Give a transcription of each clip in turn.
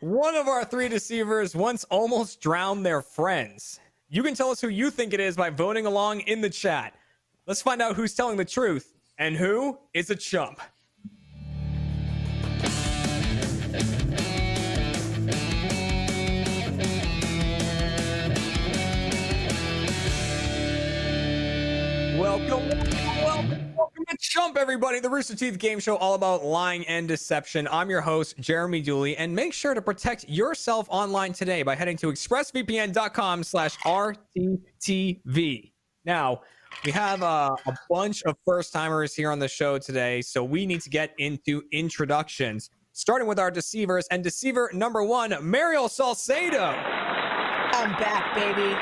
one of our three deceivers once almost drowned their friends. You can tell us who you think it is by voting along in the chat. Let's find out who's telling the truth and who is a chump. Welcome to Chump, everybody, the Rooster Teeth game show all about lying and deception. I'm your host, Jeremy Dooley, and make sure to protect yourself online today by heading to expressvpn.com/RTTV. Now, we have a bunch of first-timers here on the show today, so we need to get into introductions, starting with our deceivers. And deceiver number one, Mariel Salcedo. I'm back, baby.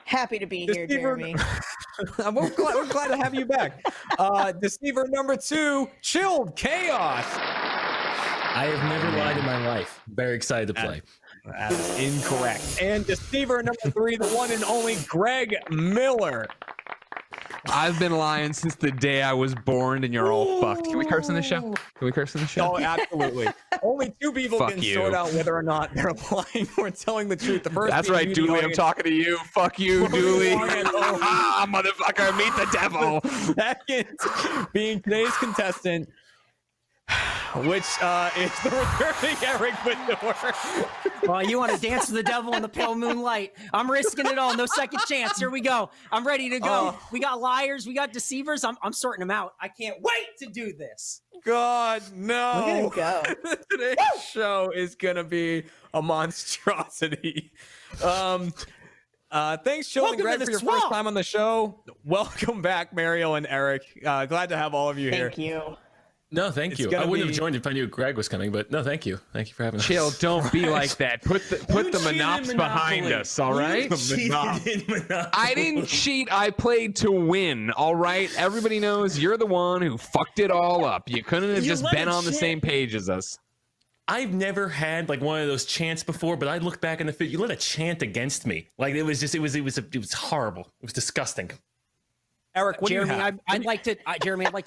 Happy to be here, Jeremy. We're glad to have you back. Deceiver number two, Chilled Chaos. I have never lied in my life. Very excited to play. That's incorrect. And deceiver number three, the one and only Greg Miller. I've been lying since the day I was born, and you're all fucked. Can we curse in the show? Can we curse in the show? Oh, absolutely. Only two people can sort out whether or not they're lying or telling the truth. The first. That's right, Dooley. I'm talking to you. Fuck you, Dooley. Motherfucker, meet the devil. Second, being today's contestant, which is the returning Eric Bador. Well, you want to dance with the devil in the pale moonlight. I'm risking it all. No second chance. Here we go. I'm ready to go. We got liars. We got deceivers. I'm sorting them out. I can't wait to do this. God, no. We're gonna go. Today's show is going to be a monstrosity. Thanks, Chilled and Greg, for your first time on the show. Welcome back, Mariel and Eric. Glad to have all of you here. Thank you. No, thank you. I wouldn't have joined if I knew Greg was coming, but no, thank you. Thank you for having us. Chill, don't be like that. Put the monops behind us, all right? I didn't cheat. I played to win, all right? Everybody knows you're the one who fucked it all up. You couldn't have just been on the same page as us. I've never had like one of those chants before, but I look back in the video. You let a chant against me. Like it was horrible. It was disgusting. Eric, what Jeremy, do you have? I'd like to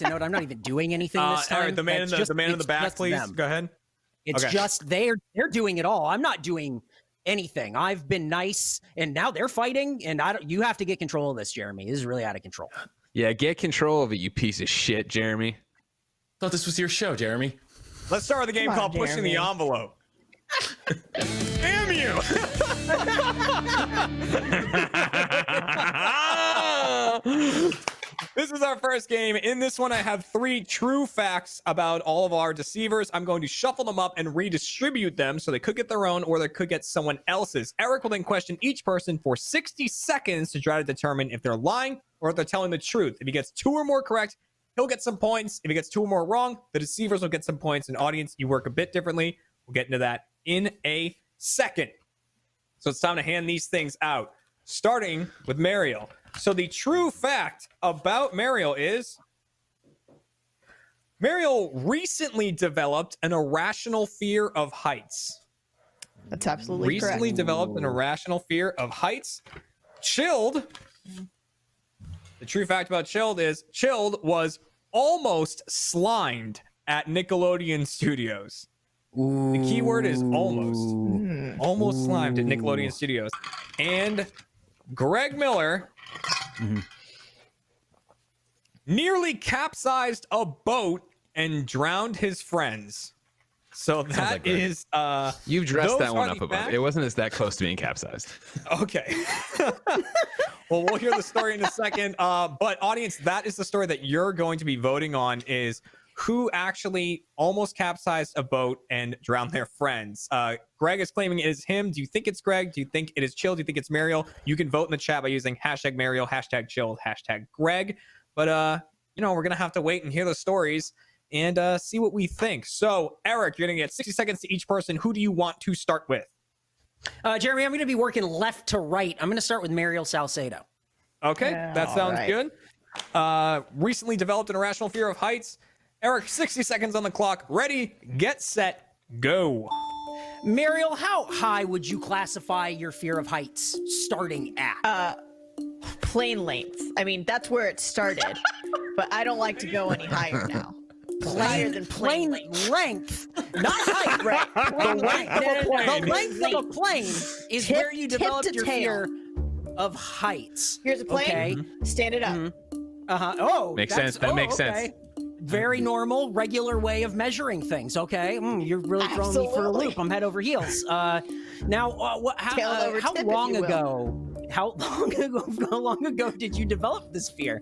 note I'm not even doing anything this time. Eric, the man in the back, please. Them. Go ahead. It's just they're doing it all. I'm not doing anything. I've been nice, and now they're fighting. And you have to get control of this, Jeremy. This is really out of control. Yeah, get control of it, you piece of shit, Jeremy. Thought this was your show, Jeremy. Let's start with a game called Pushing the Envelope. Damn you! This is our first game. In this one, I have three true facts about all of our deceivers. I'm going to shuffle them up and redistribute them, so they could get their own or they could get someone else's. Eric will then question each person for 60 seconds to try to determine if they're lying or if they're telling the truth. If he gets two or more correct, he'll get some points. If he gets two or more wrong, the deceivers will get some points. And audience, you work a bit differently. We'll get into that in a second. So it's time to hand these things out, starting with Mariel. So the true fact about Mariel is Mariel recently developed an irrational fear of heights. That's absolutely correct. Recently developed an irrational fear of heights. Chilled. The true fact about Chilled is Chilled was almost slimed at Nickelodeon Studios. Ooh. The key word is almost. Almost slimed at Nickelodeon Studios. And Greg Miller nearly capsized a boat and drowned his friends. So that is you've dressed that one up a bit. It wasn't as that close to being capsized. Okay. Well, we'll hear the story in a second. But audience, that is the story that you're going to be voting on, is who actually almost capsized a boat and drowned their friends. Greg is claiming it is him. Do you think it's Greg? Do you think it is Chill? Do you think it's Mariel? You can vote in the chat by using hashtag Mariel, hashtag Chill, hashtag Greg. But, we're going to have to wait and hear the stories and see what we think. So, Eric, you're going to get 60 seconds to each person. Who do you want to start with? Jeremy, I'm going to be working left to right. I'm going to start with Mariel Salcedo. Okay, that sounds good. Recently developed an irrational fear of heights. Eric, 60 seconds on the clock. Ready, get set, go. Mariel, how high would you classify your fear of heights starting at? Plane length. I mean, that's where it started, but I don't like to go any higher now. Higher than plane length, not height. Right. Plane length. plane. The length of a plane is Tip- where you tip developed to your tail. fear of heights. Here's a plane. Okay. Stand it up. Oh, Makes that's- sense. That makes okay. sense. Very normal, regular way of measuring things. Okay, you're really throwing me for a Absolutely. loop. I'm head over heels. Now, Tail over how tip, if long you will. ago? How long ago did you develop this fear?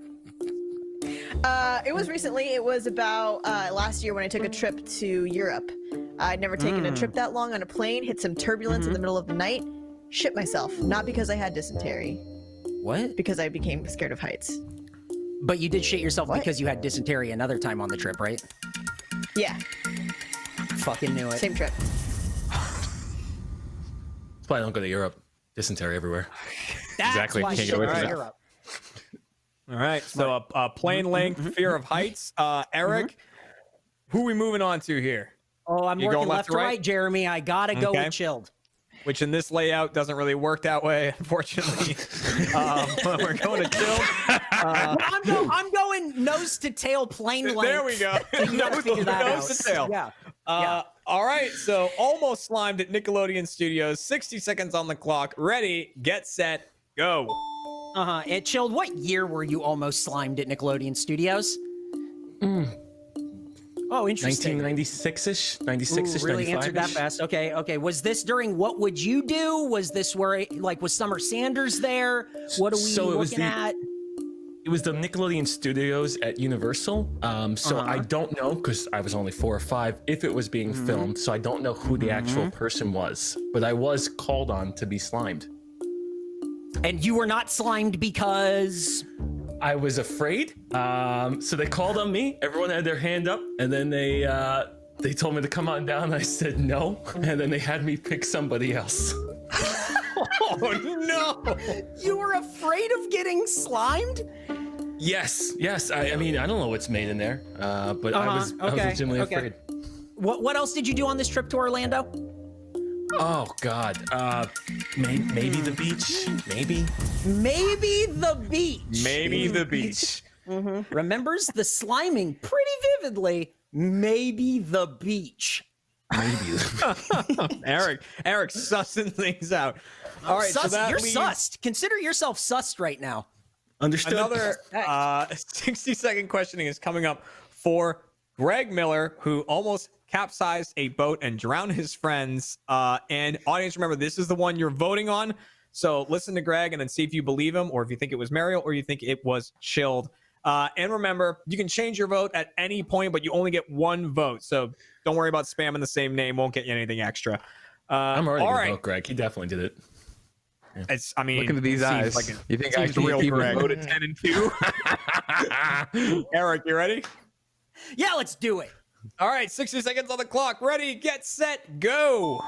It was recently. It was about last year when I took a trip to Europe. I'd never taken a trip that long on a plane. Hit some turbulence in the middle of the night. Shit myself. Not because I had dysentery. What? Because I became scared of heights. But you did shit yourself What? because you had dysentery another time on the trip, right? Yeah. Fucking knew it. Same trip. That's why I don't go to Europe. Dysentery everywhere. That's Exactly. why Can't shit get away was from in that. Europe. All right. So a plane length, fear of heights. Eric, who we moving on to here? Oh, I'm You working going left to right, Jeremy. I gotta go Okay. with chilled. Which in this layout doesn't really work that way, unfortunately. We're going to chill. I'm going nose to tail plane length. There we go. You gotta figure that Nose out. to tail. Yeah. All right, so almost slimed at Nickelodeon Studios. 60 seconds on the clock. Ready, get set, go. And chilled. What year were you almost slimed at Nickelodeon Studios? Oh, interesting. 1996-ish, 96-ish, Ooh, really answered that 95-ish. fast. Okay. Was this during What Would You Do? Was this where, like, was Summer Sanders there? What are we So it was looking the- at? It was the Nickelodeon Studios at Universal. So I don't know, because I was only 4 or 5, if it was being filmed. So I don't know who the actual person was. But I was called on to be slimed. And you were not slimed because... I was afraid. So they called on me. Everyone had their hand up, and then they told me to come on down. I said no, and then they had me pick somebody else. Oh, no. You were afraid of getting slimed? Yes. I mean, I don't know what's made in there, but I was legitimately afraid. What else did you do on this trip to Orlando? Oh God. Maybe the beach. Maybe. Maybe the beach. Maybe the beach. Remembers the sliming pretty vividly. Maybe the beach. Eric sussing things out. All right, so that You're leaves sussed. Consider yourself sussed right now. Understood. another 60-second questioning is coming up for Greg Miller, who almost capsized a boat and drowned his friends. And audience, remember, this is the one you're voting on. So listen to Greg and then see if you believe him, or if you think it was Mario, or you think it was Chilled. And remember, you can change your vote at any point, but you only get one vote. So don't worry about spamming the same name. Won't get you anything extra. I'm already all gonna right. vote Greg. He definitely did it. I mean, Look into these seems eyes. like it You think I seems can real keep Greg. a vote at 10 and 2? Eric, you ready? Yeah, let's do it. All right, 60 seconds on the clock. Ready, get set, go.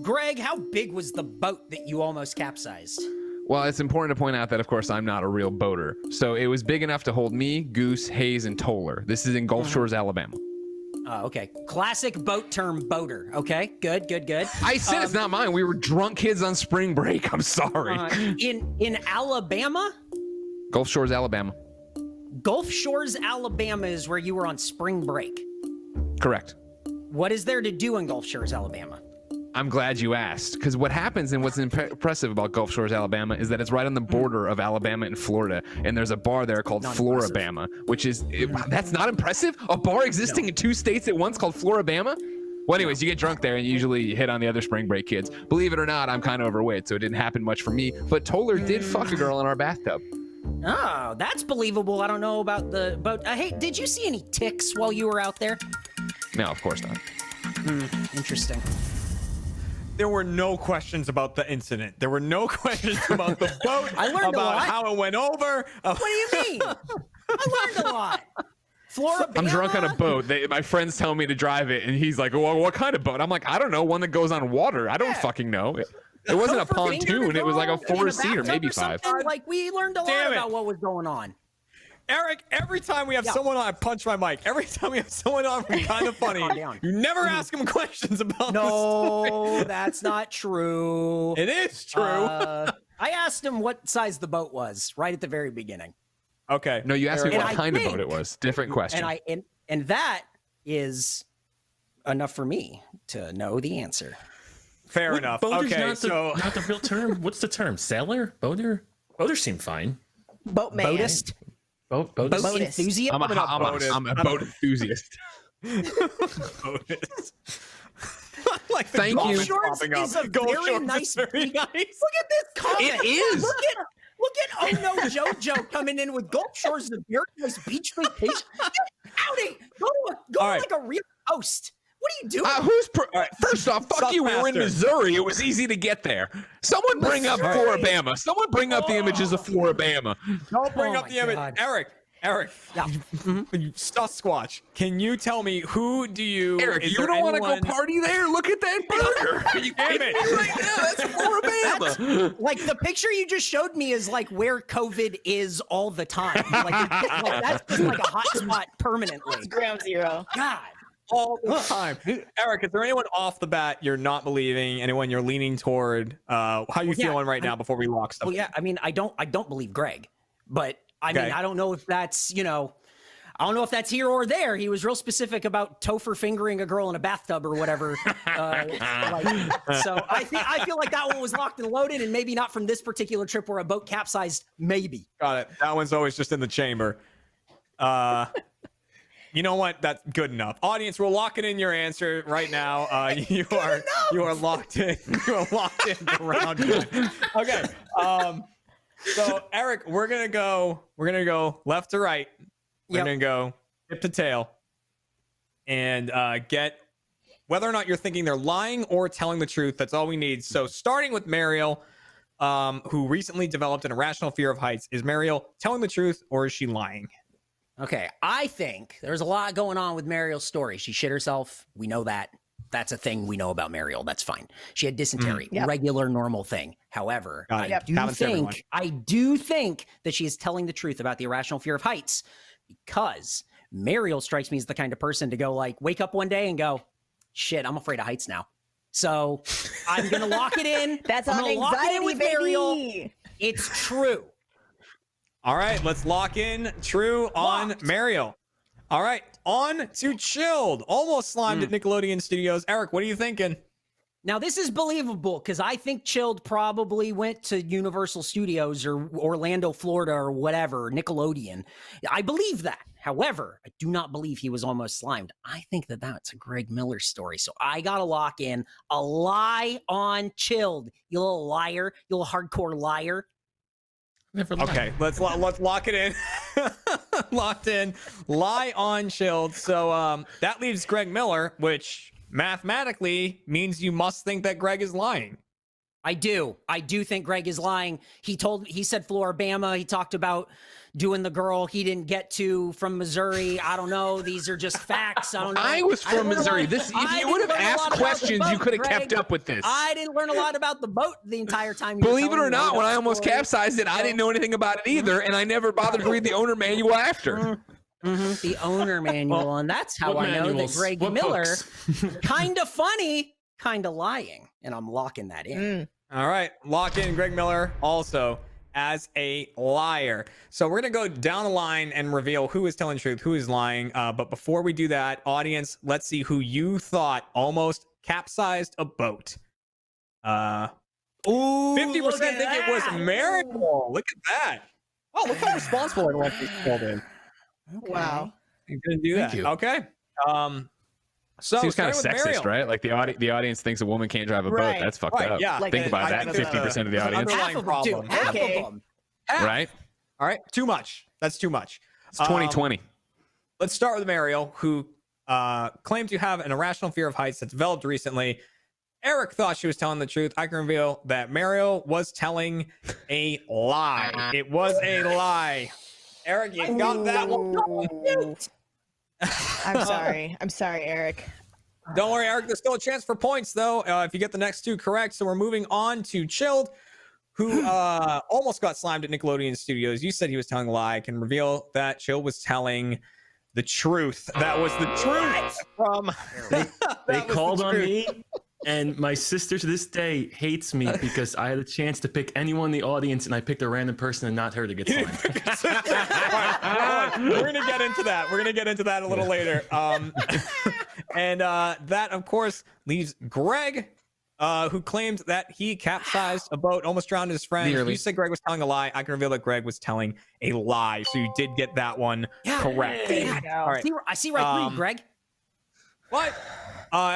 Greg, how big was the boat that you almost capsized? Well, it's important to point out that, of course, I'm not a real boater. So it was big enough to hold me, Goose, Hayes, and Toller. This is in Gulf Shores, Alabama. Okay. Classic boat term, boater. Okay, good. I said it's not mine. We were drunk kids on spring break. I'm sorry. In Alabama? Gulf Shores, Alabama. Gulf Shores, Alabama is where you were on spring break. Correct. What is there to do in Gulf Shores, Alabama? I'm glad you asked, because what happens and what's impressive about Gulf Shores, Alabama, is that it's right on the border of Alabama and Florida, and there's a bar there called Not Florabama, which is that's not impressive. A bar existing in 2 states at once called Florabama. Well, anyways, you get drunk there and you usually hit on the other spring break kids. Believe it or not, I'm kind of overweight, so it didn't happen much for me. But Toller did fuck a girl in our bathtub. Oh, that's believable. I don't know about the boat. Hey, did you see any ticks while you were out there? No, of course not. Interesting. There were no questions about the incident. There were no questions about the boat. I learned a about lot. how it went over. What do you mean? I learned a lot. Florabama? I'm drunk on a boat. My friends tell me to drive it, and he's like, "Well, what kind of boat?" I'm like, "I don't know. One that goes on water. I don't fucking know." It wasn't a Finger to pontoon. It was like a go in 4-seater, bathtub maybe or 5. something? Like, we learned a lot Damn it. about what was going on. Eric, every time we have someone on, I punch my mic. Every time we have someone on, we're kind of funny. Calm down. You never ask him questions about No, that's not true. It is true. I asked him what size the boat was right at the very beginning. Okay. No, you asked me And what I kind of think- boat it was. Different question. And And that is enough for me to know the answer. Fair enough. Boater's Okay, not so not the real term. What's the term? Sailor? Boater? Boaters seem fine. Boatman. Boatist? Boat Boat Boatist. enthusiast? I'm a boat enthusiast. Boatist. Like the Thank golf you. is popping up. Is a Golf very shorts nice are very beach. nice. Look at this comment. It is. Look at Oh No Jojo coming in with Gulf Shores, a very nice beach vacation. Howdy, go All right. like a real host. What are you doing? First off, fuck you. We were in Suckmaster. Missouri. It was easy to get there. Someone bring up Missouri. Floribama. Someone bring up the images of Floribama. Don't bring Oh up my the image. God. Eric, Yeah. you Sasquatch. Can you tell me who do you? Eric, is you there don't want to go anyone- party there? Look at that burger. Are you Damn kidding it. me right now? That's Floribama. Like the picture you just showed me is like where COVID is all the time. Like that's just like a hot spot permanently. Ground zero. God. all the time? Eric, is there anyone off the bat you're not believing? Anyone you're leaning toward? How you yeah, feeling right now before we lock stuff? Well, yeah. I mean, I don't believe Greg, but I mean, Okay. I don't know if that's I don't know if that's here or there. He was real specific about Topher fingering a girl in a bathtub or whatever. So I feel like that one was locked and loaded, and maybe not from this particular trip where a boat capsized. Maybe. Got it. That one's always just in the chamber. You know what? That's good enough. Audience, we're locking in your answer right now. You are locked in. You are locked in for round one. Okay. So Eric, we're gonna go left to right. We're Yep. gonna go tip to tail, and get whether or not you're thinking they're lying or telling the truth. That's all we need. So starting with Mariel, who recently developed an irrational fear of heights. Is Mariel telling the truth or is she lying? Okay, I think there's a lot going on with Mariel's story. She shit herself. We know that. That's a thing we know about Mariel. That's fine. She had dysentery, Yep. regular, normal thing. However, Got it. I do Happens to everyone. think that she is telling the truth about the irrational fear of heights, because Mariel strikes me as the kind of person to go like, wake up one day and go, shit, I'm afraid of heights now. So I'm gonna lock it in. That's I'm on gonna lock it in anxiety, with Mariel. baby. It's true. All right, let's lock in true on Locked. Mariel. All right, on to Chilled. Almost slimed at Nickelodeon Studios. Eric, what are you thinking? Now, this is believable because I think Chilled probably went to Universal Studios or Orlando, Florida, or whatever, Nickelodeon. I believe that. However, I do not believe he was almost slimed. I think that that's a Greg Miller story. So I got to lock in a lie on Chilled. You little liar. You little hardcore liar. Never lied. Okay, let's lock it in. Locked in. Lie on Chilled. So that leaves Greg Miller, which mathematically means you must think that Greg is lying. I do think Greg is lying. He said Floribama. He talked about doing the girl he didn't get to from Missouri. I don't know. These are just facts. I don't know. I was didn't from learn a Missouri. lot- This, I if you didn't would have learn a lot asked about the questions, you boat, could have Greg. kept up with this. I didn't learn a lot about the boat the entire time. you were Believe it telling or me not, about when I the almost story. capsized it, I didn't know anything about it either, and I never bothered to read the owner manual after. The owner manual, and that's how What I know that manuals? Greg What Miller, books? kind of funny, kind of lying, and I'm locking that in. All right, lock in Greg Miller also as a liar. So we're gonna go down the line and reveal who is telling the truth, who is lying. But before we do that, audience, let's see who you thought almost capsized a boat. 50% think it was Mariel. Look at that. Oh, look how responsible everyone is called in. Wow. You didn't do that. Thank you. Okay. So Seems kind of starting with sexist, Mariel. right? Like the audience thinks a woman can't drive a boat. Right. That's fucked Right, up. yeah. Like Think a- about I that. think it's 50% of the there's an audience, underlying Half of them do. problem. Half Okay. of them. right? All right, too much. That's too much. It's 2020. Let's start with Mariel, who claimed to have an irrational fear of heights that developed recently. Eric thought she was telling the truth. I can reveal that Mariel was telling a lie. It was a lie. Eric, you got that one. Ooh. I'm sorry. I'm sorry, Eric. Don't worry, Eric. There's still a chance for points, though, if you get the next two correct. So we're moving on to Chilled, who almost got slimed at Nickelodeon Studios. You said he was telling a lie. I can reveal that Chilled was telling the truth. That was the truth from. They That was the called on truth. me. And my sister to this day hates me because I had a chance to pick anyone in the audience and I picked a random person and not her to get slimed. Right, we're gonna get into that. We're gonna get into that a little later. And that, of course, leaves Greg, who claimed that he capsized a boat, almost drowned his friend. Nearly. You said Greg was telling a lie. I can reveal that Greg was telling a lie. So you did get that one correct. All right. I see right through you, Greg. But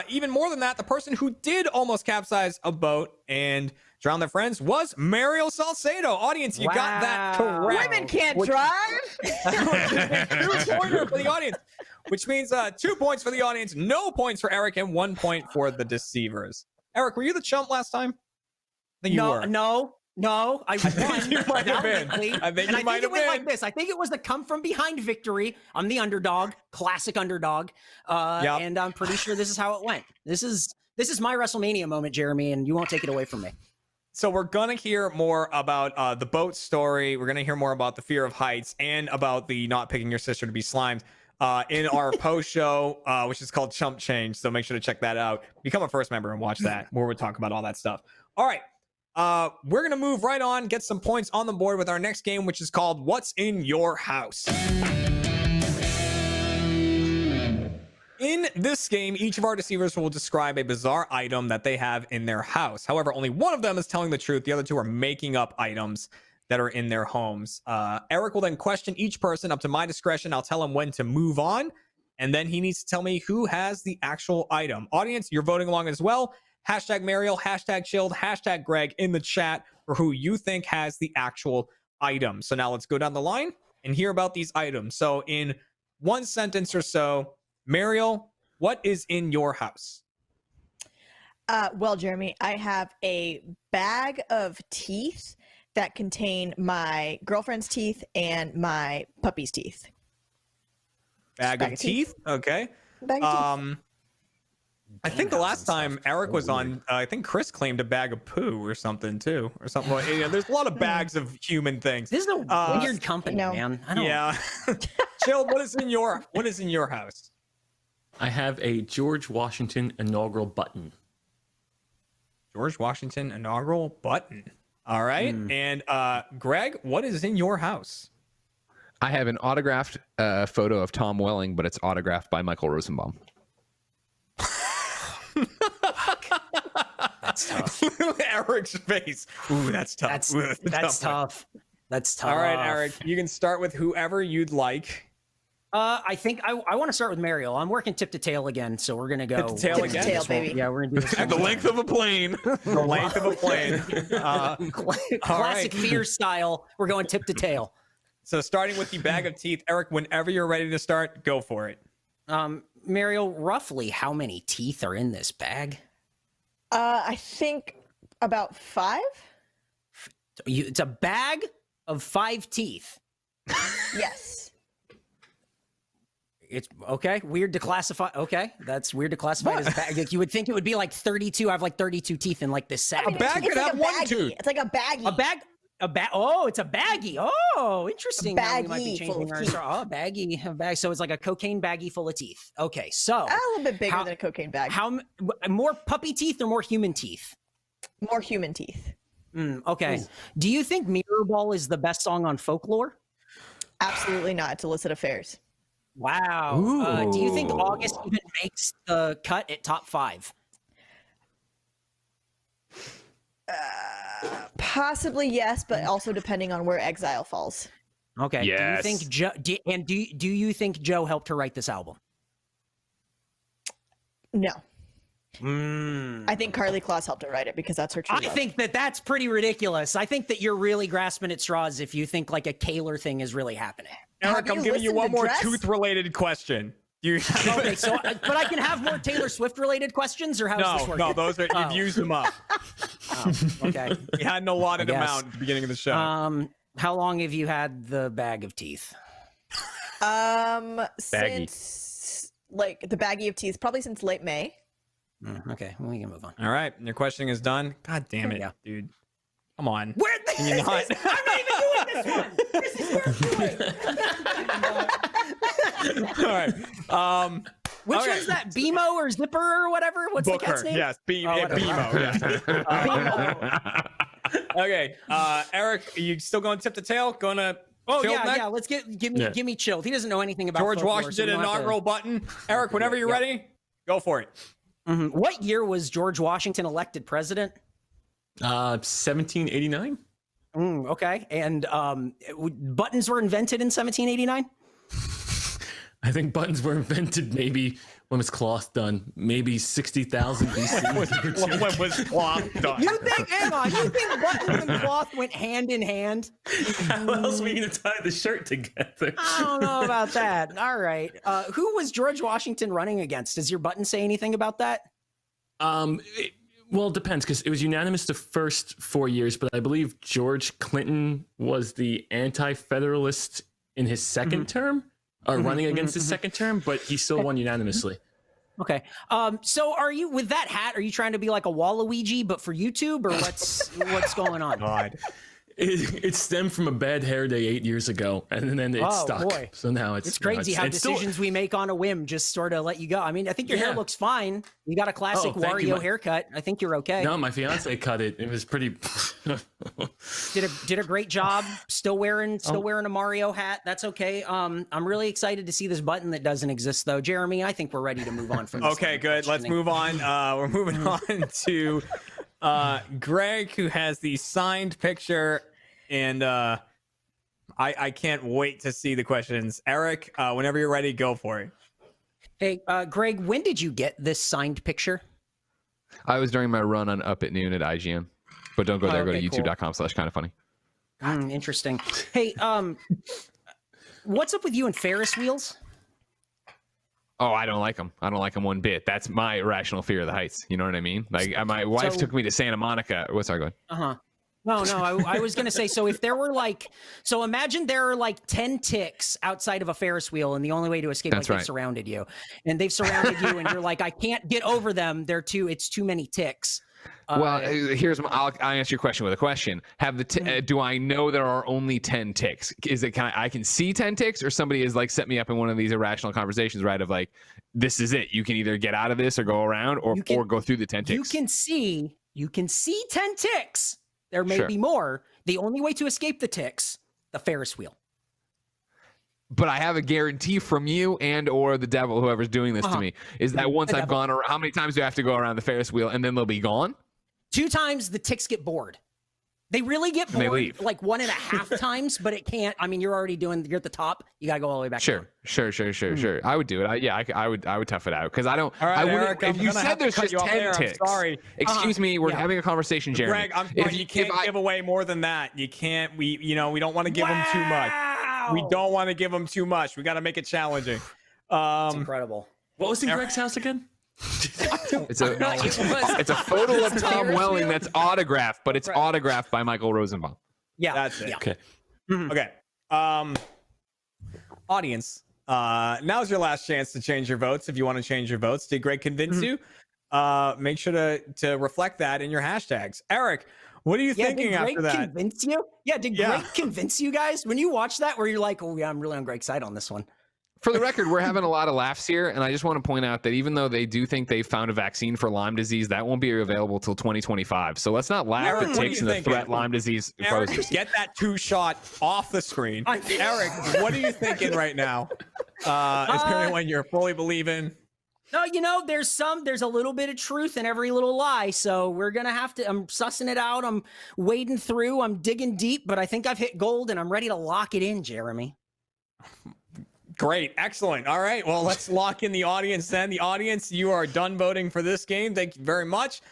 even more than that, the person who did almost capsize a boat and drown their friends was Mariel Salcedo. Audience, you got that correct. Women can't drive. 2-pointer for the audience, which means 2 points for the audience, no points for Eric, and 1 point for the deceivers. Eric, were you the chump last time? I think you were. No, I won. You might have been. I think you might have it went been. like this. I think it was the come from behind victory. I'm the underdog, classic underdog. Yep. And I'm pretty sure this is how it went. This is my WrestleMania moment, Jeremy, and you won't take it away from me. So we're going to hear more about the boat story. We're going to hear more about the fear of heights and about the not picking your sister to be slimed in our post show, which is called Chump Change. So make sure to check that out. Become a first member and watch that, where we talk about all that stuff. All right. We're going to move right on, get some points on the board with our next game, which is called What's in Your House? In this game, each of our deceivers will describe a bizarre item that they have in their house. However, only one of them is telling the truth. The other two are making up items that are in their homes. Eric will then question each person up to my discretion. I'll tell him when to move on, and then he needs to tell me who has the actual item. Audience, you're voting along as well. Hashtag Mariel, hashtag Chilled, hashtag Greg in the chat for who you think has the actual item. So now let's go down the line and hear about these items. So in one sentence or so, Mariel, what is in your house? Well, Jeremy, I have a bag of teeth that contain my girlfriend's teeth and my puppy's teeth. Bag of teeth? Okay. Bag of teeth. I think the last time Eric was on, I think Chris claimed a bag of poo or something too, or something like. You know, there's a lot of bags of human things. This is a weird company, no. man. I don't Yeah. Chill. What is in your house? I have a George Washington inaugural button. George Washington inaugural button. All right. And Greg, what is in your house? I have an autographed photo of Tom Welling, but it's autographed by Michael Rosenbaum. That's tough. Eric's face. Ooh, that's tough. That's tough. That's tough. All right, Eric, you can start with whoever you'd like. I think I want to start with Mariel. I'm working tip to tail again, so we're gonna go Tip to tail Tip to tail, baby. Yeah, we're gonna do this At the length of a plane. The length of a plane. classic fear style. We're going tip to tail. So starting with the bag of teeth, Eric, whenever you're ready to start, go for it. Mariel, roughly how many teeth are in this bag? I think about 5. It's a bag of 5 teeth. Yes. It's okay. Weird to classify. Okay, that's weird to classify as a bag. Like, you would think it would be like 32. I have like 32 teeth in like this sack. A bag could have one tooth. It's like a baggie. A bag. Oh, it's a baggie. Oh, interesting. A How we might be baggie full changing of our teeth. a baggie. A bag. So it's like a cocaine baggie full of teeth. Okay, so A little bit bigger How- than a cocaine bag. more puppy teeth or more human teeth? More human teeth. Okay. Do you think Mirror Ball is the best song on Folklore? Absolutely not. It's illicit affairs. Wow. Do you think August even makes the cut at top 5? Possibly yes, but also depending on where Exile falls. Okay. Yes. Do you think Joe? Do you think Joe helped her write this album? No. I think Carly Kloss helped her write it because that's her true I love. think that's pretty ridiculous. I think that you're really grasping at straws if you think like a Kaler thing is really happening. Eric, Have I'm you giving you listened one to more Dress? tooth-related question. You Okay, so but I can have more Taylor Swift related questions, or how does this work? no, those are you've used them up. Okay. You had an allotted I guess. amount at the beginning of the show. How long have you had the bag of teeth? Since like the baggie of teeth, probably since late May. Okay, well, we can move on. All right, your questioning is done. God damn it, Yeah. dude. Come on. Where Can you not? I'm not even doing this one. This is where I'm doing. All right. Which Okay. one's that? BMO or Zipper or whatever? What's the cat's Booker. name? Yes, whatever. BMO. Yes. Okay, Eric, you still going tip to tail? Going to Oh Chilled yeah, next? yeah. Let's give me Chilled. He doesn't know anything about George folklore, so Washington we don't have to- inaugural button. Eric, whenever you're ready, go for it. What year was George Washington elected president? 1789. Okay, and buttons were invented in 1789. I think buttons were invented maybe when was cloth done? Maybe 60,000 BC. When was cloth done? You think? Hang on. You think buttons and cloth went hand in hand? How else were you gonna tie the shirt together? I don't know about that. All right. Who was George Washington running against? Does your button say anything about that? Well, it depends because it was unanimous the first 4 years, but I believe George Clinton was the anti-federalist in his second term, or running against his second term, but he still won unanimously. Okay. So are you with that hat? Are you trying to be like a Waluigi, but for YouTube, or what's going on? God. It stemmed from a bad hair day 8 years ago, and then it stuck. Boy. So now It's crazy how decisions we make on a whim just sort of let you go. I mean, I think your hair looks fine. You got a classic thank you. Wario haircut. I think you're okay. No, my fiance cut it. It was pretty. Did a great job. Still wearing a Mario hat. That's okay. I'm really excited to see this button that doesn't exist though. Jeremy, I think we're ready to move on from this. Okay, good. Let's move on. We're moving on to Greg, who has the signed picture, and I can't wait to see the questions. Eric, whenever you're ready, go for it. Hey, Greg, when did you get this signed picture? I was during my run on Up at Noon at IGN. But don't go there. Go to Okay, cool. youtube.com/kindafunny. Interesting. Hey, what's up with you and Ferris wheels? Oh, I don't like them. I don't like them one bit. That's my irrational fear of the heights. You know what I mean? Like my wife So- took me to Santa Monica. What's our going? No, I was going to say, so if there were so imagine there are 10 ticks outside of a Ferris wheel, and the only way to escape, That's they've right. surrounded you. And they've surrounded you, and you're like, I can't get over them. It's too many ticks. Well, I'll answer your question with a question. Do I know there are only 10 ticks? Is it I can see 10 ticks, or somebody has set me up in one of these irrational conversations, right? Of this is it. You can either get out of this or go around, or go through the 10 ticks. You can see 10 ticks. There may be more. The only way to escape the ticks, the Ferris wheel. But I have a guarantee from you and or the devil, whoever's doing this to me, is that once I've gone around, how many times do I have to go around the Ferris wheel and then they'll be gone? 2 times the ticks get bored. They really get And they bored leave. 1.5 times, but it can't. I mean, you're at the top. You got to go all the way back. Sure. I would do it. I would tough it out because I don't. All right, I wouldn't. Eric, I'm if you gonna said have to there's cut just you off 10 there. I'm ticks. sorry. Excuse me. We're having a conversation, Jeremy. Greg, I'm sorry. You can't give away more than that. You can't. We don't want to give them too much. We don't want to give them too much. We got to make it challenging. It's incredible. What was in Greg's house again? It's a photo of Tom Welling that's autographed, but it's autographed by Michael Rosenbaum. Yeah, That's it. Yeah. Okay. Okay. Audience, now's your last chance to change your votes. If you want to change your votes, did Greg convince you? Make sure to reflect that in your hashtags. Eric, what are you thinking did Greg after that? convince you? Yeah, did Greg convince you guys when you watch that? Where you're like, oh yeah, I'm really on Greg's side on this one. For the record, we're having a lot of laughs here, and I just want to point out that even though they do think they found a vaccine for Lyme disease, that won't be available till 2025. So let's not laugh Eric, at what are ticks you and the thinking? threat Lyme disease Eric, poses. get that 2-shot off the screen. Eric, what are you thinking right now? Is there anyone you're fully believing? No, there's a little bit of truth in every little lie. So we're going to have to, I'm sussing it out. I'm wading through, I'm digging deep, but I think I've hit gold and I'm ready to lock it in, Jeremy. Great. Excellent. All right. Well, let's lock in the audience then. The audience, you are done voting for this game. Thank you very much.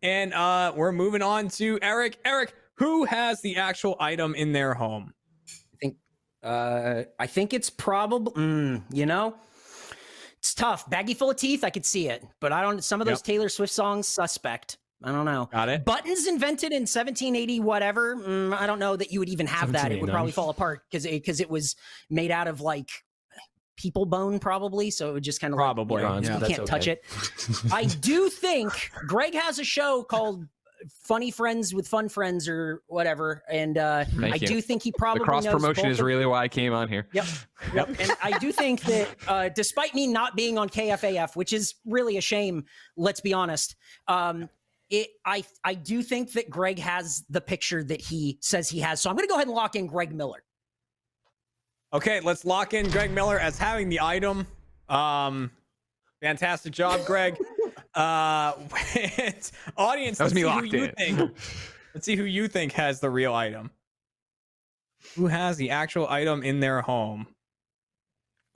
And we're moving on to Eric. Eric, who has the actual item in their home? I think it's probably, it's tough. Baggie full of teeth. I could see it, but some of those Taylor Swift songs, suspect. I don't know. Got it. Buttons invented in 1780, whatever. I don't know that you would even have that. It would probably fall apart because it was made out of people bone, probably. So it would just kind of Probably. you can't touch it. I do think Greg has a show called funny friends with fun friends or whatever. And I Thank you. do think he probably The cross knows promotion both is of- really why I came on here. Yep. And I do think that despite me not being on KFAF, which is really a shame, let's be honest, I do think that Greg has the picture that he says he has. So I'm going to go ahead and lock in Greg Miller. Okay, let's lock in Greg Miller as having the item. Fantastic job, Greg. Audience, That was me let's see locked who you in. think. Let's see who you think has the real item. Who has the actual item in their home?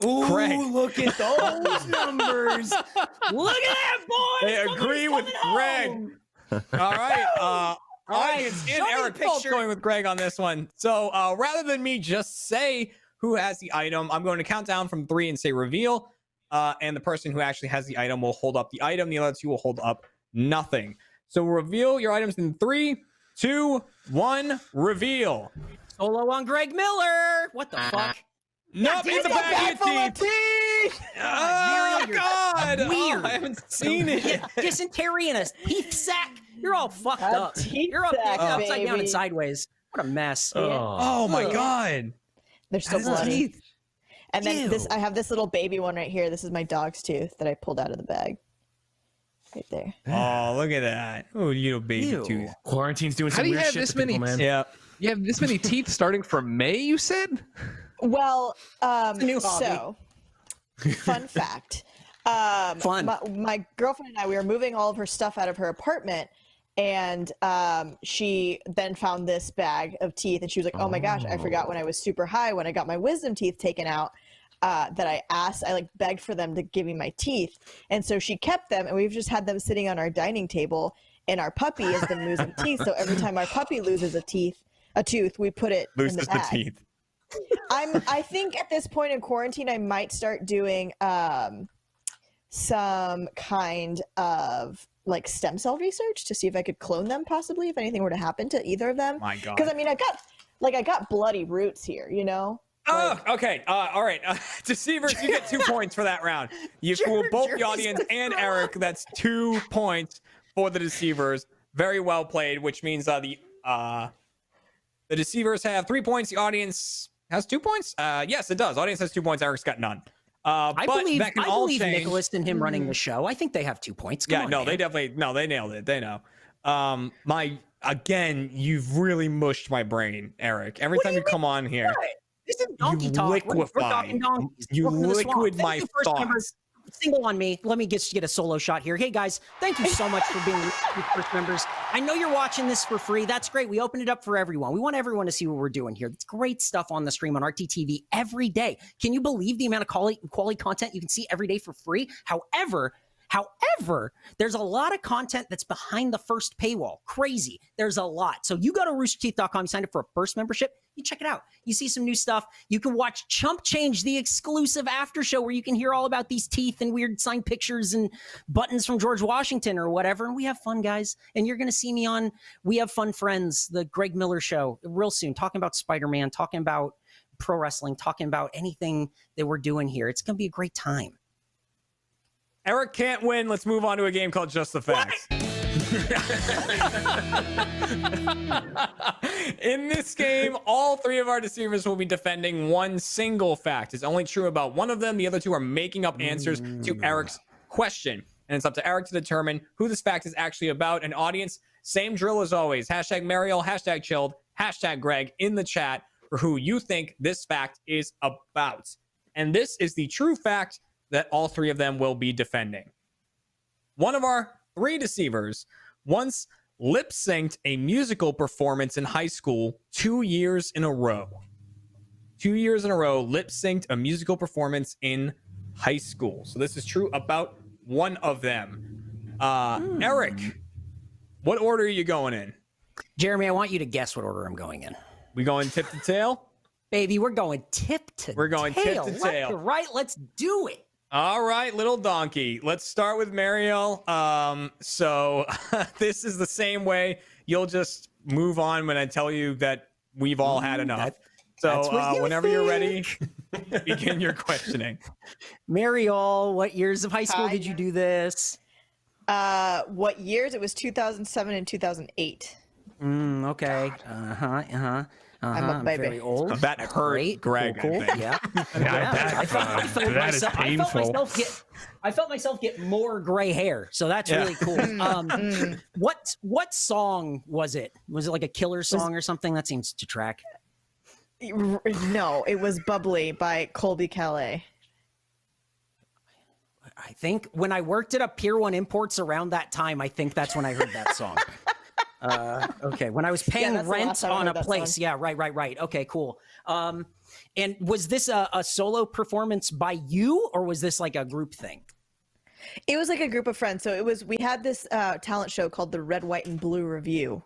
Ooh, Craig. look at those numbers. Look at that, boy. They agree with Greg. All right. Audience show and me the Eric both picture. going with Greg on this one. So rather than me just say who has the item, I'm going to count down from 3 and say reveal. And the person who actually has the item will hold up the item. The other two will hold up nothing. So reveal your items in 3, 2, 1. Reveal. Solo on Greg Miller. What the fuck? Nope, it's a bag of teeth. Oh, Muriel, you're God. weird. Oh, I haven't seen it. Dysentery and a teeth sack. You're all fucked A up. teeth You're up sack, upside down baby. and sideways. What a mess. Oh, my Ugh. God. They're so That's bloody. teeth. And then Ew. I have this little baby one right here. This is my dog's tooth that I pulled out of the bag. Right there. Oh, look at that. Oh, little baby Ew. tooth. Quarantine's doing How some do you weird have shit this to people, many- man. Yeah. You have this many teeth starting from May, you said? Well, a new hobby. so fun fact. Fun. My girlfriend and I, we were moving all of her stuff out of her apartment, and she then found this bag of teeth, and she was like, "Oh my gosh, I forgot when I was super high when I got my wisdom teeth taken out." That I like begged for them to give me my teeth, and so she kept them, and we've just had them sitting on our dining table. And our puppy has been losing teeth, so every time our puppy loses a tooth, we put it in Loses the the bag. teeth. I think at this point in quarantine, I might start doing some kind of like stem cell research to see if I could clone them, possibly if anything were to happen to either of them. My God. Because I mean, I got bloody roots here, you know. Oh, okay. All right. Deceivers, you get 2 points for that round. You fooled both the audience and Eric. That's 2 points for the Deceivers. Very well played, which means the Deceivers have 3 points. The audience has 2 points. Yes, it does. Audience has 2 points. Eric's got none. I But believe that can all change. Nicholas and him running the show. I think they have 2 points. Come Yeah, on, no, man. they definitely they nailed it. They know. Again, you've really mushed my brain, Eric. Every What do time you you come on here. This is donkey You talk. We're liquefy. talking donkeys. You Welcome to the swamp. liquid Thank my you, first members. thoughts. Single on me. Let me get a solo shot here. Hey guys, thank you so much for being with first members. I know you're watching this for free. That's great. We opened it up for everyone. We want everyone to see what we're doing here. It's great stuff on the stream on RTTV every day. Can you believe the amount of quality content you can see every day for free? However, there's a lot of content that's behind the first paywall. Crazy. There's a lot. So you go to roosterteeth.com, you sign up for a first membership, you check it out. You see some new stuff. You can watch Chump Change, the exclusive after show where you can hear all about these teeth and weird signed pictures and buttons from George Washington or whatever. And we have fun, guys. And you're going to see me on We Have Fun Friends, the Greg Miller show, real soon, talking about Spider-Man, talking about pro wrestling, talking about anything that we're doing here. It's going to be a great time. Eric can't win. Let's move on to a game called Just the Facts. In this game, all 3 of our deceivers will be defending one single fact. It's only true about one of them. The other 2 are making up answers to Eric's question. And it's up to Eric to determine who this fact is actually about. An audience, same drill as always. Hashtag Mariel, hashtag Chilled, hashtag Greg in the chat for who you think this fact is about. And this is the true fact that all 3 of them will be defending. One of our 3 deceivers once lip-synced a musical performance in high school 2 years in a row. 2 years in a row, lip-synced a musical performance in high school. So this is true about one of them. Eric, what order are you going in? Jeremy, I want you to guess what order I'm going in. We going tip to tail? Baby, we're going tip to tail. We're going tip to Left tail. to right. Let's do it. All right, little donkey. Let's start with Mariel. So this is the same way. You'll just move on when I tell you that we've all had enough. that's So what you whenever you're ready, think. begin your questioning. Mariel, what years of high school Hi. did you do this? What years? It was 2007 and 2008. Okay. I'm a baby. Very old. That hurt Great. Greg, Cool. I think. Yeah. That is painful. I felt myself get more gray hair, so that's really cool. What song was it? Was it like a killer song or something? That seems to track. No, it was Bubbly by Colby Calais. I think when I worked at a Pier 1 Imports around that time, I think that's when I heard that song. Okay, when I was paying that's the rent last time I on heard a that place. song. Yeah, right. Okay, cool. And was this a solo performance by you, or was this like a group thing? It was like a group of friends. So we had this talent show called the Red, White, and Blue Review,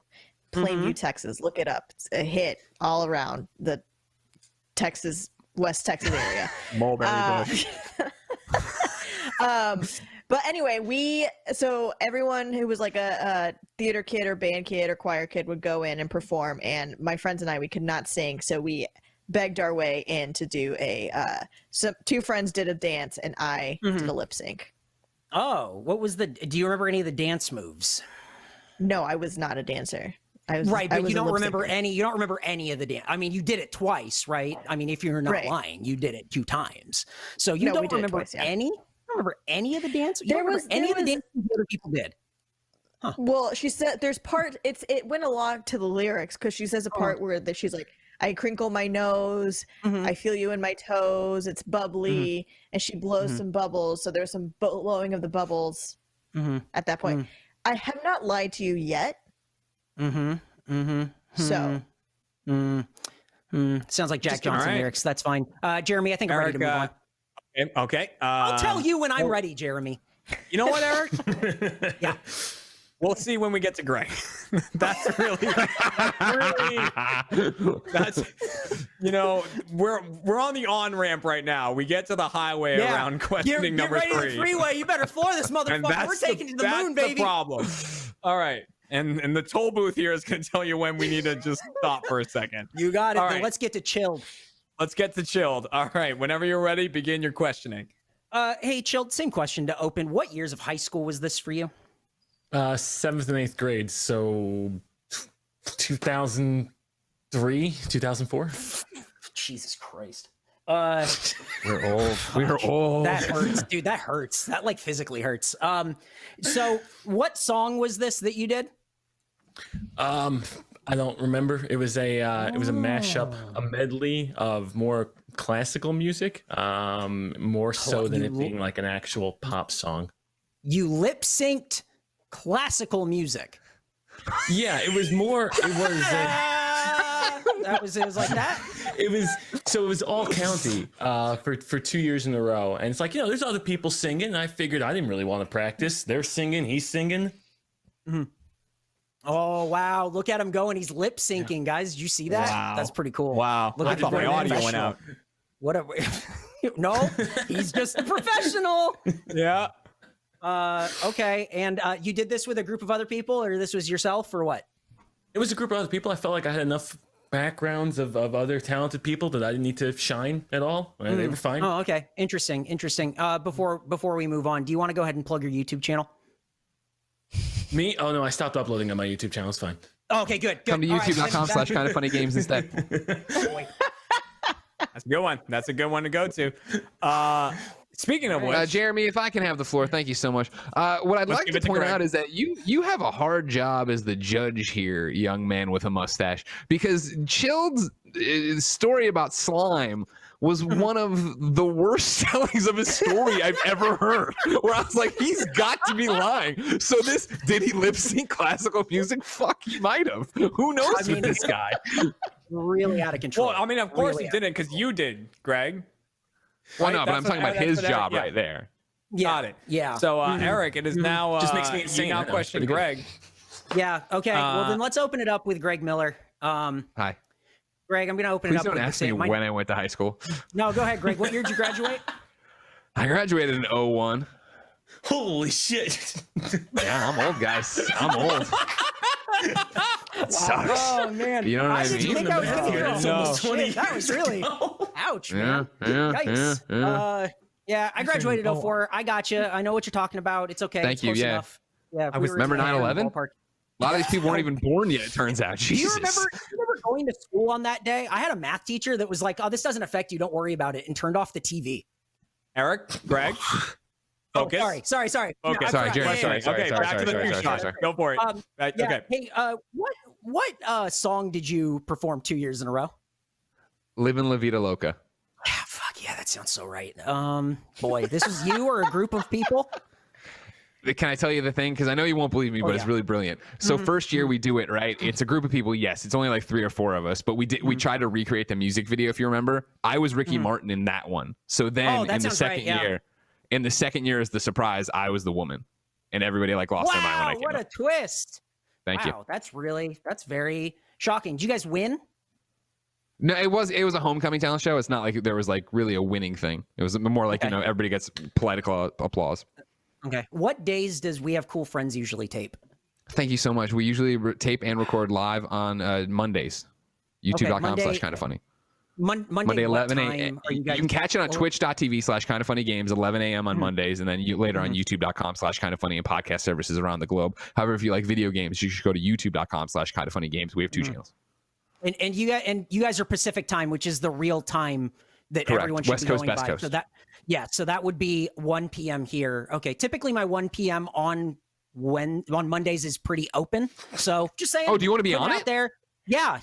Plainview, Texas. Look it up. It's a hit all around the West Texas area. Mulberry Bush. But anyway, so everyone who was like a theater kid or band kid or choir kid would go in and perform, and my friends and I, we could not sing, so we begged our way in to do two friends did a dance and I did a lip sync. Oh, do you remember any of the dance moves? No, I was not a dancer. I was Right, I but was you a don't lip remember syncer. any. You don't remember any of the dance. I mean, you did it twice, right? I mean, if you're not Right. lying, you did it 2 times. So you No, we don't did it remember twice, yeah. any. You don't remember any of the dance. You There don't remember was- any there of the was- dances the other people did. Well, she said there's part. It went along to the lyrics because she says a part where she's like, "I crinkle my nose, I feel you in my toes. It's bubbly," and she blows some bubbles. So there's some blowing of the bubbles at that point. I have not lied to you yet. So Sounds like Jack Johnson alright. lyrics. That's fine. Jeremy, I think I'm ready to move on. Okay. I'll tell you when I'm ready, Jeremy. You know what, Eric? Yeah. We'll see when we get to Greg. That's really, we're on the on ramp right now. We get to the highway around questioning Get number ready to 3. the freeway. You better floor this And motherfucker. We're taking you to the moon, that's baby. the problem. All right. And the toll booth here is going to tell you when we need to just stop for a second. You got it. All Then right. let's get to chilled. Let's get to chilled. All right. Whenever you're ready, begin your questioning. Hey, chilled. Same question to open. What years of high school was this for you? 7th and 8th grade, so 2003, 2004. Jesus Christ. We're old. We're old. That hurts, dude. That hurts. That like physically hurts. So what song was this that you did? I don't remember. It was a mashup, a medley of more classical music, more so than it being like an actual pop song. You lip synced classical music. Yeah, it was more. It was. It was like that. It was all county for 2 years in a row, and it's like, there's other people singing. And I figured I didn't really want to practice. They're singing, he's singing. Oh wow! Look at him going. He's lip syncing, guys. Did you see that? Wow. That's pretty cool. Wow. Look I at thought the my audio went professional. out. What? No, he's just a professional. Yeah. Okay. And you did this with a group of other people, or this was yourself, or what? It was a group of other people. I felt like I had enough backgrounds of other talented people that I didn't need to shine at all. And they were fine. Oh, okay. Interesting. Before we move on, do you want to go ahead and plug your YouTube channel? Me? Oh no, I stopped uploading on my YouTube channel. It's fine. Oh, okay, good. Come to youtube.com/kindoffunnygames instead. That's a good one. That's a good one to go to. Speaking of which, Jeremy, if I can have the floor, thank you so much. What I'd Let's like give to it to point Greg. out is that you have a hard job as the judge here, young man with a mustache, because Chilled's story about slime was one of the worst tellings of his story I've ever heard. Where I was like, he's got to be lying. So did he lip sync classical music? Fuck, he might have. Who knows with this guy? Really out of control. well, I mean, of course Really he didn't because you did, Greg. Well, Right? no, but I'm That's talking what- about that's his what job yeah. right there. yeah, Got it. Yeah. So, Eric, it is now. Just makes me you insane. now I know, question pretty good. Greg. yeah. Okay. Well, then let's open it up with Greg Miller. Hi. Greg, I'm going to open Please it up don't with ask the me same. when I went to high school. No, go ahead, Greg. What year did you graduate? I graduated in 01. Holy shit! Yeah, I'm old, guys. I'm old. It sucks. Oh man. You know what I didn't mean? think I was going to hear It's it. almost Shit, 20 that was really ouch, Yeah, man. yeah, Yikes. yeah. Yeah, I graduated in 04. I got you. I know what you're talking about. It's okay. Thank It's you, close yeah. enough. Yeah, I was- remember 9/11? ballpark. A lot of these people weren't even born yet, it turns out. Do you Jesus. remember going to school on that day? I had a math teacher that was like, "Oh, this doesn't affect you. Don't worry about it," and turned off the TV. Eric, Greg, focus. Oh, sorry. Okay, I Sorry, forgot. Jeremy, Yeah, sorry. Okay, back to the few shot. sorry. Go for it. Yeah. Okay. Hey, what song did you perform 2 years in a row? Living La Vida Loca. Ah, fuck yeah, that sounds so right. Boy, this is you or a group of people? Can I tell you the thing? Because I know you won't believe me, but it's really brilliant. So first year we do it, right? It's a group of people. Yes, it's only like 3 or 4 of us, but we tried to recreate the music video. If you remember, I was Ricky Martin in that one. So then in the second year as the surprise, I was the woman, and everybody like lost their mind when I came what up. a twist! Thank you. Wow, that's very shocking. Did you guys win? No, it was a homecoming talent show. It's not like there was like really a winning thing. It was more like everybody gets polite applause. Okay. What days does We Have Cool Friends usually tape? Thank you so much. We usually tape and record live on Mondays. YouTube.com/kindoffunny. Monday 11 a.m. You can catch it on twitch.tv/kindoffunnygames 11 a.m. on Mondays, and then later on youtube.com/kindoffunny and podcast services around the globe. However, if you like video games, you should go to youtube.com/kindoffunnygames. We have 2 channels. And you guys are Pacific time, which is the real time that Correct. everyone should West be Coast, going Best by. Coast. So that would be 1 p.m. here. Okay, typically my 1 p.m. on Mondays is pretty open. So just saying. Oh, do you want to be on it? There? Yeah.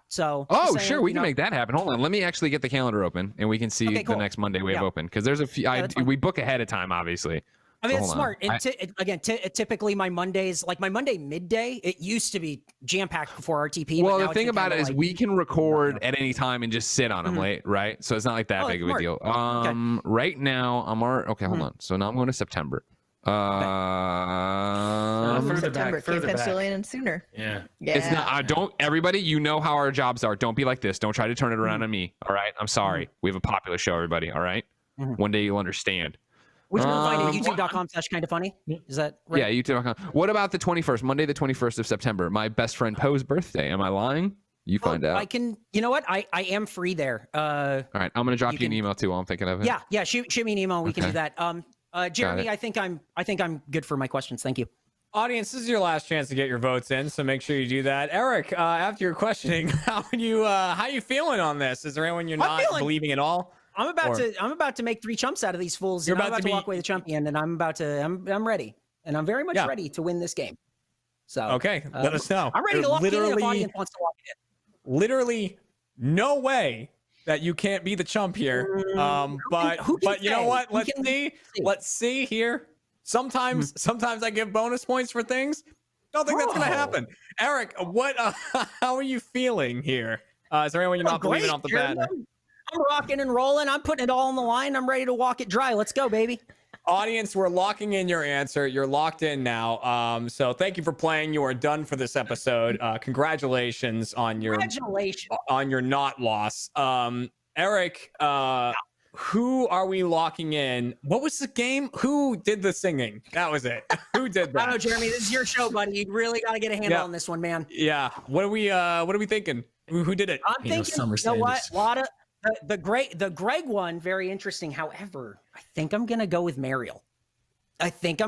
So. Oh, saying, sure, we can make that happen. Hold on, let me actually get the calendar open, and we can see the next Monday we have open, because there's a few. We book ahead of time, obviously. I mean, it's smart. And typically my Mondays, like my Monday midday, it used to be jam-packed before RTP. Well, the thing about it is we can record at any time and just sit on them late, right? So it's not like that big of a deal. Right now, I'm already, okay, hold on. So now I'm going to September. September came Pennsylvania sooner. Yeah. It's not, don't, everybody, you know how our jobs are. Don't be like this. Don't try to turn it around on me. All right. I'm sorry. We have a popular show, everybody. All right. One day you'll understand. Which you can find at youtube.com/kindoffunny. Is that right? Yeah, youtube.com. What about the 21st, Monday, the 21st of September? My best friend Poe's birthday. Am I lying? You find out. I can, you know what? I am free there. All right. I'm going to drop you an email too while I'm thinking of it. Yeah. Shoot me an email. We can do that. Jeremy, I think I'm good for my questions. Thank you. Audience, this is your last chance to get your votes in, so make sure you do that. Eric, after your questioning, how you feeling on this? Is there anyone you're not believing at all? I'm about to make 3 chumps out of these fools. I'm about to walk away the champion, and I'm ready, and I'm very much ready to win this game. So okay, let us know. I'm ready to lock in if audience wants to lock it in. Literally, no way that you can't be the chump here. But you know what? Let's see here. Sometimes I give bonus points for things. Don't think that's gonna happen. Eric, what? How are you feeling here? Is there anyone you're not believing off the bat? I'm rocking and rolling. I'm putting it all on the line. I'm ready to walk it dry. Let's go, baby. Audience, we're locking in your answer. You're locked in now. So thank you for playing. You are done for this episode. Congratulations on your not loss. Eric, who are we locking in? What was the game? Who did the singing? That was it. Who did that? I don't know, Jeremy. This is your show, buddy. You really got to get a handle on this one, man. Yeah. What are we thinking? Who did it? I'm thinking. You know what? A lot of the Greg one. Very interesting. However, I think I'm gonna go with Mariel. I think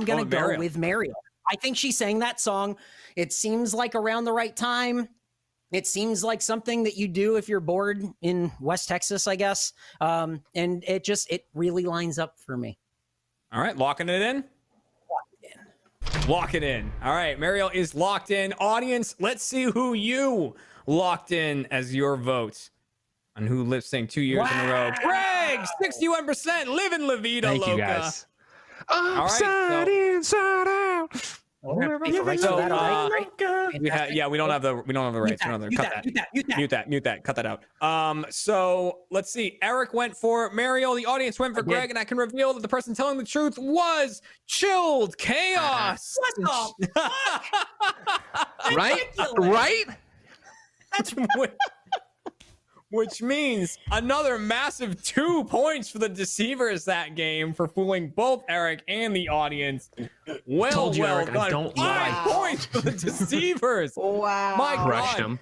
she sang that song. It seems like around the right time. It seems like something that you do if you're bored in West Texas, I guess. And it really lines up for me. All right, locking it in. Lock it in. All right, Mariel is locked in. Audience, let's see who you locked in as your vote on who lip synced 2 years in a row. Greg, 61%. Living La Vida Loca. Thank you guys. Upside inside out. We don't have the rights. Mute that. Cut that out. So let's see. Eric went for Mariel. The audience went for Greg, and I can reveal that the person telling the truth was Chilled Chaos. What the fuck? Right? That's which means another massive 2 points for the Deceivers that game for fooling both Eric and the audience. Well Eric, done. I don't 5 points for the Deceivers. Wow. My Crushed God. him.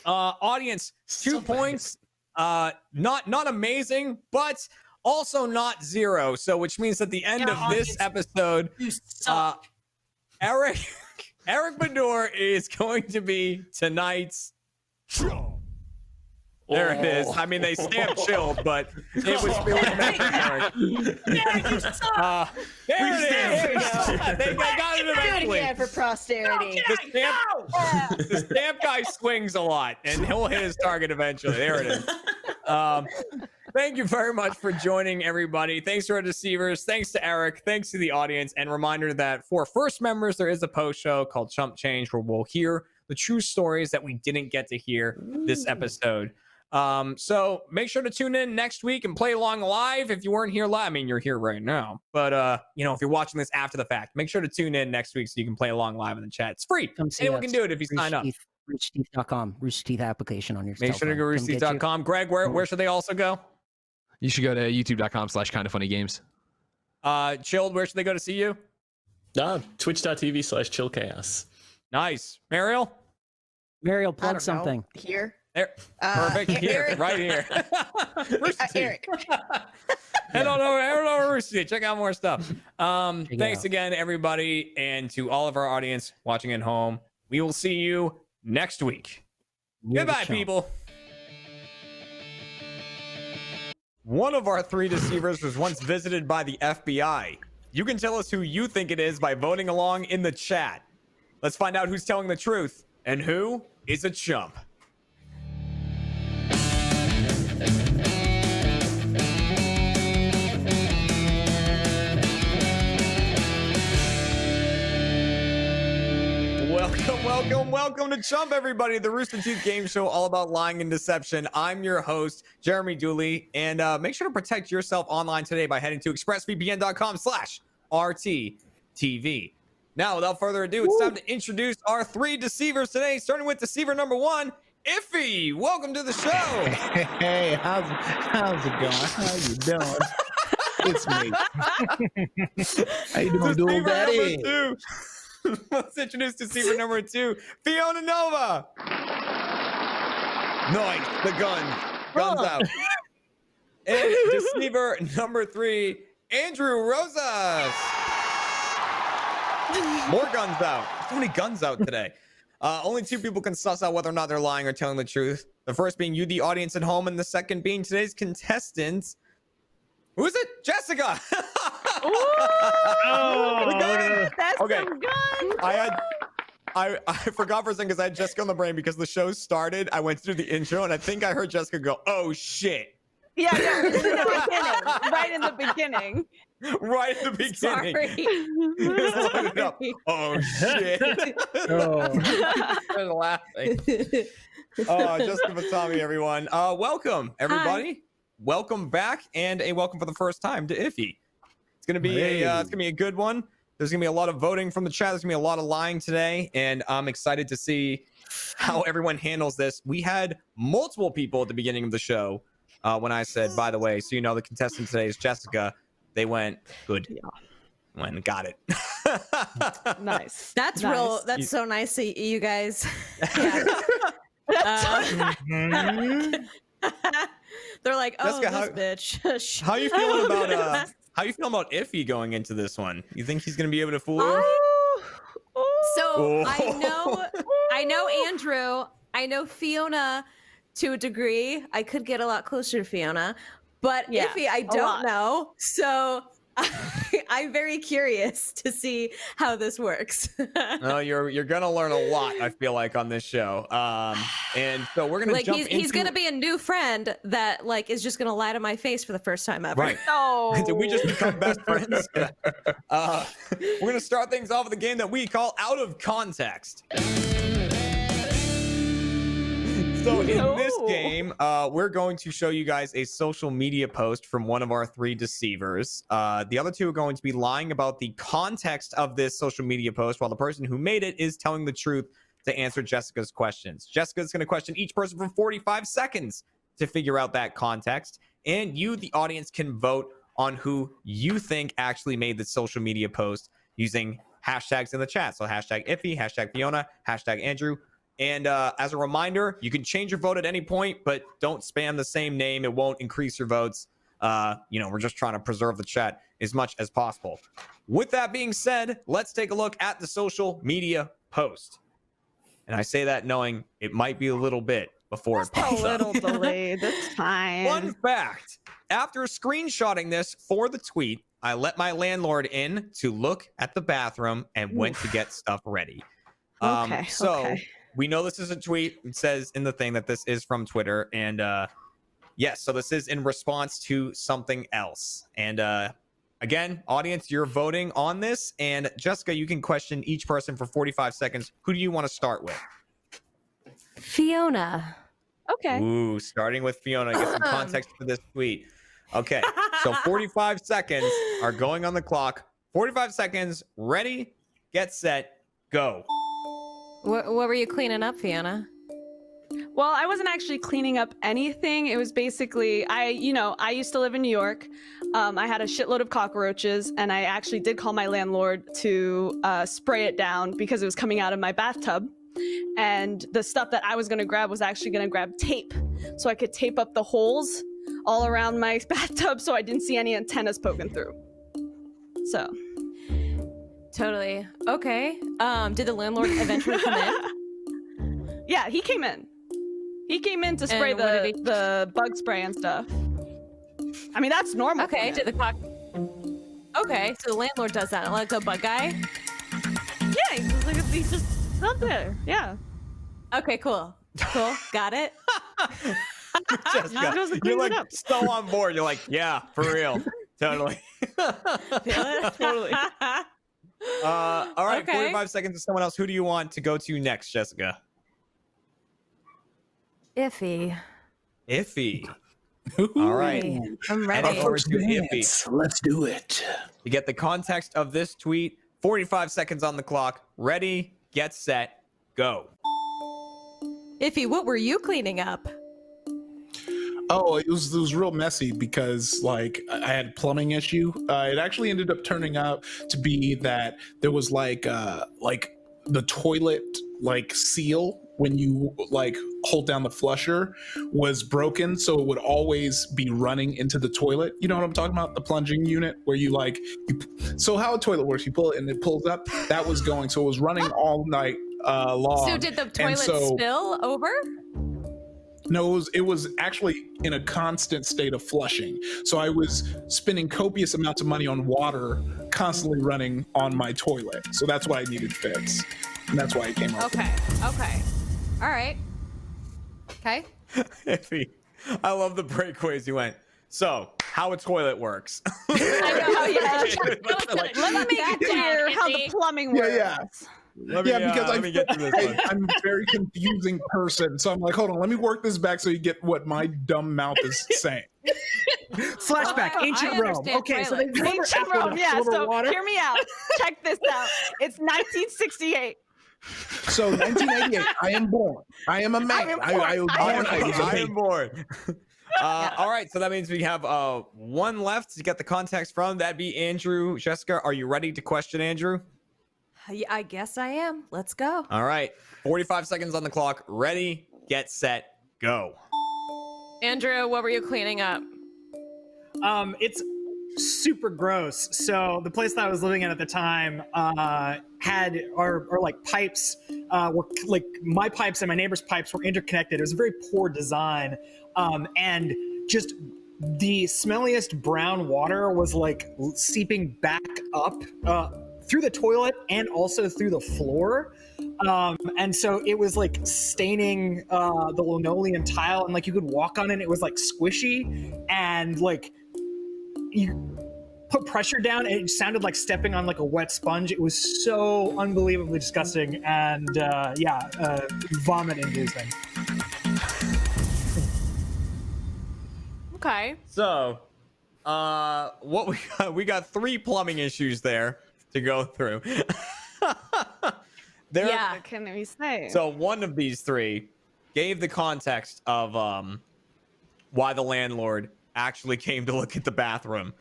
Audience, 2 points. Not amazing, but also not 0. So which means at the end of this episode, Eric Bador is going to be tonight's. There it is. I mean, they stamped chilled, but it was meant for Eric. There it is. They got it Do it eventually. again for posterity. The stamp guy swings a lot, and he'll hit his target eventually. There it is. Thank you very much for joining, everybody. Thanks to our deceivers. Thanks to Eric. Thanks to the audience. And reminder that for first members, there is a post show called Chump Change where we'll hear the true stories that we didn't get to hear this episode. So make sure to tune in next week and play along live. If you weren't here live, I mean, you're here right now, but if you're watching this after the fact, make sure to tune in next week so you can play along live in the chat. It's free. Anyone can do it if you sign up. Roosterteeth.com, Rooster Teeth application on your Make sure to go to roosterteeth.com. Greg, where should they also go? You should go to youtube.com/kindafunnygames. Chilled, where should they go to see you? Twitch.tv/chillchaos. Nice. Mariel, plug something. Here. there. Perfect. Here, Eric. right here. Rooster Teeth. Eric. Head on over to Rooster Teeth. Check out more stuff. Thanks again, everybody, and to all of our audience watching at home. We will see you next week. Goodbye, people. One of our 3 deceivers was once visited by the FBI. You can tell us who you think it is by voting along in the chat. Let's find out who's telling the truth and who is a chump. Welcome to Chump, everybody, the Rooster Teeth game show all about lying and deception. I'm your host, Jeremy Dooley, and make sure to protect yourself online today by heading to expressvpn.com/RTTV. Now, without further ado, it's time to introduce our 3 deceivers today, starting with deceiver number 1, Iffy. Welcome to the show. Hey, how's it going? How you doing? It's me. How you doing, Dooley Daddy? Number 2. Let's introduce deceiver number 2, Fiona Nova. Nice, the guns out. And deceiver number 3, Andrew Rosas. More guns out. So many guns out today. Only 2 people can suss out whether or not they're lying or telling the truth. The first being you, the audience at home, and the second being today's contestants. Who is it? Jessica. That's Okay. some gun. I forgot for a second because I had Jessica on the brain because the show started. I went through the intro and I think I heard Jessica go, "Oh shit!" Yeah, no, it's in the beginning, right in the beginning. Right at the beginning. Sorry. Just load it up. Oh shit! I'm laughing. Jessica Batami, everyone. Welcome, everybody. Welcome back, and a welcome for the first time to Iffy. It's gonna be a good one. There's gonna be a lot of voting from the chat. There's gonna be a lot of lying today, and I'm excited to see how everyone handles this. We had multiple people at the beginning of the show when I said, by the way, so you know, the contestant today is Jessica. They went good. Yeah. Went and got it. Nice. That's Nice. real. That's so nice of you guys. They're like, oh, Jessica, this bitch. How you feeling about Iffy going into this one? You think he's gonna be able to fool you? So Oh. I know Andrew. I know Fiona to a degree. I could get a lot closer to Fiona, but Yeah, Iffy, I a don't lot. know. So I'm very curious to see how this works. No, you're gonna learn a lot. I feel like on this show, and so we're gonna Like jump he's gonna be a new friend that like is just gonna lie to my face for the first time ever. right. Oh. Did we just become best friends? We're gonna start things off with a game that we call Out of Context. So in this game, we're going to show you guys a social media post from one of our 3 deceivers. The other 2 are going to be lying about the context of this social media post, while the person who made it is telling the truth to answer Jessica's questions. Jessica's going to question each person for 45 seconds to figure out that context, and you, the audience, can vote on who you think actually made the social media post using hashtags in the chat. So hashtag Iffy, hashtag Fiona, hashtag Andrew. And as a reminder, you can change your vote at any point, but don't spam the same name. It won't increase your votes. We're just trying to preserve the chat as much as possible. with that being said, let's take a look at the social media post. And I say that knowing it might be a little bit before it A pops up. little delayed. That's fine. Fun fact, after screenshotting this for the tweet, I let my landlord in to look at the bathroom and went to get stuff ready. So we know this is a tweet. It says in the thing that this is from Twitter. And yes, so this is in response to something else. And again, audience, you're voting on this. And Jessica, you can question each person for 45 seconds. Who do you want to start with? Fiona. Okay. Ooh, starting with Fiona. Get some context for this tweet. Okay, so 45 seconds are going on the clock. 45 seconds. Ready, get set, go. What were you cleaning up, Fiona? Well, I wasn't actually cleaning up anything. It was basically, I used to live in New York. I had a shitload of cockroaches, and I actually did call my landlord to spray it down because it was coming out of my bathtub. And the stuff that I was going to grab was actually going to grab tape, so I could tape up the holes all around my bathtub so I didn't see any antennas poking through. So. Totally. Okay. Did the landlord eventually come in? Yeah, he came in. He came in to spray And what did he- the bug spray and stuff. I mean, that's normal. Okay. Did the clock? Okay. So the landlord does that, like a bug guy. Yeah, he's just up there. Yeah. Okay. Cool. Cool. Got it. Jessica, goes to you're clean it like up. so on board. You're like, yeah, for real. Totally. Totally. All right, Okay. 45 seconds to someone else. Who do you want to go to next, Jessica? Iffy. Iffy. All right. I'm Heading ready. over to Iffy. Let's do it. To get the context of this tweet, 45 seconds on the clock. Ready, get set, go. Iffy, what were you cleaning up? Oh, it was real messy because like I had a plumbing issue. It actually ended up turning out to be that there was like the toilet like seal when you like hold down the flusher was broken, so it would always be running into the toilet. You know what I'm talking about? The plunging unit where so how a toilet works, you pull it and it pulls up. That was going, so it was running all night long. So did the toilet so- spill over? No, it was actually in a constant state of flushing. So I was spending copious amounts of money on water constantly running on my toilet. So that's why I needed fixed. And that's why I came up. Okay. Okay. All right. Okay. Iffy. I love the breakaways you went. So, how a toilet works. I know how you Let me make it clear how the plumbing works. Yeah. Let me, Because let me get to this one. I'm a very confusing person. So I'm like, hold on, let me work this back so you get what my dumb mouth is saying. Flashback, I ancient Rome. understand Okay, so toilet. they remember Ancient after Rome, the yeah. silver So water? hear me out. Check this out. It's 1968. So 1988, I am born. I am a man. I was born. I was a I baby. am bored. All right, so that means we have one left to get the context from. That'd be Andrew. Jessica, are you ready to question Andrew? Yeah, I guess I am. Let's go. All right, 45 seconds on the clock. Ready, get set, go. Andrew, what were you cleaning up? It's super gross. So the place that I was living in at the time had our like pipes were like my pipes and my neighbor's pipes were interconnected. It was a very poor design, and just the smelliest brown water was like seeping back up through the toilet and also through the floor. And so it was like staining the linoleum tile, and like you could walk on it, and it was like squishy, and like you put pressure down and it sounded like stepping on like a wet sponge. It was so unbelievably disgusting, and vomit inducing. Okay. So, what we got 3 plumbing issues there to go through. Yeah. What can we say? So one of these 3 gave the context of why the landlord actually came to look at the bathroom.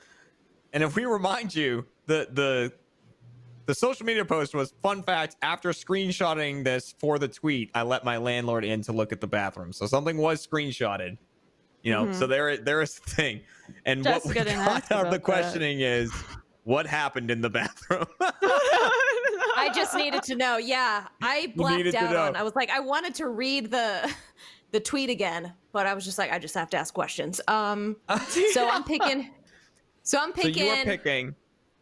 And if we remind you, the social media post was, fun fact, after screenshotting this for the tweet, I let my landlord in to look at the bathroom. So something was screenshotted. You know, so there is the thing. And Jessica what we didn't got ask out of the about that. questioning is, What happened in the bathroom? I just needed to know. Yeah, I blacked needed to out know. on. I was like, I wanted to read the tweet again, but I was just like, I just have to ask questions. So I'm picking. So I'm So picking. you are picking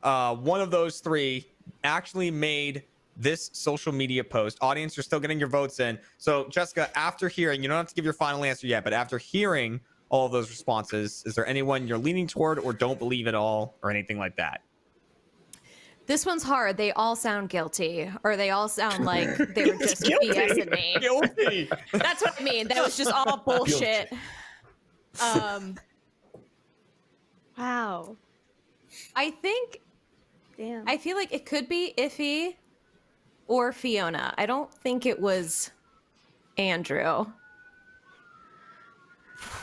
one of those three actually made this social media post. Audience, you're still getting your votes in. So Jessica, after hearing, you don't have to give your final answer yet, but after hearing all of those responses, is there anyone you're leaning toward or don't believe at all or anything like that? This one's hard. They all sound guilty, or they all sound like they were just BSing me. Guilty. That's what I mean. That was just all bullshit. Wow. I think. Damn. I feel like it could be Iffy or Fiona. I don't think it was Andrew.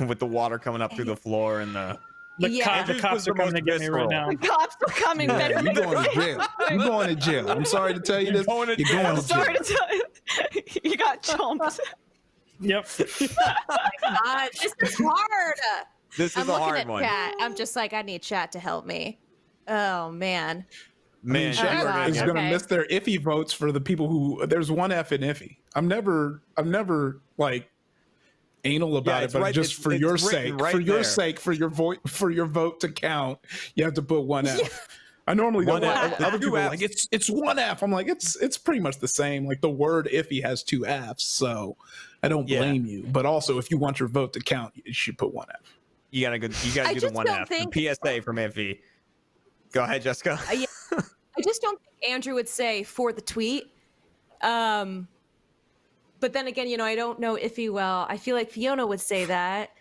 With the water coming up through the floor and the Yeah. The cops are coming to get me right now. The cops are coming. Yeah, better you than going to jail. You going to jail. I'm sorry to tell you this. going to You're jail. going to jail. Sorry to tell you. You got chumped. Yep. God, this is hard. This is I'm a looking hard at one. chat. I'm just like, I need chat to help me. Oh man. Man, Chat you are gonna is get- going to Okay. miss their iffy votes for the people who. There's one F in iffy. I'm never like anal about it's it, but right- just it's- for it's your written sake, right for your there. sake, for your vote to count, you have to put one F. I normally don't. One F. Other Two people are Fs. like it's one F. I'm like it's pretty much the same. Like the word iffy has two Fs, so I don't Yeah. blame you. But also, if you want your vote to count, you should put one F. You gotta do I the just one don't F. think- The PSA from Iffy. Go ahead, Jessica. I just don't think Andrew would say for the tweet. But then again, you know, I don't know Iffy well. I feel like Fiona would say that.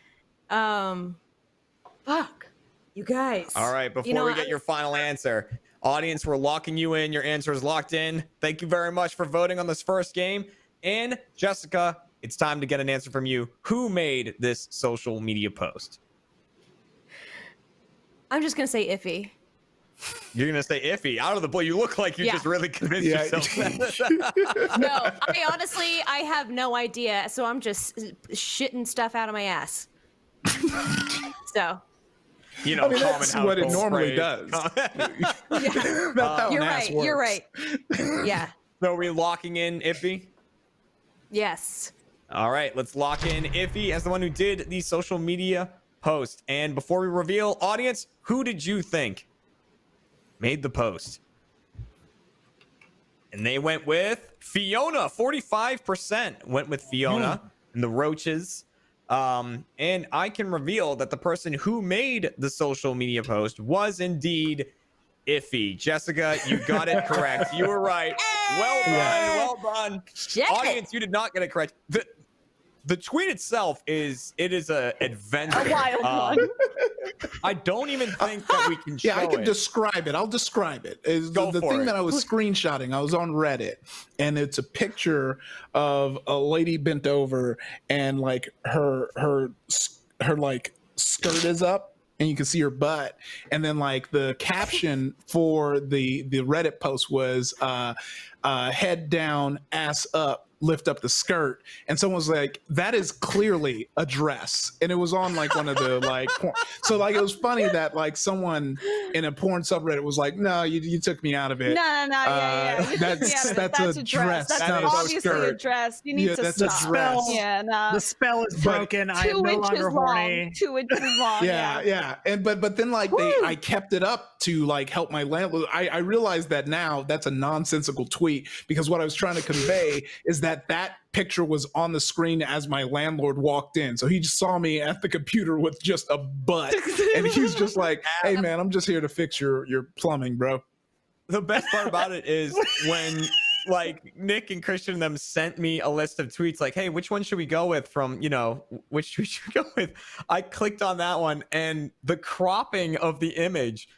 Fuck. You guys. All right, before You know, we get your final answer, audience, we're locking you in. Your answer is locked in. Thank you very much for voting on this first game. And Jessica, it's time to get an answer from you. Who made this social media post? I'm just gonna say Iffy. You're gonna say Iffy out of the blue. You look like you Yeah. just really convinced Yeah. yourself. No, I honestly, I have no idea. So I'm just shitting stuff out of my ass. So. You know, I mean, common that's what it household normally phrase. does. Yeah. That's how You're an ass right. You're works. right. Yeah. So are we locking in Iffy? Yes. All right, let's lock in Iffy as the one who did the social media post. And before we reveal, audience, who did you think made the post? And they went with Fiona. 45% went with Fiona and the roaches. And I can reveal that the person who made the social media post was indeed Iffy. Jessica, you got it correct. You were right. Well done. Well done. Shit. Audience, you did not get it correct. The tweet itself is a adventure. A wild one. I don't even think that we can show Yeah, I can it. describe it. I'll describe it. Is Go the for thing it. that I was screenshotting. I was on Reddit, and it's a picture of a lady bent over, and like her like skirt is up, and you can see her butt. And then like the caption for the Reddit post was head down, ass up, lift up the skirt. And someone was like, that is clearly a dress. And it was on like one of the like porn. So like it was funny that like someone in a porn subreddit was like, no, you took me out of it. No. Yeah. That's Yeah, a dress. That's not a obviously a skirt. dress. You need Yeah, to that's a stop. dress. Yeah, nah. The spell is But broken. I am 2 no inches longer long. horny. 2 inches long. Yeah. And but then like I kept it up to like help my landlord. I realized that now that's a nonsensical tweet, because what I was trying to convey is that picture was on the screen as my landlord walked in. So he just saw me at the computer with just a butt, and he's just like, hey man, I'm just here to fix your plumbing, bro. The best part about it is when like Nick and Christian and them sent me a list of tweets like, hey, which one should we go with from, you know, which tweet should we go with? I clicked on that one, and the cropping of the image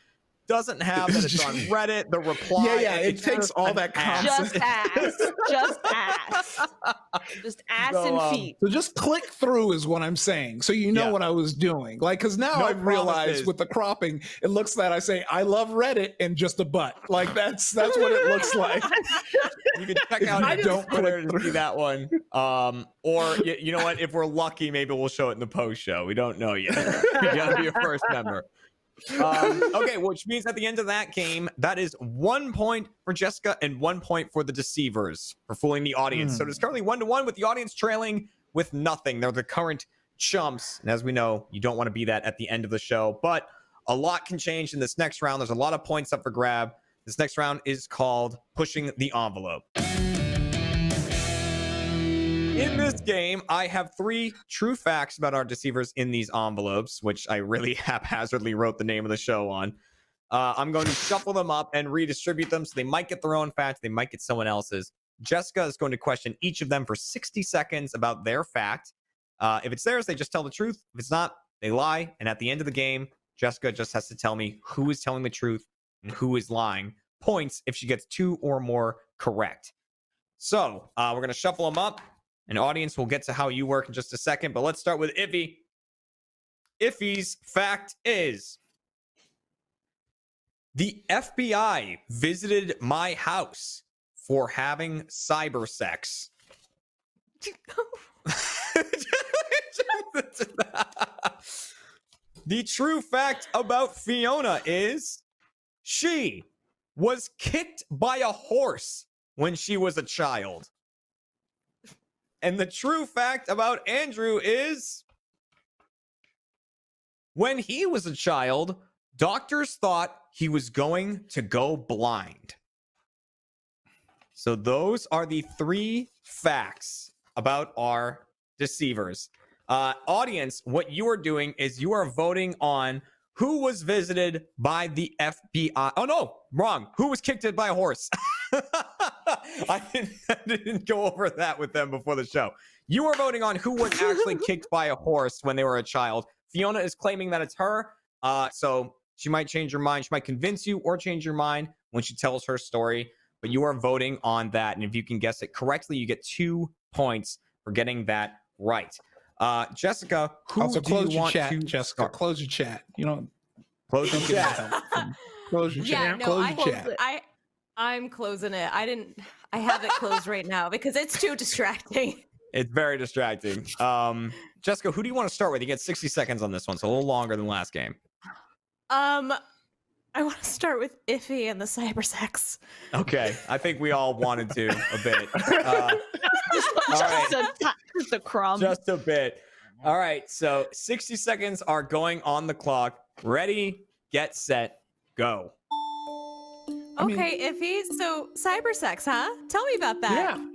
doesn't have that it's on Reddit. The reply. Yeah, it it's takes just all an that ass. Just ass. Just ass. Just ass So, and feet. So just click through is what I'm saying. So you know Yeah. what I was doing. Like, because now No I've realized promises. with the cropping, it looks that I say, I love Reddit and just a butt. Like that's what it looks like. You can check If out you his don't Twitter click to see through. that one. Or you know what? If we're lucky, maybe we'll show it in the post show. We don't know yet. You gotta be a first member. Okay, which means at the end of that game, that is 1 point for Jessica and 1 point for the deceivers for fooling the audience. So it's currently 1-1 with the audience trailing with nothing. They're the current chumps. And as we know, you don't want to be that at the end of the show. But a lot can change in this next round. There's a lot of points up for grab. This next round is called Pushing the Envelope. In this game, I have 3 true facts about our deceivers in these envelopes, which I really haphazardly wrote the name of the show on. I'm going to shuffle them up and redistribute them, so they might get their own fact, they might get someone else's. Jessica is going to question each of them for 60 seconds about their fact. If it's theirs, they just tell the truth. If it's not, they lie. And at the end of the game, Jessica just has to tell me who is telling the truth and who is lying. Points if she gets 2 or more correct. So we're going to shuffle them up. And audience, we'll get to how you work in just a second, but let's start with Iffy. Iffy's fact is, the FBI visited my house for having cyber sex. The true fact about Fiona is, she was kicked by a horse when she was a child. And the true fact about Andrew is, when he was a child, doctors thought he was going to go blind. So those are the 3 facts about our deceivers. Audience, what you are doing is you are voting on who was visited by the FBI. Oh, no, wrong. Who was kicked by a horse? I didn't go over that with them before the show. You are voting on who was actually kicked by a horse when they were a child. Fiona is claiming that it's her. So she might change her mind. She might convince you or change your mind when she tells her story. But you are voting on that. And if you can guess it correctly, you get 2 points for getting that right. Jessica, who Also, do you close your want chat, to Jessica. start? Close your chat. You know, Close your chat. close your Yeah, chat. no, Close your chat. I'm closing it. I have it closed right now because it's too distracting. It's very distracting. Jessica, who do you want to start with? You get 60 seconds on this one, so a little longer than last game. I want to start with Iffy and the cyber sex. Okay, I think we all wanted to a bit. All right, Just a crumb. just a bit. All right, so 60 seconds are going on the clock. Ready, get set, go. Okay, Iffy. So cyber sex, huh? Tell me about that. Yeah.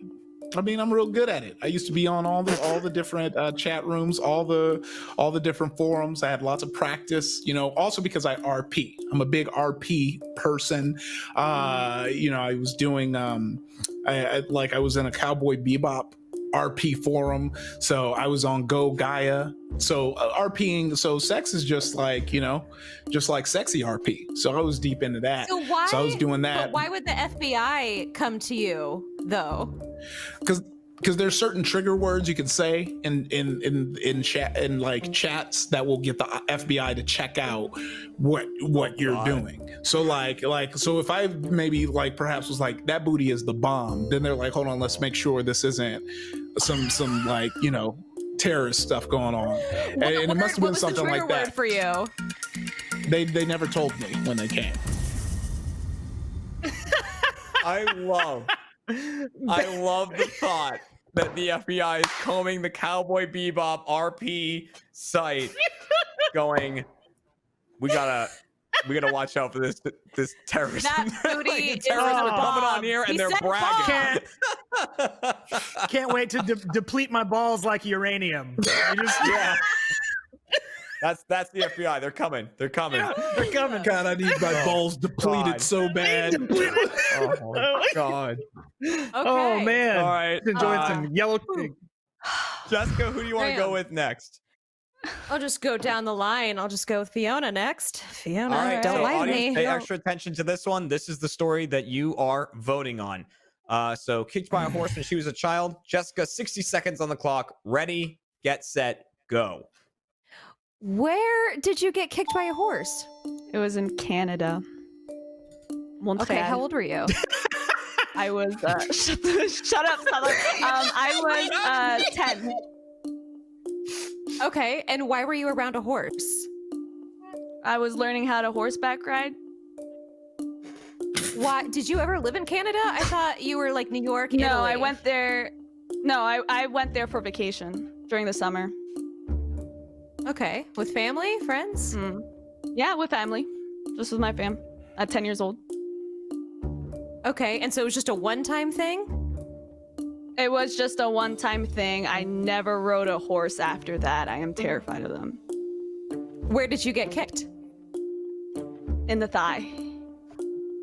I mean, I'm real good at it. I used to be on all the different chat rooms, all the different forums. I had lots of practice, you know, also because I RP. I'm a big RP person. You know, I was doing I was in a Cowboy Bebop RP forum, so I was on Go Gaia. So RPing, so sex is just like, you know, just like sexy RP. So I was deep into that. So why? So I was doing that. But why would the FBI come to you though? Because there's certain trigger words you can say in chat, in like chats, that will get the FBI to check out what you're doing. So so if I maybe like perhaps was like, that booty is the bomb, then they're like, hold on, let's make sure this isn't some like, you know, terrorist stuff going on. And it must have been something like that. Word for you? They never told me when they came. I love the thought that the FBI is combing the Cowboy Bebop RP site, going, we gotta watch out for this terrorist. That booty is terrorists the are coming on bomb. here and He they're said bragging. Can't wait to deplete my balls like uranium. Yeah. That's the FBI. They're coming. They're coming. They're coming. God, I need my balls depleted God. so bad. Oh my God. Okay. Oh man. All right. Enjoying some yellow pig. Jessica, who do you want to go Damn. with next? I'll just go down the line. I'll just go with Fiona next. Fiona, All right, don't so lie to audience, me. pay No. extra attention to this one. This is the story that you are voting on. So kicked by a horse when she was a child. Jessica, 60 seconds on the clock. Ready, get set, go. Where did you get kicked by a horse? It was in Canada. Okay, how old were you? I was shut up, Summer. I was 10. Okay, and why were you around a horse? I was learning how to horseback ride. Why did you ever live in Canada? I thought you were like New York. No, Italy. I went there. No, I went there for vacation during the summer. Okay, with family, friends. Yeah, with family. Just with my fam. At 10 years old. Okay, and so it was just a one-time thing? It was just a one-time thing. I never rode a horse after that. I am terrified of them. Where did you get kicked? In the thigh.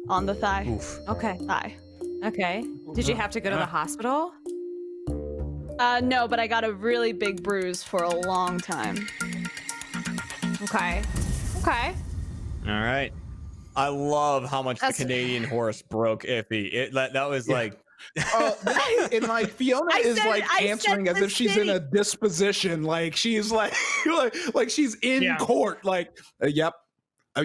On the thigh. Oof. Okay. Thigh. Okay. Did you have to go to the hospital? No, but I got a really big bruise for a long time. Okay. Okay. All right. I love how much That's- the Canadian horse broke Iffy. That was like. And like Fiona I is said- like I answering said as the if she's in a disposition, like she's like like she's in Yeah. court. Like, yep,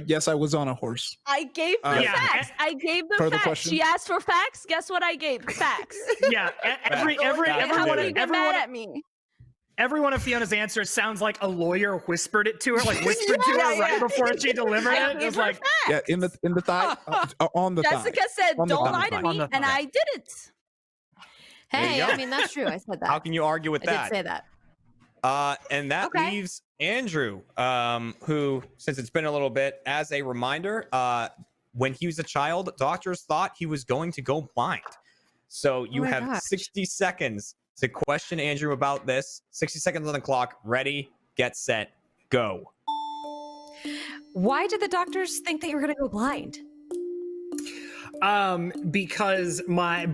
yes, I was on a horse. I gave the Yeah. facts. I gave the Further facts. question? She asked for facts. Guess what I gave? Facts. Yeah, How everyone, do you get mad at me? every one of Fiona's answers sounds like a lawyer whispered it to her, like whispered to her right before she delivered I it. It gave was her like, facts. Yeah, in the thigh, on the Jessica thigh. said, On the "Don't thigh. lie to On me," the and thigh. I didn't. There you Hey, go. I mean that's true. I said that. How can you argue with I that? did say that. And that Okay. leaves Andrew, who, since it's been a little bit, as a reminder, when he was a child, doctors thought he was going to go blind. So you my have gosh. 60 seconds to question Andrew about this. 60 seconds on the clock. Ready, get set, go. Why did the doctors think that you were going to go blind? because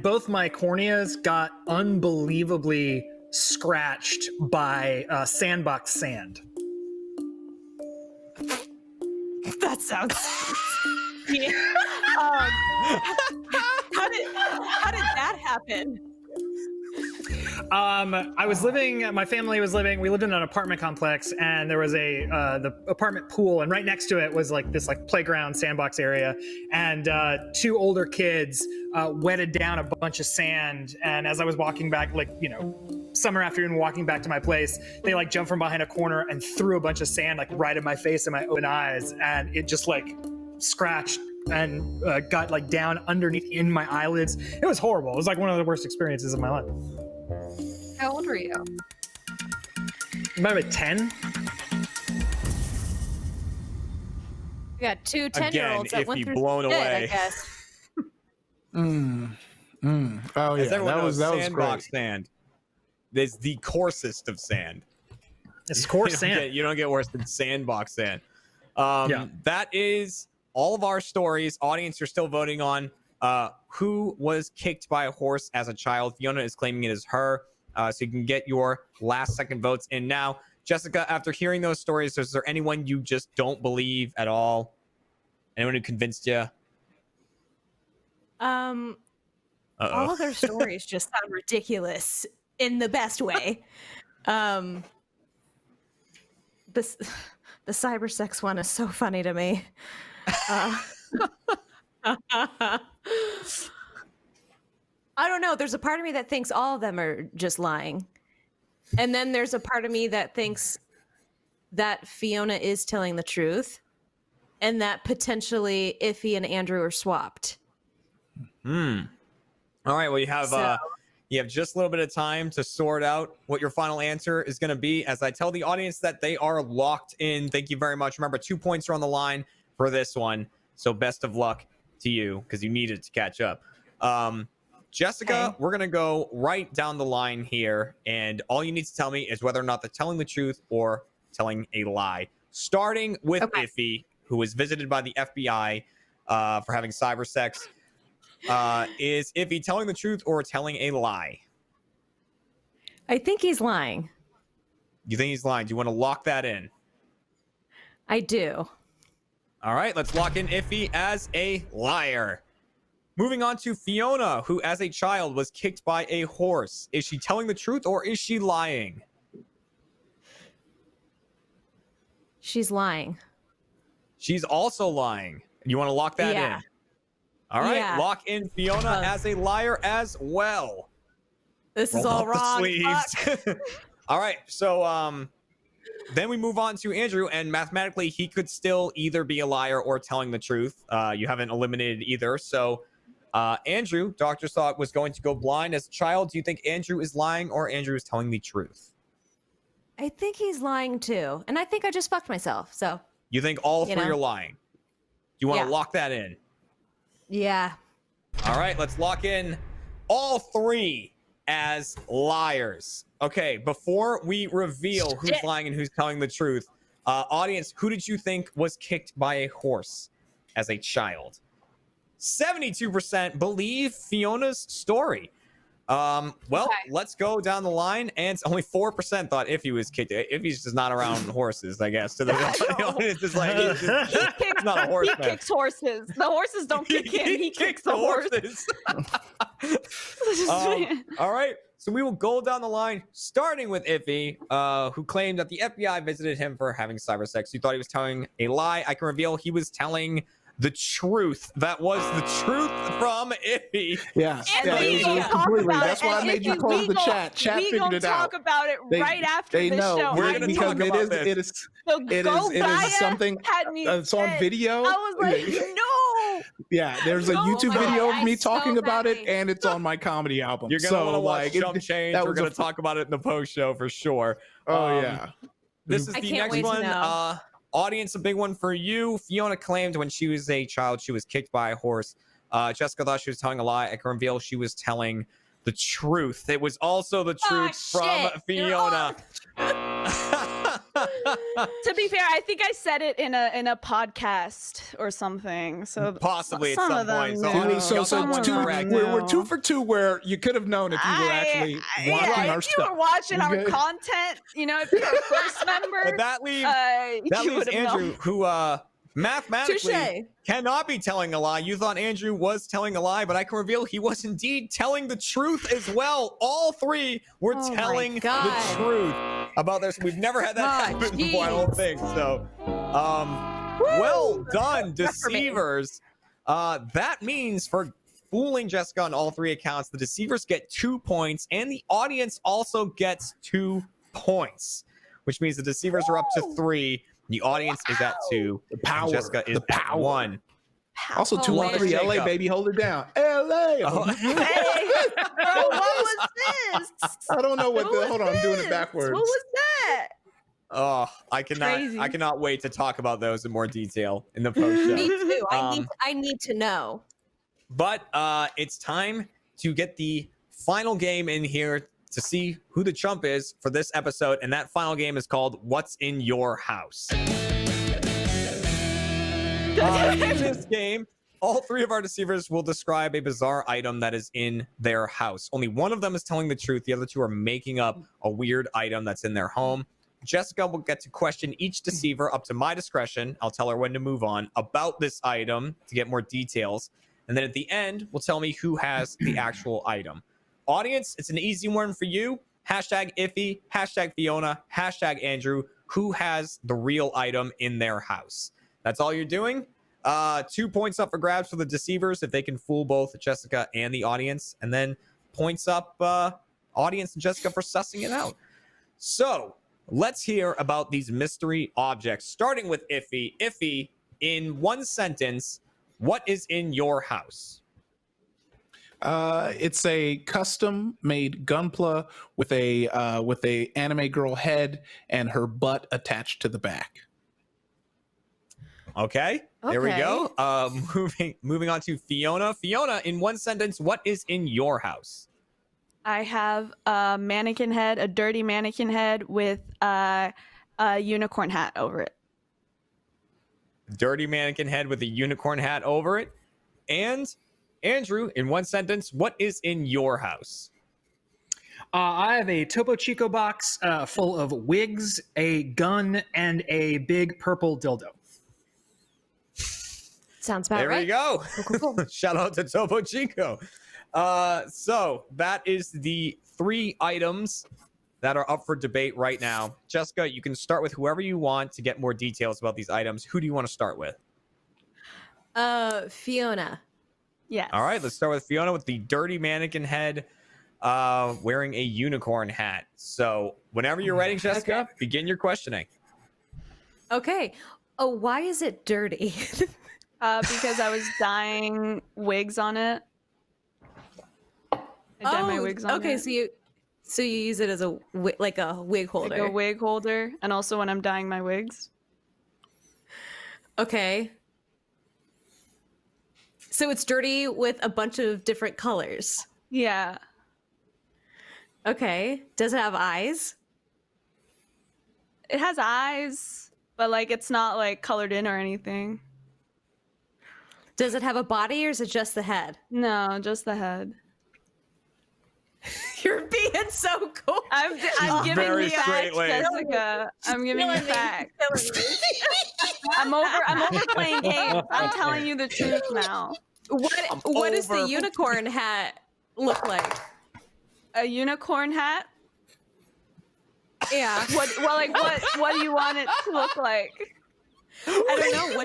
both my corneas got unbelievably scratched by sandbox sand. That sounds. Yeah. How did that happen? I was living. My family was living. We lived in an apartment complex, and there was the apartment pool, and right next to it was like this playground sandbox area, and two older kids wetted down a bunch of sand. And as I was walking back, summer afternoon, walking back to my place, they jumped from behind a corner and threw a bunch of sand right in my face and my open eyes, and it just scratched and got down underneath in my eyelids. It was horrible. It was one of the worst experiences of my life. How old were you? Maybe 10. We got two 10-year-olds that if went you through blown shit, I away. guess. Oh yeah, As everyone knows, that was sandbox great. sand is the coarsest of sand. It's coarse You don't sand. you don't get worse than sandbox sand. Yeah. That is all of our stories. Audience, you're still voting on who was kicked by a horse as a child. Fiona is claiming it is her. So you can get your last second votes in now. Jessica, after hearing those stories, is there anyone you just don't believe at all? Anyone who convinced you? All of their stories just sound ridiculous in the best way. The cyber sex one is so funny to me. I don't know. There's a part of me that thinks all of them are just lying. And then there's a part of me that thinks that Fiona is telling the truth and that potentially Iffy and Andrew are swapped. All right. Well, you have just a little bit of time to sort out what your final answer is going to be. As I tell the audience that they are locked in. Thank you very much. Remember, 2 points are on the line for this one. So best of luck to you because you needed to catch up. Jessica, we're going to go right down the line here. And all you need to tell me is whether or not they're telling the truth or telling a lie. Starting with Iffy, who was visited by the FBI for having cyber sex. Is Iffy telling the truth or telling a lie? I think he's lying. You think he's lying? Do you want to lock that in? I do. All right, let's lock in Iffy as a liar. Moving on to Fiona, who as a child was kicked by a horse. Is she telling the truth or is she lying? She's lying. She's also lying. You want to lock that in? All right, Yeah. lock in Fiona as a liar as well. This is Roll all up the wrong. sleeves. All right, so Then we move on to Andrew, and mathematically, he could still either be a liar or telling the truth. You haven't eliminated either. So, Andrew, Dr. thought was going to go blind as a child. Do you think Andrew is lying or Andrew is telling the truth? I think he's lying too. And I think I just fucked myself. So, You think all three are lying? You want to Yeah. lock that in? yeah. All right, let's lock in all three as liars. Okay, before we reveal who's lying and who's telling the truth, audience, who did you think was kicked by a horse as a child? 72% believe Fiona's story. Let's go down the line, and only 4% thought Iffy was kicked. Iffy's just not around horses, I guess. To the audience is like, he's not a horse. He kicks horses. The horses don't kick him. He kicks the horses. All right, so we will go down the line, starting with Iffy, who claimed that the FBI visited him for having cyber sex. You thought he was telling a lie. I can reveal he was telling the truth. That was the truth from Iffy. Yeah, it was completely. That's why I made you close the chat. Chat figured it out. We talk about it right after they this know. show. We're gonna because talk about this. it is So it is something. had me It's on dead. video. I was like, no. Yeah, there's a Oh YouTube my video God, of me I so talking about it, badly- and it's on my comedy album. You're gonna want to watch like, Chump Change. that We're was gonna a- talk about it in the post show for sure. Yeah. This is I the can't next wait to one. know. Audience, a big one for you. Fiona claimed when she was a child she was kicked by a horse. Jessica thought she was telling a lie. I can reveal she was telling the truth. It was also the truth from shit. Fiona. To be fair, I think I said it in a podcast or something. So Possibly at some some of them point. knew. So Some of them correct. knew. we're 2 for 2 where you could have known if you were actually watching yeah, our if you stuff. were watching our Okay. content, if you're a first member, But that leaves you leaves would've Andrew, known. who mathematically Touche. cannot be telling a lie. You thought Andrew was telling a lie, but I can reveal he was indeed telling the truth as well. All three were Oh my telling the God. truth about this. We've never had that Oh, happen before, I don't think. So, well done, deceivers. That means for fooling Jessica on all three accounts, the deceivers get 2 points, and the audience also gets 2 points, which means the deceivers are up to 3. The audience is at 2. The power. Jessica is The at power. 1. Also, Oh, 2 on man. 3. LA, Jacob. baby, hold it down. LA. Oh. Hey, bro, what was this? I don't know what the. Hold on, I'm doing it This? backwards. What was that? Oh, I Crazy. cannot wait to talk about those in more detail in the post show. Me too. Um, I need to know. But it's time to get the final game in here to see who the chump is for this episode, and that final game is called What's in Your House? In this game, all three of our deceivers will describe a bizarre item that is in their house. Only one of them is telling the truth. The other two are making up a weird item that's in their home. Jessica will get to question each deceiver up to my discretion. I'll tell her when to move on about this item to get more details. And then at the end, will tell me who has the actual item. Audience, it's an easy one for you. Hashtag Iffy, hashtag Fiona, hashtag Andrew. Who has the real item in their house? That's all you're doing. 2 points up for grabs for the deceivers if they can fool both Jessica and the audience. And then points up audience and Jessica for sussing it out. So let's hear about these mystery objects, starting with Iffy. Iffy, in one sentence, what is in your house? It's a custom-made gunpla with a anime girl head and her butt attached to the back. Okay, there we go. Moving on to Fiona. Fiona, in one sentence, what is in your house? I have a mannequin head, a dirty mannequin head with a unicorn hat over it. Dirty mannequin head with a unicorn hat over it. And Andrew, in one sentence, what is in your house? I have a Topo Chico box full of wigs, a gun, and a big purple dildo. Sounds about There right. we go. Cool. Shout out to Topo Chico. So that is the 3 items that are up for debate right now. Jessica, you can start with whoever you want to get more details about these items. Who do you want to start with? Fiona. Yes. All right, let's start with Fiona with the dirty mannequin head wearing a unicorn hat. So whenever you're ready, Jessica, begin your questioning. Okay. Oh, why is it dirty? Because I was dyeing wigs on it. I dye my wigs on okay. it. So you use it as a like a wig holder. Like a wig holder, and also when I'm dyeing my wigs. Okay. So it's dirty with a bunch of different colors. Yeah. Okay. Does it have eyes? It has eyes, but like it's not like colored in or anything. Does it have a body or is it just the head? No, just the head. You're being so cool. I'm giving Very you facts, straight laced. Jessica. I'm giving you facts. I'm over playing games. I'm telling you the truth now. What does the unicorn hat look like? A unicorn hat? Yeah. What do you want it to look like? I don't know.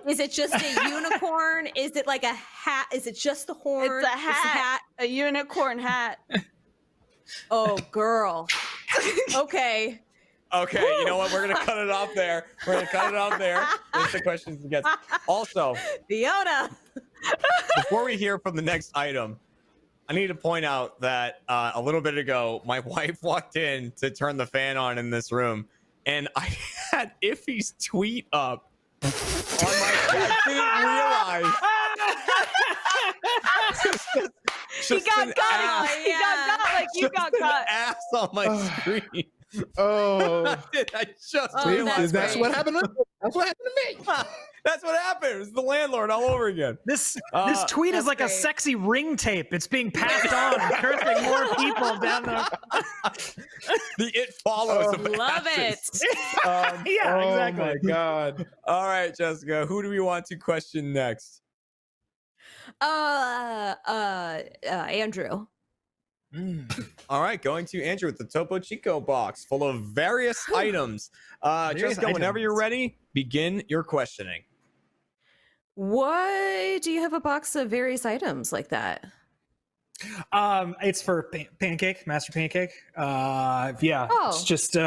Is it just a unicorn? Is it like a hat? Is it just the horn? It's a hat. A unicorn hat. Oh, girl. Okay. Okay, you know what? We're gonna cut it off there. There's the questions again. Also, Fiona. before we hear from the next item, I need to point out that a little bit ago, my wife walked in to turn the fan on in this room, and I had Iffy's tweet up on my. I didn't realize. He got got. He got got like you got got. Ass on my screen. Oh, I just realized. that's what happened. That's what happened to me. That's what happened. It was the landlord all over again. This tweet is like a sexy ring tape. It's being passed on, cursing more people down the. The It Follows. of Love asses. Yeah, exactly. Oh my god. All right, Jessica. Who do we want to question next? Andrew. All right, going to Andrew with the Topo Chico box full of various items. Jessica, whenever you're ready, begin your questioning. Why do you have a box of various items like that? It's for Pancake, Master Pancake. It's just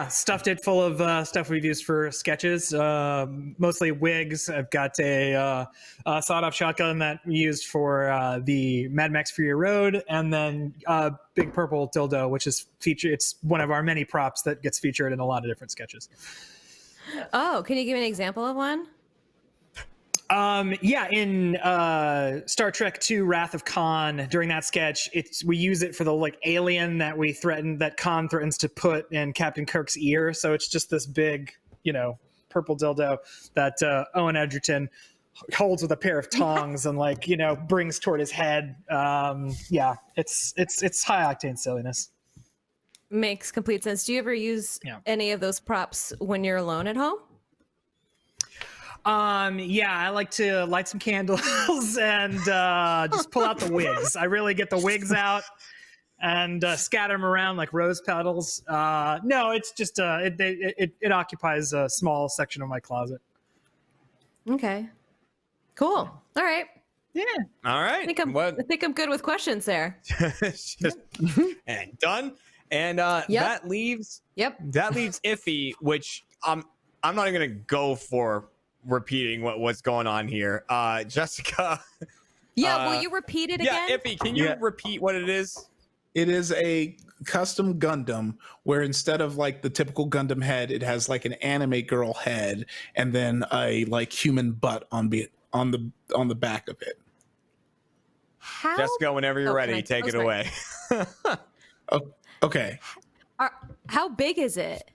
stuffed it full of stuff we've used for sketches, mostly wigs. I've got a sawed-off shotgun that we used for the Mad Max Fury Road, and then big purple dildo, which is featured. It's one of our many props that gets featured in a lot of different sketches. Oh, can you give me an example of one? In Star Trek II Wrath of Khan, during that sketch, we use it for the like alien that Khan threatens to put in Captain Kirk's ear. So it's just this big, purple dildo that Owen Edgerton holds with a pair of tongs and brings toward his head. It's high octane silliness. Makes complete sense. Do you ever use any of those props when you're alone at home? I like to light some candles and just pull out the wigs. I really get the wigs out and scatter them around like rose petals. No, it's just it occupies a small section of my closet. Okay, cool. All right. Yeah. All right. I think I'm good with questions there. And done. And that leaves Iffy, which I'm not even gonna go for repeating what's going on here. Jessica. Yeah, will you repeat it again? Yeah, Iffy, can you repeat what it is? It is a custom Gundam where instead of like the typical Gundam head, it has like an anime girl head and then a like human butt on the back of it. Jessica, whenever you're ready, take it away. Okay. How big is it?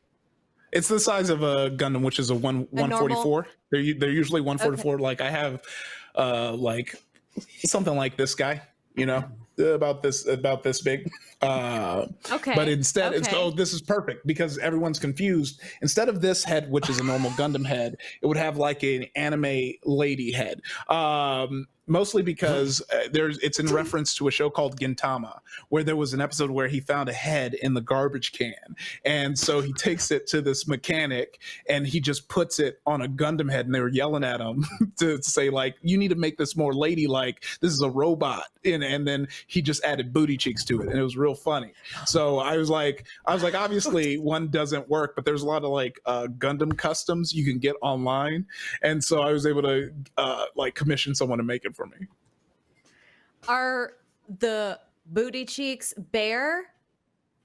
It's the size of a Gundam, which is a 144. They're usually 144. Okay. Like I have, like something like this guy, about this big. Okay. But instead, this is perfect because everyone's confused. Instead of this head, which is a normal Gundam head, it would have like an anime lady head. Mostly because it's in reference to a show called Gintama, where there was an episode where he found a head in the garbage can, and so he takes it to this mechanic, and he just puts it on a Gundam head, and they were yelling at him to say like, "You need to make this more ladylike. This is a robot," and then he just added booty cheeks to it, and it was real funny. So I was like, obviously one doesn't work, but there's a lot of like Gundam customs you can get online, and so I was able to like commission someone to make it for me. Are the booty cheeks bare?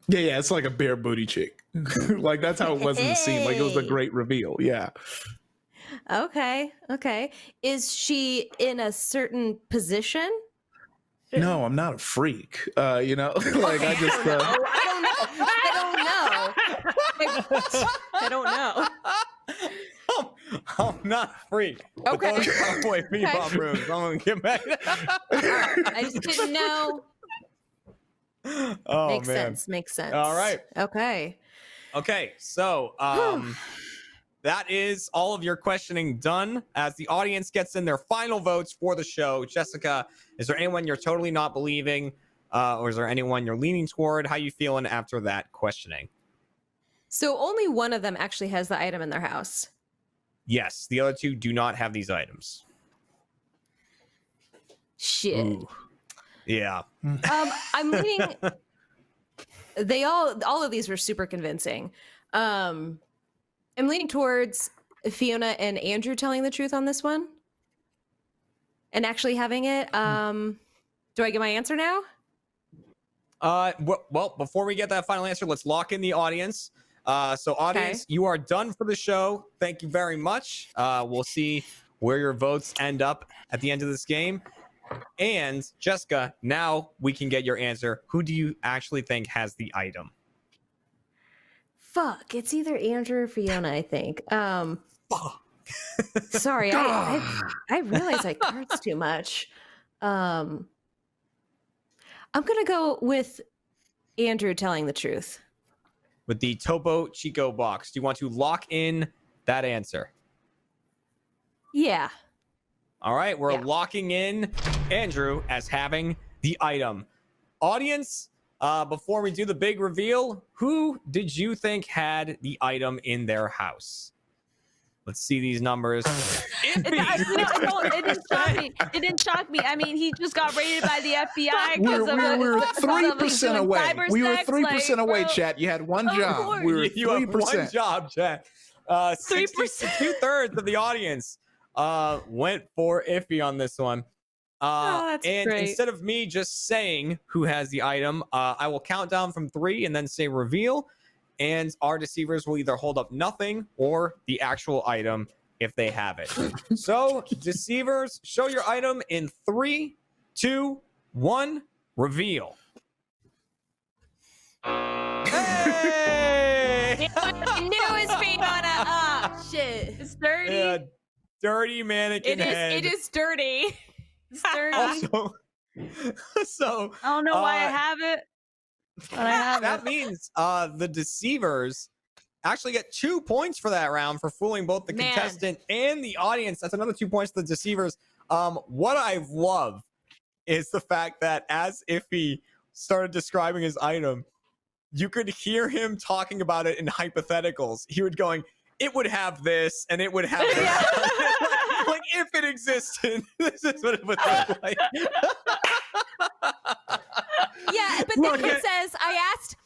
Yeah, it's like a bare booty cheek. Like that's how it was in the scene. Like it was a great reveal. Yeah. Okay. Is she in a certain position? No, I'm not a freak. You know, like I just. I don't know. I'm not a freak. Okay. But those Cowboy Bebop rooms, I'm gonna get back. I just didn't know. Oh, Makes man. sense. Makes sense. All right. Okay. Okay, so that is all of your questioning done. As the audience gets in their final votes for the show, Jessica, is there anyone you're totally not believing, or is there anyone you're leaning toward? How you feeling after that questioning? So only one of them actually has the item in their house. Yes, the other two do not have these items. Shit. Ooh. Yeah. I'm leaning. All of these were super convincing. I'm leaning towards Fiona and Andrew telling the truth on this one, and actually having it. Do I get my answer now? Well, before we get that final answer, let's lock in the audience. So audience, you are done for the show. Thank you very much. We'll see where your votes end up at the end of this game. And Jessica, now we can get your answer. Who do you actually think has the item? Fuck, it's either Andrew or Fiona, I think. Sorry, I realize I curse too much. I'm gonna go with Andrew telling the truth. With the Topo Chico box, do you want to lock in that answer? Yeah. All right, we're locking in Andrew as having the item. Audience, before we do the big reveal, who did you think had the item in their house? Let's see these numbers. It didn't shock me. It didn't shock me. I mean, he just got raided by the FBI because we were 3% away. We were 3% away, bro. chat. You had one job. We were 3%. You have one job, chat. 3%. 2/3 of the audience went for iffy on this one. That's and great. instead of me just saying who has the item, I will count down from 3 and then say reveal. And our deceivers will either hold up nothing or the actual item if they have it. So, deceivers, show your item in 3, 2, 1, reveal. Hey! I knew it was Fiona. Oh, shit. It's dirty. Yeah, dirty mannequin head. It is dirty. It's dirty. Also, so I don't know why I have it, but I have that it. means the deceivers actually get 2 points for that round for fooling both the Man. contestant and the audience. That's another 2 points to the deceivers. What I love is the fact that as Iffy started describing his item, you could hear him talking about it in hypotheticals. He would going, it would have this and it would have that. Like if it existed, this is what it would look like. Yeah, but then he says, I asked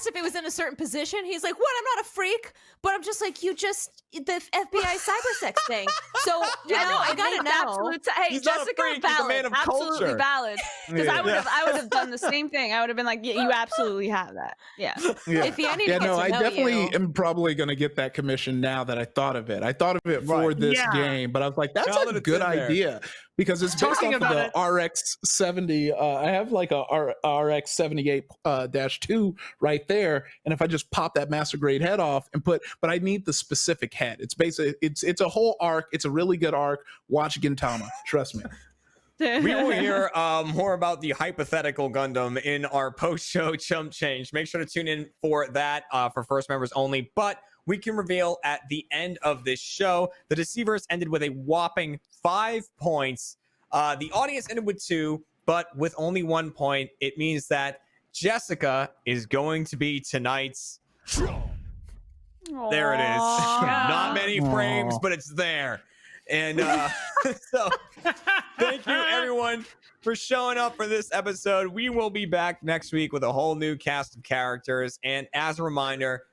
if it was in a certain position. He's like, what? I'm not a freak. But I'm just like, the FBI cybersex thing. So, I gotta know. Hey, He's not a Jessica, freak, he's a valid. man of Absolutely culture. valid. Because I would have done the same thing. I would have been like, yeah, you absolutely have that. Yeah. Yeah. If I need to Yeah, get no, to I know definitely you. am probably going to get that commission now that I thought of it. I thought of it for Right. this Yeah. game, but I was like, that's Now that a it's good in there. idea because it's based Talking off of about the RX-70. I have like a RX-78-2 right there, and if I just pop that master grade head off and but I need the specific head. It's basically it's a whole arc. It's a really good arc. Watch Gintama, trust me. We will hear more about the hypothetical Gundam in our post-show Chump Change. Make sure to tune in for that for first members only. But we can reveal at the end of this show, the Deceivers ended with a whopping 5 points. The audience ended with 2, but with only 1 point. It means that Jessica is going to be tonight's. There it is. Not many frames, but it's there. And so thank you, everyone, for showing up for this episode. We will be back next week with a whole new cast of characters. And as a reminder,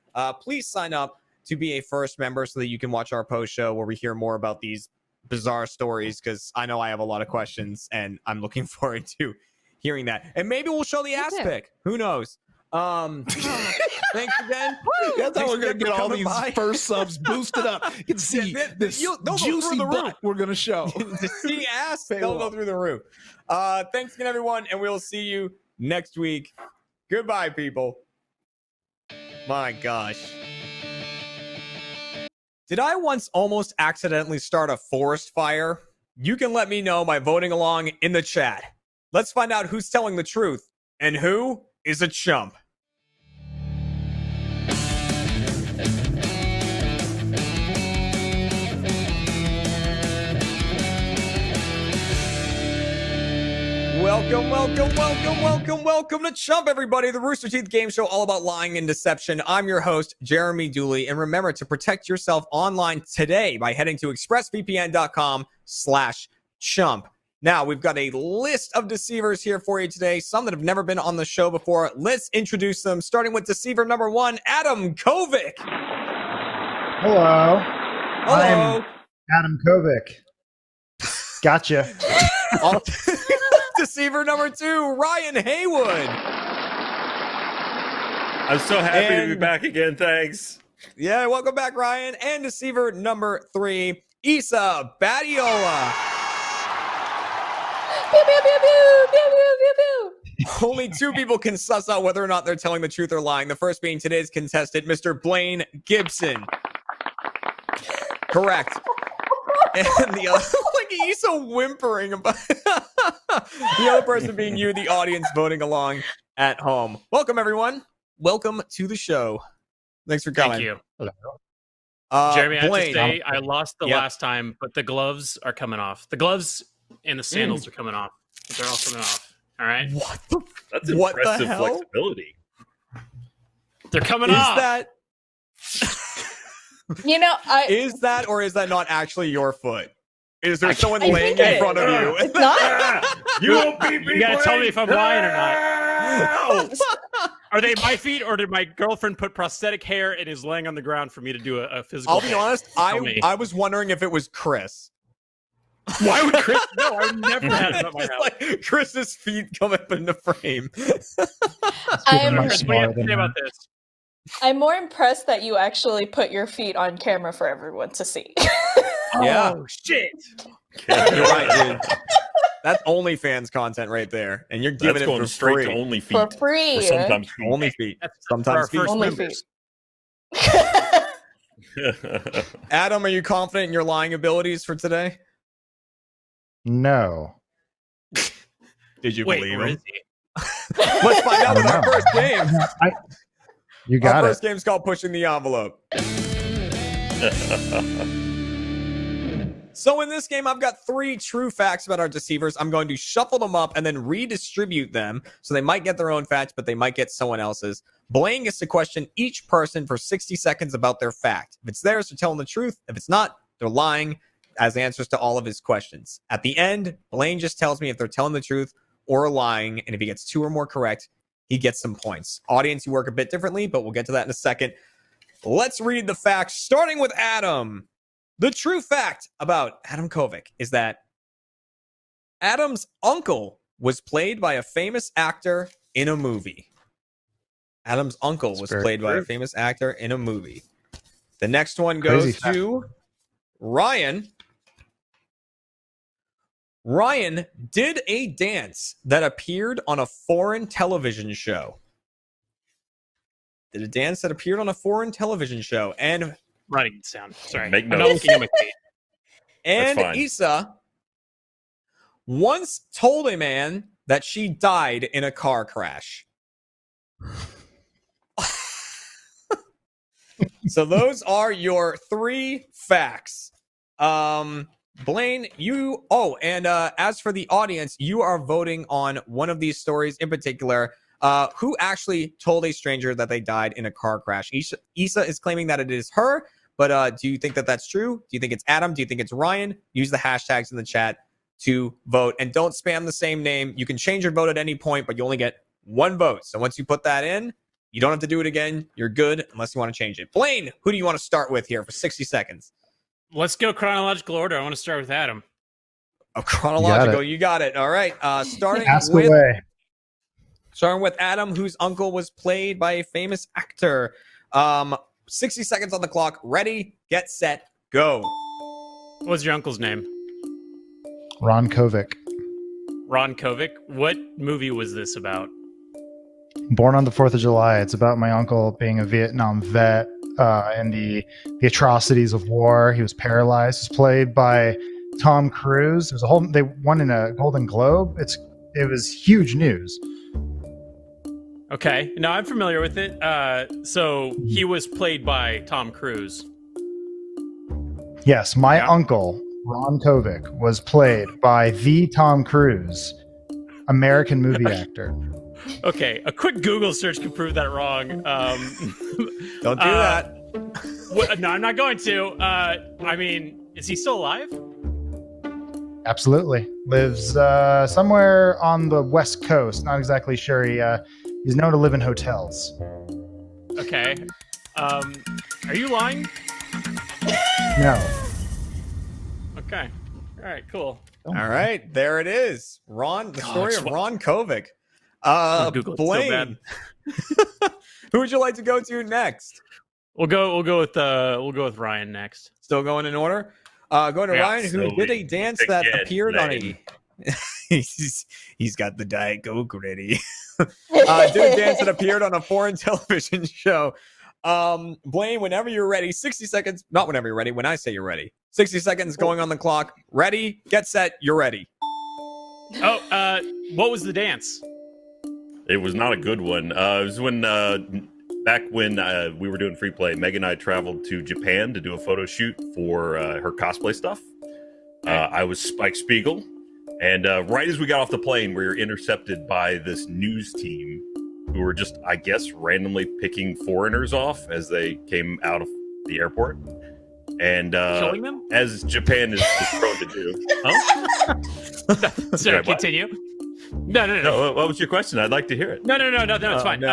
please sign up to be a first member so that you can watch our post show where we hear more about these bizarre stories, because I know I have a lot of questions and I'm looking forward to hearing that. And maybe we'll show the ass pic. Who knows? Thanks again. That's how we're gonna get all these by. first subs boosted up. You can see this juicy butt we're gonna show. To see ass, they'll go through the roof. Thanks again, everyone, and we'll see you next week. Goodbye, people. My gosh. Did I once almost accidentally start a forest fire? You can let me know by voting along in the chat. Let's find out who's telling the truth and who is a chump. Welcome to Chump, everybody, the Rooster Teeth game show all about lying and deception. I'm your host, Jeremy Dooley, and remember to protect yourself online today by heading to expressvpn.com/chump. Now, we've got a list of deceivers here for you today, some that have never been on the show before. Let's introduce them, starting with deceiver number 1, Adam Kovic. Hello. Hello. I'm Adam Kovic. Gotcha. Deceiver number 2, Ryan Haywood. I'm so happy to be back again. Thanks. Yeah, welcome back, Ryan. And deceiver number 3, Issa Badiola. Pew, pew, pew, pew, pew, pew, pew, pew. Only 2 people can suss out whether or not they're telling the truth or lying. The first being today's contestant, Mr. Blaine Gibson. Correct. And the other, like, he's so whimpering about the other person being you, the audience voting along at home. Welcome, everyone. Welcome to the show. Thanks for coming. Thank you. Blaine, Jeremy, I have to say, I lost the last time, but the gloves are coming off. The gloves and the sandals are coming off. They're all coming off. All right. That's What the impressive hell? flexibility. They're coming is off. that You know, is that or is that not actually your foot? Is there someone I laying think in it front of you? it's not. You won't beat me. You gotta tell me if I'm lying or not. Are they my feet, or did my girlfriend put prosthetic hair and is laying on the ground for me to do a physical? I'll be honest. Tell me. I was wondering if it was Chris. Why would Chris? No, I would never have it at my Just house. like Chris's feet come up in the frame. Chris, what do you have to say about this? I'm more impressed that you actually put your feet on camera for everyone to see. Yeah. Oh shit! You're right, dude. That's OnlyFans content right there, and you're giving That's it going for straight free. to only feet. For free. Or sometimes feet. Only feet. That's Sometimes for our feet. first Only members. Adam, are you confident in your lying abilities for today? No. Did you Wait, believe where him? is he? Let's find out with our first game. You Our got first it. game's called Pushing the Envelope. So in this game, I've got 3 true facts about our deceivers. I'm going to shuffle them up and then redistribute them. So they might get their own facts, but they might get someone else's. Blaine gets to question each person for 60 seconds about their fact. If it's theirs, they're telling the truth. If it's not, they're lying as answers to all of his questions. At the end, Blaine just tells me if they're telling the truth or lying. And if he gets 2 or more correct, he gets some points. Audience, you work a bit differently, but we'll get to that in a second. Let's read the facts, starting with Adam. The true fact about Adam Kovic is that Adam's uncle was played by a famous actor in a movie. Adam's uncle was played by a famous actor in a movie. The next one goes to Ryan. Ryan did a dance that appeared on a foreign television show. Did a dance that appeared on a foreign television show. And Writing it down. Sorry. Make I'm not notes. looking at my feet. And That's fine. Issa once told a man that she died in a car crash. So those are your 3 facts. Blaine, you. Oh, and as for the audience, you are voting on one of these stories in particular. Who actually told a stranger that they died in a car crash? Issa is claiming that it is her, but do you think that that's true? Do you think it's Adam? Do you think it's Ryan? Use the hashtags in the chat to vote, and don't spam the same name. You can change your vote at any point, but you only get one vote. So once you put that in, you don't have to do it again. You're good unless you want to change it. Blaine, who do you want to start with here for 60 seconds? Let's go chronological order. I want to start with Adam. Oh, chronological. You got it. All right. Starting with Adam, whose uncle was played by a famous actor. 60 seconds on the clock. Ready, get set, go. What's your uncle's name? Ron Kovic. Ron Kovic. What movie was this about? Born on the 4th of July. It's about my uncle being a Vietnam vet and the atrocities of war. He was paralyzed. It's played by Tom Cruise. There's a whole. They won in a Golden Globe. It was huge news. Okay, no, I'm familiar with it. So he was played by Tom Cruise. Yes, my uncle Ron Kovic was played by the Tom Cruise, American movie actor. Okay, a quick Google search can prove that wrong. Don't do that. No, I'm not going to. I mean, is he still alive? Absolutely. Lives somewhere on the West Coast. Not exactly sure. He's known to live in hotels. Okay. Are you lying? No. Okay. All right, cool. All right, there it is. Ron, the story of Ron Kovic. Blaine, who would you like to go to next? We'll go with Ryan next. Still going in order. Going to Ryan, who did a dance that appeared on a. he's got the Diet Coke ready. Did a dance that appeared on a foreign television show. Blaine, whenever you're ready, 60 seconds. Not whenever you're ready. When I say you're ready, 60 seconds going on the clock. Ready, get set. You're ready. Oh, what was the dance? It was not a good one. It was when back when we were doing free play. Meg and I traveled to Japan to do a photo shoot for her cosplay stuff. I was Spike Spiegel, and right as we got off the plane, we were intercepted by this news team who were just, I guess, randomly picking foreigners off as they came out of the airport. And killing them, as Japan is prone to do. Huh? Sorry, continue. No. What was your question? I'd like to hear it. No, it's fine.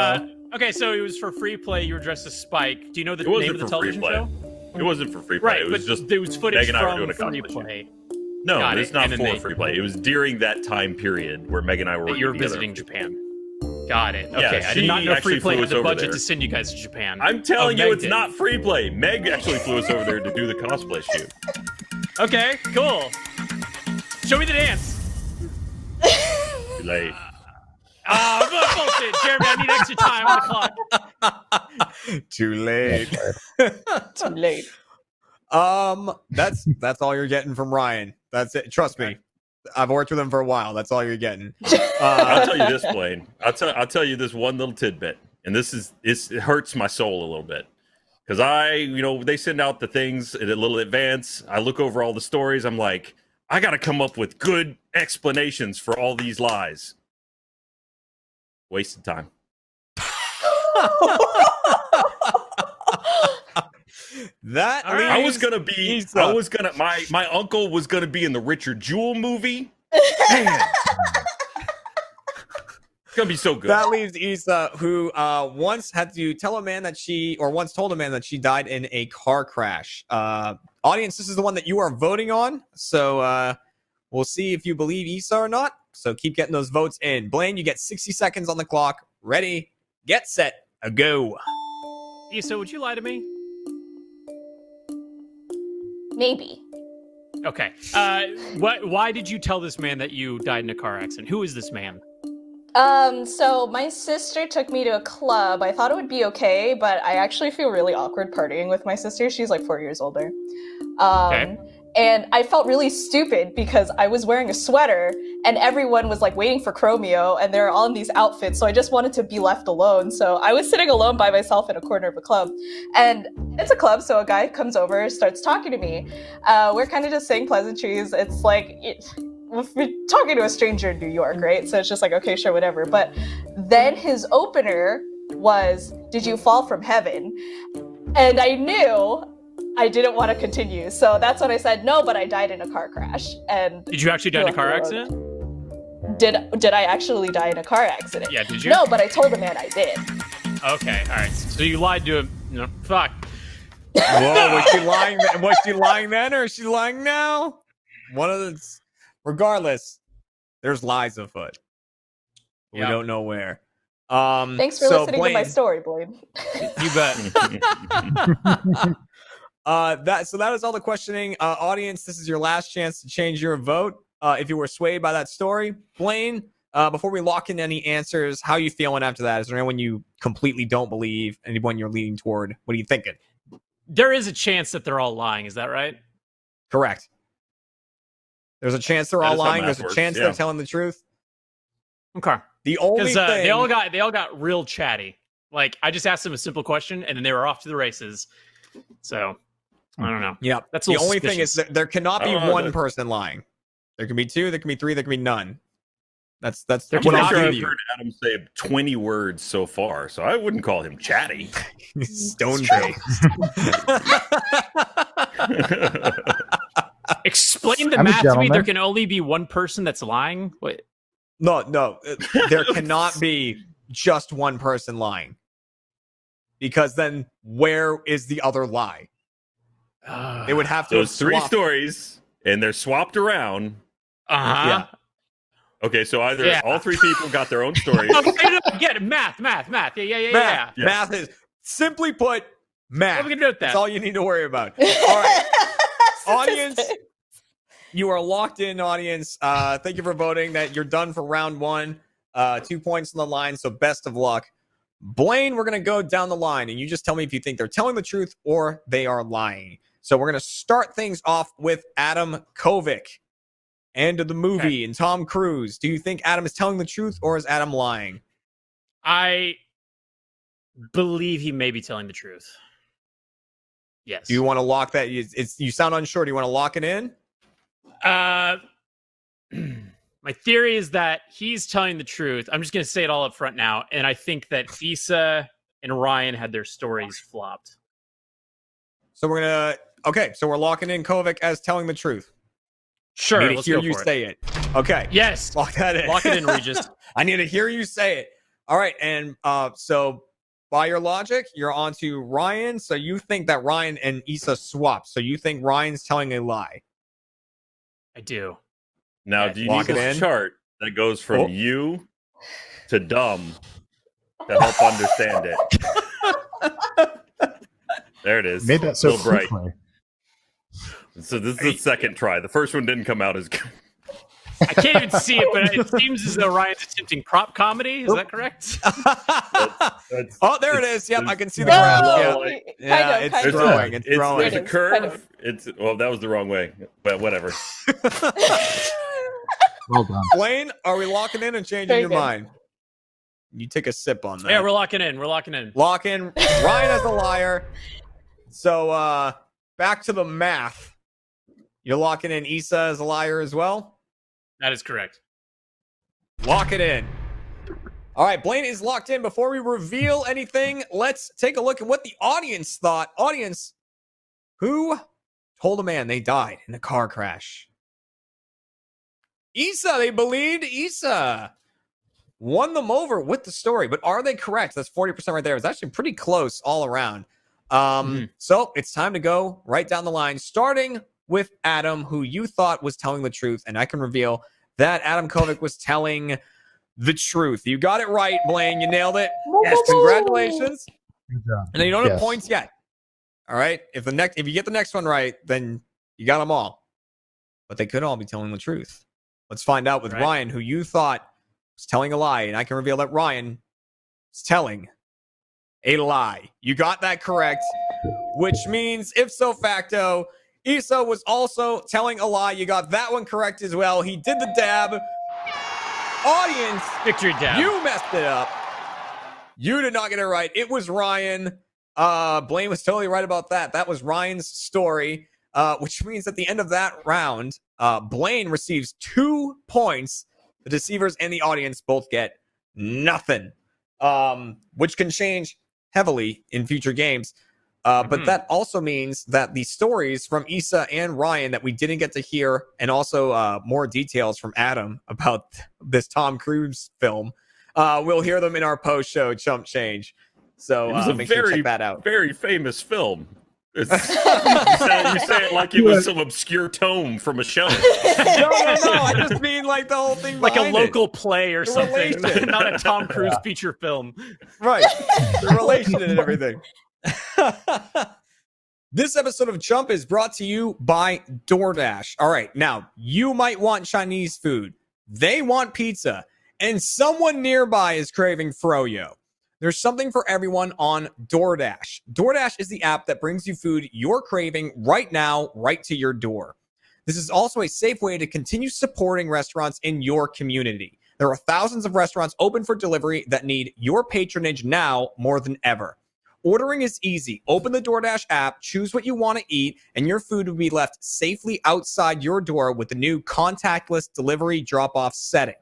Okay, so it was for free play. You were dressed as Spike. Do you know the name of the television show? It wasn't for free play. Right, it was just there was footage Meg and I were doing a free cosplay play. No, it's not for free play. It was during that time period where Meg and I were working You were together. visiting Japan. Got it. Okay, Yeah, I did not know free play had the budget there to send you guys to Japan. I'm telling you, Meg it's did. not free play. Meg actually flew us over there to do the cosplay shoot. Okay, cool. Show me the dance. Too late. Bullshit, Jeremy. I need extra time on the clock. Too late. Too late. That's all you're getting from Ryan. That's it. Trust me. I've worked with him for a while. That's all you're getting. I'll tell you this, Blaine. I'll tell you this one little tidbit, and it hurts my soul a little bit because they send out the things in a little advance. I look over all the stories. I'm like, I got to come up with good explanations for all these lies. Wasted time. My uncle was gonna be in the Richard Jewell movie. Man. It's gonna be so good. That leaves Issa, who once told a man that she died in a car crash. Audience, this is the one that you are voting on. So we'll see if you believe Issa or not. So keep getting those votes in. Blaine, you get 60 seconds on the clock. Ready, get set, go. Issa, would you lie to me? Maybe. Okay. Why did you tell this man that you died in a car accident? Who is this man? So my sister took me to a club. I thought it would be okay, but I actually feel really awkward partying with my sister. She's like 4 years older. Okay. And I felt really stupid because I was wearing a sweater and everyone was like waiting for Chromeo and they're all in these outfits. So I just wanted to be left alone. So I was sitting alone by myself in a corner of a club. And it's a club, so a guy comes over, starts talking to me. We're kind of just saying pleasantries. It's like, we're talking to a stranger in New York, right? So it's just like, okay, sure, whatever. But then his opener was, "Did you fall from heaven?" And I knew I didn't want to continue. So that's when I said, "No, but I died in a car crash." And Did you actually die in a car accident? Did I actually die in a car accident? Yeah, did you? No, but I told the man I did. Okay, all right. So you lied to him. No, fuck. Whoa, was she lying? Was she lying then, or is she lying now? One of the. Regardless, there's lies afoot. We don't know where. Thanks for listening to my story, Blaine. You bet. That is all the questioning. Audience, this is your last chance to change your vote. If you were swayed by that story, Blaine. Before we lock in any answers, how are you feeling after that? Is there anyone you completely don't believe? Anyone you're leaning toward? What are you thinking? There is a chance that they're all lying. Is that right? Correct. There's a chance they're all lying. There's a chance they're telling the truth. Okay. The only thing they all got real chatty. Like I just asked them a simple question, and then they were off to the races. So I don't know. Yeah, that's the only thing is that there cannot be one person lying. There can be two. There can be three. There can be none. That's what I'll give I've you. heard Adam say 20 words so far, so I wouldn't call him chatty. Stone faced. Explain the I'm a math to me. gentleman. There can only be one person that's lying. Wait. No. There cannot be just one person lying. Because then where is the other lie? They would have to. Those three stories, and they're swapped around. Yeah. Okay, so either all three people got their own stories. Okay, get it. Math. Yeah. Math is simply put math. What are we gonna do with that? That's all you need to worry about. All right, audience, you are locked in. Audience, thank you for voting. That you're done for round one. 2 points on the line. So best of luck, Blaine. We're gonna go down the line, and you just tell me if you think they're telling the truth or they are lying. So we're gonna start things off with Adam Kovic. End of the movie and Tom Cruise. Do you think Adam is telling the truth or is Adam lying? I believe he may be telling the truth. Yes. Do you want to lock that? You sound unsure. Do you want to lock it in? My theory is that he's telling the truth. I'm just going to say it all up front now. And I think that Issa and Ryan had their stories flopped. So we're going to... Okay, so we're locking in Kovic as telling the truth. Sure, I need to let's hear go you for say it. Okay. Yes. Lock that in. Lock it in, Regis. I need to hear you say it. All right, and so by your logic, you're on to Ryan. So you think that Ryan and Issa swap. So you think Ryan's telling a lie. I do. Now, do you Lock need it this in? chart that goes from you to dumb to help understand it? There it is. Made that so Still bright. quickly. So this is the second try. The first one didn't come out as good. I can't even see it, but it seems as though Ryan's attempting prop comedy. Is that correct? Oh, there it is. Yep, I can see the graph. Yeah, it's growing. It's growing. There's a curve. Well, that was the wrong way, but whatever. Well done. Blaine, are we locking in and changing Very your good. mind? You take a sip on that. Yeah, we're locking in. We're locking in. Lock in Ryan as a liar. So back to the math. You're locking in Issa as a liar as well? That is correct. Lock it in. All right, Blaine is locked in. Before we reveal anything, let's take a look at what the audience thought. Audience, who told a man they died in a car crash? Issa, they believed Issa. Won them over with the story, but are they correct? That's 40% right there. It's actually pretty close all around. So it's time to go right down the line, starting with Adam, who you thought was telling the truth, and I can reveal that Adam Kovic was telling the truth. You got it right, Blaine. You nailed it. Yes, congratulations. Good job. And then you don't have Yes. points yet. All right. If you get the next one right, then you got them all. But they could all be telling the truth. Let's find out with Ryan, who you thought was telling a lie, and I can reveal that Ryan is telling a lie. You got that correct, which means ipso facto, Issa was also telling a lie. You got that one correct as well. He did the dab. Audience, victory dab. You messed it up. You did not get it right. It was Ryan. Blaine was totally right about that. That was Ryan's story, which means at the end of that round, Blaine receives 2 points. The deceivers and the audience both get nothing, which can change heavily in future games. But that also means that the stories from Issa and Ryan that we didn't get to hear, and also more details from Adam about this Tom Cruise film, we'll hear them in our post-show Chump Change. So it was a make sure to check that out. Very famous film. It's, you say it like it was some obscure tome from a shelf. No. I just mean like the whole thing, like a behind local play or something, relation. not a Tom Cruise feature film. Right, the relation and everything. This episode of Chump is brought to you by DoorDash. All right, now you might want Chinese food. They want pizza. And someone nearby is craving froyo. There's something for everyone on DoorDash. DoorDash is the app that brings you food you're craving right now, right to your door. This is also a safe way to continue supporting restaurants in your community. There are thousands of restaurants open for delivery that need your patronage now more than ever. Ordering is easy. Open the DoorDash app, choose what you want to eat, and your food will be left safely outside your door with the new contactless delivery drop-off setting.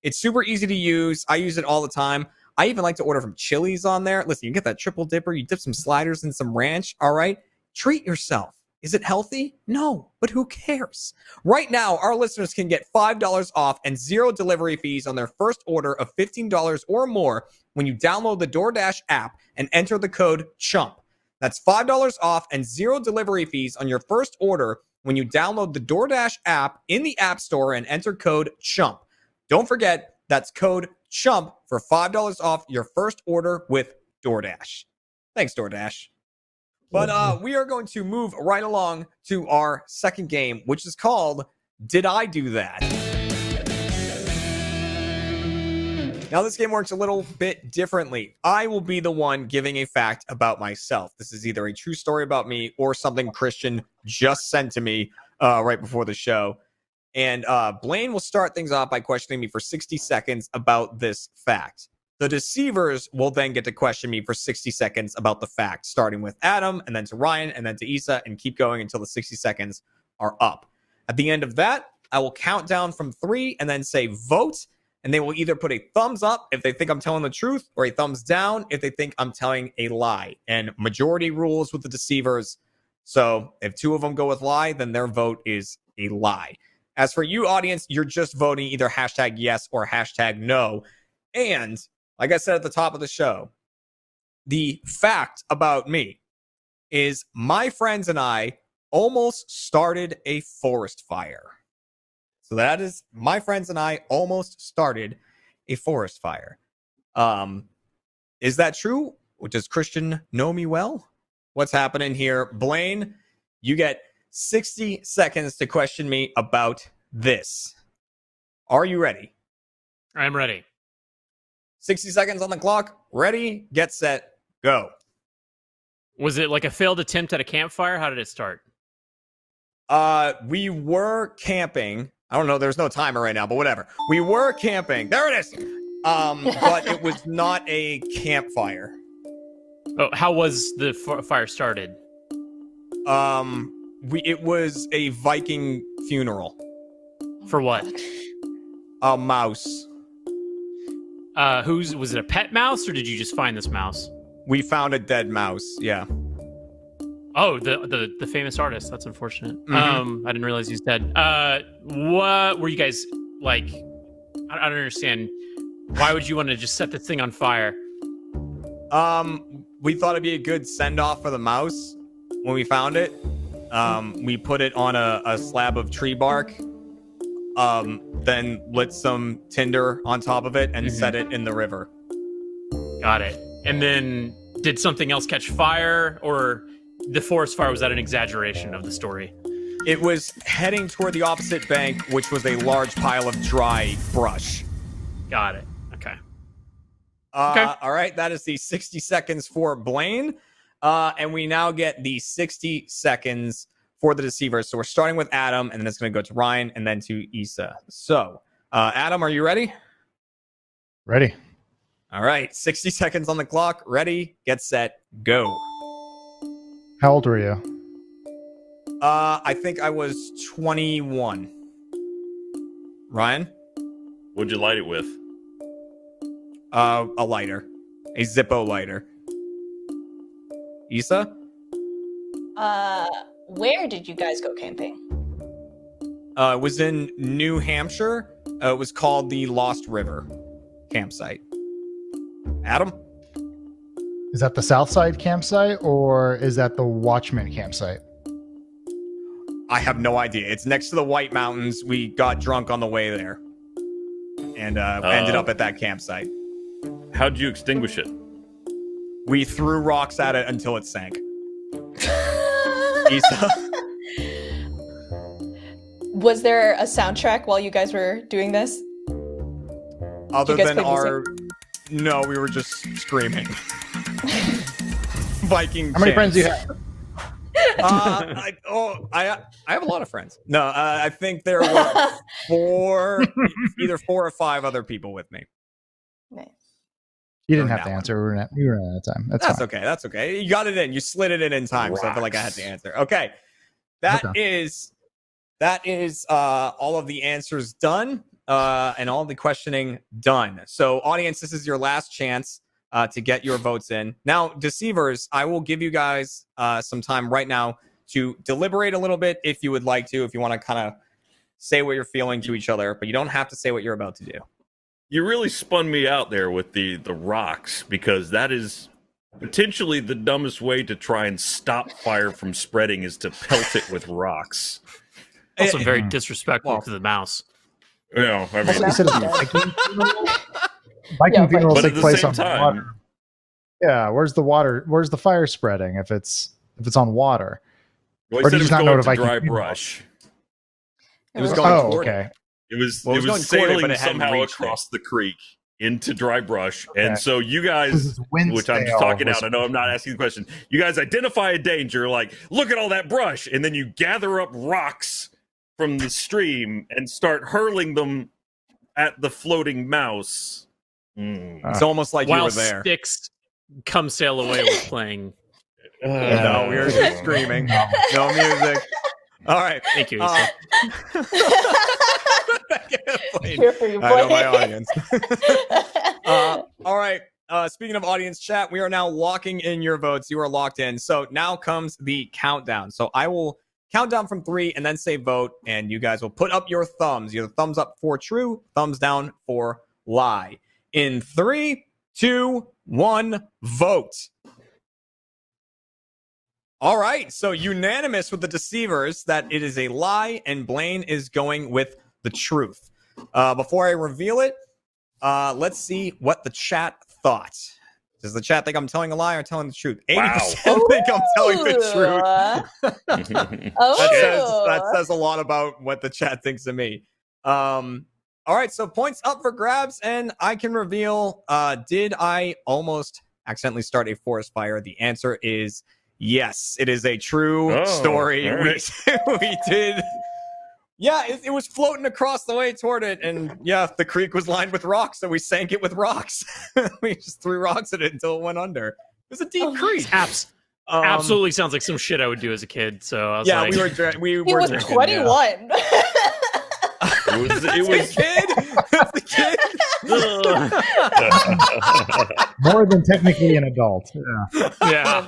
It's super easy to use. I use it all the time. I even like to order from Chili's on there. Listen, you get that triple dipper, you dip some sliders in some ranch, all right? Treat yourself. Is it healthy? No, but who cares? Right now, our listeners can get $5 off and 0 delivery fees on their first order of $15 or more when you download the DoorDash app and enter the code CHUMP. That's $5 off and 0 delivery fees on your first order when you download the DoorDash app in the App Store and enter code CHUMP. Don't forget, that's code CHUMP for $5 off your first order with DoorDash. Thanks, DoorDash. But we are going to move right along to our second game, which is called Did I Do That? Now, this game works a little bit differently. I will be the one giving a fact about myself. This is either a true story about me or something Christian just sent to me right before the show. And Blaine will start things off by questioning me for 60 seconds about this fact. The deceivers will then get to question me for 60 seconds about the fact, starting with Adam, and then to Ryan, and then to Issa, and keep going until the 60 seconds are up. At the end of that, I will count down from 3 and then say vote, and they will either put a thumbs up if they think I'm telling the truth, or a thumbs down if they think I'm telling a lie. And majority rules with the deceivers. So if 2 of them go with lie, then their vote is a lie. As for you, audience, you're just voting either hashtag yes or hashtag no. And like I said at the top of the show, the fact about me is my friends and I almost started a forest fire. So that is, my friends and I almost started a forest fire. Is that true? Does Christian know me well? What's happening here? Blaine, you get 60 seconds to question me about this. Are you ready? I'm ready. 60 seconds on the clock. Ready, get set, go. Was it like a failed attempt at a campfire? How did it start? We were camping. I don't know, there's no timer right now, but whatever. We were camping. There it is. But it was not a campfire. Oh, how was the fire started? It was a Viking funeral. For what? A mouse. Was it a pet mouse, or did you just find this mouse? We found a dead mouse, yeah. Oh, the famous artist. That's unfortunate. Mm-hmm. I didn't realize he's dead. What were you guys like? I don't understand. Why would you want to just set this thing on fire? We thought it'd be a good send-off for the mouse when we found it. We put it on a slab of tree bark, then lit some tinder on top of it and set it in the river. Got it. And then did something else catch fire, or the forest fire, was that an exaggeration of the story? It was heading toward the opposite bank, which was a large pile of dry brush. Got it. Okay. All right, that is the 60 seconds for Blaine. And we now get the 60 seconds for the deceivers. So we're starting with Adam, and then it's going to go to Ryan, and then to Issa. So, Adam, are you ready? Ready. All right, 60 seconds on the clock. Ready, get set, go. How old were you? I think I was 21. Ryan? What'd you light it with? A lighter. A Zippo lighter. Issa? Where did you guys go camping? It was in New Hampshire. It was called the Lost River campsite. Adam? Is that the Southside campsite or is that the Watchman campsite? I have no idea. It's next to the White Mountains. We got drunk on the way there. And ended up at that campsite. How'd you extinguish it? We threw rocks at it until it sank. Issa? Was there a soundtrack while you guys were doing this? Other guys than play our... No, we were just screaming. Viking How many friends do you chants. have? I have a lot of friends. No, I think there were either 4 or 5 other people with me. Nice. You didn't During have to that answer. We were out of time. That's fine. okay. That's okay. You got it in. You slid it in time, so I feel like I had to answer. Okay, that is all of the answers done, and all the questioning done. So, audience, this is your last chance to get your votes in. Now, deceivers, I will give you guys some time right now to deliberate a little bit if you would like to, if you want to kind of say what you're feeling to each other, but you don't have to say what you're about to do. You really spun me out there with the rocks, because that is potentially the dumbest way to try and stop fire from spreading is to pelt it with rocks. Also very disrespectful to the mouse. Yeah, I mean, Viking funerals but take at the place same on time, water. Yeah, where's the water? Where's the fire spreading if it's on water? well, Or he did said you it was not know going what a to Viking dry funeral brush. It was going Oh, toward it. okay. It was Well, it was going toward it, sailing but it hadn't somehow reached across the creek into dry brush. Okay. And so you guys, This is wind which I'm just sail talking was- out, I know I'm not asking the question. You guys identify a danger, like, look at all that brush. And then you gather up rocks from the stream and start hurling them at the floating mouse. It's almost like While you were there. Sticks Come Sail Away was playing. No, we were just screaming. No music. All right. Thank you, Issa. Here for you, boy. I know my audience. All right. Speaking of audience chat, we are now locking in your votes. You are locked in. So now comes the countdown. So I will count down from 3 and then say vote, and you guys will put up your thumbs. Either thumbs up for true, thumbs down for lie. In 3, 2, 1, vote. All right, so unanimous with the deceivers that it is a lie, and Blaine is going with the truth. Before I reveal it, let's see what the chat thought. Does the chat think I'm telling a lie or telling the truth? 80% think I'm telling the truth. That says a lot about what the chat thinks of me. All right, so points up for grabs, and I can reveal, did I almost accidentally start a forest fire? The answer is yes. It is a true story. Right. We did. Yeah, it was floating across the way toward it, and yeah, the creek was lined with rocks, so we sank it with rocks. We just threw rocks at it until it went under. It was a deep creek. Absolutely sounds like some shit I would do as a kid. So I was yeah, like, we were. He was drinking, 21. It was More than technically an adult. Yeah.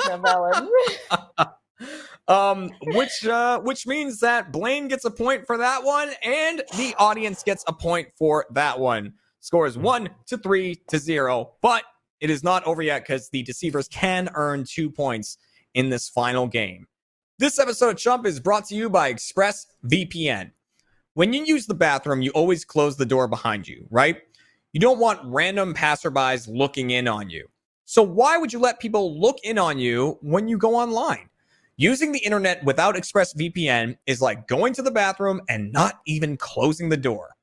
Which means that Blaine gets a point for that one, and the audience gets a point for that one. Score is 1-3-0, but it is not over yet because the deceivers can earn 2 points in this final game. This episode of Chump is brought to you by ExpressVPN. When you use the bathroom, you always close the door behind you, right? You don't want random passerbys looking in on you. So why would you let people look in on you when you go online? Using the internet without ExpressVPN is like going to the bathroom and not even closing the door.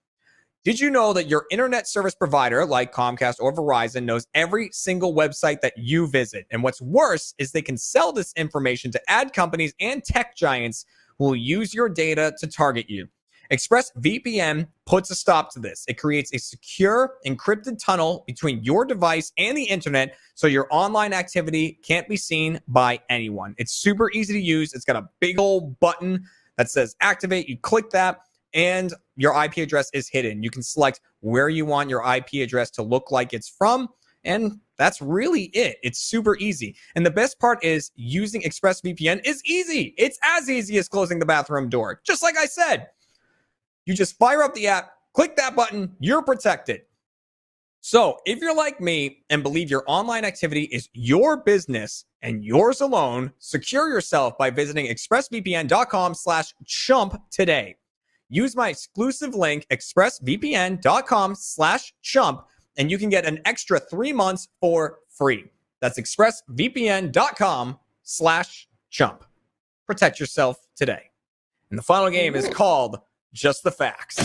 Did you know that your internet service provider, like Comcast or Verizon, knows every single website that you visit? And what's worse is they can sell this information to ad companies and tech giants who will use your data to target you. ExpressVPN puts a stop to this. It creates a secure, encrypted tunnel between your device and the internet so your online activity can't be seen by anyone. It's super easy to use. It's got a big old button that says activate. You click that, and your IP address is hidden. You can select where you want your IP address to look like it's from, and that's really it. It's super easy. And the best part is using ExpressVPN is easy. It's as easy as closing the bathroom door. Just like I said. You just fire up the app, click that button, you're protected. So if you're like me and believe your online activity is your business and yours alone, secure yourself by visiting expressvpn.com/chump today. Use my exclusive link, expressvpn.com/chump, and you can get an extra 3 months for free. That's expressvpn.com/chump. Protect yourself today. And the final game is called Just the Facts.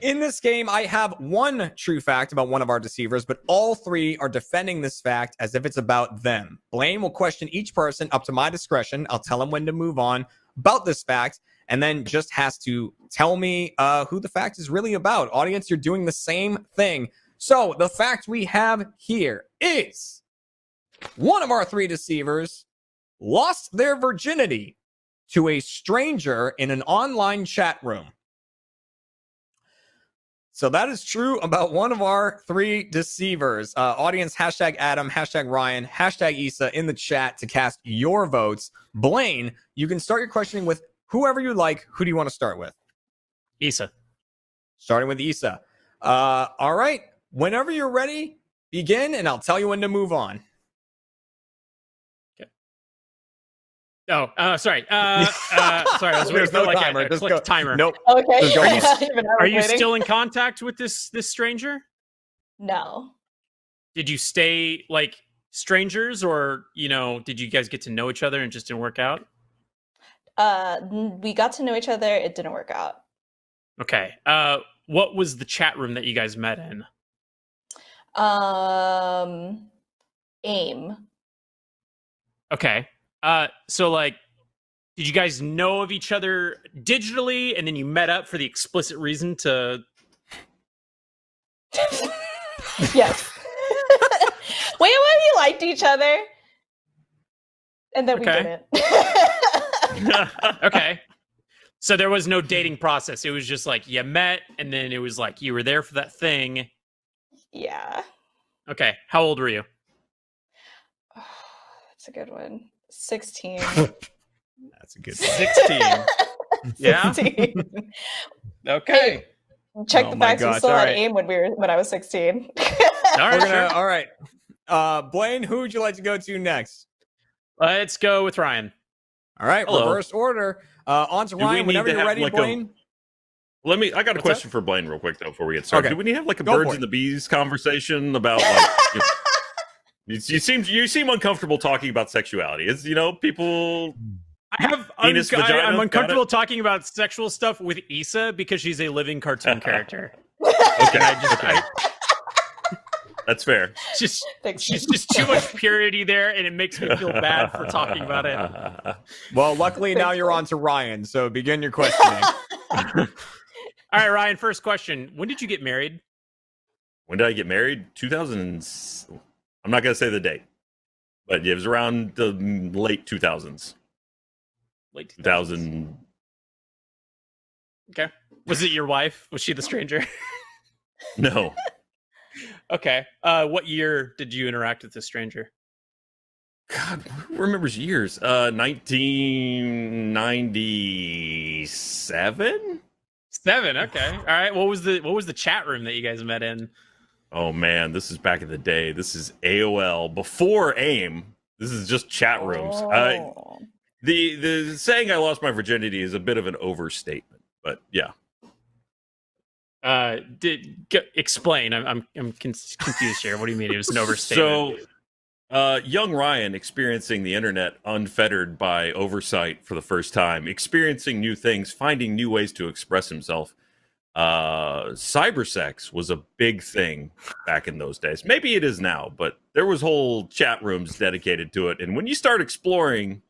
In this game, I have one true fact about one of our deceivers, but all three are defending this fact as if it's about them. Blaine will question each person up to my discretion. I'll tell him when to move on about this fact, and then just has to tell me who the fact is really about. Audience, you're doing the same thing. So the fact we have here is one of our three deceivers lost their virginity to a stranger in an online chat room. So that is true about one of our three deceivers. Audience, hashtag Adam, hashtag Ryan, hashtag Issa in the chat to cast your votes. Blaine, you can start your questioning with whoever you like. Who do you want to start with? Issa. Starting with Issa. All right. Whenever you're ready, begin, and I'll tell you when to move on. Oh, sorry. Sorry, I was waiting for like timer. a click timer. Nope. Okay. Are you still in contact with this stranger? No. Did you stay like strangers, or did you guys get to know each other and it just didn't work out? We got to know each other. It didn't work out. Okay. What was the chat room that you guys met in? AIM. Okay. So like, did you guys know of each other digitally and then you met up for the explicit reason to... Yes. Wait, we liked each other. And then we didn't. Okay. So there was no dating process. It was just like you met and then it was like you were there for that thing. Yeah. Okay. How old were you? Oh, that's a good one. 16. That's a good 16. Yeah. 16. Okay. Check the facts. We still had AIM when I was 16. All right. Blaine, who would you like to go to next? Let's go with Ryan. All right. Hello. Reverse order. On to Ryan. Whenever you're ready, Blaine. I got a question for Blaine real quick though before we get started. Okay. Do we need to have like a birds and the bees conversation about like you seem uncomfortable talking about sexuality. It's people I'm uncomfortable talking about sexual stuff with Issa because she's a living cartoon character. Okay. That's fair. She's just too much purity there, and it makes me feel bad for talking about it. Well, luckily now you're on to Ryan, so begin your questioning. All right, Ryan, first question. When did you get married? When did I get married? 2000. I'm not going to say the date, but it was around the late 2000s. Late 2000. Okay. Was it your wife? Was she the stranger? No. Okay. What year did you interact with this stranger? God, who remembers years? 1997. 7. Okay. All right. What was the chat room that you guys met in? Oh man, this is back in the day. This is AOL before AIM. This is just chat rooms. Oh. The saying "I lost my virginity" is a bit of an overstatement, but yeah. Explain. I'm confused here. What do you mean it was an overstatement? So, young Ryan experiencing the internet unfettered by oversight for the first time, experiencing new things, finding new ways to express himself. Cybersex was a big thing back in those days. Maybe it is now, but there was whole chat rooms dedicated to it. And when you start exploring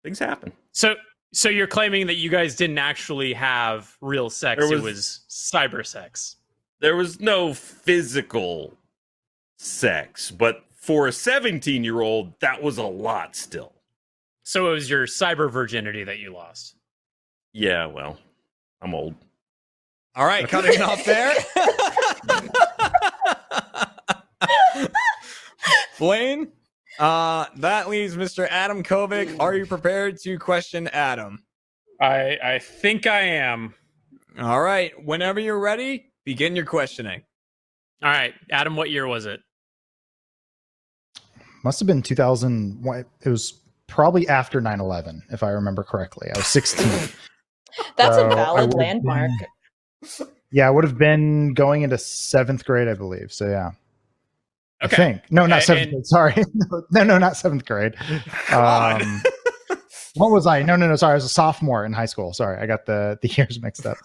Things happen. So you're claiming that you guys didn't actually have real sex? It was cyber sex. There was no physical sex, but for a 17-year-old, that was a lot still. So it was your cyber virginity that you lost. Yeah, well, I'm old. All right, cutting it off there. Blaine, that leaves Mr. Adam Kovic. Are you prepared to question Adam? I think I am. All right, whenever you're ready, begin your questioning. All right, Adam, what year was it? Must have been 2000. It was probably after 9/11, if I remember correctly. I was 16. That's So a I valid would've landmark. Yeah, I would have been going into 7th grade, I believe. So yeah. Okay. I think. No, not 7th grade. Sorry. No, not 7th grade. What was I? No. Sorry. I was a sophomore in high school. Sorry. I got the years mixed up.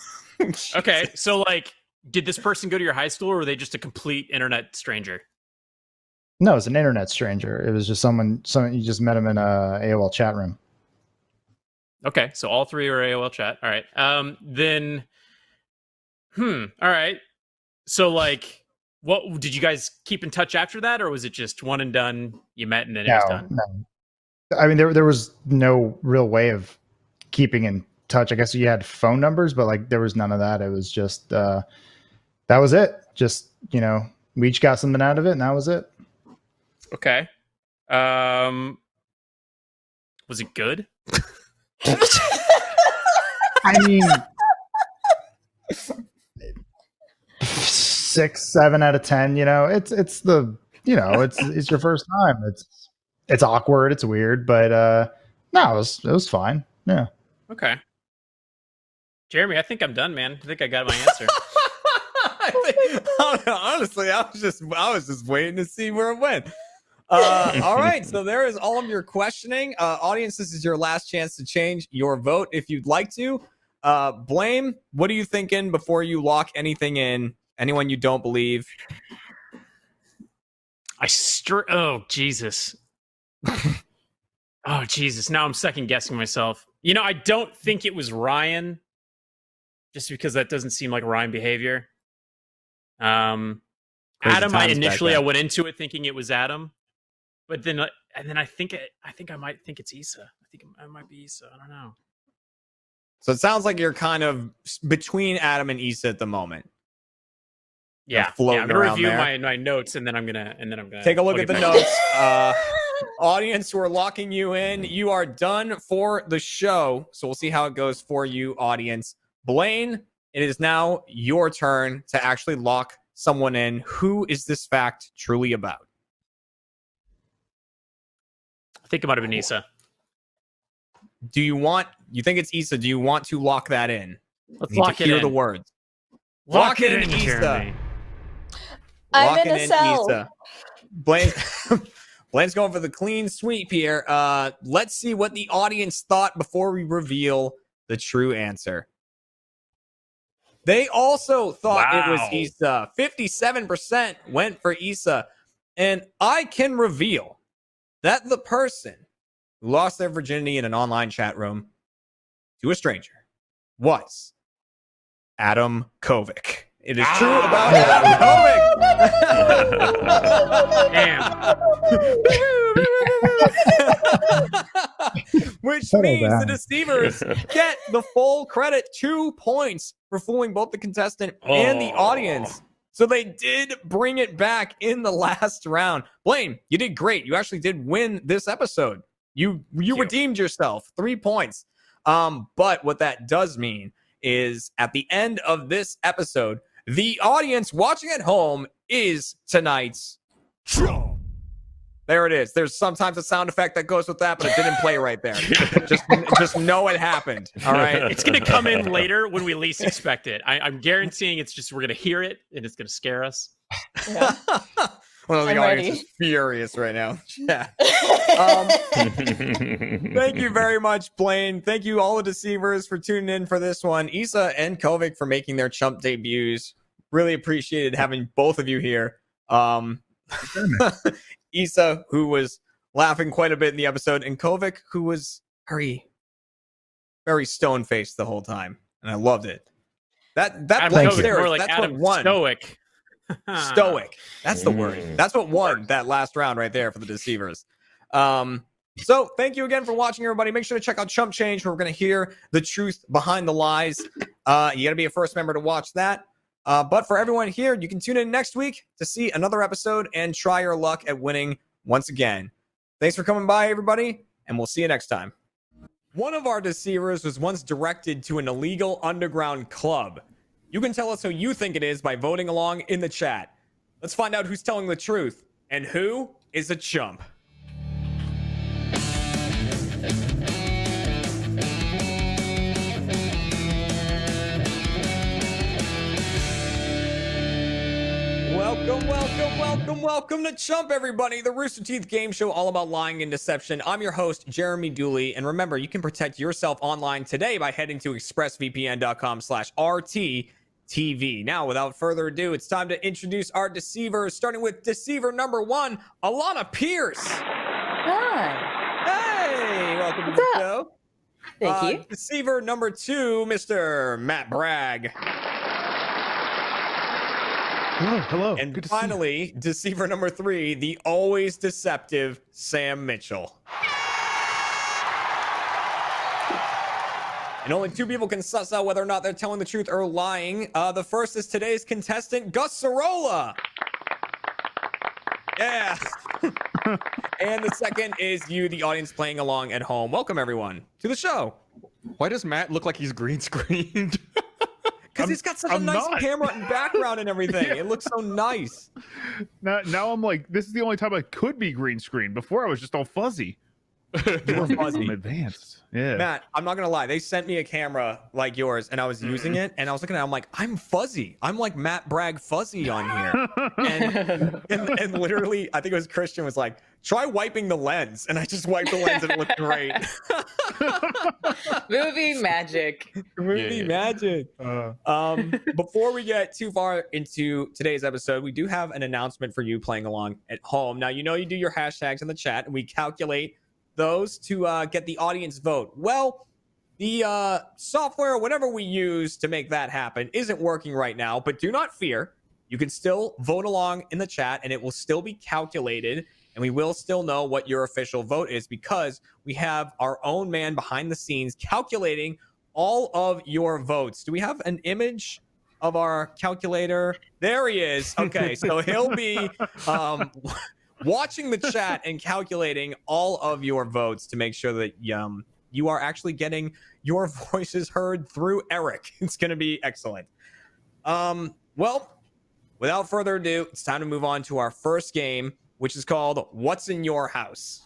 Okay. So, like, did this person go to your high school, or were they just a complete internet stranger? No, it was an internet stranger. It was just someone you just met him in a AOL chat room. Okay. So all three are AOL chat. All right. Then, all right. So, like, what did you guys keep in touch after that, or was it just one and done? You met and then it was done. No. I mean, there was no real way of keeping in touch. I guess you had phone numbers, but like there was none of that. It was just that was it. Just we each got something out of it, and that was it. Okay. Was it good? I mean, 6, 7 out of 10. It's it's your first time. It's awkward. It's weird, but no, it was fine. Yeah. Okay. Jeremy, I think I'm done, man. I think I got my answer. Honestly, I was just waiting to see where it went. All right, so there is all of your questioning. Audience, this is your last chance to change your vote if you'd like to. Blame, what are you thinking before you lock anything in? Anyone you don't believe? Oh, Jesus. Oh, Jesus. Now I'm second guessing myself. I don't think it was Ryan, just because that doesn't seem like Ryan behavior. Adam, I went into it thinking it was Adam, but then I think I might think it's Issa. I think it might be Issa. I don't know. So it sounds like you're kind of between Adam and Issa at the moment. Yeah, I'm gonna review my notes, and then I'm gonna take a look at the notes. Audience, we're locking you in. You are done for the show, so we'll see how it goes for you, audience. Blaine, it is now your turn to actually lock someone in. Who is this fact truly about? I think it might have been Issa. You think it's Issa? Do you want to lock that in? Let's lock it in. Hear the words. Lock it in, Issa. Jeremy. I'm in a cell. Issa. Blaine's going for the clean sweep here. Let's see what the audience thought before we reveal the true answer. They also thought it was Issa. 57% went for Issa. And I can reveal that the person who lost their virginity in an online chat room to a stranger was Adam Kovic. It is true about Adam Kovic. Damn. Which means the deceivers get the full credit, 2 points for fooling both the contestant and the audience. So they did bring it back in the last round. Blaine, you did great. You actually did win this episode. You redeemed yourself, 3 points. But what that does mean is at the end of this episode, the audience watching at home is tonight's Chump. There it is. There's sometimes a sound effect that goes with that, but it didn't play right there. Just know it happened. All right. It's going to come in later when we least expect it. I'm guaranteeing we're going to hear it and it's going to scare us. Yeah. Well, the I'm audience ready. is furious right now. Yeah. Thank you very much, Blaine. Thank you, all the deceivers, for tuning in for this one. Issa and Kovic for making their Chump debuts. Really appreciated having both of you here. Issa, who was laughing quite a bit in the episode, and Kovic, who was very stone faced the whole time, and I loved it. That Adam right Stoic, there, more like that's Adam what won. Stoic. Stoic. That's the word. That's what won that last round right there for the Deceivers. So thank you again for watching, everybody. Make sure to check out Chump Change, where we're going to hear the truth behind the lies. You got to be a first member to watch that. But for everyone here, you can tune in next week to see another episode and try your luck at winning once again. Thanks for coming by, everybody, and we'll see you next time. One of our deceivers was once directed to an illegal underground club. You can tell us who you think it is by voting along in the chat. Let's find out who's telling the truth and who is a chump. Welcome to Chump, everybody, the Rooster Teeth game show all about lying and deception. I'm your host, Jeremy Dooley, and remember, you can protect yourself online today by heading to expressvpn.com/RTTV. Now, without further ado, it's time to introduce our deceivers, starting with deceiver number 1, Alana Pierce. Hi. Hey, welcome to the show. Thank you. Deceiver number 2, Mr. Matt Bragg. Hello. And finally, deceiver number 3, the always deceptive Sam Mitchell. And only 2 people can suss out whether or not they're telling the truth or lying. The first is today's contestant, Gus Sorolla. Yeah. And the second is you, the audience playing along at home. Welcome, everyone, to the show. Why does Matt look like he's green screened? Because he's got such a nice camera and background and everything. Yeah. It looks so nice. Now I'm like, this is the only time I could be green screen. Before I was just all fuzzy. You were fuzzy. Advanced. Yeah. Matt, I'm not gonna lie. They sent me a camera like yours, and I was using it, and I was looking at it. I'm like, I'm fuzzy. I'm like Matt Bragg fuzzy on here. and literally, I think it was Christian was like, try wiping the lens, and I just wiped the lens, and it looked great. Movie magic. Movie magic. Before we get too far into today's episode, we do have an announcement for you playing along at home. Now, you know you do your hashtags in the chat, and we calculate those to get the audience vote. Well, the software, whatever we use to make that happen, isn't working right now, but do not fear. You can still vote along in the chat, and it will still be calculated, and we will still know what your official vote is because we have our own man behind the scenes calculating all of your votes. Do we have an image of our calculator? There he is. Okay, so he'll be watching the chat and calculating all of your votes to make sure that you are actually getting your voices heard through Eric. It's going to be excellent. Well, without further ado, it's time to move on to our first game, which is called What's in Your House?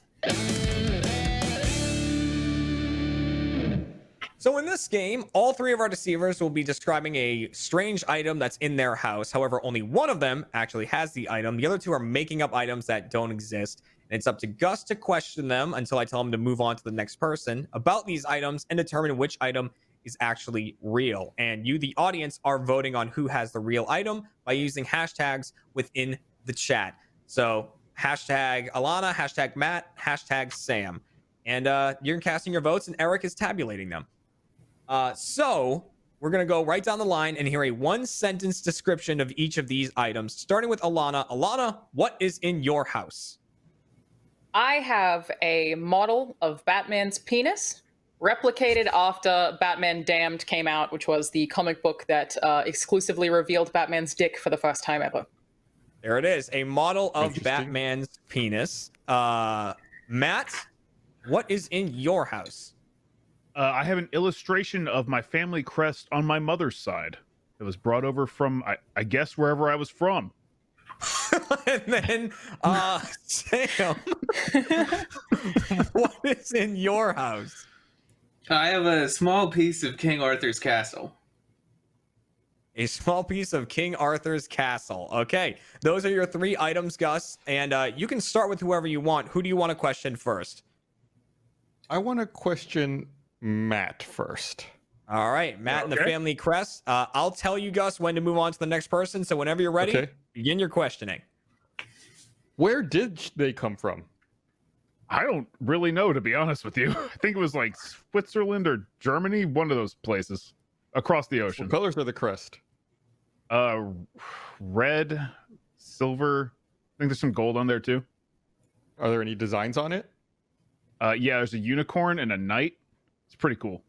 So in this game, all 3 of our deceivers will be describing a strange item that's in their house. However, only one of them actually has the item. The other 2 are making up items that don't exist. And it's up to Gus to question them until I tell him to move on to the next person about these items and determine which item is actually real. And you, the audience, are voting on who has the real item by using hashtags within the chat. So hashtag Alana, hashtag Matt, hashtag Sam. And you're casting your votes and Eric is tabulating them. So we're going to go right down the line and hear a 1-sentence description of each of these items, starting with Alana. Alana, what is in your house? I have a model of Batman's penis, replicated after Batman Damned came out, which was the comic book that exclusively revealed Batman's dick for the first time ever. There it is, a model of Batman's penis. Matt, what is in your house? I have an illustration of my family crest on my mother's side. It was brought over from, I guess, wherever I was from. And then, Sam, what is in your house? I have a small piece of King Arthur's castle. A small piece of King Arthur's castle. Okay, those are your 3 items, Gus. And you can start with whoever you want. Who do you want to question first? I want to question Matt first. All right, Matt and the family crest. I'll tell you, Gus, when to move on to the next person. So whenever you're ready, begin your questioning. Where did they come from? I don't really know, to be honest with you. I think it was like Switzerland or Germany, one of those places across the ocean. What colors are the crest? Red, silver. I think there's some gold on there too. Are there any designs on it? Yeah, there's a unicorn and a knight. It's pretty cool.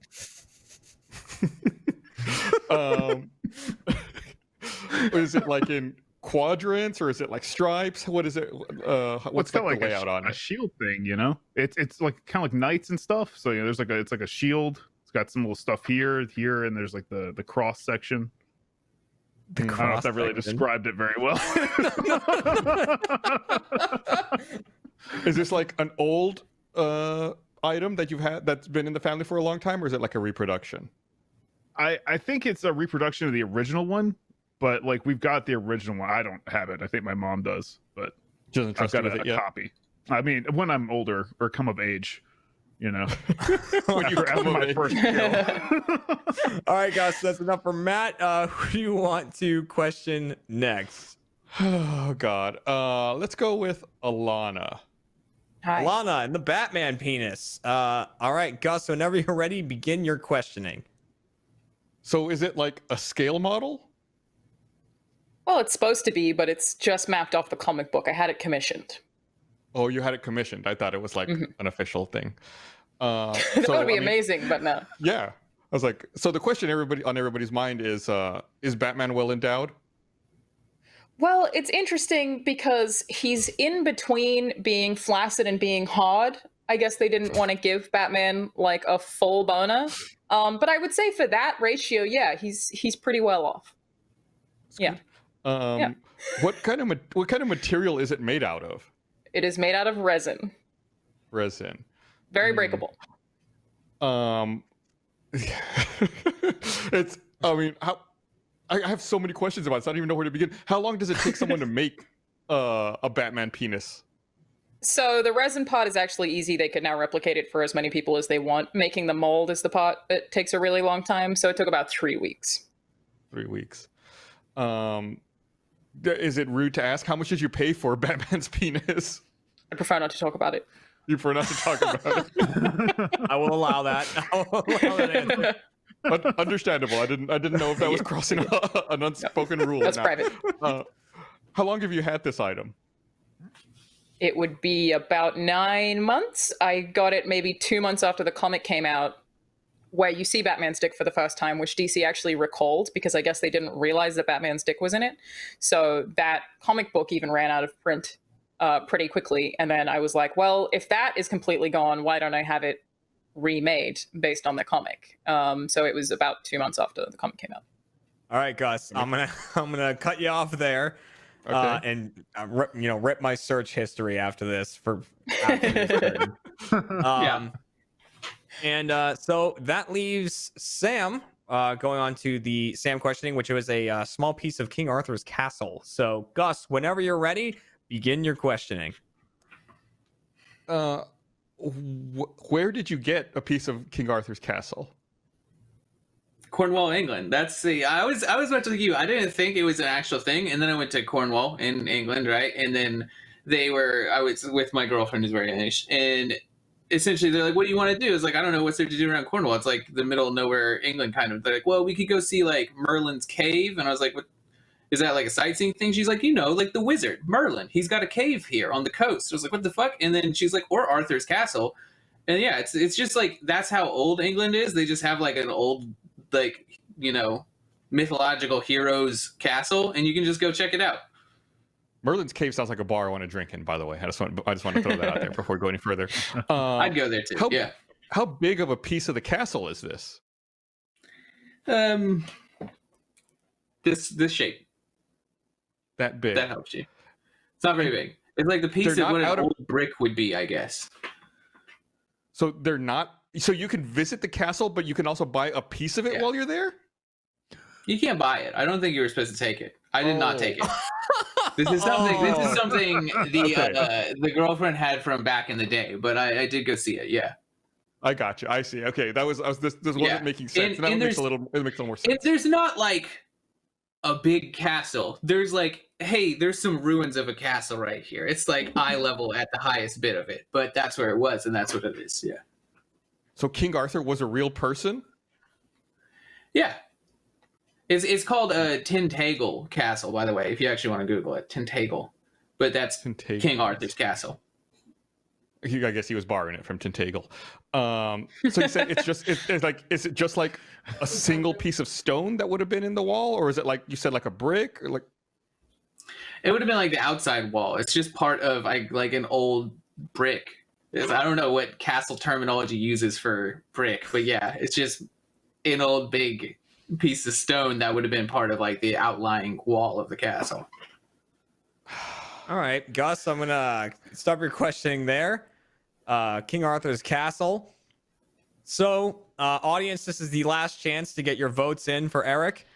Is it like in quadrants or is it like stripes? What is it? What's like the layout on a it? shield thing, you know? It's like kind of like knights and stuff. So there's like it's like a shield. It's got some little stuff here, and there's like the cross section. I don't know if that really described it very well. Is this like an old item that you've had that's been in the family for a long time, or is it like a reproduction? I think it's a reproduction of the original one, but like we've got the original one. I don't have it. I think my mom does, but doesn't I've trust you got with a it yet? copy. I mean, when I'm older or come of age, you know. When you come of my age. first kill. All right, guys, so that's enough for Matt. Who do you want to question next? Oh God. Let's go with Alana. Hi. Alana and the Batman penis. All right, Gus, whenever you're ready, begin your questioning. So is it like a scale model? Well, it's supposed to be, but it's just mapped off the comic book. I had it commissioned. Oh, you had it commissioned. I thought it was like an official thing. That So, would be I mean, amazing, but no. Yeah. I was like, so the question on everybody's mind is Batman well endowed? Well, it's interesting because he's in between being flaccid and being hard. I guess they didn't want to give Batman like a full boner. But I would say for that ratio, yeah, he's pretty well off. Yeah. Yeah. What kind of material is it made out of? It is made out of resin. Resin. Very breakable. It's. I mean, how? I have so many questions about it. So I don't even know where to begin. How long does it take someone to make a Batman penis? So the resin part is actually easy. They could now replicate it for as many people as they want. Making the mold is the part that takes a really long time. So it took about 3 weeks. 3 weeks. Is it rude to ask how much did you pay for Batman's penis? I prefer not to talk about it. You prefer not to talk about it. I will allow that. I will allow that answer. Understandable. I didn't know if that was crossing an unspoken rule. That's or not. private. How long have you had this item? It would be about 9 months. I got it maybe 2 months after the comic came out, where you see Batman's dick for the first time, which DC actually recalled because I guess they didn't realize that Batman's dick was in it. So that comic book even ran out of print pretty quickly. And then I was like, well, if that is completely gone, why don't I have it remade based on the comic? So it was about 2 months after the comic came out. All right, Gus, I'm gonna cut you off there. Okay. And rip my search history after this for yeah. And so that leaves Sam going on to the Sam questioning, which was a small piece of King Arthur's castle. So Gus, whenever you're ready, begin your questioning. Where did you get a piece of King Arthur's castle? Cornwall, England. That's the. I was much like you. I didn't think it was an actual thing, and then I went to Cornwall in England, right? And then I was with my girlfriend who's very English, and essentially they're like, "What do you want to do?" It's like, I don't know what's there to do around Cornwall. It's like the middle of nowhere, England, kind of. They're like, "Well, we could go see like Merlin's cave," and I was like, "What? Is that like a sightseeing thing?" She's like, like the wizard Merlin. He's got a cave here on the coast. I was like, "What the fuck?" And then she's like, "Or Arthur's castle," and yeah, it's just like that's how old England is. They just have like an old mythological heroes castle, and you can just go check it out. Merlin's cave sounds like a bar I want to drink in, by the way. I just want to throw that out there before we go any further. I'd go there too. How big of a piece of the castle is this? This shape. That big. That helps you. It's not very big. It's like the piece of what an old brick would be, I guess. So they're not. So you can visit the castle, but you can also buy a piece of it while you're there? You can't buy it. I don't think you were supposed to take it. I did not take it. This is something the girlfriend had from back in the day, but I did go see it. Yeah. I got you. I see. Okay, this wasn't making sense. And that makes a little more sense. There's not like a big castle. There's like hey, there's some ruins of a castle right here. It's like eye level at the highest bit of it, but that's where it was, and that's what it is. Yeah. So King Arthur was a real person? Yeah. It's called Tintagel Castle, by the way, if you actually want to Google it. Tintagel. But that's King Arthur's castle. I guess he was borrowing it from Tintagel. So you said is it just like a single piece of stone that would have been in the wall, or is it like you said, like a brick, or like? It would have been like the outside wall. It's just part of like an old brick. I don't know what castle terminology uses for brick, but yeah, it's just an old big piece of stone that would have been part of like the outlying wall of the castle. All right, Gus, I'm gonna stop your questioning there. King Arthur's castle. So, audience, this is the last chance to get your votes in for Eric.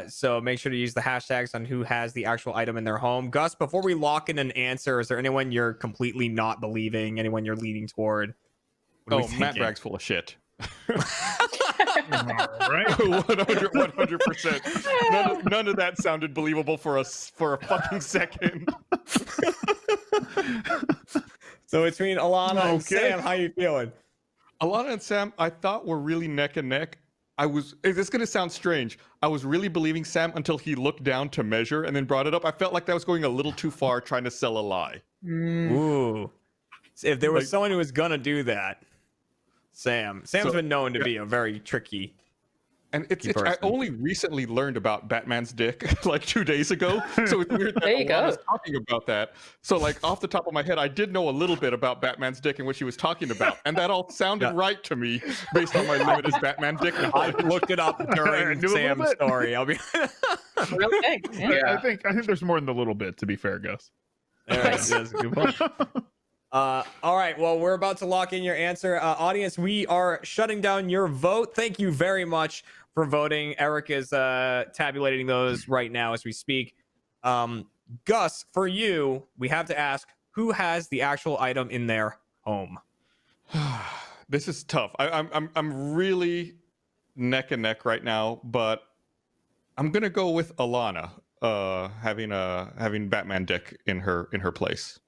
So make sure to use the hashtags on who has the actual item in their home. Gus, before we lock in an answer, is there anyone you're completely not believing? Anyone you're leaning toward? Matt Bragg's full of shit. Right? 100%. None of that sounded believable for us for a fucking second. So between Alana and Sam, how you feeling? Alana and Sam, I thought were really neck and neck. This is going to sound strange. I was really believing Sam until he looked down to measure and then brought it up. I felt like that was going a little too far, trying to sell a lie. Ooh. So if there was someone who was going to do that, Sam's been known to be a very tricky. And I only recently learned about Batman's dick like 2 days ago. So it's weird that I was talking about that. So like off the top of my head, I did know a little bit about Batman's dick and what she was talking about. And that all sounded right to me based on my limited Batman dick knowledge. I looked it up during Sam's story. I'll be I think there's more than a little bit, to be fair, Gus. That's a good point. All right, well, we're about to lock in your answer. Audience, we are shutting down your vote. Thank you very much for voting. Eric is tabulating those right now as we speak. Gus, for you, we have to ask, who has the actual item in their home? This is tough. I'm really neck and neck right now, but I'm gonna go with Alana having Batman dick in her place.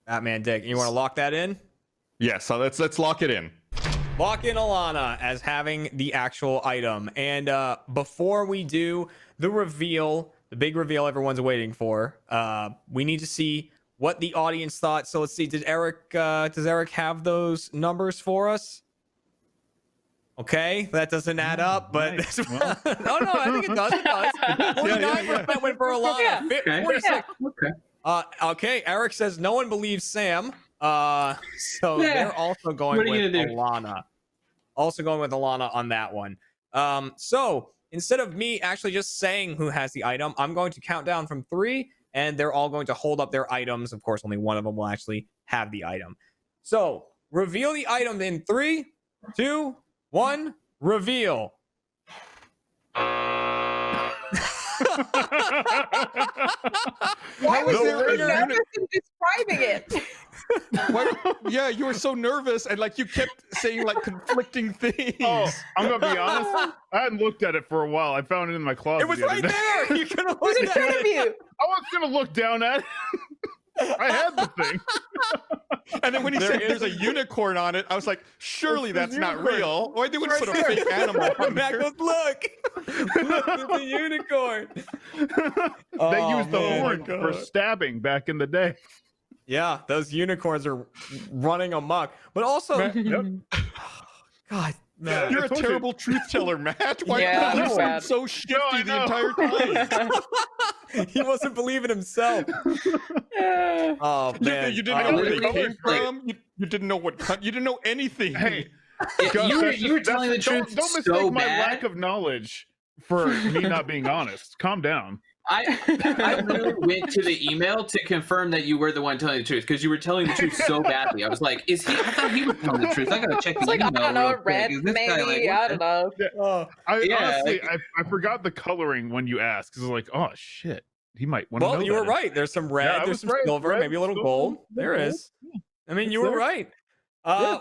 Batman dick. You want to lock that in? Yeah, so let's lock it in. Lock in Alana as having the actual item. And before we do the reveal, the big reveal everyone's waiting for, we need to see what the audience thought. So let's see. Does Eric have those numbers for us? Okay, that doesn't add up, but Nice. no, I think it does. It does. 49% went for Alana. Yeah. 46. Okay. Okay, Eric says no one believes Sam. So they're also going with Alana. Also going with Alana on that one. So instead of me actually just saying who has the item, I'm going to count down from 3, and they're all going to hold up their items. Of course, only one of them will actually have the item. So reveal the item in 3, 2, 1, reveal. Why was there a nervous in describing it? Yeah, you were so nervous and like you kept saying like conflicting things. Oh, I'm gonna be honest. I hadn't looked at it for a while. I found it in my closet. It was the other right day. there. You could have It was in front of you. I was gonna look down at it. I had the thing. And then when he said there's a unicorn on it, I was like, surely that's not real. Why they would put a fake animal on Matt there? goes, look, it's a unicorn. They used the horn for stabbing back in the day. Yeah, those unicorns are running amok. But also, God, Matt, you're a terrible truth teller, Matt. Why Yeah, you that's seem bad. so shifty the entire time? he wasn't believing himself. Oh man, You didn't know where they came from. You didn't know you didn't know anything. Hey, You were telling the truth Don't mistake so my bad. lack of knowledge for me not being honest. Calm down. I literally went to the email to confirm that you were the one telling the truth because you were telling the truth so badly. I was like, I thought he was telling the truth. I gotta check the email. I don't know, real quick. red, Is this guy, maybe, like, what I don't know. Honestly, I forgot the coloring when you asked because I was like, oh shit, he might want to know. Well, you were that. right. There's some red, Yeah, I there's was some right. silver, Red, maybe a little silver, gold. There gold. is. I mean, you were right.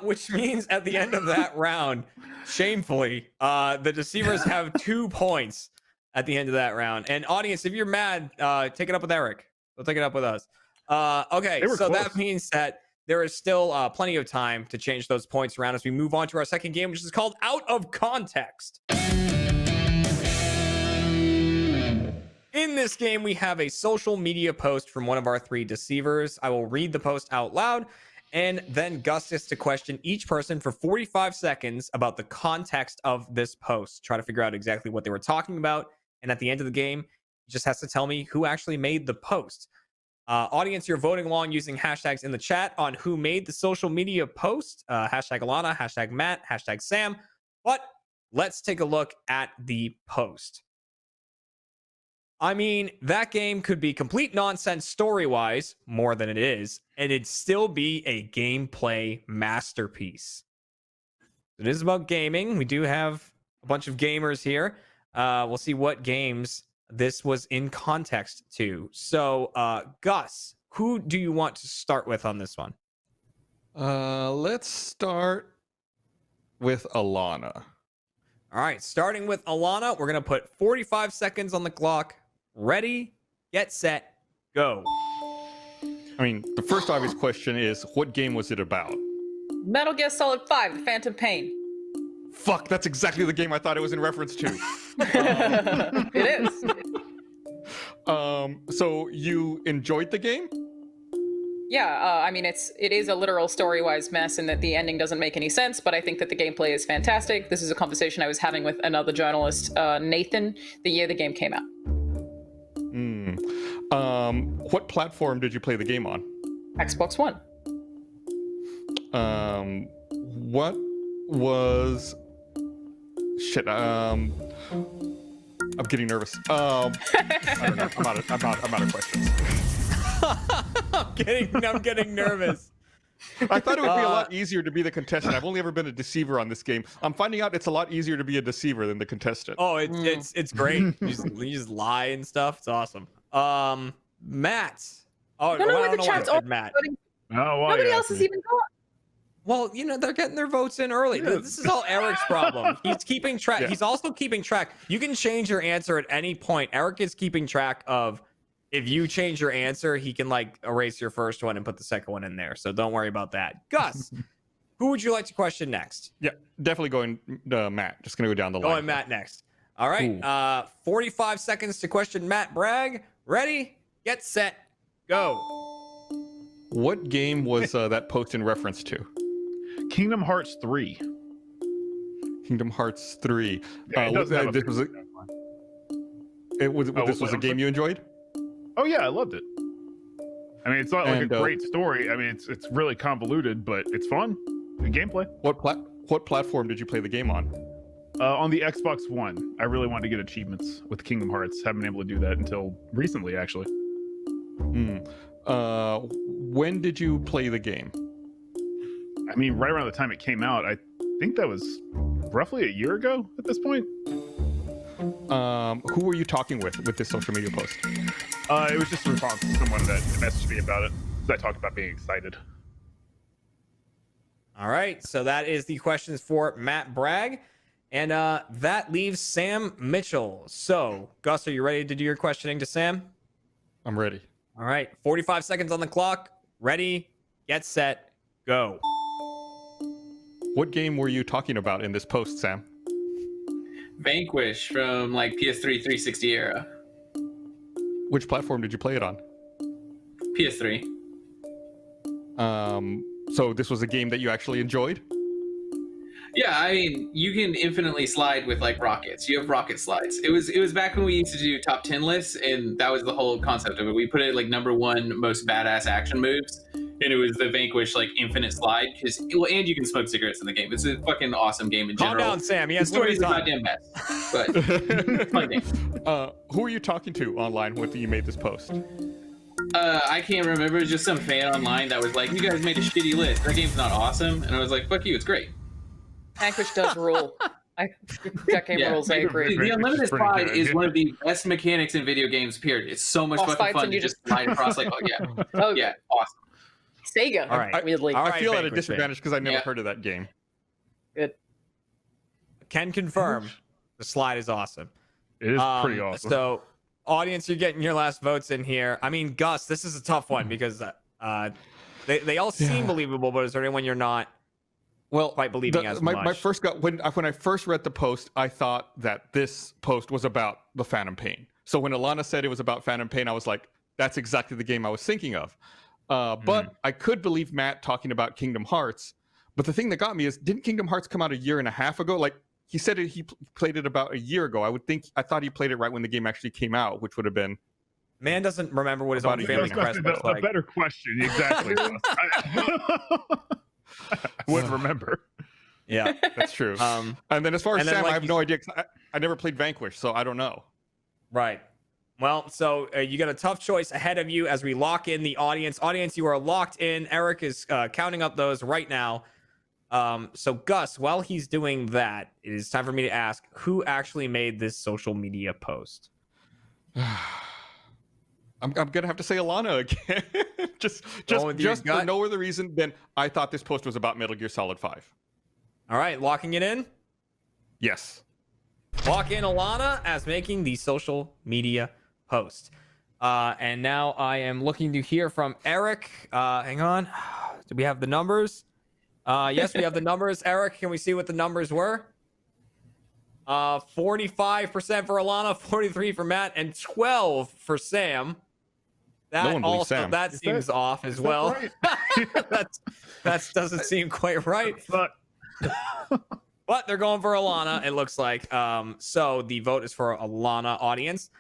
Which means at the end of that round, shamefully, the deceivers have 2 points. at the end of that round. And audience, if you're mad, take it up with Eric. We'll take it up with us. Okay, so that means that there is still plenty of time to change those points around as we move on to our second game, which is called Out of Context. In this game, we have a social media post from one of our 3 deceivers. I will read the post out loud, and then Gus gets to question each person for 45 seconds about the context of this post. Try to figure out exactly what they were talking about, and at the end of the game, he just has to tell me who actually made the post. Audience, you're voting along using hashtags in the chat on who made the social media post. Hashtag Alana, hashtag Matt, hashtag Sam. But let's take a look at the post. I mean, that game could be complete nonsense story-wise, more than it is, and it'd still be a gameplay masterpiece. It is about gaming. We do have a bunch of gamers here. We'll see what games this was in context to. So, Gus, who do you want to start with on this one? Let's start with Alana. All right, starting with Alana, we're going to put 45 seconds on the clock. Ready, get set, go. I mean, the first obvious question is, what game was it about? Metal Gear Solid 5, The Phantom Pain. Fuck, that's exactly the game I thought it was in reference to. It is. So you enjoyed the game? Yeah, I mean, it is a literal story-wise mess in that the ending doesn't make any sense, but I think that the gameplay is fantastic. This is a conversation I was having with another journalist, Nathan, the year the game came out. What platform did you play the game on? Xbox One. What was... Shit, I'm getting nervous. I don't know. I'm out of questions. I'm getting nervous. I thought it would be a lot easier to be the contestant. I've only ever been a deceiver on this game. I'm finding out it's a lot easier to be a deceiver than the contestant. Oh, it's great. You just lie and stuff. It's awesome. Matt. Oh, I don't know what the chat's all Matt. Nobody else is even going. Well, they're getting their votes in early. Yeah. This is all Eric's problem. He's keeping track. Yeah. He's also keeping track. You can change your answer at any point. Eric is keeping track of if you change your answer, he can erase your first one and put the second one in there. So don't worry about that. Gus, who would you like to question next? Yeah, definitely going Matt. Just going to go down the line. Going Matt next. All right. 45 seconds to question Matt Bragg. Ready, get set, go. What game was that post in reference to? Kingdom Hearts 3. Kingdom Hearts 3. Yeah, this was a game you enjoyed? Oh yeah, I loved it. I mean, it's not like a great story. I mean, it's really convoluted, but it's fun. The gameplay. What platform did you play the game on? On the Xbox One. I really wanted to get achievements with Kingdom Hearts. Haven't been able to do that until recently, actually. When did you play the game? I mean, right around the time it came out. I think that was roughly a year ago at this point. Who were you talking with this social media post? It was just a response to someone that messaged me about it. So I talked about being excited. All right, so that is the questions for Matt Bragg. And that leaves Sam Mitchell. So, Gus, are you ready to do your questioning to Sam? I'm ready. All right, 45 seconds on the clock. Ready, get set, go. What game were you talking about in this post, Sam? Vanquish from PS3 360 era. Which platform did you play it on? PS3. So this was a game that you actually enjoyed? Yeah, I mean, you can infinitely slide with rockets. You have rocket slides. It was back when we used to do top 10 lists, and that was the whole concept of it. We put it number 1 most badass action moves, and it was the Vanquish infinite slide and you can smoke cigarettes in the game. It's a fucking awesome game in general. Calm down, Sam. He has the story's a goddamn mess, but it's a fun game. Who are you talking to online when you made this post? I can't remember. It was just some fan online that was like, "You guys made a shitty list. That game's not awesome," and I was like, "Fuck you, it's great." Vanquish does rule. That game rules. I agree. The Unlimited Slide is one of the best mechanics in video games. Period. It's so much fucking fun to just slide across. Yeah, awesome. Sega. All right. Weirdly. I feel at a disadvantage because I never heard of that game. Good. Can confirm the slide is awesome. It is pretty awesome. So, audience, you're getting your last votes in here. I mean, Gus, this is a tough one because they all seem believable, but is there anyone you're not quite believing as much? My first gut when I first read the post, I thought that this post was about the Phantom Pain. So when Alana said it was about Phantom Pain, I was like, that's exactly the game I was thinking of. But I could believe Matt talking about Kingdom Hearts. But the thing that got me is, didn't Kingdom Hearts come out a year and a half ago? Like, he said he played it about a year ago. I thought he played it right when the game actually came out, which would have been. Man doesn't remember what his own family crest looks like. A better question, exactly. I wouldn't remember. Yeah, that's true. And then as far as Sam, I have no idea. I never played Vanquish, so I don't know. Right. Well, so you got a tough choice ahead of you as we lock in the audience. Audience, you are locked in. Eric is counting up those right now. So Gus, while he's doing that, it is time for me to ask, who actually made this social media post? I'm gonna have to say Alana again. just for no other reason than I thought this post was about Metal Gear Solid 5. All right, locking it in? Yes. Lock in Alana as making the social media post. And now I am looking to hear from Eric. Hang on. Do we have the numbers? Yes, we have the numbers. Eric, can we see what the numbers were? 45% for Alana, 43% for Matt, and 12% for Sam. That no also Sam. That seems off as well. Right? that doesn't seem quite right. But they're going for Alana, it looks like. So the vote is for Alana, audience.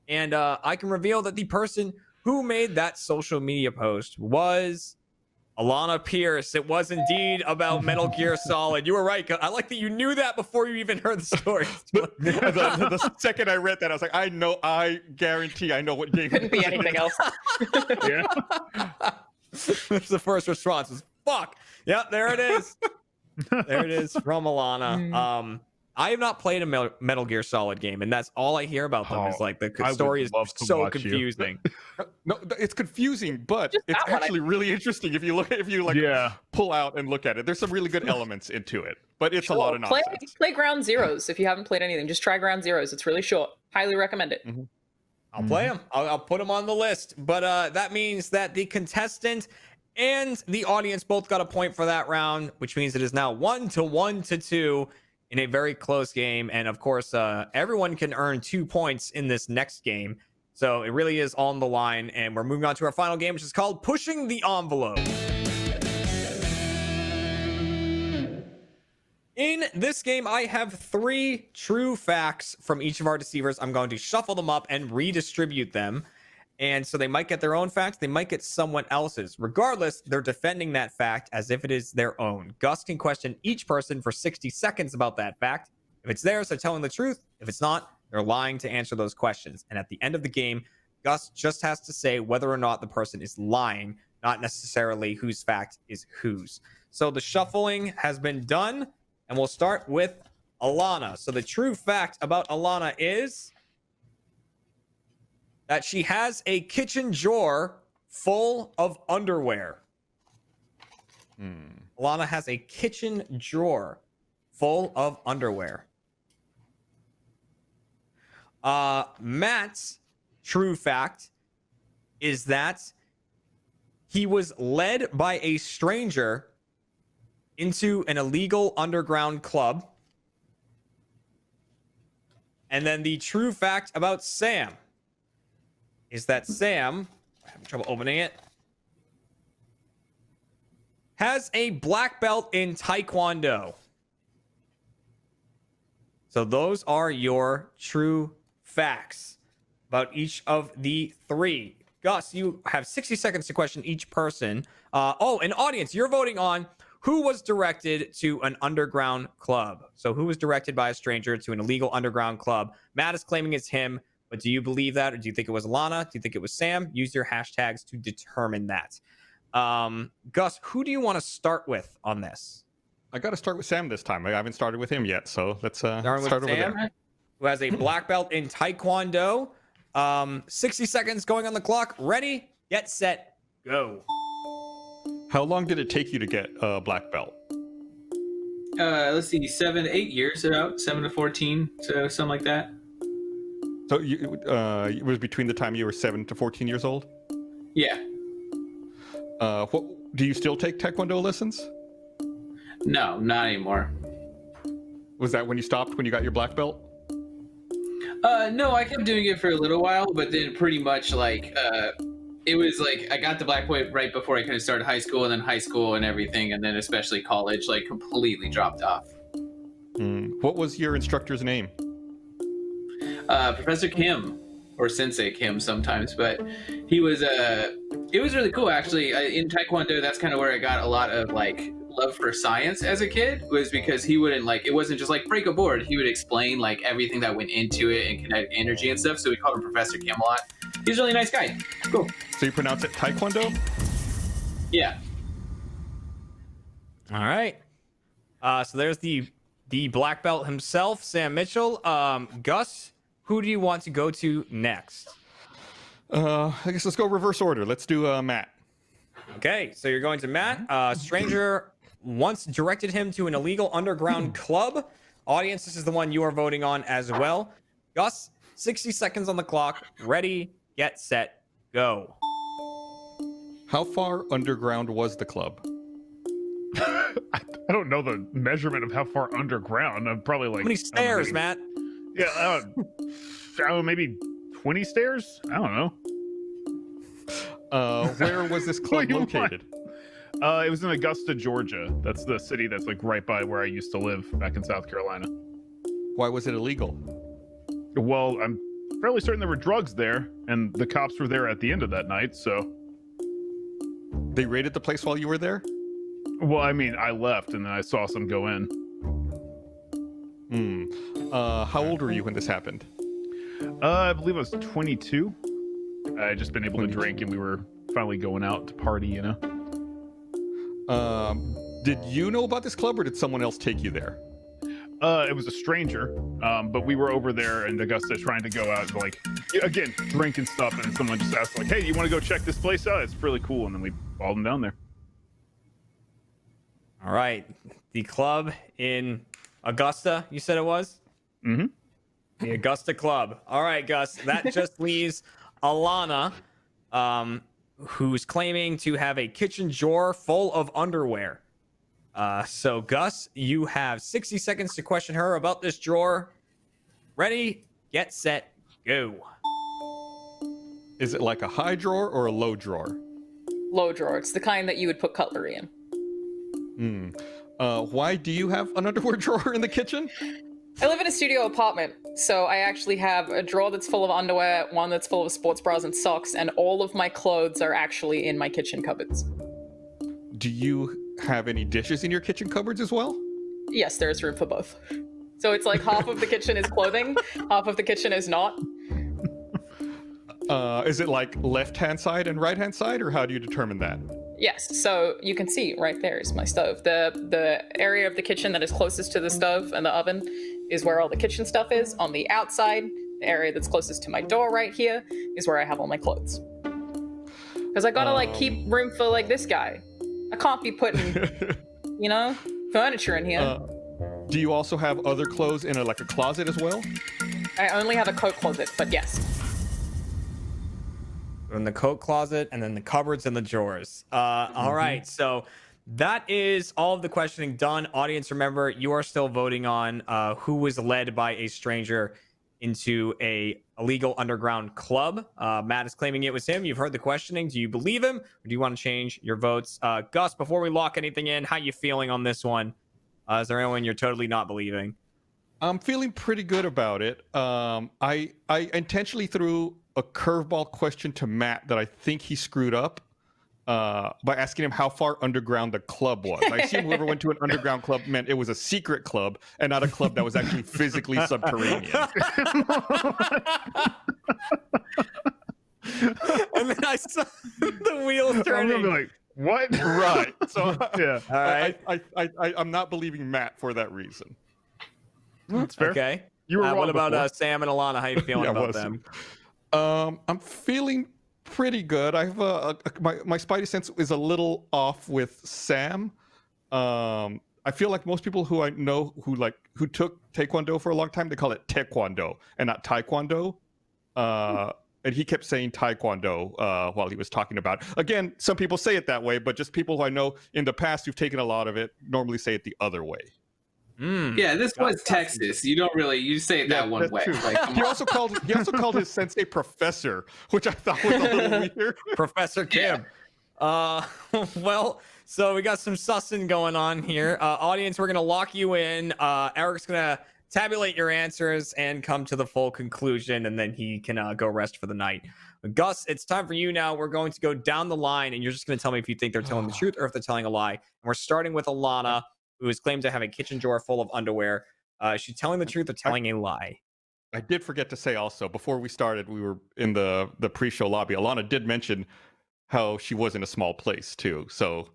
And I can reveal that the person who made that social media post was Alana Pierce. It was indeed about Metal Gear Solid. You were right. I like that you knew that before you even heard the story. the second I read that, I was like, I guarantee I know what game. Couldn't be anything else. Yeah. That's the first response. Was fuck. Yep, there it is. There it is from Alana. I have not played a Metal Gear Solid game, and that's all I hear about them is like the story is so confusing. No, it's confusing, but it's actually really interesting if you pull out and look at it. There's some really good elements into it, but it's a lot of nonsense. Play Ground Zeroes if you haven't played anything. Just try Ground Zeroes. It's really short. Highly recommend it. Mm-hmm. I'll play them. I'll put them on the list. But that means that the contestant and the audience both got a point for that round, which means it is now 1-1-2 in a very close game. And of course, everyone can earn 2 points in this next game. So it really is on the line. And we're moving on to our final game, which is called Pushing the Envelope. In this game, I have 3 true facts from each of our deceivers. I'm going to shuffle them up and redistribute them. And so they might get their own facts. They might get someone else's. Regardless, they're defending that fact as if it is their own. Gus can question each person for 60 seconds about that fact. If it's theirs, they're telling the truth. If it's not, they're lying to answer those questions. And at the end of the game, Gus just has to say whether or not the person is lying, not necessarily whose fact is whose. So the shuffling has been done, and we'll start with Alana. So the true fact about Alana is that she has a kitchen drawer full of underwear. Alana has a kitchen drawer full of underwear. Matt's true fact is that he was led by a stranger into an illegal underground club. And then the true fact about Sam is that Sam, I'm having trouble opening it, has a black belt in Taekwondo. So those are your true facts about each of the 3. Gus, you have 60 seconds to question each person. And audience, you're voting on who was directed to an underground club. So who was directed by a stranger to an illegal underground club? Matt is claiming it's him. But do you believe that, or do you think it was Alana? Do you think it was Sam? Use your hashtags to determine that. Gus, who do you want to start with on this? I got to start with Sam this time. I haven't started with him yet, so let's start over Sam, there. Who has a black belt in Taekwondo. 60 seconds going on the clock. Ready, get set, go. How long did it take you to get a black belt? Let's see, 7 to 8 years, about 7 to 14, so something like that. So it was between the time you were 7 to 14 years old? Yeah. What do you still take Taekwondo lessons? No, not anymore. Was that when you stopped, when you got your black belt? No, I kept doing it for a little while, but then pretty much like it was like I got the black belt right before I kind of started high school, and then high school and everything, and then especially college, like completely dropped off. What was your instructor's name? Professor Kim, or Sensei Kim sometimes, but he was it was really cool actually. In Taekwondo, that's kind of where I got a lot of like love for science as a kid, was because he wouldn't like, it wasn't just like break a board. He would explain like everything that went into it and kinetic energy and stuff. So we called him Professor Kim a lot. He's a really nice guy. Cool. So you pronounce it Taekwondo? Yeah. All right. So there's the black belt himself, Sam Mitchell. Gus, who do you want to go to next? I guess let's go reverse order. Let's do Matt. Okay, so you're going to Matt. Stranger once directed him to an illegal underground club. Audience, this is the one you are voting on as well. Gus, 60 seconds on the clock. Ready, get, set, go. How far underground was the club? I don't know the measurement of how far underground. I'm probably like... How many stairs, Matt? Yeah, I don't know, maybe 20 stairs? I don't know. Where was this club located? It was in Augusta, Georgia. That's the city that's like right by where I used to live back in South Carolina. Why was it illegal? Well, I'm fairly certain there were drugs there, and the cops were there at the end of that night, so... They raided the place while you were there? Well, I mean, I left, and then I saw some go in. How old were you when this happened? I believe I was 22. I had just been able to drink, and we were finally going out to party, you know? Did you know about this club, or did someone else take you there? It was a stranger, but we were over there in Augusta trying to go out and, like, again, drink and stuff, and someone just asked, like, hey, do you want to go check this place out? It's really cool, and then we followed them down there. All right. The club in Augusta, you said it was? Mm-hmm. The Augusta Club. All right, Gus. That just leaves Alana, who's claiming to have a kitchen drawer full of underwear. So, Gus, you have 60 seconds to question her about this drawer. Ready, get, set, go. Is it like a high drawer or a low drawer? Low drawer. It's the kind that you would put cutlery in. Why do you have an underwear drawer in the kitchen? I live in a studio apartment, so I actually have a drawer that's full of underwear, one that's full of sports bras and socks, and all of my clothes are actually in my kitchen cupboards. Do you have any dishes in your kitchen cupboards as well? Yes, there is room for both. So it's like half of the kitchen is clothing, half of the kitchen is not. Is it like left-hand side and right-hand side, or how do you determine that? Yes, so you can see right there is my stove. The area of the kitchen that is closest to the stove and the oven is where all the kitchen stuff is. On the outside, the area that's closest to my door right here is where I have all my clothes. Because I gotta like keep room for like this guy. I can't be putting, you know, furniture in here. Do you also have other clothes in like a closet as well? I only have a coat closet, but yes. In the coat closet, and then the cupboards and the drawers. All right, so that is all of the questioning done. Audience, remember, you are still voting on who was led by a stranger into a illegal underground club. Matt is claiming it was him. You've heard the questioning. Do you believe him, or do you want to change your votes? Gus, before we lock anything in, how you feeling on this one? Is there anyone you're totally not believing? I'm feeling pretty good about it. I intentionally threw a curveball question to Matt that I think he screwed up by asking him how far underground the club was. I assume whoever went to an underground club meant it was a secret club and not a club that was actually physically subterranean. And then I saw the wheels turning. I'm gonna be like, what? Right. So yeah. All right. I'm not believing Matt for that reason. That's fair. Okay. You were wrong what about before. Sam and Alana? How you feeling about them? I'm feeling pretty good. I have my spidey sense is a little off with Sam. I feel like most people who I know who took Taekwondo for a long time, they call it Taekwondo and not Taekwondo. And he kept saying Taekwondo while he was talking about. Again, some people say it that way, but just people who I know in the past who've taken a lot of it normally say it the other way. Yeah, this was Texas. You don't really you say it that one way. Like, He also called his sensei professor, which I thought was a little weird. Professor Kim. Well, so we got some sussing going on here. Audience, we're gonna lock you in. Eric's gonna tabulate your answers and come to the full conclusion, and then he can go rest for the night. Gus, it's time for you now. We're going to go down the line, and you're just going to tell me if you think they're telling the truth or if they're telling a lie. And we're starting with Alana, who is claimed to have a kitchen drawer full of underwear. Is she telling the truth or telling a lie? I did forget to say also, before we started, we were in the pre-show lobby. Alana did mention how she was in a small place too. So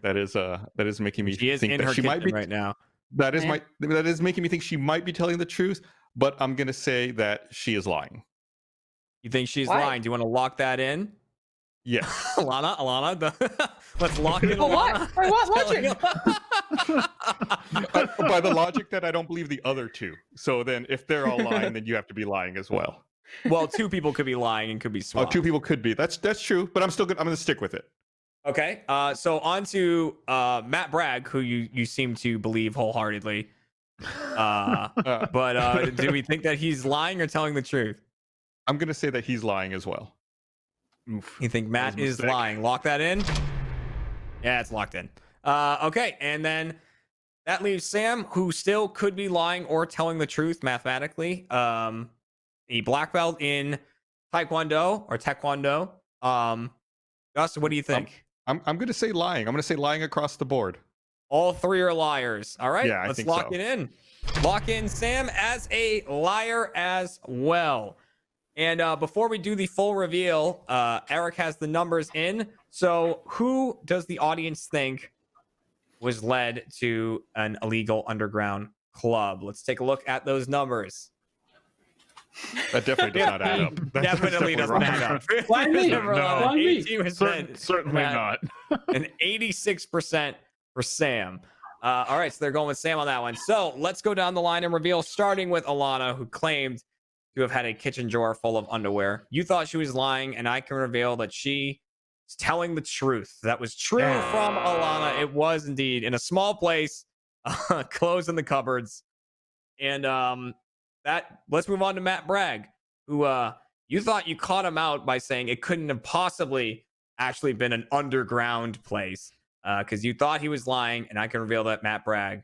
that is making me think that she might be right now. That is making me think she might be telling the truth, but I'm gonna say that she is lying. You think she's lying? Do you want to lock that in? Yes. Alana, let's lock in. But what? By what logic? By the logic that I don't believe the other two. So then, if they're all lying, then you have to be lying as well. Well, two people could be lying and could be swapped. Oh, two people could be. That's true, but I'm gonna stick with it. Okay. So on to Matt Bragg, who you seem to believe wholeheartedly. But do we think that he's lying or telling the truth? I'm gonna say that he's lying as well. Oof, you think Matt is lying? Lock that in. Yeah, it's locked in. Okay, and then that leaves Sam, who still could be lying or telling the truth mathematically. A black belt in Taekwondo or Taekwondo. Gus, what do you think? I'm going to say lying. I'm going to say lying across the board. All three are liars. All right, yeah, let's lock it in. Lock in Sam as a liar as well. And before we do the full reveal, Eric has the numbers in. So who does the audience think was led to an illegal underground club? Let's take a look at those numbers. That definitely does not add up. Definitely doesn't add up. Why me? No, 18% certainly not. And 86% for Sam. All right, so they're going with Sam on that one. So let's go down the line and reveal, starting with Alana, who claimed to have had a kitchen drawer full of underwear. You thought she was lying, and I can reveal that she is telling the truth. That was true from Alana. It was indeed in a small place, clothes in the cupboards. And let's move on to Matt Bragg, who you thought you caught him out by saying it couldn't have possibly actually been an underground place, because you thought he was lying, and I can reveal that Matt Bragg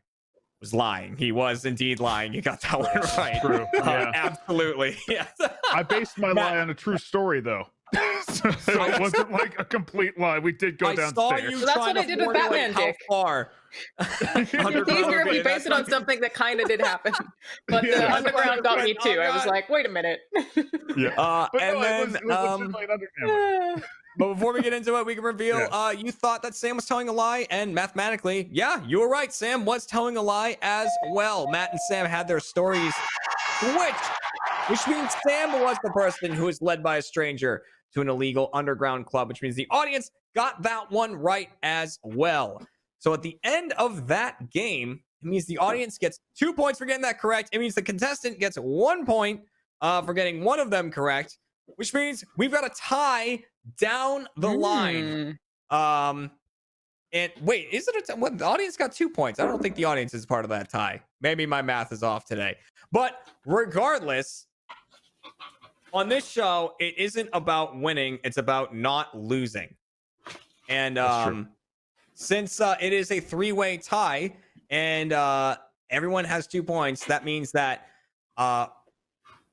was lying. He was indeed lying. You got that one right. True. Yeah. Absolutely. Yes. I based my lie on a true story, though. So it wasn't like a complete lie. We did go downstairs. Saw you that's what I did with Batman, Dick. How far? It's easier if we base it on something that kind of did happen. But the underground got me too. I was like, wait a minute. Yeah. But before we get into it, we can reveal you thought that Sam was telling a lie, and mathematically, yeah, you were right. Sam was telling a lie as well. Matt and Sam had their stories which means Sam was the person who was led by a stranger to an illegal underground club, which means the audience got that one right as well. So at the end of that game, it means the audience gets 2 points for getting that correct. It means the contestant gets 1 point for getting one of them correct, which means we've got a tie down the line. And wait, is it what, the audience got 2 points? I don't think the audience is part of that tie. Maybe my math is off today. But regardless, on this show, it isn't about winning, it's about not losing. And since it is a three-way tie and everyone has 2 points, that means that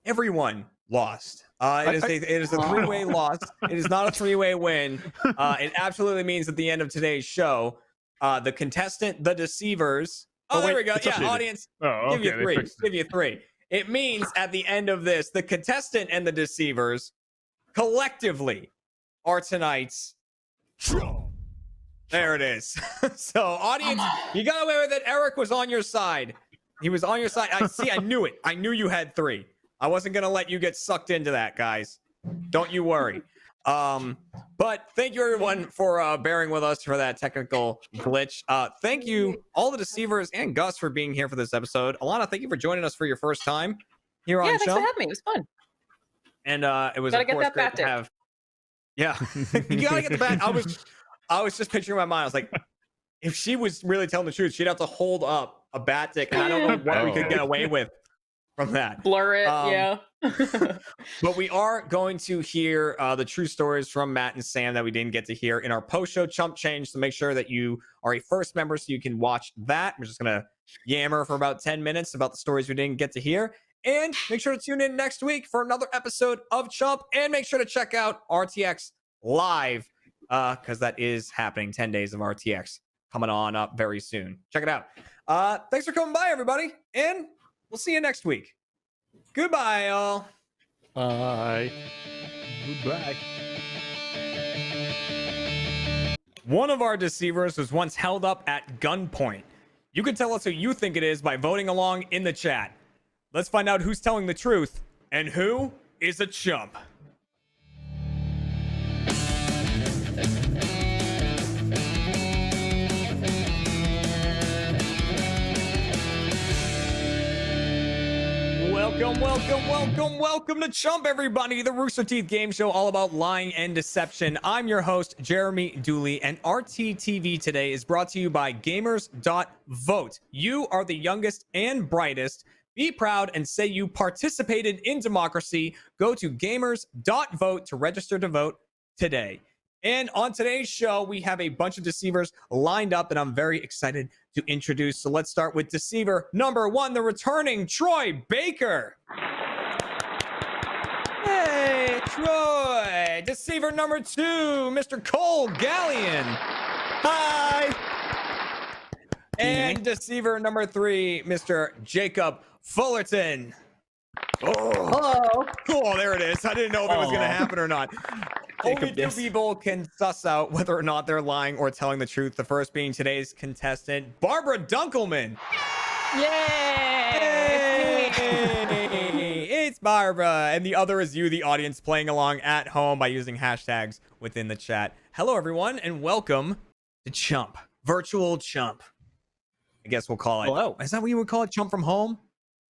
everyone lost. It is a three-way loss. It is not a three-way win. It absolutely means at the end of today's show, the contestant, the deceivers. There we go. Yeah, audience. Give you three. Give you three. It means at the end of this, the contestant and the deceivers collectively are tonight's. There it is. So, audience, you got away with it. Eric was on your side. He was on your side. I knew it. I knew you had three. I wasn't going to let you get sucked into that, guys. Don't you worry. But thank you, everyone, for bearing with us for that technical glitch. Thank you, all the deceivers and Gus, for being here for this episode. Alana, thank you for joining us for your first time here on Chump. Chump. Thanks for having me. It was fun. And it was Gotta of get course that great bat to dick. have. Yeah, you gotta get the bat. I was just picturing in my mind. I was like, if she was really telling the truth, she'd have to hold up a bat dick, and I don't know what we could get away with from that. Blur it, yeah. But we are going to hear the true stories from Matt and Sam that we didn't get to hear in our post-show Chump Change. So make sure that you are a first member so you can watch that. We're just gonna yammer for about 10 minutes about the stories we didn't get to hear. And make sure to tune in next week for another episode of Chump. And make sure to check out RTX Live, because that is happening. 10 days of RTX coming on up very soon. Check it out. Thanks for coming by, everybody. And we'll see you next week. Goodbye, y'all. Bye. Goodbye. One of our deceivers was once held up at gunpoint. You can tell us who you think it is by voting along in the chat. Let's find out who's telling the truth and who is a chump. Welcome to Chump, everybody, the Rooster Teeth game show all about lying and deception. I'm your host, Jeremy Dooley, and RTTV today is brought to you by Gamers.vote. You are the youngest and brightest. Be proud and say you participated in democracy. Go to Gamers.vote to register to vote today. And on today's show, we have a bunch of deceivers lined up that I'm very excited to introduce. So let's start with deceiver number 1, the returning Troy Baker. Hey, Troy. Deceiver number 2, Mr. Cole Gallion. Hi. And deceiver number 3, Mr. Jacob Fullerton. Oh, there it is. I didn't know if it was going to happen or not. Only two people can suss out whether or not they're lying or telling the truth. The first being today's contestant, Barbara Dunkelman. Yay! It's Barbara. And the other is you, the audience, playing along at home by using hashtags within the chat. Hello, everyone, and welcome to Chump. Virtual Chump. I guess we'll call it. Hello. Is that what you would call it? Chump from home?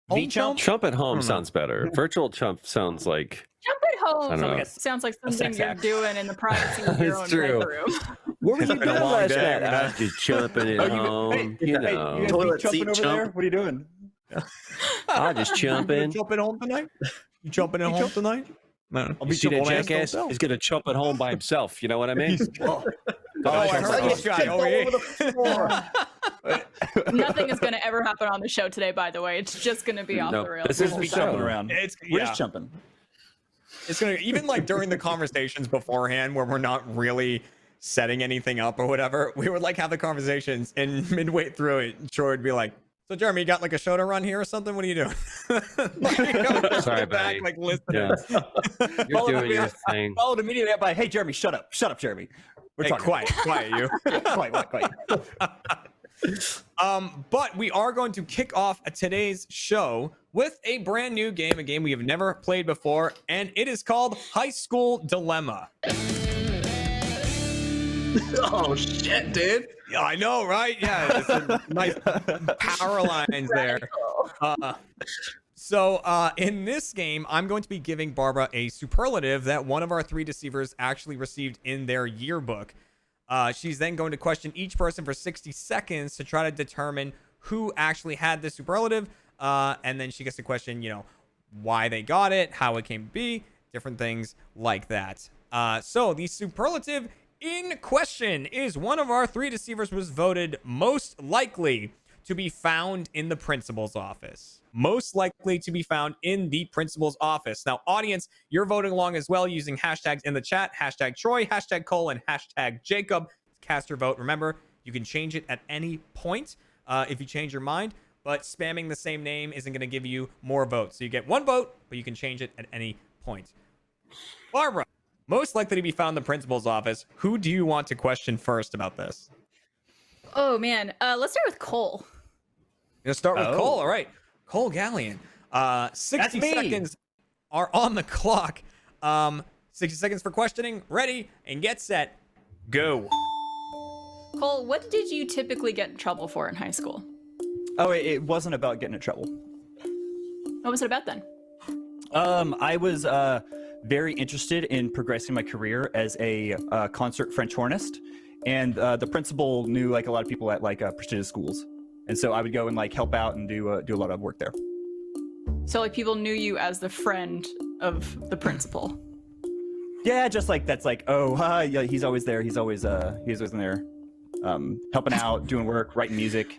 Home Chump? Chump at home sounds better. Virtual Chump sounds like... Chump at home I don't know. sounds like something you're doing in the privacy of your own It's true. bedroom. What were you doing last night? day. I was just chumping at home. You know. you guys be chumping over there? What are you doing? I'm just chumping. You jumping home tonight? You jumping at home tonight? No. You see that jackass? He's gonna chump at home by himself. You know what I mean? I heard this guy over here. Nothing is going to ever happen on the show today, by the way. It's just going to be off the rails. This is the show around. We're just jumping. It's gonna even like during the conversations beforehand where we're not really setting anything up or whatever, we would like have the conversations, and midway through it, Troy would be like, "So Jeremy, you got like a show to run here or something? What are you doing?" Sorry, back, buddy. like listening. Yeah. You're doing your thing. Followed immediately up by, "Hey, Jeremy, shut up, Jeremy. We're Hey, talking." quiet, you. Quiet. But we are going to kick off today's show with a brand new game, a game we have never played before, and it is called High School Dilemma. Oh shit, dude! Yeah, I know, right? Yeah, it's a nice power lines there. So in this game, I'm going to be giving Barbara a superlative that one of our 3 deceivers actually received in their yearbook. She's then going to question each person for 60 seconds to try to determine who actually had the superlative. And then she gets to question, why they got it, how it came to be, different things like that. So the superlative in question is one of our 3 deceivers was voted most likely to be found in the principal's office. Most likely to be found in the principal's office. Now, audience, you're voting along as well using hashtags in the chat. Hashtag Troy, hashtag Cole, and hashtag Jacob. Cast your vote. Remember, you can change it at any point if you change your mind, but spamming the same name isn't going to give you more votes. So you get 1 vote, but you can change it at any point. Barbara, most likely to be found in the principal's office. Who do you want to question first about this? Oh, man. Let's start with Cole. You're going to start with Cole. All right. Cole Gallion. 60 seconds are on the clock. 60 seconds for questioning. Ready and get set. Go. Cole, what did you typically get in trouble for in high school? Oh, it wasn't about getting in trouble. What was it about then? I was very interested in progressing my career as a concert French hornist, and the principal knew like a lot of people at like prestigious schools, and so I would go and like help out and do a lot of work there. So like people knew you as the friend of the principal. Yeah, just like that's like, oh, yeah, he's always there. He's always in there, helping out, doing work, writing music,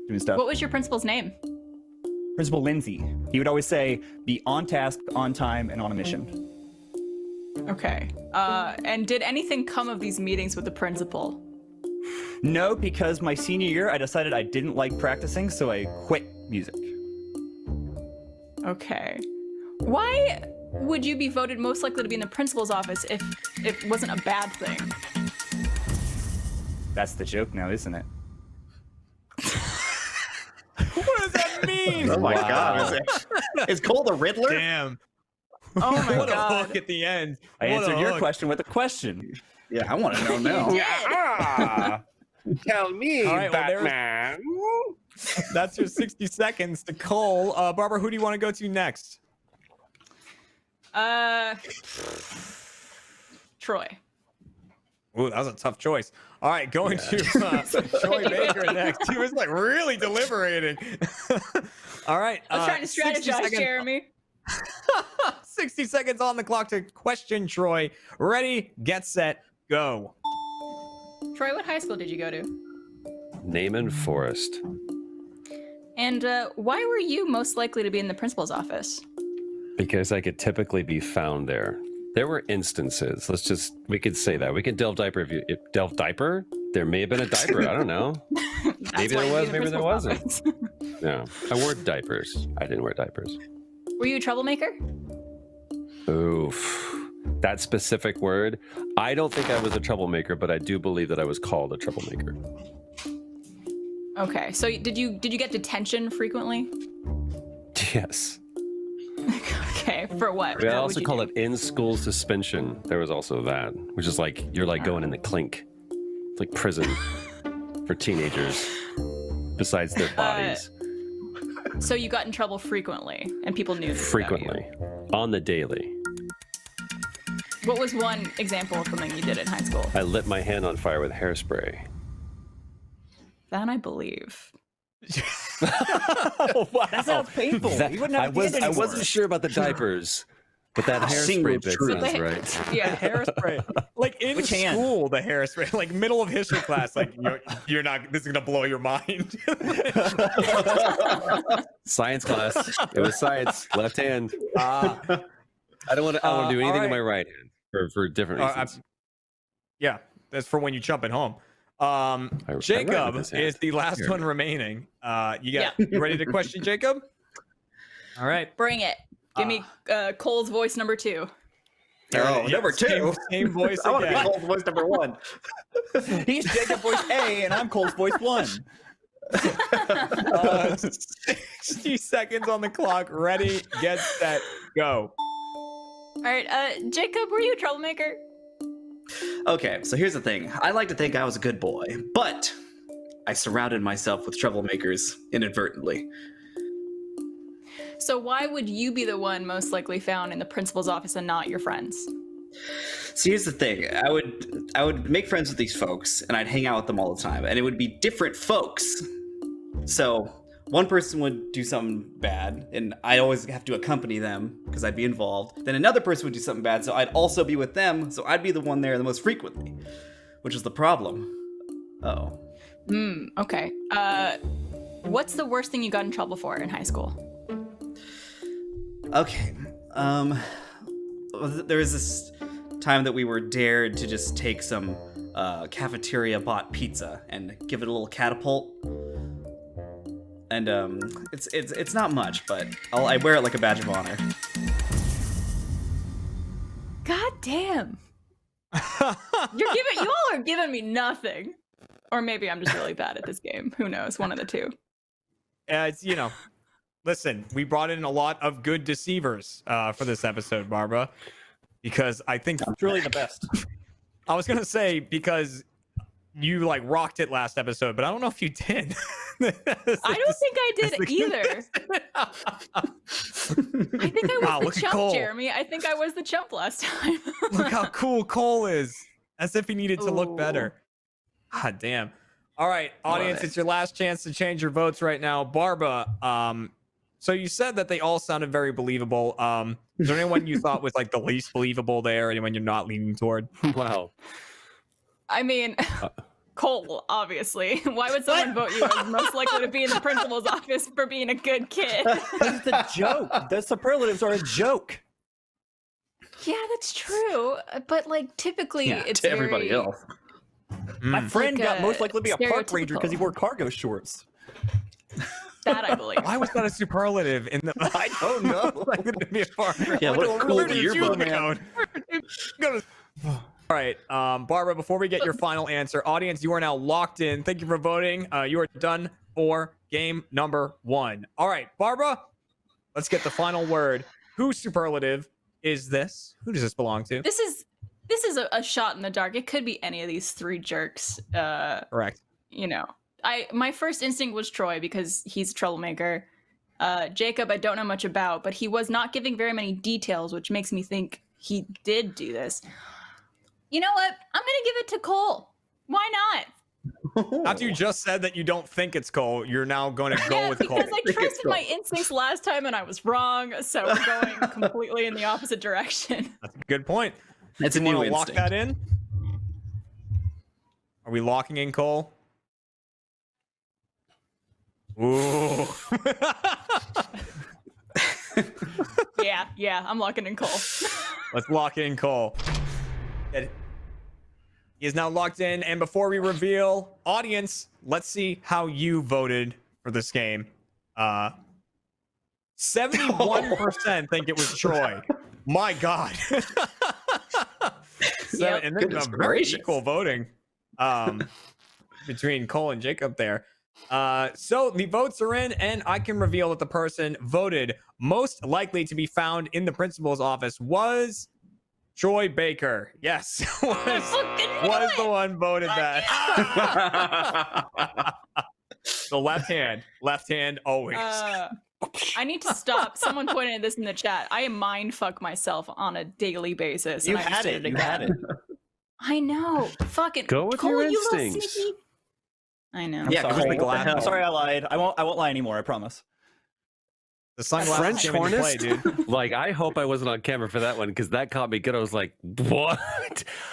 doing stuff. What was your principal's name? Principal Lindsay. He would always say, "Be on task, on time, and on a mission." Okay. And did anything come of these meetings with the principal? No, because my senior year, I decided I didn't like practicing, so I quit music. Okay. Why would you be voted most likely to be in the principal's office if it wasn't a bad thing? That's the joke now, isn't it? What does that mean? Oh my God! Is Cole the Riddler? Damn. Oh my What God. a hook at the end. I What a answered your hook. question with a question. Yeah, I want to know now. Ah, tell me, All right, well, there's- Batman. That's your 60 seconds to Cole. Barbara, who do you want to go to next? Troy. Ooh, that was a tough choice. All right, going to Troy Baker next. He was like really deliberating. All right. I was trying to 60 strategize, seconds. Jeremy. 60 seconds on the clock to question Troy. Ready, get set, go. Troy, what high school did you go to? Naaman Forest. And why were you most likely to be in the principal's office? Because I could typically be found there. There were instances. We could say that. We could delve diaper delve diaper? There may have been a diaper. I don't know. Maybe there was, maybe there wasn't. No. I wore diapers. I didn't wear diapers. Were you a troublemaker? Oof. That specific word. I don't think I was a troublemaker, but I do believe that I was called a troublemaker. Okay, so did you get detention frequently? Yes. Okay, for what? We What also would you call do? it in-school suspension. There was also that, which is like you're like going in the clink. It's like prison for teenagers, besides their bodies. So you got in trouble frequently, and people knew this about you. Frequently, on the daily. What was one example of something you did in high school? I lit my hand on fire with hairspray. That I believe. Oh, wow. That sounds painful. You wouldn't have kids I anymore. wasn't sure about the diapers, but that hairspray bit sounds right. Yeah, hairspray. Like in Which hand? school, the hairspray. Like middle of history class. Like you're not. This is gonna blow your mind. Science class. It was science. Left hand. I don't want to do anything in my right hand for different reasons. Yeah, that's for when you jump at home. I write Jacob with this hand. is the last Here. one remaining. You ready to question Jacob? All right. Bring it. Give me Cole's voice number 2. Oh, number 2. Same voice I want to be again. Cole's voice number 1. He's Jacob voice A, and I'm Cole's voice 1. 60 seconds on the clock. Ready, get set, go. All right, Jacob, were you a troublemaker? Okay, so here's the thing. I like to think I was a good boy, but I surrounded myself with troublemakers inadvertently. So why would you be the one most likely found in the principal's office and not your friends? So here's the thing. I would make friends with these folks, and I'd hang out with them all the time, and it would be different folks. So one person would do something bad, and I'd always have to accompany them because I'd be involved. Then another person would do something bad, so I'd also be with them, so I'd be the one there the most frequently, which is the problem. Oh. Okay. What's the worst thing you got in trouble for in high school? Okay. There was this time that we were dared to just take some cafeteria bought pizza and give it a little catapult. And it's not much, but I wear it like a badge of honor. God damn. You all are giving me nothing. Or maybe I'm just really bad at this game. Who knows? One of the two. It's, listen, we brought in a lot of good deceivers for this episode, Barbara, because I think It's really the best. I was going to say, because you like rocked it last episode, but I don't know if you did. I don't think I did either. I think I was the chump, Jeremy. I think I was the chump last time. Look how cool Cole is. As if he needed to look better. God damn. All right, audience, it's your last chance to change your votes right now. Barba, so you said that they all sounded very believable. Is there anyone you thought was like the least believable there? Anyone you're not leaning toward? Wow. I mean, Cole, obviously. Why would someone vote you as most likely to be in the principal's office for being a good kid? It's a joke. The superlatives are a joke. Yeah, that's true. But like typically it's to everybody very... else. My friend got most likely to be a park ranger because he wore cargo shorts. That I believe. Why was that a superlative in the? I don't know. Like, be a park ranger. Yeah, what a cool yearbook, man. All right, Barbara, before we get your final answer, audience, you are now locked in. Thank you for voting. You are done for game number 1. All right, Barbara, let's get the final word. Whose superlative is this? Who does this belong to? This is a shot in the dark. It could be any of these 3 jerks. Correct. You know, my first instinct was Troy because he's a troublemaker. Jacob, I don't know much about, but he was not giving very many details, which makes me think he did do this. You know what? I'm gonna give it to Cole. Why not? After you just said that you don't think it's Cole, you're now going to go with Cole. Because I trusted my instincts last time and I was wrong, so we're going completely in the opposite direction. That's a good point. That's a new instinct. Lock that in? Are we locking in Cole? Ooh. Yeah, I'm locking in Cole. Let's lock in Cole. He is now locked in, and before we reveal, audience, let's see how you voted for this game. 71% think it was Troy. My God. Yep. And then very equal voting between Cole and Jacob there. So the votes are in, and I can reveal that the person voted most likely to be found in the principal's office was Troy Baker. Yes, was the one voted that. The left hand always. I need to stop. Someone pointed this in the chat. I mindfuck myself on a daily basis. You had it. You had it. I know. Fucking go with Cole, your you little instincts. sneaky. I know. I'm sorry. I'm sorry I lied. I won't lie anymore, I promise. The sunglasses French came into play, hornist? dude. Like, I hope I wasn't on camera for that one because that caught me good. I was like, what?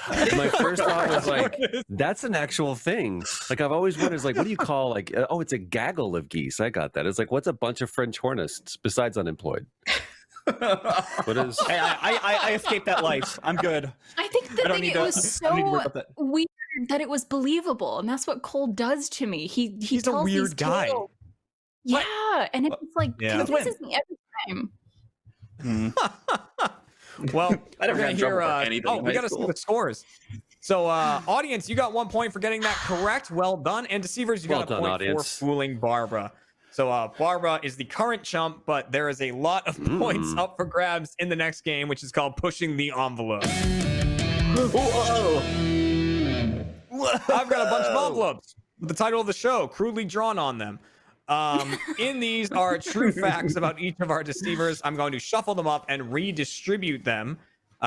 My first thought was like, that's an actual thing. Like, I've always wondered, like, what do you call, like, oh, it's a gaggle of geese. I got that. It's like, what's a bunch of French hornets besides unemployed? What is? Hey, I escaped that life. I'm good. I think the thing it was so weird that it was believable, and that's what Cole does to me. He's a weird guy. Tales. Yeah, and it's like Yeah. he pisses me every time. Well, I never we're got in gonna trouble hear. for anything in We high gotta see school. the scores. So, audience, you got 1 point for getting that correct. Well done. And deceivers, you got Well a done, point audience. for fooling Barbara. So, Barbara is the current chump, but there is a lot of points up for grabs in the next game, which is called Pushing the Envelope. I've got a bunch of envelopes with the title of the show crudely drawn on them. In these are true facts about each of our deceivers. I'm going to shuffle them up and redistribute them.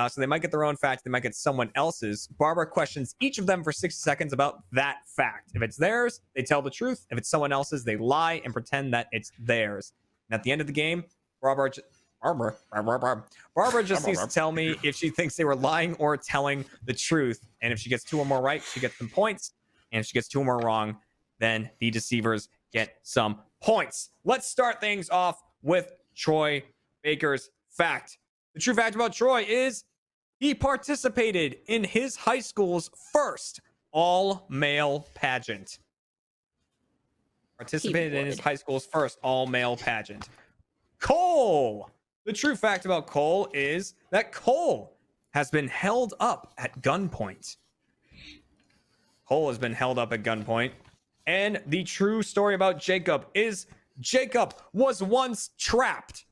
So they might get their own fact, they might get someone else's. Barbara questions each of them for 60 seconds about that fact. If it's theirs, they tell the truth. If it's someone else's, they lie and pretend that it's theirs. And at the end of the game, Barbara just needs to tell me if she thinks they were lying or telling the truth. And if she gets 2 or more right, she gets some points. And if she gets 2 or more wrong, then the deceivers get some points. Let's start things off with Troy Baker's fact. The true fact about Troy is he participated in his high school's first all-male pageant. Participated in his high school's first all-male pageant. Cole! The true fact about Cole is that Cole has been held up at gunpoint. Cole has been held up at gunpoint. And the true story about Jacob is Jacob was once trapped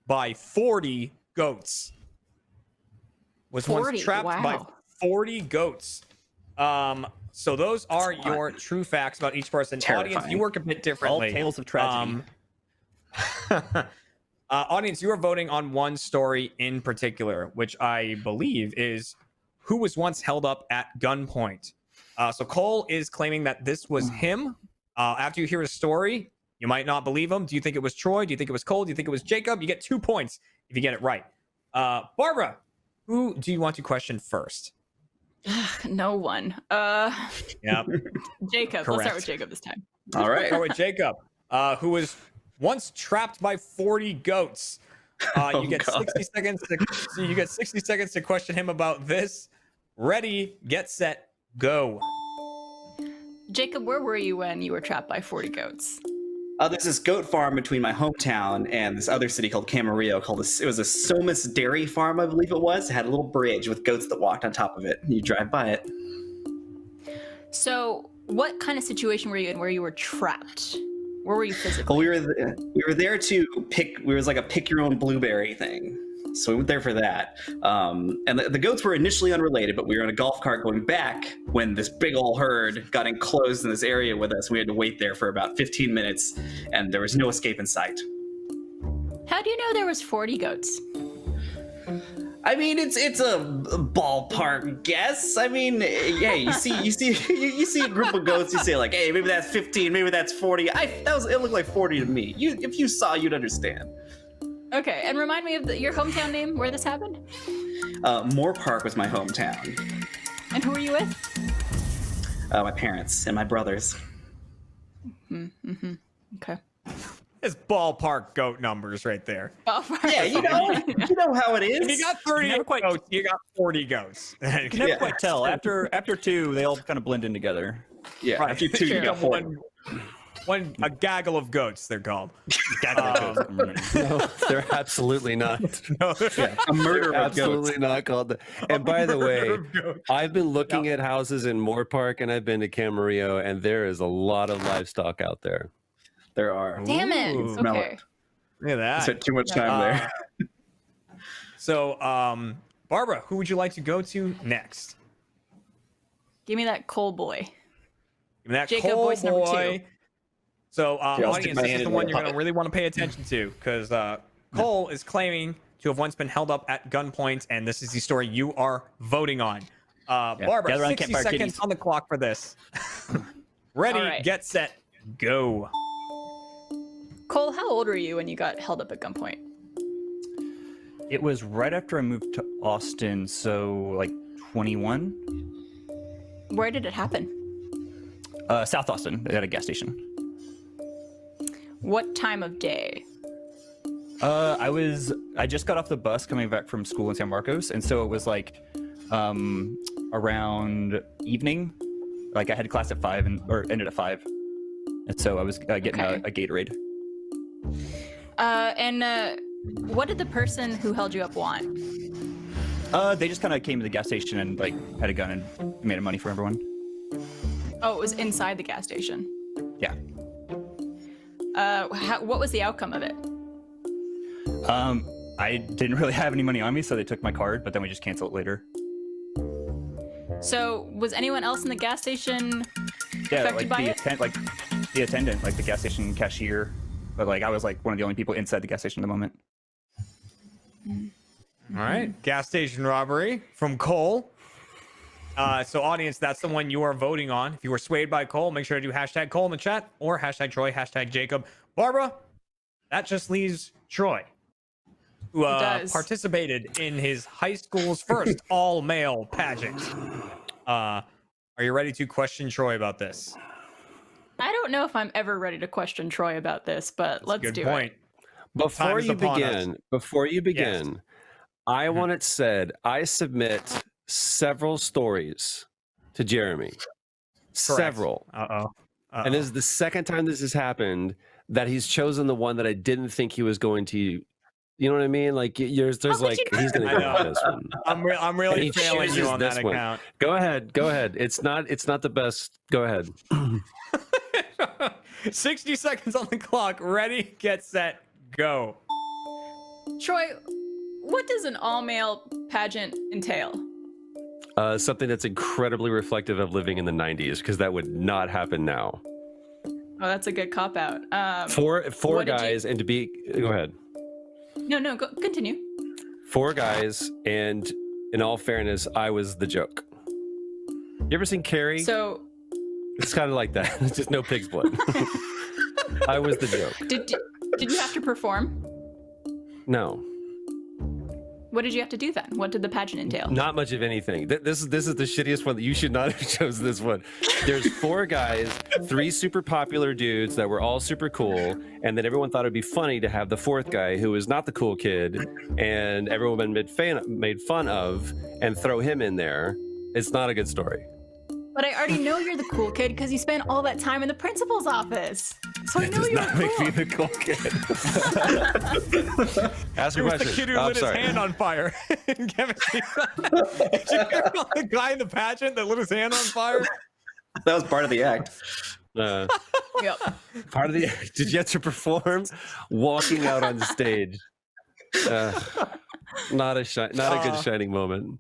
by 40 goats. Was 40, once trapped by 40 goats. So those are your true facts about each person. Terrifying. Audience, you work a bit differently. All tales of tragedy. Audience, you are voting on one story in particular, which I believe is who was once held up at gunpoint. So Cole is claiming that this was him. After you hear his story, you might not believe him. Do you think it was Troy? Do you think it was Cole? Do you think it was Jacob? You get 2 points if you get it right. Barbara, who do you want to question first? No one. Yep. Jacob. Correct. Let's start with Jacob this time. All right. Start with Jacob, who was once trapped by 40 goats. You get 60 seconds to question him about this. Ready, get set, go. Jacob, where were you when you were trapped by 40 goats? There's this goat farm between my hometown and this other city called Camarillo. It was a Somas dairy farm, I believe it was. It had a little bridge with goats that walked on top of it. You drive by it. So, what kind of situation were you in where you were trapped? Where were you physically? Well, we were there to pick. It was like a pick your own blueberry thing. So we went there for that. And the goats were initially unrelated, but we were in a golf cart going back when this big old herd got enclosed in this area with us. We had to wait there for about 15 minutes, and there was no escape in sight. How do you know there was 40 goats? I mean, it's a ballpark guess. I mean, yeah, you see a group of goats. You say like, hey, maybe that's 15, maybe that's 40. It looked like 40 to me. If you saw, you'd understand. Okay, and remind me of your hometown name, where this happened? Moore Park was my hometown. And who were you with? My parents and my brothers. Mm-hmm. Okay. It's ballpark goat numbers right there. Yeah, you know how it is. If you got 30 goats, you got 40 goats. You can never quite tell. After 2, they all kind of blend in together. Yeah, right. after 2, you got 4. A gaggle of goats, they're called. No, they're absolutely not. A murder of absolutely goats. not called that. And by the way, I've been looking at houses in Moore Park, and I've been to Camarillo, and there is a lot of livestock out there. There are. Damn it. Okay. Look at that. Spent too much time there. So, Barbara, who would you like to go to next? Give me that Cole boy. Give me that Jacob, Cole voice number boy. 2. So, I'll audience, stick my this hand is the in one the you're going to puppet. really want to pay attention to, because Cole is claiming to have once been held up at gunpoint, and this is the story you are voting on. Barbara, gather around 60 campfire seconds kitties. on the clock for this. Ready, All right. get set, go. Cole, how old were you when you got held up at gunpoint? It was right after I moved to Austin, so like 21. Where did it happen? South Austin, at a gas station. What time of day? I just got off the bus coming back from school in San Marcos, and so it was like around evening. Like I had class at 5 or ended at 5, and so I was getting Okay. a Gatorade. What did the person who held you up want? They just kind of came to the gas station and like had a gun and made money for everyone. Oh, it was inside the gas station. Yeah. What was the outcome of it? I didn't really have any money on me, so they took my card, but then we just canceled it later. So, was anyone else in the gas station Yeah, affected by it? the attendant, like the gas station cashier, but like I was like one of the only people inside the gas station at the moment. All right, gas station robbery from Cole. So audience, that's the one you are voting on. If you were swayed by Cole, make sure to do hashtag Cole in the chat or hashtag Troy, hashtag Jacob. Barbara, that just leaves Troy, who does. participated in his high school's first all-male pageant. Are you ready to question Troy about this? I don't know if I'm ever ready to question Troy about this, but let's Good do point. it. Before is you upon us. begin, I want it said, I submit several stories to Jeremy. Several. And this is the second time this has happened that he's chosen the one that I didn't think he was going to. You know what I mean? Like there's like he's going to go for this one. I'm really And he failing you chooses on that this one. account. Go ahead. It's not the best. Go ahead. 60 seconds on the clock. Ready, get set, go. Troy, what does an all-male pageant entail? Something that's incredibly reflective of living in the 90s, because that would not happen now. Oh, that's a good cop out. Four guys, and to be... Go ahead. No, continue. 4 guys, and in all fairness, I was the joke. You ever seen Carrie? So... It's kind of like that. It's just no pig's blood. I was the joke. Did you have to perform? No. What did you have to do then? What did the pageant entail? Not much of anything. This is the shittiest one. You should not have chosen this one. There's 4 guys, 3 super popular dudes that were all super cool, and then everyone thought it'd be funny to have the 4th guy who is not the cool kid, and everyone made fun of, and throw him in there. It's not a good story. But I already know you're the cool kid because you spent all that time in the principal's office. So I know you're That does not make me the cool kid. Ask It your was question. the kid who lit his hand on fire. Did you hear about the guy in the pageant that lit his hand on fire? That was part of the act. Yep. Part of the act. Did you have to perform walking out on stage? Not a good shining moment.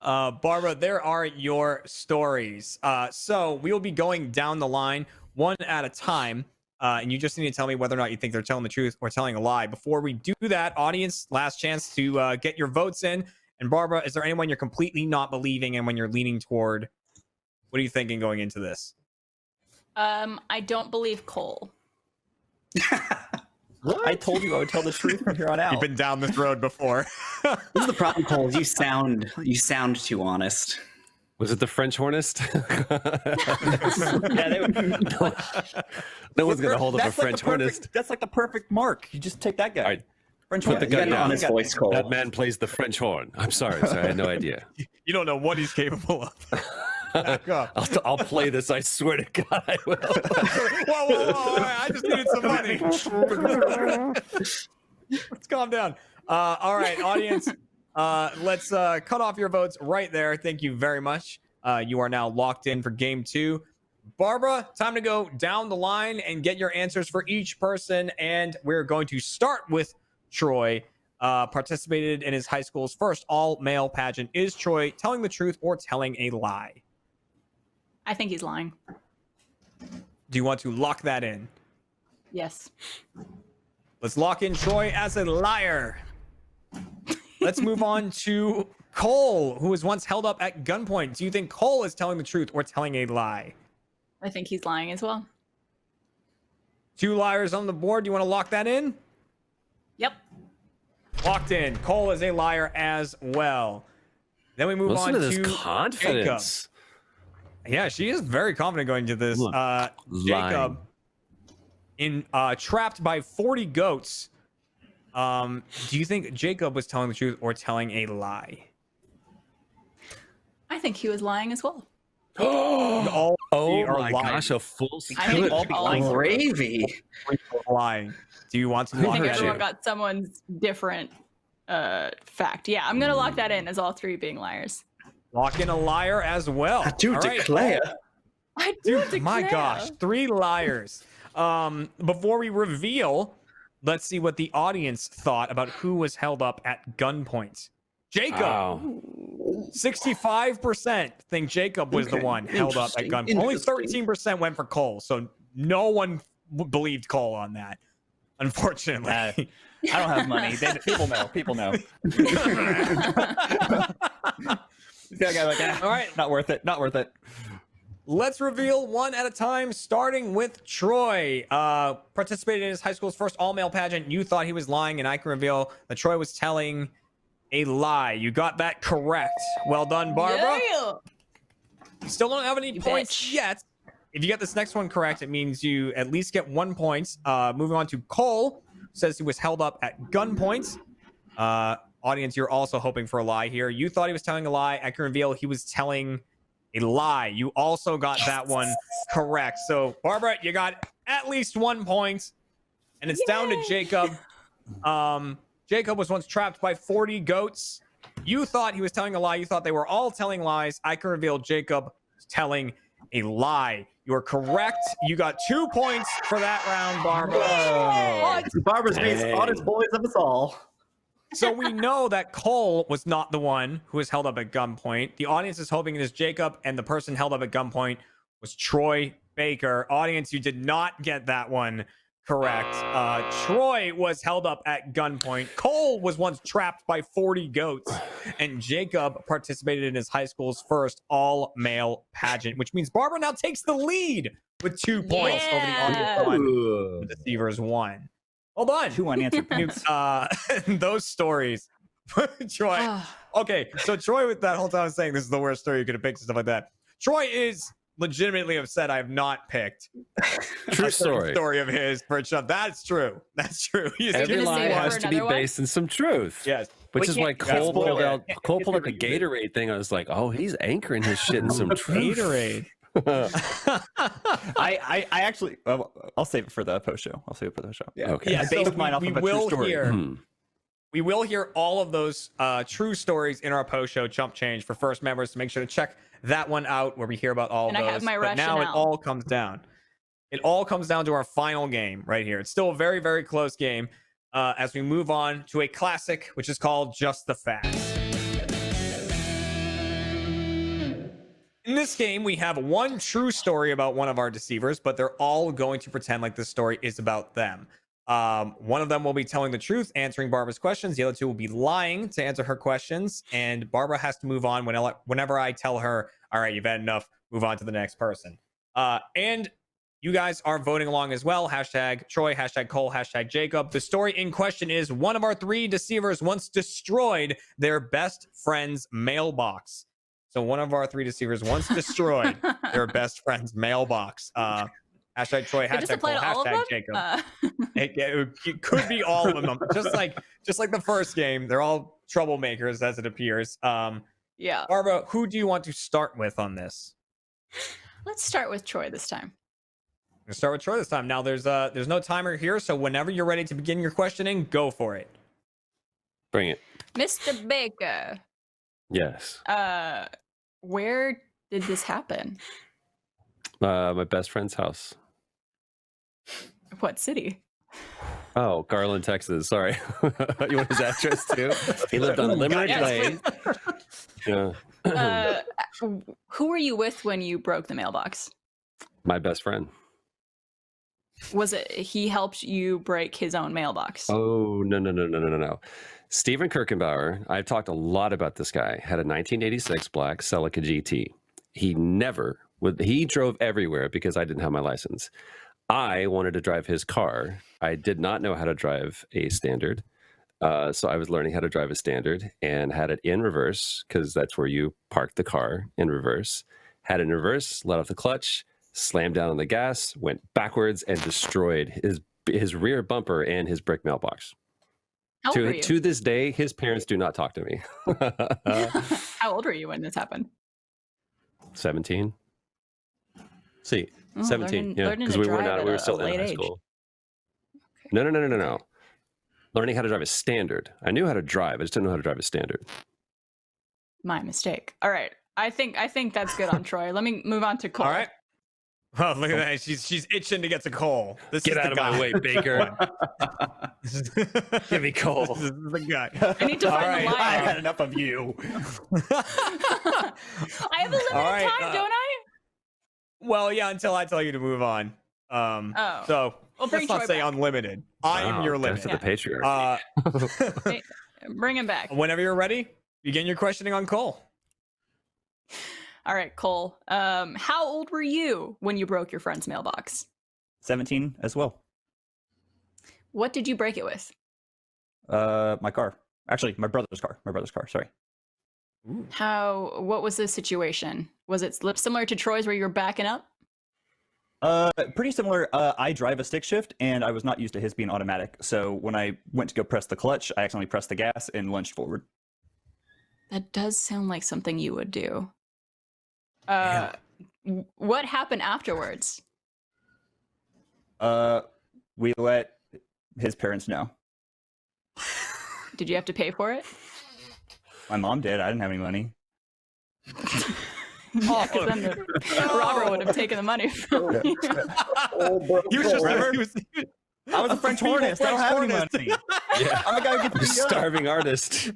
Barbara, there are your stories. So we will be going down the line one at a time. And you just need to tell me whether or not you think they're telling the truth or telling a lie. Before we do that, audience, last chance to get your votes in. And Barbara, is there anyone you're completely not believing and when you're leaning toward? What are you thinking going into this? I don't believe Cole. I told you I would tell the truth from here on out. You've been down this road before. This is the problem, Cole. You sound too honest. Was it the French hornist? Yeah, no one's gonna hold up a That's like French the perfect- hornist. That's like the perfect mark. You just take that guy. All right, French put the horn. gun You got an down. honest voice, Cole. That man plays the French horn. I'm sorry, sir. I had no idea. You don't know what he's capable of. Back up. I'll play this. I swear to God, I will. Whoa, I just needed some money. Let's calm down. All right, audience. Let's cut off your votes right there. Thank you very much. You are now locked in for game 2. Barbara, time to go down the line and get your answers for each person. And we're going to start with Troy. Participated in his high school's first all-male pageant. Is Troy telling the truth or telling a lie? I think he's lying. Do you want to lock that in? Yes. Let's lock in Troy as a liar. Let's move on to Cole, who was once held up at gunpoint. Do you think Cole is telling the truth or telling a lie? I think he's lying as well. 2 liars on the board. Do you want to lock that in? Yep. Locked in. Cole is a liar as well. Then we move Listen on to this to confidence. Jacob. Yeah, she is very confident going to this. Jacob, trapped by 40 goats. Do you think Jacob was telling the truth or telling a lie? I think he was lying as well. All Oh are my lying. gosh, a full I think all lying. Gravy. Lying. Do you want to I lock think that everyone in? got someone's different fact. Yeah, I'm gonna lock that in as all 3 being liars. Lock in a liar as well. I do All right. declare. I do declare. My gosh, 3 liars. Before we reveal, let's see what the audience thought about who was held up at gunpoint. Jacob. Wow. 65% think Jacob was the one held up at gunpoint. Only 13% went for Cole, so no one believed Cole on that, unfortunately. I don't have money. People know. People know. All right. Not worth it. Not worth it. Let's reveal one at a time, starting with Troy. Participated in his high school's first all-male pageant. You thought he was lying, and I can reveal that Troy was telling a lie. You got that correct. Well done, Barbara. Yeah. You still don't have any points yet. If you get this next one correct, it means you at least get 1 point. Moving on to Cole, says he was held up at gunpoint. Audience, you're also hoping for a lie here. You thought he was telling a lie. I can reveal he was telling a lie. You also got that one correct. So, Barbara, you got at least 1 point. And it's down to Jacob. Jacob was once trapped by 40 goats. You thought he was telling a lie. You thought they were all telling lies. I can reveal Jacob was telling a lie. You're correct. You got 2 points for that round, Barbara. Barbara's being honest boys of us all. So we know that Cole was not the one who was held up at gunpoint. The audience is hoping it is Jacob, and the person held up at gunpoint was Troy Baker. Audience, you did not get that one correct. Troy was held up at gunpoint. Cole was once trapped by 40 goats, and Jacob participated in his high school's first all-male pageant, which means Barbara now takes the lead with 2 points over the audience one. The Deceivers 1. Hold on. 2 unanswered points. Those stories. Troy. Okay, so Troy, with that whole time saying this is the worst story you could have picked and stuff like that. Troy is legitimately upset I have not picked True story of his for a Chump. That's true. That's true. Every line has to be based in some truth. Yes. Which is why Cole pulled out the Gatorade thing. I was like, oh, he's anchoring his shit in some truth. Gatorade. I actually, I'll save it for the post show. Yeah. Okay. Yeah, I based so mine off of a true story. We will hear all of those true stories in our post show Chump Change for first members. So make sure to check that one out where we hear about all of those. I have my but now it rationale. all comes down. It all comes down to our final game right here. It's still a very, very close game as we move on to a classic, which is called Just the Facts. In this game, we have one true story about one of our deceivers, but they're all going to pretend like this story is about them. One of them will be telling the truth, answering Barbara's questions. The other two will be lying to answer her questions. And Barbara has to move on whenever I tell her, all right, you've had enough, move on to the next person. And you guys are voting along as well. Hashtag Troy, hashtag Cole, hashtag Jacob. The story in question is one of our 3 deceivers once destroyed their best friend's mailbox. So one of our 3 deceivers once destroyed their best friend's mailbox. Hashtag Troy, hashtag Cole, hashtag Jacob. It could be all of them. just like the first game, they're all troublemakers as it appears. Yeah. Barbara, who do you want to start with on this? Let's start with Troy this time. We'll start with Troy this time. Now there's no timer here, so whenever you're ready to begin your questioning, go for it. Bring it. Mr. Baker. Yes. Where did this happen? My best friend's house. What city? Oh, Garland, Texas. Sorry. You want his address too? He lived on Limerick Lane. Yeah. Who were you with when you broke the mailbox? My best friend. Was it he helped you break his own mailbox? Oh, no. Steven Kirkenbauer, I've talked a lot about this guy, had a 1986 black Celica GT. He drove everywhere because I didn't have my license. I wanted to drive his car. I did not know how to drive a standard. So I was learning how to drive a standard and had it in reverse because that's where you park the car in reverse. Had it in reverse, let off the clutch, slammed down on the gas, went backwards and destroyed his rear bumper and his brick mailbox. How old were you? To this day, his parents do not talk to me. How old were you when this happened? 17. See, Oh, 17. learning Because to we were drive not. at We were a still in late high age. school. No. Learning how to drive a standard. I knew how to drive. I just didn't know how to drive a standard. My mistake. All right. I think that's good on Troy. Let me move on to Cole. All right. Oh, look at that. She's itching to get to Cole. Get out of my way, Baker. Give me Cole. This is the guy. I need to find the line. I had enough of you. I have a limited time, don't I? Well, yeah, until I tell you to move on. So Well, bring let's not Troy say back. unlimited. I am your limit. That's the patriarchy. Bring him back. Whenever you're ready, begin your questioning on Cole. All right, Cole. How old were you when you broke your friend's mailbox? 17 as well. What did you break it with? My car. Actually, my brother's car. Sorry. What was the situation? Was it similar to Troy's where you were backing up? Pretty similar. I drive a stick shift, and I was not used to his being automatic. So when I went to go press the clutch, I accidentally pressed the gas and lunged forward. That does sound like something you would do. What happened afterwards? We let his parents know. Did you have to pay for it? My mom did. I didn't have any money. Yeah, because then Robert would have taken the money from you. He was just I was a French hornist. I don't have any money. Yeah. I'm a guy who gets You're a beat up. starving artist.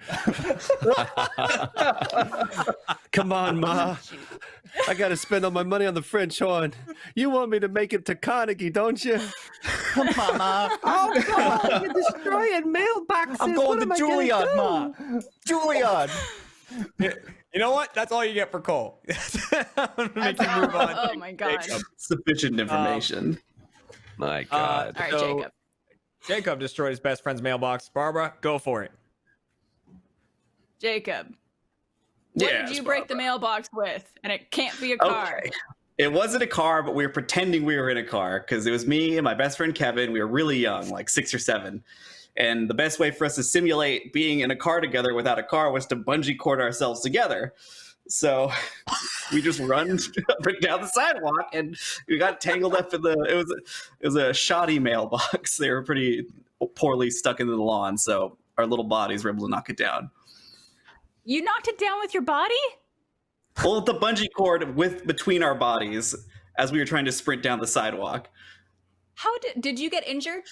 Come on, Ma. I got to spend all my money on the French horn. You want me to make it to Carnegie, don't you? Come on, Ma. Oh, come on. You're destroying mailboxes. I'm going to Juilliard, Ma. Juilliard. You know what? That's all you get for Cole. I'm gonna make you move on. Oh my god. Sufficient information. My God. All right, So, Jacob. Jacob destroyed his best friend's mailbox. Barbara, go for it. Jacob. What Yes, did you break the mailbox with? And it can't be a car. Okay. It wasn't a car, but we were pretending we were in a car because it was me and my best friend Kevin. We were really young, like 6 or 7. And the best way for us to simulate being in a car together without a car was to bungee cord ourselves together. So we just run up and down the sidewalk, and we got tangled up in the. It was a shoddy mailbox. They were pretty poorly stuck into the lawn, so our little bodies were able to knock it down. You knocked it down with your body? Well, the bungee cord between our bodies as we were trying to sprint down the sidewalk. How did you get injured?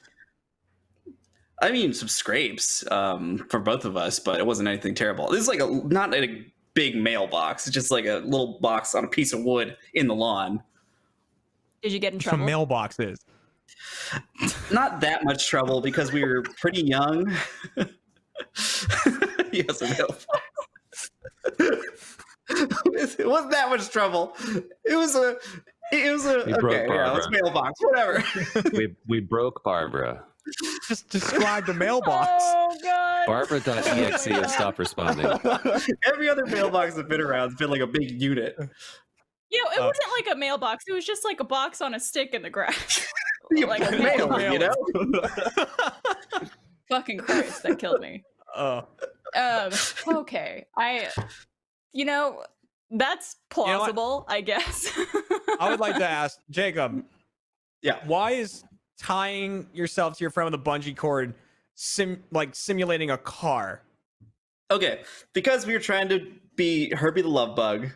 I mean, some scrapes for both of us, but it wasn't anything terrible. This is like not a big mailbox. It's just like a little box on a piece of wood in the lawn. Did you get in trouble? Some mailboxes. Not that much trouble because we were pretty young. Yes, a mailbox. It wasn't that much trouble. It was a. We broke okay, Barbara. yeah, it's mailbox, whatever. we broke Barbara. Just describe the mailbox. Oh god. Barbara.exe has stopped responding. Every other mailbox that's been around has been like a big unit. You know, it wasn't like a mailbox. It was just like a box on a stick in the grass. Like a Mail, mailbox. you know? Fucking Christ, that killed me. Okay. You know, that's plausible, I guess. I would like to ask Jacob. Yeah. Why is tying yourself to your friend with a bungee cord simulating a car? Okay, because we were trying to be Herbie the Love Bug,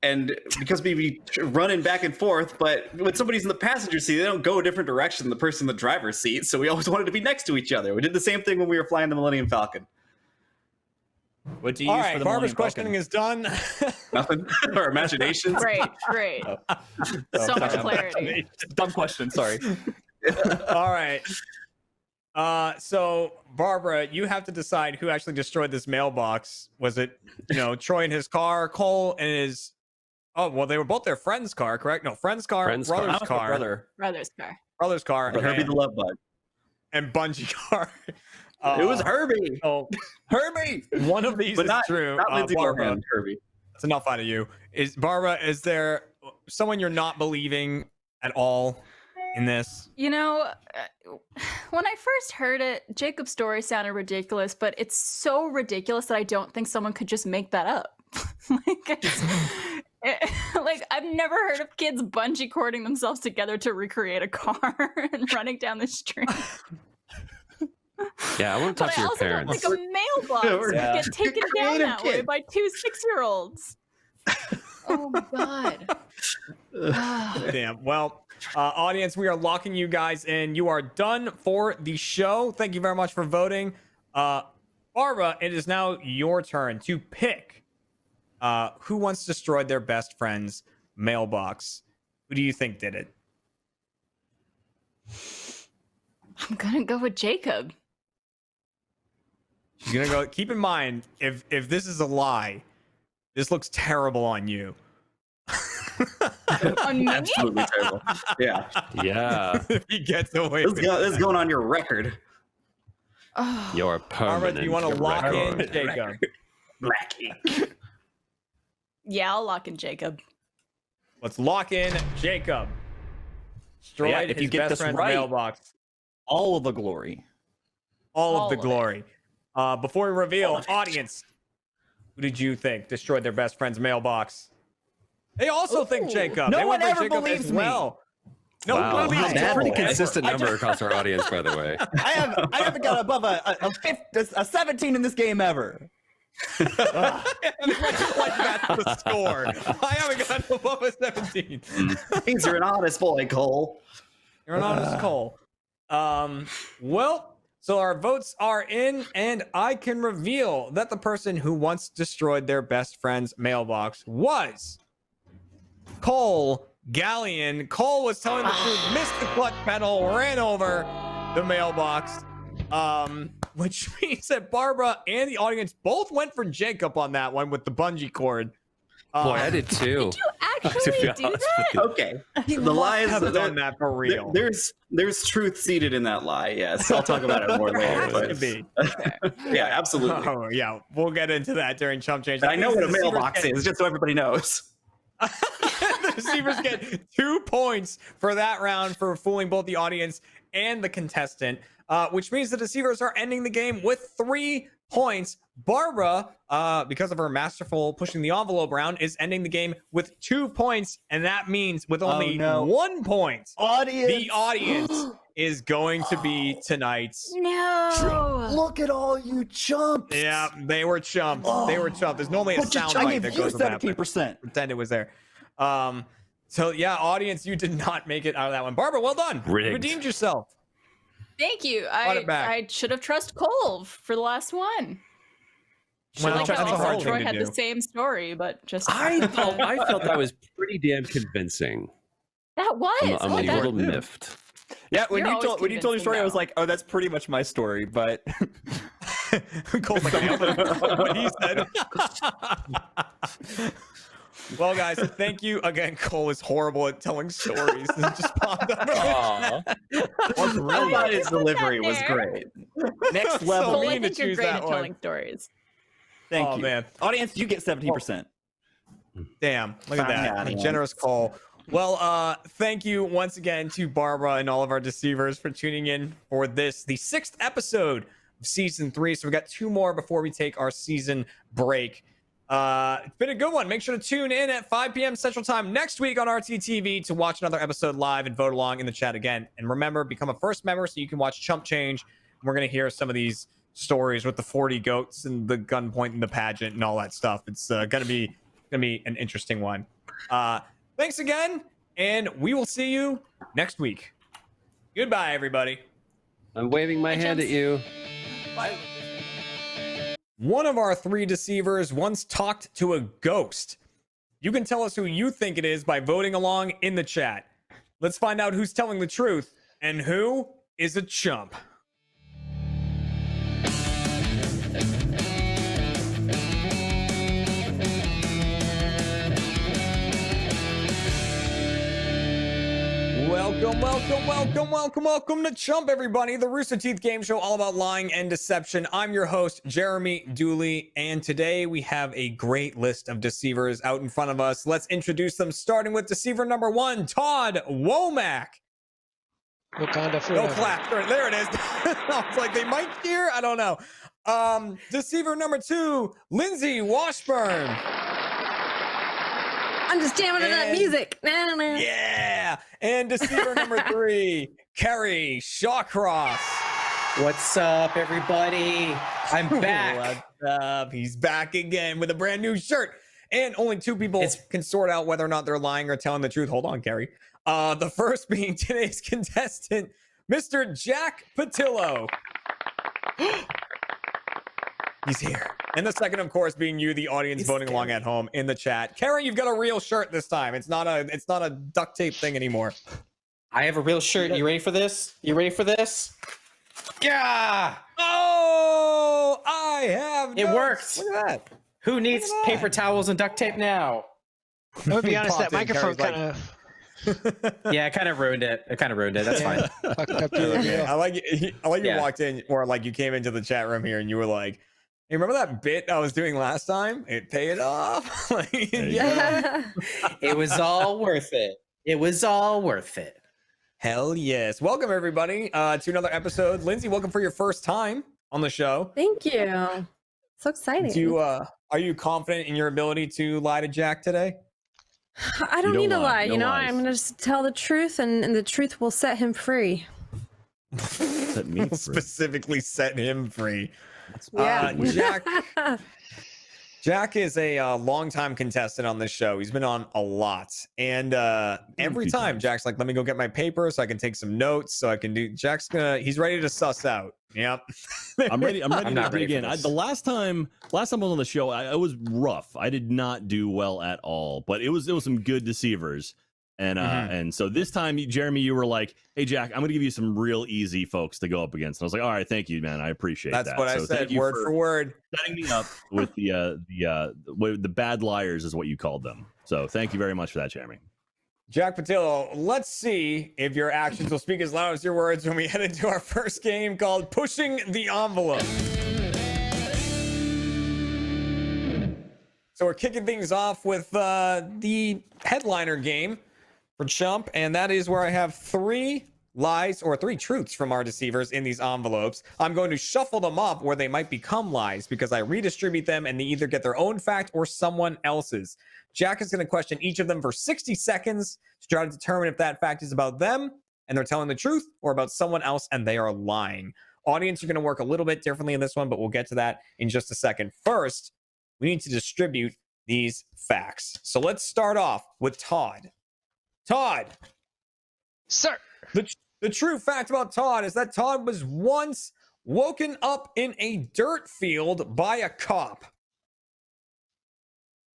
and because we'd be running back and forth, but when somebody's in the passenger seat, they don't go a different direction than the person in the driver's seat, so we always wanted to be next to each other. We did the same thing when we were flying the Millennium Falcon. What do you All use right, for the Barbara's Millennium questioning is done. Nothing? Or imaginations? Great. So much clarity. Dumb question, sorry. All right. So Barbara, you have to decide who actually destroyed this mailbox. Was it, Troy and his car, Cole and his? Oh, well, they were both their friend's car, correct? No, friend's car, brother's car, Brother's car. brother's car, But Herbie the Love Bug. and bungee car. It was Herbie. Oh, Herbie. one of these But is not, true. not Lindsay Barbara, Lohan, Herbie. that's enough out of you. Is there someone you're not believing at all in this? You know, when I first heard it, Jacob's story sounded ridiculous, but it's so ridiculous that I don't think someone could just make that up. Like I've never heard of kids bungee cording themselves together to recreate a car and running down the street. Yeah, I want to talk to your parents. I also don't think a mailbox would get taken down that way by 2 6-year-olds. Oh my god. Damn. Well, audience, we are locking you guys in. You are done for the show. Thank you very much for voting. Barbara, it is now your turn to pick who once destroyed their best friend's mailbox. Who do you think did it? I'm gonna go with Jacob. She's gonna go. Keep in mind, if this is a lie, this looks terrible on you. On me? Absolutely terrible. Yeah. Yeah. If he gets away This with is going on your record. Oh. Your permanent Barbara, do you want to lock record. in Jacob? Black ink. Yeah, I'll lock in Jacob. Let's lock in Jacob. Destroyed Yeah, if his you get best this friend's right, mailbox. all of the glory. All of the of it. glory. Before we reveal, audience, who did you think destroyed their best friend's mailbox? They also think Jacob. No They one went for ever Jacob believes as me. well. No, Wow, one believes that's a pretty Cole. consistent number across our audience, by the way. I haven't got above a 17 in this game ever. like that's the score. I haven't gotten above a 17. Means you're an honest boy, Cole. You're anonymous Cole. Well, so our votes are in, and I can reveal that the person who once destroyed their best friend's mailbox was Cole Galleon. Cole was telling the truth, missed the clutch pedal, ran over the mailbox, which means that Barbara and the audience both went for Jacob on that one with the bungee cord. Boy, I did too. Did you actually do that? Okay, He the lie must is have done that for real. There's truth seated in that lie. Yes, I'll talk about it more later. But yeah, absolutely. Oh, yeah, we'll get into that during Chump Change. I know what a mailbox is, just so everybody knows. The deceivers get 2 points for that round for fooling both the audience and the contestant, which means the deceivers are ending the game with 3 points. Barbara, because of her masterful pushing the envelope round, is ending the game with 2 points, and that means with only 1 point, the audience is going to be tonight's. No. Look at all you chumps. Yeah, they were chumps. They were chumps. There's normally a sound bite that goes with that. 17%. Pretend it was there. So yeah, audience, you did not make it out of that one. Barbara, well done. Rigged. You redeemed yourself. Thank you. Brought it back. I should have trusted Cole for the last one. Well, Like that's a how hard also Troy thing to had do. the same story, but just I felt that was pretty damn convincing. That was. I'm a little miffed. Yeah, when You're you told always your story, I was convincing, like, oh, that's pretty much my story. But Cole's like, "Yeah, what he said." Well, guys, thank you again. Cole is horrible at telling stories. It just popped up. I thought his delivery was great. Next level. Cole, I mean to think you're choose great that at one. telling stories. Thank Oh, you, man. audience. You get 70%. Damn, look at that. Yeah. Generous Cole. Well, thank you once again to Barbara and all of our deceivers for tuning in for this, the 6th episode of season 3. So we got 2 more before we take our season break. It's been a good one. Make sure to tune in at 5 p.m. Central Time next week on RTTV to watch another episode live and vote along in the chat again. And remember, become a first member so you can watch Chump Change. We're going to hear some of these stories with the 40 goats and the gunpoint and the pageant and all that stuff. It's going to be an interesting one. Thanks again, and we will see you next week. Goodbye, everybody. I'm waving my hand at you. Bye. One of our 3 deceivers once talked to a ghost. You can tell us who you think it is by voting along in the chat. Let's find out who's telling the truth and who is a chump. Welcome to Chump, everybody, the Rooster Teeth game show all about lying and deception. I'm your host, Jeremy Dooley, and today we have a great list of deceivers out in front of us. Let's introduce them, starting with deceiver number 1, Todd Womack. Wakanda forever. No clap. There it is. I was like, they might cheer? I don't know. Deceiver number 2, Lindsay Washburn. I'm just jamming to that music. Yeah. And deceiver number 3, Kerry Shawcross. What's up, everybody? I'm back. What's up? He's back again with a brand new shirt. And only 2 people can sort out whether or not they're lying or telling the truth. Hold on, Kerry. The first being today's contestant, Mr. Jack Patillo. He's here. And the second, of course, being you, the audience voting along at home in the chat. Kerry, you've got a real shirt this time. It's not a duct tape thing anymore. I have a real shirt. You ready for this? You ready for this? Yeah! Oh, I have. It notes. worked. Look at that. Who needs paper towels and duct tape now? I'm gonna be honest, that Popped in, microphone Kerry's kind of. Yeah, I kind of ruined it. That's fine. I like you walked in, or like you came into the chat room here and you were like, hey, remember that bit I was doing last time? It paid off. Like, yeah. It was all worth it. It was all worth it. Hell yes. Welcome, everybody, to another episode. Lindsay, welcome for your first time on the show. Thank you. So exciting. Are you confident in your ability to lie to Jack today? I don't need to lie. No you know, lies. I'm going to just tell the truth, and the truth will set him free. Set me free. Specifically set him free. Yeah. Jack, Jack is a longtime contestant on this show. He's been on a lot. And every time Jack's like, let me go get my paper so I can take some notes so I can do. He's ready to suss out. Yep. I'm ready. I'm ready to dig in. for this. The last time I was on the show, I was rough. I did not do well at all, but it was some good deceivers. And so this time, Jeremy, you were like, "Hey, Jack, I'm going to give you some real easy folks to go up against." And I was like, "All right, thank you, man. I appreciate that." That's what I said, word for word. Setting me up with the bad liars is what you called them. So thank you very much for that, Jeremy. Jack Patillo, let's see if your actions will speak as loud as your words when we head into our first game called Pushing the Envelope. So we're kicking things off with the headliner game for Chump, and that is where I have 3 lies or 3 truths from our deceivers in these envelopes. I'm going to shuffle them up where they might become lies because I redistribute them and they either get their own fact or someone else's. Jack is going to question each of them for 60 seconds to try to determine if that fact is about them and they're telling the truth or about someone else and they are lying. Audience, you're going to work a little bit differently in this one, but we'll get to that in just a second. First, we need to distribute these facts. So let's start off with Todd. Todd. Sir. The true fact about Todd is that Todd was once woken up in a dirt field by a cop.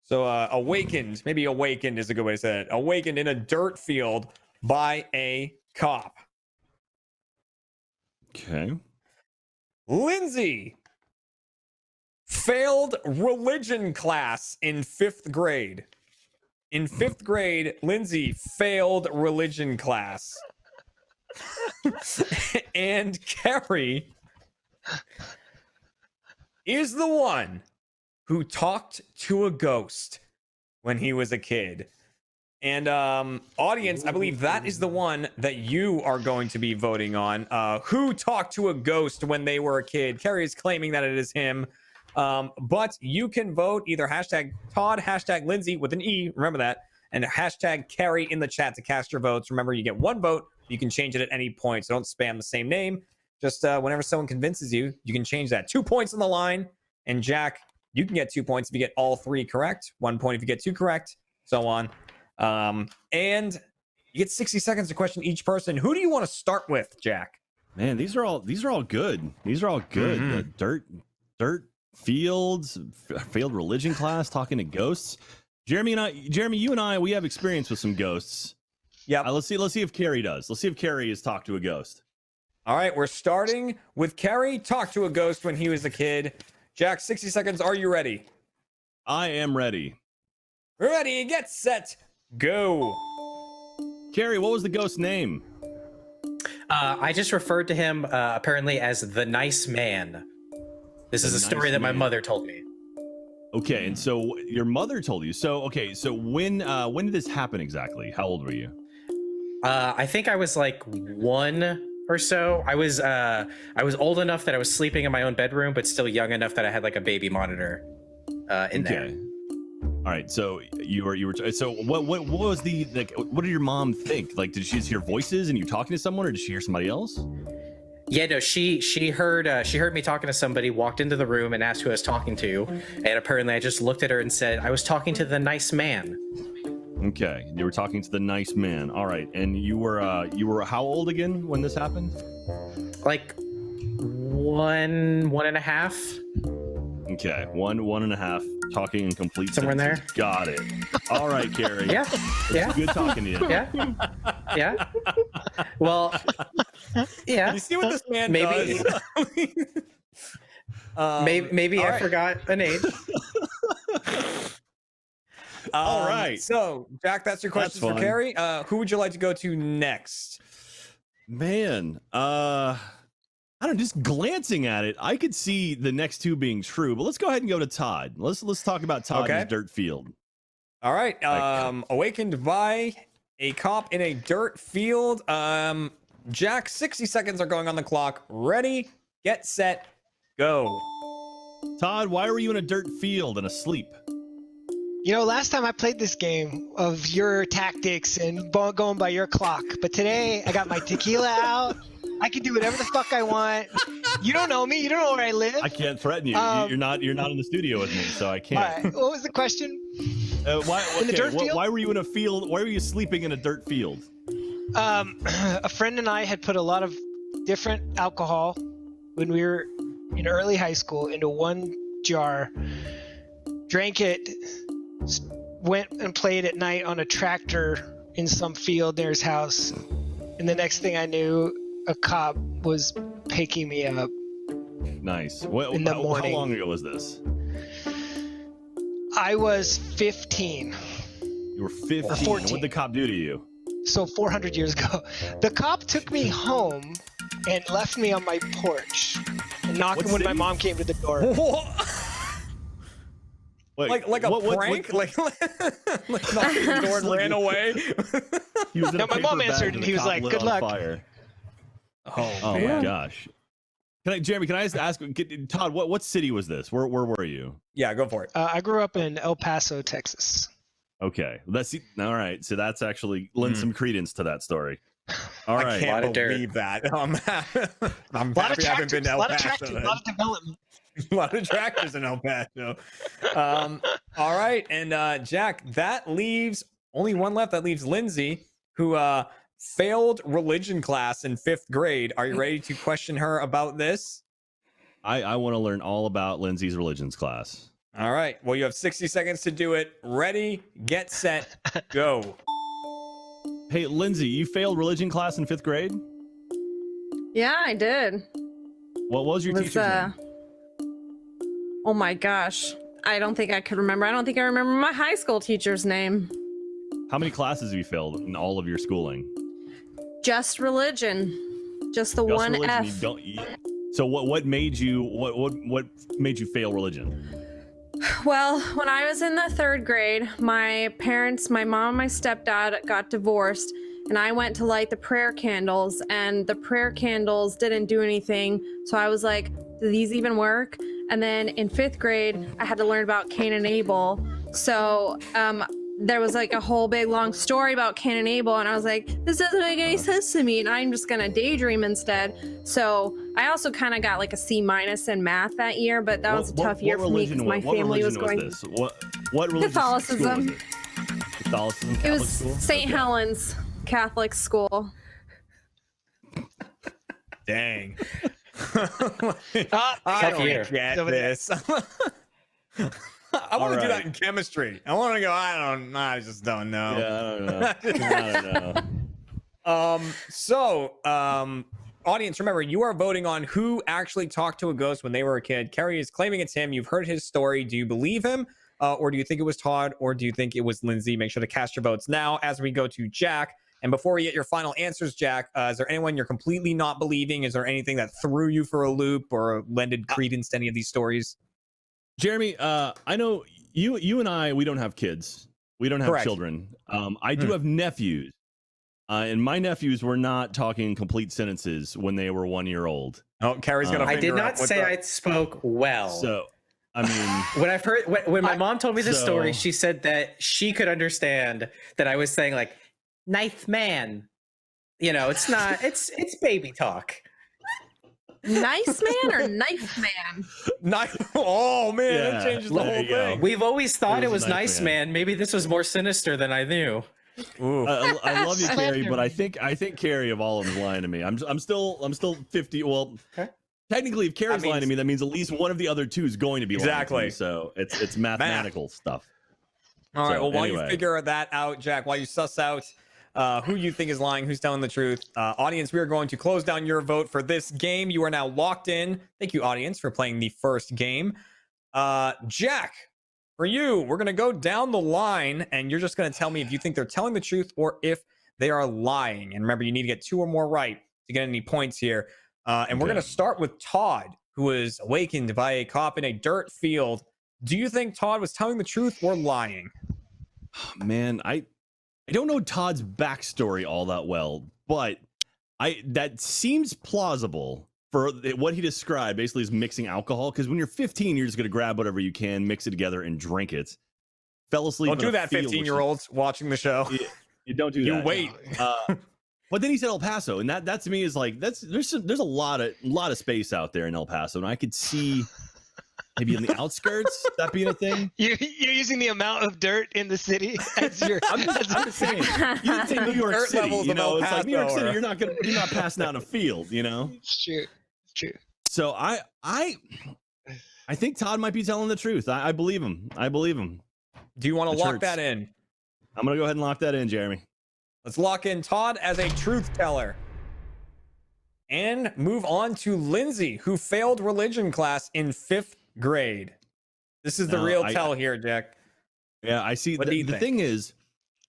So awakened, maybe awakened is a good way to say it. Awakened in a dirt field by a cop. Okay. Lindsay failed religion class in 5th grade. In 5th grade, Lindsay failed religion class. And Carrie is the one who talked to a ghost when he was a kid. And audience, I believe that is the one that you are going to be voting on. Who talked to a ghost when they were a kid? Carrie is claiming that it is him. But you can vote either hashtag Todd, hashtag Lindsay with an E, remember that, and hashtag Carrie in the chat to cast your votes. Remember, you get 1 vote. You can change it at any point, so don't spam the same name. Just whenever someone convinces you, you can change that. 2 points on the line. And Jack, you can get 2 points if you get all 3 correct. 1 point if you get 2 correct, so on. And you get 60 seconds to question each person. Who do you want to start with, Jack? Man, these are all good. These are all good. The dirt fields, failed religion class, talking to ghosts. Jeremy, you and I, we have experience with some ghosts. Yeah. Let's see if Carrie does. Let's see if Carrie has talked to a ghost. All right, we're starting with Carrie talked to a ghost when he was a kid. Jack, 60 seconds. Are you ready? I am ready. Ready, get set, go. Carrie, what was the ghost's name? I just referred to him apparently as the nice man. This is a story that my mother told me. Okay, and so your mother told you. So when did this happen exactly? How old were you? I think I was like 1 or so. I was old enough that I was sleeping in my own bedroom, but still young enough that I had like a baby monitor in there. All right, so you were so what was the like? What did your mom think? Like, did she just hear voices and you talking to someone, or did she hear somebody else? Yeah, no, she heard me talking to somebody, walked into the room and asked who I was talking to, and apparently I just looked at her and said I was talking to the nice man. Okay, you were talking to the nice man. All right, and you were how old again when this happened? Like 1.5. Okay, 1.5. Talking in complete somewhere in there. Got it. All right, Carrie. Yeah. Good talking to you. Yeah. Well. Yeah. You see what this man maybe, does? maybe I forgot an age. All right. So, Jack, that's your questions for Carrie. Who would you like to go to next? Man, I don't know, just glancing at it, I could see the next 2 being true, but let's go ahead and go to Todd. Let's talk about Todd in his dirt field. All right. Awakened by a cop in a dirt field. Jack, 60 seconds are going on the clock. Ready, get set, go. Todd, why were you in a dirt field and asleep? You know, last time I played this game of your tactics and going by your clock, but today I got my tequila out. I can do whatever the fuck I want. You don't know me. You don't know where I live. I can't threaten you. You're not in the studio with me, so I can't. All right. What was the question? In the dirt field? Why were you in a field? Why were you sleeping in a dirt field? A friend and I had put a lot of different alcohol when we were in early high school into one jar, drank it, went and played at night on a tractor in some field near his house, and the next thing I knew, a cop was picking me up. Nice. In the morning. How long ago was this? I was 15. You were 15. Or 14. What did the cop do to you? So 400 years ago, the cop took me home and left me on my porch, and knocked when my mom came to the door. Wait, like a prank? Like knocking the door and ran away? No, my mom answered, and he was like, "Good luck." Oh my gosh. Jeremy, can I just ask, Todd, what city was this? Where were you? Yeah, go for it. I grew up in El Paso, Texas. Okay, all right. So that's actually lends some credence to that story. All right, I can't believe that. I'm happy I haven't been to El Paso. A lot of development. A lot of tractors in El Paso. All right, and Jack, that leaves only one left. That leaves Lindsay, who failed religion class in 5th grade. Are you ready to question her about this? I want to learn all about Lindsay's religions class. All right. Well, you have 60 seconds to do it. Ready, get set, go. Hey, Lindsay, you failed religion class in 5th grade? Yeah, I did. What was your teacher's name? Oh my gosh. I don't think I could remember. I don't think I remember my high school teacher's name. How many classes have you failed in all of your schooling? Just religion. Just the one religion, F. So what made you fail religion? Well, when I was in the 3rd grade, my parents, my mom and my stepdad got divorced, and I went to light the prayer candles, and the prayer candles didn't do anything. So I was like, do these even work? And then in 5th grade, I had to learn about Cain and Abel. So there was like a whole big long story about Cain and Abel, and I was like, this doesn't make any sense to me, and I'm just gonna daydream instead. So I also kind of got like a C- in math that year, but that was a tough year for me because my family was going. What religion? Catholicism. Was it? Catholicism. It Catholic was school? St. Helen's Catholic school. Dang. I don't get this. I want to do that in chemistry. I want to go. I just don't know. Yeah, I don't know. So, audience, remember, you are voting on who actually talked to a ghost when they were a kid. Kerry is claiming it's him. You've heard his story. Do you believe him? Or do you think it was Todd? Or do you think it was Lindsay? Make sure to cast your votes now as we go to Jack. And before we get your final answers, Jack, is there anyone you're completely not believing? Is there anything that threw you for a loop or lended credence to any of these stories? Jeremy, I know you and I, we don't have kids. We don't have Correct. children. I do have nephews. And my nephews were not talking complete sentences when they were 1 year old. Oh, Carrie's gonna. I did not say I spoke well. So, I mean, when my mom told me this story, she said that she could understand that I was saying like, "Knife man," you know, it's not. It's baby talk. Nice man or knife man? Knife. Oh man, that changes the whole thing. We've always thought it was nice nice man. Maybe this was more sinister than I knew. I love you, Carrie, but I think Carrie of all of them is lying to me. I'm still 50. Well, technically, if Carrie's lying to me, that means at least one of the other two is going to be lying to me. So it's mathematical stuff. All right. So, Well, while anyway. you figure that out, Jack, while you suss out who you think is lying, who's telling the truth, audience, we are going to close down your vote for this game. You are now locked in. Thank you, audience, for playing the first game. Jack, for you, we're going to go down the line, and you're just going to tell me if you think they're telling the truth or if they are lying. And remember, you need to get 2 or more right to get any points here. And we're going to start with Todd, who was awakened by a cop in a dirt field. Do you think Todd was telling the truth or lying? Man, I don't know Todd's backstory all that well, but that seems plausible for what he described. Basically, is mixing alcohol, because when you're 15, you're just going to grab whatever you can, mix it together, and drink it. Fell asleep. Don't do that, 15-year-olds watching the show. You don't do that. You wait. But then he said El Paso, and that to me is like there's a lot of space out there in El Paso, and I could see maybe on the outskirts that being a thing. You're using the amount of dirt in the city as your. I'm just saying. You didn't say New York Dirt City. levels You of know, El it's like New York Paso City. are- You're not passing out a field. You know. It's true. It's true. So I think Todd might be telling the truth. I believe him. I believe him. Do you want to Which lock hurts. that in? I'm gonna go ahead and lock that in, Jeremy. Let's lock in Todd as a truth teller. And move on to Lindsay, who failed religion class in 5th grade. This is the Now, real tell here, Jack. Yeah, I see. What do you The think? thing is,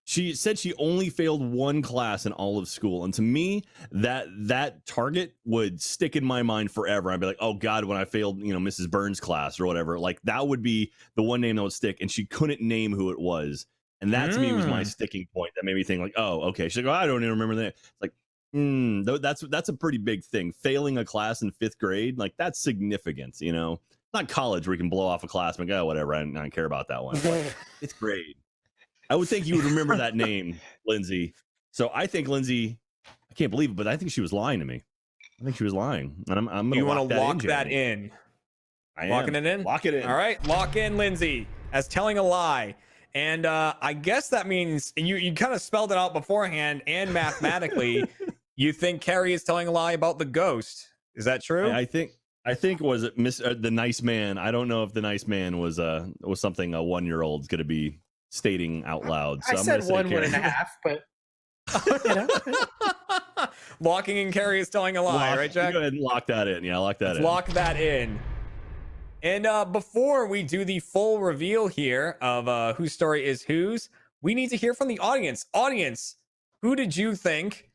she said she only failed one class in all of school, and to me, that target would stick in my mind forever. I'd be like, oh God, when I failed, Mrs. Burns' class or whatever, like that would be the one name that would stick. And she couldn't name who it was, and that to me was my sticking point. That made me think like, oh, okay. She's like, oh, I don't even remember that. It's like, that's a pretty big thing. Failing a class in 5th grade, like that's significant. Not college where you can blow off a class and go, oh, whatever. I don't care about that one. But it's grade. I would think you would remember that name, Lindsay. So I think Lindsay, I can't believe it, but I think she was lying to me. I think she was lying. And I'm going to You want lock to lock that Jeremy. in? I am. Locking it in? Lock it in. All right, lock in Lindsay as telling a lie. And I guess that means you kind of spelled it out beforehand and mathematically. You think Carrie is telling a lie about the ghost. Is that true? I think was it the nice man. I don't know if the nice man was something a 1-year-old's going to be stating out loud. So I I'm said gonna say 1.5, but Locking in Carrie is telling a lie, right, Jack? Go ahead and lock that in. Yeah, lock that Let's in. lock that in. And before we do the full reveal here of whose story is whose, we need to hear from the audience. Audience, who did you think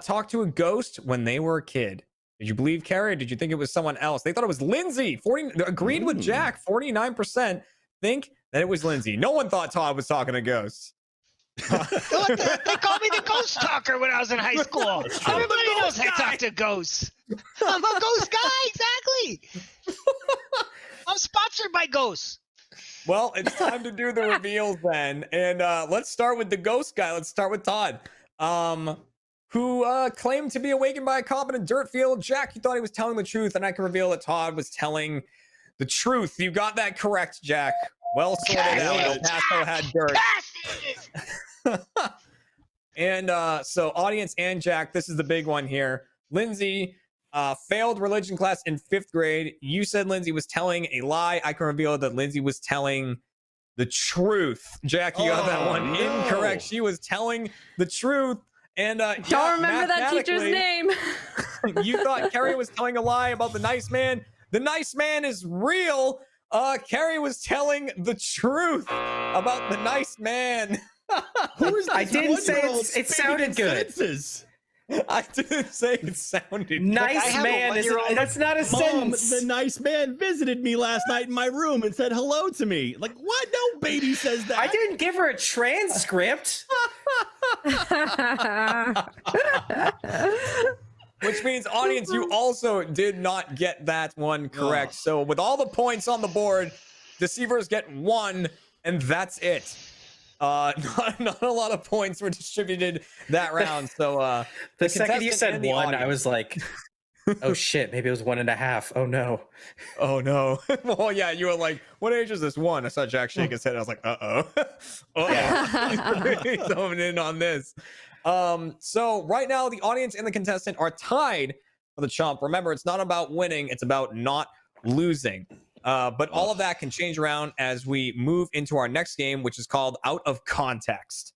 talked to a ghost when they were a kid? Did you believe Carrie? Or did you think it was someone else? They thought it was Lindsay. 40 agreed with Jack. 49% think that it was Lindsay. No one thought Todd was talking to ghosts. They called me the ghost talker when I was in high school. Everybody knows I talk to ghosts. I'm a ghost guy, exactly. I'm sponsored by ghosts. Well, it's time to do the reveals then. And let's start with the ghost guy. Let's start with Todd, who claimed to be awakened by a cop in a dirt field. Jack, you thought he was telling the truth, and I can reveal that Todd was telling the truth. You got that correct, Jack. Well sorted out. El Paso had dirt. And so audience and Jack, this is the big one here. Lindsay failed religion class in 5th grade. You said Lindsay was telling a lie. I can reveal that Lindsay was telling the truth. Jack, you got that one incorrect. She was telling the truth. And don't remember that teacher's name. You thought Carrie was telling a lie about the nice man. The nice man is real. Carrie was telling the truth about the nice man. Who is this? I didn't say it sounded good. Sentences? I didn't say it sounded Nice man is that's not a sentence. The nice man visited me last night in my room and said hello to me. Like, what? No baby says that. I didn't give her a transcript. Which means, audience, you also did not get that one correct. So with all the points on the board, deceivers get 1, and that's it. Not a lot of points were distributed that round. So the second you said 1, I was like, oh shit, maybe it was 1.5. Oh no. Oh no. Well, yeah, you were like, what age is this 1? I saw Jack shake his head. I was like, He's zooming in on this. So right now the audience and the contestant are tied for the chump. Remember, it's not about winning, it's about not losing. But all of that can change around as we move into our next game, which is called Out of Context.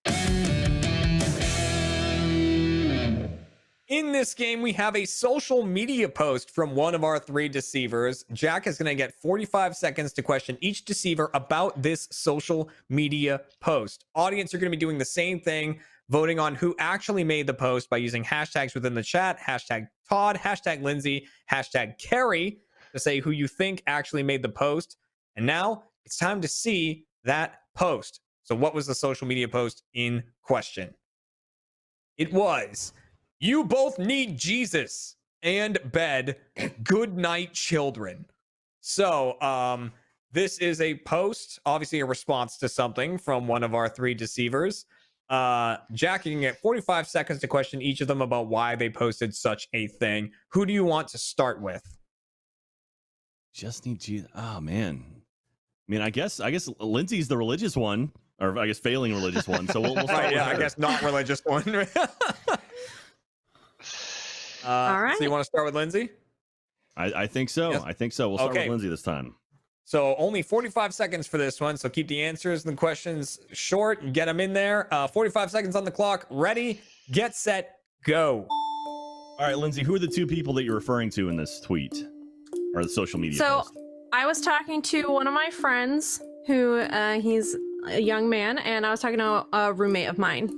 In this game, we have a social media post from one of our 3 deceivers. Jack is going to get 45 seconds to question each deceiver about this social media post. Audience, you're going to be doing the same thing, voting on who actually made the post by using hashtags within the chat, hashtag Todd, hashtag Lindsay, hashtag Carrie, to say who you think actually made the post. And now it's time to see that post. So what was the social media post in question? It was, "You both need Jesus and bed. Good night, children." So this is a post, obviously a response to something from one of our 3 deceivers. Jack, you can get 45 seconds to question each of them about why they posted such a thing. Who do you want to start with? Just need Jesus. Oh man. I mean, I guess Lindsay's the religious one, or I guess failing religious one. So we'll start with her. I guess not religious one. All right. So you want to start with Lindsay? I think so. Yes. I think so. We'll start with Lindsay this time. So only 45 seconds for this one. So keep the answers and the questions short and get them in there. 45 seconds on the clock. Ready, get set, go. All right, Lindsay, who are the two people that you're referring to in this tweet or the social media post? I was talking to one of my friends who he's a young man, and I was talking to a roommate of mine.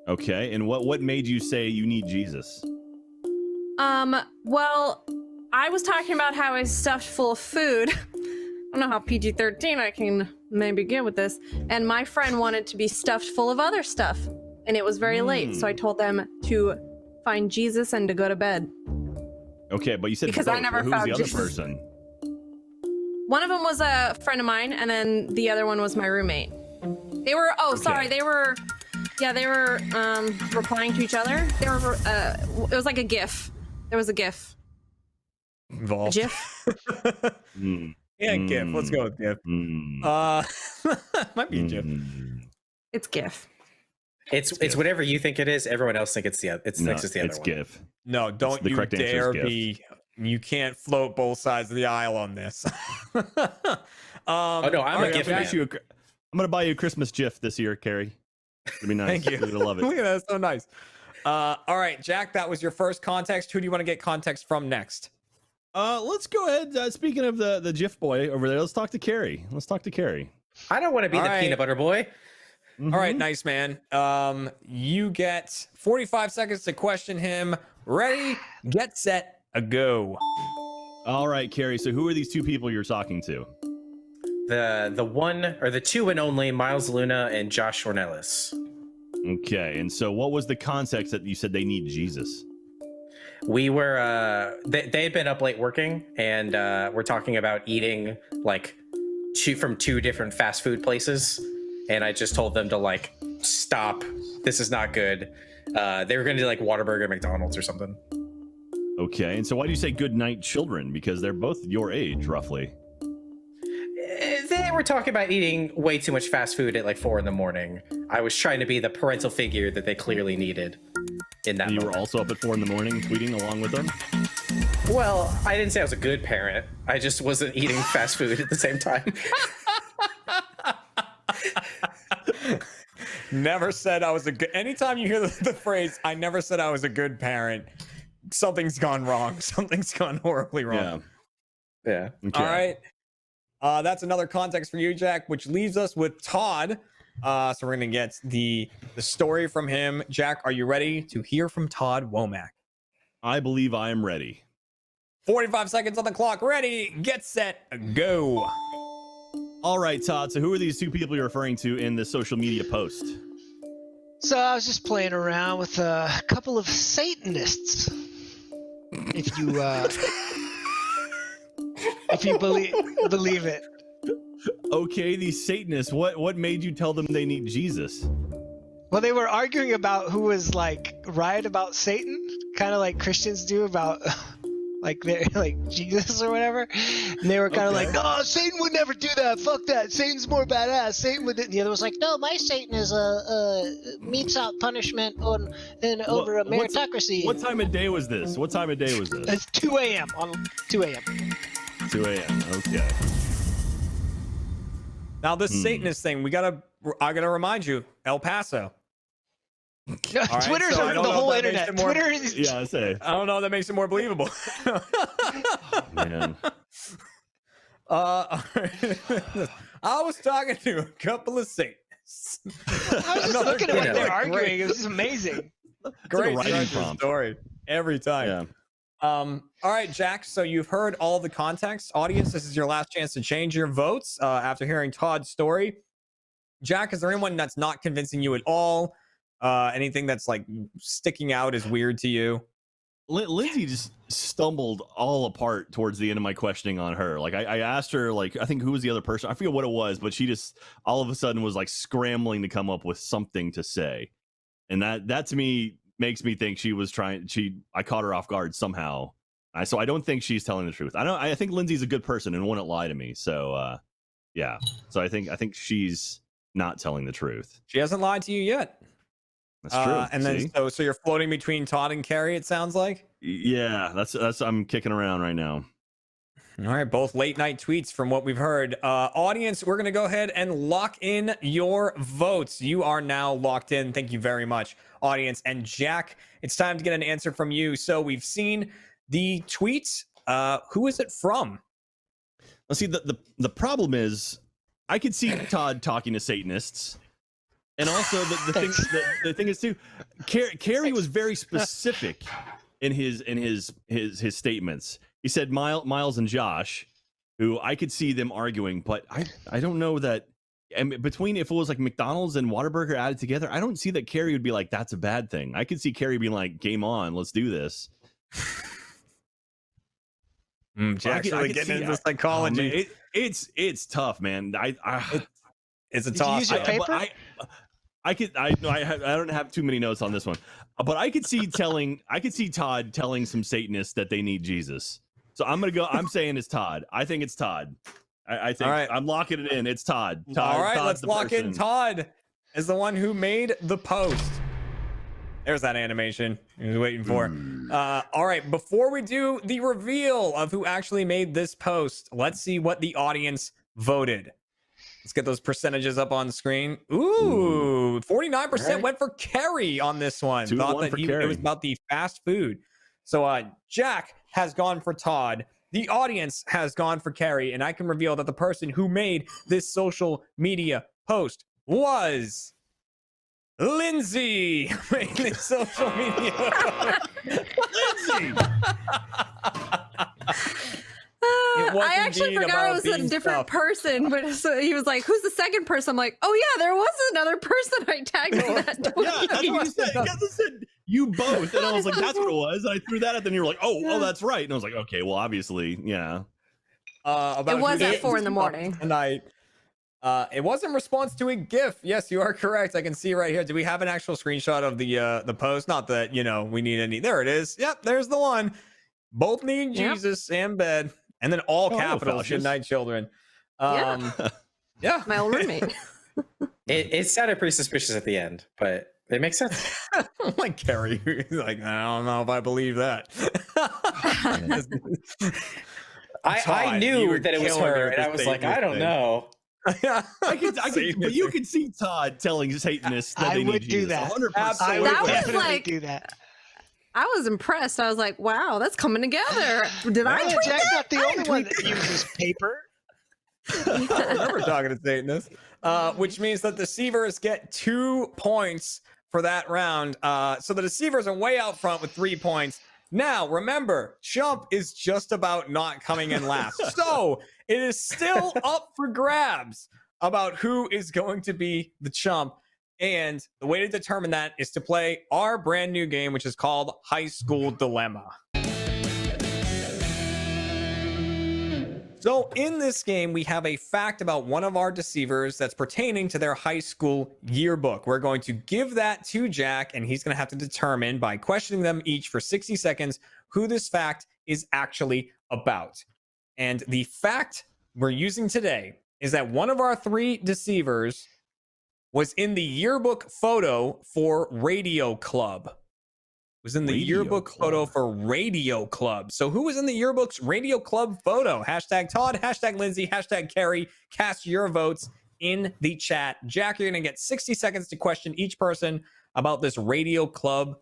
Okay, and what made you say you need Jesus? Well, I was talking about how I was stuffed full of food. I don't know how PG-13 I can maybe get with this. And my friend wanted to be stuffed full of other stuff, and it was very late, so I told them to find Jesus and to go to bed. Okay, but you said because both. I never who found was the Jesus. other person? One of them was a friend of mine, and then the other one was my roommate. They were they were replying to each other. They were it was like a GIF. There was a GIF. Involved. A GIF? Yeah, GIF. Let's go with GIF. Might be a GIF. It's GIF. It's whatever you think it is. Everyone else think it's the thinks it's the other one. It's GIF. No, don't the you correct answer is dare GIF. be. You can't float both sides of the aisle on this. Oh no, I'm a GIF man. I'm gonna buy you a Christmas GIF this year, Carrie. It'd be nice. Thank you. You're gonna love it. Look at that, that's so nice. All right, Jack, that was your first context. Who do you want to get context from next? Let's go ahead. Speaking of the GIF boy over there, let's talk to Carrie. I don't want to be the peanut butter boy. All right, nice man. You get 45 seconds to question him. Ready, get set, a go. All right, Carrie. So who are these two people you're talking to? The one or the two and only Miles Luna and Josh Ornelas. Okay, and so what was the context that you said they need Jesus? We were they had been up late working, and we're talking about eating like from two different fast food places, and I just told them to like stop. This is not good. They were going to do like Whataburger, McDonald's, or something. Okay, and so why do you say good night, children? Because they're both your age, roughly. They were talking about eating way too much fast food at like 4 a.m. I was trying to be the parental figure that they clearly needed in that. You moment. were also up at 4 a.m. tweeting along with them? Well, I didn't say I was a good parent. I just wasn't eating fast food at the same time. Never said I was a good. Anytime you hear the phrase, I never said I was a good parent, something's gone wrong. Something's gone horribly wrong. Yeah. Okay. All right. That's another context for you, Jack, which leaves us with Todd. So we're going to get the story from him. Jack, are you ready to hear from Todd Womack? I believe I am ready. 45 seconds on the clock. Ready, get set, go. All right, Todd. So who are these two people you're referring to in the social media post? So I was just playing around with a couple of Satanists. If you believe it. Okay, these Satanists. What made you tell them they need Jesus? Well, they were arguing about who was like right about Satan, kind of like Christians do about like Jesus or whatever. And they were kind of like, "No, Satan would never do that. Fuck that. Satan's more badass. Satan would." And the other was like, "No, my Satan is metes out punishment over a meritocracy." What time of day was this? It's 2 a.m. on 2 a.m. 2 a.m. Okay. Now this Satanist thing, I gotta remind you, El Paso. Right, Twitter's so the whole internet. Twitter is. Yeah, I say. I don't know if that makes it more believable. Man. I was talking to a couple of Satanists. I was just looking at what they're arguing. It was just amazing. Great story every time. Yeah. All right, Jack. So you've heard all the context. Audience, this is your last chance to change your votes after hearing Todd's story. Jack, is there anyone that's not convincing you at all? Anything that's like sticking out is weird to you? Lindsay just stumbled all apart towards the end of my questioning on her. Like I asked her, like, I think who was the other person? I forget what it was, but she just all of a sudden was like scrambling to come up with something to say. And that to me makes me think she was trying. I caught her off guard somehow. So I don't think she's telling the truth. I think Lindsay's a good person and wouldn't lie to me. So yeah. So I think she's not telling the truth. She hasn't lied to you yet. That's true. And then so you're floating between Todd and Carrie, it sounds like? Yeah, that's I'm kicking around right now. All right, both late night tweets from what we've heard. Audience, we're going to go ahead and lock in your votes. You are now locked in. Thank you very much, audience. And Jack, it's time to get an answer from you. So we've seen the tweets. Who is it from? Let's see. The problem is I could see Todd talking to Satanists. And also the thing is too, Carrie was very specific in his statements. He said Miles and Josh, who I could see them arguing, but I don't know that. And between if it was like McDonald's and Whataburger added together, I don't see that Carrie would be like, that's a bad thing. I could see Carrie being like, game on, let's do this. Jack's really getting into psychology. It's tough, man. It's a Did toss. you use your paper? I don't have too many notes on this one, but I could see Todd telling some Satanists that they need Jesus. So I'm saying it's Todd. I think it's Todd. I think I'm locking it in. It's Todd. All right, Todd's let's lock in Todd as the one who made the post. There's that animation he was waiting for. All right, before we do the reveal of who actually made this post, let's see what the audience voted. Let's get those percentages up on screen. Ooh, 49% went for Carrie on this one. Thought that it was about the fast food. So Jack has gone for Todd. The audience has gone for Carrie. And I can reveal that the person who made this social media post was Lindsay. Made this social media. Lindsay! I actually forgot it was a different person, but so he was like, "Who's the second person?" I'm like, "Oh yeah, there was another person I tagged in that tweet." Yeah, that's what I said. Because I said you both, and I was like, "That's what it was." And I threw that at them. And you were like, "Oh, that's right." And I was like, "Okay, well, obviously, yeah." It was at 4 a.m. tonight. It was in response to a GIF. Yes, you are correct. I can see right here. Do we have an actual screenshot of the post? Not that we need any. There it is. Yep, there's the one. Both need Jesus and bed. And then all capitals, good night, children. Yeah. My old roommate. It sounded pretty suspicious at the end, but it makes sense. Like Carrie, like, I don't know if I believe that. I knew that it was her, and I was like, I don't know. I could, but you could see Todd telling Satanists that they need Jesus. 100%. I would definitely like, do that. I was impressed. I was like, wow, that's coming together. Did I tweet Jack's that? not the only one that uses paper. I remember talking to Satanists, which means that the Deceivers get 2 points for that round. So the Deceivers are way out front with 3 points. Now, remember, Chump is just about not coming in last. So it is still up for grabs about who is going to be the Chump. And the way to determine that is to play our brand new game, which is called High School Dilemma. So in this game, we have a fact about one of our deceivers that's pertaining to their high school yearbook. We're going to give that to Jack, and he's going to have to determine by questioning them each for 60 seconds who this fact is actually about. And the fact we're using today is that one of our 3 deceivers was in the yearbook photo for Radio Club. Was in the yearbook photo for Radio Club. So who was in the yearbook's Radio Club photo? Hashtag Todd, hashtag Lindsay, hashtag Carrie. Cast your votes in the chat. Jack, you're going to get 60 seconds to question each person about this Radio Club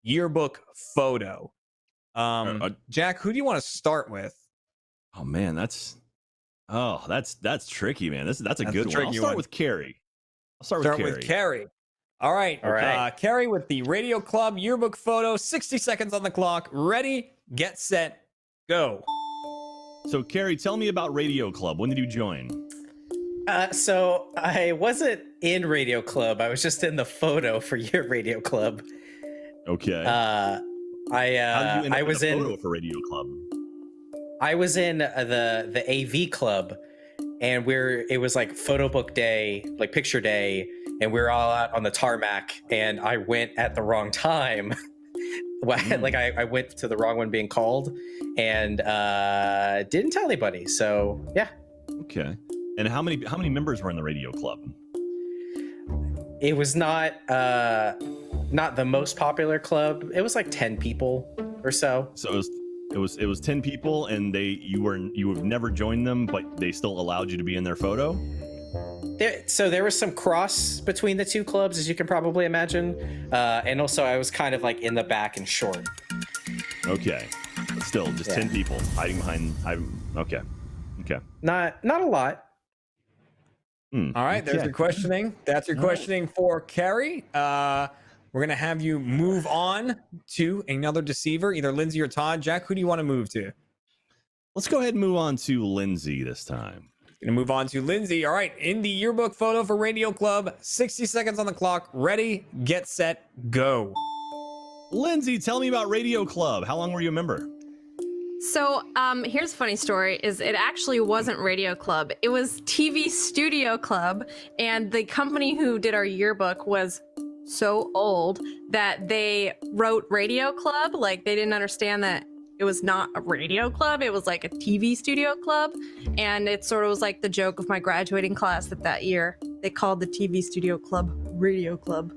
yearbook photo. Jack, who do you want to start with? Oh man, that's tricky, man. That's a good one. I'll start with Carrie. Start with Carrie. All right. Carrie with the Radio Club yearbook photo. 60 seconds on the clock. Ready, get set, go. So, Carrie, tell me about Radio Club. When did you join? So I wasn't in Radio Club. I was just in the photo for your Radio Club. Okay. How did you end up I in was a in photo for Radio Club. I was in the AV club, and it was like photo book day, like picture day, and we were all out on the tarmac, and I went at the wrong time. Like I went to the wrong one being called, and didn't tell anybody. So yeah. Okay. And how many members were in the Radio Club? It was not the most popular club. It was like 10 people or so. So it was 10 people, and you have never joined them, but they still allowed you to be in their photo. So there was some cross between the two clubs, as you can probably imagine, and also I was kind of like in the back and short. Okay, still just 10 people hiding behind. Okay. Not a lot. All right, there's your questioning. That's your questioning for Carrie. We're gonna have you move on to another deceiver, either Lindsay or Todd. Jack, who do you want to move to? Let's go ahead and move on to Lindsay this time. Gonna move on to Lindsay. All right, in the yearbook photo for Radio Club, 60 seconds on the clock. Ready, get set, go. Lindsay, tell me about Radio Club. How long were you a member? So here's a funny story, is it actually wasn't Radio Club. It was TV Studio Club, and the company who did our yearbook was so old that they wrote Radio Club. Like, they didn't understand that it was not a radio club, it was like a TV studio club. And it sort of was like the joke of my graduating class that year. They called the TV studio club Radio Club.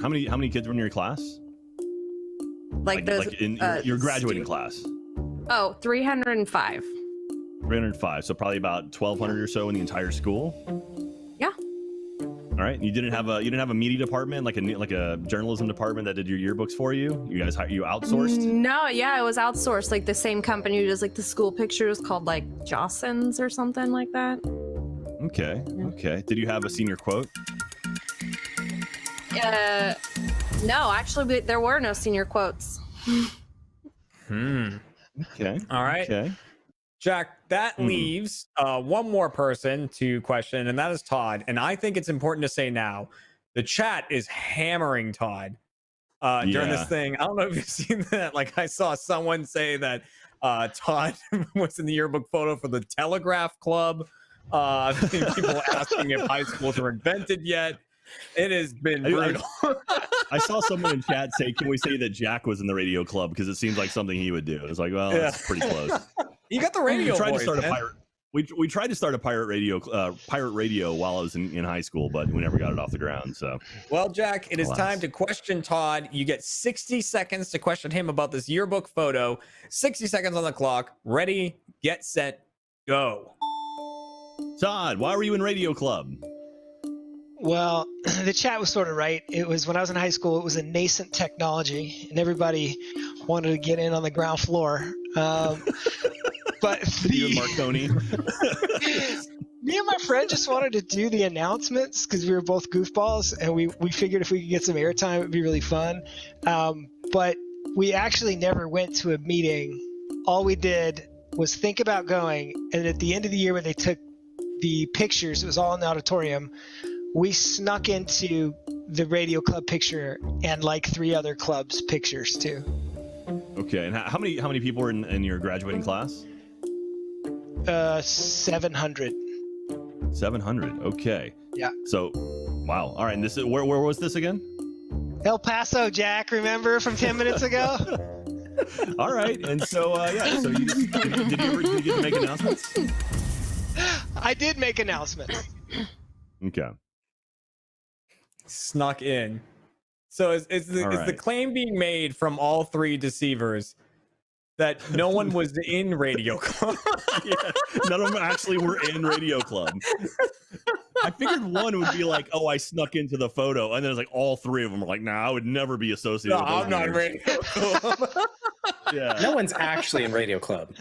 How many kids were in your class? Like in your graduating class? Oh, 305. 305. So probably about 1,200 or so in the entire school. Yeah. All right. You didn't have a media department, like a journalism department that did your yearbooks for you. You guys outsourced? No, yeah, it was outsourced. Like the same company who does like the school pictures, called like Jostens or something like that. Okay. Okay. Did you have a senior quote? No, actually, there were no senior quotes. Okay. All right. Okay. Jack, that leaves one more person to question, and that is Todd. And I think it's important to say now, the chat is hammering Todd during this thing. I don't know if you've seen that. Like, I saw someone say that Todd was in the yearbook photo for the Telegraph Club. I've seen people asking if high schools were invented yet. It has been brutal. I saw someone in chat say, "Can we say that Jack was in the Radio Club?" Because it seems like something he would do. It's like, well, that's pretty close. You got the radio. We tried voice, to start man. a pirate. We tried to start a pirate radio while I was in high school, but we never got it off the ground. So, well, Jack, it is time to question Todd. You get 60 seconds to question him about this yearbook photo. 60 seconds on the clock. Ready, get set, go. Todd, why were you in Radio Club? Well, the chat was sort of right. It was when I was in high school, it was a nascent technology, and everybody wanted to get in on the ground floor. But you and Marconi? Me and my friend just wanted to do the announcements because we were both goofballs, and we figured if we could get some airtime, it'd be really fun. But we actually never went to a meeting. All we did was think about going, and at the end of the year when they took the pictures, it was all in the auditorium, we snuck into the Radio Club picture and like 3 other clubs' pictures too. Okay, and how many people were in your graduating class? 700. 700. Okay. Yeah. So, wow. All right. And this is where was this again? El Paso, Jack. Remember from 10 minutes ago? All right. And so, yeah. So, did you get to make announcements? I did make announcements. Okay. Snuck in. So is the claim being made from all 3 deceivers that no one was in Radio Club? Yeah, none of them actually were in Radio Club. I figured one would be like, "Oh, I snuck into the photo," and then it's like all 3 of them are like, "Nah, I would never be associated." No, with those I'm not in names." Radio Club. Yeah. No one's actually in Radio Club.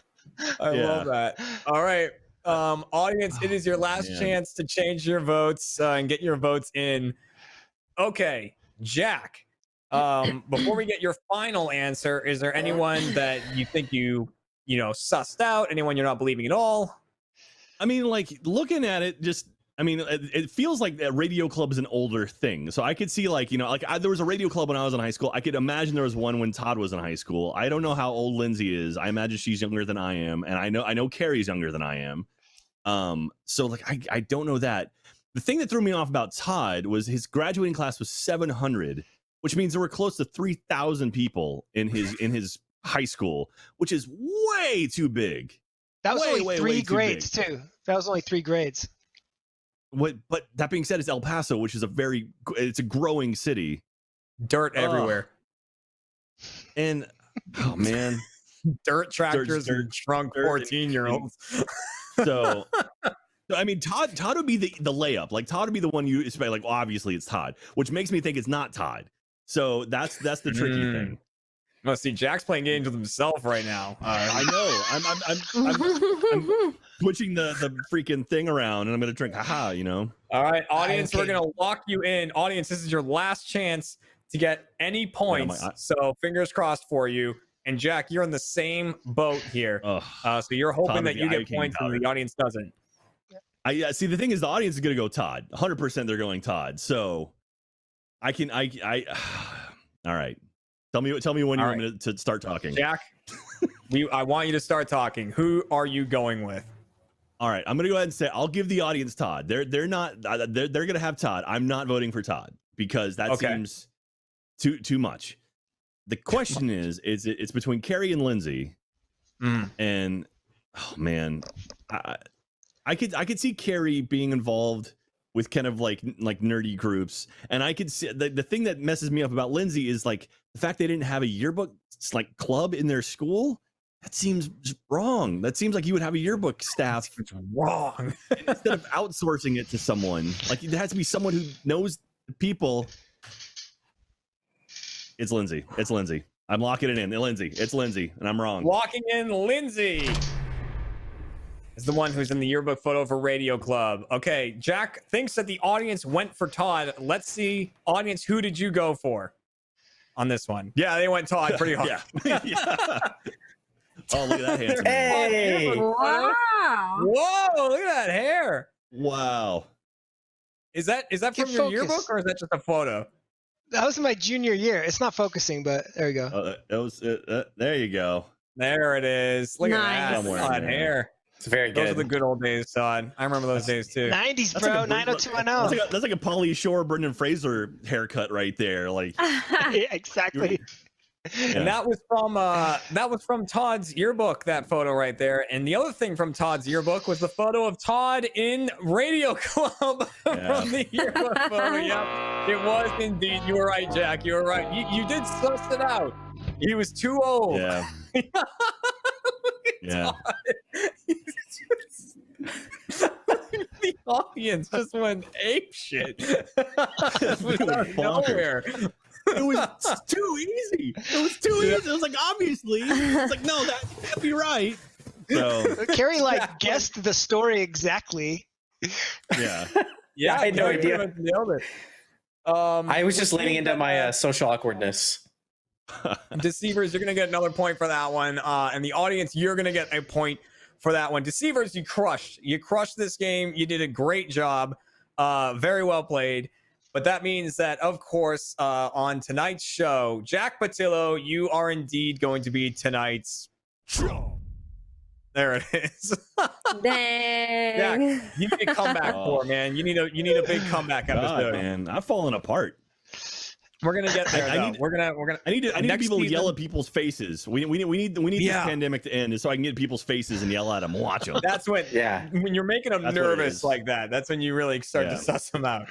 I love that. All right, audience, it is your last chance to change your votes and get your votes in. Okay, Jack. Before we get your final answer, is there anyone that you think you sussed out? Anyone you're not believing at all? I mean, like, looking at it, just I mean, it feels like a radio club is an older thing. So I could see like, there was a radio club when I was in high school. I could imagine there was one when Todd was in high school. I don't know how old Lindsay is. I imagine she's younger than I am. And I know Carrie's younger than I am. So like, I don't know that. The thing that threw me off about Todd was his graduating class was 700, which means there were close to 3,000 people in his high school, which is way too big. That was only three grades too. That was only 3 grades. But that being said, it's El Paso, which is it's a growing city. Dirt everywhere. And oh man, dirt tractors and drunk 14-year-olds. So I mean, Todd would be the layup. Like Todd would be the one you expect. Like obviously it's Todd, which makes me think it's not Todd. So that's the tricky thing. No, see, Jack's playing games with himself right now. I know. I'm pushing the freaking thing around, and I'm gonna drink. Haha, All right, audience, we're gonna lock you in. Audience, this is your last chance to get any points. So fingers crossed for you. And Jack, you're in the same boat here. So you're hoping that you get points and the audience doesn't. I see. The thing is, the audience is gonna go Todd. 100%, they're going Todd. So I can. All right. Tell me when you want me to start talking. Jack, I want you to start talking. Who are you going with? All right, I'm gonna go ahead and say I'll give the audience Todd. They're gonna have Todd. I'm not voting for Todd because that seems too much. The question is it's between Carrie and Lindsay, and oh man, I could see Carrie being involved with kind of like nerdy groups, and I could see the thing that messes me up about Lindsay is like the fact they didn't have a yearbook like club in their school. That seems wrong. That seems like you would have a yearbook staff. It's wrong. Instead of outsourcing it to someone, like it has to be someone who knows the people. It's Lindsay. It's Lindsay. I'm locking it in. Lindsay. It's Lindsay, and I'm wrong. Locking in Lindsay is the one who's in the yearbook photo for Radio Club. Okay, Jack thinks that the audience went for Todd. Let's see, audience, who did you go for on this one? Yeah, they went Todd pretty hard. Yeah. Oh, look at that handsome man. Hey! Wow. Whoa, look at that hair. Wow. Is that from your yearbook, or is that just a photo? That was my junior year. It's not focusing, but there we go. That was there you go. There it is. Look at that. That hair. It's very good. Those are the good old days, Todd. I remember those days too. 90s, bro. 90210. That's like a Pauly Shore, Brendan Fraser haircut right there. Like yeah, exactly. And that was from Todd's yearbook, that photo right there. And the other thing from Todd's yearbook was the photo of Todd in Radio Club from the yearbook photo. Yep, it was indeed. You were right, Jack. You were right. You did suss it out. He was too old. Yeah. Yeah. The audience just went ape shit. Out of nowhere. It was too easy. It was too easy. It was like, obviously. It's like, no, that can't be right. So Carrie guessed the story exactly. Yeah. Yeah, I had no idea. Nailed it. I was just leaning into my social awkwardness. Deceivers, you're gonna get another point for that one. And the audience, you're gonna get a point for that one. Deceivers, you crushed this game. You did a great job. Very well played. But that means that, of course, on tonight's show, Jack Patillo, you are indeed going to be tonight's. There it is. Dang. Jack, you need a comeback for, man. You need a big comeback episode. Man, I've fallen apart. We're gonna get there. I need people to yell at people's faces. We need this pandemic to end, so I can get people's faces and yell at them. Watch them. That's when when you're making them nervous like that. That's when you really start to suss them out.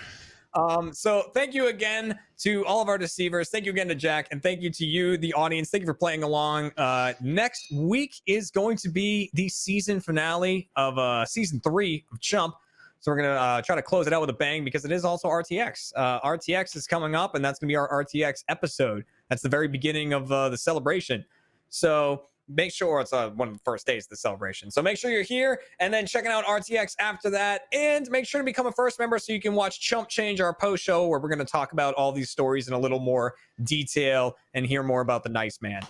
So thank you again to all of our deceivers. Thank you again to Jack, and thank you to you, the audience. Thank you for playing along. Next week is going to be the season finale of season 3 of Chump. So we're gonna try to close it out with a bang because it is also RTX. RTX is coming up, and that's gonna be our RTX episode. That's the very beginning of the celebration. So make sure it's one of the first days of the celebration. So make sure you're here and then checking out RTX after that. And make sure to become a first member so you can watch Chump Change, our post show, where we're going to talk about all these stories in a little more detail and hear more about the nice man.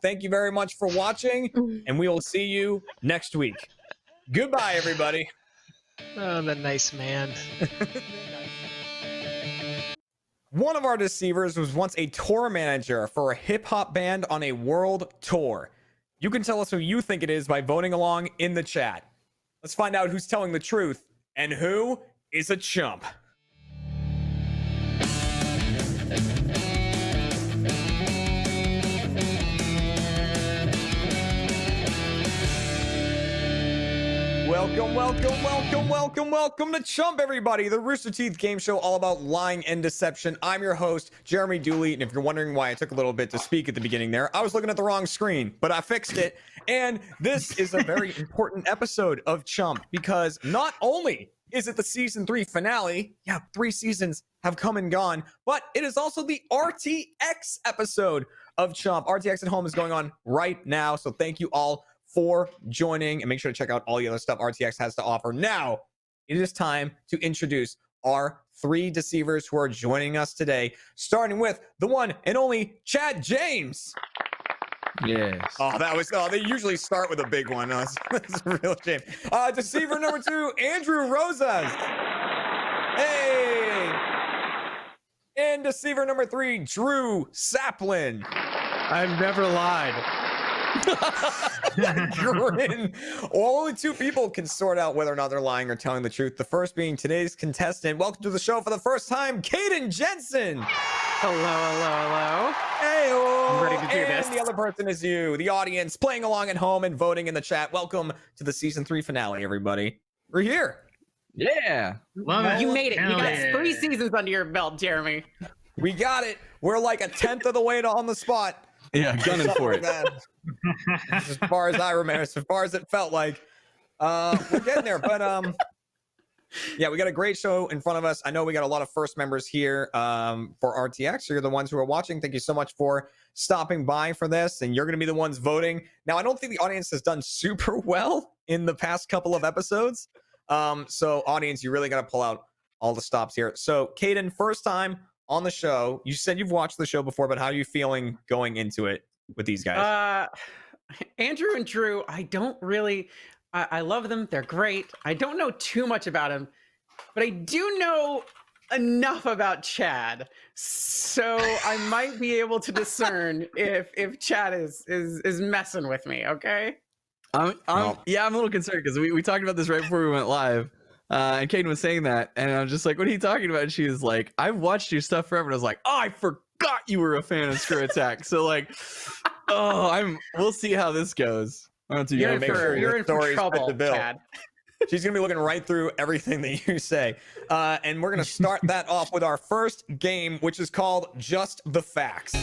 Thank you very much for watching, and we will see you next week. Goodbye, everybody. Oh, the nice man. One of our deceivers was once a tour manager for a hip hop band on a world tour. You can tell us who you think it is by voting along in the chat. Let's find out who's telling the truth and who is a chump. Welcome to Chump, everybody, the Rooster Teeth game show all about lying and deception. I'm your host, Jeremy Dooley, and if you're wondering why I took a little bit to speak at the beginning there, I was looking at the wrong screen, but I fixed it. And this is a very important episode of Chump because not only is it the season 3 finale, 3 seasons have come and gone, but it is also the RTX episode of Chump. RTX at home is going on right now, so thank you all for joining, and make sure to check out all the other stuff RTX has to offer. Now, it is time to introduce our 3 deceivers who are joining us today, starting with the one and only Chad James. Yes. They usually start with a big one. That's a real shame. Deceiver number 2, Andrew Rosas. Hey. And deceiver number 3, Drew Saplin. I've never lied. Grin. Only 2 people can sort out whether or not they're lying or telling the truth. The first being today's contestant. Welcome to the show for the first time, Caden Jensen. Hello. Hey, I'm ready to do and this. The other person is you, the audience, playing along at home and voting in the chat. Welcome to the season 3 finale, everybody. We're here. Yeah. Love it. You made it. You Hell got yeah. 3 seasons under your belt, Jeremy. We got it. We're like a 10th of the way to on the spot. Yeah, gunning for it. As far as I remember, as far as it felt like, we're getting there. But yeah, we got a great show in front of us. I know we got a lot of first members here for RTX. So you're the ones who are watching. Thank you so much for stopping by for this, and you're going to be the ones voting. Now, I don't think the audience has done super well in the past couple of episodes. So audience, you really got to pull out all the stops here. So Caden, first time on the show. You said you've watched the show before, but how are you feeling going into it with these guys? Andrew and Drew, I don't really. I love them. They're great. I don't know too much about them, but I do know enough about Chad, so I might be able to discern if Chad is messing with me. Okay. I'm a little concerned because we talked about this right before we went live. And Caden was saying that, and I'm just like, what are you talking about? And she was like, I've watched your stuff forever. And I was like, oh, I forgot you were a fan of Screw Attack. So like, we'll see how this goes. I don't know, You're in for trouble, the bill. Chad. She's gonna be looking right through everything that you say. And we're gonna start that off with our first game, which is called Just the Facts.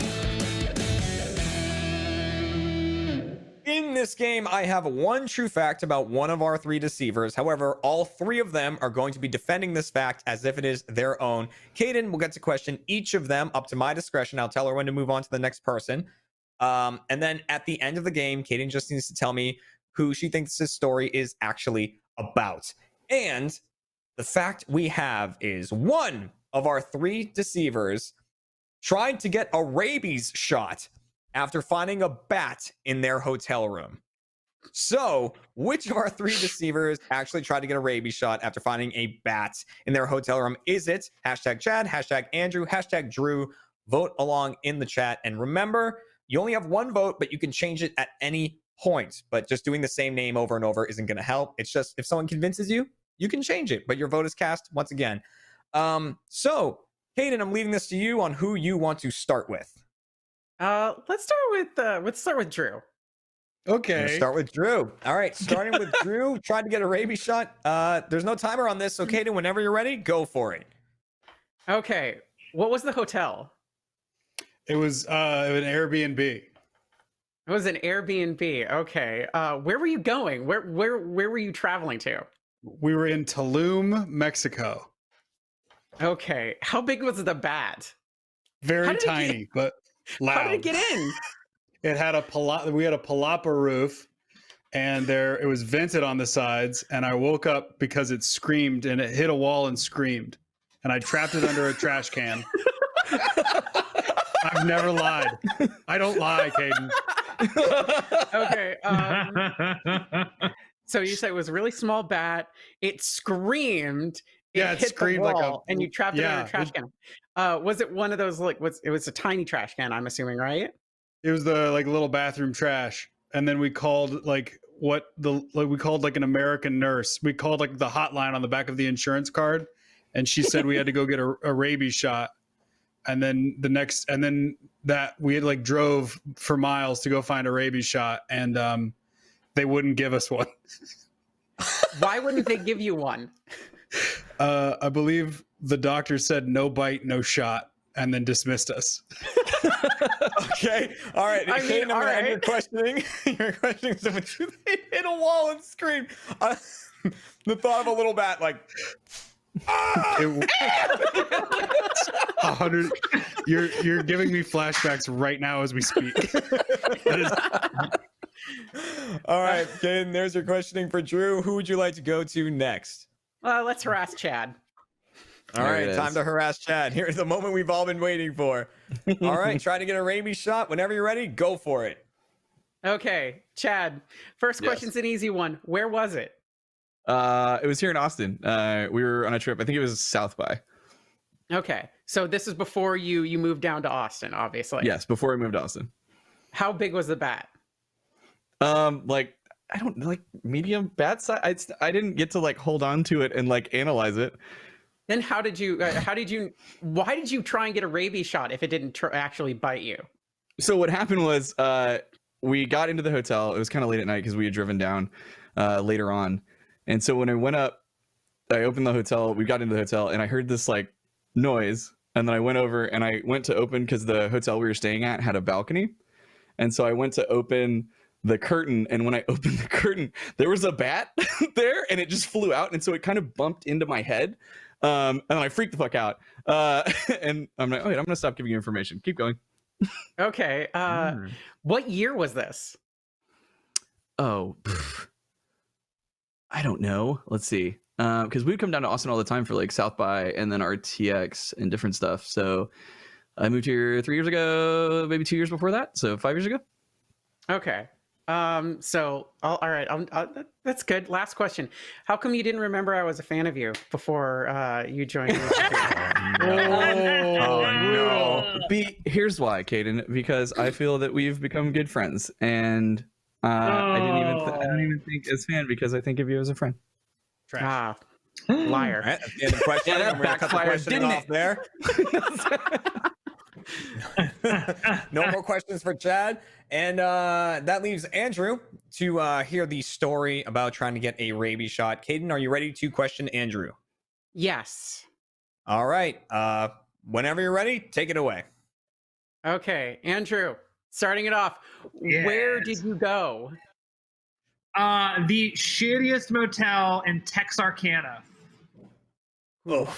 In this game, I have one true fact about one of our 3 deceivers. However, all 3 of them are going to be defending this fact as if it is their own. Caden will get to question each of them up to my discretion. I'll tell her when to move on to the next person. And then at the end of the game, Caden just needs to tell me who she thinks this story is actually about. And the fact we have is one of our 3 deceivers tried to get a rabies shot after finding a bat in their hotel room. So, which of our 3 deceivers actually tried to get a rabies shot after finding a bat in their hotel room? Is it hashtag Chad, hashtag Andrew, hashtag Drew? Vote along in the chat. And remember, you only have 1 vote, but you can change it at any point. But just doing the same name over and over isn't going to help. It's just if someone convinces you, you can change it, but your vote is cast once again. So, Caden, I'm leaving this to you on who you want to start with. Let's start with Drew. Okay. Start with Drew. All right, starting with Drew, tried to get a rabies shot. There's no timer on this, so Caden, whenever you're ready, go for it. Okay. What was the hotel? It was an Airbnb. It was an Airbnb. Okay. Where were you going? Where were you traveling to? We were in Tulum, Mexico. Okay. How big was the bat? Very tiny, but loud. How did it get in? It had we had a palapa roof, and it was vented on the sides, and I woke up because it screamed, and it hit a wall and screamed, and I trapped it under a trash can. I've never lied. I don't lie, Caden. Okay. So you said it was a really small bat. It screamed. It Yeah, it hit screamed the like a- wall, and you trapped it in yeah, a trash can. Was it one of those it was a tiny trash can? I'm assuming, right? It was the like little bathroom trash, and then we called like we called like an American nurse. We called like the hotline on the back of the insurance card, and she said we had to go get a rabies shot. And then that we had like drove for miles to go find a rabies shot, and they wouldn't give us one. Why wouldn't they give you one? I believe the doctor said no bite, no shot, and then dismissed us. Okay. All right. I mean, Caden, all right. you're questioning. You're questioning someone. They hit a wall and screamed. The thought of a little bat, like. 100. You're giving me flashbacks right now as we speak. All right, Caden. There's your questioning for Drew. Who would you like to go to next? Let's harass Chad. All There right, it time is. to harass Chad. Here's the moment we've all been waiting for. All right, try to get a rabies shot. Whenever you're ready, go for it. Okay, Chad. First question's an easy one. Where was it? It was here in Austin. We were on a trip. I think it was South by. Okay, so this is before you moved down to Austin, obviously. Yes, before we moved to Austin. How big was the bat? Like I don't like medium bat size. I didn't get to like hold on to it and like analyze it. Then why did you try and get a rabies shot if it didn't actually bite you? So what happened was we got into the hotel. It was kind of late at night because we had driven down later on. And so when I went up, I opened the hotel, we got into the hotel, and I heard this like noise. And then I went over and I went to open because the hotel we were staying at had a balcony. And so I went to open the curtain. And when I opened the curtain, there was a bat there and it just flew out. And so it kind of bumped into my head. And then I freaked the fuck out. And I'm like, all right, I'm going to stop giving you information. Keep going. Okay. What year was this? Oh, I don't know. Let's see. Because we would come down to Austin all the time for like South by and then RTX and different stuff. So I moved here 3 years ago, maybe 2 years before that. So 5 years ago. Okay. So all right. That's good. Last question. How come you didn't remember I was a fan of you before you joined? No. Here's why, Caden. Because I feel that we've become good friends, and I don't even think as fan because I think of you as a friend. Ah, liar. All right, that's the end of the question. Yeah, that We're gonna cut the backfired, questioning off there. No more questions for Chad. And that leaves Andrew to hear the story about trying to get a rabies shot. Caden, are you ready to question Andrew? Yes. All right. Whenever you're ready, take it away. Okay, Andrew, starting it off, where did you go? The shittiest motel in Texarkana. Oh.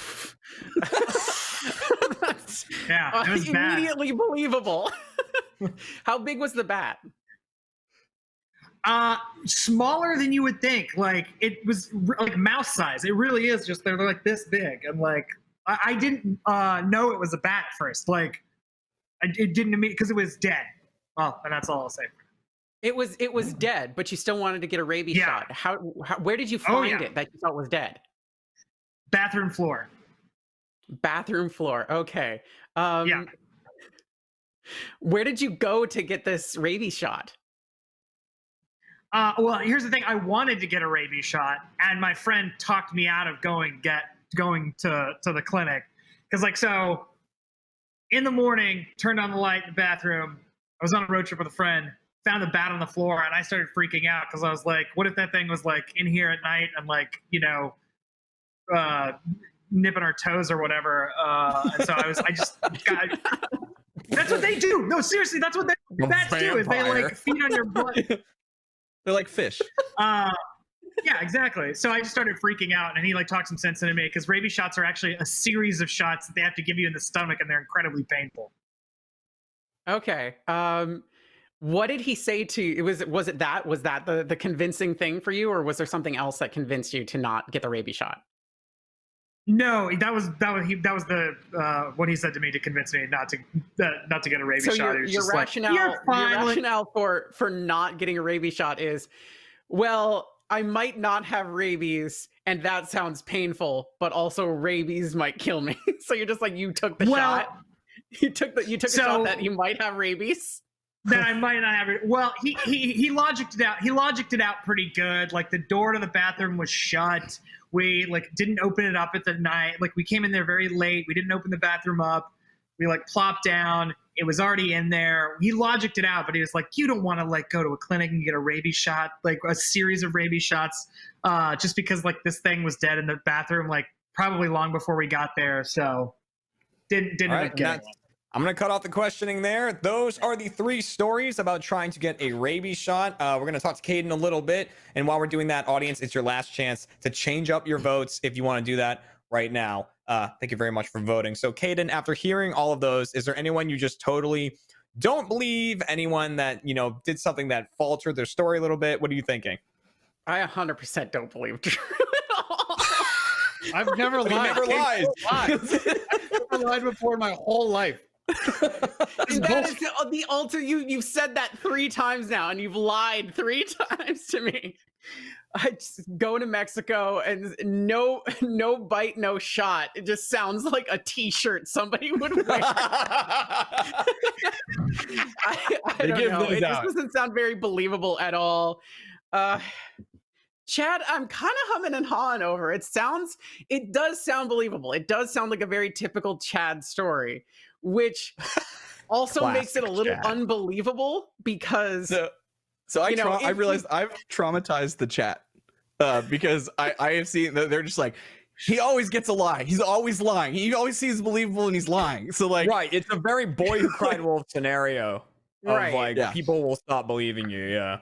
Yeah, it was bad. Immediately believable. How big was the bat? Smaller than you would think. Like it was like mouse size. It really is just they're like this big, and like I didn't know it was a bat at first. Like it didn't immediately because it was dead. Well, and that's all I'll say. It was dead, but you still wanted to get a rabies shot. How where did you find it that you thought was dead? Bathroom floor. Bathroom floor. Okay. Yeah. Where did you go to get this rabies shot? Well, here's the thing. I wanted to get a rabies shot, and my friend talked me out of going to the clinic. Because so in the morning, turned on the light in the bathroom. I was on a road trip with a friend, found the bat on the floor, and I started freaking out because I was like, what if that thing was like in here at night and like, nipping our toes or whatever. And so I just got, that's what they do. No, seriously, that's what bats do is they like feed on your blood. They're like fish. Yeah, exactly. So I just started freaking out, and he like talked some sense into me because rabies shots are actually a series of shots that they have to give you in the stomach, and they're incredibly painful. Okay. What did he say to you? Was that the convincing thing for you, or was there something else that convinced you to not get the rabies shot? No, that was the what he said to me to convince me not to get a rabies shot. Your rationale for not getting a rabies shot is, well, I might not have rabies, and that sounds painful, but also rabies might kill me. So you're just like, you took the shot. You took a shot that you might have rabies. That I might not have it. Well, he logicked it out. He logicked it out pretty good. Like the door to the bathroom was shut. We like didn't open it up at the night. Like we came in there very late. We didn't open the bathroom up. We like plopped down. It was already in there. He logicked it out, but he was like, you don't want to like go to a clinic and get a rabies shot, like a series of rabies shots, just because like this thing was dead in the bathroom, like probably long before we got there. So didn't All right, end up getting one. I'm going to cut off the questioning there. Those are the 3 stories about trying to get a rabies shot. We're going to talk to Caden a little bit. And while we're doing that, audience, it's your last chance to change up your votes if you want to do that right now. Thank you very much for voting. So, Caden, after hearing all of those, is there anyone you just totally don't believe? Anyone that, you know, did something that faltered their story a little bit? What are you thinking? I 100% don't believe Drew. I've never lied. He never lies. I've never lied before in my whole life. That is the ultimate. You've said that 3 times now, and you've lied 3 times to me. I just go to Mexico and no bite, no shot. It just sounds like a T-shirt somebody would wear. I don't know. It just doesn't sound very believable at all. Chad, I'm kind of humming and hawing over. It does sound believable. It does sound like a very typical Chad story, which also makes it a little unbelievable because. So I realized I've traumatized the chat because I have seen they're just like, he always gets a lie. He's always lying. He always seems believable and he's lying. So like, right, it's a very Boy Who Cried Wolf scenario of like people will stop believing you. Yeah.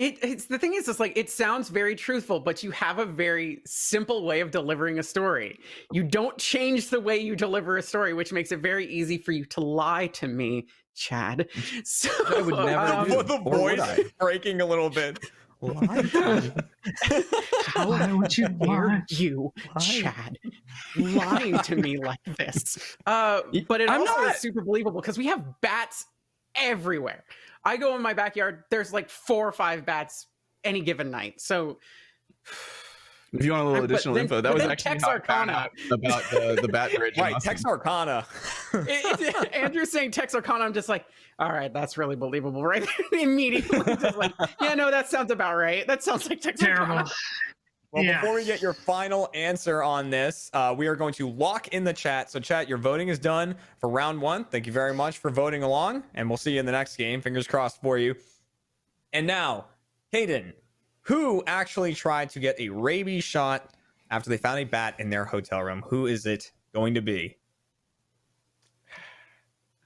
It's the thing is, it's like it sounds very truthful, but you have a very simple way of delivering a story. You don't change the way you deliver a story, which makes it very easy for you to lie to me, Chad. So I would never do. The voice breaking a little bit. How would you dare you, Chad, lying to me like this? But it also is super believable because we have bats everywhere. I go in my backyard, there's like 4 or 5 bats any given night. So if you want a little additional info, that was actually Tex Arcana about the bat bridge. Right, Tex Arcana. Andrew's saying Tex Arcana. I'm just like, all right, that's really believable, right? Immediately, just like, yeah, no, that sounds about right. That sounds like Tex Arcana. Well, before we get your final answer on this, we are going to lock in the chat. So, chat, your voting is done for round 1. Thank you very much for voting along, and we'll see you in the next game. Fingers crossed for you. And now, Caden, who actually tried to get a rabies shot after they found a bat in their hotel room? Who is it going to be?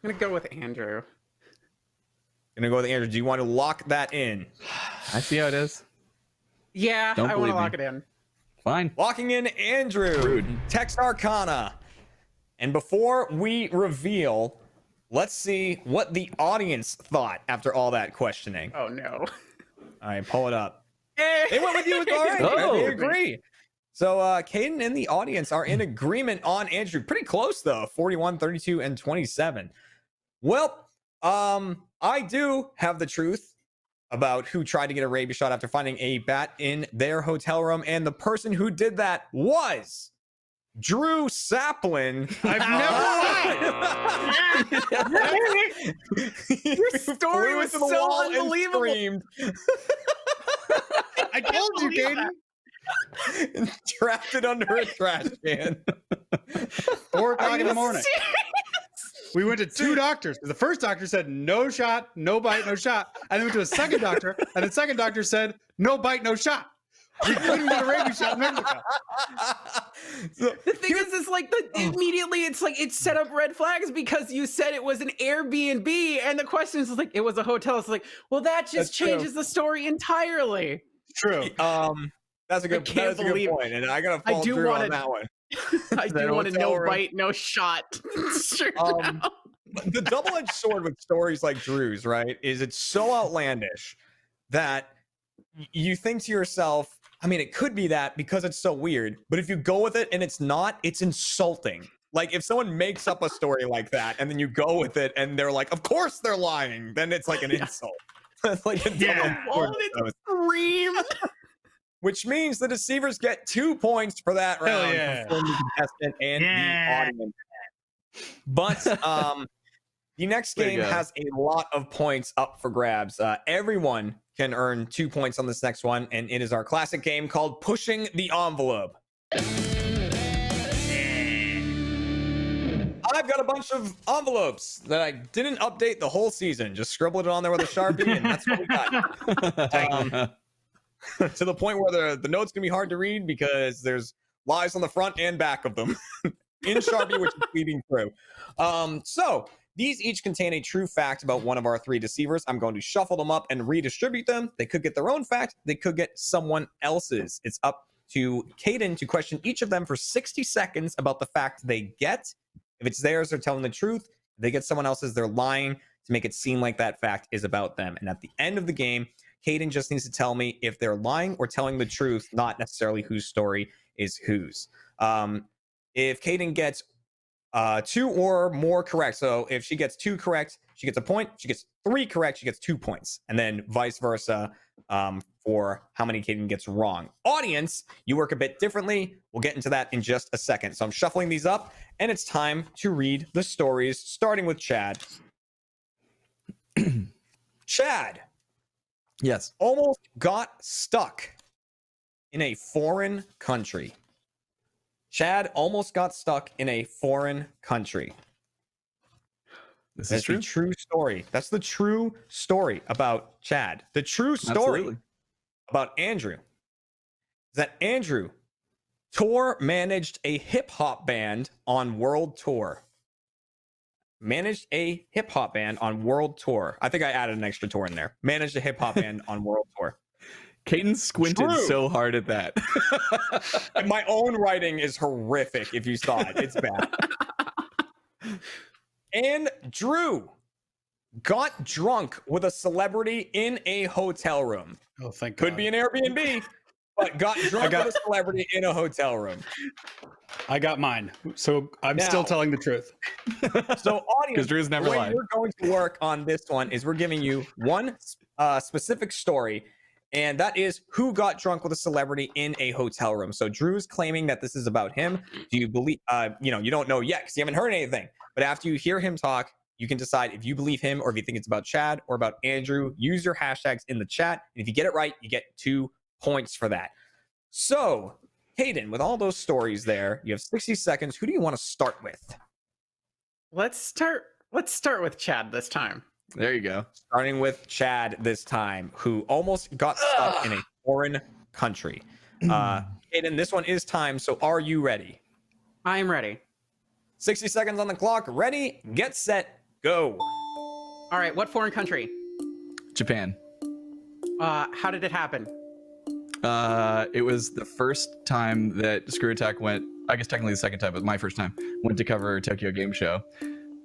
I'm going to go with Andrew. Gonna go with Andrew. Do you want to lock that in? I see how it is. Yeah, I want to lock it in. Fine. Locking in Andrew. Text Arcana. And before we reveal, let's see what the audience thought after all that questioning. Oh no. All right, pull it up. They went with you. All right. They agree. So Caden and the audience are in agreement on Andrew. Pretty close though. 41, 32, and 27. Well, I do have the truth about who tried to get a rabies shot after finding a bat in their hotel room, and the person who did that was Drew Saplin. I've never lied. Your story was so unbelievable. I told you, Caden. Trapped it under a trash can. 4 o'clock in the morning. We went to 2 doctors. The first doctor said no shot, no bite, no shot. And then went to a second doctor, and the second doctor said no bite, no shot. We couldn't get a rabies shot in Mexico. The thing is like immediately it's like it set up red flags because you said it was an Airbnb, and the question is like it was a hotel. It's like, well, that just changes the story entirely. True. That's a good point, and I gotta follow through on that one. I do want to no bite, no shot. The double-edged sword with stories like Drew's, right, is it's so outlandish that you think to yourself, I mean, it could be that because it's so weird, but if you go with it and it's not, it's insulting. Like if someone makes up a story like that and then you go with it and they're like, of course they're lying, then it's like an insult. It's like a double-edged sword. Scream. which means the deceivers get 2 points for that Hell round yeah. from the contestant and the audience. But the next Way to game go. has a lot of points up for grabs. Everyone can earn 2 points on this next one, and it is our classic game called Pushing the Envelope. I've got a bunch of envelopes that I didn't update the whole season. Just scribbled it on there with a Sharpie, and that's what we got. To the point where the note's going to be hard to read because there's lies on the front and back of them in Sharpie, which is bleeding through. So these each contain a true fact about one of our 3 deceivers. I'm going to shuffle them up and redistribute them. They could get their own fact. They could get someone else's. It's up to Caden to question each of them for 60 seconds about the fact they get. If it's theirs, they're telling the truth. If they get someone else's, they're lying to make it seem like that fact is about them. And at the end of the game, Caden just needs to tell me if they're lying or telling the truth, not necessarily whose story is whose. If Caden gets 2 or more correct, so if she gets 2 correct, she gets a point. If she gets 3 correct, she gets 2 points. And then vice versa for how many Caden gets wrong. Audience, you work a bit differently. We'll get into that in just a second. So I'm shuffling these up, and it's time to read the stories, starting with Chad. Chad. Yes. Almost got stuck in a foreign country. Chad almost got stuck in a foreign country. This is true. The true story. That's the true story about Chad. The true story Absolutely. about Andrew is that Andrew managed a hip hop band on world tour. Managed a hip hop band on world tour. I think I added an extra tour in there. Managed a hip hop band on world tour. Caden squinted so hard at that. My own writing is horrific if you saw it. It's bad. And Drew got drunk with a celebrity in a hotel room. Oh, thank God. Could be an Airbnb, but got drunk with a celebrity in a hotel room. I got mine. So I'm still telling the truth. So audience, Drew's never the way lied. we're going to work on this one is we're giving you one specific story, and that is who got drunk with a celebrity in a hotel room. So Drew's claiming that this is about him. Do you believe, you don't know yet because you haven't heard anything. But after you hear him talk, you can decide if you believe him or if you think it's about Chad or about Andrew. Use your hashtags in the chat. And if you get it right, you get 2 points for that. So, Hayden, with all those stories there, you have 60 seconds. Who do you want to start with? Let's start with Chad this time. There you go. Starting with Chad this time, who almost got stuck in a foreign country. Hayden, this one is timed, so are you ready? I am ready. 60 seconds on the clock. Ready, get set, go. All right, what foreign country? Japan. How did it happen? It was the first time that Screw Attack went, I guess technically the second time, but my first time, went to cover Tokyo Game Show.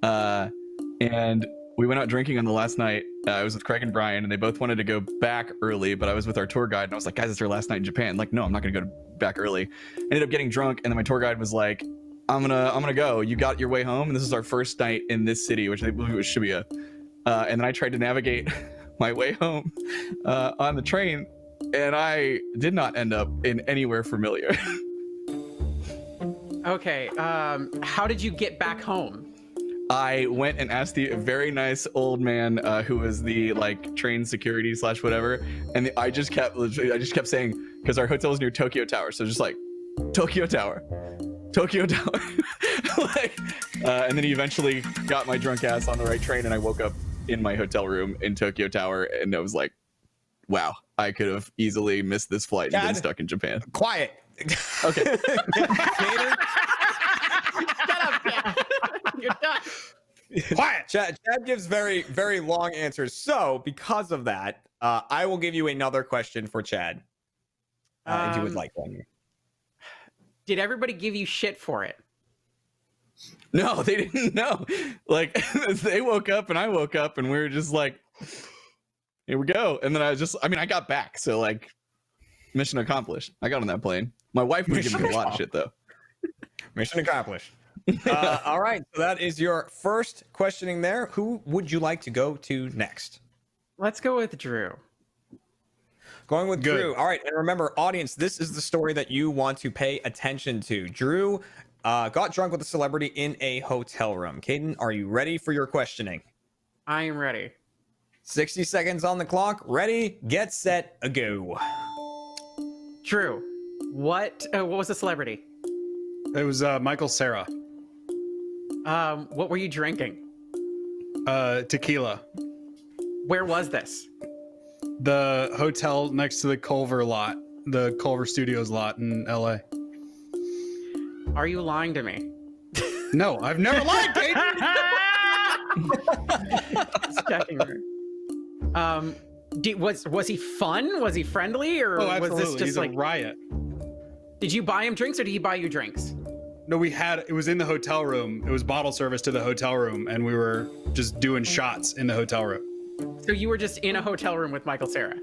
And we went out drinking on the last night. I was with Craig and Brian, and they both wanted to go back early, but I was with our tour guide, and I was like, guys, it's our last night in Japan. Like, no, I'm not going to go back early. Ended up getting drunk, and then my tour guide was like, I'm gonna go. You got your way home, and this is our first night in this city, which I believe was Shibuya. And then I tried to navigate my way home on the train, and I did not end up in anywhere familiar. Okay, how did you get back home? I went and asked the very nice old man who was the train security / whatever, and I just kept saying, because our hotel was near Tokyo Tower, so just like Tokyo Tower. And then he eventually got my drunk ass on the right train, and I woke up in my hotel room in Tokyo Tower, and I was like, wow, I could have easily missed this flight and been stuck in Japan. Quiet. Okay. Shut up, Chad. You're done. Quiet. Chad gives very, very long answers. So because of that, I will give you another question for Chad, if you would like one. Did everybody give you shit for it? No, they didn't know. Like, they woke up and I woke up, and we were just like, here we go. And then I got back. So, like, mission accomplished. I got on that plane. My wife was giving me a lot of shit, though. Mission accomplished. All right. So that is your first questioning there. Who would you like to go to next? Let's go with Drew. Going with Drew. All right, and remember, audience, this is the story that you want to pay attention to. Drew got drunk with a celebrity in a hotel room. Caden, are you ready for your questioning? I am ready. 60 seconds on the clock. Ready, get set, go. Drew, what was the celebrity? It was Michael Cera. What were you drinking? Tequila. Where was this? The hotel next to the Culver lot, the Culver Studios lot in LA. Are you lying to me? No, I've never lied, Just checking. Was he fun? Was he friendly, or was this just He's like a riot? Did you buy him drinks, or did he buy you drinks? No, it was in the hotel room. It was bottle service to the hotel room, and we were just doing shots in the hotel room. So you were just in a hotel room with Michael Cera?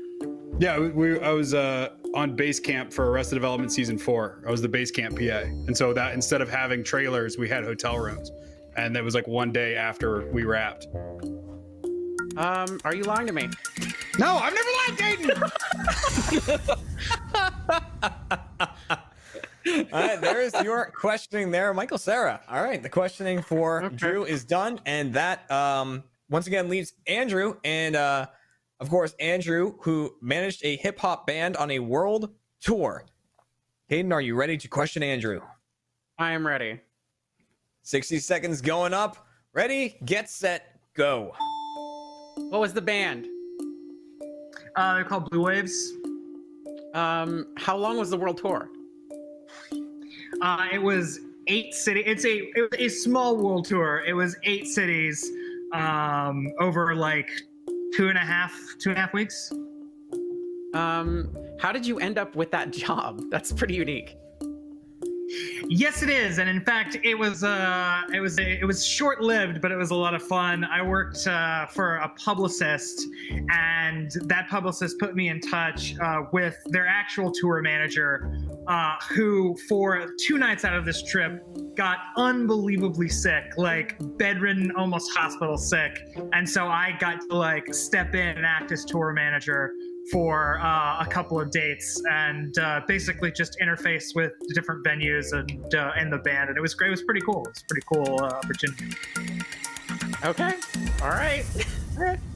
Yeah, I was on base camp for Arrested Development season 4. I was the base camp PA, and so that instead of having trailers, we had hotel rooms, and that was like one day after we wrapped. Are you lying to me? No, I've never lied, Dayton. All right, there's your questioning there, Michael Cera. All right, the questioning for Drew is done, and that once again leaves Andrew, and of course Andrew, who managed a hip hop band on a world tour. Caden, are you ready to question Andrew? I am ready. 60 seconds going up. Ready, get set, go. What was the band? They're called Blue Waves. How long was the world tour? It was 8 cities. It was a small world tour. It was 8 cities over like two and a half weeks. How did you end up with that job? That's pretty unique. Yes, it is, and in fact, it was short-lived, but it was a lot of fun. I worked for a publicist, and that publicist put me in touch with their actual tour manager, who for 2 nights out of this trip got unbelievably sick, like bedridden, almost hospital sick, and so I got to like step in and act as tour manager for a couple of dates and basically just interface with the different venues and the band, and it was great. It was pretty cool. It's a pretty cool opportunity. Okay, all right.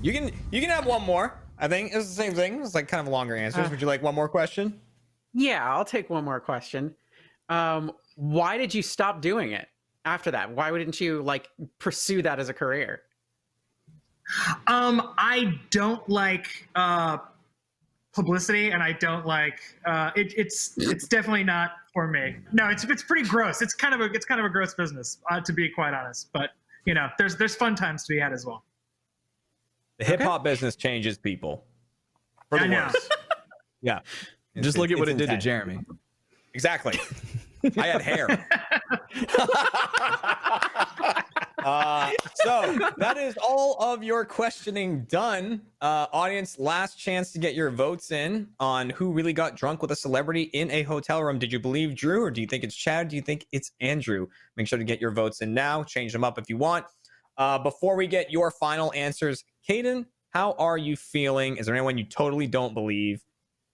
You can have one more. I think it's the same thing. It's like kind of longer answers. Would you like one more question? Yeah, I'll take one more question. Why did you stop doing it after that? Why wouldn't you like pursue that as a career? I don't like publicity, and I don't like it's definitely not for me. No, it's pretty gross. It's kind of a gross business, to be quite honest. But you know, there's fun times to be had as well. The hip hop business changes people. For the I know. worse. Yeah. Just look at what it did to intense. Jeremy. Exactly. I had hair. So that is all of your questioning done. Audience, last chance to get your votes in on who really got drunk with a celebrity in a hotel room. Did you believe Drew, or do you think it's Chad? Do you think it's Andrew? Make sure to get your votes in now. Change them up if you want. Before we get your final answers, Caden, how are you feeling? Is there anyone you totally don't believe,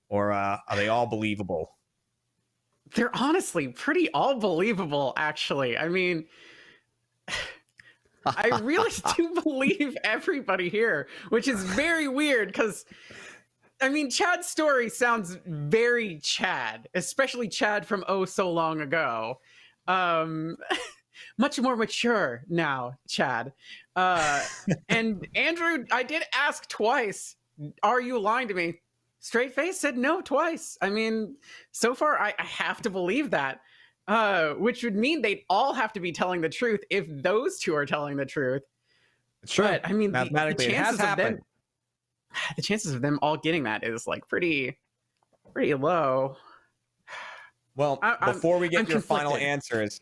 or are they all believable? They're honestly pretty all believable, actually. I mean, I really do believe everybody here, which is very weird because, I mean, Chad's story sounds very Chad, especially Chad from oh so long ago. Much more mature now, Chad. And Andrew, I did ask twice, are you lying to me? Straight face said no twice. I mean, so far I have to believe that. Which would mean they'd all have to be telling the truth if those two are telling the truth. It's true. But, I mean, mathematically, it has happened. The chances of them all getting that is like pretty low. Well, before we get I'm your final conflicted. answers,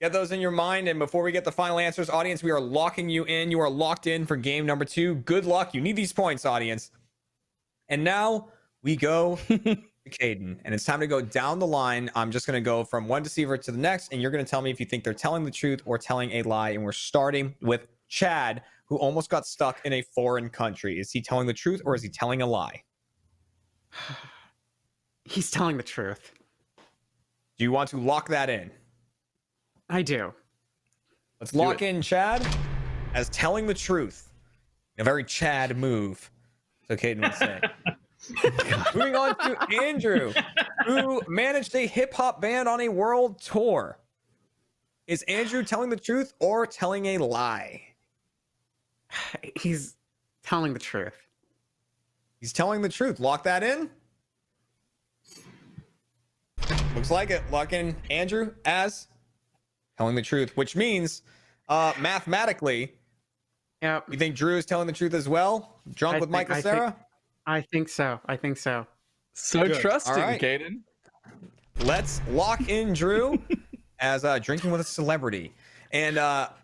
get those in your mind. And before we get the final answers, audience, we are locking you in. You are locked in for game number 2. Good luck. You need these points, audience. And now we go to Caden, and it's time to go down the line. I'm just going to go from one deceiver to the next, and you're going to tell me if you think they're telling the truth or telling a lie. And we're starting with Chad, who almost got stuck in a foreign country. Is he telling the truth or is he telling a lie? He's telling the truth. Do you want to lock that in? I do. Let's lock in Chad as telling the truth. A very Chad move, so Caden would say. Moving on to Andrew, who managed a hip hop band on a world tour. Is Andrew telling the truth or telling a lie? He's telling the truth. He's telling the truth. Lock that in. Looks like it. Lock in Andrew as telling the truth, which means mathematically, you think Drew is telling the truth as well? Drunk with Michael Cera? I think so. So Good. trusting, All right. Caden. Let's lock in Drew as drinking with a celebrity. And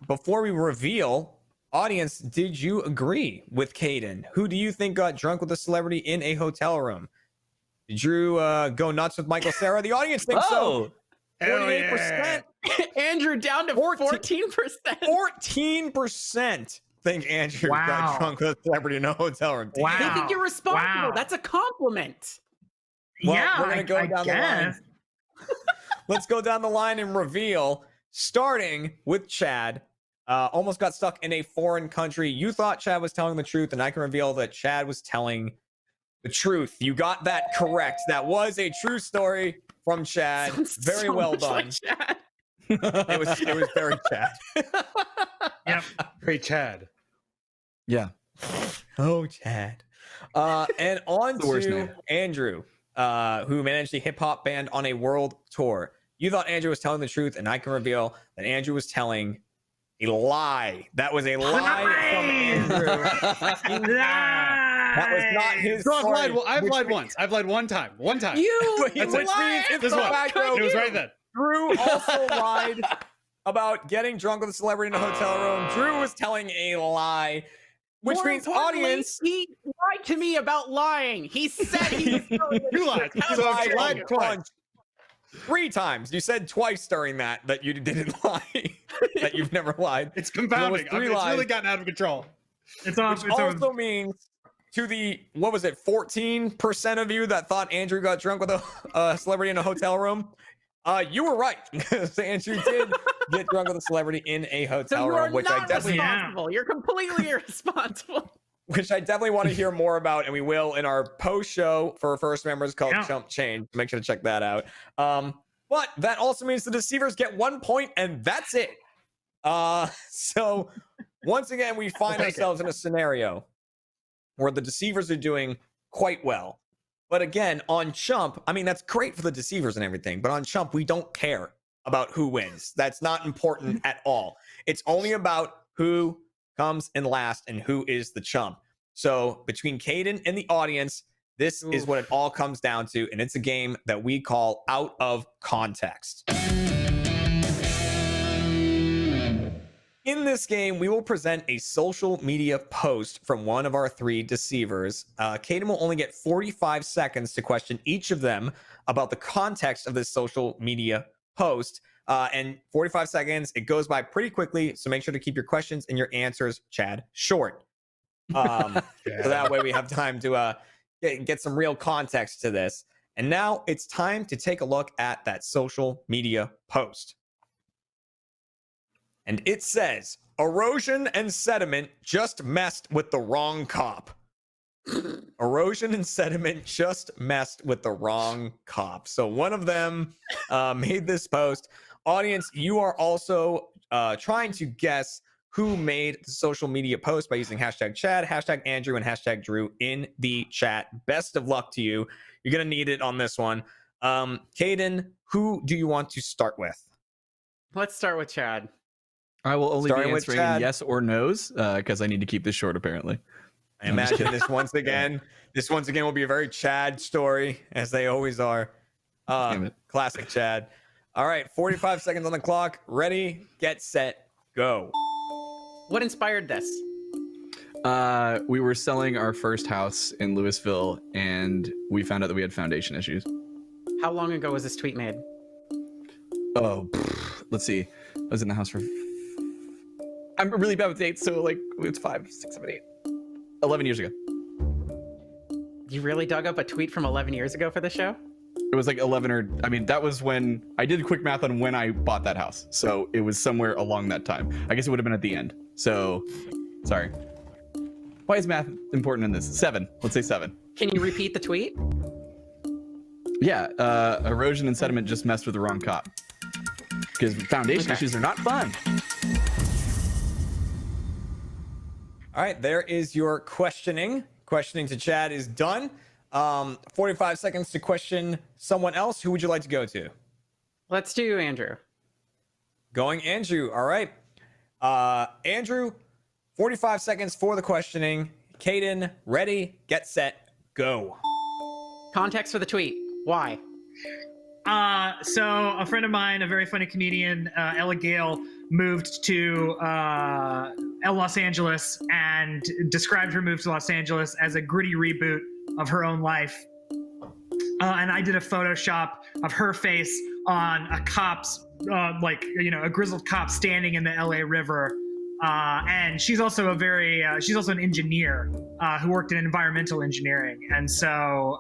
before we reveal, audience, did you agree with Caden? Who do you think got drunk with a celebrity in a hotel room? Did Drew go nuts with Michael Cera? The audience thinks so. 48%. Andrew down to 14%. 14% think Andrew got drunk with a celebrity in a hotel room. They think you're responsible. That's a compliment. Well, we're gonna go down the line. Let's go down the line and reveal, starting with Chad. Almost got stuck in a foreign country. You thought Chad was telling the truth, and I can reveal that Chad was telling the truth. You got that correct. That was a true story from Chad. Very so well much done. like Chad. It was very Chad. Yep. Great Chad. Yeah. Oh, Chad. And on The worst to name. Andrew, who managed a hip hop band on a world tour. You thought Andrew was telling the truth, and I can reveal that Andrew was telling a lie. That was a lie from Andrew. That was not his So story. I've lied once. I've lied one time. Which That's it. means it's This the one. fact It was right then. Drew also lied about getting drunk with a celebrity in a hotel room. Drew was telling a lie, which More means importantly, audience. he lied to me about lying. He said he was telling the You lied. truth. So lied you lied twice. 3 times. You said twice during that you didn't lie. That you've never lied. It's compounding. There was 3 It's lies. really gotten out of control. It's off. Which also means to the, what was it, 14% of you that thought Andrew got drunk with a celebrity in a hotel room, you were right. Because Andrew did get drunk with a celebrity in a So hotel you are room, which I not definitely responsible. You're completely irresponsible. want to hear more about, and we will in our post show for first members called Chump Change. Make sure to check that out. But that also means the deceivers get 1 point, and that's it. So once again, we find ourselves in a scenario where the deceivers are doing quite well. But again, on Chump, I mean, that's great for the deceivers and everything, but on Chump, we don't care about who wins. That's not important at all. It's only about who comes in last and who is the chump. So between Caden and the audience, this is what it all comes down to, and it's a game that we call Out of Context. In this game, we will present a social media post from one of our 3 deceivers. Caden will only get 45 seconds to question each of them about the context of this social media post. And 45 seconds, it goes by pretty quickly, so make sure to keep your questions and your answers, Chad, short. So that way we have time to get some real context to this. And now it's time to take a look at that social media post. And it says, erosion and sediment just messed with the wrong cop. Erosion and sediment just messed with the wrong cop. So one of them made this post. Audience, you are also trying to guess who made the social media post by using hashtag Chad, hashtag Andrew, and hashtag Drew in the chat. Best of luck to you. You're going to need it on this one. Caden, who do you want to start with? Let's start with Chad. I will only Starting be with answering Chad. yes or no's because I need to keep this short, apparently. I imagine this once again will be a very Chad story, as they always are. Damn it. Classic Chad. All right, 45 seconds on the clock. Ready, get set, go. What inspired this? We were selling our first house in Louisville, and we found out that we had foundation issues. How long ago was this tweet made? Oh, let's see. I was in the house for... I'm really bad with dates, so like it's 5, 6, 7, 8. 11 years ago. You really dug up a tweet from 11 years ago for the show? It was like 11 or, I mean, that was when I did quick math on when I bought that house. So it was somewhere along that time. I guess it would have been at the end. So, sorry. Why is math important in this? 7. Let's say 7. Can you repeat the tweet? Yeah, erosion and sediment just messed with the wrong cop. Because foundation issues are not fun. All right, there is your questioning. Questioning to Chad is done. 45 seconds to question someone else. Who would you like to go to? Let's do Andrew. Going Andrew. All right. Andrew, 45 seconds for the questioning. Caden, ready, get set, go. Context for the tweet. Why? So a friend of mine, a very funny comedian, Ella Gale, moved to Los Angeles and described her move to Los Angeles as a gritty reboot of her own life. And I did a Photoshop of her face on a cop's, a grizzled cop standing in the LA River. And she's also she's also an engineer who worked in environmental engineering. And so,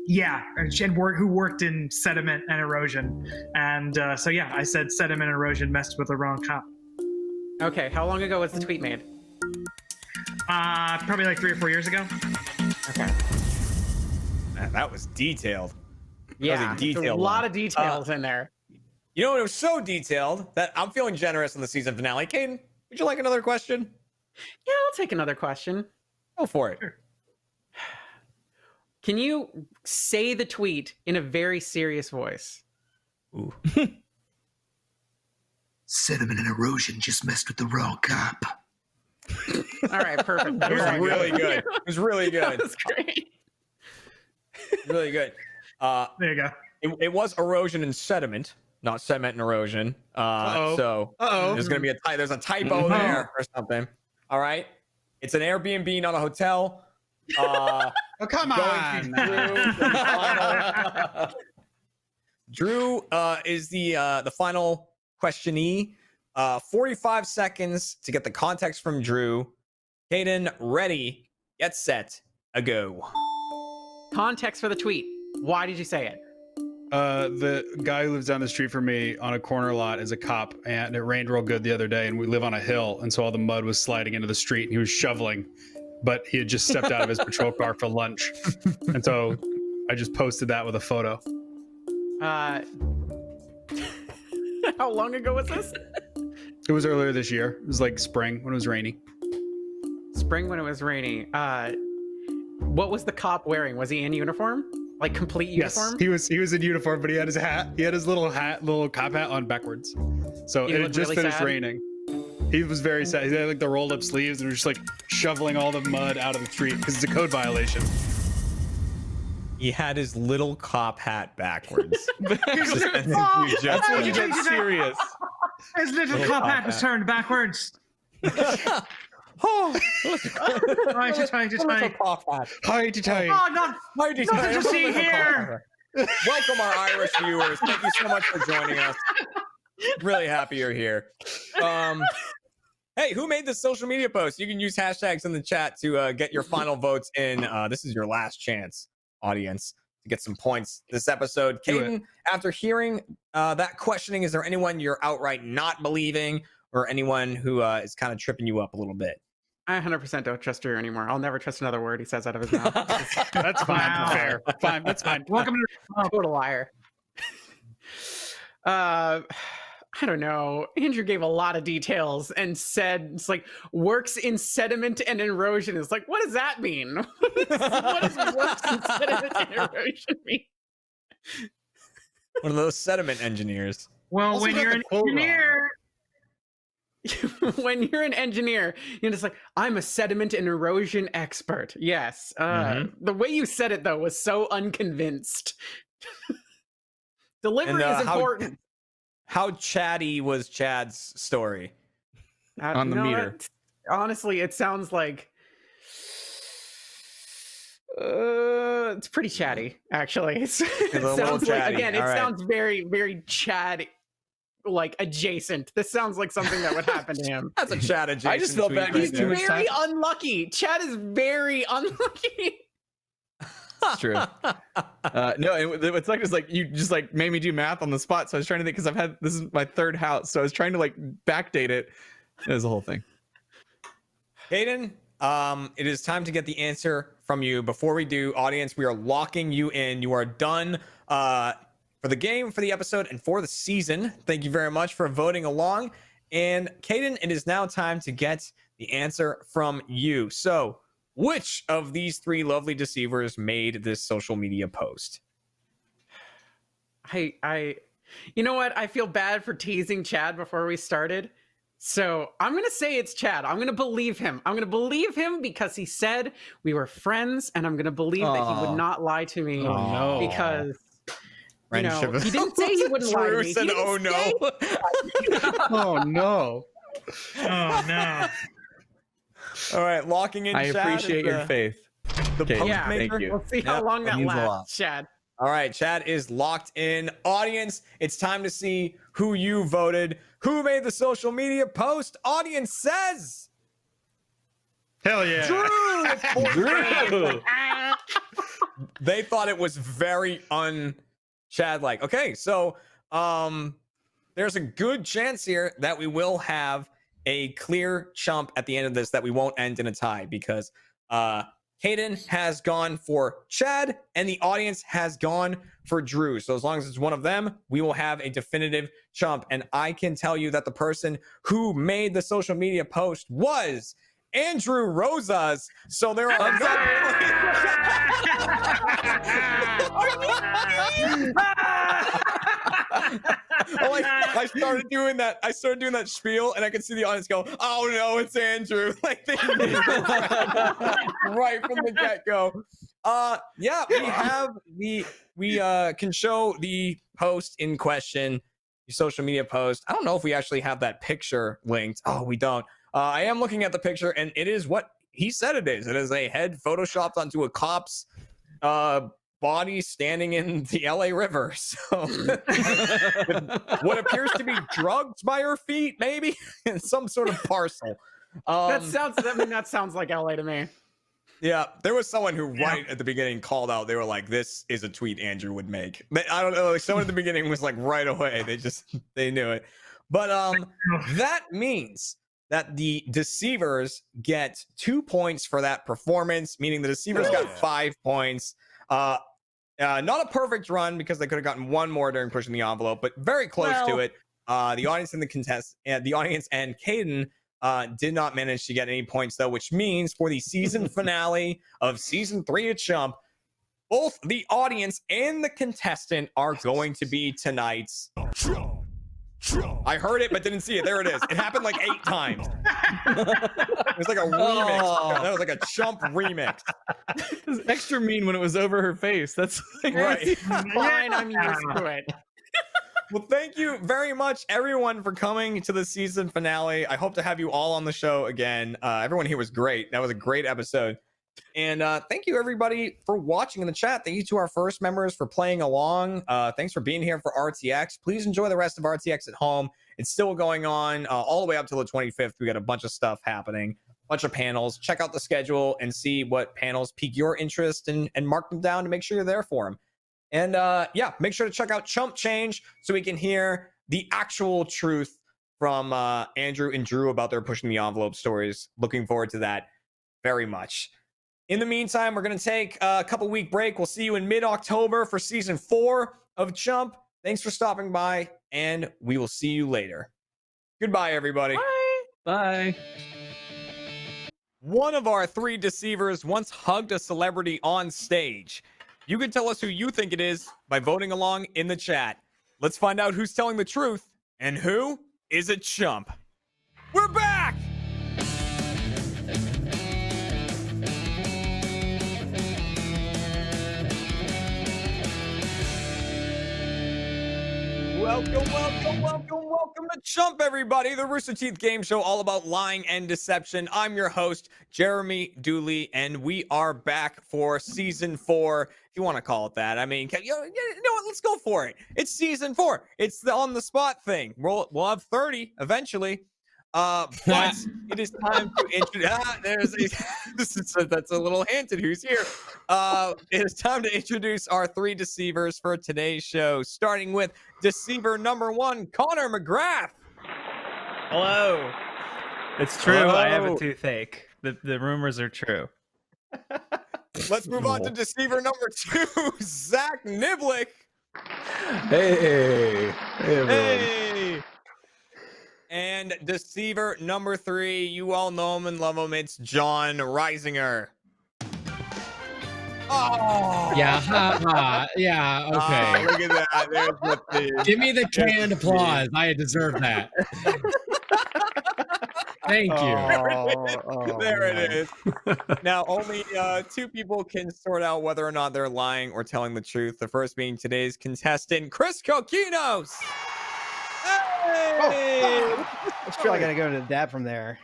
who worked in sediment and erosion. And I said sediment and erosion messed with the wrong cop. Okay, how long ago was the tweet made? Probably like 3 or 4 years ago. Okay. Man, that was detailed. Yeah, a lot of details in there. You know, it was so detailed that I'm feeling generous in the season finale. Caden, would you like another question? Yeah, I'll take another question. Go for it. Sure. Can you say the tweet in a very serious voice? Ooh. Sediment and erosion just messed with the wrong cop. All right, perfect. That was really good. It was really good. That was great. Really good. There you go. It was erosion and sediment, not sediment and erosion. So there's gonna be there's a typo there or something. All right. It's an Airbnb, not a hotel. Oh, come on. Drew is the final questionee. 45 seconds to get the context from Drew. Caden, ready, get set, a go. Context for the tweet. Why did you say it? The guy who lives down the street from me on a corner lot is a cop, and it rained real good the other day, and we live on a hill, and so all the mud was sliding into the street, and he was shoveling, but he had just stepped out of his patrol car for lunch, and so I just posted that with a photo. How long ago was this? It was earlier this year. It was like spring when it was rainy. Spring when it was rainy. What was the cop wearing? Was he in uniform? Like complete uniform? Yes, he was in uniform, but he had his hat. He had his little cop hat on backwards. So it had just really finished sad? raining. He was very sad. He had like the rolled up sleeves and was just like shoveling all the mud out of the street because it's a code violation. He had his little cop hat backwards. That's when you get serious. His little cop hat was turned backwards. Oh, Hi-ty. Oh, Nothing to see here. Welcome, our Irish viewers. Thank you so much for joining us. Really happy you're here. Hey, who made the social media post? You can use hashtags in the chat to get your final votes in. This is your last chance, audience, to get some points this episode. Caden, after hearing that questioning, is there anyone you're outright not believing or anyone who is kind of tripping you up a little bit? I 100% don't trust Drew anymore. I'll never trust another word he says out of his mouth. That's fine. Wow. Fair. Fine. That's fine. Welcome to Total liar. I don't know. Andrew gave a lot of details and said it's like works in sediment and erosion. It's like, what does that mean? What does works in sediment and erosion mean? One of those sediment engineers. Well, when you're an engineer, when you're an engineer, you're just like, I'm a sediment and erosion expert. Yes. The way you said it though was so unconvinced. Delivery is important. How chatty was Chad's story on the meter? Honestly, it sounds like it's pretty chatty. Actually, it sounds like again, it sounds very, very Chad. Like adjacent. This sounds like something that would happen to him. That's a Chad adjacent. I just felt bad. He's very unlucky. Chad is very unlucky. That's true. No, and what's like is like you just like made me do math on the spot. So I was trying to think because this is my third house, so I was trying to like backdate it. It was the whole thing. Hayden, it is time to get the answer from you. Before we do, audience, we are locking you in. You are done for the game, for the episode, and for the season. Thank you very much for voting along. And Caden, it is now time to get the answer from you. So, which of these three lovely deceivers made this social media post? I you know what? I feel bad for teasing Chad before we started. So I'm going to say it's Chad. I'm going to believe him. I'm going to believe him because he said we were friends, and I'm going to believe that he would not lie to me because you know, he didn't say he wouldn't lie to me. Said, "Oh no." Oh no. Oh no. All right, locking in. I Chad appreciate your faith. The Okay, post yeah, maker. thank you. We'll see how long that means a lot. lasts, Chad. All right, Chad is locked in. Audience, it's time to see who you voted. Who made the social media post? Audience says Hell yeah. Drew. They thought it was very un-Chad-like. Okay, so there's a good chance here that we will have a clear chump at the end of this, that we won't end in a tie, because Hayden has gone for Chad and the audience has gone for Drew. So as long as it's one of them, we will have a definitive chump. And I can tell you that the person who made the social media post was Andrew Rosas. So there are I started doing that. I started doing that spiel, and I could see the audience go, "Oh no, it's Andrew!" Like they knew right from the get go. Yeah, we have we can show the post in question, the social media post. I don't know if we actually have that picture linked. Oh, we don't. I am looking at the picture, and it is what he said it is. It is a head photoshopped onto a cop's body standing in the LA River. So what appears to be drugs by her feet, maybe, and some sort of parcel. That sounds like LA to me. Yeah, there was someone who right at the beginning called out. They were like, "This is a tweet Andrew would make." I don't know. Like someone at the beginning was like right away. They knew it. But that means that the deceivers get 2 points for that performance, meaning the deceivers got 5 points. Not a perfect run because they could have gotten one more during pushing the envelope, but very close to it. The audience and the audience and Caden did not manage to get any points though, which means for the season finale of season 3 of Chump, both the audience and the contestant are going to be tonight's. I heard it but didn't see it. There it is. It happened like 8 times. It was like a remix. That was like a Chump remix. It was extra mean when it was over her face. That's like, right. Fine, I'm used to it. Well, thank you very much, everyone, for coming to the season finale. I hope to have you all on the show again. Everyone here was great. That was a great episode. And thank you, everybody, for watching in the chat. Thank you to our first members for playing along. Thanks for being here for RTX. Please enjoy the rest of RTX at home. It's still going on all the way up till the 25th. We got a bunch of stuff happening, a bunch of panels. Check out the schedule and see what panels pique your interest and mark them down to make sure you're there for them. And yeah, make sure to check out Chump Change so we can hear the actual truth from Andrew and Drew about their pushing the envelope stories. Looking forward to that very much. In the meantime, we're going to take a couple week break. We'll see you in mid-October for season 4 of Chump. Thanks for stopping by, and we will see you later. Goodbye, everybody. Bye. One of our 3 deceivers once hugged a celebrity on stage. You can tell us who you think it is by voting along in the chat. Let's find out who's telling the truth and who is a chump. We're back! Welcome to Chump, everybody. The Rooster Teeth game show all about lying and deception. I'm your host, Jeremy Dooley, and we are back for season 4, if you want to call it that. I mean, you know what? Let's go for it. It's season 4. It's the on-the-spot thing. We'll have 30 eventually. But it is time to introduce. That's a little hint at who's here. It is time to introduce our 3 deceivers for today's show, starting with deceiver number 1, Connor McGrath. Hello. It's true. Hello. I have a toothache. The rumors are true. Let's move on to deceiver number 2, Zach Niblick. Hey, everyone. Hey. And deceiver number 3, you all know him and love him. It's John Reisinger. Oh, Yeah, yeah, okay. look at that. There's what the Give me the canned applause. I deserve that. Thank you. There it is. Now, only 2 people can sort out whether or not they're lying or telling the truth. The first being today's contestant, Chris Kokinos. Hey! I feel like I gotta go to the dab from there.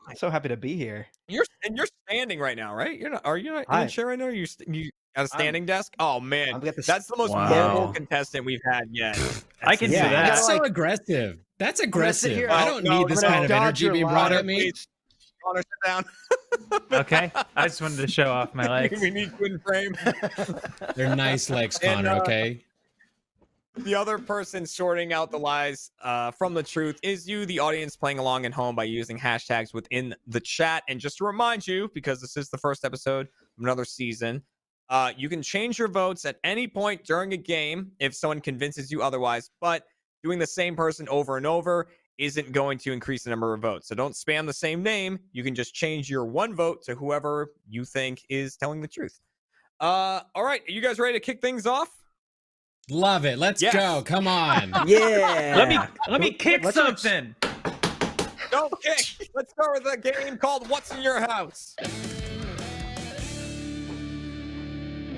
I'm so happy to be here. You're standing right now, right? You're not. Are you not in a Hi. chair right now? You at a standing desk? Oh man, that's the most Wow. mobile contestant we've had yet. I can see that. That's so aggressive. That's aggressive. here- I don't need this kind of energy being brought at me. Connor, sit down. Okay. I just wanted to show off my legs. We need twin frame. They're nice legs, And, Connor, okay? The other person sorting out the lies from the truth is you, the audience, playing along at home by using hashtags within the chat. And just to remind you, because this is the first episode of another season, you can change your votes at any point during a game if someone convinces you otherwise, but doing the same person over and over isn't going to increase the number of votes. So don't spam the same name. You can just change your 1 vote to whoever you think is telling the truth. All right, are you guys ready to kick things off? Love it. Let's go. Come on. Yeah. Let me kick something. Don't kick. Let's start with a game called What's in Your House?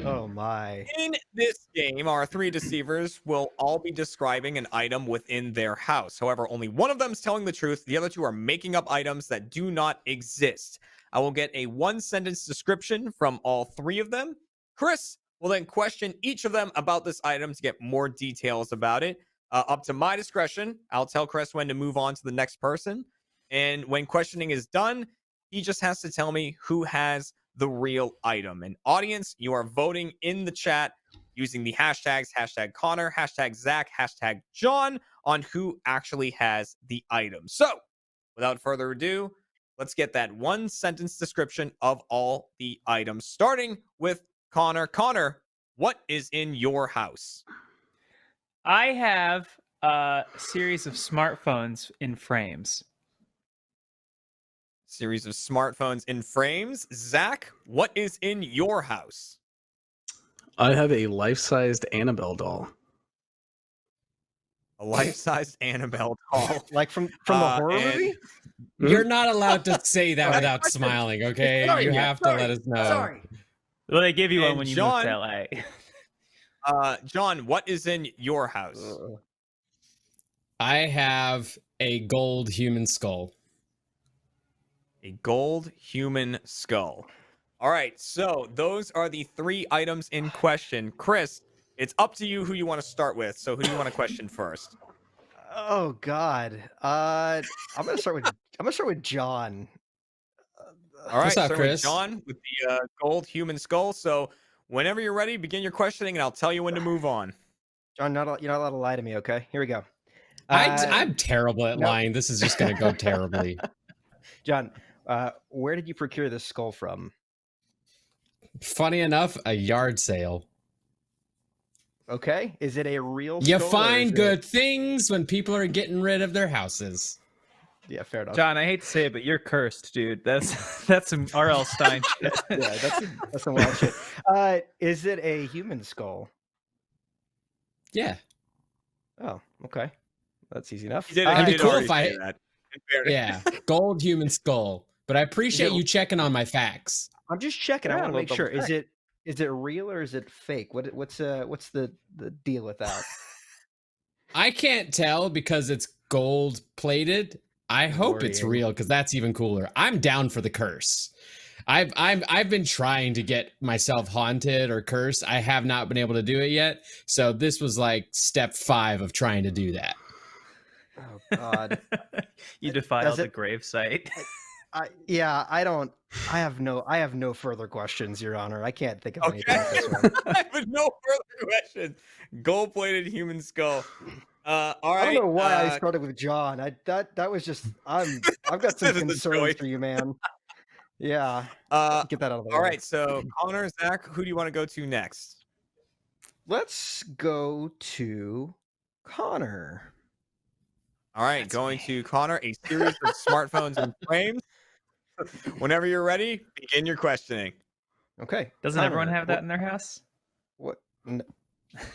Oh my. In this game, our 3 deceivers will all be describing an item within their house. However, only one of them is telling the truth. The other 2 are making up items that do not exist. I will get a 1-sentence description from all 3 of them. Chris will then question each of them about this item to get more details about it. Up to my discretion, I'll tell Chris when to move on to the next person. And when questioning is done, he just has to tell me who has the real item. And audience, you are voting in the chat using the hashtags, hashtag Connor, hashtag Zach, hashtag John, on who actually has the item. So, without further ado, let's get that 1-sentence description of all the items, starting with Connor. Connor, what is in your house? I have a series of smartphones in frames. Series of smartphones in frames. Zach, what is in your house? I have a life-sized Annabelle doll. A life-sized Annabelle doll. Like from the horror movie? You're not allowed to say that without smiling, okay? Sorry, you yeah, have to sorry, let us know. Sorry. Well, they give you one And when you John- move to LA. John, what is in your house? I have a gold human skull. A gold human skull. All right, so those are the 3 items in question. Chris, it's up to you who you want to start with. So who do you want to question first? Oh God. I'm gonna start with John. All right, What's up, starting with Chris? John with the gold human skull. So whenever you're ready, begin your questioning, and I'll tell you when to move on. John, you're not allowed to lie to me, okay? Here we go. I'm terrible at no. lying. This is just going to go terribly. John, where did you procure this skull from? Funny enough, a yard sale. Okay. Is it a real You skull or find is good things when people are getting rid of their houses. Yeah, fair enough. John, I hate to say it, but you're cursed, dude. That's some R.L. Stein shit. Yeah, that's some wild shit. Is it a human skull? Yeah. Oh, okay. That's easy enough. It'd be cool if I. Yeah, gold human skull. But I appreciate you checking on my facts. I'm just checking. I Yeah, want to we'll make sure. double check. Is it real or is it fake? What's the deal with that? I can't tell because it's gold plated. I hope it's Worrying. real because that's even cooler. I'm down for the curse. I've been trying to get myself haunted or cursed. I have not been able to do it yet. So this was like step 5 of trying to do that. Oh God. You defiled Does the it- gravesite. Yeah, I have no further questions, Your Honor. I can't think of anything Okay. at this one. I have no further questions. Gold-plated human skull. All right. I don't know why I started with John. That was just I've got some This is a concerns choice. for you, man. Yeah. Get that out of the All way. right. So Connor, Zach, who do you want to go to next? Let's go to Connor. All right, going to Connor, a series of smartphones and frames. Whenever you're ready, begin your questioning. Okay. Doesn't everyone Connor, have that in their house? What?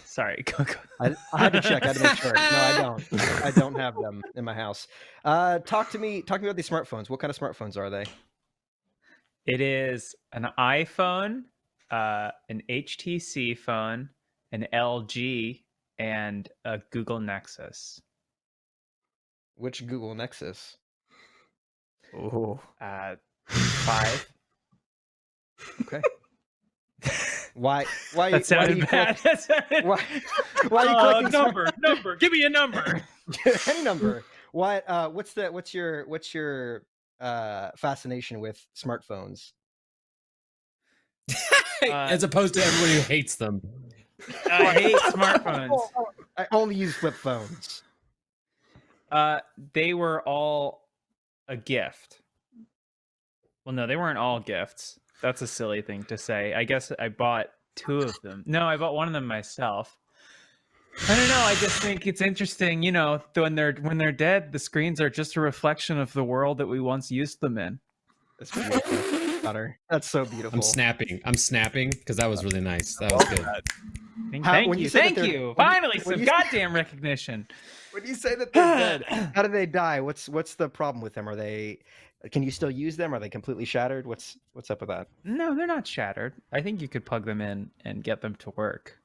Sorry. Go. I had to check. I had to make sure. No, I don't. I don't have them in my house. Talk to me about these smartphones. What kind of smartphones are they? It is an iPhone, an HTC phone, an LG, and a Google Nexus. Which Google Nexus? Oh. 5. Okay. Why? That sounded bad. Why are you collecting Number. Give me a number. any number? Why? What's your fascination with smartphones? As opposed to everybody who hates them. I hate smartphones. I only use flip phones. They were all a gift. Well, no, they weren't all gifts. That's a silly thing to say. I guess I bought 2 of them. No, I bought one of them myself. I don't know. I just think it's interesting, when they're dead, the screens are just a reflection of the world that we once used them in. That's beautiful, Connor. That's so beautiful. I'm snapping because that was really nice. That was good. Thank you. Finally, some goddamn recognition. When you say that they're dead, how do they die? What's the problem with them? Can you still use them? Are they completely shattered? What's up with that? No, they're not shattered. I think you could plug them in and get them to work.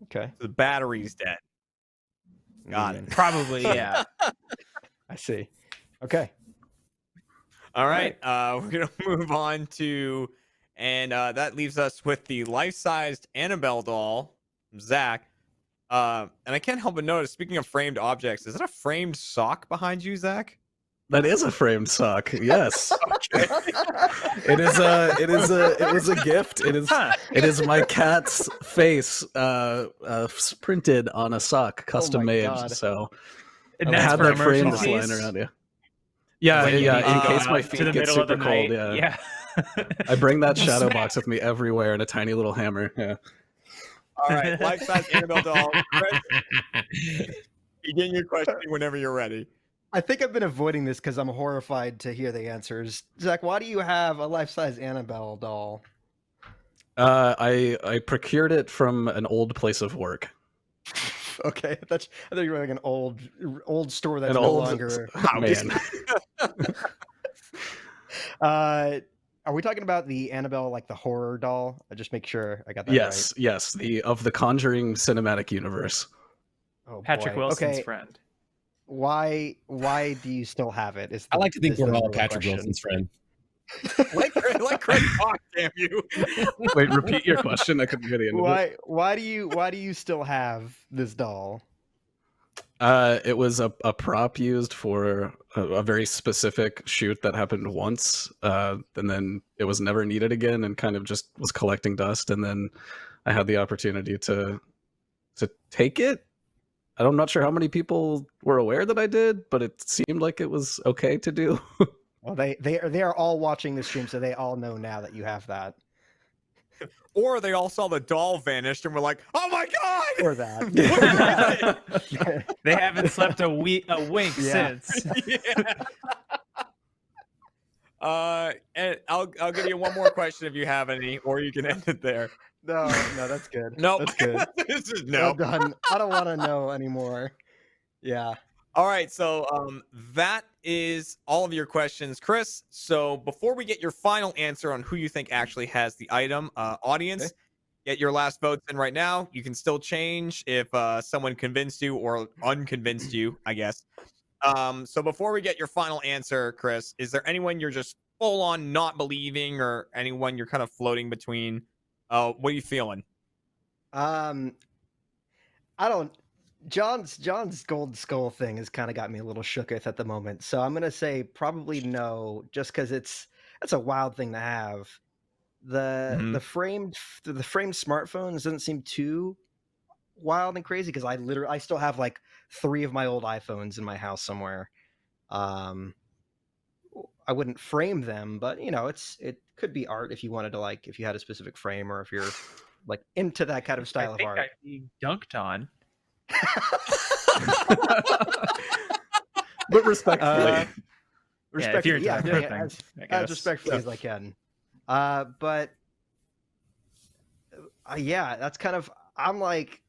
Okay. The battery's dead. Got it. Probably, yeah. I see. Okay. All right. We're going to move on to, and that leaves us with the life-sized Annabelle doll, Zach. And I can't help but notice, speaking of framed objects, is that a framed sock behind you, Zach? That is a framed sock. Yes. It was a gift. It is my cat's face printed on a sock, custom made. God. So And I that's had for that frame just emergencies? lying around. Yeah, When you yeah. need to In go case my out to feet the get middle of the super cold. night. Yeah. Yeah. I bring that shadow box with me everywhere and a tiny little hammer. Yeah. All right. Life-sized Annabelle doll. Chris, begin your questioning whenever you're ready. I think I've been avoiding this because I'm horrified to hear the answers. Zach, why do you have a life-size Annabelle doll? I procured it from an old place of work. Okay, I thought you were like an old store that's An no old longer. man. Are we talking about the Annabelle, like the horror doll? I just make sure I got that Yes, yes. The Conjuring cinematic universe. right. Oh, Patrick boy. Wilson's Okay, friend. why do you still have it? I like to think we're all real Patrick question. Wilson's friend. Let Chris talk, damn you. Wait, repeat your question. I couldn't get the end of it. Why do you still have this doll? It was a prop used for a very specific shoot that happened once, and then it was never needed again, and kind of just was collecting dust. And then I had the opportunity to take it. I'm not sure how many people were aware that I did, but it seemed like it was okay to do. Well, they are all watching the stream, so they all know now that you have that. Or they all saw the doll vanished and were like, "Oh my god!" Or that. They haven't slept a wink Yeah. since. And I'll give you one more question if you have any, or you can end it there. No, that's good. Nope. That's good. This is no. I'm done. I don't want to know anymore. Yeah. All right, so that is all of your questions, Chris. So before we get your final answer on who you think actually has the item, audience, get your last votes in right now. You can still change if someone convinced you or unconvinced you, I guess. So before we get your final answer, Chris, is there anyone you're just full on not believing, or anyone you're kind of floating between? What are you feeling? I don't. John's gold skull thing has kind of got me a little shooketh at the moment. So I'm gonna say probably no, just because that's a wild thing to have. The framed smartphones doesn't seem too wild and crazy because I still have like 3 of my old iPhones in my house somewhere. I wouldn't frame them, but it could be art if you wanted to, like, if you had a specific frame or if you're like into that kind of style of art. I'm being dunked on. But respectfully. Respectfully, you're I'm doing it thing, as respectfully as I can. But yeah, that's kind of, I'm like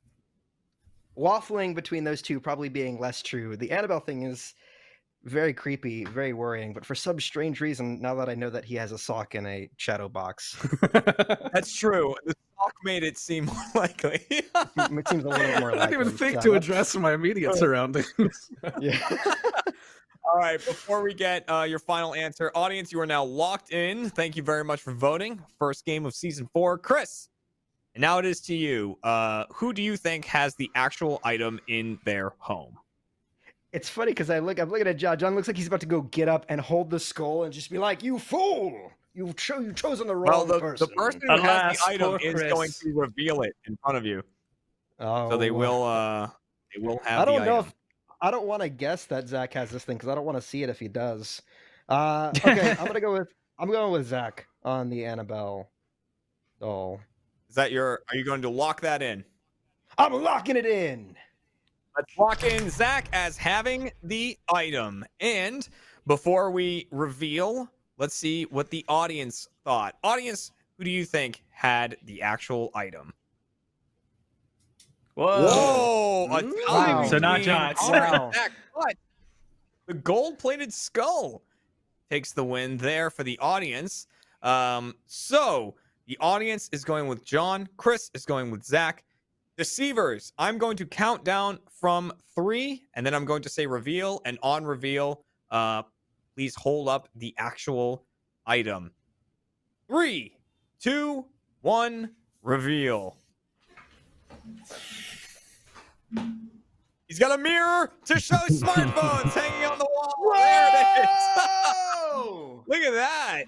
waffling between those two, probably being less true. The Annabelle thing is very creepy, very worrying, but for some strange reason, now that I know that he has a sock in a shadow box, That's true. The sock made it seem more likely. it seems a little more I likely. didn't even think so to address my immediate surroundings. Yeah. All right, before we get your final answer, audience, you are now locked in. Thank you very much for voting. First game of season 4. Chris, and now it is to you. Who do you think has the actual item in their home? It's funny because I'm looking at John. John looks like he's about to go get up and hold the skull and just be like, "You fool! You've chosen the wrong person." The person who has the item is going to reveal it in front of you. Oh, So they will have I don't the know item. if I don't want to guess that Zach has this thing because I don't want to see it if he does. Okay, I'm going with Zach on the Annabelle doll. Are you going to lock that in? I'm locking it in. Let's lock in Zach as having the item. And before we reveal, let's see what the audience thought. Audience, who do you think had the actual item? Whoa. A tie Wow. So not between John. Connor and Wow. Zach, but the gold-plated skull takes the win there for the audience. So the audience is going with John. Chris is going with Zach. Deceivers, I'm going to count down from 3, and then I'm going to say reveal. And on reveal, please hold up the actual item. 3, 2, 1, reveal. He's got a mirror to show smartphones hanging on the wall. Whoa! There it is. Look at that.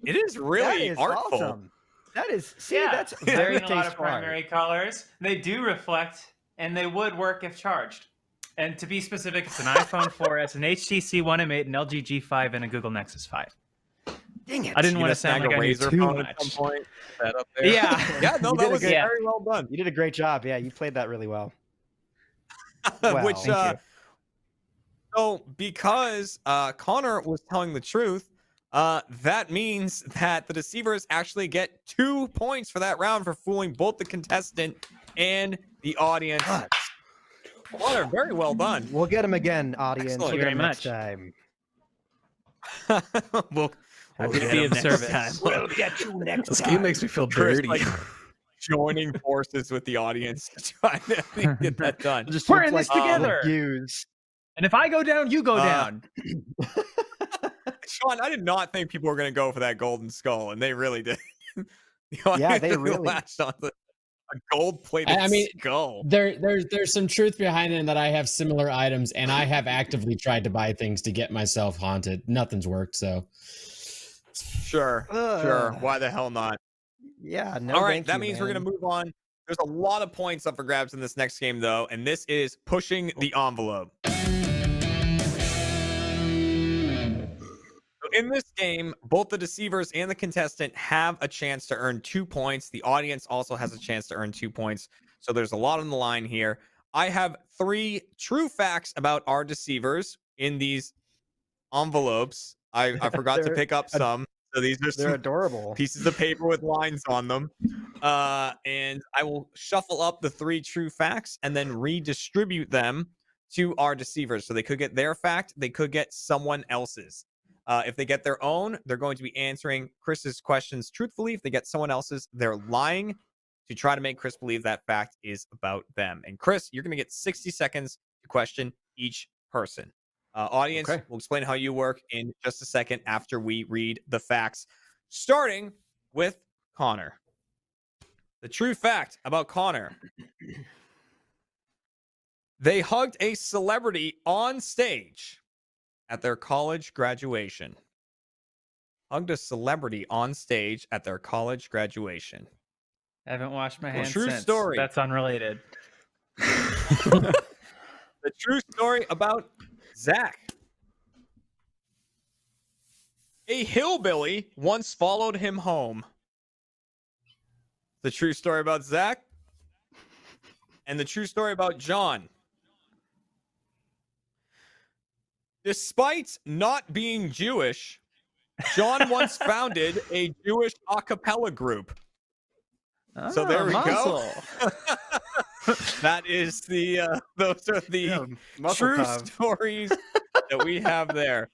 It is really That is artful. awesome. That is, That's very in a lot of tasteful. primary colors. They do reflect, and they would work if charged. And to be specific, it's an iPhone 4S, an HTC One M8, an LG G5, and a Google Nexus 5. Dang it! I didn't want to sound like I knew too much. At some point. That up there. Yeah. Yeah, no, You that did a was great- very well done. You did a great job. Yeah, you played that really well. Which thank you. so because Connor was telling the truth, that means that the deceivers actually get 2 points for that round for fooling both the contestant and the audience. Connor, very well done. We'll get him again, audience. Excellent. We'll get him Very next time. we'll Happy to get be him of next service. time. We'll get you next This time. game makes me feel Chris, dirty. like, joining forces with the audience to try to get that done. Just We're looks in this like together. Views. And if I go down, you go down. Sean, I did not think people were going to go for that golden skull, and they really did. Yeah, they really- latched on a gold-plated I mean, skull. There's some truth behind it in that I have similar items, and I have actively tried to buy things to get myself haunted. Nothing's worked, so. Sure. Why the hell not? Yeah. No. All right, thank that you, means we're man. going to move on. There's a lot of points up for grabs in this next game, though, and this is pushing the envelope. So in this game, both the deceivers and the contestant have a chance to earn 2 points. The audience also has a chance to earn 2 points. So there's a lot on the line here. I have 3 true facts about our deceivers in these envelopes. I forgot to pick up some. So these are They're some adorable. pieces of paper with lines on them. And I will shuffle up the 3 true facts and then redistribute them to our deceivers. So they could get their fact, they could get someone else's. If they get their own, they're going to be answering Chris's questions truthfully. If they get someone else's, they're lying to try to make Chris believe that fact is about them. And Chris, you're going to get 60 seconds to question each person. Audience, Okay. we'll explain how you work in just a second after we read the facts, starting with Connor. The true fact about Connor. They hugged a celebrity on stage at their college graduation. Hugged a celebrity on stage at their college graduation. I haven't washed my hands True since. story. That's unrelated. The true story about Zach. A hillbilly once followed him home. The true story about Zach. And the true story about John. Despite not being Jewish, John once founded a Jewish a cappella group. So there we go. That is the those are the true stories that we have there.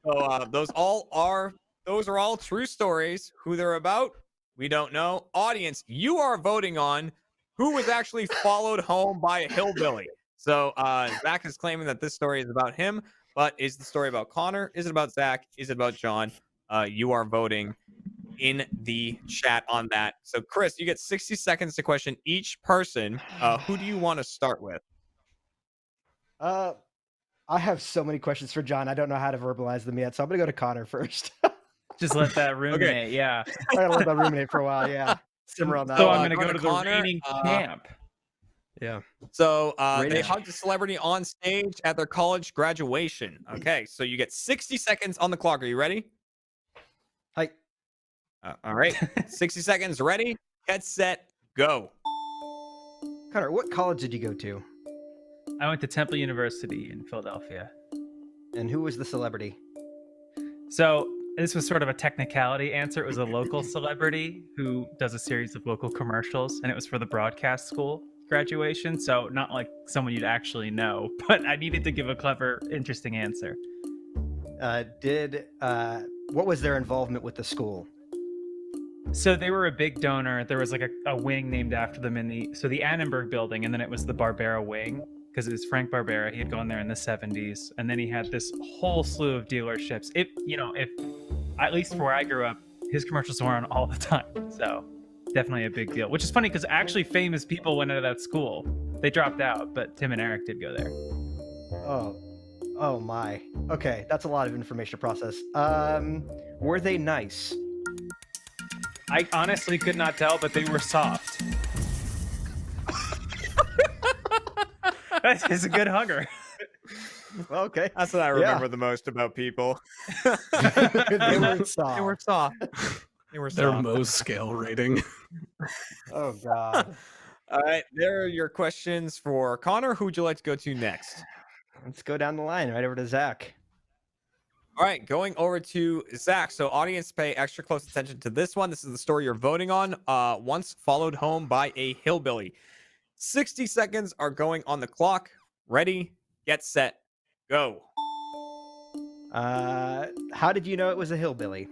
So those are all true stories. Who they're about, we don't know. Audience, you are voting on who was actually followed home by a hillbilly. So Zach is claiming that this story is about him, but is the story about Connor? Is it about Zach? Is it about John? You are voting in the chat on that. So Chris, you get 60 seconds to question each person. Who do you want to start with? I have so many questions for John. I don't know how to verbalize them yet, so I'm gonna go to Connor first. Just let that ruminate. Yeah. I gotta let that ruminate for a while. Yeah, simmer on that. So one. I'm gonna go to the reigning champ. Yeah. So they hugged a celebrity on stage at their college graduation. Okay, so you get 60 seconds on the clock. Are you ready? Hi. All right, 60 seconds. Ready? Get set. Go. Connor, what college did you go to? I went to Temple University in Philadelphia. And who was the celebrity? So this was sort of a technicality answer. It was a local celebrity who does a series of local commercials, and it was for the broadcast school graduation. So not like someone you'd actually know, but I needed to give a clever, interesting answer. What was their involvement with the school? So they were a big donor. There was like a wing named after them in the Annenberg building, and then it was the Barbera wing because it was Frank Barbera. He had gone there in the 70s, and then he had this whole slew of dealerships. If at least where I grew up, his commercials were on all the time. So definitely a big deal, which is funny because actually famous people went into that school. They dropped out, but Tim and Eric did go there. Oh my. Okay, that's a lot of information to process. Were they nice? I honestly could not tell, but they were soft. He's a good hugger. Well, okay. That's what I remember the most about people. They were soft. They were soft. They were Their soft. Mohs scale rating. Oh God. All right, there are your questions for Connor. Who would you like to go to next? Let's go down the line right over to Zach. All right, going over to Zach. So, audience, pay extra close attention to this one. This is the story you're voting on. Once followed home by a hillbilly. 60 seconds are going on the clock. Ready, get set, go. How did you know it was a hillbilly?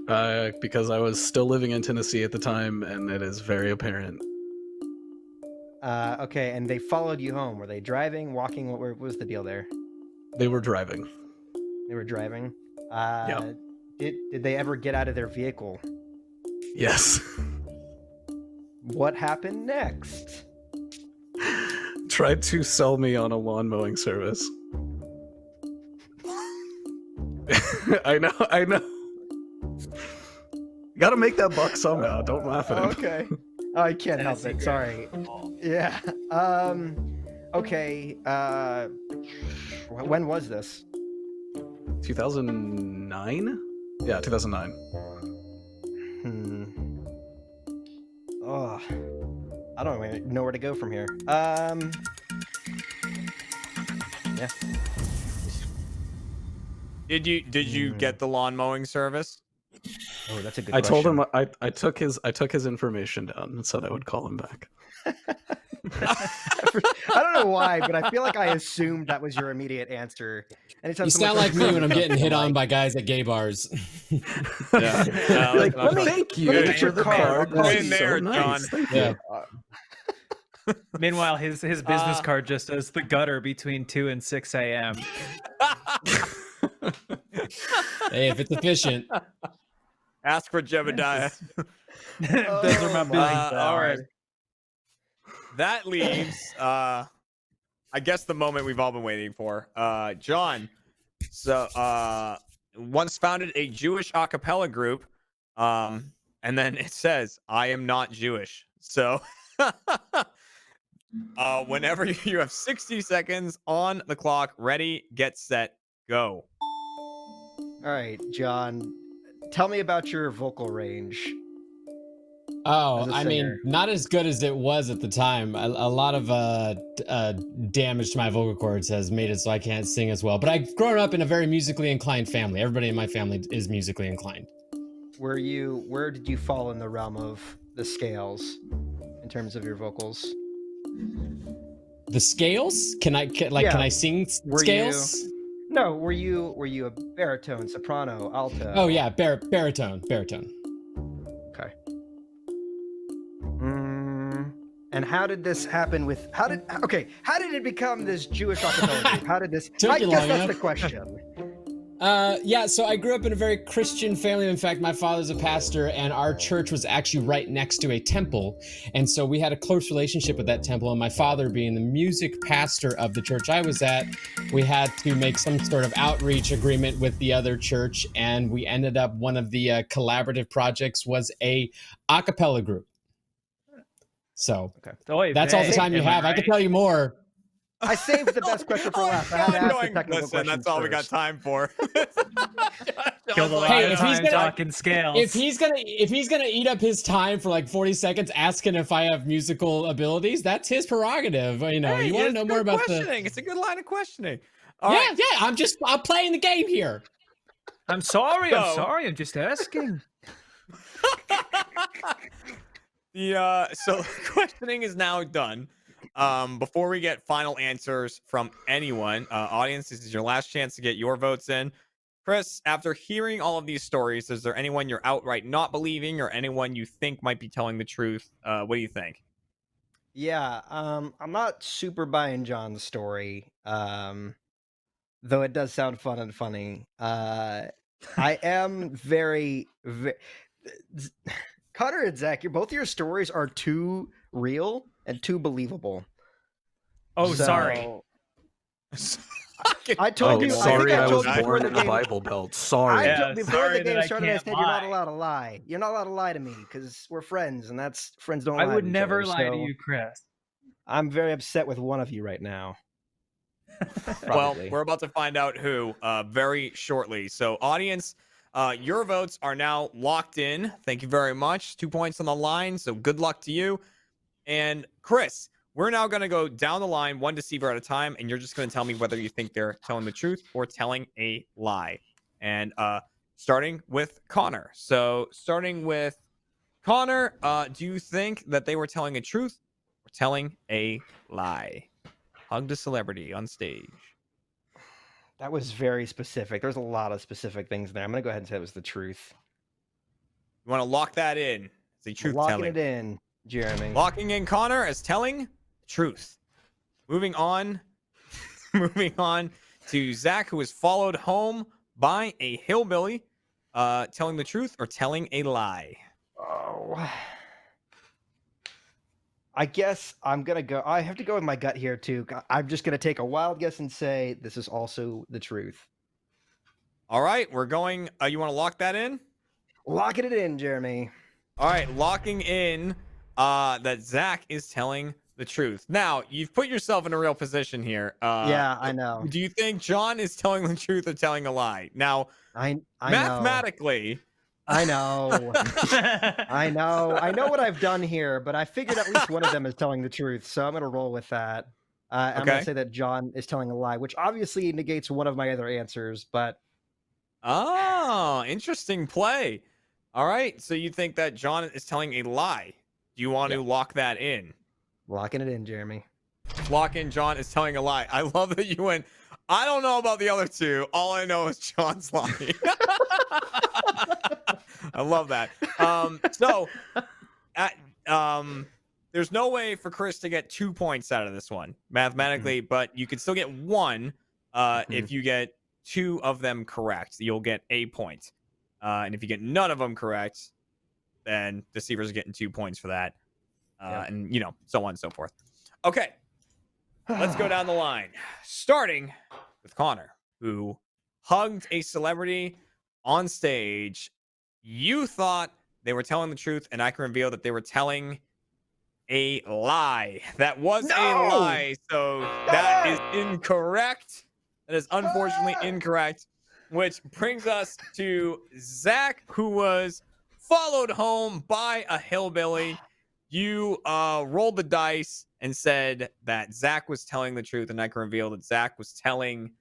Because I was still living in Tennessee at the time, and it is very apparent. Okay, and they followed you home. Were they driving, walking? What was the deal there? They were driving. They were driving. Yep. Did they ever get out of their vehicle? Yes. What happened next? Tried to sell me on a lawn mowing service. I know. Gotta make that buck somehow. Don't laugh at him. Okay. Oh, I can't help it. Sorry. Yeah. Okay. When was this? 2009? Yeah, 2009. Oh, I don't even know where to go from here. Yeah. Did you get the lawn mowing service? Oh, that's a good I question. told him I took his information down and said I would call him back. I don't know why, but I feel like I assumed that was your immediate answer. Anytime You someone sound like says me when I'm something, getting hit like, on by guys at gay bars. Yeah. Like, let me, thank you let me get your for the card. card. Get in there, so John. nice. Thank Yeah. you. Meanwhile, his business card just says the gutter between 2 and 6 a.m. Hey, if it's efficient. Ask for Jebediah. Those are my billings all right. hours. That leaves I guess the moment we've all been waiting for. John, so once founded a Jewish a cappella group, and then it says, "I am not Jewish." So, whenever you have 60 seconds on the clock, ready, get set, go. All right, John, tell me about your vocal range. Oh, As a I mean, singer. not as good as it was at the time. A lot of damage to my vocal cords has made it so I can't sing as well. But I've grown up in a very musically inclined family. Everybody in my family is musically inclined. Where did you fall in the realm of the scales in terms of your vocals? The scales? Can I sing scales? No, were you a baritone, soprano, alto? Oh yeah, baritone. Okay. And how did this happen with how did it become this Jewish acapella group? How did this Took I you guess long that's enough. the question. Yeah, so I grew up in a very Christian family. In fact, my father's a pastor, and our church was actually right next to a temple. And so we had a close relationship with that temple. And my father, being the music pastor of the church I was at, we had to make some sort of outreach agreement with the other church. And we ended up, one of the collaborative projects was a cappella group. So that's all the time you have. I can tell you more. I saved the best question for last. I had to ask the technical Listen, questions that's all we got first. time for. Killed a lot Hey, of if he's time gonna- talking scales. If he's gonna eat up his time for like 40 seconds asking if I have musical abilities, that's his prerogative. You know, Hey, you want to it's know good more about questioning. It's a good line of questioning. Yeah, I'm playing the game here. I'm sorry. So- I'm just asking. So questioning is now done. Before we get final answers from anyone, audience, this is your last chance to get your votes in. Chris, after hearing all of these stories, is there anyone you're outright not believing or anyone you think might be telling the truth? What do you think? Yeah, I'm not super buying John's story, though it does sound fun and funny. I am very Connor and Zach, both your stories are too real and too believable. Oh, sorry. I told you. Sorry, I I told was you born before the in the game. Bible Belt. Sorry. Before the game that I started, I can't said you're not lie. allowed to lie. You're not allowed to lie to me because we're friends, and that's friends don't lie. I would to each never other, lie to so you, Chris. I'm very upset with one of you right now. Well, Probably. we're about to find out who very shortly. So, audience, your votes are now locked in. Thank you very much. 2 points on the line. So, good luck to you. And Chris, we're now going to go down the line, one deceiver at a time, and you're just going to tell me whether you think they're telling the truth or telling a lie. And starting with Connor. So, starting with Connor, do you think that they were telling a truth or telling a lie? Hug the celebrity on stage. That was very specific. There's a lot of specific things there. I'm gonna go ahead and say it was the truth. You want to lock that in? It's a truth Locking telling. it in, Jeremy. Locking in Connor as telling the truth. Moving on. Moving on to Zach, who was followed home by a hillbilly. Telling the truth or telling a lie? Oh. I guess I'm gonna go. I have to go with my gut here too. I'm just gonna take a wild guess and say this is also the truth. All right, we're going. You want to lock that in? Locking it in, Jeremy. All right, locking in that Zach is telling the truth. Now, you've put yourself in a real position here. Yeah, I know. Do you think John is telling the truth or telling a lie? Now, I mathematically, I know. I know what I've done here, but I figured at least one of them is telling the truth, so I'm gonna roll with that. I'm gonna Okay. say that John is telling a lie, which obviously negates one of my other answers, but oh, interesting play. All right, so you think that John is telling a lie? Do you want to lock that in? locking it in, Jeremy. Lock in John is telling a lie. I love that you went, I don't know about the other two. All I know is John's lying. I love that. There's no way for Chris to get 2 points out of this one mathematically, but you could still get one if you get two of them correct. You'll get a point. And if you get none of them correct, then Deceiver's getting 2 points for that. And, so on and so forth. Okay. Let's go down the line. Starting with Connor, who hugged a celebrity on stage. You thought they were telling the truth, and I can reveal that they were telling a lie. That was a lie. So that is incorrect. That is unfortunately incorrect. Which brings us to Zach, who was followed home by a hillbilly. You rolled the dice and said that Zach was telling the truth, and I can reveal that Zach was telling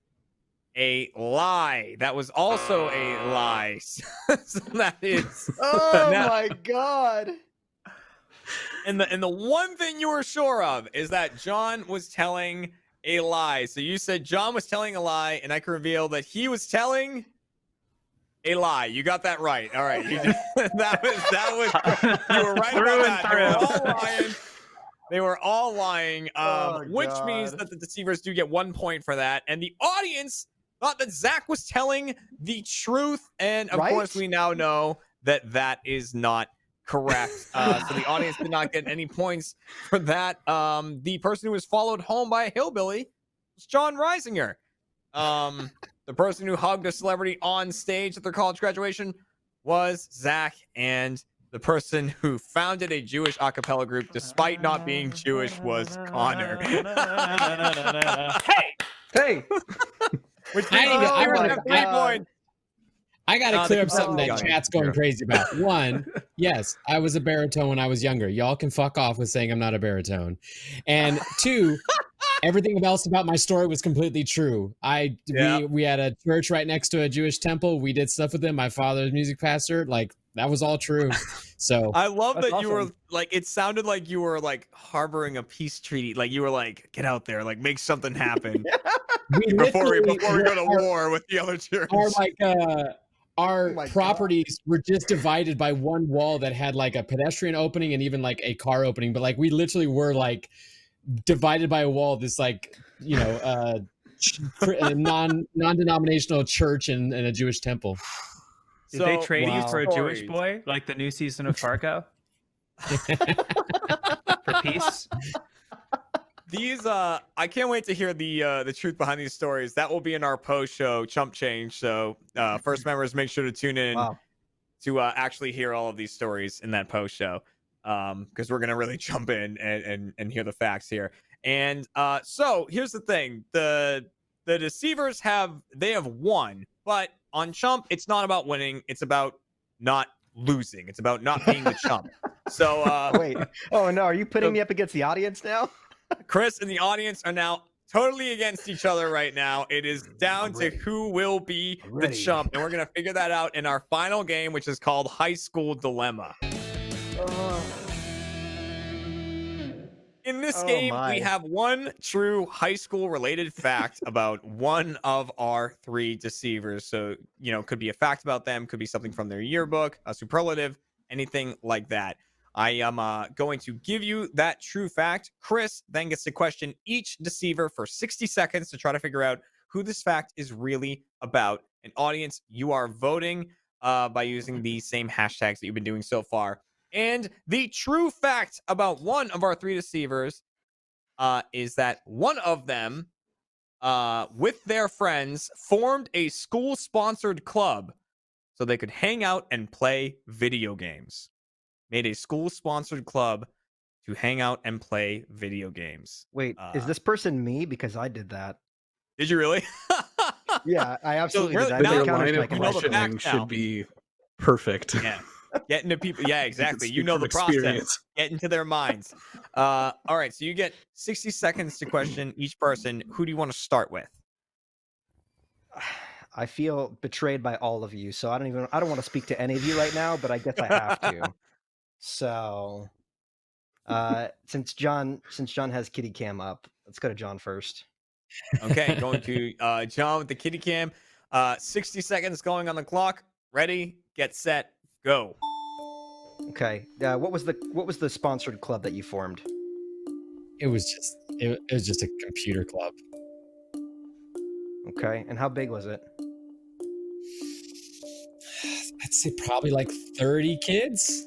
a lie. That was also a lie. So that is My god. And the one thing you were sure of is that John was telling a lie. So you said John was telling a lie, and I can reveal that he was telling a lie. You got that right. All right. That was you were right Through about and that. through. They were all lying, which means God. that the deceivers do get 1 point for that. And the audience thought that Zach was telling the truth. And of course, we now know that that is not correct. So the audience did not get any points for that. The person who was followed home by a hillbilly was John Reisinger. The person who hugged a celebrity on stage at their college graduation was Zach, and the person who founded a Jewish a cappella group despite not being Jewish was Connor. Hey! Which I means need to- I the wanna- have 3 points. I got to clear up something that got it. chat's going crazy about. One, yes, I was a baritone when I was younger. Y'all can fuck off with saying I'm not a baritone. And two, everything else about my story was completely true. We had a church right next to a Jewish temple. We did stuff with them. My father's music pastor. Like, that was all true. So I love That's that you were awesome. like, it sounded like you were like harboring a peace treaty. Like you were like, get out there, like make something happen before we go to war with the other church. Our properties were just divided by one wall that had like a pedestrian opening and even like a car opening. But like we literally were like divided by a wall. This like non-denominational church and a Jewish temple. Did they trade you for a Jewish boy, like the new season of Fargo? For peace? These I can't wait to hear the truth behind these stories. That will be in our post show Chump Change. So first members, make sure to tune in to actually hear all of these stories in that post show. Because we're gonna really jump in and hear the facts here. And so here's the thing. The deceivers have won, but on Chump, it's not about winning, it's about not losing. It's about not being the chump. So wait. Oh no, are you putting me up against the audience now? Chris and the audience are now totally against each other right now. It is down to who will be the chump, and we're gonna figure that out in our final game, which is called High School Dilemma. In this game, we have one true high school related fact about one of our 3 deceivers. So, could be a fact about them, could be something from their yearbook, a superlative, anything like that. I am going to give you that true fact. Chris then gets to question each deceiver for 60 seconds to try to figure out who this fact is really about. And audience, you are voting by using the same hashtags that you've been doing so far. And the true fact about one of our 3 deceivers is that one of them, with their friends, formed a school-sponsored club so they could hang out and play video games. Made a school-sponsored club to hang out and play video games. Wait, is this person me? Because I did that. Did you really? Yeah, I absolutely did that. Their That line counters of my questioning question. should be perfect. Yeah. Get into people. Yeah, exactly. You speak know from the process. experience. Get into their minds. All right. So you get 60 seconds to question each person. Who do you want to start with? I feel betrayed by all of you, so I don't want to speak to any of you right now, but I guess I have to. So, since John has kitty cam up, let's go to John first. Okay, going to John with the kitty cam. 60 seconds going on the clock. Ready, get set, go. Okay. What was the sponsored club that you formed? It was just a computer club. Okay. And how big was it? I'd say probably like 30 kids.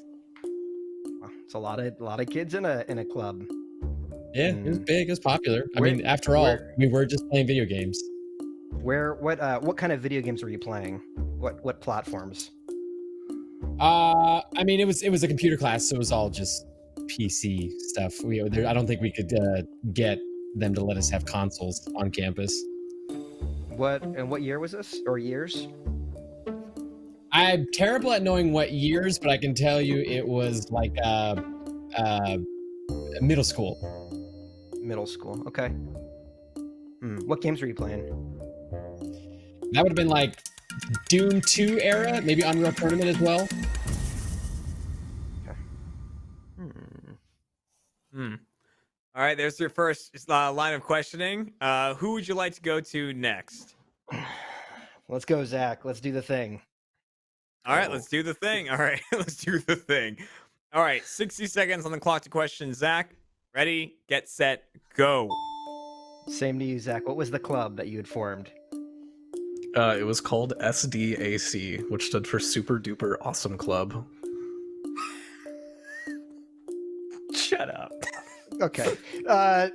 Wow, it's a lot of kids in a club. Yeah, it was big. It was popular. I Where- mean, after all, where- we were just playing video games. What kind of video games were you playing? What platforms? I mean, it was a computer class, so it was all just PC stuff. I don't think we could get them to let us have consoles on campus. What year was this, or years? I'm terrible at knowing what years, but I can tell you it was like middle school. Middle school. Okay. What games were you playing? That would have been like Doom 2 era, maybe Unreal Tournament as well. All right, there's your first line of questioning. Who would you like to go to next? Let's go, Zach. Let's do the thing. All right, let's do the thing. All right, let's do the thing. All right, 60 seconds on the clock to question Zach. Ready, get set, go. Same to you, Zach. What was the club that you had formed? It was called SDAC, which stood for Super Duper Awesome Club. Shut up. Okay. How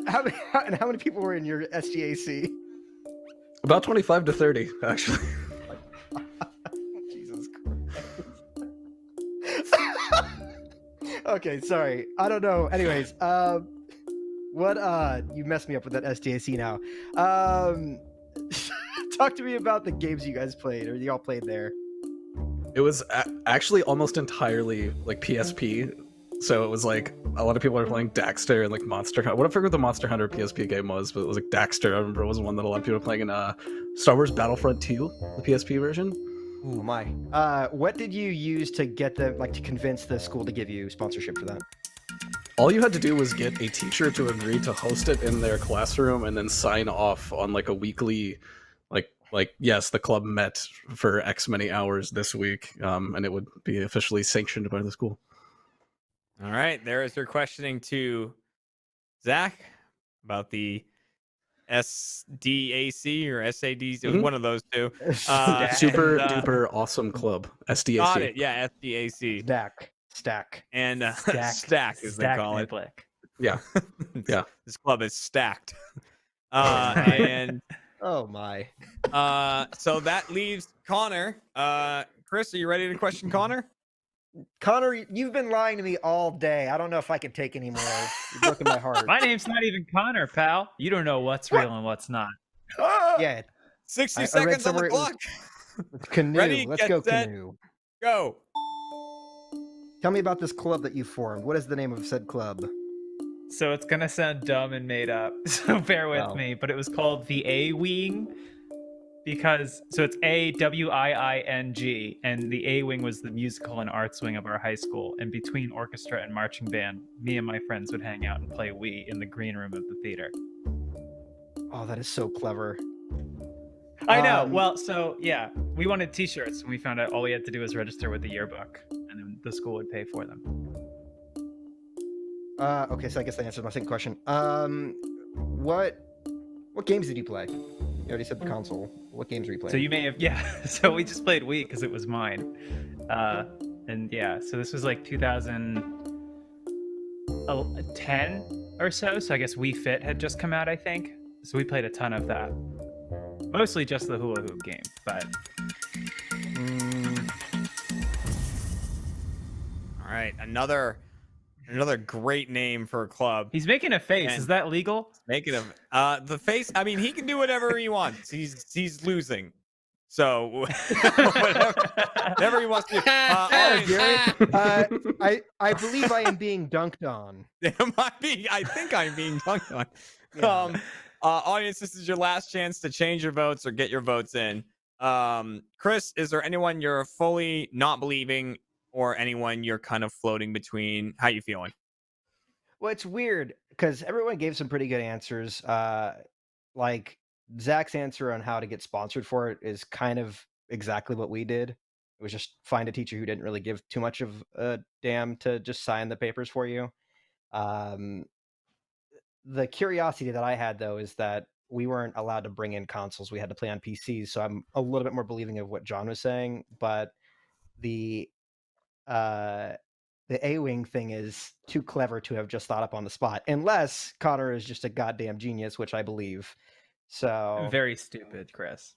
many people were in your SDAC? About 25 to 30, actually. Jesus Christ. Okay, sorry. I don't know. Anyways, you messed me up with that SDAC now. Talk to me about the games you guys played, or y'all played there. It was actually almost entirely like PSP. So it was like a lot of people were playing Daxter and like Monster Hunter. What I forget what the Monster Hunter PSP game was, but it was like Daxter. I remember it was one that a lot of people were playing in Star Wars Battlefront 2, the PSP version. Oh my. What did you use to get to convince the school to give you sponsorship for that? All you had to do was get a teacher to agree to host it in their classroom and then sign off on like a weekly, like yes, the club met for X many hours this week, and it would be officially sanctioned by the school. All right, there is your questioning to Zach about the SDAC or SADC. It was one of those two. Super Duper Awesome Club, SDAC. Got it. Yeah, SDAC. Stack. And stack, as they call it. Yeah. Yeah. This club is stacked. And oh my. So that leaves Connor. Chris, are you ready to question Connor? Connor, you've been lying to me all day. I don't know if I can take any more. You're broken my heart. My name's not even Connor, pal. You don't know what's real and what's not. Yeah. 60 I read seconds on the somewhere it was- clock. It's canoe. Ready, Let's get go set, canoe. Go. Tell me about this club that you formed. What is the name of said club? So it's gonna sound dumb and made up, so bear with Oh. me. But it was called the A Wing because it's AWIING, and the A Wing was the musical and arts wing of our high school. And between orchestra and marching band, me and my friends would hang out and play Wii in the green room of the theater. Oh, that is so clever. I know. Well, so yeah, we wanted T-shirts, and we found out all we had to do was register with the yearbook, and then the school would pay for them. Okay, so I guess that answers my second question. What games did you play? You already said the console. What games were you playing? So you may have, yeah. So we just played Wii because it was mine, and yeah. So this was like 2010 or so. So I guess Wii Fit had just come out, I think. So we played a ton of that. Mostly just the hula hoop game, but. All right, another great name for a club. He's making a face. And Is that legal? making him the face. I mean, he can do whatever he wants. He's losing, so whatever he wants to do. I believe I am being dunked on. I think I'm being dunked on. Audience, this is your last chance to change your votes or get your votes in. Chris, is there anyone you're fully not believing, or anyone you're kind of floating between? How you feeling? Well, it's weird because everyone gave some pretty good answers. Like Zach's answer on how to get sponsored for it is kind of exactly what we did. It was just find a teacher who didn't really give too much of a damn to just sign the papers for you. The curiosity that I had, though, is that we weren't allowed to bring in consoles. We had to play on PCs. So I'm a little bit more believing of what John was saying. But the the A-wing thing is too clever to have just thought up on the spot, unless Connor is just a goddamn genius, which I believe. So Very stupid, Chris.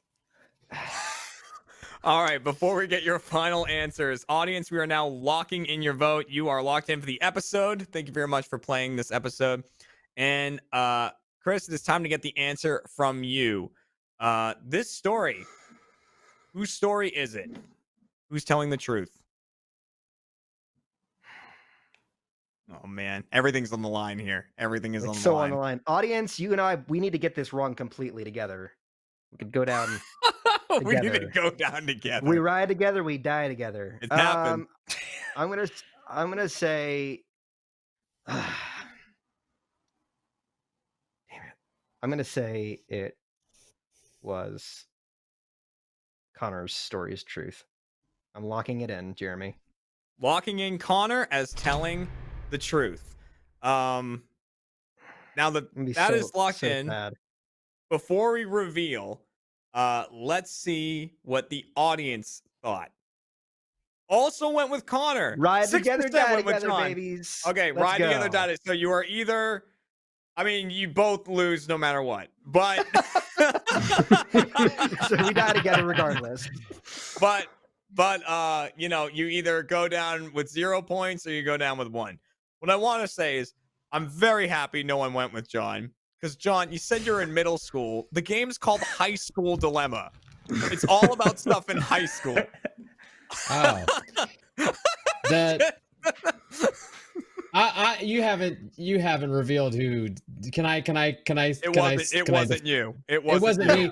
All right, before we get your final answers, audience, we are now locking in your vote. You are locked in for the episode. Thank you very much for playing this episode. And Chris, it is time to get the answer from you. This story, whose story is it? Who's telling the truth? Oh man, everything's on the line here. Everything is it's on the so line. on the line. Audience, you and I, we need to get this run completely together. We could go down. We need to together. go down together. We ride together, we die together. It's happened. I'm gonna say. Damn it! I'm gonna say it was Connor's story is truth. I'm locking it in, Jeremy. Locking in Connor as telling the truth. Now that is locked in. Sad. Before we reveal, let's see what the audience thought. Also went with Connor. Ride together, 6% die went with together, John. babies. Okay, Let's ride together, go. die. So you are either, I mean, you both lose no matter what. But So we die together regardless. but you know, you either go down with 0 points or you go down with 1. What I want to say is I'm very happy no one went with John, because John, you said you're in middle school. The game's called High School Dilemma. It's all about stuff in high school. Oh. You haven't revealed who. Can I? It wasn't you. It wasn't me.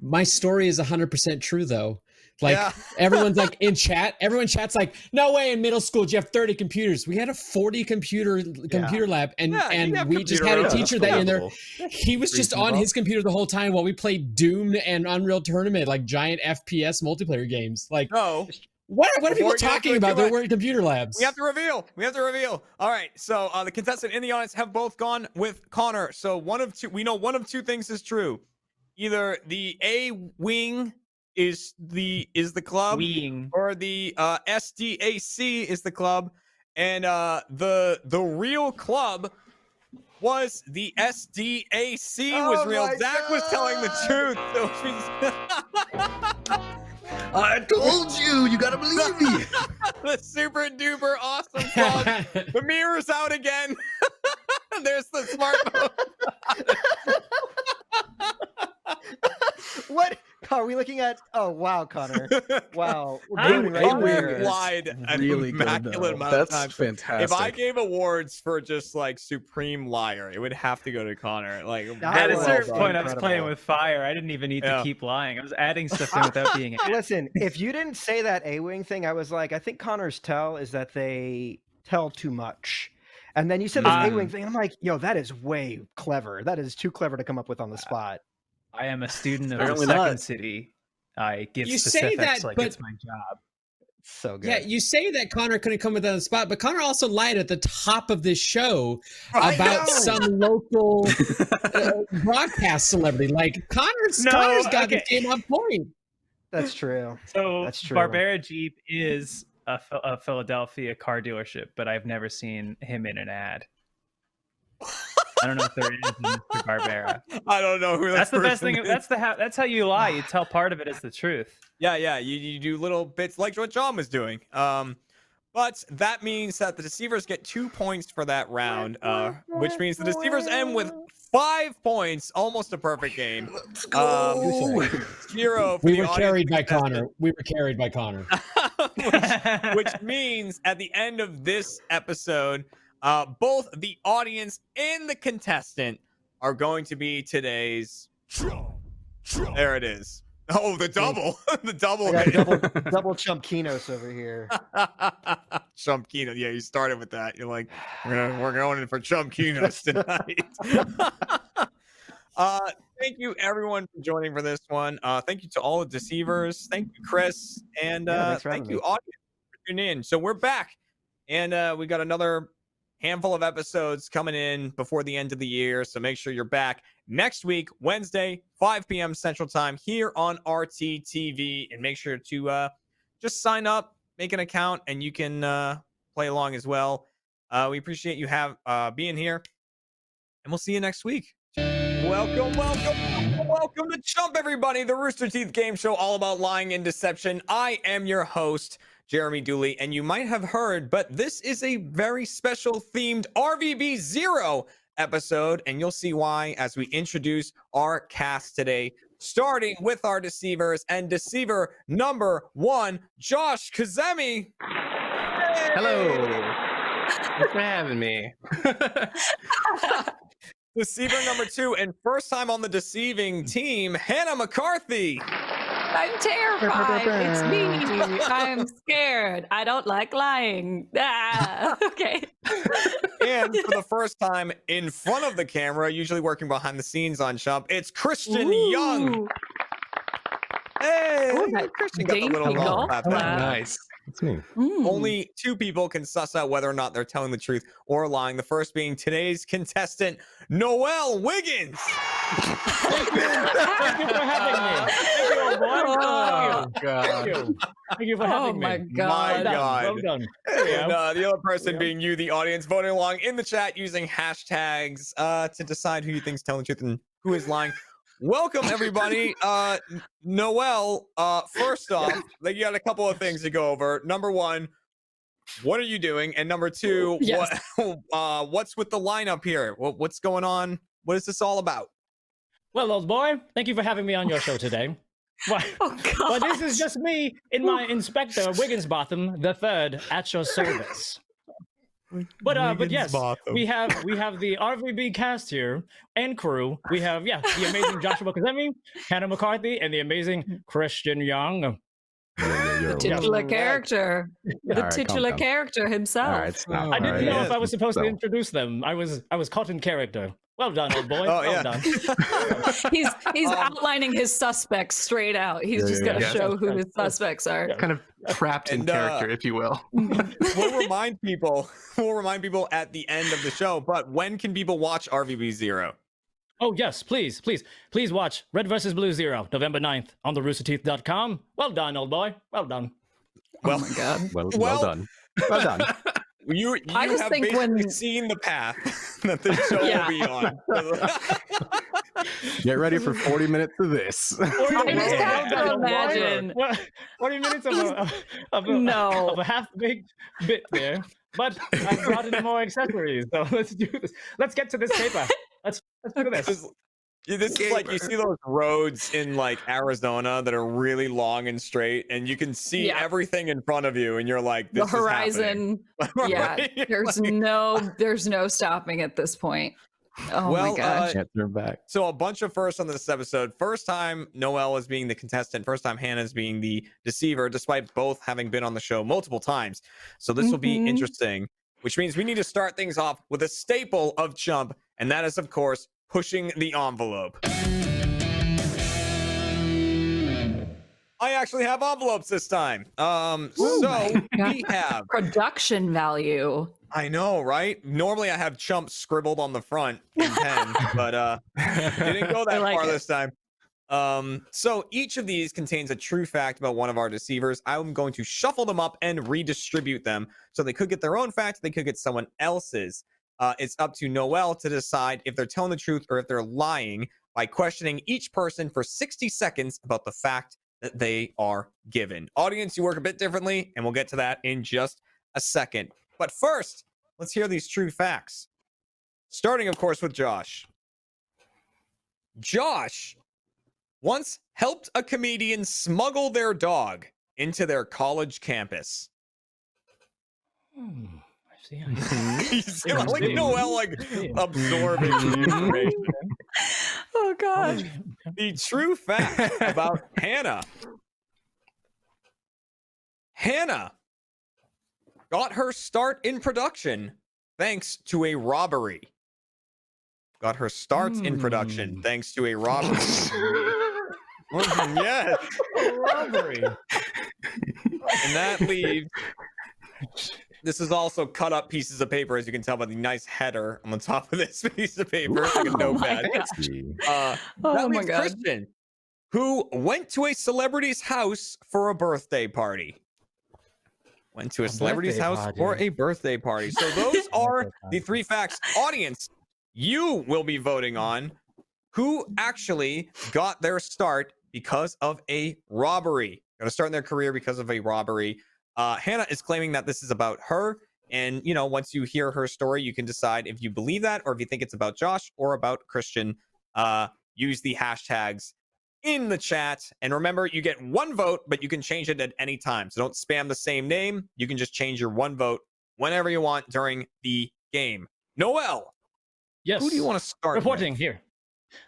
My story is 100% true though. Like everyone's like in chat. Everyone chat's like, no way. In middle school, you have 30 computers. We had a 40 computer lab, and we just had a teacher that in there. He was just on his computer the whole time while we played Doom and Unreal Tournament, like giant FPS multiplayer games. Like, what are people talking about? There weren't computer labs. We have to reveal. All right. So the contestant in the audience have both gone with Connor. So one of two. We know one of two things is true. Either the A wing is the club, or the SDAC is the club, and the real club was the SDAC was real. Zach was telling the truth. So I told you, you gotta believe me. The super duper awesome club. The mirror's out again. There's the smartphone. What are we looking at? Oh wow, Connor! Wow, Really lied an immaculate amount of That's times. fantastic. If I gave awards for just like supreme liar, it would have to go to Connor. Like At a certain point, I was playing with fire. I didn't even need to keep lying. I was adding stuff in without being. Listen, if you didn't say that A-wing thing, I was like, I think Connor's tell is that they tell too much. And then you said this A-wing thing, and I'm like, yo, that is way clever. That is too clever to come up with on the spot. I am a student of the Apparently second not. city. I give You say specifics that, like but- it's my job. So good. Yeah, you say that Connor couldn't come with on the spot, but Connor also lied at the top of this show about some local broadcast celebrity. Like Connor's got the game on point. That's true. So That's true. Barbera Jeep is a Philadelphia car dealership, but I've never seen him in an ad. I don't know if there is Mr. Barbera. I don't know who That's that the best person thing. is. That's how you lie. You tell part of it as the truth. Yeah. You do little bits like what John was doing. But that means that the deceivers get 2 points for that round, which means the deceivers end with 5 points, almost a perfect game. Let's go. 0 for We the were audience carried by contestant. Connor. We were carried by Connor. which means at the end of this episode, both the audience and the contestant are going to be today's. There it is. Oh, the double, the double, I got double Chump Kinos over here. Chump Kino. Yeah, you started with that. You're like, we're going in for Chump Kinos tonight. Thank you everyone for joining for this one. Thank you to all the deceivers. Thank you, Chris, and thanks for thank having you, me. audience, for tuning in. So we're back, and we got another handful of episodes coming in before the end of the year. So make sure you're back next week, Wednesday, 5 p.m. Central Time here on RTTV, and make sure to just sign up, make an account, and you can play along as well. We appreciate you being here, and we'll see you next week. Welcome to Chump, everybody, the Rooster Teeth game show all about lying and deception. I am your host, Jeremy Dooley, and you might have heard, but this is a very special themed RVB 0 episode, and you'll see why as we introduce our cast today, starting with our deceivers, and deceiver number 1, Josh Kazemi. Hello. Thanks for having me. Deceiver number 2, and first time on the deceiving team, Hannah McCarthy. I'm terrified. It's me. I'm scared. I don't like lying. Ah, okay. And for the first time in front of the camera, usually working behind the scenes on Chump, it's Christian Young. Hey, Christian got the little golf clap. Nice. That's me. Only 2 people can suss out whether or not they're telling the truth or lying. The first being today's contestant, Noel Wiggins. Thank you for having me. Thank you, old boy. Oh, God. Thank you for having me. My God. My God. Well done. And, the other person being you, the audience, voting along in the chat using hashtags to decide who you think's telling the truth and who is lying. Welcome, everybody. Noel, first off, you got a couple of things to go over. Number 1, what are you doing? And number 2, Yes. what's with the lineup here? What's going on? What is this all about? Well, old boy, thank you for having me on your show today. Well, this is just me in my Inspector Wigginsbotham III at your service. But yes, we have the RVB cast here and crew. We have the amazing Joshua Kazemi, Hannah McCarthy, and the amazing Christian Young. The titular character. The titular character himself. All right, stop. I didn't know if I was supposed to introduce them. I was caught in character. Well done, old boy. Well done. He's outlining his suspects straight out. He's just going to show who his suspects are. Kind of trapped in character, if you will. We'll remind people at the end of the show, but when can people watch RVB 0? Oh, yes, please watch Red vs. Blue 0, November 9th on theroosterteeth.com. Well done, old boy. Well done. Well, oh my God. Well done. Well done. You I just have think basically seen the path that the show will be on. Get ready for 40 minutes of this. I just have to imagine. 40 minutes of a half-baked bit there, but I've brought in more accessories, so let's do this. Let's get to this paper. Let's do this. This is like you see those roads in like Arizona that are really long and straight, and you can see everything in front of you, and you're like, this the horizon. Yeah, there's no stopping at this point. Oh my gosh. Can't turn back. So a bunch of firsts on this episode. First time Noel is being the contestant. First time Hannah's being the deceiver, despite both having been on the show multiple times. So this will be interesting, which means we need to start things off with a staple of Chump, and that is, of course, pushing the envelope. I actually have envelopes this time. We have production value. I know, right? Normally I have Chump scribbled on the front in pen, but didn't go that far this time. So each of these contains a true fact about one of our deceivers. I'm going to shuffle them up and redistribute them. So they could get their own fact, they could get someone else's. It's up to Noel to decide if they're telling the truth or if they're lying by questioning each person for 60 seconds about the fact that they are given. Audience, you work a bit differently, and we'll get to that in just a second. But first, let's hear these true facts. Starting, of course, with Josh. Josh once helped a comedian smuggle their dog into their college campus. He's like Noel, like absorbing information. Oh God. The true fact about Hannah. Hannah got her start in production thanks to a robbery. Got her start in production thanks to a robbery. Yes. A robbery. And that leaves. This is also cut up pieces of paper, as you can tell by the nice header on the top of this piece of paper. It's like a notepad. That leaves Christian, who went to a celebrity's house for a birthday party. Went to a celebrity's house birthday for party. a birthday party. So those are the 3 facts. Audience, you will be voting on who actually got their start because of a robbery. Got to start in their career because of a robbery. Hannah is claiming that this is about her. And, you know, once you hear her story, you can decide if you believe that or if you think it's about Josh or about Christian. Use the hashtags in the chat. And remember, you get 1 vote, but you can change it at any time. So don't spam the same name. You can just change your 1 vote whenever you want during the game. Noel. Yes. Who do you want to start Reporting with? here.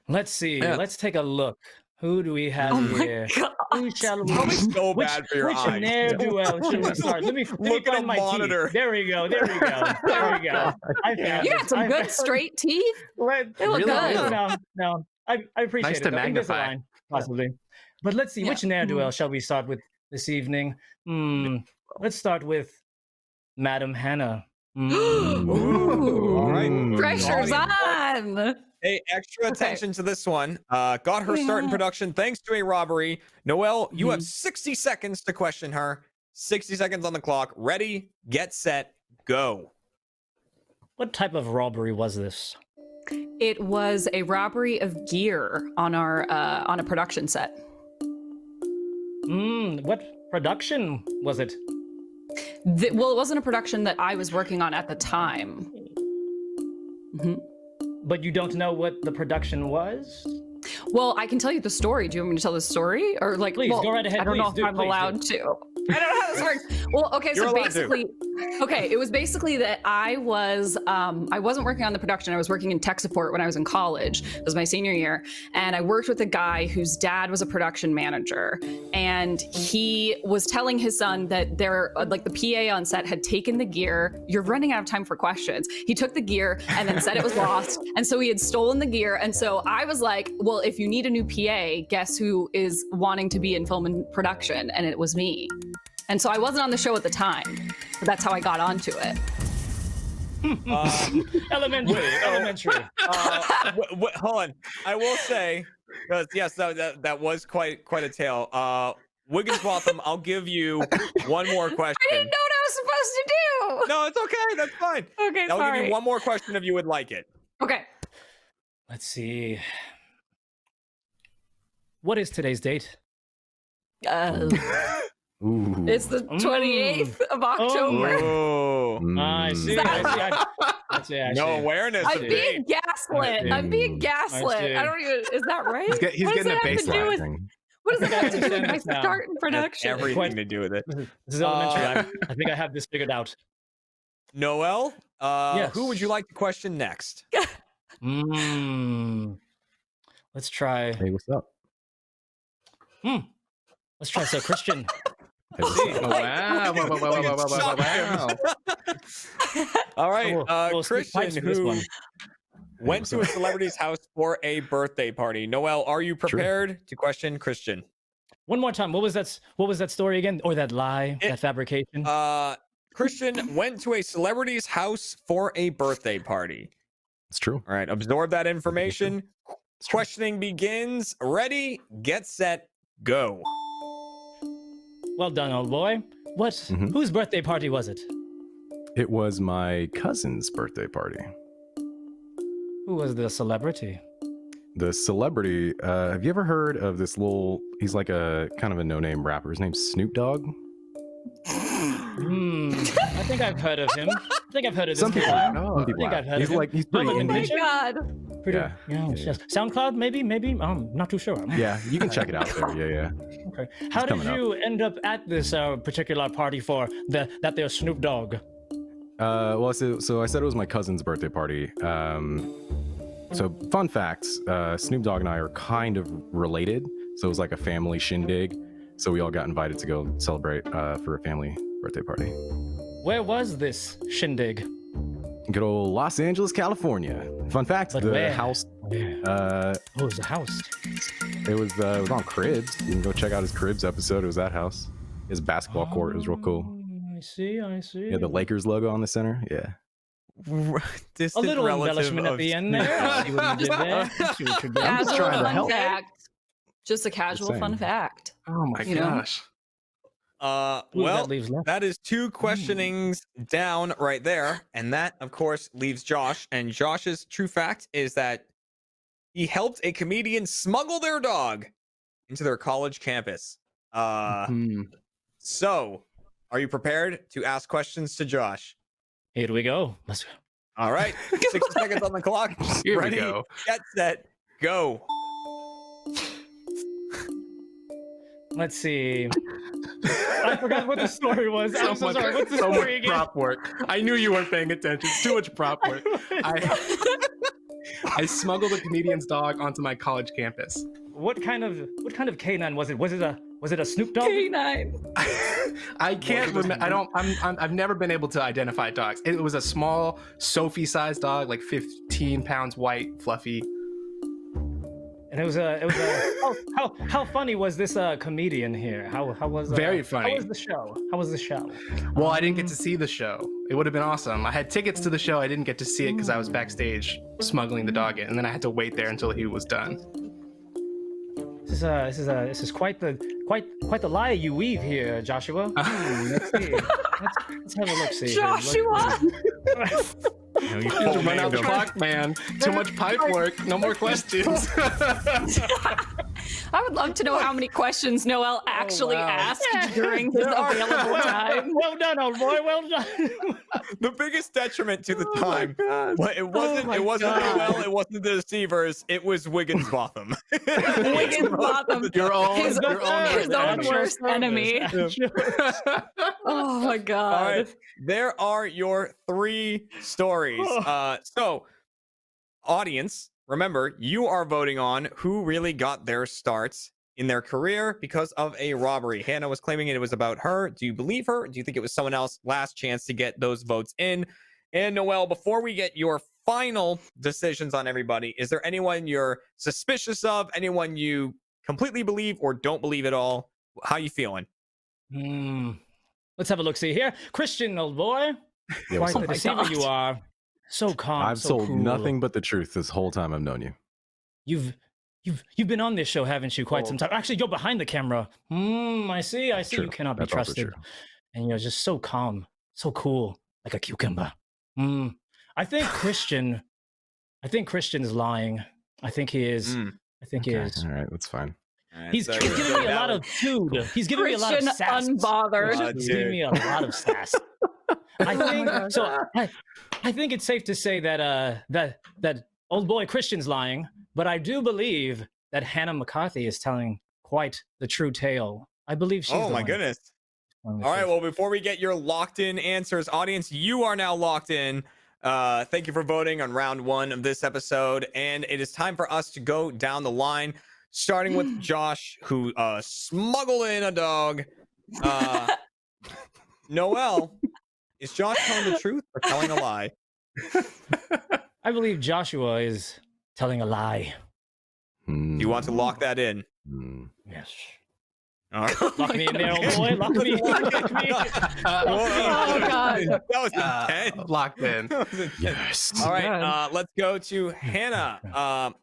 Let's see. Yeah. Let's take a look. Who do we have here? Who shall we? Probably so bad for your which eyes. ne'er-do-well should we start? Let me Look at find a my monitor. teeth. There we go. There we go. There we go. I found You it. got some I good found- straight teeth. They look Really? good. No. I appreciate Nice it. to though. magnify. Invisalign, possibly. But let's see. Yeah. Which ne'er-do-well shall we start with this evening? Let's start with Madam Hannah. Ooh. All right. Pressure's on. Hey, extra attention to this one. Got her start in production thanks to a robbery. Noel, you have 60 seconds to question her. 60 seconds on the clock. Ready, get set, go. What type of robbery was this? It was a robbery of gear on a production set. What production was it? Well, it wasn't a production that I was working on at the time. But you don't know what the production was? Well, I can tell you the story. Do you want me to tell the story, or like? Please, well, go right ahead. I don't know Please if do, I'm please allowed do. to. I don't know how this works. Well, okay, You're so allowed to. basically, okay, it was basically that I wasn't working on the production. I was working in tech support when I was in college. It was my senior year, and I worked with a guy whose dad was a production manager, and he was telling his son that like the PA on set had taken the gear. You're running out of time for questions. He took the gear and then said it was lost, and so he had stolen the gear. And so I was like, well, if you need a new PA, guess who is wanting to be in film and production? And it was me. And so I wasn't on the show at the time, but that's how I got onto it. Elementary. Hold on. I will say, yes, that was quite a tale. Wigginsbotham, I'll give you one more question. I didn't know what I was supposed to do. No, it's okay. That's fine. Okay, I'll give sorry. you one more question if you would like it. Okay. Let's see. What is today's date? Ooh. It's the 28th of October. Oh. I see. I see. No awareness. I'm of being date. gaslit. I'm being gaslit. I don't even. Is that right? He's What does getting a that have to do with? baseline. What does that have to do with my Yes, now. start in production? Everything to do with it. This is elementary. I think I have this figured out. Noel, Yes. who would you like to question next? Let's try. Hey, what's up? Let's try Sir Christian. Hey, what's up? Oh, wow. All right, We'll speak pipes Christian, for this who one. went to a celebrity's house for a birthday party. Noel, are you prepared to question Christian? One more time. What was that story again? Or that lie? That fabrication? Christian went to a celebrity's house for a birthday party. It's true. All right, absorb that information. Questioning begins. Ready, get set, go. Well done, old boy. Whose birthday party was it? It was my cousin's birthday party. Who was the celebrity? The celebrity, have you ever heard of this he's like a kind of a no-name rapper. His name's Snoop Dogg. I think I've heard of him. I think I've heard of this Some people guy. have. Some I people think have. I've heard He's of him. like, he's pretty Oh my indie. god. Pretty, Yeah. yes. SoundCloud, maybe. I'm not too sure. Yeah, you can check it out there. Yeah. Okay. How did coming up. you end up at this particular party for that there Snoop Dogg? Well, so I said it was my cousin's birthday party. So fun facts, Snoop Dogg and I are kind of related. So it was like a family shindig. So we all got invited to go celebrate for a family birthday party. Where was this shindig? Good old Los Angeles, California. Fun fact, But the where? house. It was the house. It was on Cribs. You can go check out his Cribs episode. It was that house. His basketball court. It was real cool. I see. Yeah, the Lakers logo on the center. Yeah. A little embellishment at the end there. See what you did there? See what you did. I'm just trying to fun help. fact. Just a casual saying. fun fact. Oh my You know? gosh. Well, leaves left? that is 2 questionings down right there. And that, of course, leaves Josh. And Josh's true fact is that he helped a comedian smuggle their dog into their college campus. So, are you prepared to ask questions to Josh? Here we go. Let's go. All right. 60 seconds on the clock. Here we Ready, go. get set, go. Let's see. I forgot what the story was. I'm so sorry. What's the so story much again? prop work. I knew you weren't paying attention. It's too much prop work. I smuggled a comedian's dog onto my college campus. What kind of canine was it? Was it a Snoop Dogg? Canine. I can't remember. I've never been able to identify dogs. It was a small Sophie-sized dog, like 15 pounds, white, fluffy. And it was a how funny was this comedian here? How was Very funny. How was the show? How was the show? Well, I didn't get to see the show. It would have been awesome. I had tickets to the show. I didn't get to see it because I was backstage smuggling the dog in, and then I had to wait there until he was done. This is quite the lie you weave here, Joshua. Let's see. Let's have a look. See. Joshua. You need to run out the clock, man. Too much pipe work. No more questions. I would love to know how many questions Noel actually asked during his available time. Well done, old boy. Well done. The biggest detriment to the time, well, it wasn't Noel, it wasn't the deceivers, it was Wiggins Botham. Wiggins Botham, your own worst enemy. Oh my god. All right, there are your 3 stories. So, audience, remember, you are voting on who really got their starts in their career because of a robbery. Hannah was claiming it was about her. Do you believe her? Do you think it was someone else? Last chance to get those votes in. And Noel, before we get your final decisions on everybody, is there anyone you're suspicious of? Anyone you completely believe or don't believe at all? How you feeling? Let's have a look. See here, Christian, old boy. Yeah, Quite the deceiver you are. So calm. I've so told cool. nothing but the truth this whole time I've known you. You've been on this show, haven't you? Quite some time. Actually, you're behind the camera. I see. True. You cannot be That's also trusted. true. And you're just so calm, so cool, like a cucumber. I think Christian is lying. I think he is. I think he is. All right, that's fine. He's giving me a lot of food. He's giving me a lot of Christian sass. unbothered. He's giving me a lot of sass. I think so. I think it's safe to say that that old boy Christian's lying, but I do believe that Hannah McCarthy is telling quite the true tale. I believe she's. Oh my goodness! All right. Well, before we get your locked-in answers, audience, you are now locked in. Thank you for voting on round 1 of this episode, and it is time for us to go down the line, starting with Josh, who smuggled in a dog. Noel, is Josh telling the truth or telling a lie? I believe Joshua is telling a lie. Do you want to lock that in? Yes. All right. Lock me in there, old boy. Lock me. Lock me. Oh god. That was intense. Locked in. Yes. All right, let's go to Hannah.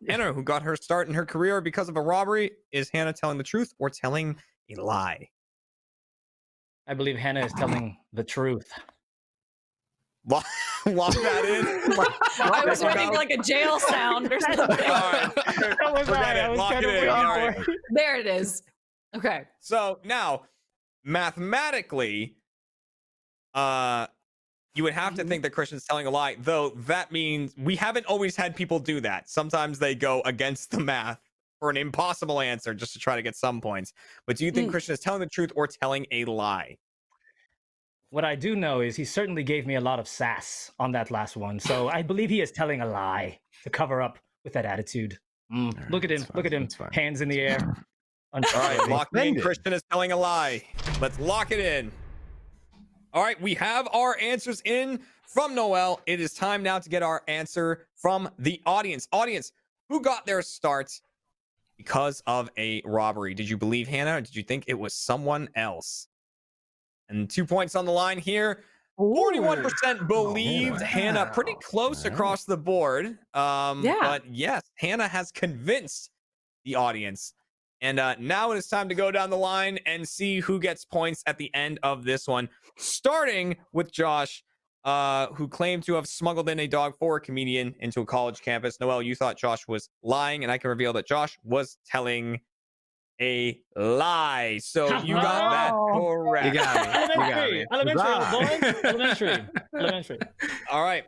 Hannah, who got her start in her career because of a robbery. Is Hannah telling the truth or telling a lie? I believe Hannah is telling the truth. Lock that in. I was waiting for like a jail sound or something. All right. Forget it. Lock it in. All right. There it is. Okay. So now, mathematically, you would have to think that Christian's telling a lie, though that means we haven't always had people do that. Sometimes they go against the math for an impossible answer just to try to get some points. But do you think Christian is telling the truth or telling a lie? What I do know is he certainly gave me a lot of sass on that last one. So I believe he is telling a lie to cover up with that attitude. Look at him. fine, Look at him. that's fine. Hands in the air. All right, lock me in. Christian is telling a lie. Let's lock it in. All right, we have our answers in from Noel. It is time now to get our answer from the audience. Audience, who got their start because of a robbery? Did you believe Hannah, or did you think it was someone else? And 2 points on the line here. 41% believed Hannah, pretty close across the board. But yes, Hannah has convinced the audience And now it is time to go down the line and see who gets points at the end of this one. Starting with Josh, who claimed to have smuggled in a dog for a comedian into a college campus. Noel, you thought Josh was lying, and I can reveal that Josh was telling a lie. So you got that correct. You got me. Elementary. All right.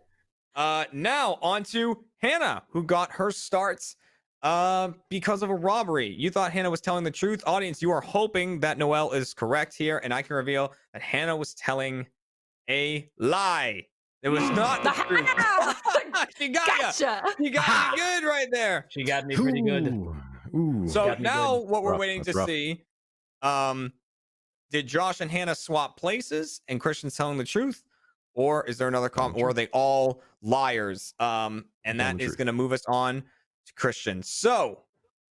Now on to Hannah, who got her starts because of a robbery. You thought Hannah was telling the truth. Audience, you are hoping that Noel is correct here, and I can reveal that Hannah was telling a lie. It was not the truth. She got Gotcha. you. You got me good right there. She got me pretty good. Ooh. So got me now good. what we're Rough, waiting to that's rough. see, did Josh and Hannah swap places and Christian's telling the truth? Or is there another comment? Or are they all liars? And that is going to move us on to Christian. So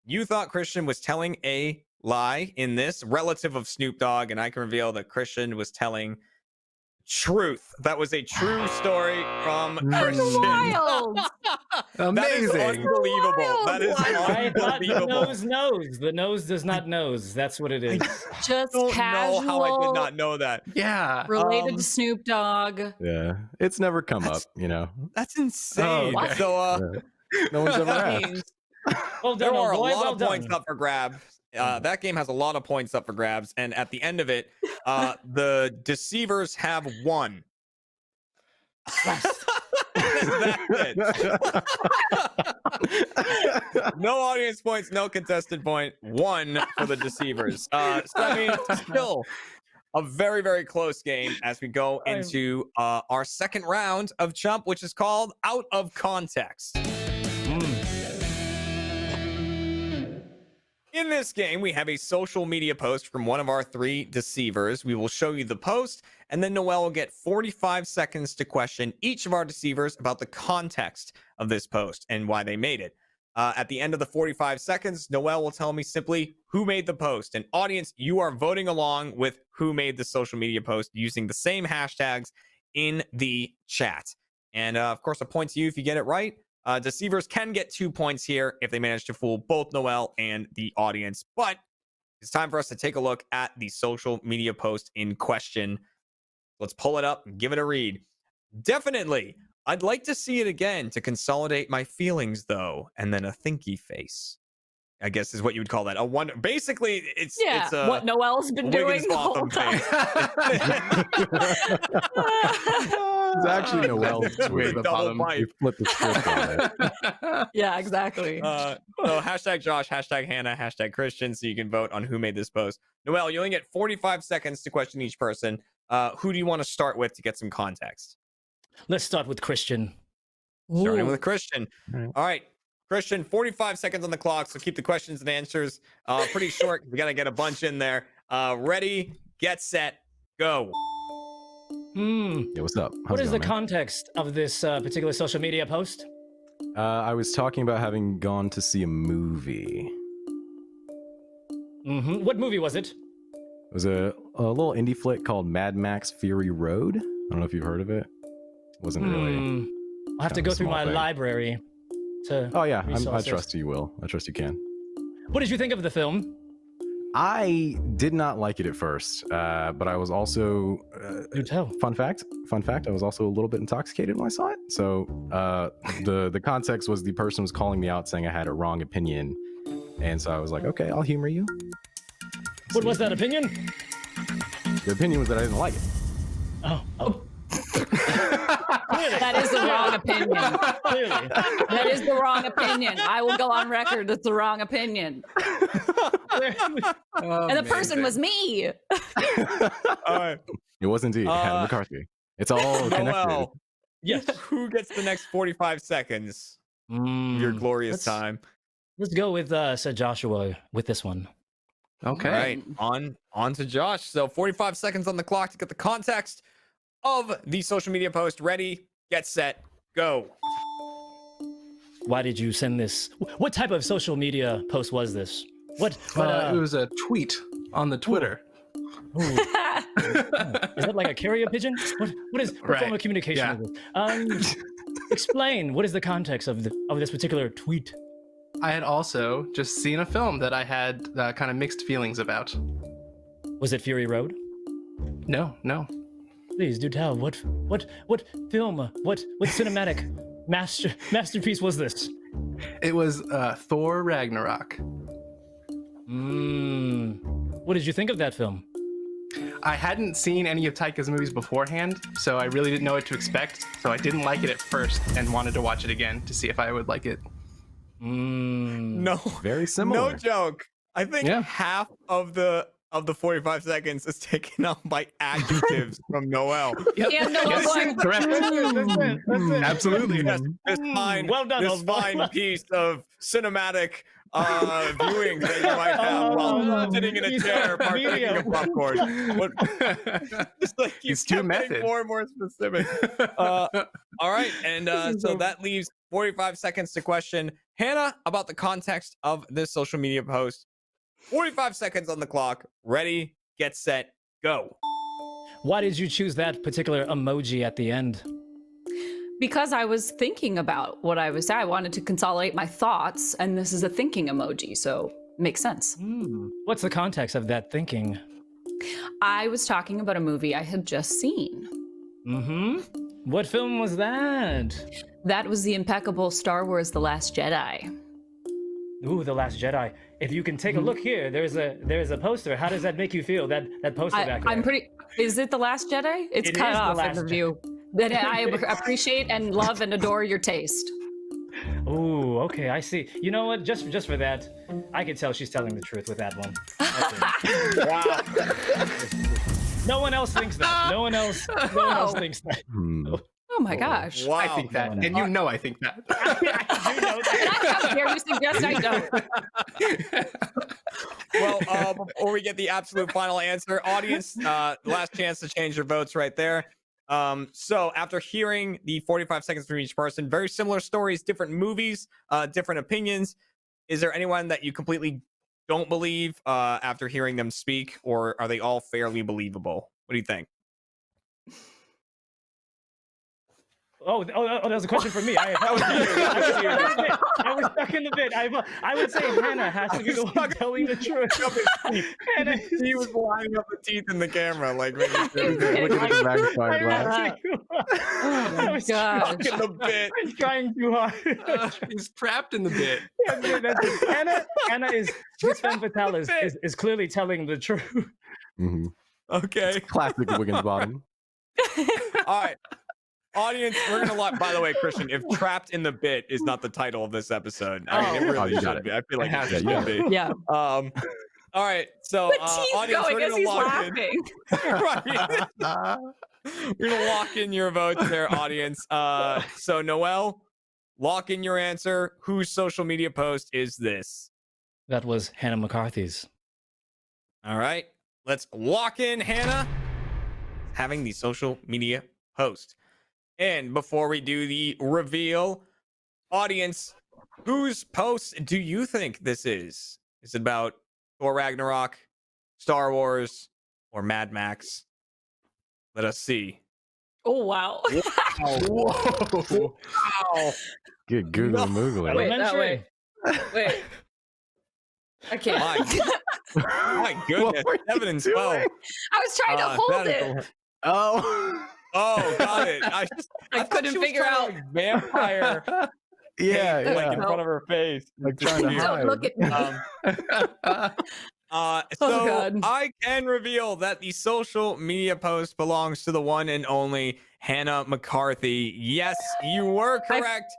you thought Christian was telling a lie in this relative of Snoop Dogg, and I can reveal that Christian was telling truth. That was a true story from Christian. Wild. That is unbelievable. That is I thought the unbelievable. nose knows. The nose does not nose. That's what it is. Just Don't casual. know how I did not know that. Yeah. Related to Snoop Dogg. Yeah, it's never come up, you know. That's insane. okay. So No one's ever that asked. means Well there done, are a old boy. lot Well of points done. up for grabs. That game has a lot of points up for grabs, and at the end of it, the deceivers have won. That's it. No audience points, no contested point. 1 for the deceivers. So that means still a very, very close game as we go into our second round of Chump, which is called Out of Context. In this game, we have a social media post from one of our 3 deceivers. We will show you the post, and then Noel will get 45 seconds to question each of our deceivers about the context of this post and why they made it. At the end of the 45 seconds, Noel will tell me simply who made the post. And audience, you are voting along with who made the social media post using the same hashtags in the chat. And of course, a point to you if you get it right. Deceivers can get 2 points here if they manage to fool both Noel and the audience. But it's time for us to take a look at the social media post in question. Let's pull it up and give it a read. Definitely, I'd like to see it again to consolidate my feelings, though. And then a thinky face, I guess is what you would call that. A wonder. Basically, it's a, what Noel's been doing the whole Wigginsbotham time. It's actually Noel's tweet. Double pipe. You flipped the script on it. Yeah, exactly. So hashtag Josh, hashtag Hannah, hashtag Christian, so you can vote on who made this post. Noel, you only get 45 seconds to question each person. Who do you want to start with to get some context? Let's start with Christian. Starting with Christian. All right, Christian, 45 seconds on the clock, so keep the questions and answers pretty short. We got to get a bunch in there. Ready, get set, go. Yeah, what's up? What is the context of this particular social media post? I was talking about having gone to see a movie. What movie was it? It was a little indie flick called Mad Max Fury Road. I don't know if you've heard of it. Wasn't really. I'll have to kind of go a through small my thing. library to. Oh yeah, I resources. trust you will. I trust you can. What did you think of the film? I did not like it at first, but I was also. You tell. Fun fact. I was also a little bit intoxicated when I saw it. So the context was the person was calling me out saying I had a wrong opinion, and so I was like, okay, I'll humor you. What was that opinion? The opinion was that I didn't like it. Oh. That is the wrong opinion. Clearly. That is the wrong opinion. I will go on record. That's the wrong opinion. And the person was me. All right. It was indeed Hannah McCarthy. It's all connected. Noel, Yes. who gets the next 45 seconds of your glorious time? Let's go with Sir Joshua with this one. Okay. All right, on to Josh. So 45 seconds on the clock to get the context of the social media post. Ready, get set, go. Why did you send this? What type of social media post was this? What? It was a tweet on the Twitter. Is that like a carrier pigeon? What form of communication is this? Explain. What is the context of this particular tweet? I had also just seen a film that I had kind of mixed feelings about. Was it Fury Road? No. Please do tell. What film? What cinematic masterpiece was this? It was Thor Ragnarok. What did you think of that film? I hadn't seen any of Taika's movies beforehand, so I really didn't know what to expect. So I didn't like it at first and wanted to watch it again to see if I would like it. No, very similar. No joke. I think half of the 45 seconds is taken up by adjectives from Noel. Yeah, Noel going, correct. That's it. Absolutely. Yes, this fine, Well done, this Osborne. fine piece of cinematic viewing that you might have while sitting in a chair partaking of popcorn. It's like you It's too kept getting method. more and more specific. All right, and so that leaves 45 seconds to question Hannah about the context of this social media post. 45 seconds on the clock. Ready, get set, go. Why did you choose that particular emoji at the end? because I was thinking about what I was saying. I wanted to consolidate my thoughts, and this is a thinking emoji, so makes sense. What's the context of that thinking? I was talking about a movie I had just seen. What film was that? That was the impeccable Star Wars: The Last Jedi. Ooh, The Last Jedi. If you can take a look here, there's a poster. How does that make you feel? That poster back there. I'm pretty. Is it The Last Jedi? It's It cut is The off in Last the view. That I appreciate and love and adore your taste. Ooh, okay, I see. You know what? Just for that, I can tell she's telling the truth with that one. Wow. No one else thinks that. No one else thinks that. Oh my gosh. Wow. I think that, and you know I think that. How dare you suggest I don't? Well, before we get the absolute final answer, audience, last chance to change your votes right there. So after hearing the 45 seconds from each person, very similar stories, different movies, different opinions. Is there anyone that you completely don't believe after hearing them speak, or are they all fairly believable? What do you think? Oh, that was a question for me. I was stuck in the bit. I would say Hannah has to be the one telling the truth. Hannah, he was lining up the teeth in the camera, like making sure Looking at the magnifying glass. I was stuck in the bit. I was trying too hard. He's trapped in the bit. Hannah is Miss Femme Fatale is clearly telling the truth. Okay. Classic Wiggins bottom. All right. Audience, we're gonna lock. By the way, Christian, if "Trapped in the Bit" is not the title of this episode, I mean, it really you got should it. be. I feel like Yeah, it yeah. should be. Yeah. All right. So, The teeth audience, going we're as gonna he's lock in. laughing. Right. We're gonna lock in your votes there, audience. So Noel, lock in your answer. Whose social media post is this? That was Hannah McCarthy's. All right. Let's lock in Hannah having the social media post. And before we do the reveal, audience, whose post do you think this is? Is it about Thor Ragnarok, Star Wars, or Mad Max? Let us see. Oh wow. Whoa. Wow. Good Google Moogly. Wait, that way. Wait. I can't. My goodness. 7 and 12. I was trying to hold it. Oh, got it. I I thought couldn't she was figure trying out. to, like, vampire. Yeah, Like yeah. in front of her face. Like trying to Don't hide. look at me. So God. I can reveal that the social media post belongs to the one and only Hannah McCarthy. Yes, you were correct.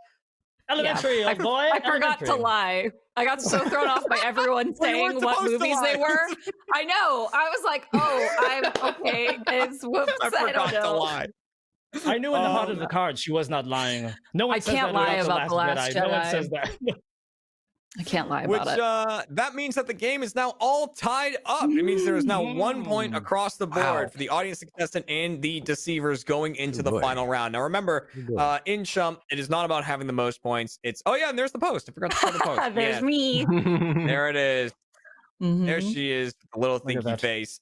Elementary, I, old boy. I forgot to elementary. lie. I got so thrown off by everyone Well, you saying weren't what supposed to movies they lie. were. I know. I was like, oh, I'm okay. It's whoops. I I forgot don't to know. lie. I knew in the heart of the cards she was not lying. No one I says can't that lie about about The Last No one Jedi. says that. I can't lie Which about it. that means that the game is now all tied up. It means there is now 1 point across the board Wow. for the audience contestant and the deceivers going into the boy. final round. Now remember, in Chump, it is not about having the most points. It's and there's the post. I forgot to show the post. There's Yeah. me. There it is. There Mhm. she is, the little Look at thinky that. face.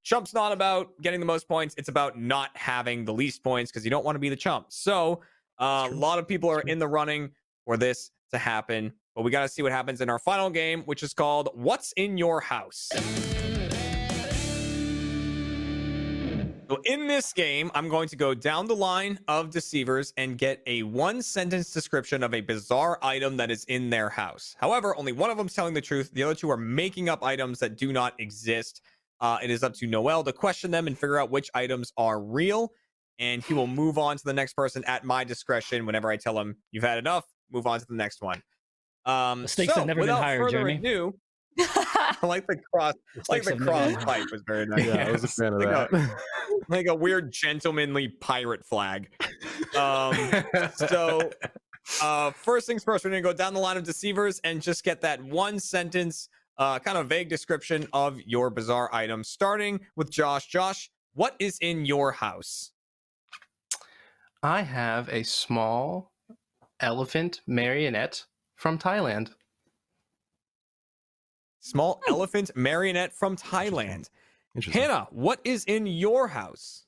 Chump's not about getting the most points. It's about not having the least points because you don't want to be the chump. So a lot of people are in the running for this to happen. But we got to see what happens in our final game, which is called What's in Your House? So in this game, I'm going to go down the line of deceivers and get a 1-sentence description of a bizarre item that is in their house. However, only one of them is telling the truth. The other two are making up items that do not exist. It is up to Noel to question them and figure out which items are real. And he will move on to the next person at my discretion. Whenever I tell him you've had enough, move on to the next one. The stakes have never been higher, Jeremy. Ado, I like the cross pipe was very nice. Yeah, I was a fan of that. Like a weird gentlemanly pirate flag. So first things first, we're gonna go down the line of deceivers and just get that 1-sentence kind of vague description of your bizarre item, starting with Josh. Josh, what is in your house? I have a small elephant marionette from Thailand. Small elephant marionette from Thailand. Hannah, what is in your house?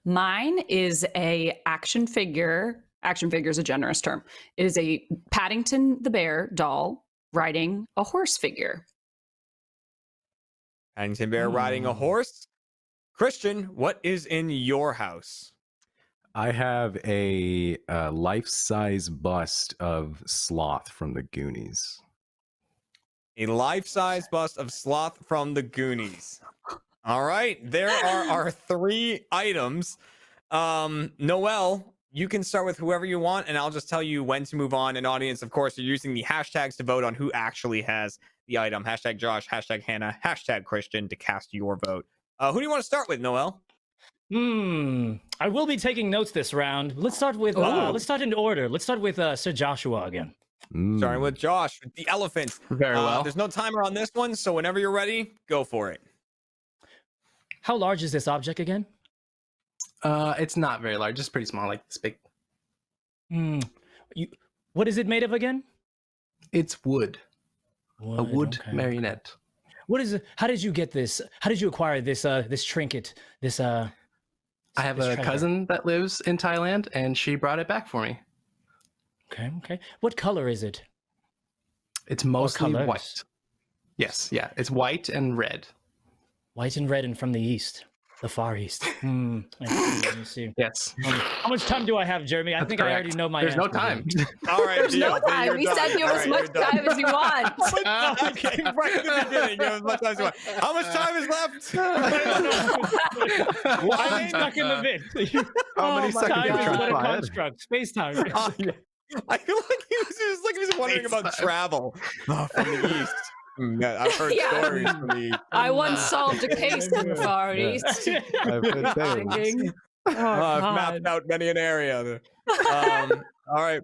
Mine is a action figure. Action figure is a generous term. It is a Paddington the Bear doll riding a horse figure. Paddington Bear riding a horse. Christian, what is in your house? I have a life-size bust of Sloth from the Goonies. A life-size bust of Sloth from the Goonies. All right, there are our 3 items. Noel, you can start with whoever you want, and I'll just tell you when to move on. And audience, of course, you're using the hashtags to vote on who actually has the item. Hashtag Josh, hashtag Hannah, hashtag Christian to cast your vote. Who do you want to start with, Noel? I will be taking notes this round. Let's start with let's start in order. Let's start with Sir Joshua again. Starting with Josh, the elephant. Very well. There's no timer on this one, so whenever you're ready, go for it. How large is this object again? It's not very large, just pretty small, like this big. What is it made of again? It's wood. A wood okay. marionette. What is it? How did you get this? How did you acquire this this trinket? This I have a cousin that lives in Thailand, and she brought it back for me. Okay. What color is it? It's mostly colors? white. Yes, yeah, it's white and red. White and red, and from the east, the far east. Let me see. Yes. How much time do I have, Jeremy? I think I already know my. There's no answer. time. All right, There's no time. We said you have as much time as you want. Okay, right at the beginning, you have as much time as you want. How much time is left? I'm stuck in the bit. How many seconds Time you is trying but to a find? construct. Space time. I feel like he was wondering about travel from the east. Yeah, I've heard stories from the east. I once solved a case in the Far East. I've been saying. I've mapped out many an area. All right.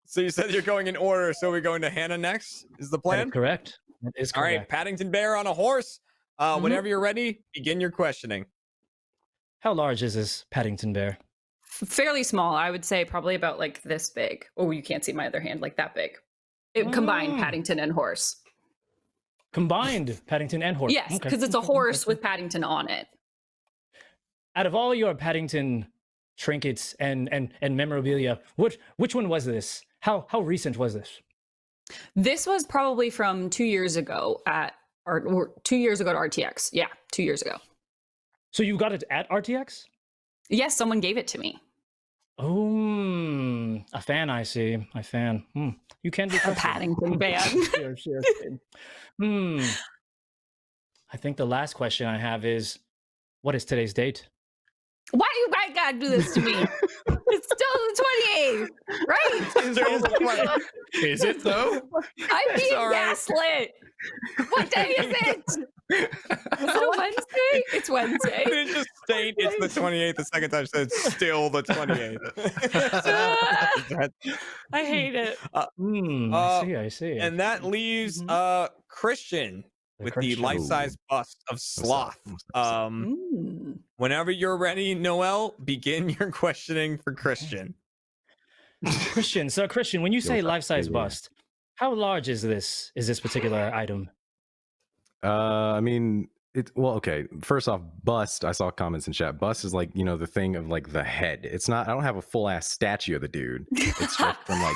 So you said you're going in order. So we're going to Hannah next. Is the plan? Correct. That is All correct. right. Paddington Bear on a horse. Whenever you're ready, begin your questioning. How large is this Paddington Bear? Fairly small. I would say probably about like this big. Oh, you can't see my other hand, like that big. It combined Paddington and horse. Combined Paddington and horse. Yes, because it's a horse with Paddington on it. Out of all your Paddington trinkets and memorabilia, which one was this? How recent was this? This was probably from 2 years ago or 2 years ago to RTX. Yeah, 2 years ago. So you got it at RTX? Yes, someone gave it to me. Oh, a fan, I see. A fan. You can be a Paddington fan. Sure. I think the last question I have is, what is today's date? Why do you guys gotta do this to me? It's still the 28th, right? Is it though? I'm being gaslit. What day is it? Is it a Wednesday? It's Wednesday. I didn't just state it's the 28th. The second time I said it's still the 28th. I hate it. I see. And that leaves Christian with the life-size bust of Sloth. Whenever you're ready, Noel, begin your questioning for Christian. Christian, when you say life-size bust, how large is this particular item? I mean, Well, okay. First off, bust. I saw comments in chat. Bust is like, you know, the thing of like the head. It's not. I don't have a full ass statue of the dude. It's just from like.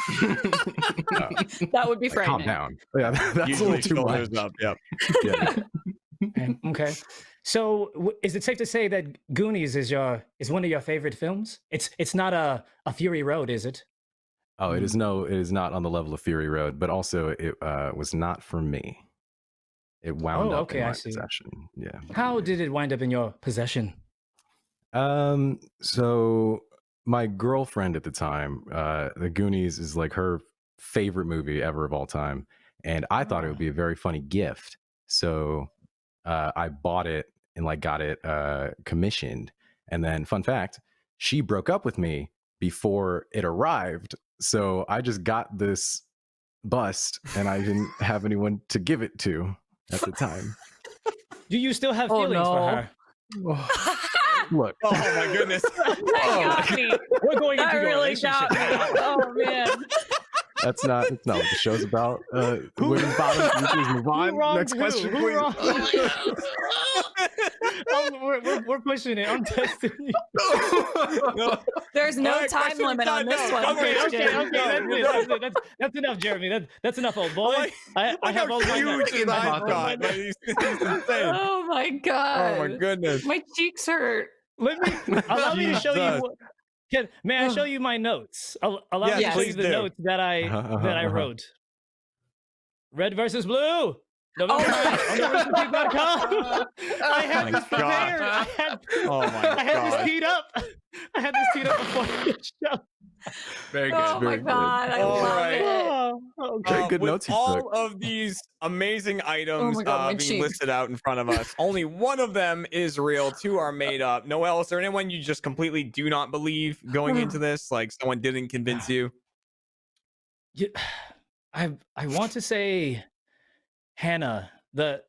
That would be like, calm frightening. down. Yeah, that's Usually a little too shoulders much. up. Yep. Yeah. Okay. So is it safe to say that Goonies is one of your favorite films? It's not a Fury Road, is it? Oh, it is not on the level of Fury Road, but also it was not for me. It wound up in my possession. Yeah. How did it wind up in your possession? So my girlfriend at the time, The Goonies is like her favorite movie ever of all time, and I thought it would be a very funny gift. So I bought it and like got it commissioned, and then fun fact, she broke up with me before it arrived. So I just got this bust, and I didn't have anyone to give it to at the time. Do you still have feelings for her? Look. Oh my goodness. That got me. We're going That into your really got me. Oh man. That's not what the show's about. Women's bottoms. We please move on. Next question, Who please. wronged we're pushing it. I'm testing you. There's no time limit on this one. Okay. Christian. That's enough, Jeremy. That's enough, old boy. I have all my Huge is my thought. He's insane. Oh my god. Oh my goodness. My cheeks hurt. Allow me to show you. May I show you my notes? Allow me to show you the notes that I wrote. Red versus blue. November 9th, I had this prepared. I had this teed up. I had this teed up before the show. Very good. Oh my god, I All love right. it. Very good with notes you all took. of these amazing items my God, my being cheeks. listed out in front of us, only one of them is real. Two are made up. Noelle, is there anyone you just completely do not believe going into this? Like someone didn't convince you? Yeah, I want to say Hannah, the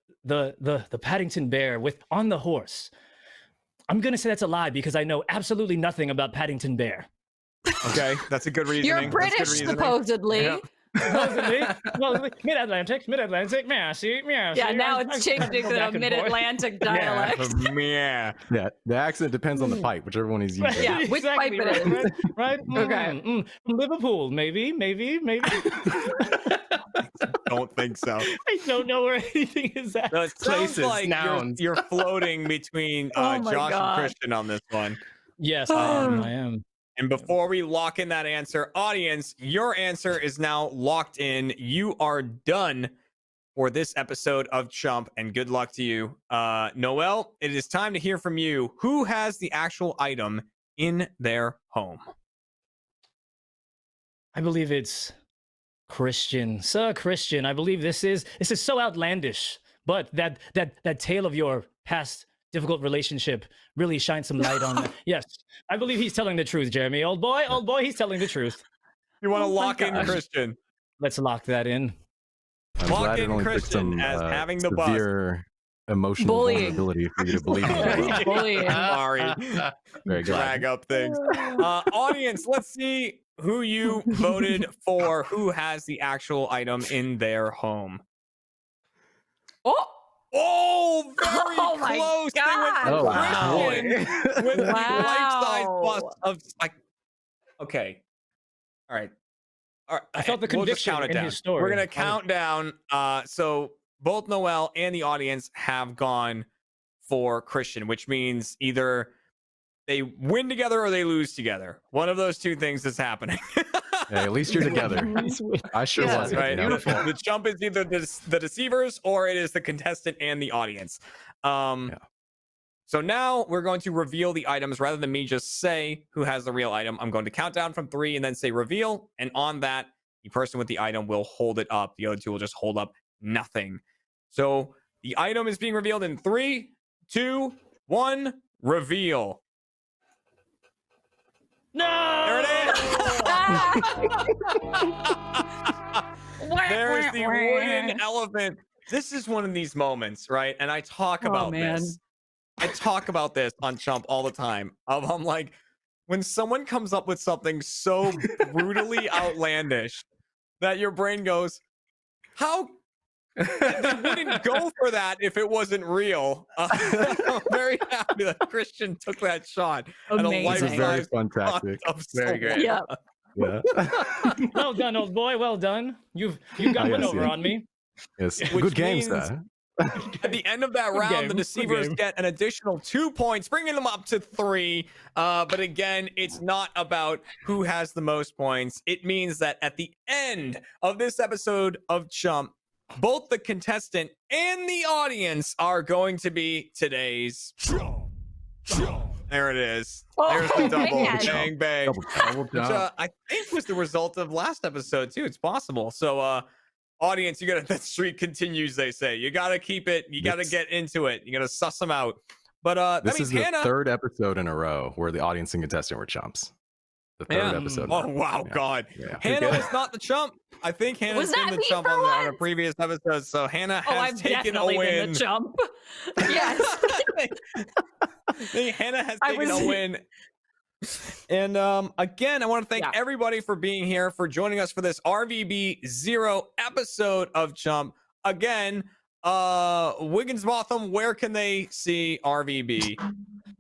Paddington Bear with on the horse. I'm gonna say that's a lie because I know absolutely nothing about Paddington Bear. Okay, that's a good reasoning. You're That's British, good reasoning. supposedly. Yeah. Supposedly, mid-Atlantic, Yeah, now it's changing to a mid-Atlantic dialect. Yeah. Yeah, the accent depends on the pipe, whichever one he's using. Yeah, which pipe it is. Right? Okay. From Liverpool, maybe. Don't think so. I don't know where anything is at. No, it sounds Places, like nouns. you're floating between Oh my Josh God. and Christian on this one. Yes, I am. And before we lock in that answer, audience, your answer is now locked in. You are done for this episode of Chump, and good luck to you. Noelle, it is time to hear from you. Who has the actual item in their home? I believe it's Christian. Sir Christian, I believe this is so outlandish, but that tale of your past difficult relationship really shines some light on that. Yes, I believe he's telling the truth, Jeremy. Old boy, he's telling the truth. You want to lock in Christian? Let's lock that in. I'm Lock glad it in only took Christian some as having the bust. severe emotional Bullying. vulnerability for you to believe me. Bullying. Sorry. Very good. Drag up things. Audience, let's see who you voted for. Who has the actual item in their home? Oh, very Oh my close. God. They went Oh, Christian with the life-size bust of like. Okay. All right. All right. I felt the We'll just conviction count it in down. his story. We're gonna count down. So both Noelle and the audience have gone for Christian, which means either they win together or they lose together. One of those two things is happening. Hey, at least you're together. I sure Yes, was. right. You know? The Chump is either the deceivers or it is the contestant and the audience. So now we're going to reveal the items rather than me just say who has the real item. I'm going to count down from 3 and then say reveal. And on that, the person with the item will hold it up. The other two will just hold up nothing. So the item is being revealed in 3, 2, 1, reveal. No! There it is. There's the wooden elephant. This is one of these moments, right? And I talk about this. I talk about this on Chump all the time. I'm like, when someone comes up with something so brutally outlandish that your brain goes, how They wouldn't go for that if it wasn't real. I'm very happy that Christian took that shot. Amazing. It's a very fun tactic. Very great. Yeah. Yeah. Well done, old boy. Well done. You got one over on me. Yes. Which Good game, means- sir. At the end of that Good round, game, the good deceivers game. get an additional 2 points, bringing them up to 3. But again, it's not about who has the most points. It means that at the end of this episode of Chump, both the contestant and the audience are going to be today's. There it is. There's the double. man. Bang, bang. Double Which jump. I think was the result of last episode, too. It's possible. So, audience, you gotta, that streak continues, they say. You gotta keep it. You gotta This- get into it. You gotta suss them out. But that This means is the Hannah. third episode in a row where the audience and contestant were chumps. The third episode. in a Oh, row. wow, Yeah. God. Yeah. Hannah was not the chump. I think Hannah's Was that been the me chump for on a once? previous episode. So Hannah Oh, has I've taken a definitely win. been the chump. Yes. I think Hannah has I taken was- a win. And again, I want to thank everybody for being here, for joining us for this RVB 0 episode of Chump. Again, Wiggins Botham, where can they see RVB?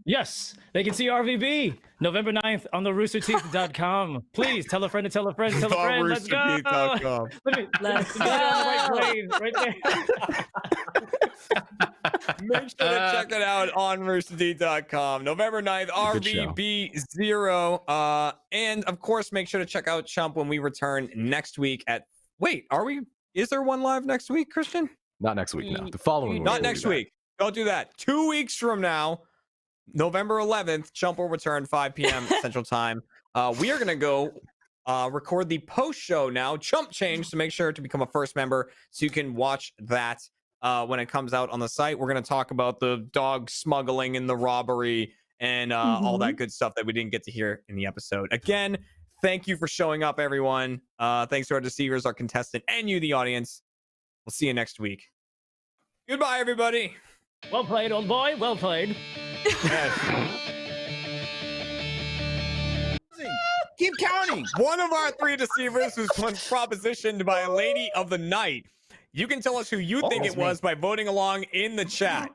Yes, they can see RVB November 9th on the roosterteeth.com. Please tell a friend to tell a friend to tell a friend. Let's go. roosterteeth.com. Let's go. Right there. Make sure to check it out on roosterteeth.com. November 9th, Good show. RVB 0. And of course, make sure to check out Chump when we return next week at. Wait, are we? Is there one live next week, Christian? Not next week, no. The following week. Not we'll be next back. week. Don't do that. 2 weeks from now, November 11th, Chump will return 5 p.m. Central Time. We are going to go record the post show now, Chump Change, so make sure to become a first member so you can watch that when it comes out on the site. We're going to talk about the dog smuggling and the robbery and all that good stuff that we didn't get to hear in the episode. Again, thank you for showing up, everyone. Thanks to our deceivers, our contestant, and you, the audience. We'll see you next week. Goodbye, everybody. Well played, old boy. Well played. Keep counting. One of our 3 deceivers was once propositioned by a lady of the night. You can tell us who you think it was by voting along in the chat.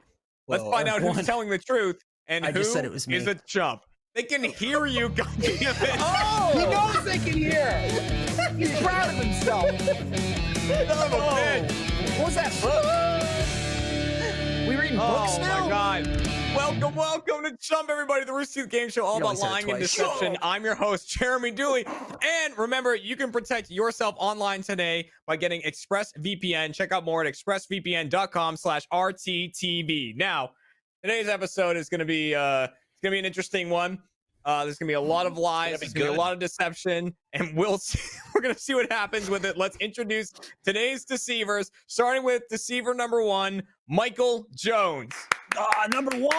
Let's Well, find out who's one- telling the truth and I who just said it was me. is a chump. They can hear you, goddammit. Oh! He knows they can hear! He's proud of himself! Son of a bitch. What was that book? We reading books now? Oh my god. Welcome to Chump, everybody, the Rooster Teeth Game Show, all You only about said it lying and twice. deception. I'm your host, Jeremy Dooley. And remember, you can protect yourself online today by getting ExpressVPN. Check out more at expressvpn.com/RTTV. Now, today's episode is going to be an interesting one. There's gonna be a lot of lies, there's gonna be a lot of deception, and we'll see. We're gonna see what happens with it. Let's introduce today's deceivers, starting with deceiver number 1, Michael Jones. Number 1!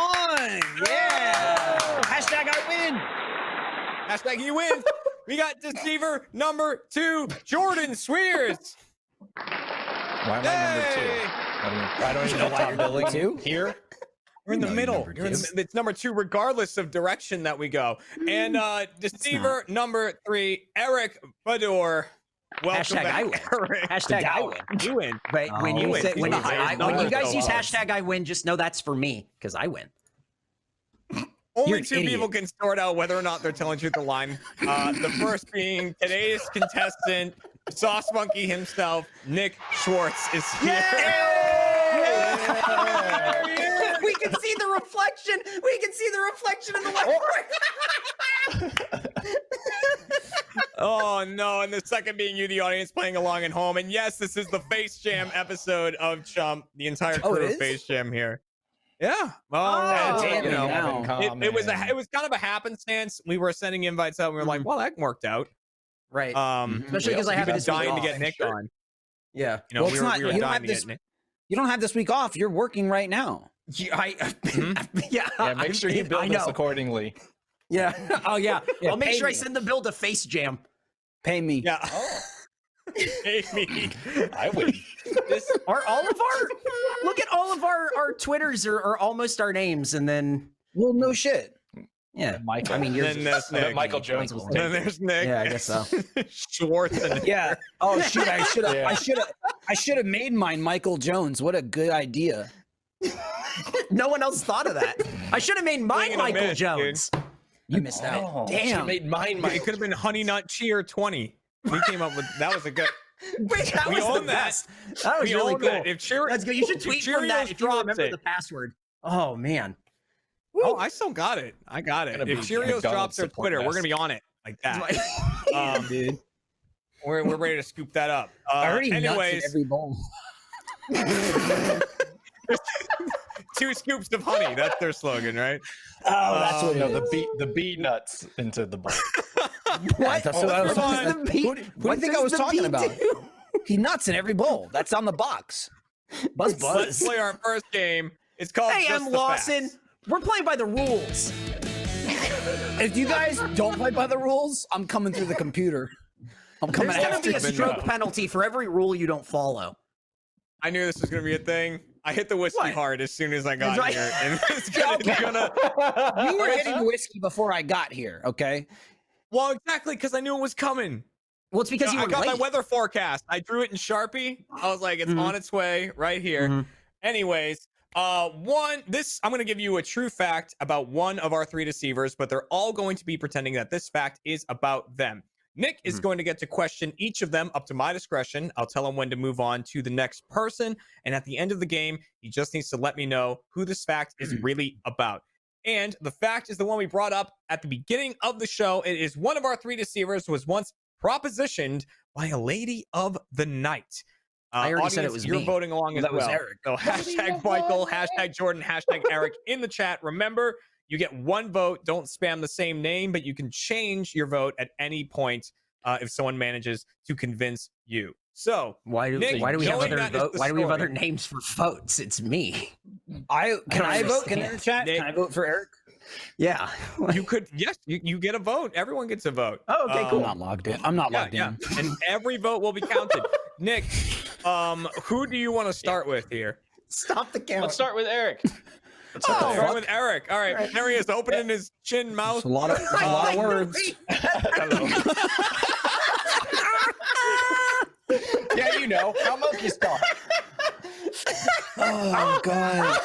Yeah! Hashtag I win! Hashtag he wins. We got deceiver number 2, Jordan Swears. Why am I number 2? I don't even know why you're number 2. Here? We're in the middle. It's number 2, regardless of direction that we go. And deceiver number 3, Eric Bador. Welcome Hashtag back, I win. Eric. Hashtag I win. You win. But when you win. say He's when the you, highest when you number guys of use all. hashtag I win, just know that's for me because I win. Only You're an 2 idiot. people can sort out whether or not they're telling truth or lying. The first being today's contestant, Sauce Monkey himself, Nick Schwartz, is here. We can see the reflection. We can see the reflection in the left. Oh no, and the second being you, the audience, playing along at home. And yes, this is the Face Jam episode of Chump, the entire Oh, it crew of is? Face Jam here. Yeah. damn you it, know, now. it was kind of a happenstance. We were sending invites out and we were like, well, that worked out. Right. we Especially because I we've have been this week dying to off. get Nick on. Yeah. You know, Well, we it's were, not- we were you don't dying have to this- get Nick. You don't have this week off. You're working right now. Yeah, Yeah, make sure you build this accordingly. Yeah. Oh yeah. I'll make pay sure I me. send the bill to Face Jam. Pay me. Yeah. Pay me. I would. Are all of our look at all of our Twitters are almost our names, and then Well, no shit. Yeah. Michael. I mean, yours. Then there's I bet Nick. Michael Jones was Then there's Nick. Yeah, I guess so. Schwartz and Yeah. Oh shoot! I should have. Yeah. I should have. I should have made mine Michael Jones. What a good idea. No one else thought of that. I should have made mine Michael Jones. You missed out. Damn. made mine It could have been Honey Nut Cheer 20. We came up with that was a good. Wait, that we was the own that. best. That was We really own cool. that. If Cheer- That's good. You should if tweet from that Cheerios if you drops remember it. the password. Oh man. Oh, I still got it. I got it. Gonna If be Cheerios McDonald's drops their support Twitter, we're vest. gonna be on it like that. Dude. We're ready to scoop that up. I already nuts in anyways, every bowl. 2 scoops of honey. That's their slogan, right? Oh, that's what No, it is. the bee nuts into the bowl. What? That's what I was come talking on. about. Who do you What think I does was the talking bee about? do? He nuts in every bowl. That's on the box. Buzz Let's buzz. play our first game. It's called Hey, Just I'm the Lawson. Facts. We're playing by the rules. If you guys don't play by the rules, I'm coming through the computer. I'm coming There's gonna after be a you. stroke penalty for every rule you don't follow. I knew this was gonna be a thing. I hit the whiskey What? hard as soon as I got That's right. here, and it's gonna. You were hitting whiskey before I got here, okay? Well, exactly, because I knew it was coming. Well, it's because you I were got late. my weather forecast. I drew it in Sharpie. I was like, it's Mhm. on its way right here. Mhm. Anyways, I'm gonna give you a true fact about one of our 3 deceivers, but they're all going to be pretending that this fact is about them. Nick is going to get to question each of them up to my discretion. I'll tell him when to move on to the next person, and at the end of the game, he just needs to let me know who this fact is really about. And the fact is the one we brought up at the beginning of the show. It is one of our 3 deceivers was once propositioned by a lady of the night. I already said it audience, was you're me. voting along as That was well. Eric. So hashtag Michael, hashtag Jordan, hashtag Eric in the chat. Remember, you get 1 vote. Don't spam the same name, but you can change your vote at any point if someone manages to convince you. So Why do Nick, we have knowing other that is vote? the Why do we have story- other names for votes? It's me. Can I I vote? Can I understand. chat? Nick- Can I vote for Eric? Yeah. You could, yes, you get a vote. Everyone gets a vote. Oh, okay, I'm cool. not logged in. I'm not logged in. And every vote will be counted. Nick, who do you want to start with here? Stop the count. Let's start with Eric. Start with Eric. All right, there he is, opening his chin mouth. It's a lot of words. Hello. Yeah, you know how monkeys talk. Oh god.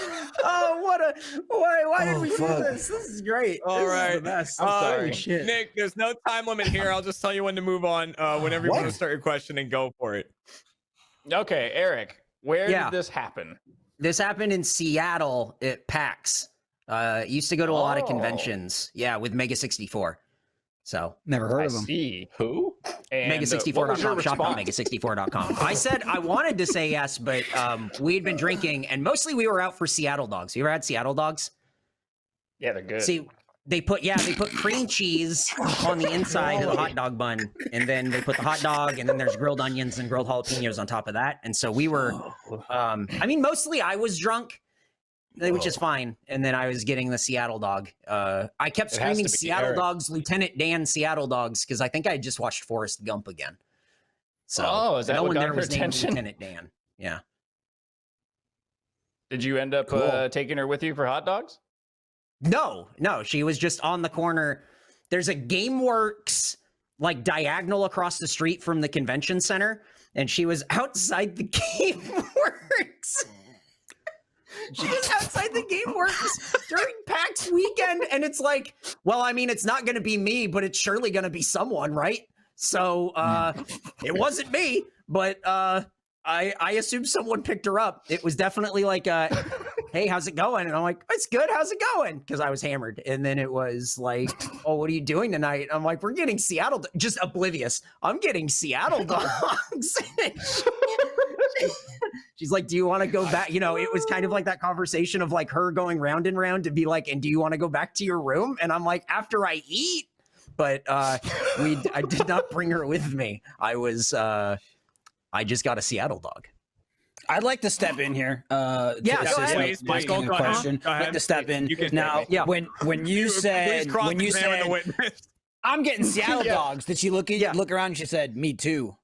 Oh, what a why did Oh, we do fuck. this? This is great. All This is right. the best. Holy shit. Nick, there's no time limit here. I'll just tell you when to move on. Whenever you want to start your question and go for it. Okay, Eric, where Yeah. did this happen? This happened in Seattle at PAX. Used to go to a lot of Oh. conventions. Yeah, with Mega 64. So Never heard of them. See who? And, what was your Mega64.com, shop response? Mega64.com. I said I wanted to say yes, but we had been drinking, and mostly we were out for Seattle dogs. You ever had Seattle dogs? Yeah, they're good. See, they put cream cheese on the inside of the hot dog bun, and then they put the hot dog, and then there's grilled onions and grilled jalapenos on top of that. And so we were, I mean, mostly I was drunk, which is fine. And then I was getting the Seattle dog. I kept It has screaming to be Seattle Eric. dogs, Lieutenant Dan Seattle dogs, because I think I had just watched Forrest Gump again. So Oh, is that no what one got there your was named attention? Lieutenant Dan. Yeah. Did you end up Cool. taking her with you for hot dogs? No, she was just on the corner. There's a GameWorks like diagonal across the street from the convention center, and she was outside the GameWorks. She was outside the GameWorks during PAX weekend, and it's like, well, I mean, it's not going to be me, but it's surely going to be someone, right? So it wasn't me, but I assume someone picked her up. It was definitely like, hey, how's it going? And I'm like, it's good. How's it going? Because I was hammered. And then it was like, oh, what are you doing tonight? I'm like, we're getting Seattle. Just oblivious. I'm getting Seattle dogs. She's like, do you want to go back? You know, it was kind of like that conversation of like her going round and round to be like, and do you want to go back to your room? And I'm like, after I eat. But I did not bring her with me. I just got a Seattle dog. I'd like to step in here. Yeah, to go assist ahead. with Please, asking go a ahead. question. Go I'd like ahead. to step in You can now. take it. When you Please said cross-examine the witness. I'm getting Seattle Yeah. dogs, did she look around and she said, "Me too"?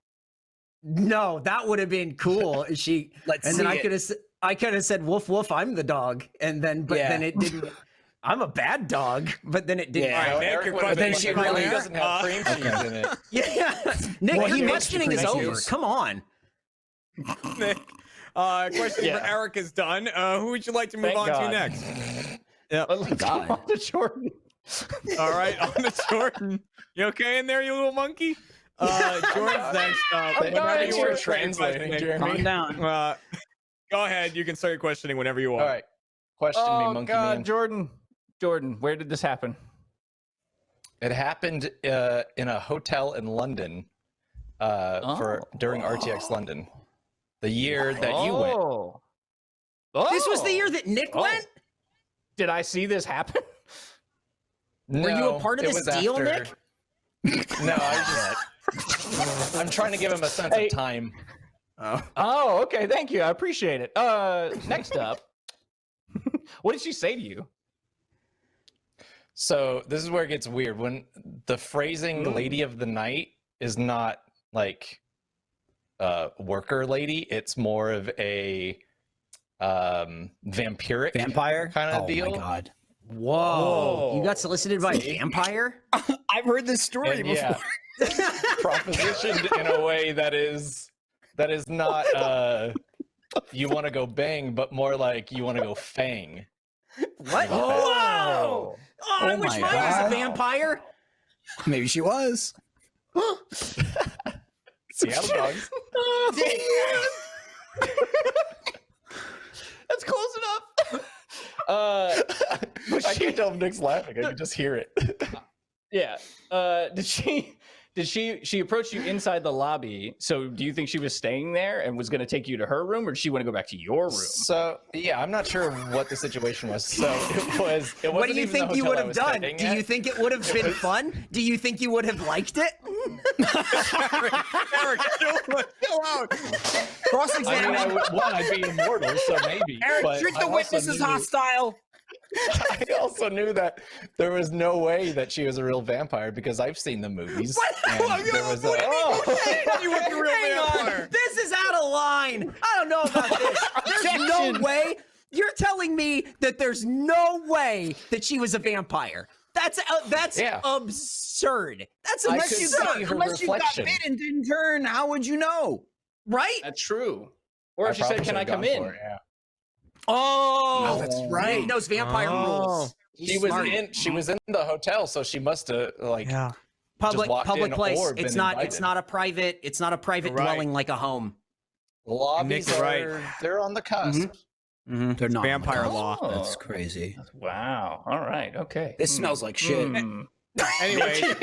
No, that would have been cool. She Let's and see then it. I could have said woof woof, I'm the dog. And then then it didn't. I'm a bad dog, but then it didn't. Yeah. All right, Nick, your But then question. she really doesn't have cream cheese Okay. in it. Yeah. Nick, Well, he your makes questioning is cream over. cheese. Come on. Nick. Question for Eric is done. Who would you like to move Thank on God. to next? Yep. Let's go on to Jordan. All right, on to Jordan. You okay in there, you little monkey? Jordan's next. Whenever you you're want to start your translating, questioning. Jeremy. Calm down. Go ahead. You can start your questioning whenever you want. All right. Question me, Monkey Man. Jordan, where did this happen? It happened in a hotel in London during RTX London. The year that you went. This was the year that Nick went? Did I see this happen? Were you a part of it this was deal, after- Nick? No, I'm trying to give him a sense of time. Oh, okay. Thank you. I appreciate it. Next up, what did she say to you? So this is where it gets weird. When the phrasing "lady of the night" is not like worker lady, it's more of a vampire kind of deal. Oh my god! Whoa. You got solicited by a vampire? I've heard this story And before. Propositioned in a way that is not you want to go bang, but more like you want to go fang. What? Whoa! Oh, I wish my mine was God. a vampire. Maybe she was. Seattle dogs. That's close enough. I can't tell if Nick's laughing. I can just hear it. Yeah. Did she approach you inside the lobby? So do you think she was staying there and was going to take you to her room, or did she want to go back to your room? So yeah, I'm not sure what the situation was. So it wasn't What do you even the think you hotel would I have was done? staying Do at. you think it would have been fun? Do you think you would have liked it? Eric, chill out. Cross I mean, examine. I'd be immortal, so maybe. Eric, but treat I the also witnesses knew- hostile. I also knew that there was no way that she was a real vampire because I've seen the movies. And there was a, You were the real vampire. This is out of line. I don't know about this. There's no way. You're telling me that there's no way that she was a vampire. That's absurd. That's Unless you absurd. got, unless you got bit and didn't turn, how would you know? Right? That's true. Or I if she said, probably "Can I should've come gone in?" for it, yeah. Oh, that's right. He knows vampire rules. She was in the hotel, so she must have Public walked in place. or It's been not. invited. It's not a private. It's not a private Right. dwelling like a home. Lobbies Nick's right. they're on the cusp. They're not. Vampire law. That's crazy. Wow. All right. Okay. This smells like shit. Anyways, Nick,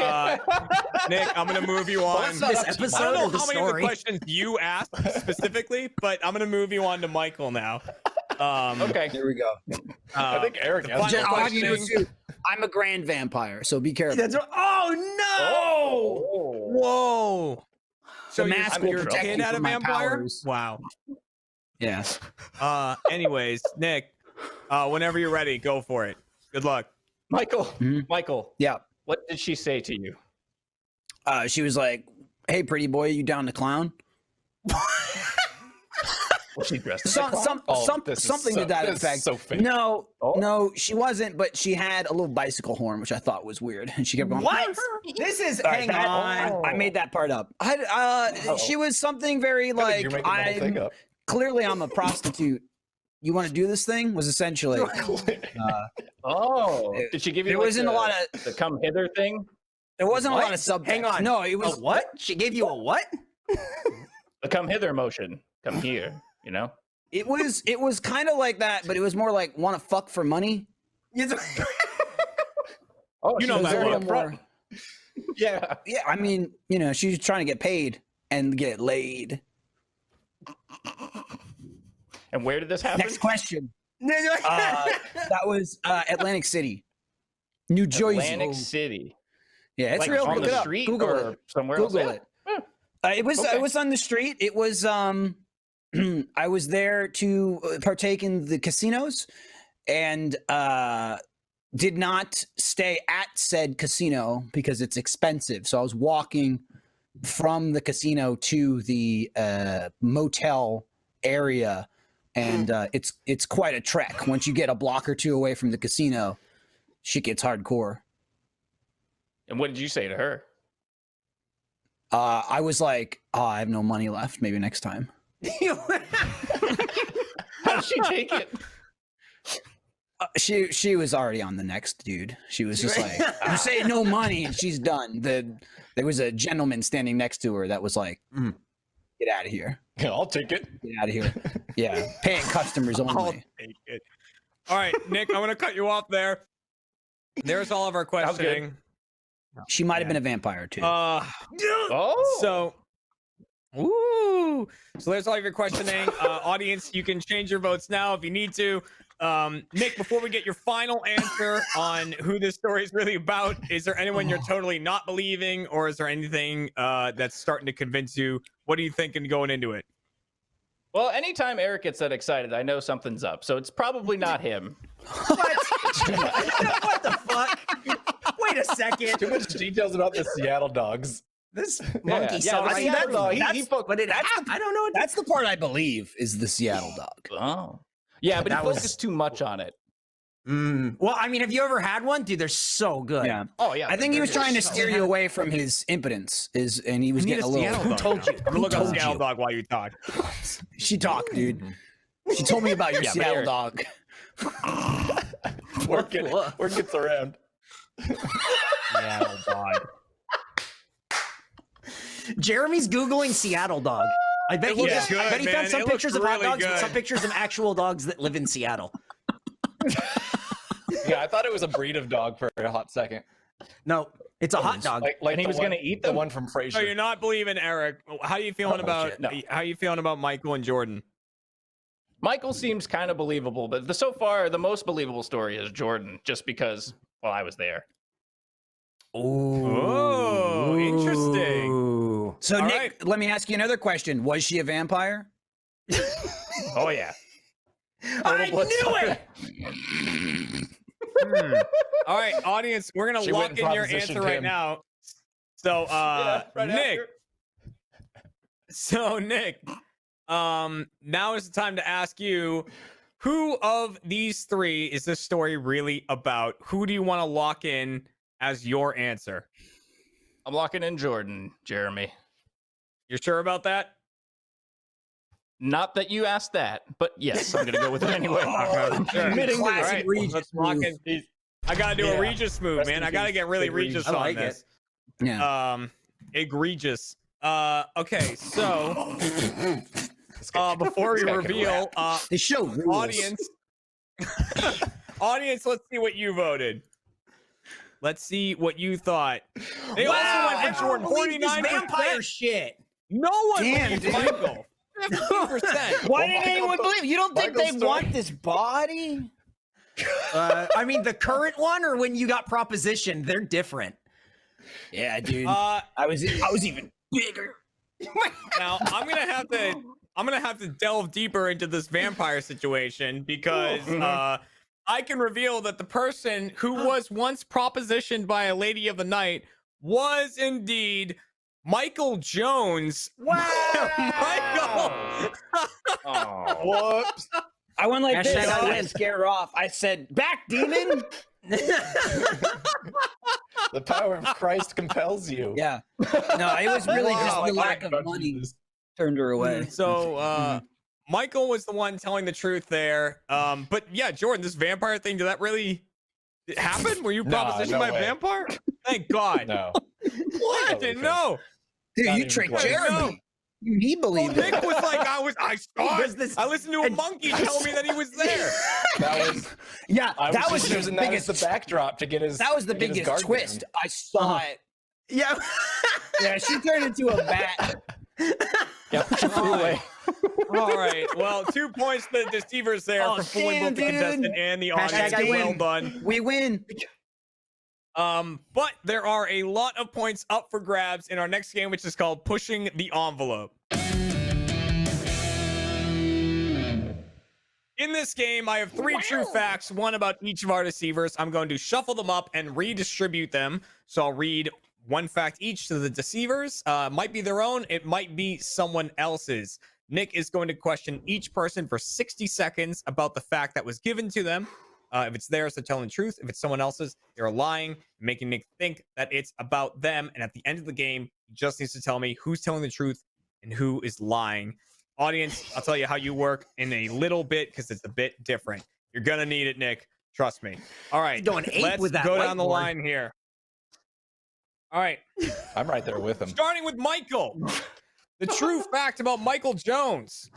I'm gonna move you on. This episode I don't know of the how many of the story. questions you asked specifically, but I'm gonna move you on to Michael now. Okay. Here we go. I think Eric the has final I'll have you question. do too. I'm a grand vampire, so be careful. Oh no! Whoa! So The you're, mask will you're a protect kid me out of from my vampire? powers. Wow. Yes. Anyways, Nick, whenever you're ready, go for it. Good luck. Michael. Michael. Yeah. What did she say to you? She was like, "Hey, pretty boy, you down to clown?" Was she dressed as a clown? Something to that effect. So fake. No, no, she wasn't, but she had a little bicycle horn, which I thought was weird, and she kept going. What? This is. Hang on. I made that part up. She was something very You're like making the whole thing up. clearly I'm a prostitute. You want to do this thing? Was essentially. Did she give you? There like wasn't a lot of. the come hither thing. There wasn't What? a lot of subtext. Hang on. No, it was A what? She gave you a what? The come hither motion. Come here. You know. It was kind of like that, but it was more like want to fuck for money. Oh, You know It was that a little one. more. Yeah. Yeah, I mean, she's trying to get paid and get laid. And where did this happen? Next question. That was Atlantic City, New Jersey. Atlantic City. Yeah, it's Like real. on Look the it up. street Google or it. somewhere Google else? it. Yeah. It was on the street. It was I was there to partake in the casinos and did not stay at said casino because it's expensive. So I was walking from the casino to the motel area, and it's quite a trek. Once you get a block or two away from the casino, shit gets hardcore. And what did you say to her? I was like, "Oh, I have no money left. Maybe next time." How did she take it? She was already on the next dude. She was just like, "You say no money," and she's done. There was a gentleman standing next to her that was like, "Get out of here! Yeah, I'll take it. Get out of here!" Yeah, paying customers I'll only. take it. All right, Nick, I'm gonna cut you off there. There's all of our questioning. She might have been a vampire too. So, ooh. So there's all of your questioning. Audience, you can change your votes now if you need to. Nick, before we get your final answer on who this story is really about, is there anyone you're totally not believing, or is there anything that's starting to convince you? What are you thinking going into it? Well, anytime Eric gets that excited, I know something's up. So it's probably not him. What the fuck? Wait a second. Too much details about the Seattle dogs. This monkey saw the Seattle dog. I don't know. That's the part I believe is the Seattle dog. Oh. Yeah, but he That was- focused too much on it. Well, I mean, have you ever had one? Dude, they're so good. Yeah. Oh, yeah. I think he was trying to steer you away from his impotence. And he was getting a little. Who told you? I'm gonna look up Seattle dog while you talk. She talked, dude. She told me about your Seattle dog. Word gets around. Seattle dog. Jeremy's Googling Seattle dog. I bet he, looks good, I bet he man. found some It looks pictures of hot really dogs, but good. some pictures of actual dogs that live in Seattle. Yeah, I thought it was a breed of dog for a hot second. No, it's a hot dog. Like And he the was one- gonna eat the them? one from So Frasier. you're not believing Eric. How are you feeling about bullshit. how you feeling about Michael and Jordan? Michael seems kind of believable, but so far, the most believable story is Jordan, just because, well, I was there. Oh, interesting. So, All Nick, right. let me ask you another question. Was she a vampire? Oh, yeah. I knew it. All right, audience, we're gonna She lock went and in your propositioned answer right him. now. So, right Nick. after. So, Nick, now is the time to ask you, who of these three is this story really about? Who do you want to lock in as your answer? I'm locking in Jordan, Jeremy. You're sure about that? Not that you asked that, but yes, I'm going to go with him anyway. Sure. Admitting to All this. right, Regis let's lock move. in. I gotta do a Regis move, Rest man. in I gotta peace, get really Big Regis I on like this. Yeah. Egregious. Okay, so before we guy can reveal, The show rules. audience, audience, let's see what you voted. Let's see what you thought. They also went for Jordan. Everyone believes this 49%. vampire shit. No one Damn, believes dude. Michael. 50%. Why didn't anyone believe? You don't think Michael's they story- want this body? I mean, the current one or when you got propositioned, they're different. Yeah, dude. Uh, I was even bigger. Now I'm gonna have to delve deeper into this vampire situation because I can reveal that the person who was once propositioned by a lady of the night was indeed Michael Jones. Wow. Michael. Oh. Whoops. I went like this. Hashtag I I win. scare her off. I said, "Back, demon." The power of Christ compels you. Yeah. No, it was really just Wow. the lack of money turned her away. So Michael was the one telling the truth there. But yeah, Jordan, this vampire thing, did that really happen? Were you Nah, propositioned no by a way. vampire? Thank God. No. What? I didn't know. Dude, Not you even tricked close. Jeremy. He believed Nick it. was like, I saw Was it. this- I listened to a monkey tell me that he was there. That was Yeah, I that was was just using the that as biggest. the backdrop to get his That was the to get his biggest guard twist. down. I saw it. Yeah. Yeah, she turned into a bat. Yep, she flew away. All right. Well, 2 points to the deceivers there Oh, for fooling damn, both the dude. contestant and the audience. Hashtag I Well win. done. We win. But there are a lot of points up for grabs in our next game, which is called Pushing the Envelope. In this game, I have 3 true facts, one about each of our deceivers. I'm going to shuffle them up and redistribute them. So I'll read 1 fact each to the deceivers. Might be their own, it might be someone else's. Nick is going to question each person for 60 seconds about the fact that was given to them. If it's theirs, they're telling the truth. If it's someone else's, they're lying, making Nick think that it's about them. And at the end of the game, he just needs to tell me who's telling the truth and who is lying. Audience, I'll tell you how you work in a little bit because it's a bit different. You're gonna need it, Nick. Trust me. All right, going ape let's with that go down the whiteboard. line here. All right, I'm right there with him. starting with Michael. The true fact about Michael Jones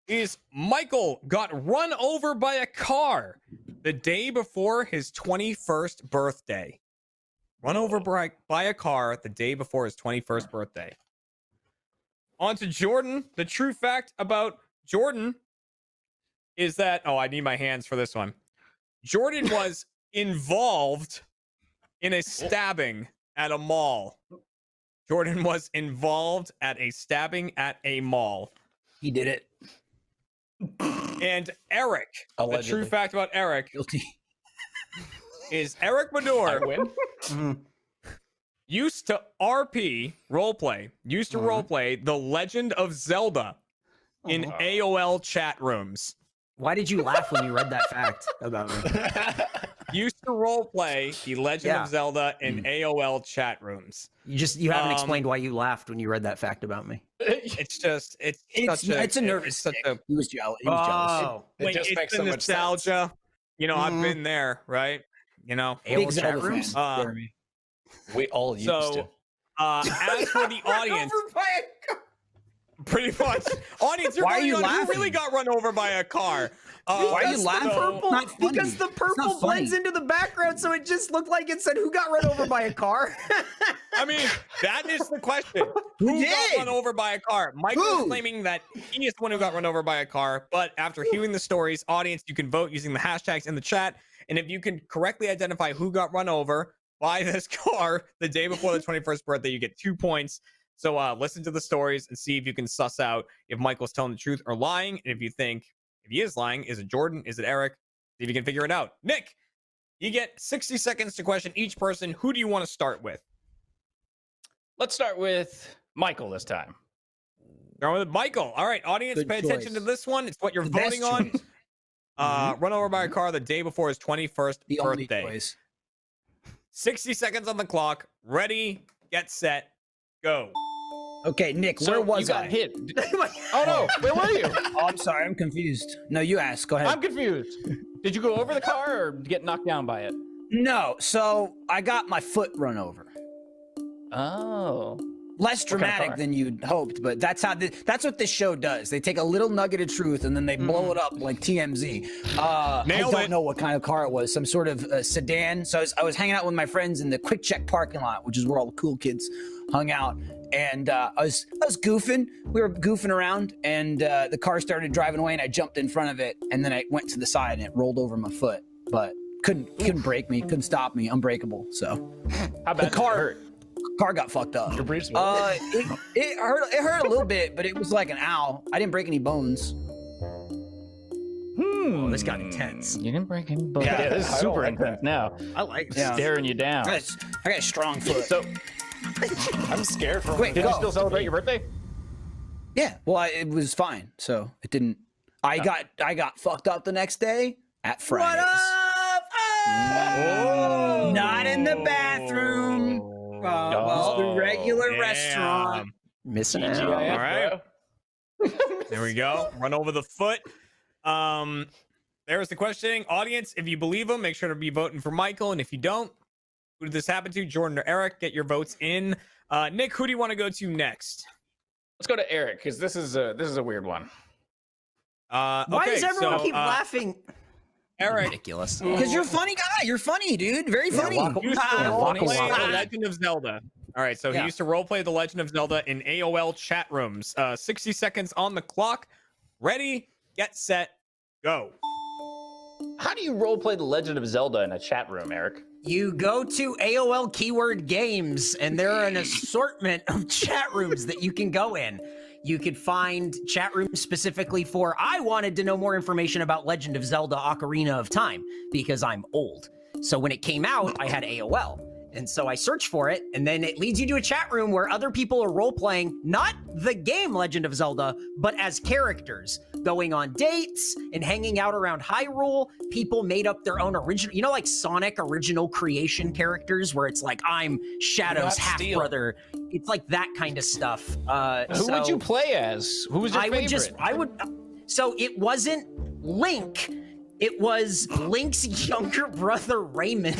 is Michael got run over by a car the day before his 21st birthday. Run over by a car the day before his 21st birthday. On to Jordan. The true fact about Jordan is that, oh, I need my hands for this one. Jordan was involved in a stabbing at a mall. Jordan was involved at a stabbing at a mall. He did it. And Eric, Allegedly. the true fact about Eric Guilty. is Eric I Mador win. used to RP roleplay, roleplay The Legend of Zelda in AOL chat rooms. Why did you laugh when you read that fact about me? Used to roleplay The Legend Yeah. of Zelda in AOL chat rooms. You haven't explained why you laughed when you read that fact about me. It's just it's It's a nervous. such a He was jealous. He was jealous. Oh, It just it's makes the so much sense. nostalgia. You know, I've been there, right? You know, Big AOL Zelda chat rooms? fan, Jeremy. We all used so to. as for the audience, pretty much, audience, you're Why are going you on who laughing? really got run over by a car. Why are you Because laughing? the purple, Not funny. because the It's not purple blends funny. into the background, so it just looked like it said, "Who got run over by a car?" I mean, that is the question. Who got did? run over by a car? Michael is Who? claiming that he is the one who got run over by a car, but after hearing the stories, audience, you can vote using the hashtags in the chat. And if you can correctly identify who got run over by this car the day before the 21st birthday, you get 2 points. So listen to the stories and see if you can suss out if Michael's telling the truth or lying. And if you think if he is lying, is it Jordan? Is it Eric? See if you can figure it out. Nick, you get 60 seconds to question each person. Who do you want to start with? Let's start with Michael this time. Start with Michael. All right, audience, Good pay attention to choice. this one. It's what you're The best voting on. choice. Run over by a car the day before his 21st The only birthday. choice. 60 seconds on the clock. Ready, get set, go. Okay, Nick, So where was you got I? hit. Oh no, where were you? Oh, I'm sorry, I'm confused. No, you ask. Go ahead. I'm confused. Did you go over the car or get knocked down by it? No, so I got my foot run over. Oh. Less What kind of dramatic car? than you'd hoped, but that's that's what this show does. They take a little nugget of truth and then they blow it up like TMZ. I Nailed don't it. know what kind of car it was. Some sort of sedan. So I was hanging out with my friends in the Quick Check parking lot, which is where all the cool kids hung out. And I was goofing. We were goofing around, and the car started driving away, and I jumped in front of it, and then I went to the side, and it rolled over my foot, but couldn't break me, couldn't stop me, unbreakable. So How bad did it hurt? car got fucked up. Your briefs. It hurt a little bit, but it was like an ow. I didn't break any bones. Oh, this got intense. You didn't break any bones. Yeah, Yeah, this is I don't super like intense now. I like this. Yeah. Staring you down. I got a strong foot. So, I'm scared for Wait, did go. you still celebrate your birthday? Yeah, well, it was fine, so it didn't. I got fucked up the next day at Fridays. What up? Oh! Not in the bathroom. Well, the regular Damn. restaurant. Missing out. All right. There we go. Run over the foot. There's the questioning. Audience, if you believe him, make sure to be voting for Michael. And if you don't, who did this happen to? Jordan or Eric? Get your votes in. Nick, who do you want to go to next? Let's go to Eric because this is a weird one. Why Okay, does everyone so, keep laughing? Eric, Ridiculous. Because you're a funny guy. You're funny, dude. Very funny. used to Yeah, role waka play waka. The Legend of Zelda. All right, so he Yeah. used to roleplay The Legend of Zelda in AOL chat rooms. 60 seconds on the clock. Ready, get set, go. How do you roleplay The Legend of Zelda in a chat room, Eric? You go to AOL keyword games, and there are an assortment of chat rooms that you can go in. You could find chat rooms specifically for, I wanted to know more information about Legend of Zelda Ocarina of Time, because I'm old. So when it came out, I had AOL. And so I search for it, and then it leads you to a chat room where other people are role-playing, not the game Legend of Zelda, but as characters, going on dates and hanging out around Hyrule. People made up their own original, you know, like Sonic original creation characters, where it's like, I'm Shadow's half-brother. It's like that kind of stuff. Who would you play as? Who was your favorite? So it wasn't Link. It was Link's younger brother, Raymond.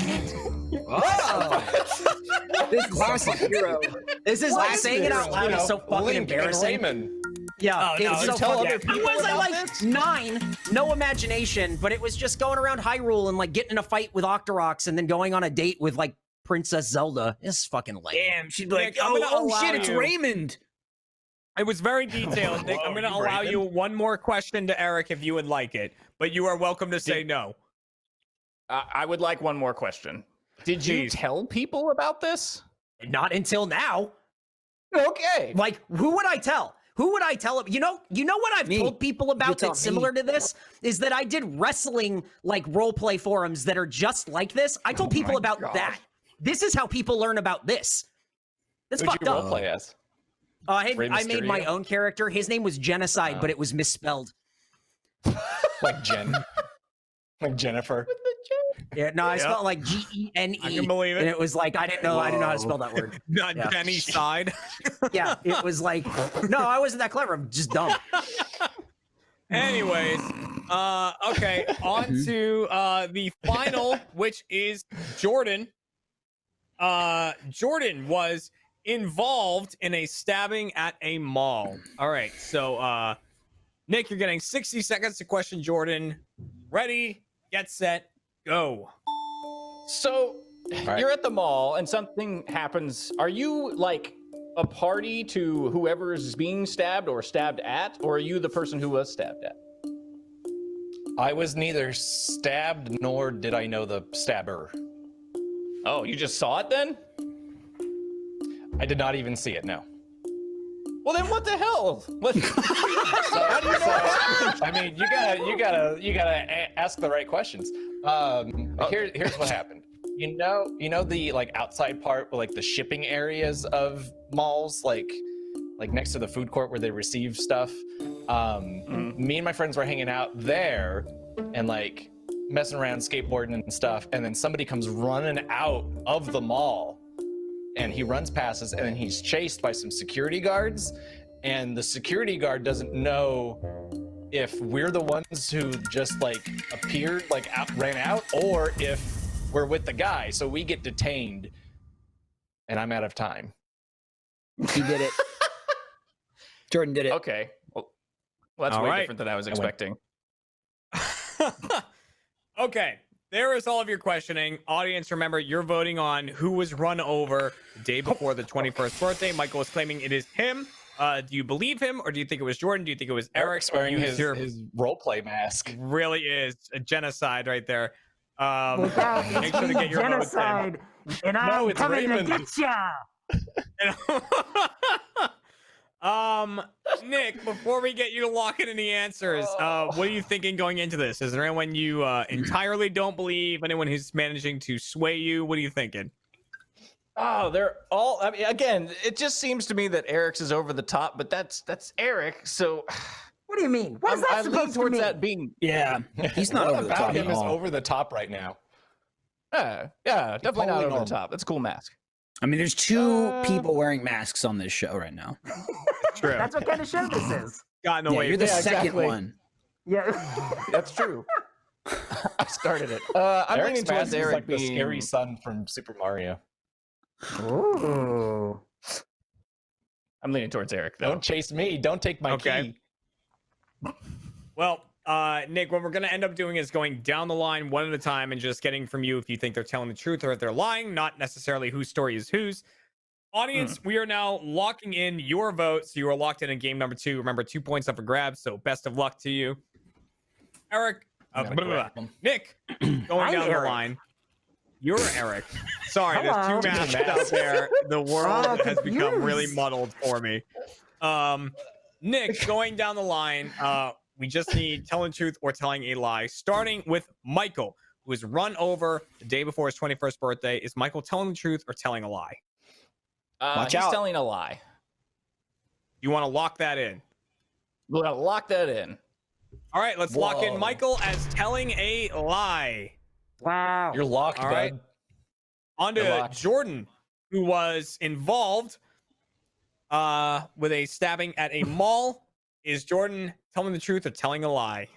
Oh, this classic hero. This is like saying it out loud is so fucking Link and embarrassing. Raymond. Yeah, Oh, no, it's you so tell fucking. other people I was about like this? 9, no imagination, but it was just going around Hyrule and like getting in a fight with Octoroks and then going on a date with like Princess Zelda. It's fucking lame. Damn, she'd be like, Nick, I'm gonna oh allow shit, it's you- Raymond. It was very detailed, Nick. I'm going to allow you one more question to Eric if you would like it, but you are welcome to say no. I would like one more question. Did you tell people about this? Not until now. Okay. Like, who would I tell? Who would I tell? You know what I've told people about tell that's similar to this is that I did wrestling like role play forums that are just like this. I told people about that. This is how people learn about this. That's Who'd fucked you up. role play as? I Rey made my Mysterio? own character. His name was Genocide, but it was misspelled. Like Jen. Like Jennifer. Yeah, no, I Yep. spelled it like Gene. I can believe it. And it was like I didn't know how to spell that word. Not Yeah. Jenny side. Yeah, it was like no, I wasn't that clever. I'm just dumb. Anyways, okay, on to the final, which is Jordan. Jordan was involved in a stabbing at a mall. All right, so Nick, you're getting 60 seconds to question Jordan. Ready, get set, go. So right. you're at the mall and something happens. Are you like a party to whoever is being stabbed or stabbed at, or are you the person who was stabbed at? I was neither stabbed nor did I know the stabber. Oh, you just saw it then? I did not even see it, no. Well, then what the hell? How do you know? I mean, you gotta ask the right questions. Here's what happened. You know the like outside part, like the shipping areas of malls, like next to the food court where they receive stuff. Me and my friends were hanging out there and like messing around, skateboarding and stuff, and then somebody comes running out of the mall. And he runs past us, and then he's chased by some security guards. And the security guard doesn't know if we're the ones who just like appeared, like ran out, or if we're with the guy. So we get detained, and I'm out of time. He did it. Jordan did it. Okay. Well, that's All way right. different than I was expecting. Okay, there is all of your questioning. Audience, remember, you're voting on who was run over the day before the 21st birthday. Michael is claiming it is him. Do you believe him, or do you think it was Jordan? Do you think it was Eric? Eric's wearing Use his roleplay mask. Really is a genocide right there. Make sure to get your votes in. And No, I'm it's coming Raymond. to get ya. Nick, before we get you to lock in any answers, what are you thinking going into this? Is there anyone you entirely don't believe? Anyone who's managing to sway you? What are you thinking? Oh, they're all. I mean, again, it just seems to me that Eric's is over the top, but that's Eric. So, What do you mean? What's I that lean supposed to towards mean? that being. Yeah, he's not What over the about top him at is all. over the top right now. Yeah, definitely not totally over normal. the top. That's a cool mask. I mean, there's two people wearing masks on this show right now. True. That's what kind of show this is. Gotten Yeah, away. you're the from- second exactly. one. Yeah. That's true. I started it. I'm Eric's leaning towards mask is Eric like the being scary son from Super Mario. Ooh. I'm leaning towards Eric though. Don't chase me. Don't take my Okay. key. Well, Nick, what we're going to end up doing is going down the line one at a time and just getting from you if you think they're telling the truth or if they're lying, not necessarily whose story is whose. Audience, we are now locking in your vote. So you are locked in game number 2. Remember, 2 points up for grabs. So best of luck to you. Eric, Nick, going down the Eric. line. You're Eric. Sorry, Hello. there's 2 masks out there. The world Oh, has become really confused. muddled for me. Nick, going down the line, we just need telling the truth or telling a lie. Starting with Michael. who was run over the day before his 21st birthday. Is Michael telling the truth or telling a lie? He's telling a lie. You want to lock that in? We're gonna lock that in. All right, let's lock in Michael as telling a lie. Wow. You're locked, All right. bud. On You're to locked. Jordan, who was involved with a stabbing at a mall. Is Jordan telling the truth or telling a lie?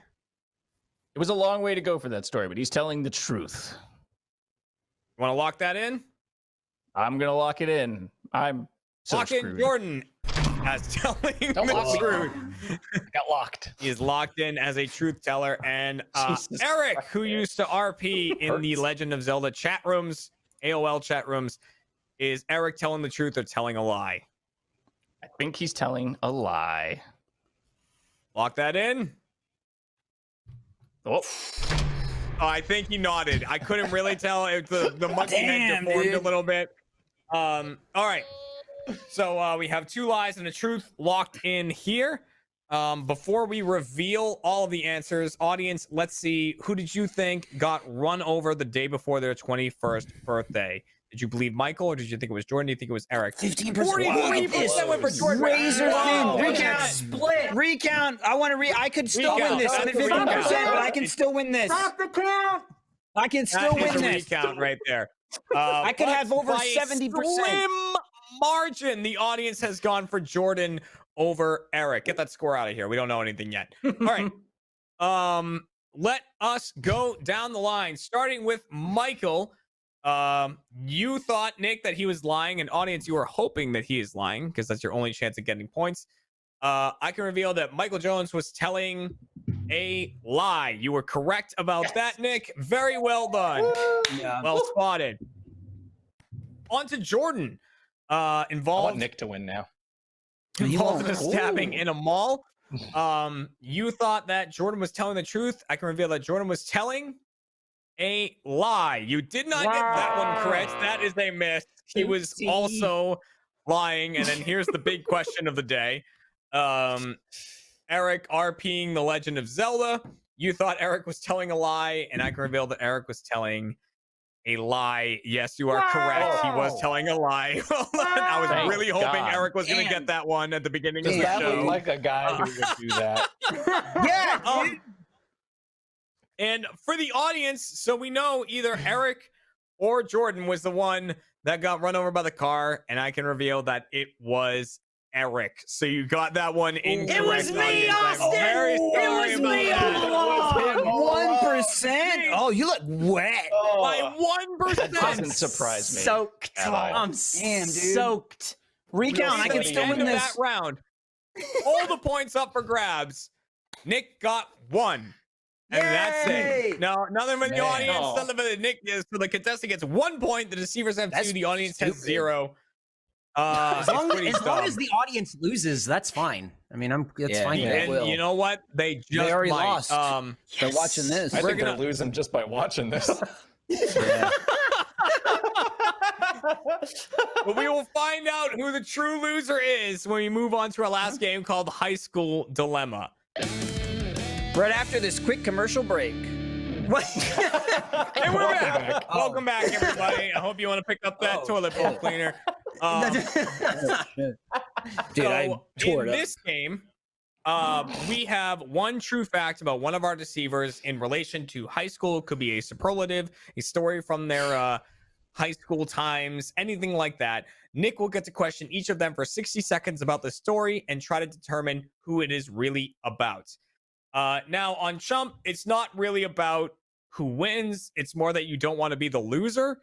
It was a long way to go for that story, but he's telling the truth. You want to lock that in? I'm gonna lock it in. I'm so Lock in screwed. Jordan as telling Don't the lock me. truth. Got locked. He is locked in as a truth teller. And Jesus Eric, Christ. who used to RP in the Hurts. Legend of Zelda chat rooms, AOL chat rooms, is Eric telling the truth or telling a lie? I think he's telling a lie. Lock that in. Oh. I think he nodded. I couldn't really tell if the monkey head deformed a little bit. All right. So we have 2 lies and a truth locked in here. Before we reveal all of the answers, audience, let's see, who did you think got run over the day before their 21st birthday? Did you believe Michael, or did you think it was Jordan? Do you think it was Eric? 15%. 43% went for Jordan. Razor thin. Wow. Recount. Split. Recount. I want to I could still Recount. win this. That's I'm at the 50%, recount. but I can still win this. Stop the count. I can still That is win a this. recount right there. I could but have over by a 70%. Slim margin. The audience has gone for Jordan over Eric. Get that score out of here. We don't know anything yet. All right. Let us go down the line, starting with Michael. You thought, Nick, that he was lying, and audience, you are hoping that he is lying because that's your only chance of getting points. I can reveal that Michael Jones was telling a lie. You were correct about that, Nick. Very well done. Yeah. Well spotted. On to Jordan. I want Involved Nick to win now. involved in a stabbing in a mall. You thought that Jordan was telling the truth. I can reveal that Jordan was telling a lie. You did not get that one correct. That is a miss. He was also lying. And then here's the big question of the day. Eric RPing The Legend of Zelda. You thought Eric was telling a lie, and I can reveal that Eric was telling a lie. Yes, you are correct. He was telling a lie. Well done. I was Thank really hoping God. Eric was going to get that one at the beginning of Does the that show. look like a guy who would do that? Yeah. And for the audience, so we know either Eric or Jordan was the one that got run over by the car, and I can reveal that it was Eric. So you got that one incorrect. It was me, audience. I'm Austin! very sorry It was about me that. all along! 1%? Oh, you look wet. By 1%. That doesn't surprise me. Soaked. at all. I'm Damn, dude. soaked. Recount. I At can the still end win of this. that round, all the points up for grabs. Nick got 1. And that's Yay! it. No, nothing with the Man. audience. Oh. Nothing with the Nick is. So the contestant gets 1 point. The deceivers have That's 2. The audience has stupid. 0. As long, it's pretty as long dumb. as the audience loses, that's fine. I mean, it's Yeah, fine. yeah. with And will. you know what? They just already might. lost. They're watching this. I We're think gonna- they're losing just by watching this. Yeah. But we will find out who the true loser is when we move on to our last game called High School Dilemma. Right after this quick commercial break. And we're back. Welcome back, everybody. I hope you want to pick up that toilet bowl cleaner. Dude, I So tore in it up. this game, we have one true fact about one of our deceivers in relation to high school. It could be a superlative, a story from their high school times, anything like that. Nick will get to question each of them for 60 seconds about the story and try to determine who it is really about. Now on Chump, it's not really about who wins. It's more that you don't want to be the loser.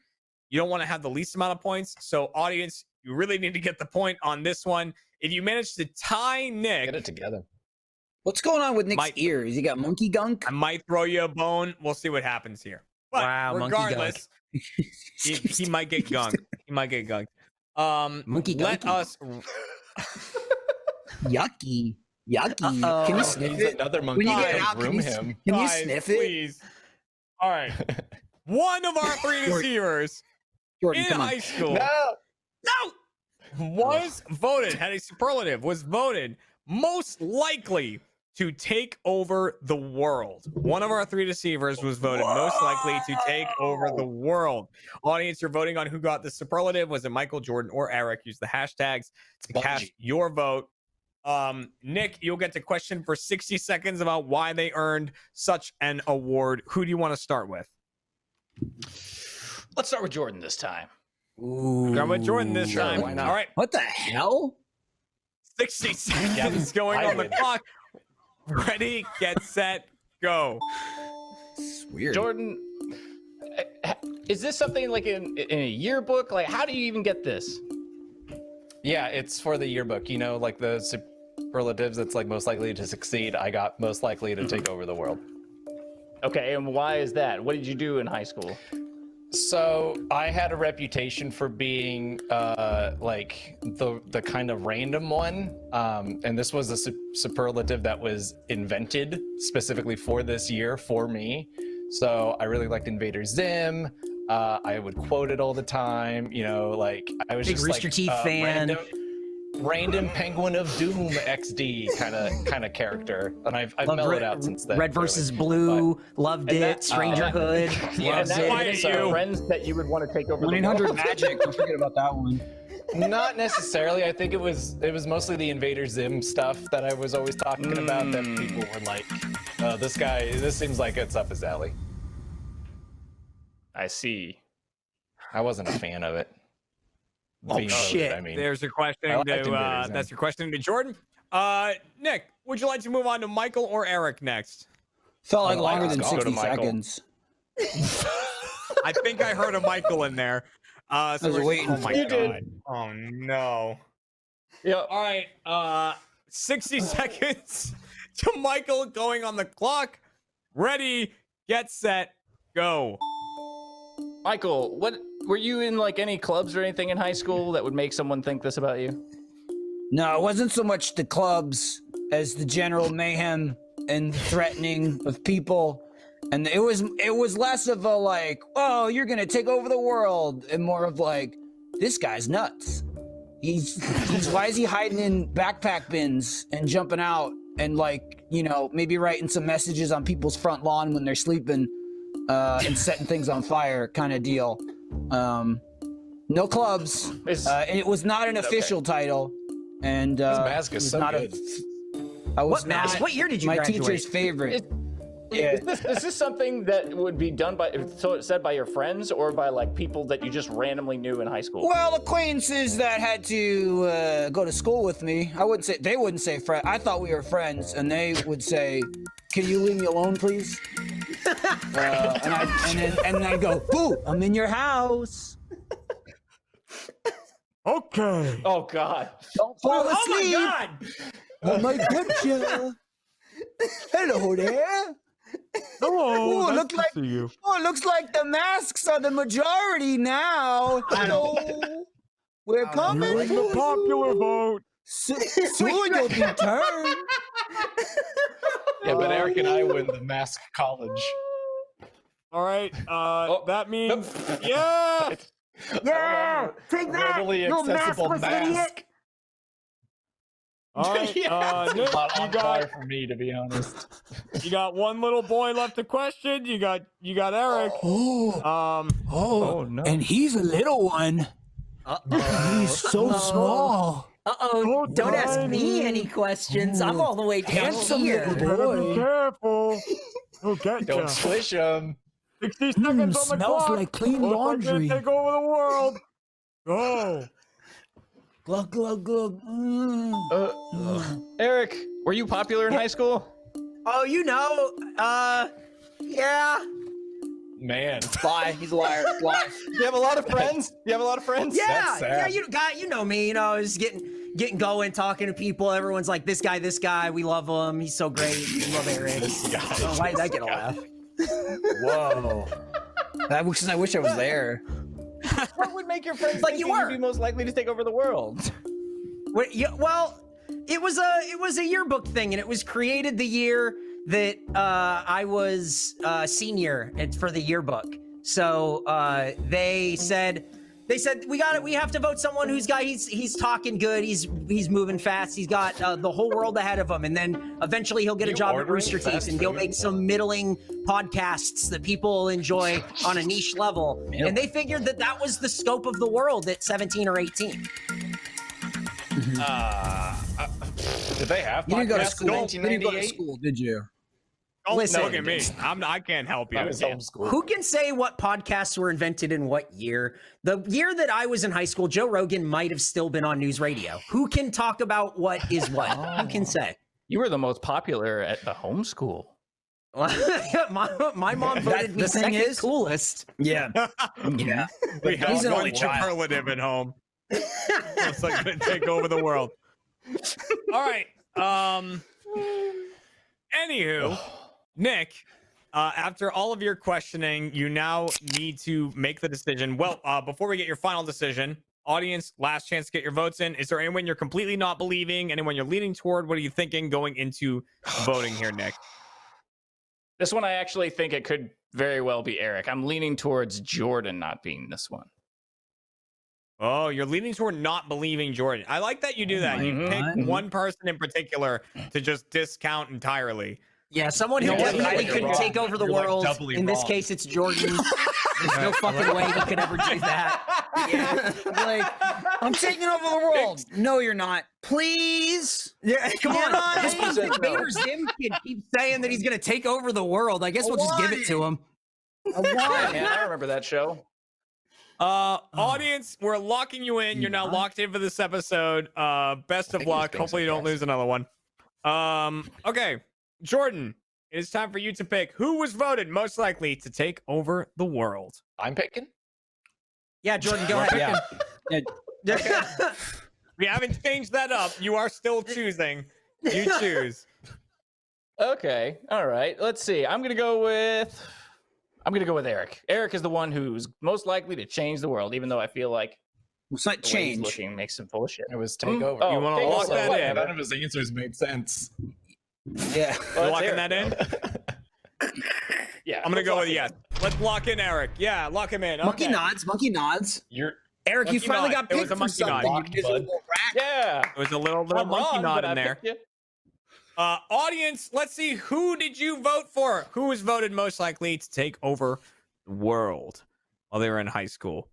You don't want to have the least amount of points. So audience, you really need to get the point on this one. If you manage to tie Nick, Get it together. What's going on with Nick's ear? Has he got monkey gunk? I might throw you a bone. We'll see what happens here. But Wow, monkey regardless, he might get gunked. He might get gunked. Monkey let gunky. us Yucky. Yucky. Uh-oh. Can you He sniff needs it? another When monkey you to get it out, groom him. Can you guys, sniff it? please. All right. One of our 3 deceivers Jordan, in come on. high school No! was voted, had a superlative, was voted most likely to take over the world. One of our 3 deceivers was voted most likely to take over the world. Audience, you're voting on who got the superlative. Was it Michael, Jordan, or Eric? Use the hashtags to cast your vote. Nick, you'll get to question for 60 seconds about why they earned such an award. Who do you want to start with? Let's start with Jordan this time. Ooh. Going with Jordan this time. Why not? All right. What the hell? 60 seconds going on the clock. Ready, get set, go. It's weird. Jordan, is this something like in a yearbook? Like, how do you even get this? Yeah, it's for the yearbook. You know, like the superlatives that's like most likely to succeed. I got most likely to take over the world. Okay, and why is that? What did you do in high school? So I had a reputation for being like the kind of random one, and this was a superlative that was invented specifically for this year for me. So I really liked Invader Zim. I would quote it all the time. You know, like I was Big just Rooster like Teeth fan. Random Penguin of Doom XD kind of character, and I've mellowed out since then. Red versus Blue, loved it. Strangerhood, yeah, loves it. Friends that you would want to take over. 1-800 Magic. Don't forget about that one. Not necessarily. I think it was mostly the Invader Zim stuff that I was always talking about. That people were like, this seems like it's up his alley." I see. I wasn't a fan of it. Oh Being shit! voted, I mean, There's your question I liked to Invader Zim. that's your question to Jordan. Nick, would you like to move on to Michael or Eric next? Felt like longer than I'll go to 60 Michael. seconds. I think I heard a Michael in there. So I was we're- waiting oh for my you. god! Oh no! Yeah. All right. 60 seconds to Michael going on the clock. Ready, get set, go. Michael, what were you in like any clubs or anything in high school that would make someone think this about you? No, it wasn't so much the clubs as the general mayhem and threatening of people. And it was less of a like, oh, you're gonna take over the world, and more of like, this guy's nuts. He's why is he hiding in backpack bins and jumping out and like, you know, maybe writing some messages on people's front lawn when they're sleeping, and setting things on fire kind of deal. No clubs. And it was not an official title. And His mask is it was so not good. I was What mask? not What year did you my graduate? teacher's favorite. Is this something that would be done by said by your friends or by like people that you just randomly knew in high school? Well, acquaintances that had to go to school with me. They wouldn't say friend. I thought we were friends, and they would say, "Can you leave me alone, please?" and I'd go, "Boo! I'm in your house." Okay. Oh God! Don't fall asleep. Oh my god! I might get you. Hello there. Hello. Ooh, nice look to like- see you. Oh, it looks like the masks are the majority now. Hello. We're coming Doing the for popular you. vote. Soon you'll be turned. Yeah, but Eric and I win the mask college. All right. That means yeah. Yeah, take that, Readily you accessible maskless mask. idiot. All right. Yeah, Nick, not you on got par for me, to be honest. you got one little boy left to question. You got Eric. Oh, no. and he's a little one. He's so small. Uh-oh, don't ask me any questions. I'm all the way down Handsome here. little Be boy. careful. He'll get Don't ya. squish him. 60 seconds on the smells clock. like clean Looks like laundry. they take over the world. Go. Glug, glug, glug. Eric, were you popular in high school? Oh, you know, yeah. Man. Lie. He's a liar. Lie. You have a lot of friends. You have a lot of friends. Yeah, That's yeah, sad. you know me, you know, just getting going, talking to people. Everyone's like, this guy, we love him. He's so great. We love Eric. Why did I get a laugh? Whoa. I wish I was there. What would make your friends Like think you that were. you'd be most likely to take over the world? Well, it was a yearbook thing, and it was created the year that I was senior for the yearbook. So they said, They said we have to vote someone he's talking good, he's moving fast, he's got the whole world ahead of him, and then eventually he'll get a job at Rooster Teeth and he'll make some middling podcasts that people will enjoy on a niche level. And they figured that was the scope of the world at 17 or 18. Did they have? You didn't go to podcasts school. in You didn't go to 1998? school, did you? Don't Listen, look at me. I can't help you. I was homeschooled. Who can say what podcasts were invented in what year? The year that I was in high school, Joe Rogan might have still been on news radio. Who can talk about what is what? Who can say? You were the most popular at the homeschool. my mom voted me the thing second is- coolest. Yeah. Yeah. We He's have an one only child. superlative at home. It's like gonna take over the world. All right. Anywho, Nick, after all of your questioning, you now need to make the decision. Well, before we get your final decision, audience, last chance to get your votes in. Is there anyone you're completely not believing? Anyone you're leaning toward? What are you thinking going into voting here, Nick? This one, I actually think it could very well be Eric. I'm leaning towards Jordan not being this one. Oh, you're leaning toward not believing Jordan. I like that you do that. You pick one person in particular to just discount entirely. Yeah, someone who You know what? definitely You're couldn't wrong. take over the You're, like, world. doubly In this wrong. case, it's Jordan. There's no fucking way he could ever do that. Yeah. Like, I'm taking over the world. No, you're not. Please. Yeah, come on. This Please. fucking Vader Zim kid keeps saying that he's going to take over the world. I guess we'll just give it to him. Yeah, I remember that show. Audience, we're locking you in. You're now locked in for this episode. Best of luck. Hopefully you don't lose another one. Okay, Jordan, it is time for you to pick who was voted most likely to take over the world. I'm picking. Yeah, Jordan, go ahead. Yeah. We haven't changed that up. You are still choosing. You choose. Okay, all right. Let's see. I'm gonna go with Eric. Eric is the one who's most likely to change the world, even though I feel like it's not the way he's change. looking makes some bullshit. It was take over. Oh, You want to take lock over. that in? Whatever. None of his answers made sense. Yeah. You're locking that in? Yeah. I'm going to go with yes. Let's lock in Eric. Yeah, lock him in. Monkey Okay. nods. Monkey nods. You're Eric, you Monkey finally nod. got It was picked a for monkey nod. something. You miserable rat. Yeah. It was a little I'm monkey wrong, nod but I in there. picked you. Audience, let's see. Who did you vote for? Who was voted most likely to take over the world while they were in high school?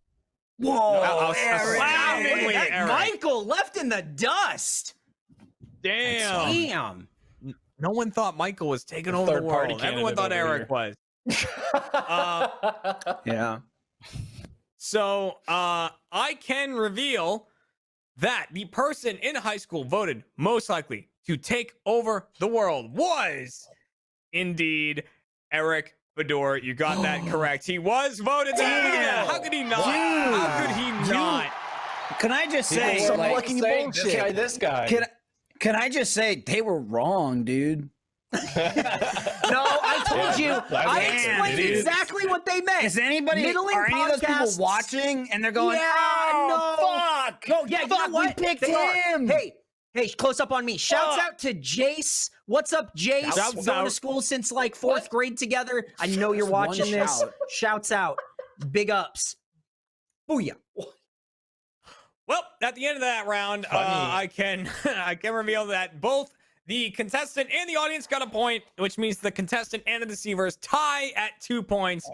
Whoa, Eric. Wow, that Eric. Michael left in the dust. Damn. Damn. No one thought Michael was taking over the third-party world. Everyone thought candidate over Eric was. Yeah. So I can reveal that the person in high school voted most likely to take over the world was indeed Eric Bador. You got that correct. He was voted that. Look at that. How could he not? How could he not? Can I just say, some like, lucky bullshit. This guy. Can I just say they were wrong, dude? No, I told you. I explained exactly what they meant. Is anybody? Middling Are any of those people podcasts- watching and they're going, Yeah, "Oh, fuck! No, yeah, you know fuck, what? we picked They are. him." Hey, close up on me. Shouts out to Jace. What's up, Jace? Shouts Going out. to school since like fourth grade together. I know you're Just one watching this. shout. Shouts out. Big ups. Booyah. Well, at the end of that round, I can reveal that both the contestant and the audience got a point, which means the contestant and the deceivers tie at 2 points.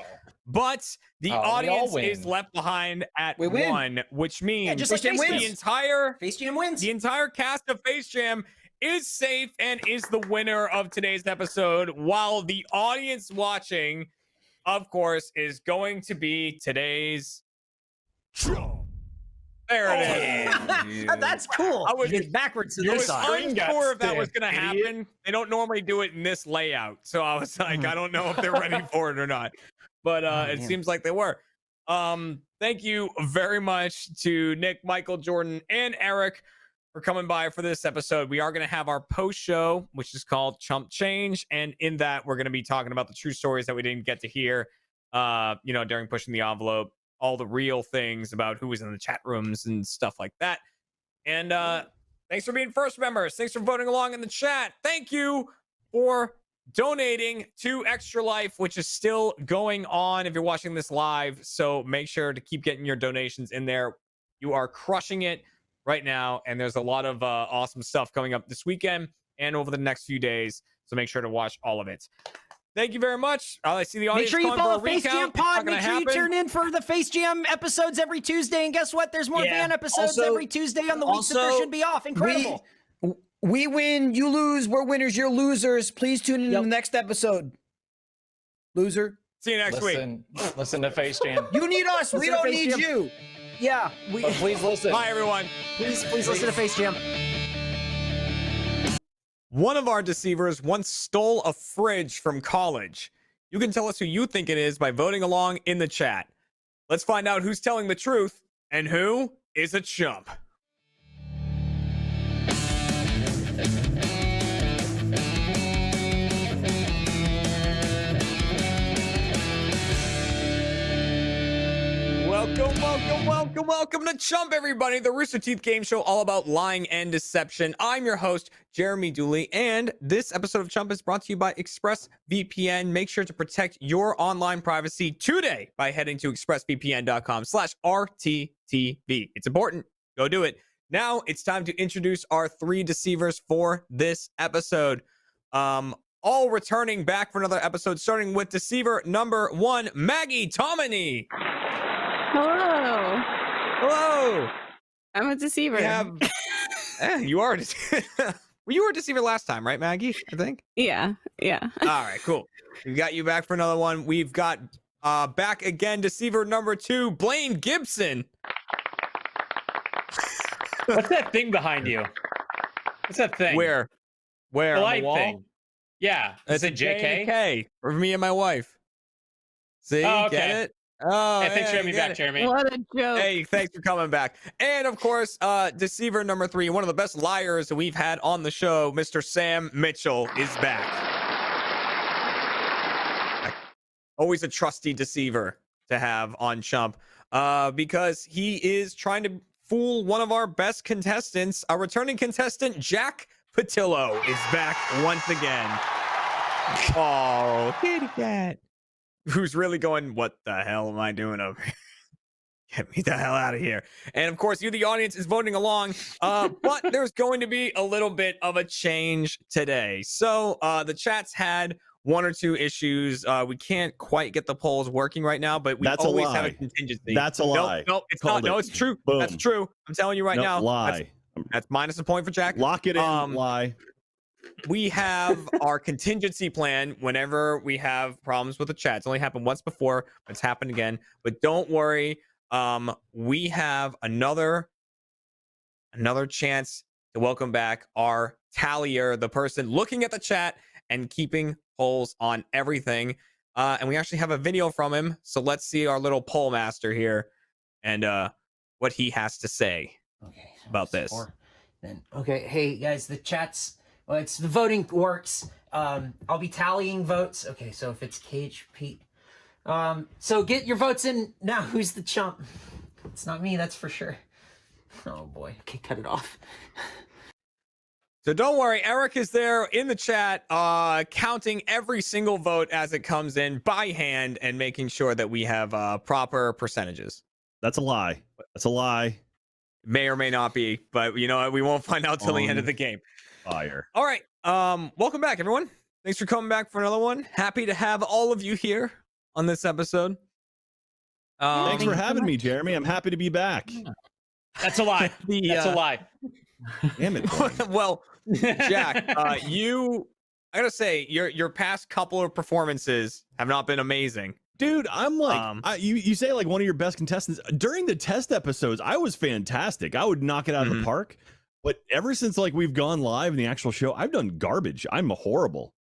But the Oh, we all audience win. is left behind at We win. 1, which means just like the Face Jam. entire Face Jam wins. the entire cast of Face Jam is safe and is the winner of today's episode, while the audience watching, of course, is going to be today's Chump. There it is. That's cool. I was- It's backwards to I this was side. unsure if that was going to idiot. happen. They don't normally do it in this layout. So I was like, I don't know if they're ready for it or not. But it man. seems like they were. Thank you very much to Nick, Michael, Jordan, and Eric for coming by for this episode. We are going to have our post show, which is called Chump Change. And in that, we're going to be talking about the true stories that we didn't get to hear, during Pushing the Envelope, all the real things about who was in the chat rooms and stuff like that. And thanks for being first members. Thanks for voting along in the chat. Thank you for donating to Extra Life, which is still going on if you're watching this live. So make sure to keep getting your donations in there. You are crushing it right now. And there's a lot of awesome stuff coming up this weekend and over the next few days. So make sure to watch all of it. Thank you very much. I see the Make audience sure you calling follow for a Face recount. Jam It's not Pod. gonna Make sure you happen. tune in for the Face Jam episodes every Tuesday. And guess what? There's more van episodes Also- every Tuesday on the weeks that there also, should be off. Incredible. We win, you lose, we're winners, you're losers. Please tune in to the next episode. Loser. See you next week. Listen to Face Jam. You need us. We Listen to don't Face need Jam. you. Yeah. But please listen. Bye, everyone. Please listen to Face Jam. One of our deceivers once stole a fridge from college. You can tell us who you think it is by voting along in the chat. Let's find out who's telling the truth and who is a chump. Welcome to Chump, everybody, the Rooster Teeth game show all about lying and deception. I'm your host, Jeremy Dooley, and this episode of Chump is brought to you by ExpressVPN. Make sure to protect your online privacy today by heading to expressvpn.com/RTTV. It's important. Go do it. Now it's time to introduce our 3 deceivers for this episode. All returning back for another episode, starting with deceiver number 1, Maggie Tomini. Hello. Hello. I'm a deceiver. We have, you are. Well, you were a deceiver last time, right, Maggie? I think. Yeah. All right, cool. We got you back for another one. We've got back again, deceiver number 2, Blaine Gibson. What's that thing behind you? What's that thing? Where? The on light wall? thing. Yeah. Is it JK? JK for me and my wife. See, Oh, okay. get it? Oh, Hey, thanks for having me get back, it. Jeremy. What a joke. Hey, thanks for coming back. And of course, deceiver number 3, one of the best liars that we've had on the show, Mr. Sam Mitchell is back. Always a trusty deceiver to have on Chump, because he is trying to fool one of our best contestants. Our returning contestant, Jack Patillo, is back once again. Oh, kitty cat. Who's really going, what the hell am I doing over here? Get me the hell out of here. And of course, you, the audience, is voting along. But there's going to be a little bit of a change today. So the chat's had 1 or 2 issues. We can't quite get the polls working right now, but we always have a contingency. That's a lie. No, it's Called not. No, it. it's true. Boom. That's true. I'm telling you right No, now. lie. That's minus a point for Jack. Lock it in. Lie. We have our contingency plan whenever we have problems with the chat. It's only happened once before, but it's happened again. But don't worry. We have another chance to welcome back our tallier, the person looking at the chat and keeping polls on everything. And we actually have a video from him. So let's see our little poll master here and what he has to say about this. Then okay, hey guys, the chat's it's the voting works. I'll be tallying votes. Okay, so if it's Cage, Pete. So get your votes in now. Who's the chump? It's not me, that's for sure. Oh boy. Okay, cut it off. So don't worry, Eric is there in the chat, counting every single vote as it comes in by hand and making sure that we have proper percentages. That's a lie. That's a lie. May or may not be, but you know what? We won't find out till the end of the game. Fire. All right. Welcome back, everyone. Thanks for coming back for another one. Happy to have all of you here on this episode. Thanks for having me, Jeremy. I'm happy to be back. That's a lie. That's a lie. Damn it. Well, Jack, I gotta say, your past couple of performances have not been amazing. Dude, I'm like, you say like one of your best contestants. During the test episodes, I was fantastic. I would knock it out of the park. But ever since like we've gone live in the actual show, I've done garbage. I'm horrible.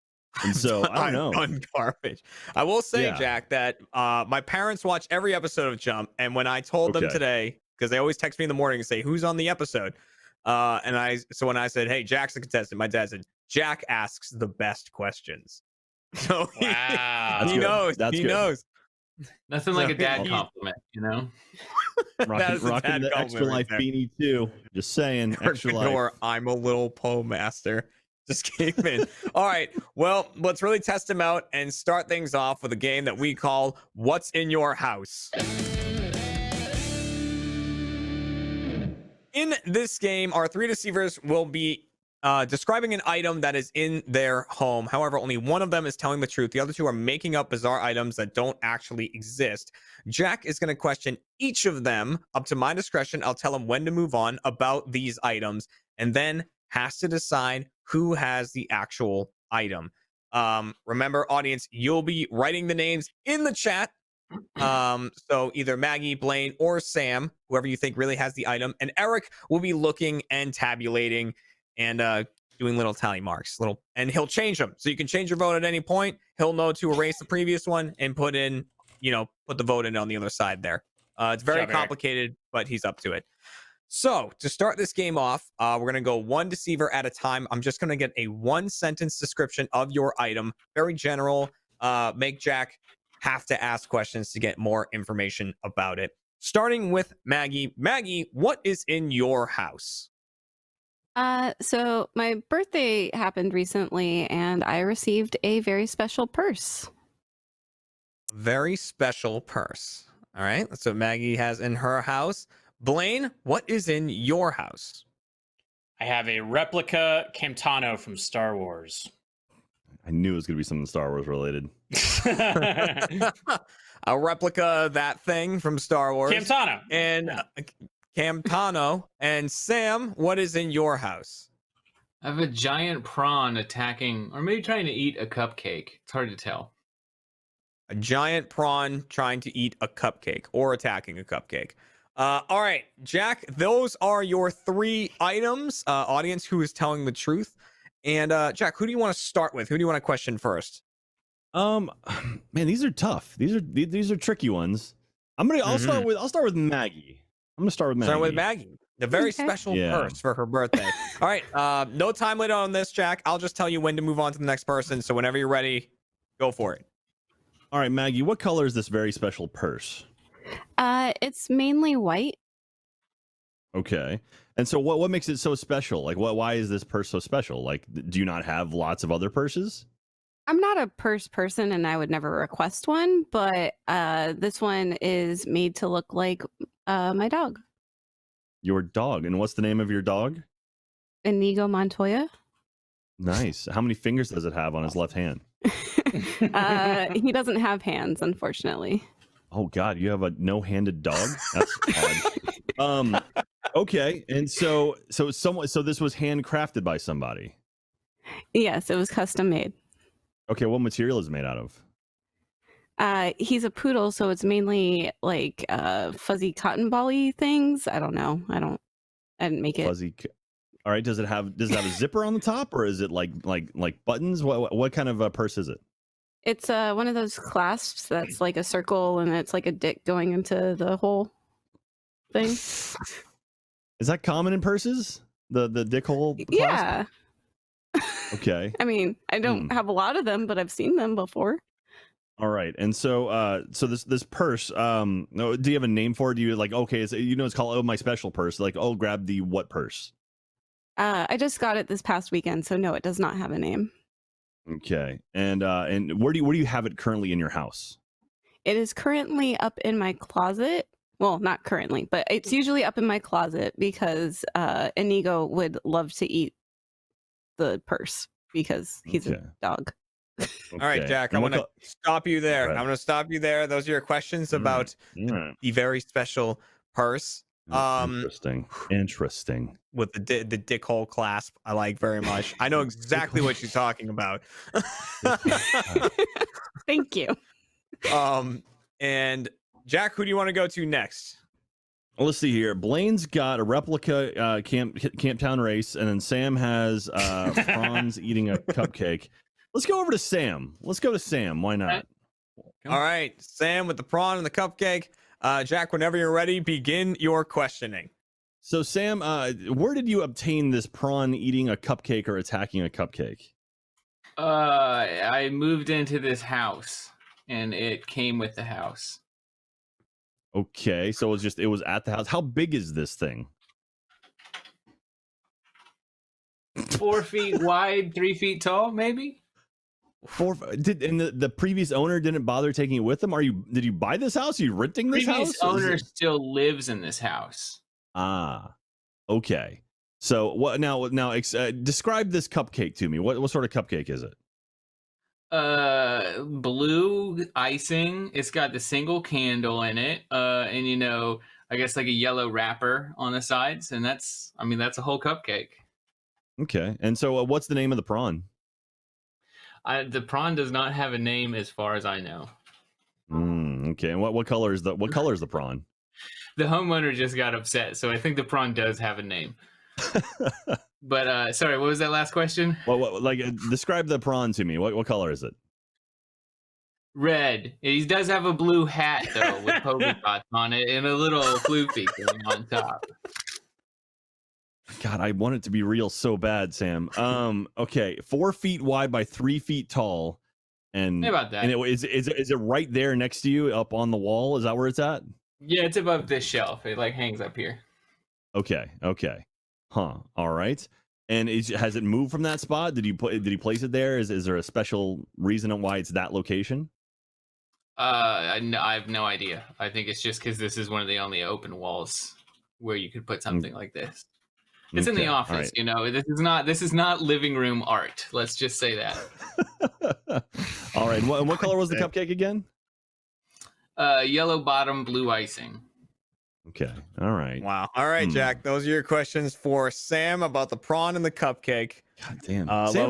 And so I don't know. I've done garbage. I will say, Yeah. Jack, that my parents watch every episode of Chump, and when I told them Okay. today, because they always text me in the morning and say, "Who's on the episode?" So when I said, "Hey, Jack's the contestant," my dad said, "Jack asks the best questions." So Wow. he knows. He knows. Nothing like a dad he- compliment, you know? That Rocking is a dad the extra compliment life right there. beanie too. Just saying, extra life. Or I'm a little Poe master. just came in. All right. Well, let's really test him out and start things off with a game that we call What's in Your House? In this game, our three deceivers will be describing an item that is in their home. However, only one of them is telling the truth. The other two are making up bizarre items that don't actually exist. Jack is going to question each of them up to my discretion. I'll tell him when to move on about these items, and then has to decide who has the actual item. Remember, audience, you'll be writing the names in the chat. So either Maggie, Blaine, or Sam, whoever you think really has the item, and Eric will be looking and tabulating and doing little tally marks, and he'll change them. So you can change your vote at any point. He'll know to erase the previous one and put the vote in on the other side there. It's very complicated, but he's up to it. So to start this game off, we're going to go one deceiver at a time. I'm just going to get a 1-sentence description of your item, very general. Make Jack have to ask questions to get more information about it. Starting with Maggie. Maggie, what is in your house? So my birthday happened recently, and I received a very special purse. Very special purse. All right, that's what Maggie has in her house. Blaine, what is in your house? I have a replica Camtano from Star Wars. I knew it was going to be something Star Wars related. A replica of that thing from Star Wars. Camtano. And Camtano. And Sam, what is in your house? I have a giant prawn attacking, or maybe trying to eat a cupcake. It's hard to tell. A giant prawn trying to eat a cupcake or attacking a cupcake. All right, Jack, those are your 3 items. Audience, who is telling the truth? And Jack, who do you want to start with? Who do you want to question first? Man, these are tough. These are tricky ones. I'll start with Maggie. I'm gonna start with Maggie. Start with Maggie. The very special purse for her birthday. All right. No time limit on this, Jack. I'll just tell you when to move on to the next person. So whenever you're ready, go for it. All right, Maggie, what color is this very special purse? It's mainly white. Okay. And so what makes it so special? Like, why is this purse so special? Like, do you not have lots of other purses? I'm not a purse person, and I would never request one, but this one is made to look like my dog. Your dog. And what's the name of your dog? Inigo Montoya. Nice. How many fingers does it have on his left hand? He doesn't have hands, unfortunately. Oh God, you have a no-handed dog? That's odd. Okay, and so this was handcrafted by somebody. Yes, it was custom made. Okay, what material is it made out of? He's a poodle, so it's mainly like fuzzy cotton ball-y things. I don't know. I didn't make it. Fuzzy. All right. Does it have a zipper on the top, or is it like buttons? What kind of a purse is it? It's one of those clasps that's like a circle, and it's like a dick going into the whole thing. Is that common in purses? The dick hole clasp? Yeah. Okay. I mean, I don't have a lot of them, but I've seen them before. All right. And so this purse, do you have a name for it? Do you like, okay, it's called my special purse. Like, grab the what purse? I just got it this past weekend, so no, it does not have a name. Okay. And where do you have it currently in your house? It is currently up in my closet. Well, not currently, but it's usually up in my closet because Inigo would love to eat the purse because he's a dog. All right, Jack, I want to stop you there. I'm going to stop you there. Those are your questions about the very special purse. Interesting. With the dick hole clasp, I like very much. I know exactly what you're talking about. Thank you. And Jack, who do you want to go to next? Well, let's see here. Blaine's got a replica Camptown race, and then Sam has Franz eating a cupcake. Let's go over to Sam. Let's go to Sam. Why not? All right, Sam with the prawn and the cupcake. Jack, whenever you're ready, begin your questioning. So, Sam, where did you obtain this prawn eating a cupcake or attacking a cupcake? I moved into this house, and it came with the house. Okay, so it was at the house. How big is this thing? 4 feet wide, 3 feet tall, maybe. And the previous owner didn't bother taking it with them? Did you buy this house? Are you renting this Previous house? owner still lives in this house. Ah, okay. So what now? Describe this cupcake to me. What sort of cupcake is it? Blue icing. It's got the single candle in it. And I guess like a yellow wrapper on the sides, and that's a whole cupcake. Okay. And so what's the name of the prawn? The prawn does not have a name as far as I know. Okay. And what color is the prawn? The homeowner just got upset, so I think the prawn does have a name. But sorry, what was that last question? Describe the prawn to me. What color is it? Red. He does have a blue hat though, with polka dots on it, and a little floofy thing on top. God, I want it to be real so bad, Sam. Okay, 4 feet wide by 3 feet tall, and How about that? And is it right there next to you, up on the wall? Is that where it's at? Yeah, it's above this shelf. It like hangs up here. Okay. Huh. All right. And has it moved from that spot? Did he place it there? Is there a special reason on why it's that location? I have no idea. I think it's just because this is one of the only open walls where you could put something like this. It's in the office, right. This is not living room art. Let's just say that. All right. What color was the cupcake again? Yellow bottom, blue icing. Okay. All right. Wow. All right, Jack. Those are your questions for Sam about the prawn and the cupcake. God damn.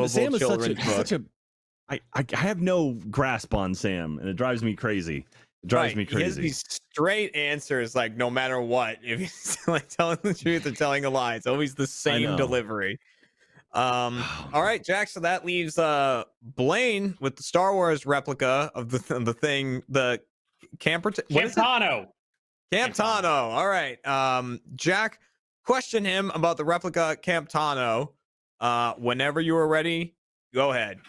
Sam is such a. I have no grasp on Sam, and it drives me crazy. It drives me crazy. He has these straight answers, like no matter what, if he's like telling the truth or telling a lie, it's always the same delivery. All right, Jack. So that leaves Blaine with the Star Wars replica of the thing, the Camptano. Camptano. All right. Jack, question him about the replica Camptano. Whenever you are ready, go ahead.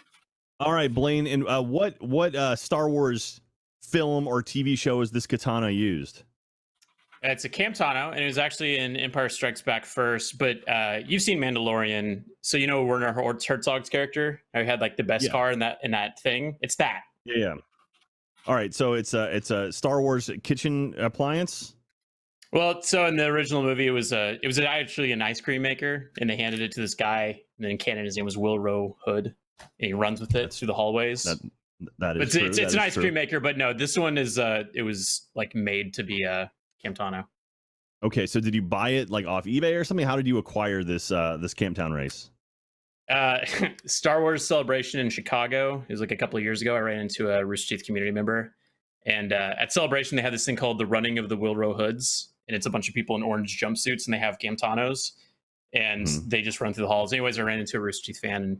All right, Blaine. And what Star Wars film or TV show is this katana used? It's a Camptano, and it was actually in Empire Strikes Back first. But you've seen Mandalorian, so you know Werner Herzog's character. I had like the best car in that thing. It's that. Yeah. All right, so it's a Star Wars kitchen appliance. Well, so in the original movie, it was actually an ice cream maker, and they handed it to this guy. And then in canon, his name was Wilro Hood, and he runs with it through the hallways. That is true. It's an ice cream maker, but no, this one is it was like made to be a Camptano. Okay, so did you buy it like off eBay or something? How did you acquire this Camptown race? Star Wars Celebration in Chicago. It was like a couple of years ago. I ran into a Rooster Teeth community member, and at Celebration they had this thing called the Running of the Wilro Hoods, and it's a bunch of people in orange jumpsuits, and they have Camptanos, and they just run through the halls. Anyways, I ran into a Rooster Teeth fan, and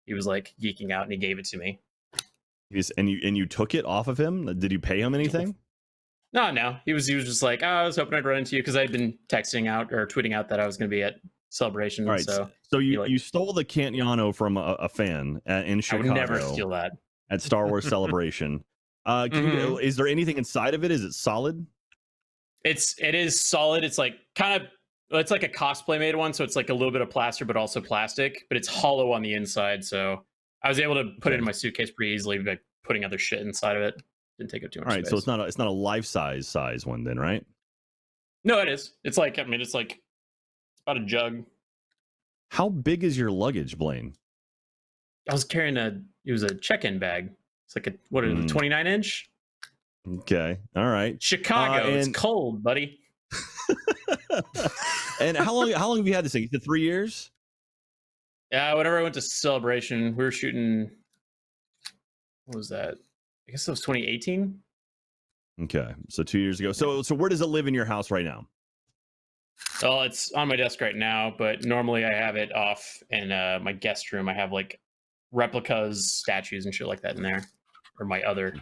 he was like geeking out, and he gave it to me. And you took it off of him? Did you pay him anything? No. He was just like, I was hoping I'd run into you because I'd been texting out or tweeting out that I was going to be at Celebration. All right, so you stole the Camptano from a fan in Chicago. I would never steal that at Star Wars Celebration. Is there anything inside of it? Is it solid? It is solid. It's like it's like a cosplay made one, so it's like a little bit of plaster, but also plastic. But it's hollow on the inside, so I was able to put it in my suitcase pretty easily by putting other shit inside of it. Didn't take up too much space. So it's not a life size one then, right? No, it is. It's like it's about a jug. How big is your luggage, Blaine? I was carrying it was a check-in bag. It's like a 29-inch? Okay. All right. Chicago, it's cold, buddy. And how long have you had this thing? You said 3 years? Yeah, whenever I went to Celebration, we were shooting, what was that? I guess it was 2018. Okay. So 2 years ago. So where does it live in your house right now? Well, it's on my desk right now, but normally I have it off in my guest room. I have like replicas, statues, and shit like that in there, or my other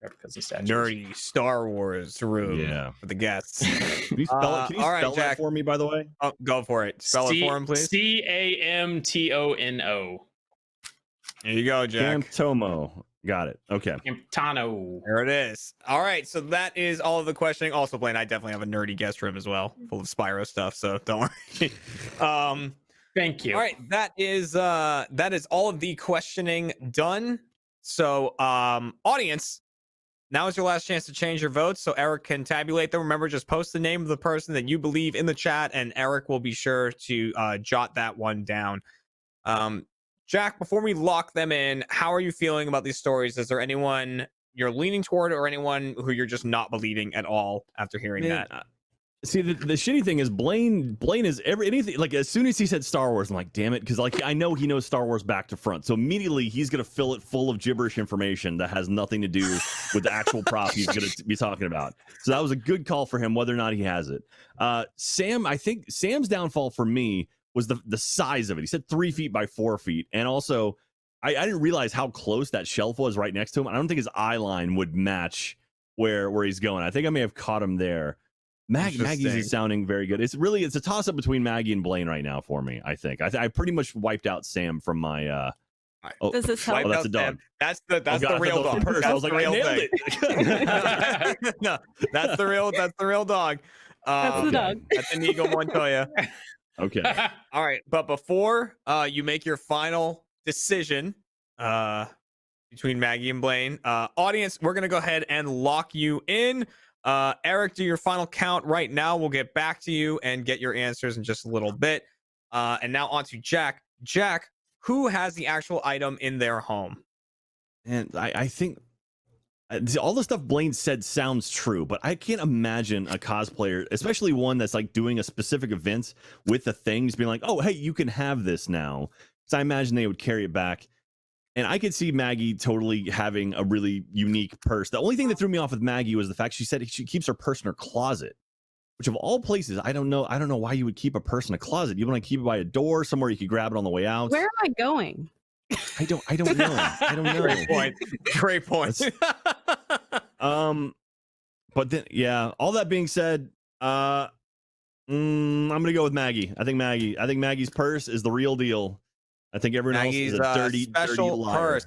replicas and statues. Nerdy Star Wars room for the guests. Can you spell Jack, that for me, by the way? Oh, go for it. Spell it for him, please. Camptono. There you go, Jack. Camptomo. Got it. Okay. Camptano. There it is. All right. So that is all of the questioning. Also, Blaine, I definitely have a nerdy guest room as well, full of Spyro stuff. So don't worry. Thank you. All right, that is all of the questioning done. So, audience, now is your last chance to change your votes so Eric can tabulate them. Remember, just post the name of the person that you believe in the chat, and Eric will be sure to jot that one down. Jack, before we lock them in, how are you feeling about these stories? Is there anyone you're leaning toward, or anyone who you're just not believing at all after hearing that? See, the shitty thing is Blaine is anything, like, as soon as he said Star Wars, I'm like, damn it, because like I know he knows Star Wars back to front, so immediately he's gonna fill it full of gibberish information that has nothing to do with the actual prop he's gonna be talking about. So that was a good call for him, whether or not he has it. Sam, I think Sam's downfall for me was the size of it. He said 3 feet by 4 feet, and also I didn't realize how close that shelf was right next to him. I don't think his eye line would match where he's going. I think I may have caught him there. Maggie's is sounding very good. It's a toss up between Maggie and Blaine right now for me. I think I pretty much wiped out Sam from my. Does this help? Oh, that's a dog. That's the real dog. I was like, I nailed it. No, that's the real dog. That's the dog. That's Inigo Montoya. Okay. All right, but before you make your final decision between Maggie and Blaine, audience, we're gonna go ahead and lock you in. Eric, do your final count right now. We'll get back to you and get your answers in just a little bit. And now on to Jack. Jack, who has the actual item in their home? And I think all the stuff Blaine said sounds true, but I can't imagine a cosplayer, especially one that's like doing a specific event with the things, being like, oh, hey, you can have this now. So I imagine they would carry it back. And I could see Maggie totally having a really unique purse. The only thing that threw me off with Maggie was the fact she said she keeps her purse in her closet, which of all places, I don't know why you would keep a purse in a closet. You want to keep it by a door, somewhere you could grab it on the way out. Where am I going? I don't know. I don't know. Great point. But then, yeah, all that being said, I'm gonna go with Maggie. I think Maggie's purse is the real deal. I think everyone Maggie's else is a dirty special liar. purse.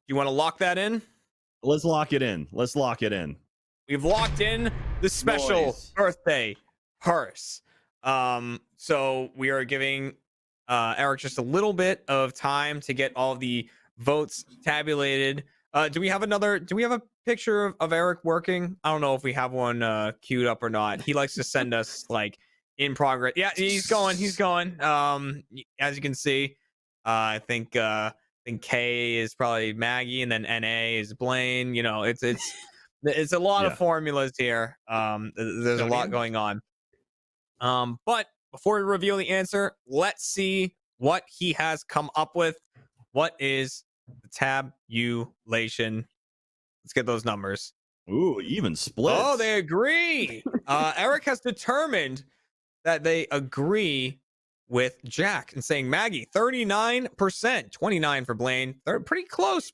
You want to lock that in? Let's lock it in. We've locked in the special birthday purse. So we are giving Eric just a little bit of time to get all the votes tabulated. Do we have a picture of Eric working? I don't know if we have one queued up or not. He likes to send us like in progress. Yeah, he's going. As you can see, I think K is probably Maggie, and then NA is Blaine. You know, it's a lot of formulas here. There's a lot going on. But before we reveal the answer, let's see what he has come up with. What is the tabulation? Let's get those numbers. Ooh, even split. Oh, they agree. Eric has determined that they agree with Jack and saying Maggie 39%, 29 for Blaine. They're pretty close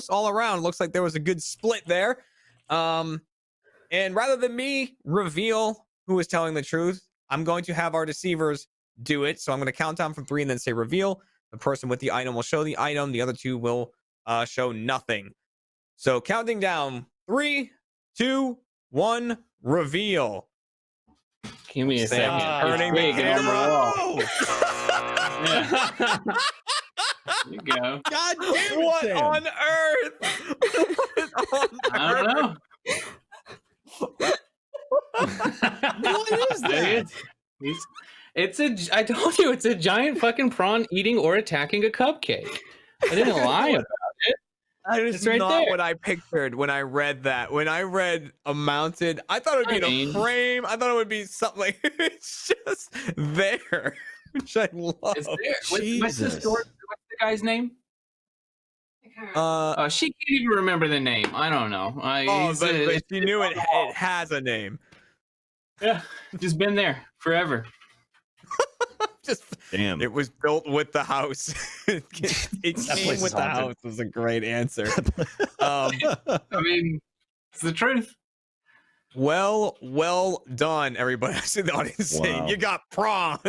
all around. Looks like there was a good split there. And rather than me reveal who is telling the truth, I'm going to have our deceivers do it. So I'm going to count down from 3 and then say reveal. The person with the item will show the item. The other two will show nothing. So counting down 3, 2, 1, reveal. Give me a second. Turning the camera. Yeah. There you go. God damn it, What Sam. on earth? I don't know. What is that? I told you, it's a giant fucking prawn eating or attacking a cupcake. I didn't lie about it. That is It's right not there. what I pictured when I read that. When I read a mounted, I thought it would be in a frame. I thought it would be something like it's just there, which I love. It's there. What's the guy's name? She can't even remember the name. I don't know. But she knew it has a name. Yeah, just been there forever. Damn. It was built with the house. It came with the house was a great answer. I mean, it's the truth. Well done, everybody. I see the audience saying, you got prawn.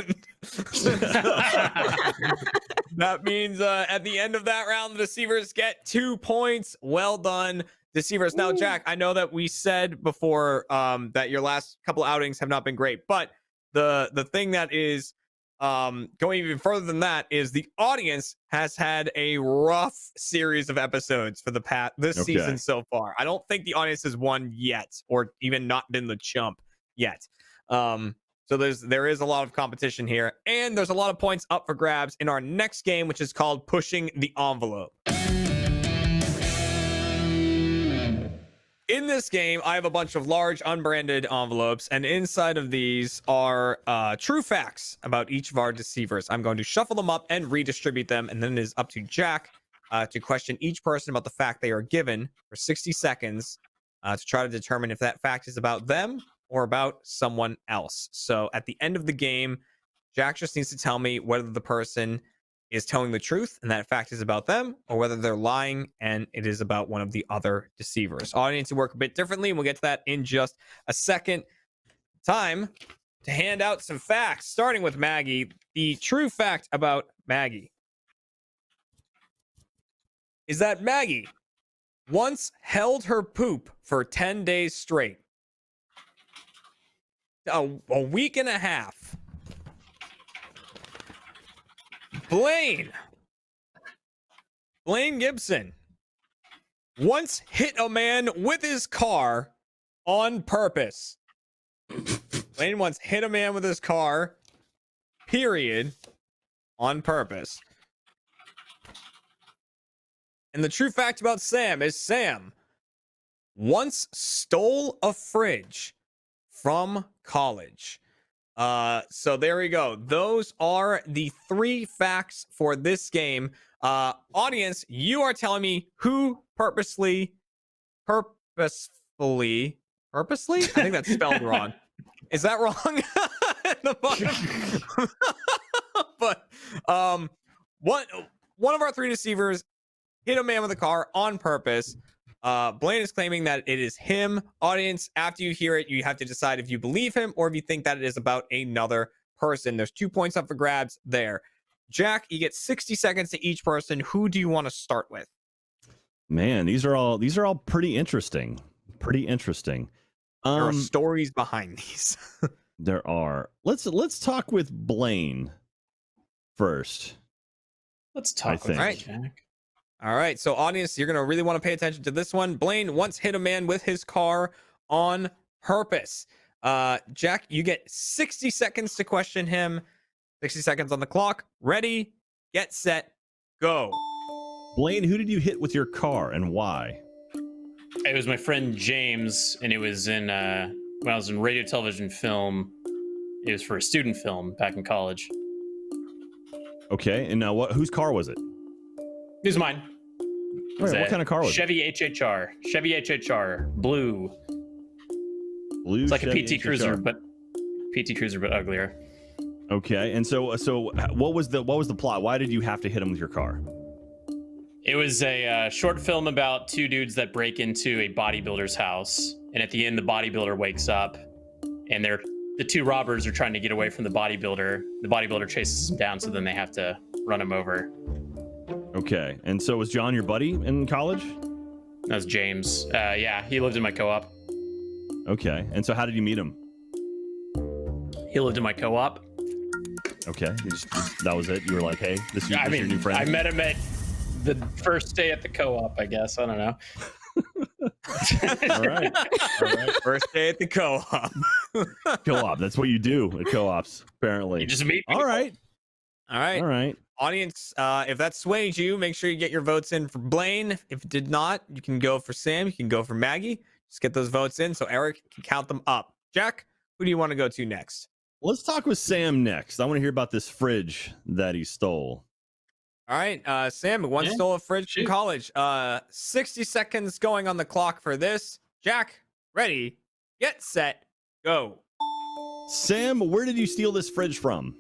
That means at the end of that round, the deceivers get 2 points. Well done, deceivers. Now, Jack, I know that we said before that your last couple outings have not been great, but the thing that is going even further than that is the audience has had a rough series of episodes for this season so far. I don't think the audience has won yet, or even not been the chump yet. So there is a lot of competition here, and there's a lot of points up for grabs in our next game, which is called Pushing the Envelope. In this game, I have a bunch of large unbranded envelopes, and inside of these are true facts about each of our deceivers. I'm going to shuffle them up and redistribute them, and then it is up to Jack to question each person about the fact they are given for 60 seconds to try to determine if that fact is about them or about someone else. So at the end of the game, Jack just needs to tell me whether the person is telling the truth and that fact is about them, or whether they're lying and it is about one of the other deceivers. Audience will work a bit differently, and we'll get to that in just a second. Time to hand out some facts, starting with Maggie. The true fact about Maggie is that Maggie once held her poop for 10 days straight. A week and a half. Blaine Gibson once hit a man with his car on purpose. Blaine once hit a man with his car, period, on purpose. And the true fact about Sam is Sam once stole a fridge from college. So there we go. Those are the 3 facts for this game. Audience, you are telling me who purposely? I think that's spelled wrong. Is that wrong? But one of our 3 deceivers hit a man with a car on purpose. Blaine is claiming that it is him. Audience, after you hear it, you have to decide if you believe him or if you think that it is about another person. There's 2 points up for grabs there. Jack, you get 60 seconds to each person. Who do you want to start with? Man, these are all pretty interesting. There are stories behind these. There are. Let's talk with Blaine first. Let's talk with Jack. All right, so audience, you're going to really want to pay attention to this one. Blaine once hit a man with his car on purpose. Jack, you get 60 seconds to question him. 60 seconds on the clock. Ready, get set, go. Blaine, who did you hit with your car and why? It was my friend James, and it was in when I was in radio, television, film. It was for a student film back in college. Okay, and now whose car was it? It was mine. What kind of car was Chevy HHR. Chevy HHR, blue. Blue. It's like Chevy a PT Cruiser, but uglier. Okay, and so what was the plot? Why did you have to hit him with your car? It was a short film about 2 dudes that break into a bodybuilder's house, and at the end, the bodybuilder wakes up, and the 2 robbers are trying to get away from the bodybuilder. The bodybuilder chases them down, so then they have to run him over. Okay, and so was John your buddy in college? That was James. Yeah, he lived in my co-op. Okay, and so how did you meet him? He lived in my co-op. Okay, that was it? You were like, hey, this is your new friend? I met him at the first day at the co-op, I guess. I don't know. All right. First day at the co-op. Co-op, that's what you do at co-ops, apparently. You just meet people. All right. Audience, if that swayed you, make sure you get your votes in for Blaine. If it did not, you can go for Sam. You can go for Maggie. Just get those votes in so Eric can count them up. Jack, who do you want to go to next? Let's talk with Sam next. I want to hear about this fridge that he stole. All right, Sam once stole a fridge from college. 60 seconds going on the clock for this. Jack, ready, get set, go. Sam, where did you steal this fridge from?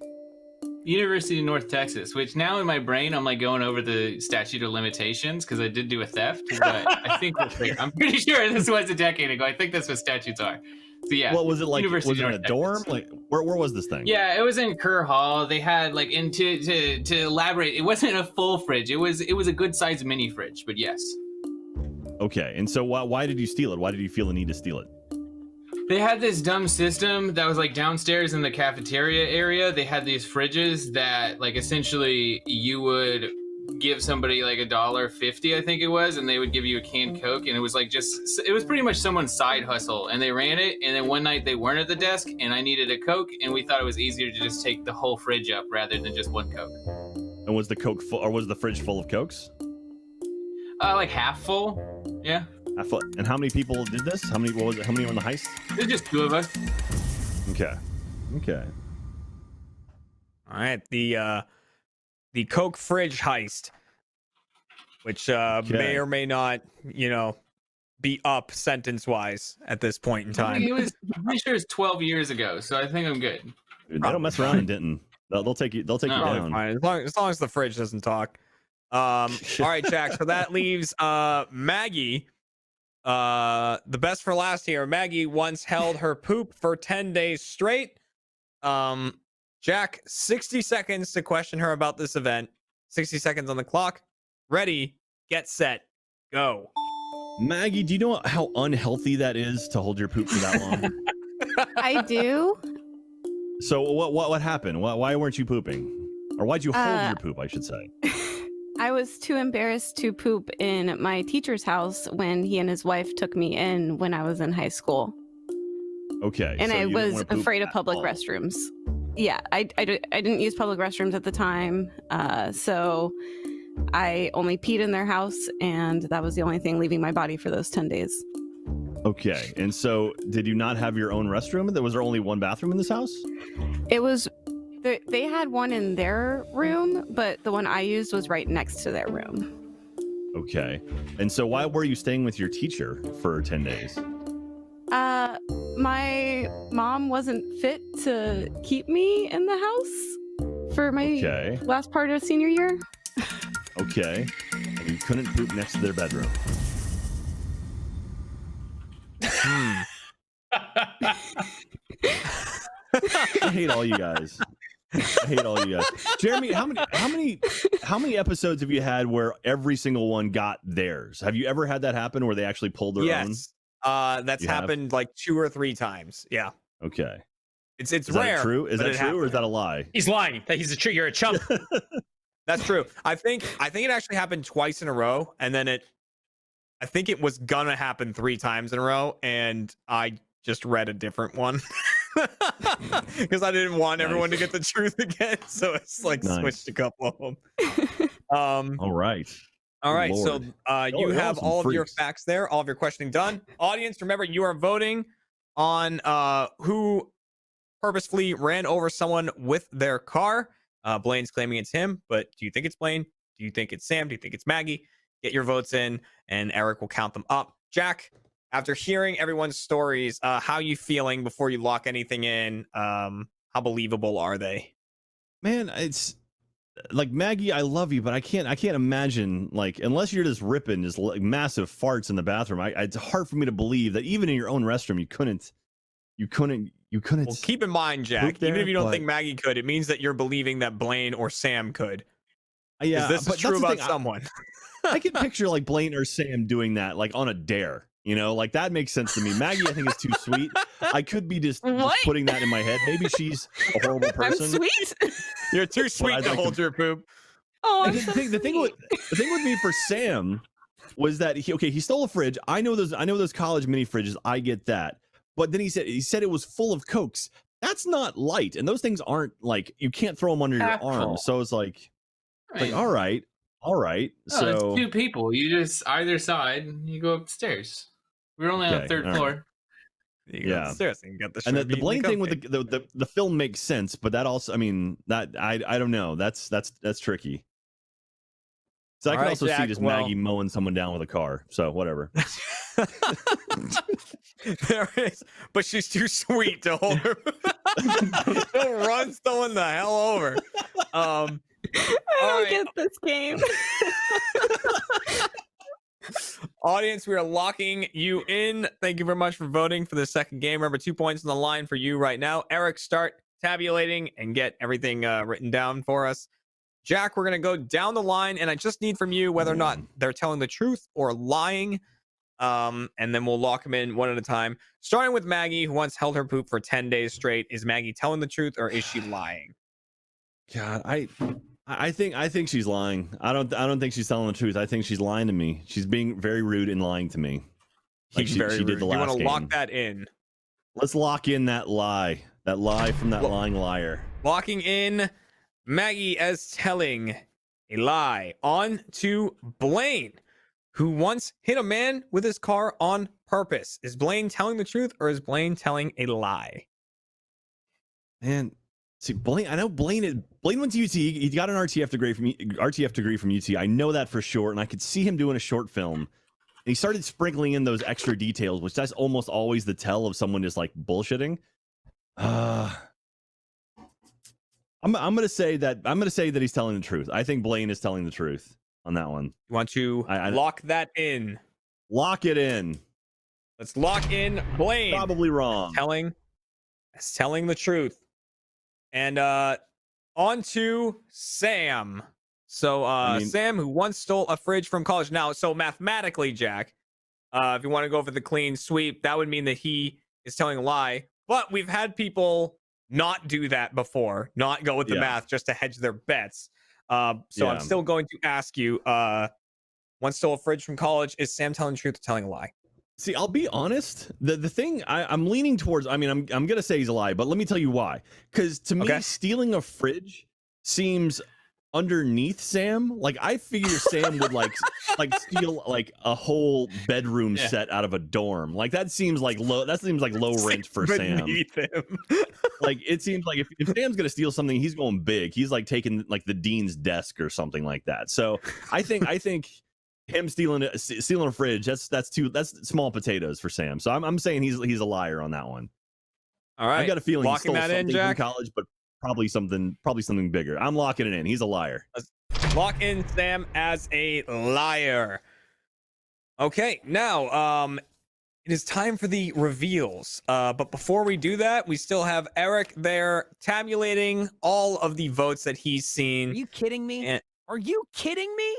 University of North Texas, which now in my brain I'm like going over the statute of limitations because I did do a theft, but I think I'm pretty sure this was a decade ago. I think that's what statutes are. So yeah. What was it like? University Was it in a dorm? Like where was this thing? Yeah, it was in Kerr Hall. They had like to elaborate, it wasn't a full fridge. It was a good sized mini fridge, but yes. Okay, and so why did you steal it? Why did you feel the need to steal it? They had this dumb system that was like downstairs in the cafeteria area. They had these fridges that like essentially you would give somebody like $1.50, I think it was, and they would give you a canned Coke, and it was like it was pretty much someone's side hustle, and they ran it. And then one night they weren't at the desk, and I needed a Coke, and we thought it was easier to just take the whole fridge up rather than just one Coke. And was the Coke full, or was the fridge full of Cokes? Like half full, yeah. And how many people did this? How many? What was it? How many were in the heist? There's just 2 of us. Okay. All right, the Coke fridge heist, which may or may not, be up sentence-wise at this point in time. I'm pretty sure it's 12 years ago, so I think I'm good. Dude, they don't mess around in Denton. They'll take you. They'll take you down. Fine. As long as the fridge doesn't talk. All right, Jack. So that leaves Maggie. The best for last here. Maggie once held her poop for 10 days straight. Jack, 60 seconds to question her about this event. 60 seconds on the clock. Ready, get set, go. Maggie, do you know how unhealthy that is to hold your poop for that long? I do. So what happened? Why weren't you pooping? Or why'd you hold your poop, I should say? I was too embarrassed to poop in my teacher's house when he and his wife took me in when I was in high school. Okay. And so I you didn't was wanna poop afraid of at public all. restrooms. Yeah, I didn't use public restrooms at the time. So I only peed in their house, and that was the only thing leaving my body for those 10 days. Okay. And so did you not have your own restroom? Was there only one bathroom in this house? It was, they had one in their room, but the one I used was right next to their room. Okay. And so why were you staying with your teacher for 10 days? My mom wasn't fit to keep me in the house for my last part of senior year. Okay. And you couldn't poop next to their bedroom. I hate all you guys. Jeremy, how many episodes have you had where every single one got theirs? Have you ever had that happen where they actually pulled their own? Yes. That's happened like 2 or 3 times. Yeah. Okay. It's Is rare. that true? Is that true or is that a lie? He's lying. You're a chump. That's true. I think it actually happened twice in a row, and then I think it was gonna happen 3 times in a row, and I just read a different one because I didn't want everyone to get the truth again. So it's like switched a couple of them. All right. All right, Lord. so you have some all of your freaks. facts there, all of your questioning done. Audience, remember you are voting on who purposefully ran over someone with their car. Blaine's claiming it's him, but do you think it's Blaine? Do you think it's Sam? Do you think it's Maggie? Get your votes in, and Eric will count them up. Jack, after hearing everyone's stories, how you feeling before you lock anything in? How believable are they? Man, it's like Maggie, I love you, but I can't imagine, like, unless you're just ripping just like massive farts in the bathroom. It's hard for me to believe that even in your own restroom you couldn't. Well, keep in mind, Jack, there, even if you don't but- think Maggie could, it means that you're believing that Blaine or Sam could. Yeah, this but is true that's the about thing, someone. I can picture like Blaine or Sam doing that, like on a dare. Like that makes sense to me. Maggie, I think, is too sweet. I could be just putting that in my head. Maybe she's a horrible person. I'm sweet. You're too sweet I'd to like hold your poop. Oh, I'm And so the thing with me for Sam was that he stole a fridge. I know those college mini fridges. I get that. But then he said it was full of Cokes. That's not light, and those things aren't like you can't throw them under your arm. So it's like all right. No, So it's 2 people. You just either side, and you go upstairs. We're only on the 3rd all right. floor. You go upstairs and get the and the shrimp Blaine eating thing with the film makes sense, but that also, I mean, that I don't know. That's tricky. So I All can right, also Jack, see just well- Maggie mowing someone down with a car. So whatever. There is, but she's too sweet to hold her. She'll run someone the hell over. I don't get this game. Audience, we are locking you in. Thank you very much for voting for the second game. Remember, 2 points on the line for you right now. Eric, start tabulating and get everything written down for us. Jack, we're going to go down the line, and I just need from you whether or not they're telling the truth or lying. And then we'll lock them in one at a time. Starting with Maggie, who once held her poop for 10 days straight. Is Maggie telling the truth or is she lying? God, I think she's lying. I don't think she's telling the truth. I think she's lying to me. She's being very rude and lying to me. Like she did the last You want to game. lock that in? Let's lock in that lie. That lie from that lying liar. Locking in Maggie as telling a lie. On to Blaine, who once hit a man with his car on purpose. Is Blaine telling the truth or is Blaine telling a lie? Man, see, Blaine. I know Blaine went to UT. He got an RTF degree from UT. I know that for sure, and I could see him doing a short film. And he started sprinkling in those extra details, which that's almost always the tell of someone just like bullshitting. I'm gonna say that he's telling the truth. I think Blaine is telling the truth on that one. You want to lock that in? Lock it in. Let's lock in Blaine. Probably wrong. Telling the truth. And on to Sam. So Sam, who once stole a fridge from college. Now, so mathematically, Jack, if you want to go for the clean sweep, that would mean that he is telling a lie. But we've had people not do that before, not go with the math just to hedge their bets. I'm still going to ask you, once stole a fridge from college, is Sam telling the truth or telling a lie? See, I'll be honest. The thing I'm leaning towards, I mean, I'm gonna say he's a lie, but let me tell you why. Because to me, stealing a fridge seems underneath Sam. Like I figure Sam would like steal like a whole bedroom set out of a dorm. Like that seems like low rent for Sam. Him. Like it seems like if Sam's gonna steal something, he's going big. He's like taking like the dean's desk or something like that. So I think him stealing a fridge, that's small potatoes for Sam. So I'm saying he's a liar on that one. All right, I got a feeling he locking stole that something in, Jack? from college, but probably something bigger. I'm locking it in. He's a liar. Let's lock in Sam as a liar. Okay, now it is time for the reveals. But before we do that, we still have Eric there tabulating all of the votes that he's seen. Are you kidding me? Are you kidding me?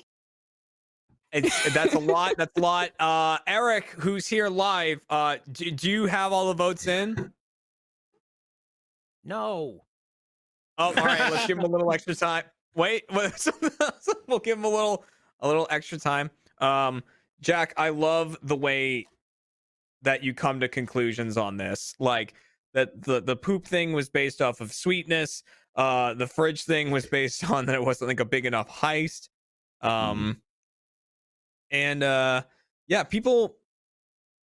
That's a lot. That's a lot. Eric, who's here live, do you have all the votes in? No. Oh, all right. Let's give him a little extra time. Wait, we'll give him a little extra time. Jack, I love the way that you come to conclusions on this. Like that the poop thing was based off of sweetness. The fridge thing was based on that it wasn't like a big enough heist. And yeah, people,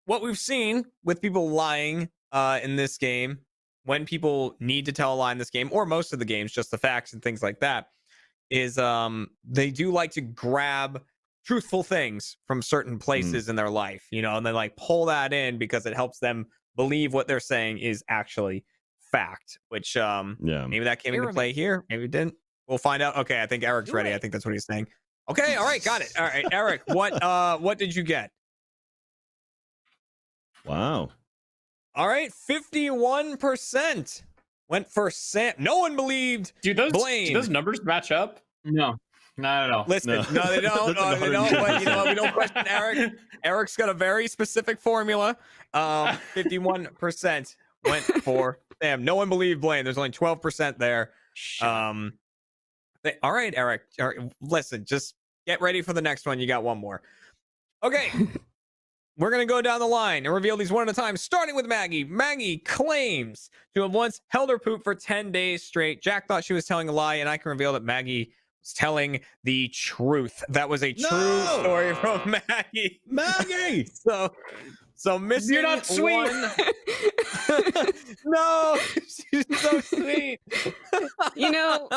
what we've seen with people lying in this game, when people need to tell a lie in this game, or most of the games, just the facts and things like that, is they do like to grab truthful things from certain places in their life, you know, and they like pull that in because it helps them believe what they're saying is actually fact, which maybe that came into play here, maybe it didn't. We'll find out. Okay, I think Eric's ready. I think that's what he's saying. Okay, all right, got it. All right, Eric, what did you get? Wow. All right, 51% went for Sam. No one believed Blaine. Do those numbers match up? No, not at all. Listen, no, they don't. No, they don't. But you know what? We don't question Eric. Eric's got a very specific formula. 51% went for Sam. No one believed Blaine. There's only 12% there. All right, Eric. All right, listen, just get ready for the next one. You got one more. Okay. We're going to go down the line and reveal these one at a time, starting with Maggie. Maggie claims to have once held her poop for 10 days straight. Jack thought she was telling a lie, and I can reveal that Maggie was telling the truth. That was a true story from Maggie. Maggie! So missing You're not sweet. No, she's so sweet. You know,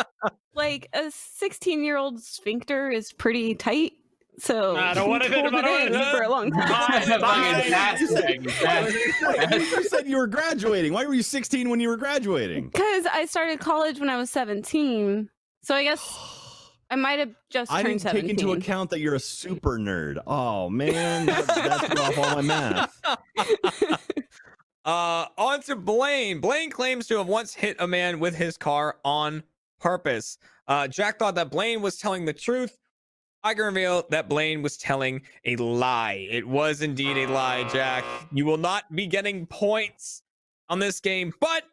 like a 16-year-old sphincter is pretty tight. So I don't want to hold it in for a long time. You said you were graduating. Why were you 16 when you were graduating? Because I started college when I was 17. So I guess I might have just I turned didn't 17. take into account that you're a super nerd. Oh man, that's off all my math. On to Blaine. Blaine claims to have once hit a man with his car on purpose. Jack thought that Blaine was telling the truth. I can reveal that Blaine was telling a lie. It was indeed a lie, Jack. You will not be getting points on this game, but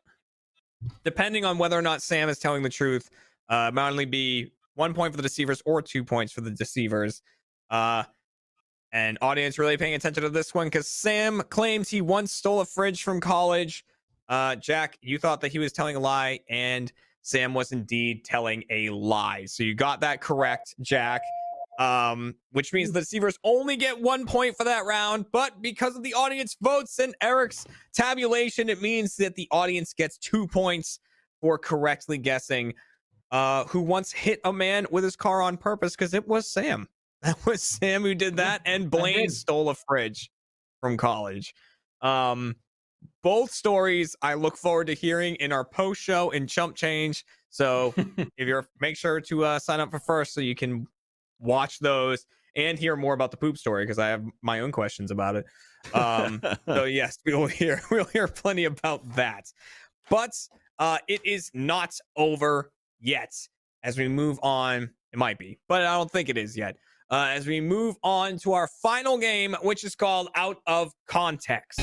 depending on whether or not Sam is telling the truth, it might only be 1 point for the deceivers or 2 points for the deceivers. And audience really paying attention to this one because Sam claims he once stole a fridge from college. Jack, you thought that he was telling a lie, and Sam was indeed telling a lie. So you got that correct, Jack. Which means the deceivers only get 1 point for that round, but because of the audience votes and Eric's tabulation, it means that the audience gets 2 points for correctly guessing who once hit a man with his car on purpose, because it was Sam. That was Sam who did that, and Blaine stole a fridge from college. Both stories I look forward to hearing in our post show in Chump Change. So if you're make sure to sign up for first so you can watch those and hear more about the poop story, because I have my own questions about it. So yes, we'll hear plenty about that. But it is not over yet. As we move on, it might be, but I don't think it is yet. As we move on to our final game, which is called Out of Context.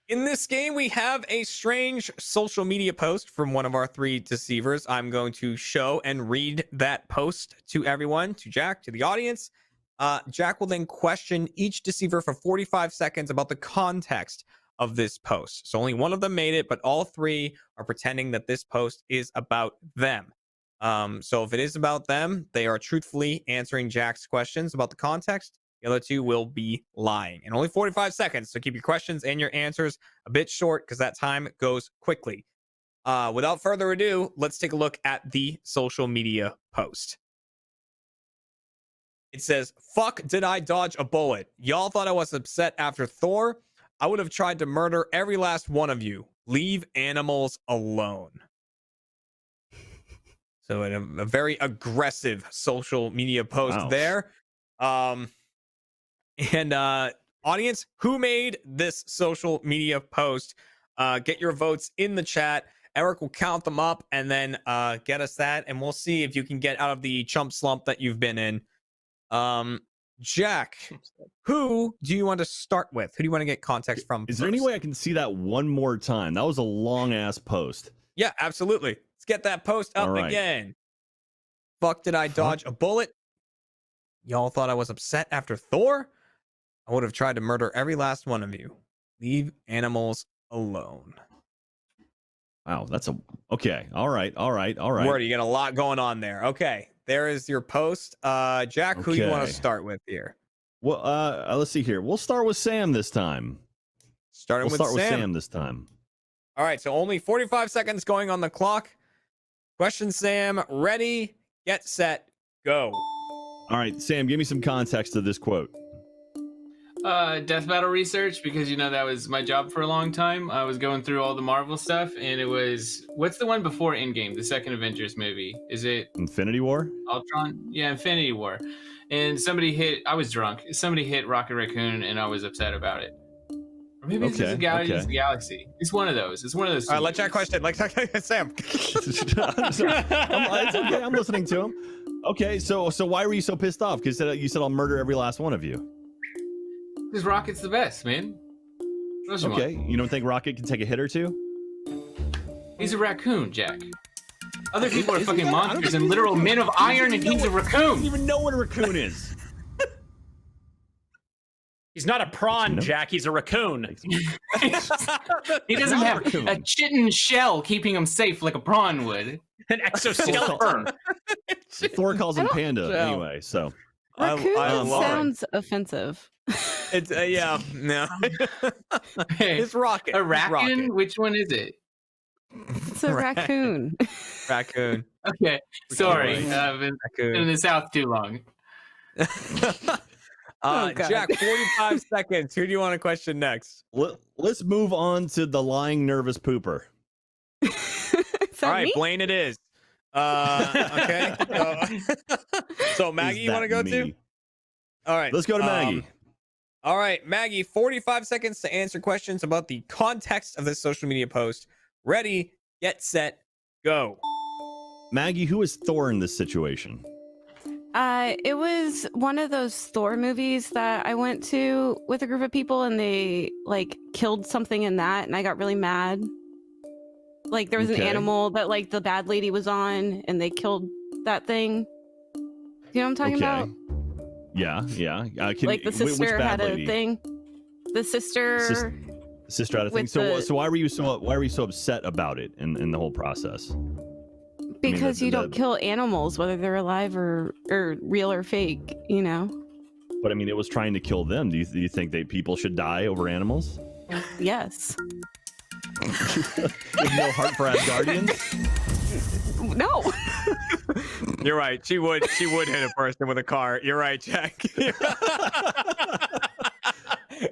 In this game, we have a strange social media post from one of our 3 deceivers. I'm going to show and read that post to everyone, to Jack, to the audience. Jack will then question each deceiver for 45 seconds about the context of this post. So only one of them made it, but all 3 are pretending that this post is about them. So if it is about them, they are truthfully answering Jack's questions about the context. The other 2 will be lying. And only 45 seconds, so keep your questions and your answers a bit short because that time goes quickly. Without further ado, let's take a look at the social media post. It says, "Fuck, did I dodge a bullet? Y'all thought I was upset after Thor? I would have tried to murder every last one of you. Leave animals alone." So a very aggressive social media post there. And audience, who made this social media post? Get your votes in the chat. Eric will count them up and then get us that, and we'll see if you can get out of the chump slump that you've been in. Jack, who do you want to start with? Who do you want to get context from? Is there any way I can see that one more time? That was a long ass post. Yeah, absolutely. Let's get that post up again. Fuck, did I dodge a bullet? Y'all thought I was upset after Thor? I would have tried to murder every last one of you. Leave animals alone. Wow, that's a okay. All right. Word, you got a lot going on there. Okay, there is your post. Jack, who you want to start with here? Well, let's see here. We'll start with Sam this time. We'll start with Sam this time. All right, so only 45 seconds going on the clock. Question, Sam. Ready, get set, go. All right, Sam, give me some context to this quote. Death battle research, because that was my job for a long time. I was going through all the Marvel stuff, and it was, what's the one before Endgame, the second Avengers movie? Is it Infinity War? Ultron? Yeah, Infinity War. And I was drunk. Somebody hit Rocket Raccoon, and I was upset about it. Or maybe it's just a Guardians of the Galaxy. It's one of those. It's one of those. All right, let's Jack question. Sam. It's okay. I'm listening to him. Okay, so why were you so pissed off? Because you said I'll murder every last one of you. Because Rocket's the best, man. Okay, you don't think Rocket can take a hit or two? He's a raccoon, Jack. Other people are fucking monsters and literal men of iron, and he's a raccoon. I don't even know what a raccoon is. He's not a prawn, Jack. He's a raccoon. He doesn't have a chitin shell keeping him safe like a prawn would. An exoskeleton. Thor calls him Panda anyway, so. Raccoon sounds offensive. It's no. It's Rocket. A raccoon? Which one is it? It's a raccoon. Raccoon. Okay, sorry. I've been in the South too long. Jack, 45 seconds. Who do you want to question next? Let's move on to the lying nervous pooper. All right, me? Blaine it is. Okay. So Maggie, you want to go to? All right. Let's go to Maggie. All right, Maggie, 45 seconds to answer questions about the context of this social media post. Ready, get set, go. Maggie, who is Thor in this situation? It was one of those Thor movies that I went to with a group of people, and they like killed something in that, and I got really mad. Like there was an animal that like the bad lady was on, and they killed that thing. You know what I'm talking about? Yeah. Like the sister had a thing. The sister. Sister had a thing. So why were you so upset about it in the whole process? Because you don't kill animals, whether they're alive or real or fake, you know? But I mean, it was trying to kill them. Do you think that people should die over animals? Yes. With no heart for Asgardians? No. You're right. She would hit a person with a car. You're right, Jack.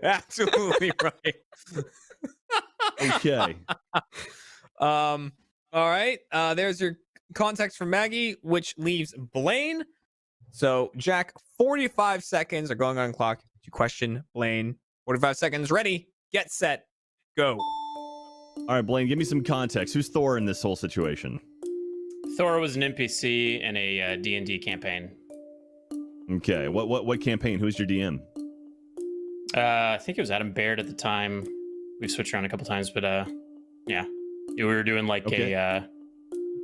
Absolutely right. Okay. All right. There's your context for Maggie, which leaves Blaine. So, Jack, 45 seconds are going on the clock to question Blaine. 45 seconds. Ready, get set, go. All right, Blaine, give me some context. Who's Thor in this whole situation? Thor was an NPC in a D&D campaign. Okay. What campaign? Who's your DM? I think it was Adam Baird at the time. We've switched around a couple times, but yeah. We were doing like a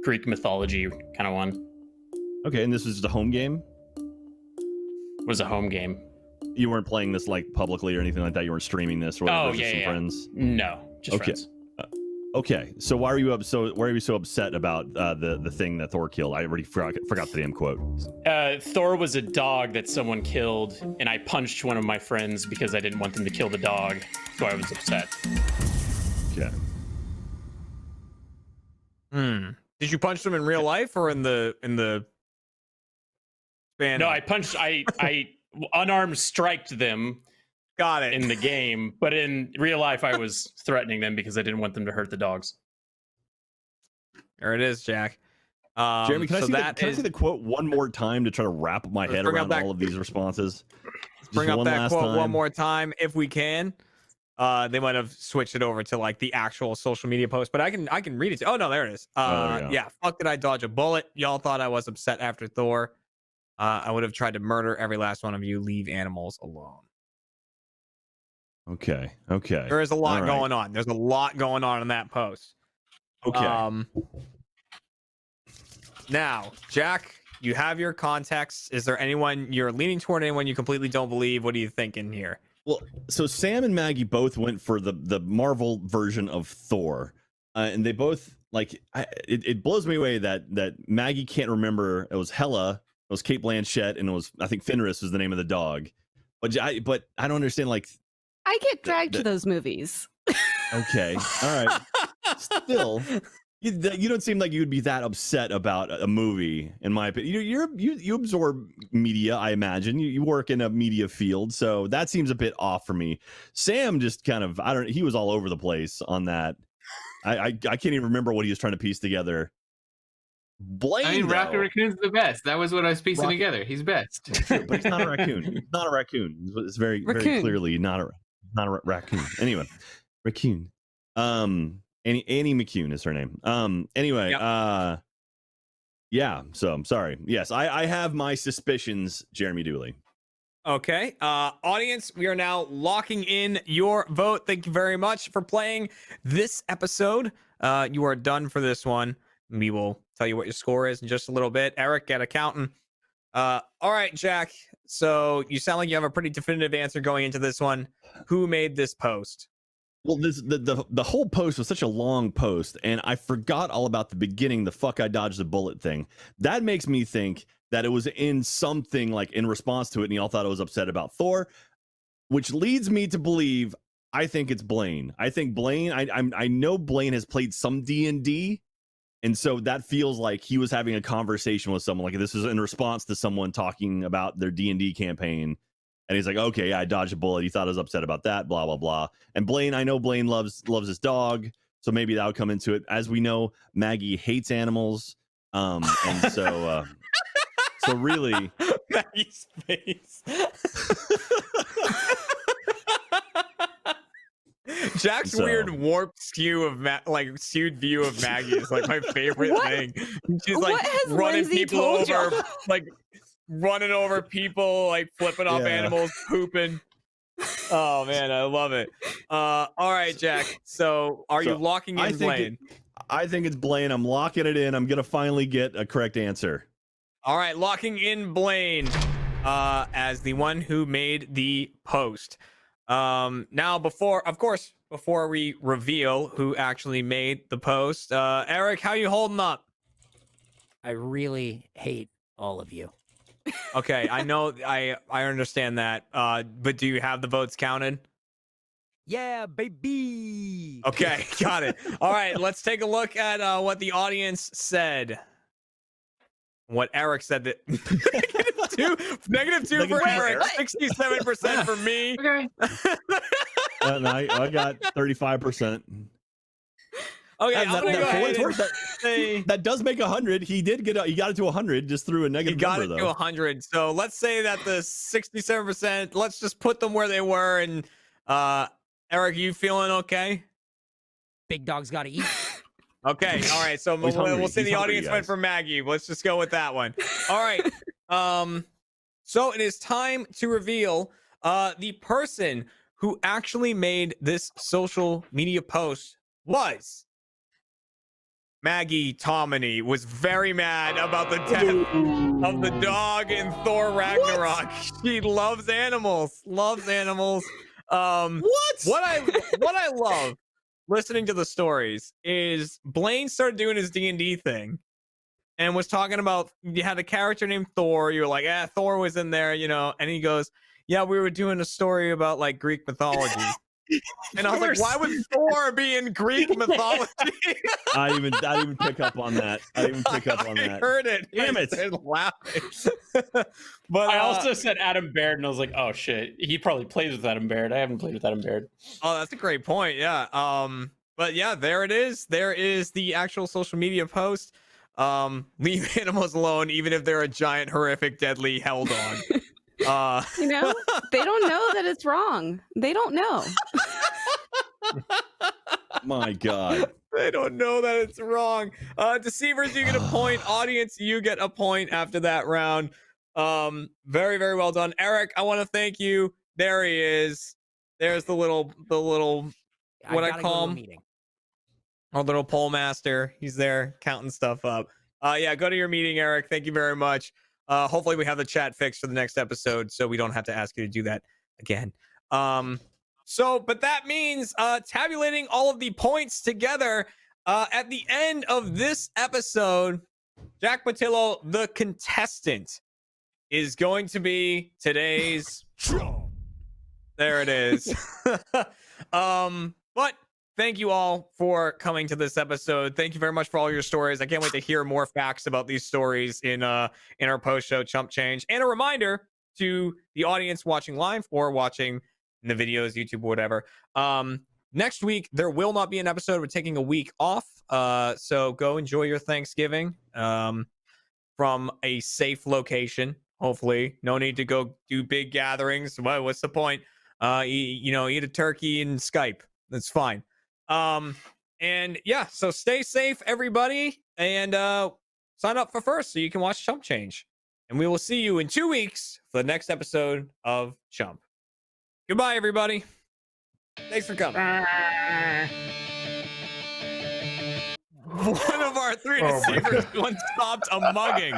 Greek mythology kind of one. Okay, and this was just a home game? It was a home game. You weren't playing this like publicly or anything like that? You weren't streaming this or whatever? Some friends? No, just friends. Okay, so why are you so upset about the thing that Thor killed? I already forgot the damn quote. Thor was a dog that someone killed, and I punched one of my friends because I didn't want them to kill the dog, so I was upset. Okay. Did you punch them in real life or in the span? No, I punched. I unarmed striked them. Got it. In the game, but in real life, I was threatening them because I didn't want them to hurt the dogs. There it is, Jack. Jeremy, can I see the quote one more time to try to wrap my head around all of these responses? Bring up that quote one more time if we can. They might have switched it over to like the actual social media post, but I can read it. Oh no, there it is. Yeah, fuck did I dodge a bullet? Y'all thought I was upset after Thor. I would have tried to murder every last one of you. Leave animals alone. Okay. There is a lot going on. There's a lot going on in that post. Okay. Now, Jack, you have your context. Is there anyone you're leaning toward? Anyone you completely don't believe? What are you thinking here? Well, so Sam and Maggie both went for the Marvel version of Thor, and they both like. It blows me away that Maggie can't remember. It was Hela, it was Cate Blanchett, and it was, I think, Fenris was the name of the dog. But I don't understand, like. I get dragged to those movies. Okay. All right. Still, you don't seem like you would be that upset about a movie, in my opinion. You absorb media, I imagine. You work in a media field, so that seems a bit off for me. Sam just kind of, he was all over the place on that. I can't even remember what he was trying to piece together. Blaine, I mean, Rocket Raccoon's the best. That was what I was piecing together. He's best. But he's not a raccoon. He's not a raccoon. It's very clearly not a raccoon. Anyway, raccoon. Annie McCune is her name. Anyway, yep. Yeah. So I'm sorry. Yes, I have my suspicions, Jeremy Dooley. Okay. Audience, we are now locking in your vote. Thank you very much for playing this episode. You are done for this one. We will tell you what your score is in just a little bit. Eric, get accountant. All right, Jack. So you sound like you have a pretty definitive answer going into this one. Who made this post? Well, the whole post was such a long post, and I forgot all about the beginning, the fuck I dodged the bullet thing. That makes me think that it was in something like in response to it, and y'all thought I was upset about Thor, which leads me to believe I think it's Blaine. I think Blaine, I know Blaine has played some D&D, and so that feels like he was having a conversation with someone. Like this is in response to someone talking about their D&D campaign. And he's like, okay, yeah, I dodged a bullet. You thought I was upset about that, blah, blah, blah. And Blaine, I know Blaine loves his dog. So maybe that would come into it. As we know, Maggie hates animals. And so so really Maggie's face. Jack's So- weird warped skew of skewed view of Maggie is like my favorite thing. She's like What has running Lindsay people told over, y'all? like running over people, like flipping off Yeah. animals, pooping. Oh man, I love it. All right, Jack. So are you So, locking I in think Blaine? I think it's Blaine. I'm locking it in. I'm gonna finally get a correct answer. All right, locking in Blaine as the one who made the post. Now, before we reveal who actually made the post, Eric, how you holding up? I really hate all of you. Okay, I know, I understand that. But do you have the votes counted? Yeah, baby. Okay, got it. All right, let's take a look at what the audience said. What Eric said that negative two for Eric, 67% for me. Okay. And I got 35%. Okay, And I'm gonna go ahead and say that does make 100. He got it to 100 just through a he negative got number, it though. to 100. So let's say that the 67%. Let's just put them where they were. And Eric, you feeling okay? Big dog's got to eat. Okay, all right. So He's hungry. we'll say He's the hungry, audience went guys. for Maggie. Let's just go with that one. All right. So it is time to reveal the person who actually made this social media post was Maggie Tomini. Was very mad about the death of the dog in Thor Ragnarok. She loves animals. Loves animals. What I love listening to the stories is Blaine started doing his D&D thing and was talking about, you had a character named Thor. You were like, Thor was in there, and he goes, yeah, we were doing a story about like Greek mythology. And I was like, why would Thor be in Greek mythology? I didn't even pick up on that. I heard it. Damn it. I laughing. But I also said Adam Baird, and I was like, oh shit, he probably plays with Adam Baird. I haven't played with Adam Baird. Oh, that's a great point. Yeah. But yeah, there it is. There is the actual social media post. Leave animals alone, even if they're a giant, horrific, deadly hell dog. They don't know that it's wrong. They don't know. My God. They don't know that it's wrong. Deceivers, you get a point. Audience, you get a point after that round. Very, very well done. Eric, I want to thank you. There he is. There's the little what I call him. Our little poll master. He's there counting stuff up. Yeah, go to your meeting, Eric. Thank you very much. Hopefully we have the chat fixed for the next episode, so we don't have to ask you to do that again. But that means tabulating all of the points together at the end of this episode, Jack Patillo, the contestant, is going to be today's. There it is. But thank you all for coming to this episode. Thank you very much for all your stories. I can't wait to hear more facts about these stories in our post-show Chump Change. And a reminder to the audience watching live or watching in the videos, YouTube, or whatever. Next week, there will not be an episode. We're taking a week off. So go enjoy your Thanksgiving from a safe location, hopefully. No need to go do big gatherings. What's the point? Eat a turkey and Skype. That's fine. And yeah, so stay safe, everybody, and sign up for first so you can watch Chump Change. And we will see you in 2 weeks for the next episode of Chump. Goodbye, everybody. Thanks for coming. One of our three deceivers once stopped a mugging.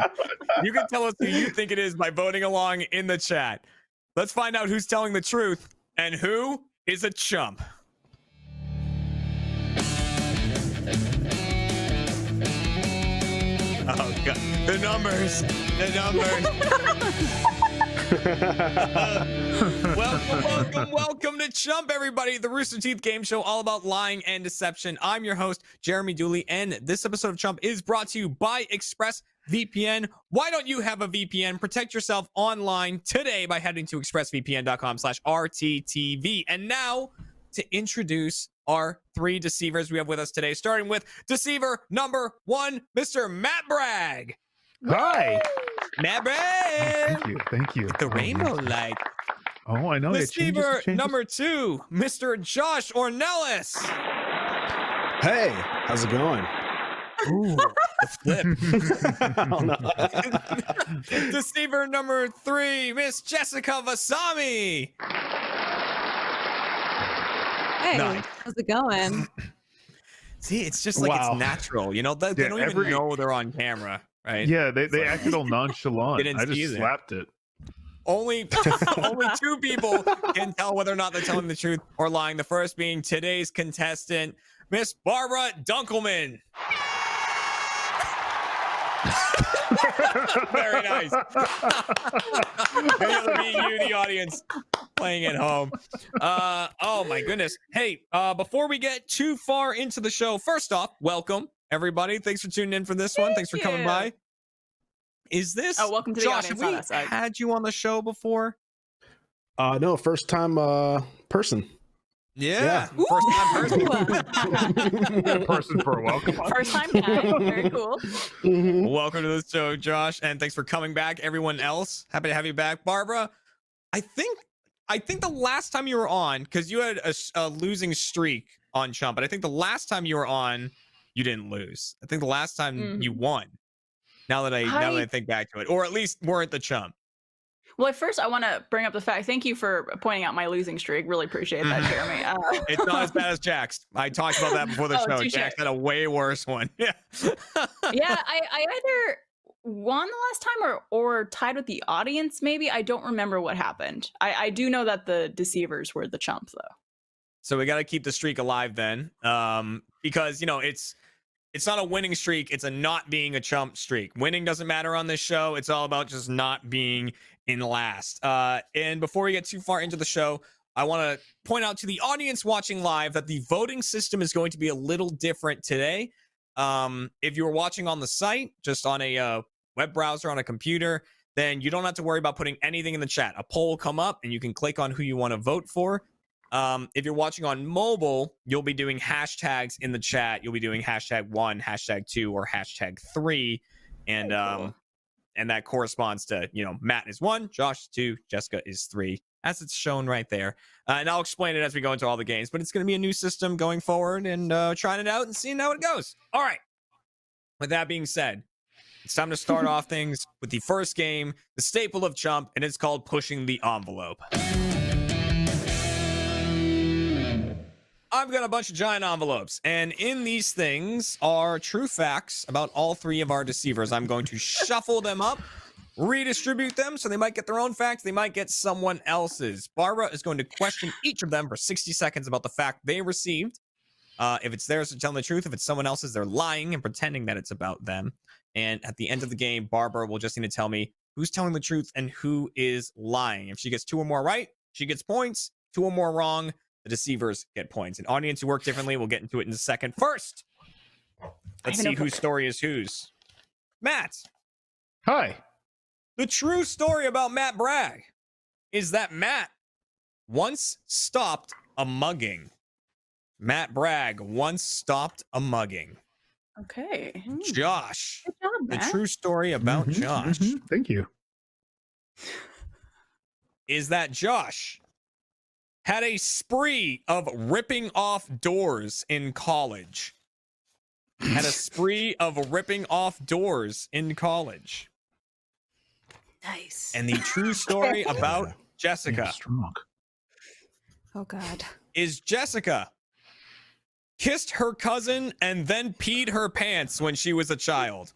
You can tell us who you think it is by voting along in the chat. Let's find out who's telling the truth and who is a chump. Oh god, the numbers. Welcome to Chump, everybody, the Rooster Teeth game show all about lying and deception. I'm your host, Jeremy Dooley, and this episode of Chump is brought to you by ExpressVPN. Why don't you have a VPN? Protect yourself online today by heading to expressvpn.com/RTTV. And now to introduce our three deceivers we have with us today, starting with deceiver number one, Mr. Matt Bragg. Hi. Matt Bragg. Thank you. The rainbow light. Oh, I know. It changes, Deceiver it changes. number 2, Mr. Josh Ornelas. Hey, how's it going? Ooh, the flip. Oh, no. Deceiver number 3, Miss Jessica Vasami. Hey, Nice. how's it going? See, it's just like Wow. it's natural. You know, they Yeah, don't even every- know they're on camera, right? Yeah, they acted all nonchalant. Didn't I see just that. slapped it. Only 2 people can tell whether or not they're telling the truth or lying. The first being today's contestant, Miss Barbara Dunkelman. Very nice. The other being you, the audience, playing at home. Oh my goodness. Hey, before we get too far into the show, first off, welcome everybody. Thanks for tuning in for this one. Thanks for coming by. Is this welcome to the Josh? audience Have on we that side. had you on the show before? No, first time person. Yeah, first time person for a welcome. First time guy. Very cool. Welcome to the show, Josh, and thanks for coming back. Everyone else, happy to have you back. Barbara, I think the last time you were on, because you had a losing streak on Chump, but I think the last time you were on, you didn't lose. I think the last time you won. Now that I think back to it, or at least weren't the Chump. Well, at first, I want to bring up the fact. Thank you for pointing out my losing streak. Really appreciate that, Jeremy. It's not as bad as Jack's. I talked about that before the show. touche. Jack's had a way worse one. Yeah. Yeah, I either won the last time or tied with the audience. Maybe I don't remember what happened. I do know that the deceivers were the Chump, though. So we got to keep the streak alive then, because it's not a winning streak. It's a not being a Chump streak. Winning doesn't matter on this show. It's all about just not being in last. And before we get too far into the show, I want to point out to the audience watching live that the voting system is going to be a little different today. If you were watching on the site, just on a web browser on a computer, then you don't have to worry about putting anything in the chat. A poll will come up and you can click on who you want to vote for. If you're watching on mobile, you'll be doing hashtags in the chat. You'll be doing #1, #2, or #3, and that corresponds to Matt is 1, Josh is 2, Jessica is 3, as it's shown right there. And I'll explain it as we go into all the games. But it's going to be a new system going forward, and trying it out and seeing how it goes. All right. With that being said, it's time to start off things with the first game, the staple of Chump, and it's called Pushing the Envelope. I've got a bunch of giant envelopes, and in these things are true facts about all 3 of our deceivers. I'm going to shuffle them up, redistribute them, so they might get their own facts, they might get someone else's. Barbara is going to question each of them for 60 seconds about the fact they received. If it's theirs, they're telling the truth. If it's someone else's, they're lying and pretending that it's about them. And at the end of the game, Barbara will just need to tell me who's telling the truth and who is lying. If she gets 2 or more right, she gets points. 2 or more wrong, the deceivers get points. And audience who work differently, we'll get into it in a second. First, let's see whose story is whose. Matt. Hi. The true story about Matt Bragg is that Matt once stopped a mugging. Matt Bragg once stopped a mugging. Okay. Josh. Good job, The Matt. true story about Josh Thank you. is that Josh had a spree of ripping off doors in college. Had a spree of ripping off doors in college. Nice. And the true story about Jessica Oh God. is Jessica kissed her cousin and then peed her pants when she was a child.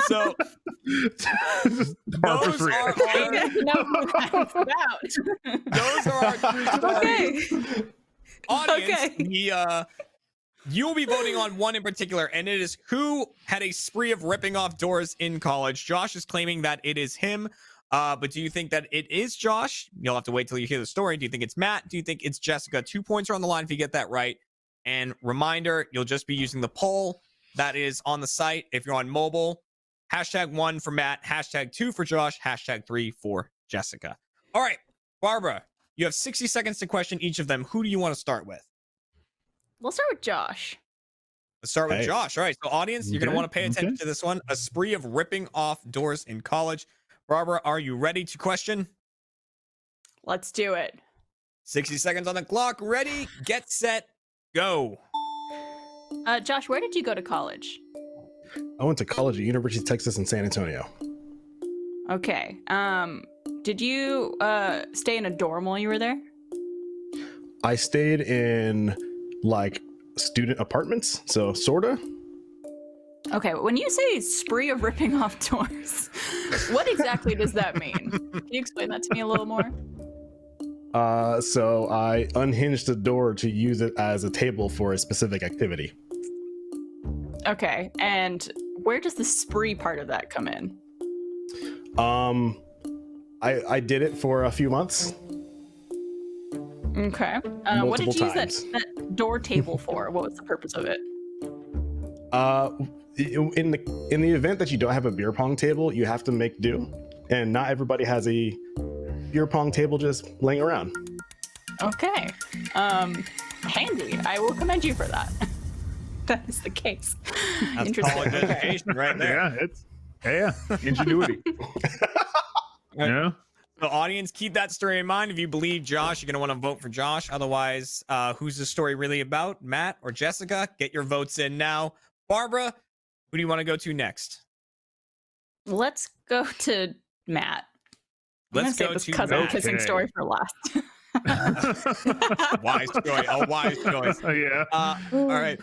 So those are our true stories. Audience, you'll be voting on one in particular, and it is who had a spree of ripping off doors in college. Josh is claiming that it is him. But do you think that it is Josh? You'll have to wait till you hear the story. Do you think it's Matt? Do you think it's Jessica? 2 points are on the line if you get that right. And reminder, you'll just be using the poll that is on the site. If you're on mobile, #1 for Matt, #2 for Josh, #3 for Jessica. All right, Barbara, you have 60 seconds to question each of them. Who do you want to start with? We'll start with Josh. Let's start with Hey. Josh. All right, so audience, you're going to Okay, want to pay attention okay. to this one. A spree of ripping off doors in college. Barbara, are you ready to question? Let's do it. 60 seconds on the clock. Ready, get set, go. Josh, where did you go to college? I went to college at University of Texas in San Antonio. Okay. Did you stay in a dorm while you were there? I stayed in like student apartments, so sorta. Okay, when you say spree of ripping off doors, what exactly does that mean? Can you explain that to me a little more? So I unhinged the door to use it as a table for a specific activity. Okay, and where does the spree part of that come in? I did it for a few months. Okay. What did you use times. that door table for? What was the purpose of it? In the event that you don't have a beer pong table, you have to make do, and not everybody has a beer pong table just laying around. Okay. Handy. I will commend you for that. That is the case. That's Interesting. college Okay. education right there. Yeah, ingenuity. Yeah. The audience, keep that story in mind. If you believe Josh, you're going to want to vote for Josh. Otherwise, who's the story really about? Matt or Jessica? Get your votes in now. Barbara, who do you want to go to next? Let's go to Matt. I'm Let's gonna go save this to cousin Matt. kissing story for last. Wise choice. A wise choice. Yeah. All right.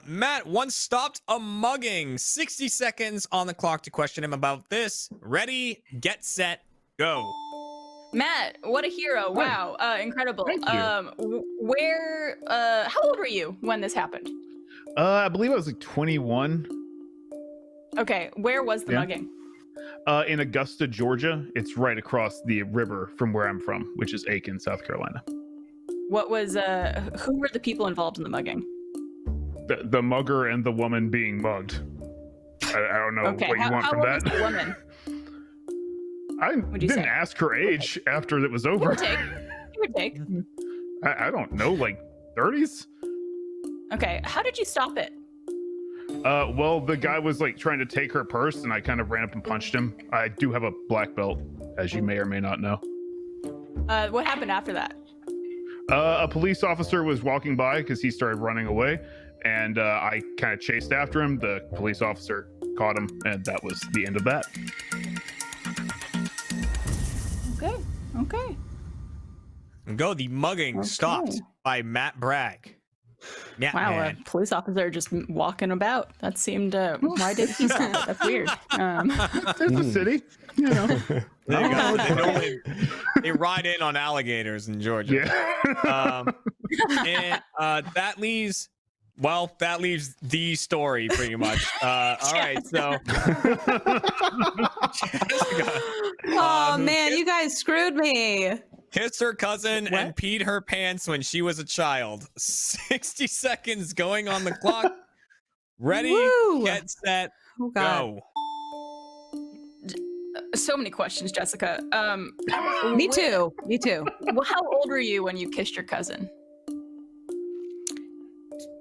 Matt once stopped a mugging. 60 seconds on the clock to question him about this. Ready, get set, go. Matt, what a hero. Wow. Incredible. Thank you. How old were you when this happened? I believe I was like 21. Okay, where was the Yeah. mugging? In Augusta, Georgia. It's right across the river from where I'm from, which is Aiken, South Carolina. What was who were the people involved in the mugging? The mugger and the woman being mugged. I don't know Okay, what you want how from old that. was the woman? I you didn't say? ask her age after it was Give over. or take. Give or take. I don't know, like 30s? Okay, how did you stop it? Well, the guy was like trying to take her purse, and I kind of ran up and punched him. I do have a black belt, as you may or may not know. What happened after that? A police officer was walking by because he started running away, and I kind of chased after him. The police officer caught him, and that was the end of that. Okay. Okay. Go. The mugging stopped by Matt Bragg. Yeah, Wow, man. a police officer just walking about. That seemed. Why did he stop it? That's weird. It's a city, you know. There you go. They ride in on alligators in Georgia. Yeah. And that leaves the story pretty much. All right, so Oh man, you guys screwed me. kissed her cousin and peed her pants when she was a child. 60 seconds going on the clock. Ready, Woo! get set, Oh, God. go. So many questions, Jessica. Me too. Me too. Well, how old were you when you kissed your cousin?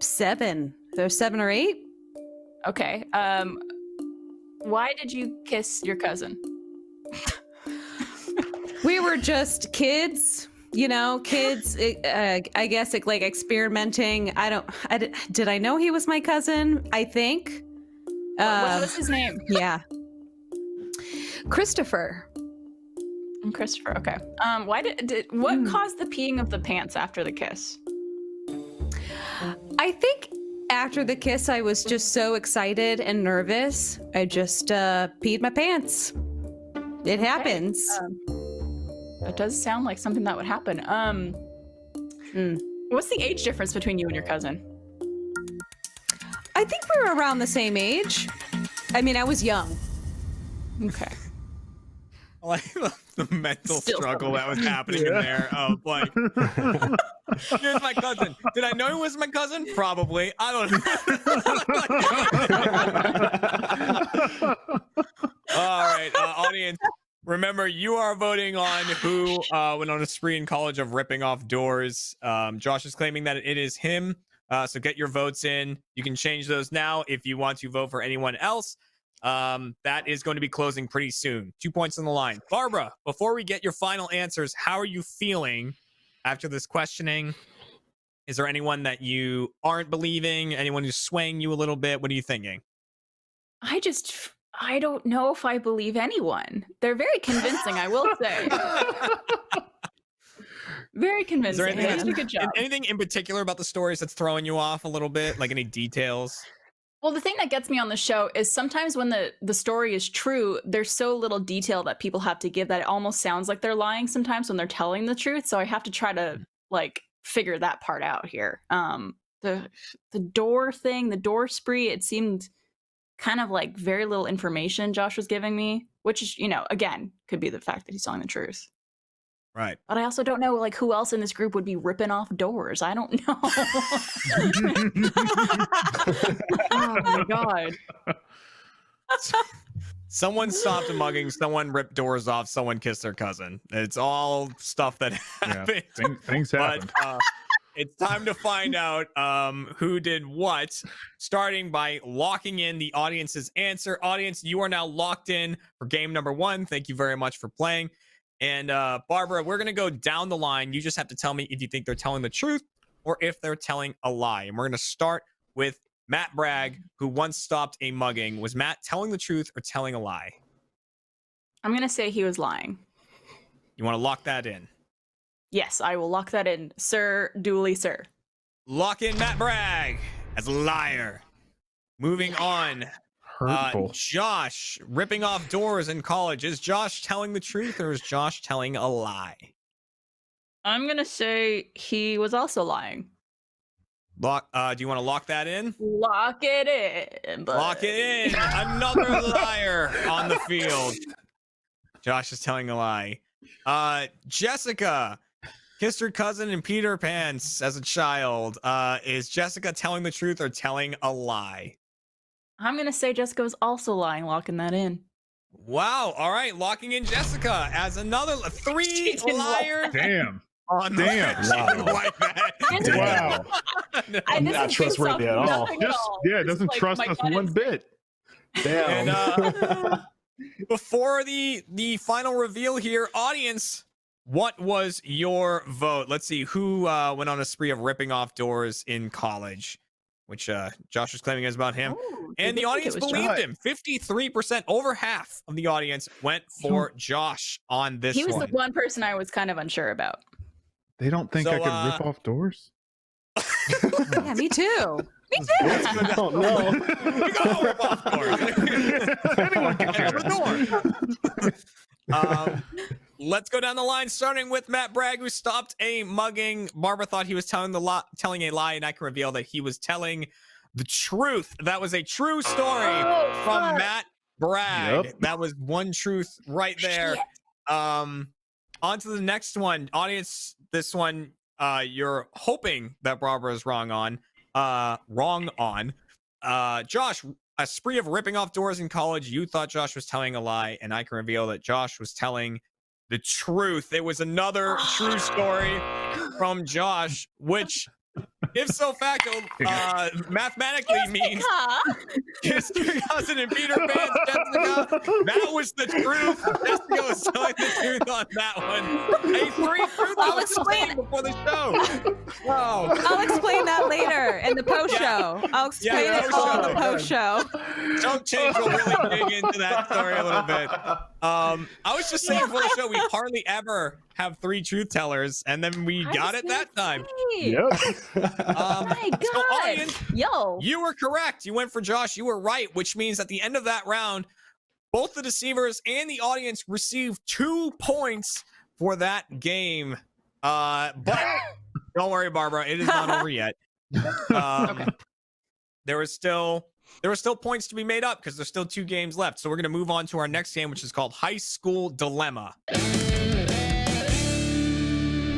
7. There's 7 or 8. Okay. Why did you kiss your cousin? We were just kids, you know, kids. I guess like experimenting. Did I know he was my cousin? I think. What was his name? Yeah. Christopher. Christopher. Okay. Why what caused the peeing of the pants after the kiss? I think after the kiss, I was just so excited and nervous. I just peed my pants. It happens. That does sound like something that would happen. What's the age difference between you and your cousin? I think we were around the same age. I mean, I was young. Okay. I like the mental Still struggle that was happening in there. Of like, here's my cousin. Did I know he was my cousin? Probably. I don't know. All right, audience. Remember, you are voting on who went on a spree in college of ripping off doors. Josh is claiming that it is him. So get your votes in. You can change those now if you want to vote for anyone else. That is going to be closing pretty soon. 2 points on the line. Barbara, before we get your final answers, how are you feeling after this questioning? Is there anyone that you aren't believing? Anyone who's swaying you a little bit? What are you thinking? I don't know if I believe anyone. They're very convincing, I will say. Very convincing. Is there anything, They did a good job. anything in particular about the stories that's throwing you off a little bit? Like any details? Well, the thing that gets me on the show is sometimes when the story is true, there's so little detail that people have to give that it almost sounds like they're lying sometimes when they're telling the truth. So I have to try to like figure that part out here. The door thing, the door spree, it seemed kind of like very little information Josh was giving me, which is, you know, again, could be the fact that he's telling the truth. Right. But I also don't know like who else in this group would be ripping off doors. I don't know. Oh my god. Someone stopped a mugging, someone ripped doors off, someone kissed their cousin. It's all stuff that happened. Things happen. But it's time to find out who did what, starting by locking in the audience's answer. Audience, you are now locked in for game number 1. Thank you very much for playing. And Barbara, we're going to go down the line. You just have to tell me if you think they're telling the truth or if they're telling a lie. And we're going to start with Matt Bragg, who once stopped a mugging. Was Matt telling the truth or telling a lie? I'm going to say he was lying. You want to lock that in? Yes, I will lock that in. Sir, duly, sir. Lock in Matt Bragg as a liar. Moving on. Hurtful. Josh, ripping off doors in college. Is Josh telling the truth or is Josh telling a lie? I'm going to say he was also lying. Lock. Do you want to lock that in? Lock it in. Lock it in. Another liar on the field. Josh is telling a lie. Jessica kissed her cousin in Peter Pants as a child. Is Jessica telling the truth or telling a lie? I'm going to say Jessica was also lying, locking that in. Wow. All right. Locking in Jessica as another 3 liars. Damn. On Damn. Wow. Like that. Wow. Not trustworthy at all. It doesn't Like, trust my us gut one is- bit. Damn. And before the final reveal here, audience, what was your vote? Let's see who went on a spree of ripping off doors in college, which Josh was claiming is about him. And the audience believed him. 53%, over half of the audience went for Josh on this He was one. the one person I was kind of unsure about. They don't think I could rip off doors? Yeah, me too. Me too. Oh no. We gotta rip off doors. Anyone can do it. Let's go down the line, starting with Matt Bragg, who stopped a mugging. Barbara thought he was telling a lie, and I can reveal that he was telling the truth. That was a true story from Matt Bragg. Yep. That was one truth right there. On to the next one. Audience, this one you're hoping that Barbara is wrong on. Josh, a spree of ripping off doors in college. You thought Josh was telling a lie, and I can reveal that Josh was telling the truth. It was another true story from Josh, which, if so facto, mathematically means kissed your cousin in Peter Pan, Jessica. That was the truth. Jessica was telling the truth on that one. A 3 truth I'll explain before the show. Wow. I'll explain that later in the post show. I'll explain it all in the post show. Chump Change will really dig into that story a little bit. I was just saying before the show, we hardly ever have 3 truth tellers, and then we got it that time. Yep. My God. So audience, Yo. you were correct. You went for Josh. You were right, which means at the end of that round, both the deceivers and the audience received 2 points for that game. But don't worry, Barbara, it is not over yet. There were still points to be made up because there's still 2 games left. So we're going to move on to our next game, which is called High School Dilemma.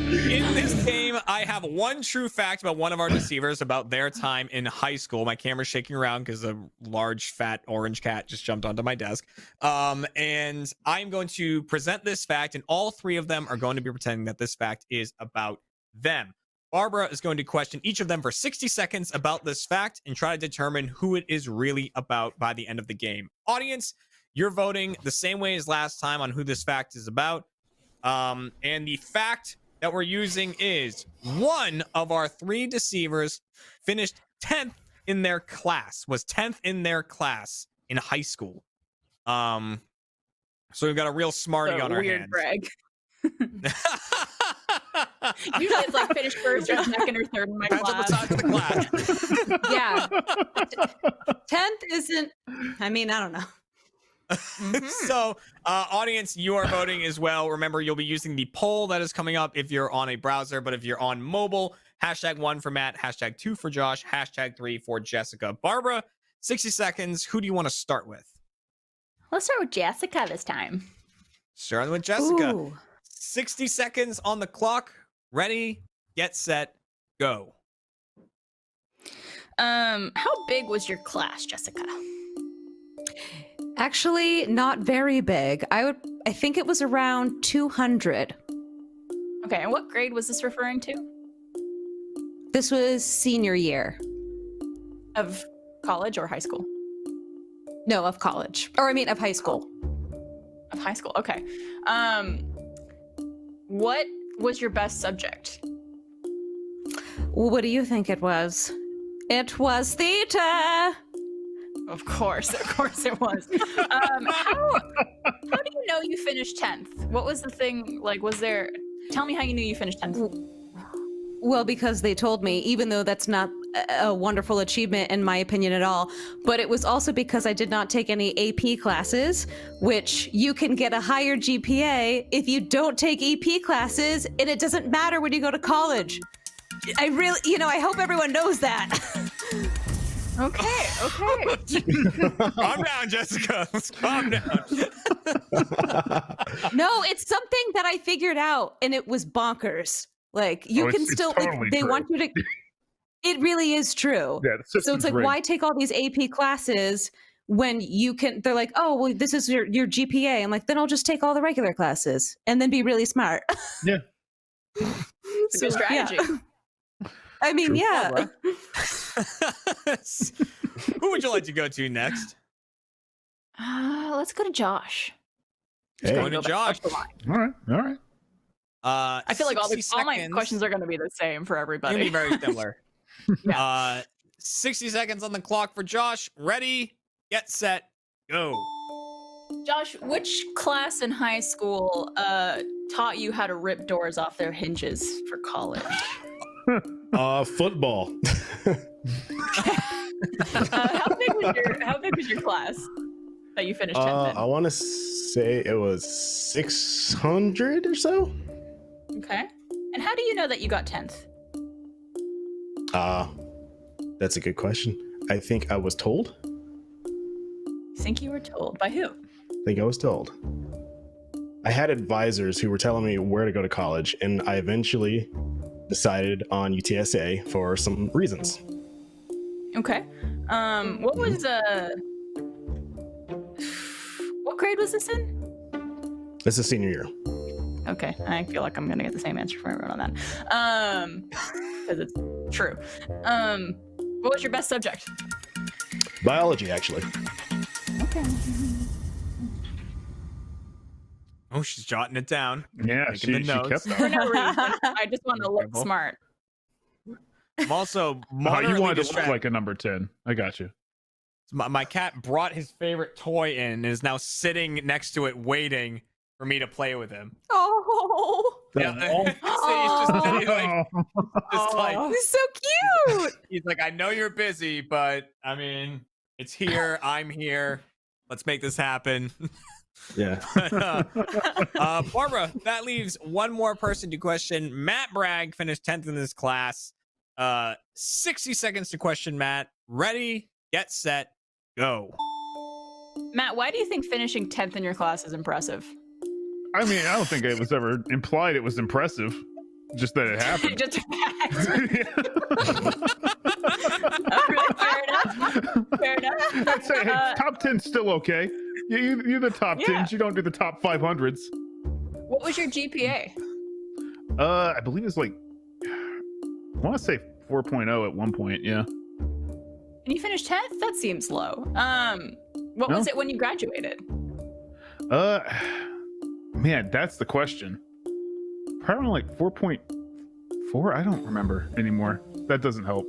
In this game, I have one true fact about one of our deceivers about their time in high school. My camera's shaking around because a large, fat, orange cat just jumped onto my desk. And I'm going to present this fact, and all 3 of them are going to be pretending that this fact is about them. Barbara is going to question each of them for 60 seconds about this fact and try to determine who it is really about by the end of the game. Audience, you're voting the same way as last time on who this fact is about. And the fact that we're using is one of our 3 deceivers finished 10th in their class, was 10th in their class in high school. So we've got a real smarty on our hands. Brag. Usually it's like finish first or second or third in my class. Yeah. 10th isn't, I mean, I don't know. So, audience, you are voting as well. Remember, you'll be using the poll that is coming up if you're on a browser, but if you're on mobile, #1 for Matt, #2 for Josh, #3 for Jessica. Barbara, 60 seconds. Who do you want to start with? Let's start with Jessica this time. Starting with Jessica. Ooh. 60 seconds on the clock. Ready, get set, go. How big was your class, Jessica? Actually, not very big. I think it was around 200. Okay, and what grade was this referring to? This was senior year. Of college or high school? No, of college. Or I mean of high school. Of high school, okay. What was your best subject? What do you think it was? It was theater. Of course it was. How do you know you finished 10th? What was the thing, like, tell me how you knew you finished 10th. Well, because they told me, even though that's not a wonderful achievement in my opinion at all, but it was also because I did not take any AP classes, which you can get a higher GPA if you don't take EP classes, and it doesn't matter when you go to college. I really, I hope everyone knows that. Okay. Calm down, Jessica. Calm down. No, it's something that I figured out, and it was bonkers. Like, you can still, totally they true. want you to, it really is true. Yeah, so it's like, why take all these AP classes when you can, they're like, oh, well, this is your GPA. I'm like, then I'll just take all the regular classes and then be really smart. Yeah. It's a good strategy. Yeah. I mean, True. yeah. Who would you like to go to next? Let's go to Josh. Hey. Going to Josh. All right. I feel like all 60 my seconds. questions are going to be the same for everybody. Gonna be very similar. 60 seconds on the clock for Josh. Ready, get set, go. Josh, which class in high school taught you how to rip doors off their hinges for college? Football. How big was your class that you finished 10th in? I want to say it was 600 or so. Okay. And how do you know that you got 10th? That's a good question. I think I was told. Think you were told by who? I think I was told. I had advisors who were telling me where to go to college, and I eventually decided on UTSA for some reasons. Okay. What was what grade was this in? This is senior year. Okay, I feel like I'm gonna get the same answer from everyone on that. Because it's true. What was your best subject? Biology, actually. Okay. Oh, she's jotting it down. Yeah, Making the she notes. kept For that. no reason. I just want to look smart. I'm also You moderately wanted to look distracted. like a number 10. I got you. My cat brought his favorite toy in and is now sitting next to it waiting for me to play with him. Oh. Yeah, he's just sitting like, He's so cute. he's like, I know you're busy, but I mean, it's here. I'm here. Let's make this happen. Yeah. Barbara, that leaves one more person to question. Matt Bragg finished 10th in this class. 60 seconds to question Matt. Ready, get set, go. Matt, why do you think finishing 10th in your class is impressive? I mean, I don't think it was ever implied it was impressive. Just that it happened. Just fair enough. I'd say hey, top 10's still okay. You're the top 10s. You don't do the top 500s. What was your GPA? I believe it's like want to say 4.0 at one point. Yeah. And you finished 10th? That seems low. What No. was it when you graduated? Man, that's the question. Probably like 4.4. I don't remember anymore. That doesn't help.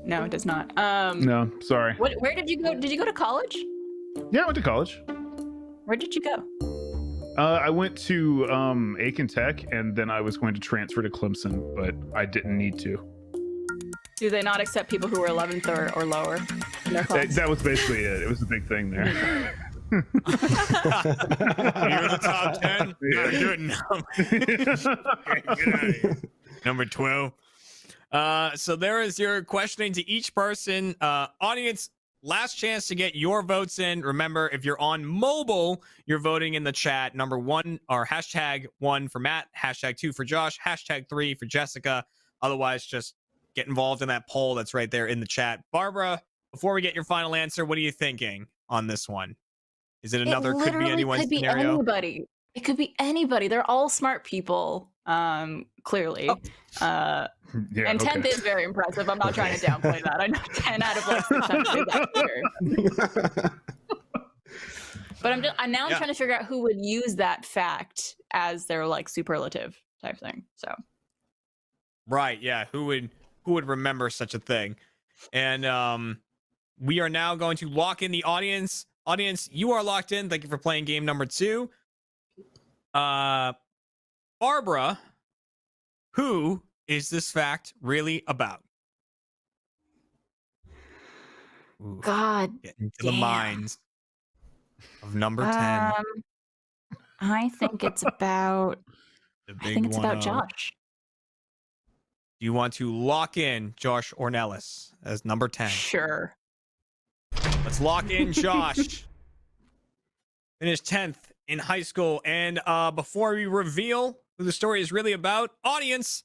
No, it does not. No, sorry. Where did you go? Did you go to college? Yeah, I went to college. Where did you go? I went to Aiken Tech, and then I was going to transfer to Clemson, but I didn't need to. Do they not accept people who are 11th or lower in their class? That was basically it. It was a big thing there. You're the top 10? Yeah. Good enough. Get out of here. Number 12. So there is your questioning to each person. Audience, last chance to get your votes in. Remember, if you're on mobile, you're voting in the chat. Number 1 or #1 for Matt, #2 for Josh, #3 for Jessica. Otherwise, just get involved in that poll that's right there in the chat. Barbara, before we get your final answer, what are you thinking on this one? Is it another could be anyone could be scenario? anybody. It could be anybody. They're all smart people, clearly. Yeah, And 10th is very impressive. I'm not trying to downplay that. I know 10 out of like 600 is actually But I'm now trying to figure out who would use that fact as their like superlative type thing. So Right, yeah. Who would remember such a thing? And we are now going to lock in the audience. Audience, you are locked in. Thank you for playing game number 2. Barbara, who is this fact really about? Ooh, God, get into the minds of number 10. I think it's about. The I think it's about 1-0. Josh. Do you want to lock in Josh Ornelas as number 10? Sure. Let's lock in Josh. Finished 10th in high school. And before we reveal who the story is really about, audience,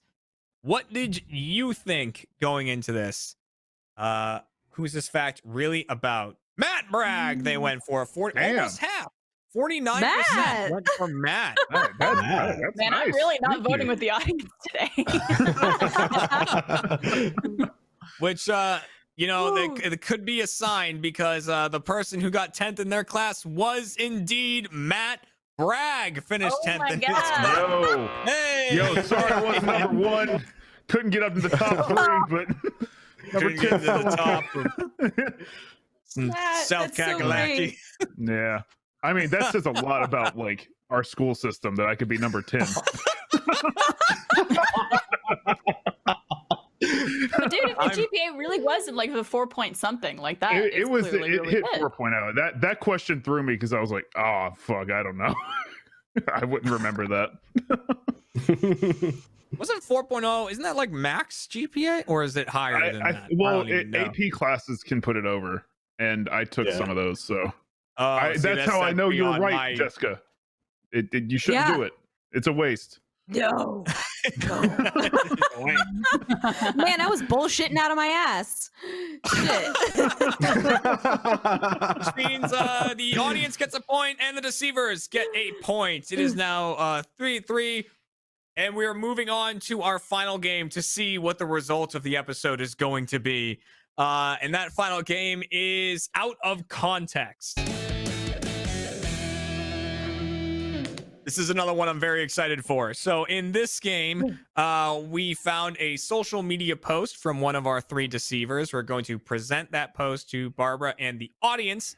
what did you think going into this? Who is this fact really about? Matt Bragg, they went for almost half. 49% went for Matt. That's Man, I'm nice. really not Thank voting you. with the audience today. Which, it could be a sign because the person who got 10th in their class was indeed Matt Bragg. Finished 10th in his class. Yo, Hey! yo, sorry I wasn't number 1. Couldn't get up to the top 3, but number 10 Couldn't get to the top of Matt, South that's so Kakalaki. Yeah. I mean, that says a lot about like our school system that I could be number 10. But dude, if your GPA really wasn't like the 4 point something like that, It was clearly it really hit good. 4.0. That question threw me because I was like, oh fuck, I don't know. I wouldn't remember that. Wasn't 4.0? Isn't that like max GPA or is it higher than that? Well, I don't even know. AP classes can put it over, and I took some of those, so Oh, see, that's how I know you're beyond right, my- Jessica. You shouldn't Yeah. do it. It's a waste. No. Man, I was bullshitting out of my ass. Shit. Which means the audience gets a point and the deceivers get a point. It is now 3-3. And we're moving on to our final game to see what the result of the episode is going to be. And that final game is Out of Context. This is another one I'm very excited for. So in this game, we found a social media post from one of our 3 deceivers. We're going to present that post to Barbara and the audience.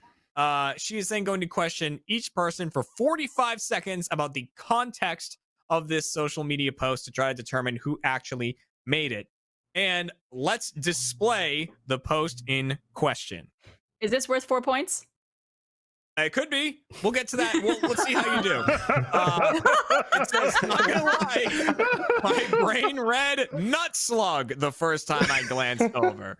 She is then going to question each person for 45 seconds about the context of this social media post to try to determine who actually made it. And let's display the post in question. Is this worth 4 points? It could be. We'll get to that. Let's see how you do. It says, not gonna lie, my brain read nut slug the first time I glanced over.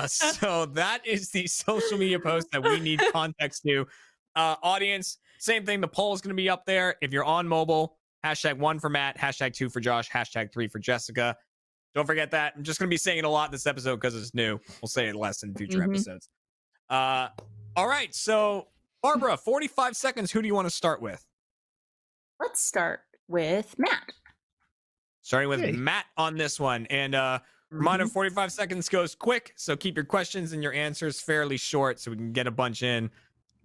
So that is the social media post that we need context to. Audience, same thing. The poll is going to be up there. If you're on mobile, #1 for Matt, #2 for Josh, #3 for Jessica. Don't forget that. I'm just going to be saying it a lot in this episode because it's new. We'll say it less in future episodes. All right. So, Barbara, 45 seconds. Who do you want to start with? Let's start with Matt. Starting with Matt on this one. And reminder, 45 seconds goes quick, so keep your questions and your answers fairly short so we can get a bunch in.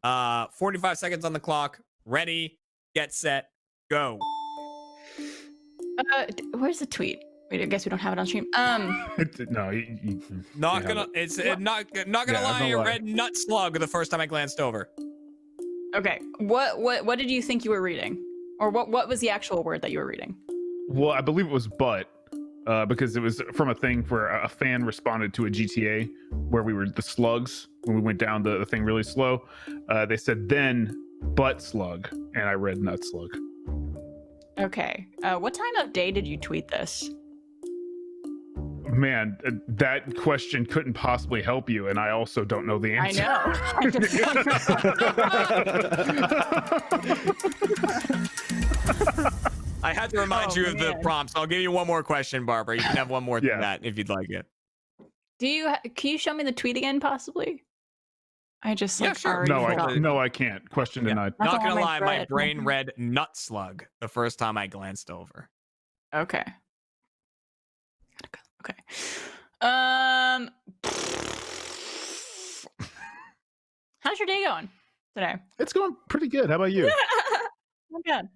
45 seconds on the clock. Ready, get set, go. Where's the tweet? Wait, I guess we don't have it on stream. No, not gonna. It's not gonna lie. I read nut slug the first time I glanced over. Okay. What did you think you were reading, or what was the actual word that you were reading? Well, I believe it was "but," because it was from a thing where a fan responded to a GTA where we were the slugs when we went down the thing really slow. They said then butt slug, and I read nut slug. Okay. What time of day did you tweet this? Man, that question couldn't possibly help you, and I also don't know the answer. I know. I had to remind you of the prompts. I'll give you one more question, Barbara. You can have one more than that if you'd like it. Can you show me the tweet again, possibly? I just sure. No, I can't. Question denied. Not gonna lie, my brain read nut slug the first time I glanced over. Okay. Okay. How's your day going today? It's going pretty good. How about you?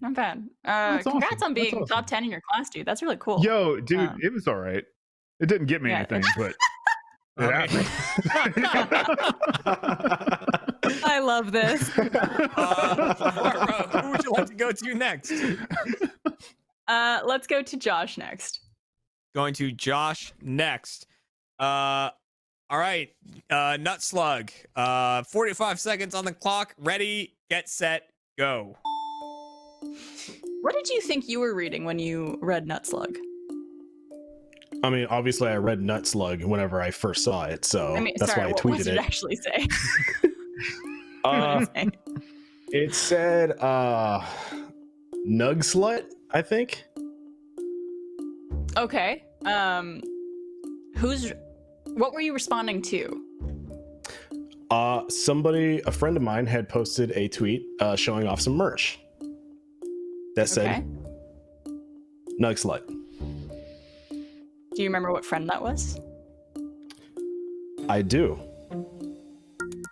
Not bad. That's Congrats awesome. on being That's awesome. top 10 in your class, dude. That's really cool. Yo, dude, it was all right. It didn't get me anything, but it happened. I love this. Barbara, who would you like to go to next? Let's go to Josh next. Going to Josh next. All right. Nut slug. 45 seconds on the clock. Ready, get set, go. What did you think you were reading when you read Nut Slug? I mean, obviously, I read nut slug whenever I first saw it, so that's why I tweeted what did it actually say? It said nug slut, I think. Okay. What were you responding to? A friend of mine had posted a tweet showing off some merch that said nug slut. Do you remember what friend that was? I do.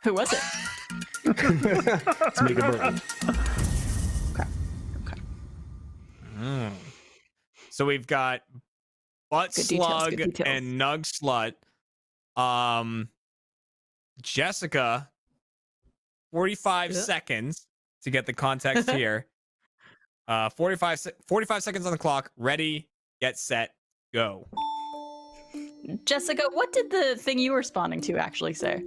Who was it? It's Mega Burton. So we've got butt Good details, slug good details. and nug slut. Jessica, 45 seconds to get the context here. 45 seconds on the clock. Ready, get set, go. Jessica, what did the thing you were responding to actually say?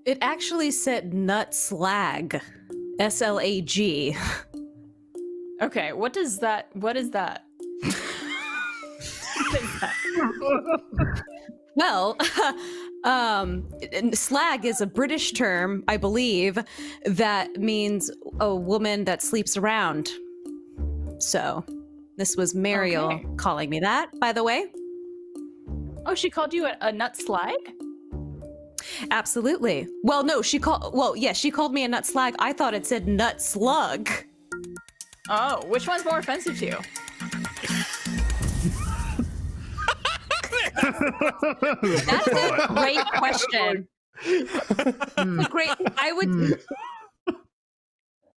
It actually said nut slag. SLAG. Okay, what is that? What is that? Well, slag is a British term, I believe, that means a woman that sleeps around. So, this was Mariel calling me that, by the way. Oh, she called you a nut slag? Absolutely. Well, no, she called me a nut slag. I thought it said nut slug. Oh, which one's more offensive to you? That's a great question.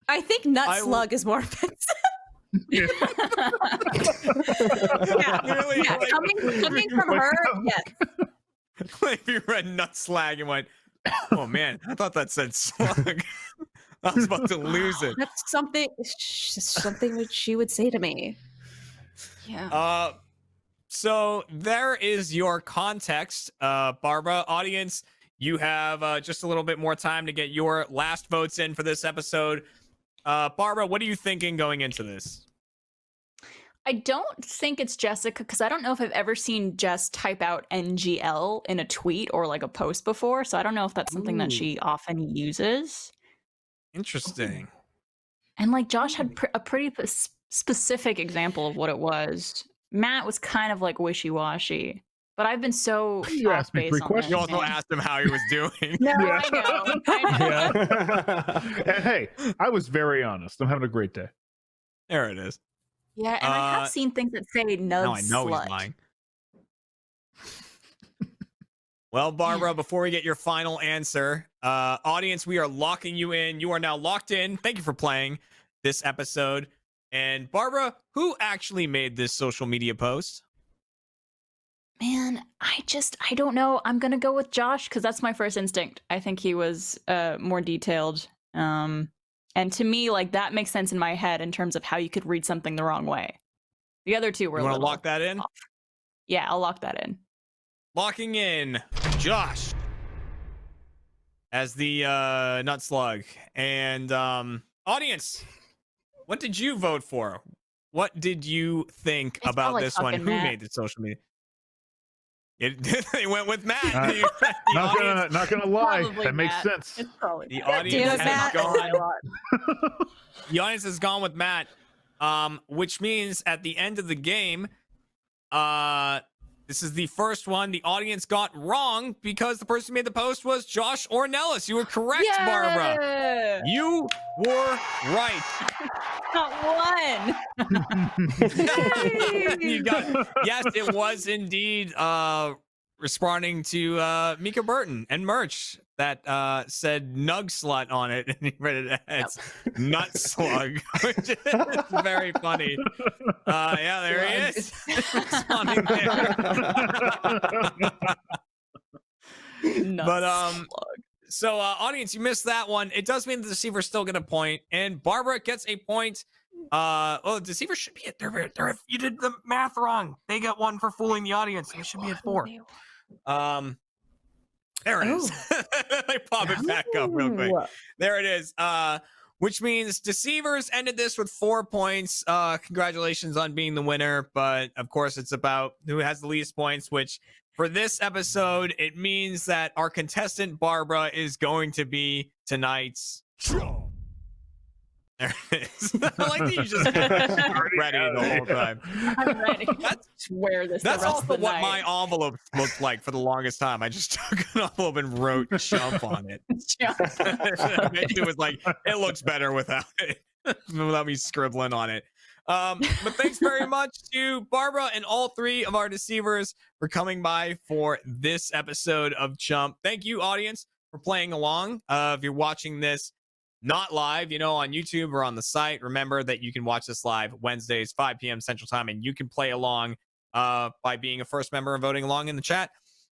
I think nut slug is more offensive. Yeah, coming from her, yes. If you read nut slag and went, oh man, I thought that said slug. I was about to lose it. That's something that she would say to me. Yeah. So there is your context, Barbara. Audience, you have just a little bit more time to get your last votes in for this episode. Barbara, what are you thinking going into this? I don't think it's Jessica because I don't know if I've ever seen Jess type out NGL in a tweet or like a post before. So I don't know if that's something that she often uses. Interesting. And like Josh had a pretty specific example of what it was. Matt was kind of like wishy-washy, but I've been so You asked me 3 questions. You also asked him how he was doing. No, I know. And hey, I was very honest. I'm having a great day. There it is. Yeah, and I have seen things that say nug Now I know slut. he's lying. Well, Barbara, before we get your final answer, audience, we are locking you in. You are now locked in. Thank you for playing this episode. And Barbara, who actually made this social media post? Man, I don't know. I'm gonna go with Josh because that's my first instinct. I think he was more detailed. And to me, like that makes sense in my head in terms of how you could read something the wrong way. The other two were. You want to lock that in? Off. Yeah, I'll lock that in. Locking in Josh as the nut slug. And audience, what did you vote for? What did you think about this one? Who made the social media? They went with Matt. Not gonna lie, Probably that makes Matt. sense. It's probably The Matt. audience has gone. The audience has gone with Matt, which means at the end of the game, this is the first one the audience got wrong because the person who made the post was Josh Ornelas. You were correct, Barbara. You were right. Not one. You got, yes, it was indeed responding to Mika Burton and merch that said nug slut on it, and he read it as nut slug, which is very funny. Yeah, there he is. Responding there. But so audience, you missed that one. It does mean the deceiver's still gonna point, and Barbara gets a point. Well, the deceiver should be at you did the math wrong. They got one for fooling the audience. They should be at 4. There it is. I pop it back up real quick. There it is. Which means deceivers ended this with 4 points. Congratulations on being the winner, but of course it's about who has the least points, which for this episode, it means that our contestant Barbara is going to be tonight's There it is. I like that you just ready the whole time. I'm ready. That's wear this. That's the rest also of the what night. my envelope looked like for the longest time. I just took an envelope and wrote Chump on it. It was like, it looks better without it, without me scribbling on it. But thanks very much to Barbara and all 3 of our deceivers for coming by for this episode of Chump. Thank you, audience, for playing along. If you're watching this not live, on YouTube or on the site, remember that you can watch this live Wednesdays, 5 p.m. Central Time, and you can play along by being a first member and voting along in the chat.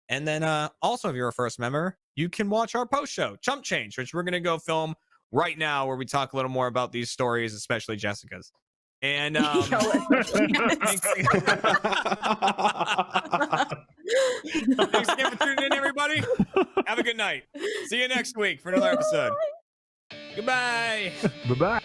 And then also, if you're a first member, you can watch our post show, Chump Change, which we're going to go film right now, where we talk a little more about these stories, especially Jessica's. And thanks again for tuning in, everybody. Have a good night. See you next week for another episode. Goodbye. Bye-bye.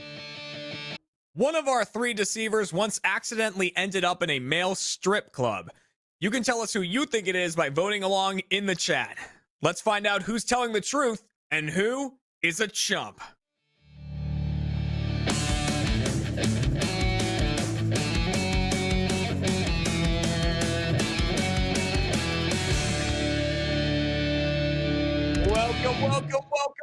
One of our 3 deceivers once accidentally ended up in a male strip club. You can tell us who you think it is by voting along in the chat. Let's find out who's telling the truth and who is a chump.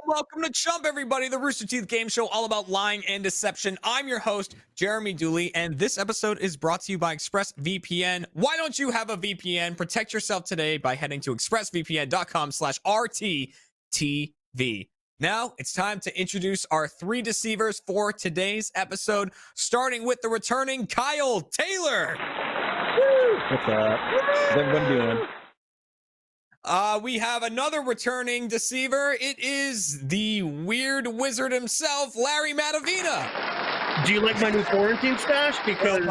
Welcome to Chump, everybody, the Rooster Teeth game show all about lying and deception. I'm your host, Jeremy Dooley, and this episode is brought to you by ExpressVPN. Why don't you have a VPN? Protect yourself today by heading to expressvpn.com/RTTV. Now, it's time to introduce our 3 deceivers for today's episode, starting with the returning Kyle Taylor. What's up? How's everybody doing? We have another returning deceiver. It is the weird wizard himself, Larry Mattavina. Do you like my new quarantine stash? Because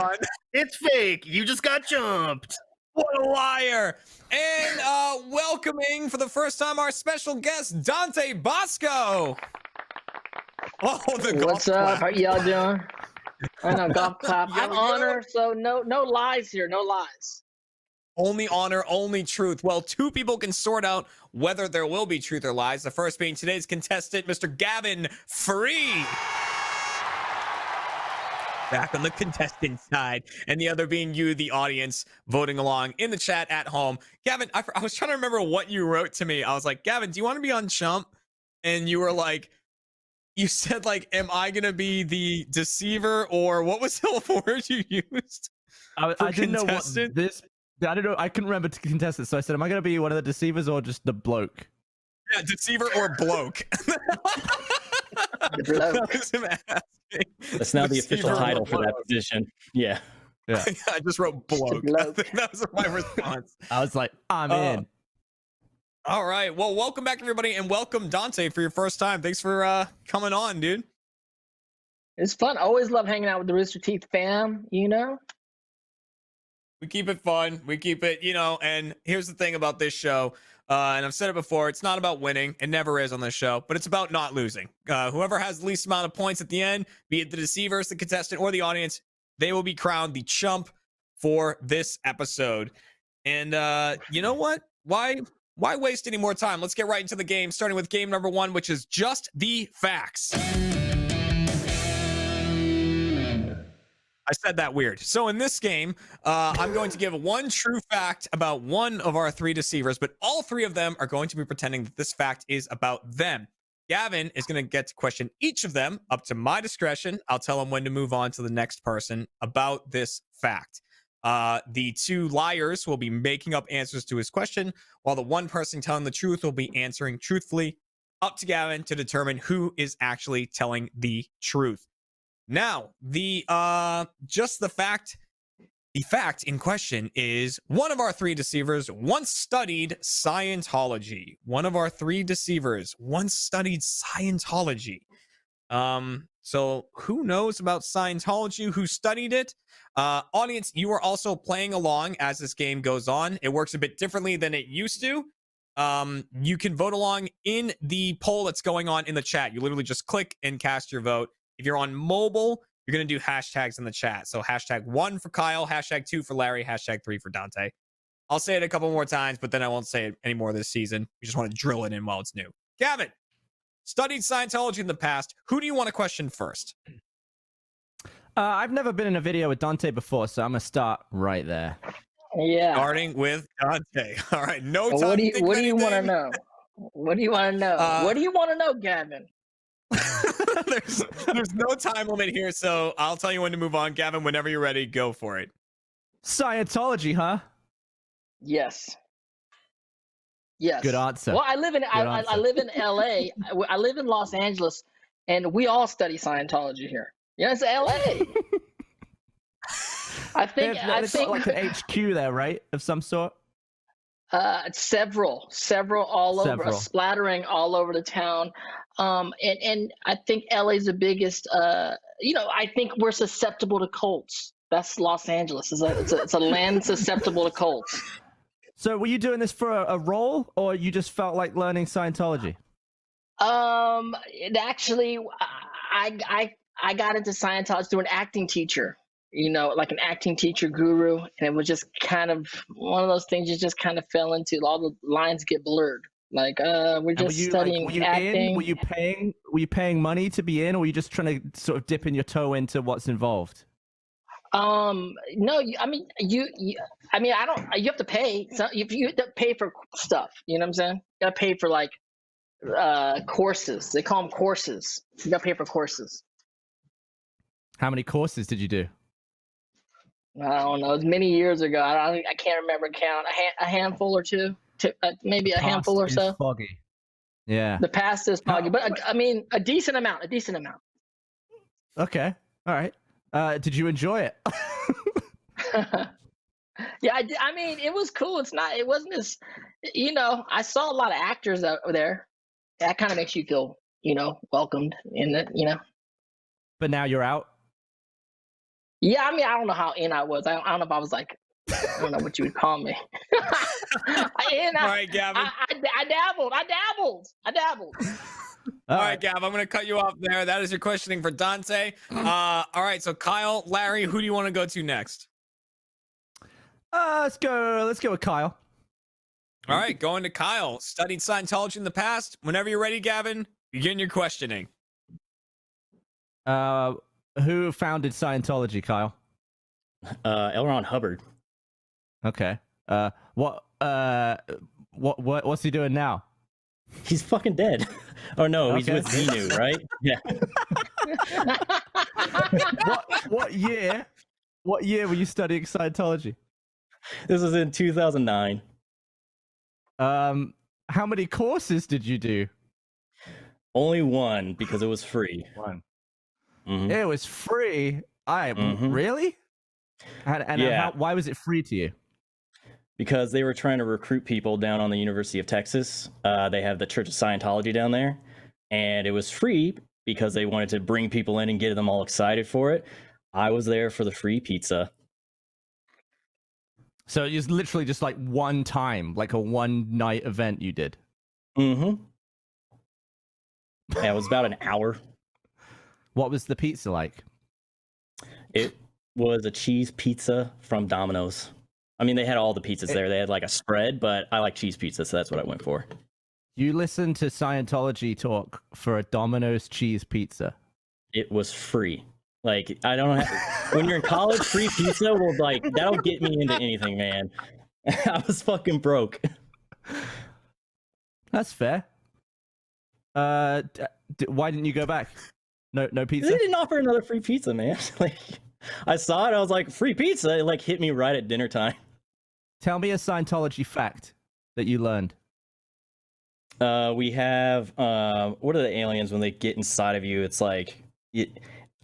it's fake. You just got jumped. What a liar. And welcoming for the first time our special guest, Dante Bosco. Oh, the What's up? How y'all doing? I know, golf clap. I'm honor, so no lies here. No lies. Only honor, only truth. Well, 2 people can sort out whether there will be truth or lies. The first being today's contestant, Mr. Gavin Free. Back on the contestant side. And the other being you, the audience, voting along in the chat at home. Gavin, I was trying to remember what you wrote to me. I was like, Gavin, do you want to be on Chump? And you were like, You said like, am I gonna be the deceiver, or what was the word you used? I didn't know what contestant? this. I don't know. I couldn't remember contestants, so I said, "Am I going to be one of the deceivers or just the bloke?" Yeah, deceiver or bloke. That was him asking. That's now the official Deceiver or title for that bloke. position. Yeah. Yeah. I just wrote bloke. I think that was my response. I was like, I'm in. All right. Well, welcome back, everybody, and welcome, Dante, for your first time. Thanks for coming on, dude. It's fun. I always love hanging out with the Rooster Teeth fam, you know? We keep it fun. We keep it, and here's the thing about this show. And I've said it before, it's not about winning. It never is on this show, but it's about not losing. Whoever has the least amount of points at the end, be it the deceivers, the contestant, or the audience, they will be crowned the chump for this episode. And you know what? Why waste any more time? Let's get right into the game, starting with game number 1, which is just the facts. I said that weird. So in this game, I'm going to give one true fact about one of our 3 deceivers, but all 3 of them are going to be pretending that this fact is about them. Gavin is going to get to question each of them up to my discretion. I'll tell him when to move on to the next person about this fact. The 2 liars will be making up answers to his question, while the one person telling the truth will be answering truthfully. Up to Gavin to determine who is actually telling the truth. Now, the fact in question is one of our 3 deceivers once studied Scientology. One of our 3 deceivers once studied Scientology. So who knows about Scientology? Who studied it? Audience, you are also playing along as this game goes on. It works a bit differently than it used to. You can vote along in the poll that's going on in the chat. You literally just click and cast your vote. If you're on mobile, you're going to do hashtags in the chat. So hashtag 1 for Kyle, hashtag 2 for Larry, hashtag 3 for Dante. I'll say it a couple more times, but then I won't say it anymore this season. We just want to drill it in while it's new. Gavin, studied Scientology in the past. Who do you want to question first? I've never been in a video with Dante before, so I'm going to start right there. Yeah. Starting with Dante. All right, no time. What do you want to know? What do you want to know? What do you want to know, Gavin? There's no time limit here, so I'll tell you when to move on. Gavin, whenever you're ready, go for it. Scientology, huh? Yes. Yes. Good answer. Well, I live in LA. I live in Los Angeles, and we all study Scientology here. Yeah, it's LA. I think got like an HQ there, right, of some sort. Several all over, splattering all over the town. And I think LA's the biggest. I think we're susceptible to cults. That's Los Angeles. It's a land susceptible to cults. So, were you doing this for a role, or you just felt like learning Scientology? Actually, I got into Scientology through an acting teacher. Like an acting teacher guru, and it was just kind of one of those things you just kind of fell into. All the lines get blurred. Like, we're just studying acting. Were you paying money to be in, or were you just trying to sort of dipping your toe into what's involved? No, I mean, you have to pay. So if you have to pay for stuff, you know what I'm saying? You gotta pay for like courses. They call them courses. You gotta pay for courses. How many courses did you do? I don't know. It was many years ago. I can't remember count. A handful or two, maybe a handful or so. Foggy. Yeah. The past is foggy, but I mean a decent amount. Okay. All right. Did you enjoy it? Yeah, I mean, it was cool. It wasn't as, I saw a lot of actors out there. That kind of makes you feel, welcomed in it, But now you're out? Yeah, I mean, I don't know how in I was. I don't know if I was like, I don't know what you would call me. All right, Gavin. I dabbled. All right, Gav, I'm going to cut you off there. That is your questioning for Dante. All right, so Kyle, Larry, who do you want to go to next? Let's go with Kyle. All right, going to Kyle. Studied Scientology in the past. Whenever you're ready, Gavin, begin your questioning. Who founded Scientology, Kyle? L. Ron Hubbard. Okay. What's he doing now? He's fucking dead. Oh no, he's Okay. with Xenu, right? Yeah. What year? What year were you studying Scientology? This was in 2009. How many courses did you do? Only one because it was free. One. Mhm. It was free. Mhm. Really? And Yeah. why was it free to you? Because they were trying to recruit people down on the University of Texas. They have the Church of Scientology down there, and it was free because they wanted to bring people in and get them all excited for it. I was there for the free pizza. So it was literally just like one time, like a one night event you did. Mm-hmm. Yeah, it was about an hour. What was the pizza like? It was a cheese pizza from Domino's. I mean, they had all the pizzas there. They had like a spread, but I like cheese pizza, so that's what I went for. You listened to Scientology talk for a Domino's cheese pizza. It was free. Like, I don't have, when you're in college, free pizza will like, that'll get me into anything, man. I was fucking broke. That's fair. Why didn't you go back? No pizza? They didn't offer another free pizza, man. Like, I saw it, I was like, free pizza. It like hit me right at dinner time. Tell me a Scientology fact that you learned. We have, what are the aliens when they get inside of you? It's like,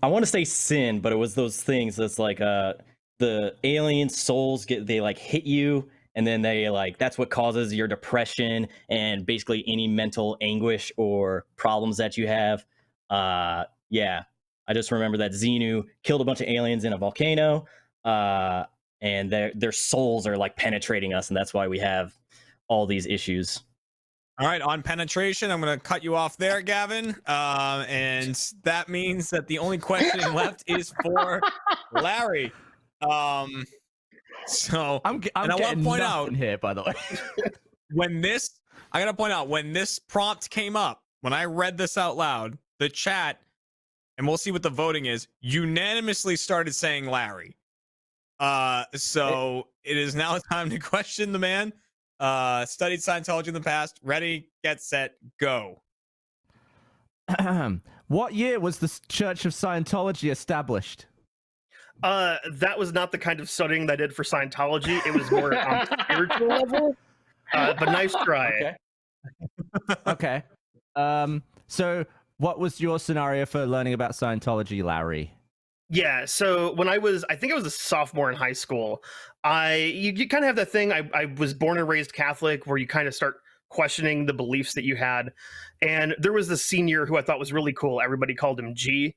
I want to say sin, but it was those things that's like, the alien souls they like hit you, and then they like, that's what causes your depression and basically any mental anguish or problems that you have. Yeah, I just remember that Xenu killed a bunch of aliens in a volcano, and their souls are like penetrating us, and that's why we have all these issues. All right, on penetration, I'm going to cut you off there, Gavin. And that means that the only question left is for Larry. So I'm and I want to getting point nothing out here, by the way. I got to point out when this prompt came up, when I read this out loud, the chat, and we'll see what the voting is, unanimously started saying Larry. So it is now time to question the man. Studied Scientology in the past. Ready, get set, go. What year was the Church of Scientology established? That was not the kind of studying that I did for Scientology. It was more on spiritual level. But nice try. Okay. So what was your scenario for learning about Scientology, Larry? Yeah, so when I think I was a sophomore in high school, you kind of have that thing, I was born and raised Catholic, where you kind of start questioning the beliefs that you had. And there was this senior who I thought was really cool. Everybody called him G.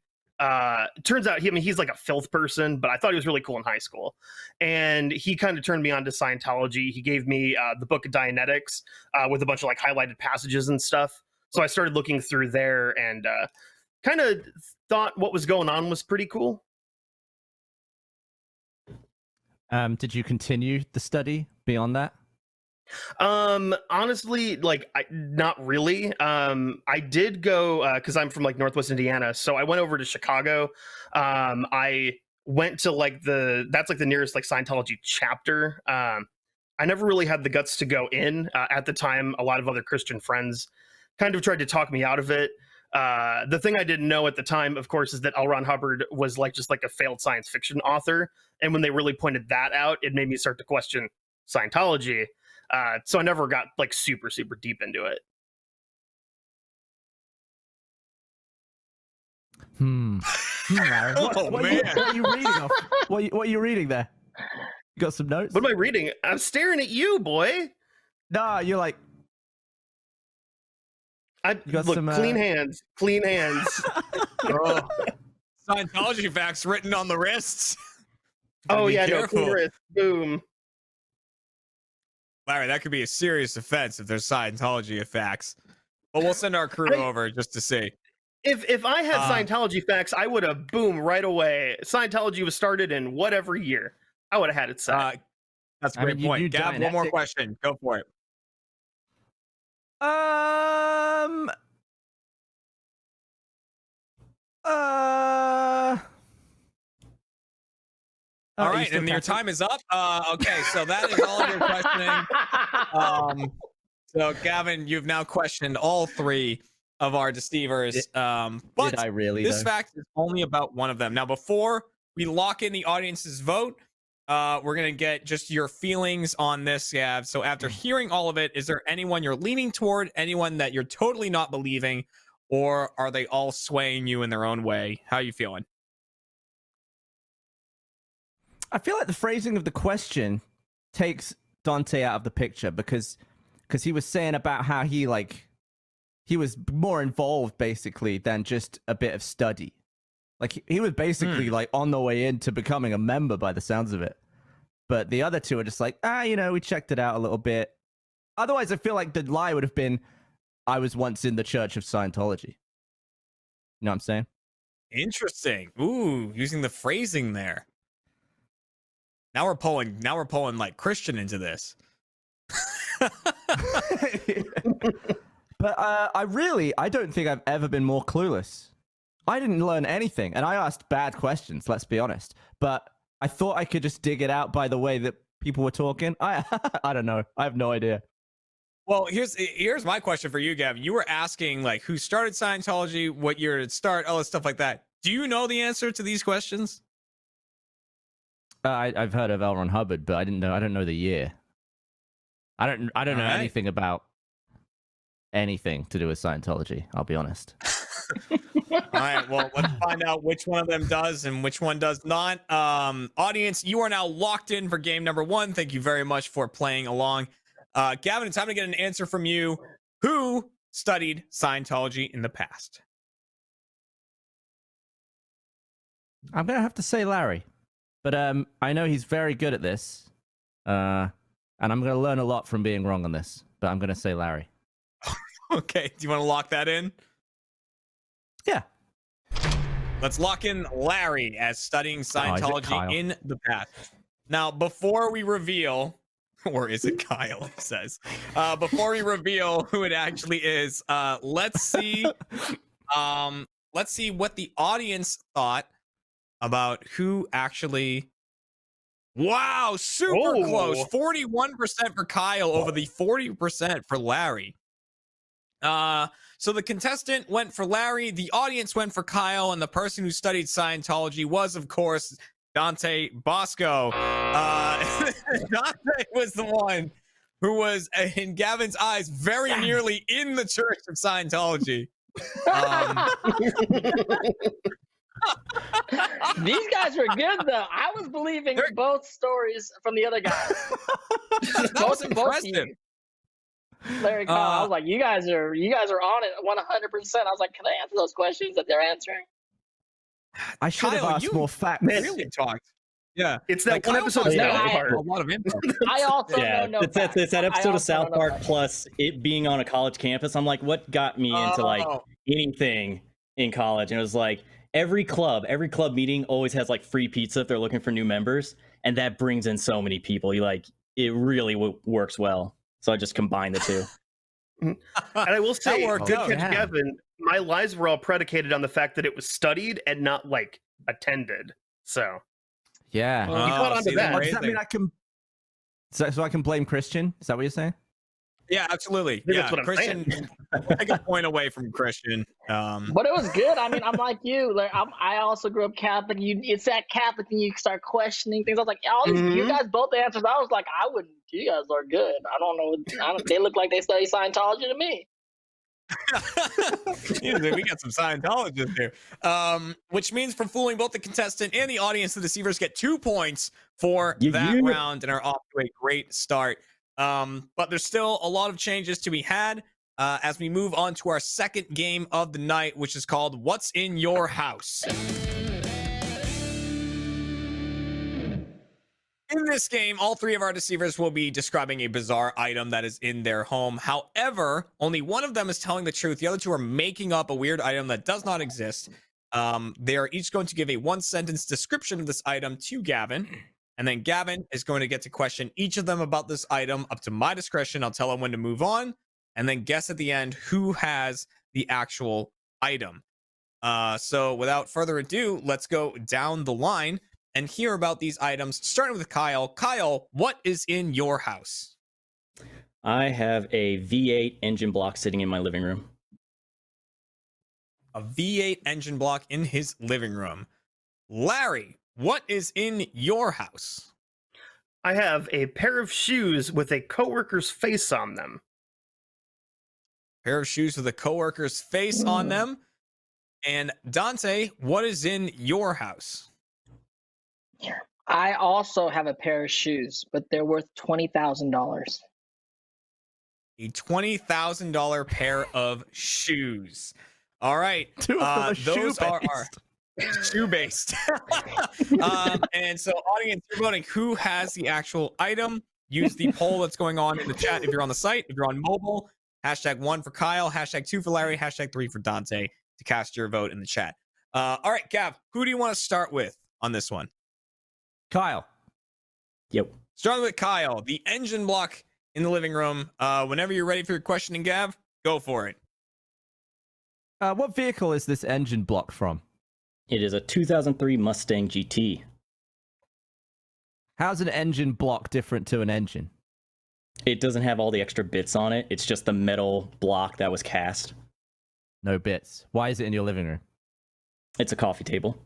Turns out he's like a filth person, but I thought he was really cool in high school. And he kind of turned me on to Scientology. He gave me the book of Dianetics with a bunch of like highlighted passages and stuff. So I started looking through there and kind of thought what was going on was pretty cool. Did you continue the study beyond that? Honestly, like not really. I did go because I'm from like Northwest Indiana, so I went over to Chicago. I went to like that's like the nearest like Scientology chapter. I never really had the guts to go in at the time. A lot of other Christian friends kind of tried to talk me out of it. The thing I didn't know at the time, of course, is that L. Ron Hubbard was like just like a failed science fiction author. And when they really pointed that out, it made me start to question Scientology. So I never got like super, super deep into it. Larry, what are you reading off? What are you reading there? You got some notes? What am I reading? I'm staring at you, boy. No, you're like. Look, clean hands. Clean hands. Oh. Scientology facts written on the wrists. Oh, yeah, careful. no, clean wrist. Boom. Larry, that could be a serious offense if there's Scientology facts. But we'll send our crew over just to see. If I had Scientology facts, I would have boom right away. Scientology was started in whatever year. I would have had it set. That's a great point. Gav, one more question. Go for it. All right, and your time is up. Okay, so that is all of your questioning. So, Gavin, you've now questioned all three of our deceivers. But Did I really? this though? fact is only about one of them. Now, before we lock in the audience's vote, we're going to get just your feelings on this, Gav. So, after hearing all of it, is there anyone you're leaning toward, anyone that you're totally not believing, or are they all swaying you in their own way? How are you feeling? I feel like the phrasing of the question takes Dante out of the picture because he was saying about how he was more involved basically than just a bit of study. Like he was basically like on the way into becoming a member by the sounds of it. But the other two are just like, we checked it out a little bit. Otherwise, I feel like the lie would have been, I was once in the Church of Scientology. You know what I'm saying? Interesting. Ooh, using the phrasing there. Now we're pulling like Christian into this. But I don't think I've ever been more clueless. I didn't learn anything, and I asked bad questions, let's be honest. But I thought I could just dig it out by the way that people were talking. I don't know. I have no idea. Well, here's my question for you, Gavin. You were asking like who started Scientology, what year did it start, all this stuff like that. Do you know the answer to these questions? I've heard of L. Ron Hubbard, but I don't know the year. I don't know anything about anything to do with Scientology. I'll be honest. All right, well, let's find out which one of them does and which one does not. Audience, you are now locked in for game number 1. Thank you very much for playing along. Gavin, it's time to get an answer from you. Who studied Scientology in the past? I'm gonna have to say Larry, but I know he's very good at this, and I'm gonna learn a lot from being wrong on this. But I'm gonna say Larry. Okay, do you want to lock that in? Yeah. Let's lock in Larry as studying Scientology in the past. Now, before we reveal, or is it Kyle? He says. Before we reveal who it actually is, let's see. Let's see what the audience thought about who actually. Wow, super close. 41% for Kyle over the 40% for Larry. So the contestant went for Larry, the audience went for Kyle, and the person who studied Scientology was, of course, Dante Bosco. Dante was the one who was, in Gavin's eyes, very nearly in the Church of Scientology. These guys were good though. I was believing both stories from the other guy. That was impressive. Larry, Kyle, I was like, you guys are on it 100%. I was like, can I answer those questions that they're answering? I should have asked more facts. Really talked. Yeah, it's that one episode of South Park. A lot of info. I also know no facts. It's that episode of South Park plus it being on a college campus. I'm like, what got me into like anything in college? And it was like every club meeting always has like free pizza if they're looking for new members, and that brings in so many people. It really works well. So I just combined the two. And I will say, good catch, Kevin. My lies were all predicated on the fact that it was studied and not like attended. So yeah, you caught onto that. Does that mean I can? So I can blame Christian? Is that what you're saying? Yeah, absolutely. That's Yeah, what I'm Christian. Take a point away from Christian. But it was good. I mean, I'm like you. Like, I also grew up Catholic. It's that Catholic, and you start questioning things. I was like, all these, you guys both answers. I was like, I wouldn't. You guys are good. I don't know. They look like they study Scientology to me. We got some Scientologists here. Which means for fooling both the contestant and the audience, the deceivers get 2 points for that round and are off to a great start. But there's still a lot of changes to be had as we move on to our second game of the night, which is called What's in Your House? In this game, all three of our deceivers will be describing a bizarre item that is in their home. However, only one of them is telling the truth. The other two are making up a weird item that does not exist. They are each going to give a 1-sentence description of this item to Gavin. And then Gavin is going to get to question each of them about this item up to my discretion. I'll tell him when to move on. And then guess at the end who has the actual item. So without further ado, let's go down the line and hear about these items, starting with Kyle. Kyle, what is in your house? I have a V8 engine block sitting in my living room. A V8 engine block in his living room. Larry, what is in your house? I have a pair of shoes with a coworker's face on them. Pair of shoes with a coworker's face on them. And Dante, what is in your house? I also have a pair of shoes, but they're worth $20,000. A $20,000 pair of shoes. All right. Two of them are those are our shoe-based. And so, audience, you're voting who has the actual item. Use the poll that's going on in the chat if you're on the site. If you're on mobile, #1 for Kyle, #2 for Larry, #3 for Dante to cast your vote in the chat. All right, Gav, who do you want to start with on this one? Kyle. Yep. Starting with Kyle, the engine block in the living room. Whenever you're ready for your questioning, Gav, go for it. What vehicle is this engine block from? It is a 2003 Mustang GT. How's an engine block different to an engine? It doesn't have all the extra bits on it. It's just the metal block that was cast. No bits. Why is it in your living room? It's a coffee table.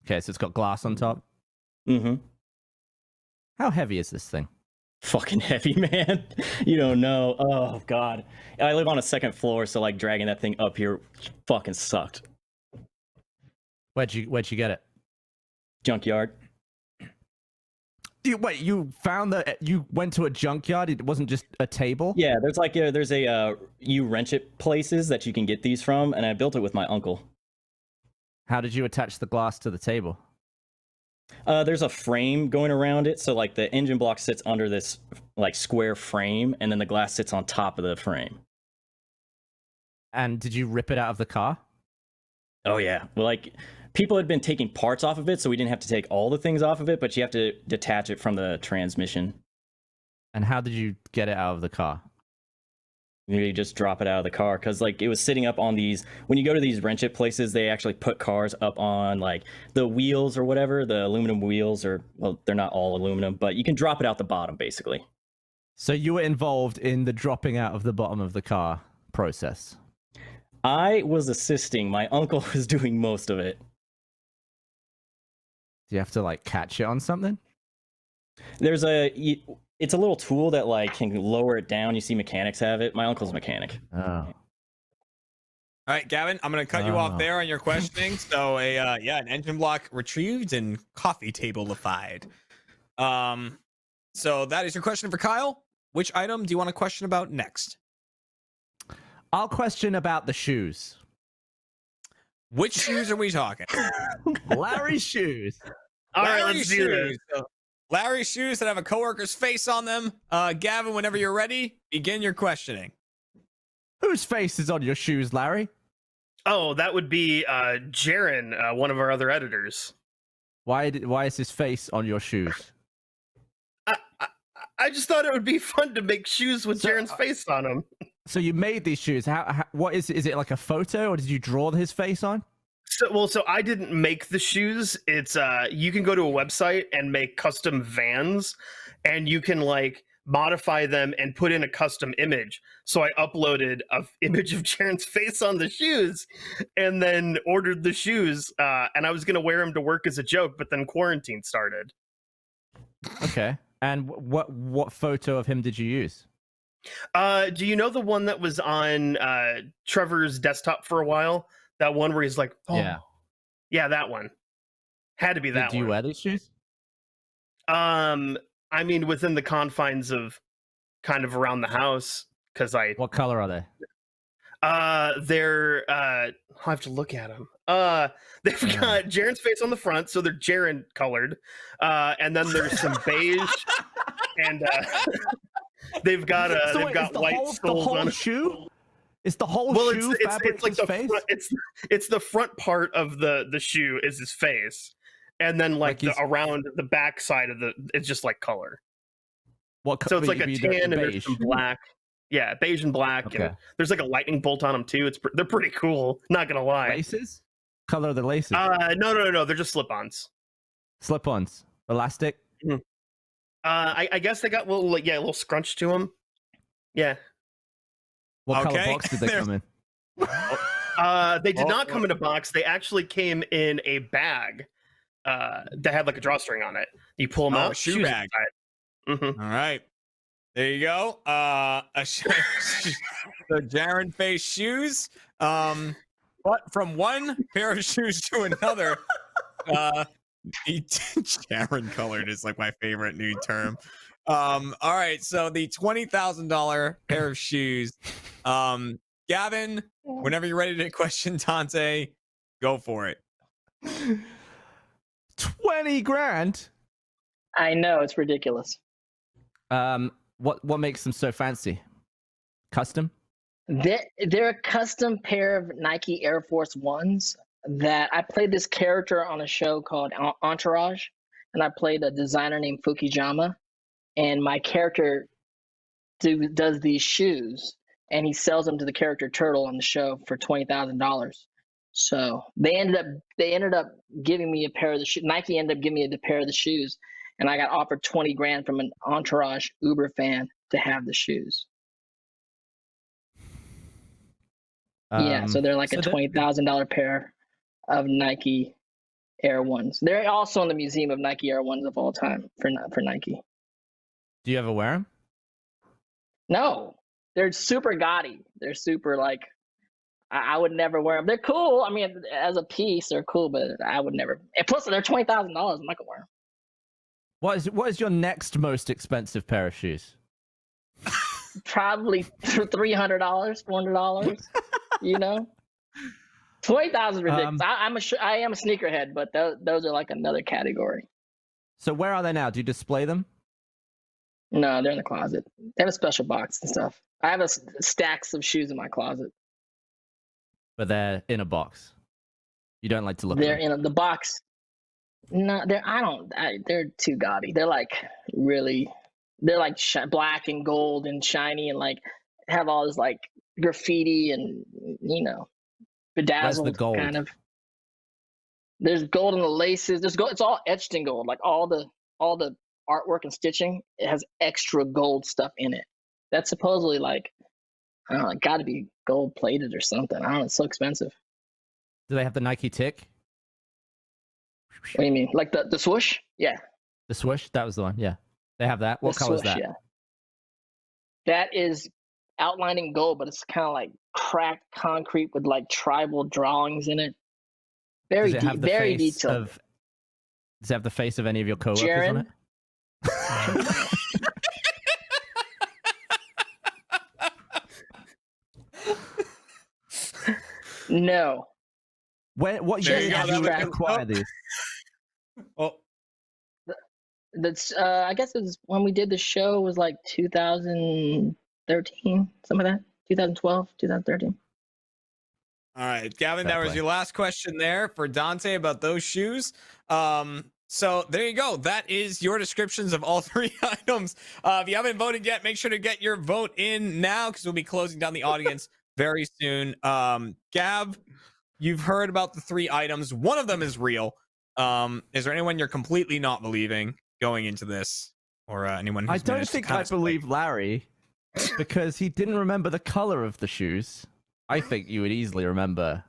Okay, so it's got glass on top? Mm-hmm. How heavy is this thing? Fucking heavy, man. You don't know. Oh, God. I live on a second floor, so, like, dragging that thing up here fucking sucked. Where'd you get it? Junkyard. Wait, you found that you went to a junkyard? It wasn't just a table? Yeah, there's you rent it places that you can get these from, and I built it with my uncle. How did you attach the glass to the table? There's a frame going around it, so like the engine block sits under this like square frame, and then the glass sits on top of the frame. And did you rip it out of the car? Oh yeah, well, like people had been taking parts off of it, so we didn't have to take all the things off of it, but you have to detach it from the transmission. And how did you get it out of the car? You just drop it out of the car, because like it was sitting up on these, when you go to these wrench it places, they actually put cars up on like the wheels or whatever, the aluminum wheels, or well, they're not all aluminum, but you can drop it out the bottom basically. So you were involved in the dropping out of the bottom of the car process? I was assisting. My uncle was doing most of it. Do you have to like catch it on something? It's a little tool that like can lower it down. You see mechanics have it. My uncle's a mechanic. Oh. All right, Gavin, I'm going to cut you off there on your questioning. So an engine block retrieved and coffee table-ified. So that is your question for Kyle. Which item do you want to question about next? I'll question about the shoes. Which shoes are we talking? Larry's shoes. All right, let's do this. So, Larry's shoes that have a coworker's face on them. Gavin, whenever you're ready, begin your questioning. Whose face is on your shoes, Larry? Oh, that would be Jaren, one of our other editors. Why is his face on your shoes? I just thought it would be fun to make shoes with Jaren's face on them. So you made these shoes. What is it? Is it like a photo, or did you draw his face on? So I didn't make the shoes. It's you can go to a website and make custom Vans, and you can like modify them and put in a custom image. So I uploaded an image of Jaren's face on the shoes, and then ordered the shoes. And I was gonna wear them to work as a joke, but then quarantine started. Okay. And what photo of him did you use? Do you know the one that was on Trevor's desktop for a while? That one where he's like, oh. Yeah, that one. Had to be that one. Do you wear these shoes? I mean, within the confines of kind of around the house, because What color are they? They're I'll have to look at them. They've got Jaren's face on the front, so they're Jaren colored. And then there's some beige, and they've got white skulls on the shoe. It's the whole shoe. It's like the face? it's the front part of the shoe is his face, and then like around the back side of it's just like color. So it's like a tan and there's some black. Yeah, beige and black, and there's like a lightning bolt on them too. They're pretty cool. Not gonna lie. Laces? Color of the laces? No. They're just slip-ons. Slip-ons. Elastic. I guess they got a little scrunch to them. Yeah. What color Okay. box did they come in? They did not come in a box. They actually came in a bag that had like a drawstring on it. You pull them Oh, out, a shoe shoes bag. inside. All right. There you go. The Jaren face shoes. But from one pair of shoes to another, Jaren colored is like my favorite new term. All right, so the $20,000 pair of shoes. Gavin, whenever you're ready to question Dante, go for it. 20 grand. I know, it's ridiculous. What makes them so fancy? Custom? They're a custom pair of Nike Air Force Ones that I played this character on a show called Entourage, and I played a designer named Fukijama, and my character does these shoes, and he sells them to the character Turtle on the show for $20,000. So they ended up giving me a pair of the shoes. Nike ended up giving me the pair of the shoes, and I got offered 20 grand from an Entourage Uber fan to have the shoes. Yeah, so they're like a $20,000 pair of Nike Air Ones. They're also in the Museum of Nike Air Ones of all time for Nike. Do you ever wear them? No, they're super gaudy. They're super like, I would never wear them. They're cool. I mean, as a piece, they're cool, but I would never. And plus, they're $20,000. I'm not gonna wear them. What is your next most expensive pair of shoes? Probably $300, $400. You know, 20,000 is ridiculous. I am a sneakerhead, but those are like another category. So where are they now? Do you display them? No, they're in the closet. They have a special box and stuff. I have stacks of shoes in my closet. But they're in a box. You don't like to look. They're at them. in the box. No, they're too gaudy. They're like really. They're like black and gold and shiny and like have all this like graffiti and bedazzled kind of. There's gold in the laces. There's gold. It's all etched in gold. Like all the artwork and stitching, it has extra gold stuff in it. That's supposedly like, I don't know, got to be gold plated or something. I don't know. It's so expensive. Do they have the Nike tick? What do you mean? Like the swoosh? Yeah. The swoosh? That was the one. Yeah. They have that. What color is that? Yeah. That is outlined in gold, but it's kind of like cracked concrete with like tribal drawings in it. Very deep, very detailed. Does it have the face of any of your coworkers on it? No. What year did you acquire these? Oh, that's I guess it was when we did the show. Was like 2013, some of that. 2012, 2013. All right, Gavin, that was your last question there for Dante about those shoes. So there you go. That is your descriptions of all three items. If you haven't voted yet, make sure to get your vote in now because we'll be closing down the audience very soon. Gav, you've heard about the three items. One of them is real. Is there anyone you're completely not believing going into this, or anyone? I don't think I believe Larry because he didn't remember the color of the shoes. I think you would easily remember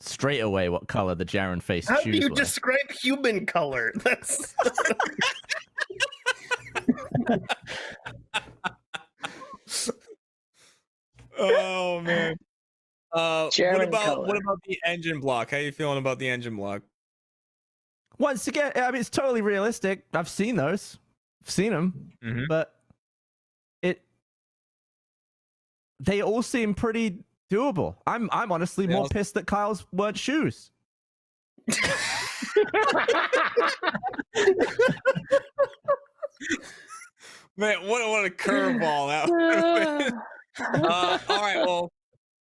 straight away what color the Jaren face How shoes do you were. describe human color? That's Oh man. What Jaren about color. the engine block? How are you feeling about the engine block? Once again, I mean, it's totally realistic. I've seen those. I've seen them, but they all seem pretty doable. I'm honestly more pissed that Kyle's weren't shoes. Man, what a curveball that would all right, well,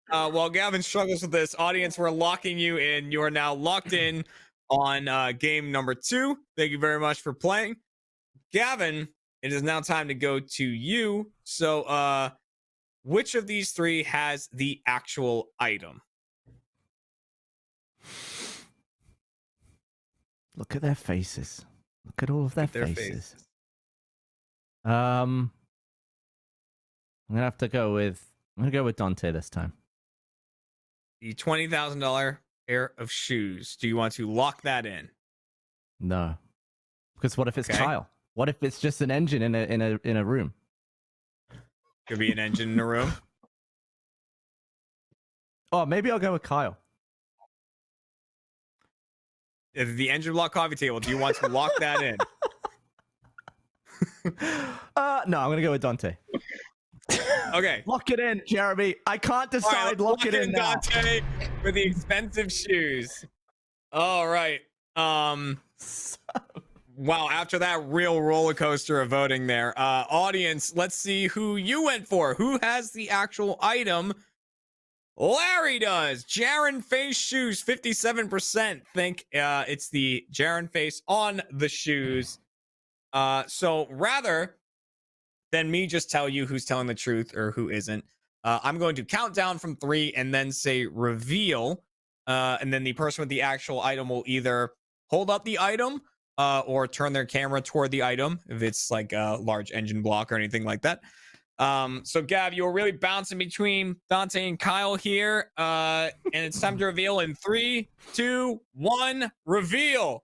while Gavin struggles with this, audience, we're locking you in. You are now locked in on game number 2. Thank you very much for playing. Gavin, it is now time to go to you. So, which of these three has the actual item? Look at their faces. Look at all of their faces. I'm gonna have to go with. I'm gonna go with Dante this time. The $20,000 pair of shoes. Do you want to lock that in? No, because what if it's Okay. Kyle? What if it's just an engine in a room? Could be an engine in a room. Oh, maybe I'll go with Kyle. The engine block coffee table. Do you want to lock that in? No, I'm gonna go with Dante. Okay. Lock it in, Jeremy. I can't All decide. right, lock it in now. Dante, for the expensive shoes. All right. Wow, after that real roller coaster of voting there. Audience, let's see who you went for. Who has the actual item? Larry does. Jaren face shoes, 57% think it's the Jaren face on the shoes. So rather than me just tell you who's telling the truth or who isn't, I'm going to count down from 3 and then say reveal. And then the person with the actual item will either hold up the item or turn their camera toward the item if it's like a large engine block or anything like that. So Gav, you were really bouncing between Dante and Kyle here. And it's time to reveal in 3, 2, 1, reveal.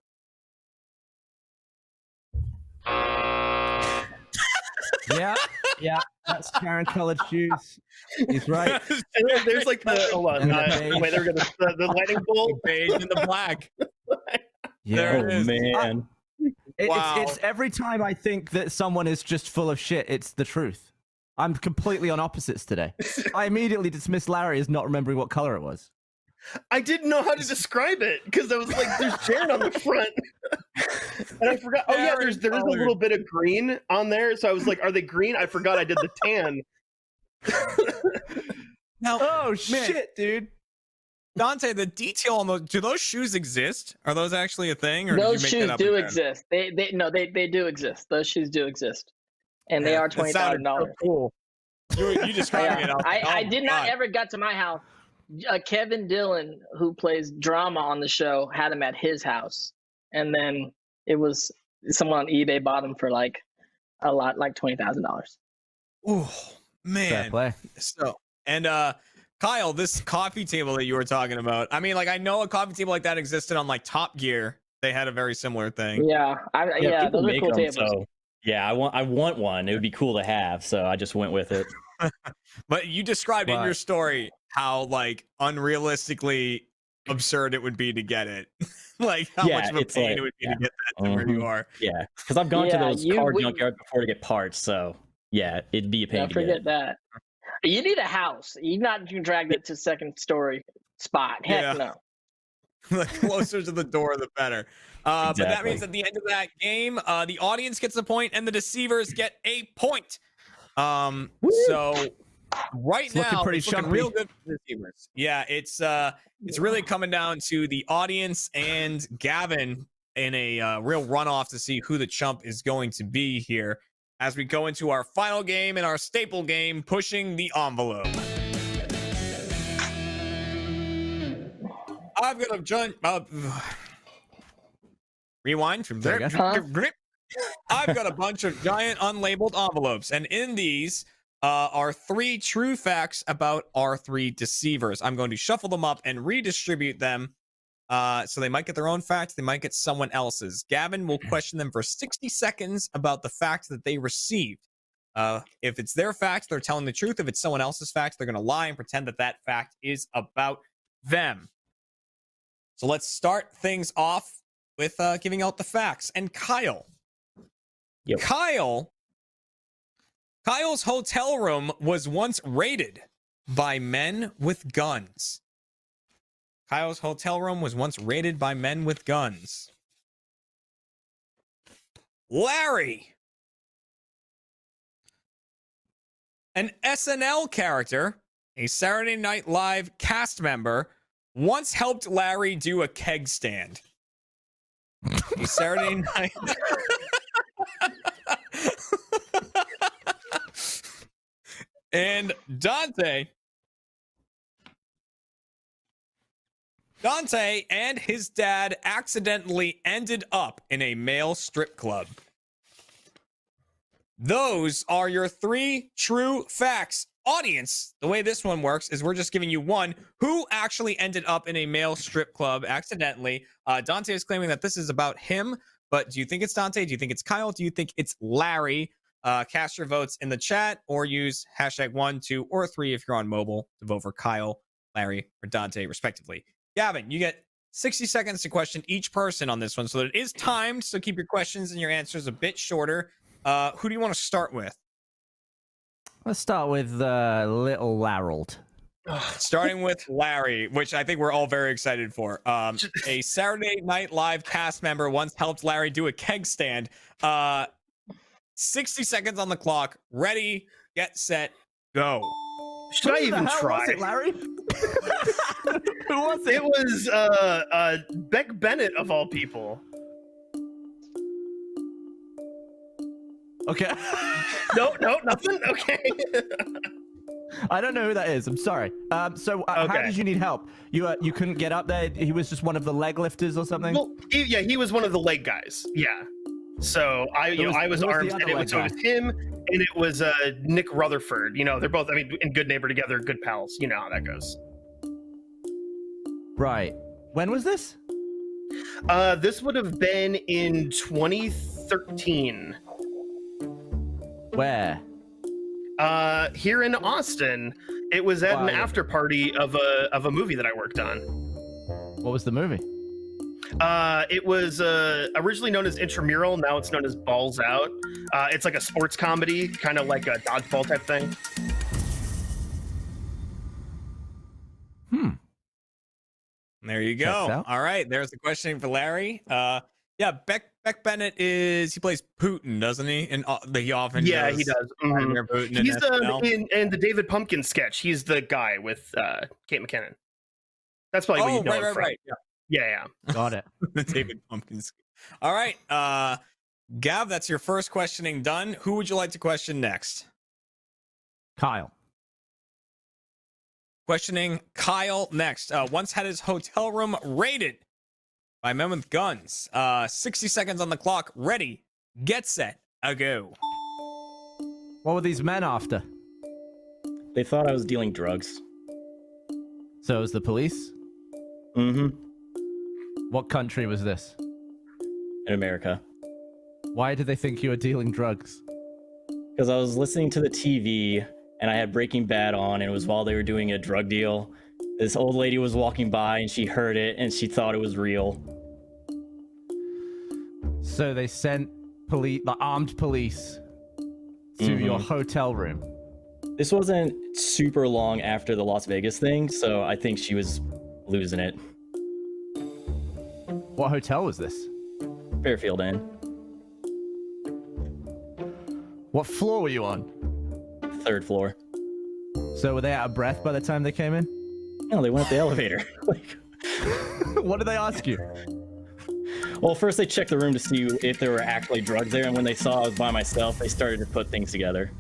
Yeah, that's Karen colored shoes. He's right. And there's like the hold on, wait, they're gonna the lightning bolt, the beige and the black. Yeah. There it is. Man. Wow. It's every time I think that someone is just full of shit, it's the truth. I'm completely on opposites today. I immediately dismissed Larry as not remembering what color it was. I didn't know how to describe it because I was like, "There's Jaren on the front," and I forgot. Oh yeah, there is a little bit of green on there, so I was like, "Are they green?" I forgot I did the tan. Now, oh shit, dude! Dante, the detail on those, do those shoes exist? Are those actually a thing, or Those did you make shoes that up do again? exist. They do exist. Those shoes do exist, and they are $20,000. Cool. You describing it. I did not ever got to my house. Kevin Dillon, who plays drama on the show, had them at his house, and then it was someone on eBay bought them for like a lot, like $20,000. Oh man. Fair play. So and Kyle, this coffee table that you were talking about. I mean, like I know a coffee table like that existed on like Top Gear. They had a very similar thing. Yeah, people those are make cool them, tables. so yeah, I want one. It would be cool to have, so I just went with it. But you described in Right. your story how like unrealistically absurd it would be to get it. Like how much of a it's pain like- it would be to get that to where you are. Yeah, because I've gone to Yeah, those car junkyards before to get parts, so yeah, it'd be a pain Yeah, to forget get. that. You need a house. You can drag it to second story spot. Heck Yeah. no. The closer to the door, the better. But that Exactly. means at the end of that game, the audience gets a point and the deceivers get a point. So right It's looking now, pretty it's looking chumpy. real good for the deceivers. Yeah, it's really coming down to the audience and Gavin in a real runoff to see who the chump is going to be here as we go into our final game and our staple game, pushing the envelope. I've got a giant. Rewind from There there. you go. I've got a bunch of giant unlabeled envelopes, and in these are 3 true facts about our 3 deceivers. I'm going to shuffle them up and redistribute them. So they might get their own facts, they might get someone else's. Gavin will question them for 60 seconds about the facts that they received. If it's their facts, they're telling the truth. If it's someone else's facts, they're going to lie and pretend that that fact is about them. So let's start things off with giving out the facts. And Kyle. Yep. Kyle's hotel room was once raided by men with guns. Kyle's hotel room was once raided by men with guns. Larry. An SNL character, a Saturday Night Live cast member, once helped Larry do a keg stand. A Saturday night. And Dante and his dad accidentally ended up in a male strip club. Those are your 3 true facts. Audience, the way this one works is we're just giving you one. Who actually ended up in a male strip club accidentally? Dante is claiming that this is about him, but do you think it's Dante? Do you think it's Kyle? Do you think it's Larry? Cast your votes in the chat or use hashtag 1, 2, or 3 if you're on mobile to vote for Kyle, Larry, or Dante, respectively. Gavin, you get 60 seconds to question each person on this one, so that it is timed, so keep your questions and your answers a bit shorter. Who do you want to start with? Let's start with little Larold. Starting with Larry, which I think we're all very excited for. A Saturday Night Live cast member once helped Larry do a keg stand. 60 seconds on the clock. Ready, get set, go. Should I even try? Was it, Larry? Who was it? It was Beck Bennett of all people. Okay. No, nothing. Okay. I don't know who that is. I'm sorry. How did you need help? You couldn't get up there. He was just one of the leg lifters or something. Well, he was one of the leg guys. Yeah. So I was armed, and it was him, and it was Nick Rutherford. You know, they're both, I mean, in Good Neighbor together, good pals. You know how that goes. Right. When was this? This would have been in 2013. Where? Here in Austin. It was at an after party of a movie that I worked on. What was the movie? It was originally known as Intramural. Now it's known as Balls Out. It's like a sports comedy, kind of like a dodgeball type thing. There you go. All right, there's the questioning for Larry. Yeah, Beck Bennett he plays Putin, doesn't he? And he often he does. Putin He's SNL. in the David Pumpkin sketch. He's the guy with Kate McKinnon. That's probably what you know him from. Right. Yeah. Got it. The David Pumpkin sketch. All right, Gav, that's your first questioning done. Who would you like to question next? Kyle. Questioning Kyle next. Once had his hotel room raided by men with guns. 60 seconds on the clock. Ready, get set, go. What were these men after? They thought I was dealing drugs. So it was the police? Mm-hmm. What country was this? In America. Why did they think you were dealing drugs? Because I was listening to the TV and I had Breaking Bad on, and it was while they were doing a drug deal. This old lady was walking by and she heard it and she thought it was real. So they sent the armed police to your hotel room. This wasn't super long after the Las Vegas thing, so I think she was losing it. What hotel was this? Fairfield Inn. What floor were you on? 3rd floor. So were they out of breath by the time they came in? No, they went up the elevator. What did they ask you? Well, first they checked the room to see if there were actually drugs there, and when they saw I was by myself, they started to put things together.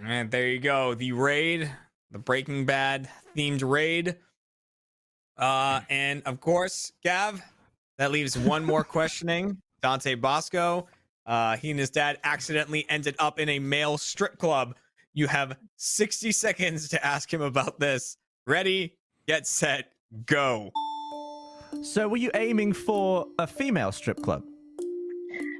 And there you go. The raid, the Breaking Bad themed raid. And of course, Gav, that leaves one more questioning. Dante Bosco. He and his dad accidentally ended up in a male strip club. You have 60 seconds to ask him about this. Ready, get set, go. So were you aiming for a female strip club?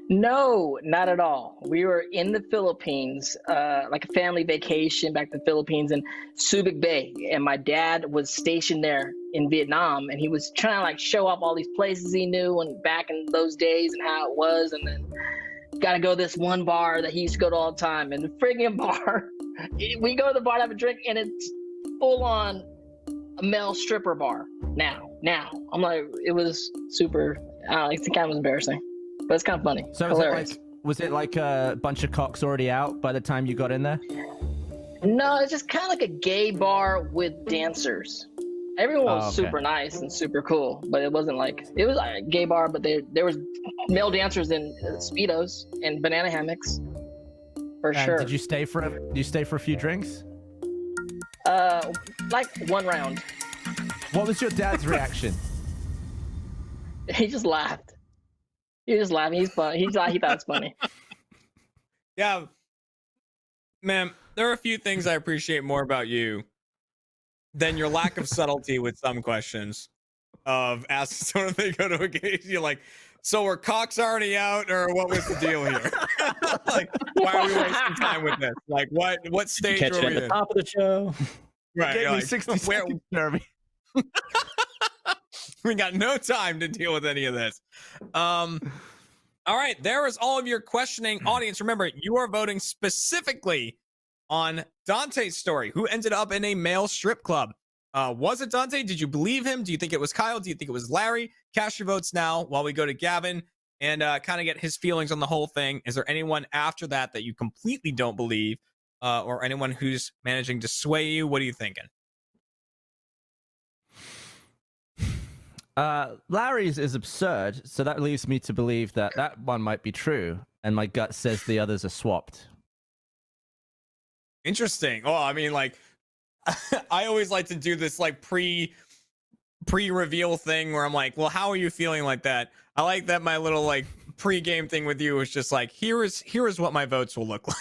No, not at all. We were in the Philippines, like a family vacation back to the Philippines in Subic Bay. And my dad was stationed there in Vietnam, and he was trying to like show off all these places he knew and back in those days and how it was. And then got to go to this one bar that he used to go to all the time. And the friggin' bar, we go to the bar to have a drink, and it's full on a male stripper bar. Now, I'm like, it was super, I think it was embarrassing. But it's kind of funny. So was it like a bunch of cocks already out by the time you got in there? No, it's just kind of like a gay bar with dancers. Everyone was okay. super nice and super cool, but it wasn't like, it was a gay bar, but there was male dancers in Speedos and banana hammocks, for sure. Did you stay for a few drinks? Like one round. What was your dad's reaction? He just laughed. He was laughing. He's fun. He thought it's funny. Yeah, man, there are a few things I appreciate more about you than your lack of subtlety with some questions of asking someone if they go to a game. You're like, so were cocks already out, or what was the deal here? Like, why are we wasting time with this? Like, what stage Catch were it at we the in? top of the show. Right, Gave you're me like, 60 seconds, Jeremy. we got no time to deal with any of this. All right, there is all of your questioning. Audience, remember, you are voting specifically on Dante's story, who ended up in a male strip club. Was it Dante? Did you believe him? Do you think it was Kyle? Do you think it was Larry? Cast your votes now while we go to Gavin and kind of get his feelings on the whole thing. Is there anyone after that that you completely don't believe, or anyone who's managing to sway you? What are you thinking? Larry's is absurd, so that leaves me to believe that one might be true, and my gut says the others are swapped. Interesting. Oh, I mean, like, I always like to do this like pre-reveal thing where I'm like, well, how are you feeling like that? I like that my little like pre-game thing with you was just like, here is what my votes will look like.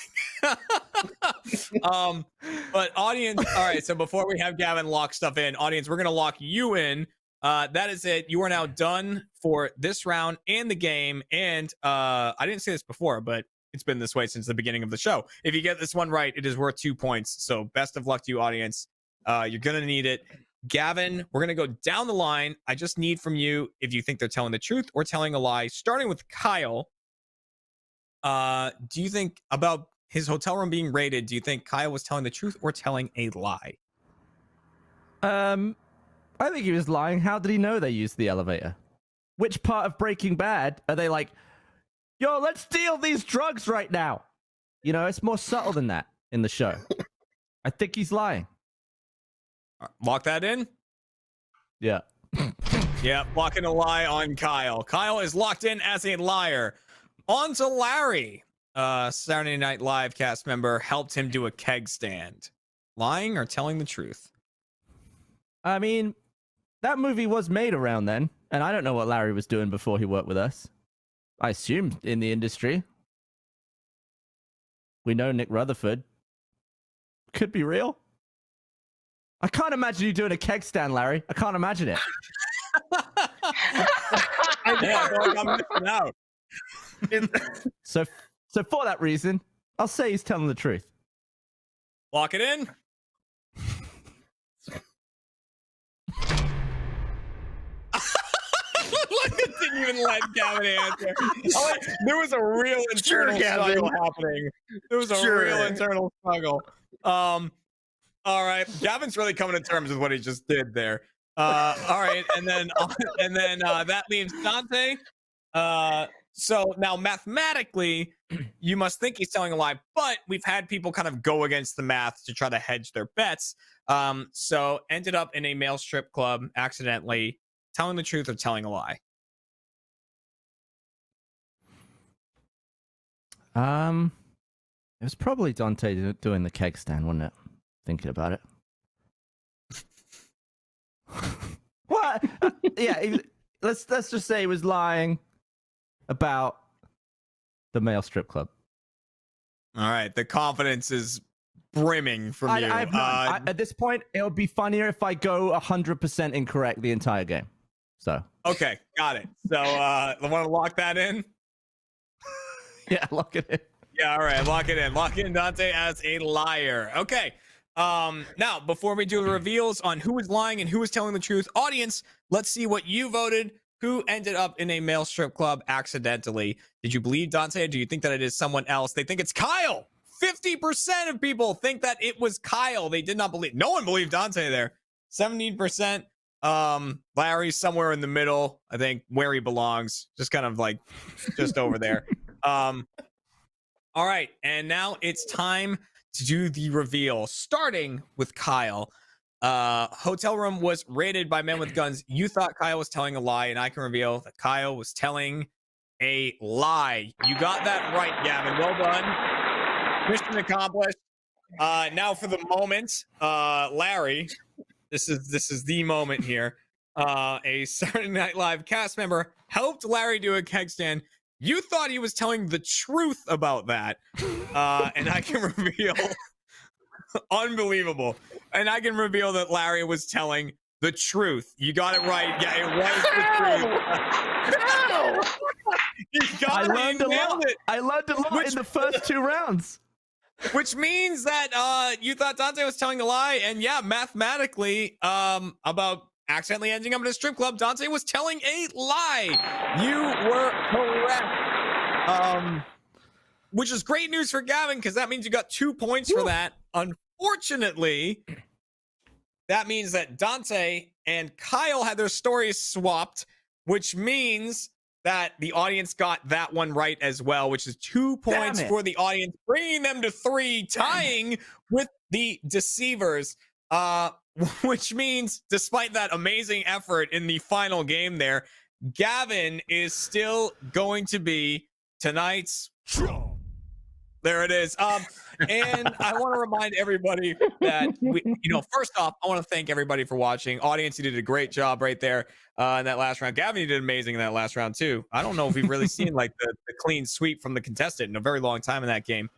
But audience, all right, so before we have Gavin lock stuff in, audience, we're gonna lock you in. That is it. You are now done for this round and the game. And I didn't say this before, but it's been this way since the beginning of the show. If you get this one right, it is worth 2 points. So best of luck to you, audience. You're going to need it. Gavin, we're going to go down the line. I just need from you if you think they're telling the truth or telling a lie. Starting with Kyle. Do you think about his hotel room being raided? Do you think Kyle was telling the truth or telling a lie? I think he was lying. How did he know they used the elevator? Which part of Breaking Bad are they like, yo, let's deal these drugs right now? You know, it's more subtle than that in the show. I think he's lying. Lock that in? Yeah. Yeah, locking a lie on Kyle. Kyle is locked in as a liar. On to Larry. Saturday Night Live cast member helped him do a keg stand. Lying or telling the truth? I mean, that movie was made around then, and I don't know what Larry was doing before he worked with us. I assume in the industry. We know Nick Rutherford. Could be real. I can't imagine you doing a keg stand, Larry. I can't imagine it. I feel like I'm missing out. So for that reason, I'll say he's telling the truth. Lock it in. Look, it didn't even let Gavin answer. There was a real internal struggle happening. There was a real internal struggle. All right, Gavin's really coming to terms with what he just did there. All right, and then that leaves Dante. So now mathematically, you must think he's telling a lie, but we've had people kind of go against the math to try to hedge their bets. So ended up in a male strip club accidentally. Telling the truth or telling a lie? It was probably Dante doing the keg stand, wasn't it? Thinking about it. What? Yeah, let's just say he was lying about the male strip club. All right, the confidence is brimming from you. At this point, it would be funnier if I go 100% incorrect the entire game. So okay, got it. So I want to lock that in. Yeah, lock it in. Yeah, all right, lock it in. Lock in Dante as a liar. Okay. Now, before we do the reveals on who is lying and who is telling the truth, audience, let's see what you voted. Who ended up in a male strip club accidentally? Did you believe Dante, or do you think that it is someone else? They think it's Kyle. 50% of people think that it was Kyle. They did not believe. No one believed Dante there. 17%. Larry's somewhere in the middle, I think, where he belongs, just kind of like just over there. All right, and now it's time to do the reveal, starting with Kyle. Hotel room was raided by men with guns. You thought Kyle was telling a lie, and I can reveal that Kyle was telling a lie. You got that right, Gavin. Well done. Mission accomplished. Now for the moment, Larry. This is the moment here. A Saturday Night Live cast member helped Larry do a keg stand. You thought he was telling the truth about that. And I can reveal, unbelievable. And I can reveal that Larry was telling the truth. You got it right. Yeah, it was the truth. You got it. I learned a lot in the first 2 rounds. Which means that you thought Dante was telling a lie, and yeah, mathematically, about accidentally ending up in a strip club, Dante was telling a lie. You were correct. Which is great news for Gavin, because that means you got 2 points for that. Unfortunately, that means that Dante and Kyle had their stories swapped, which means that the audience got that one right as well, which is 2 points for the audience, bringing them to 3, tying with the deceivers. Which means, despite that amazing effort in the final game there, Gavin is still going to be tonight's. There it is. And I want to remind everybody that first off, I want to thank everybody for watching. Audience, you did a great job right there in that last round. Gavin, you did amazing in that last round too. I don't know if we've really seen like the clean sweep from the contestant in a very long time in that game.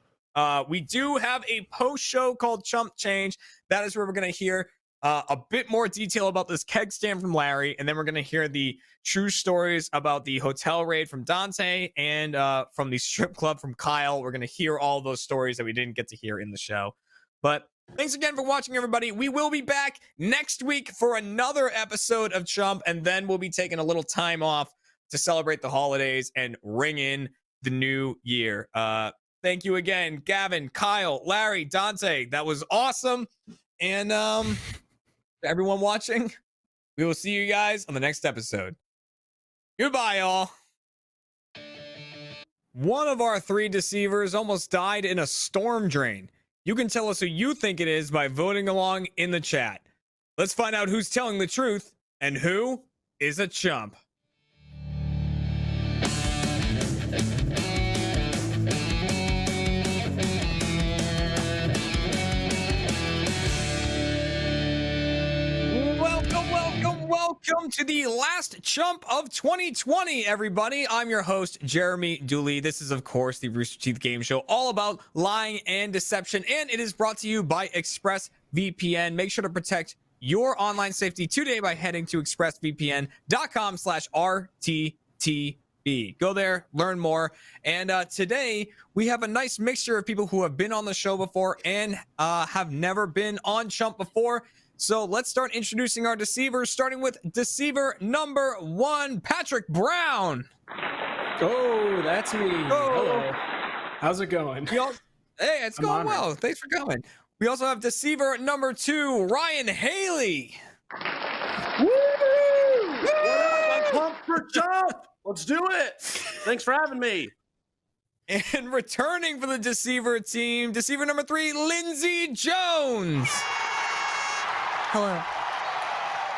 We do have a post show called Chump Change. That is where we're going to hear a bit more detail about this keg stand from Larry, and then we're going to hear the true stories about the hotel raid from Dante and from the strip club from Kyle. We're going to hear all those stories that we didn't get to hear in the show. But thanks again for watching, everybody. We will be back next week for another episode of Chump, and then we'll be taking a little time off to celebrate the holidays and ring in the new year. Thank you again, Gavin, Kyle, Larry, Dante. That was awesome. And everyone watching, we will see you guys on the next episode. Goodbye, y'all. One of our 3 deceivers almost died in a storm drain. You can tell us who you think it is by voting along in the chat. Let's find out who's telling the truth and who is a chump. Welcome to the last Chump of 2020, everybody. I'm your host, Jeremy Dooley. This is, of course, the Rooster Teeth Game Show, all about lying and deception, and it is brought to you by ExpressVPN. Make sure to protect your online safety today by heading to expressvpn.com/RTTB. Go there, learn more. And today, we have a nice mixture of people who have been on the show before and have never been on Chump before. So let's start introducing our deceivers, starting with deceiver number 1, Patrick Brown. Oh, that's me. Hello. How's it going? Hey, it's going well. Thanks for coming. We also have deceiver number 2, Ryan Haley. Woo! What up? I'm pumped for Chump. Let's do it. Thanks for having me. And returning for the deceiver team, deceiver number 3, Lindsay Jones. Hello.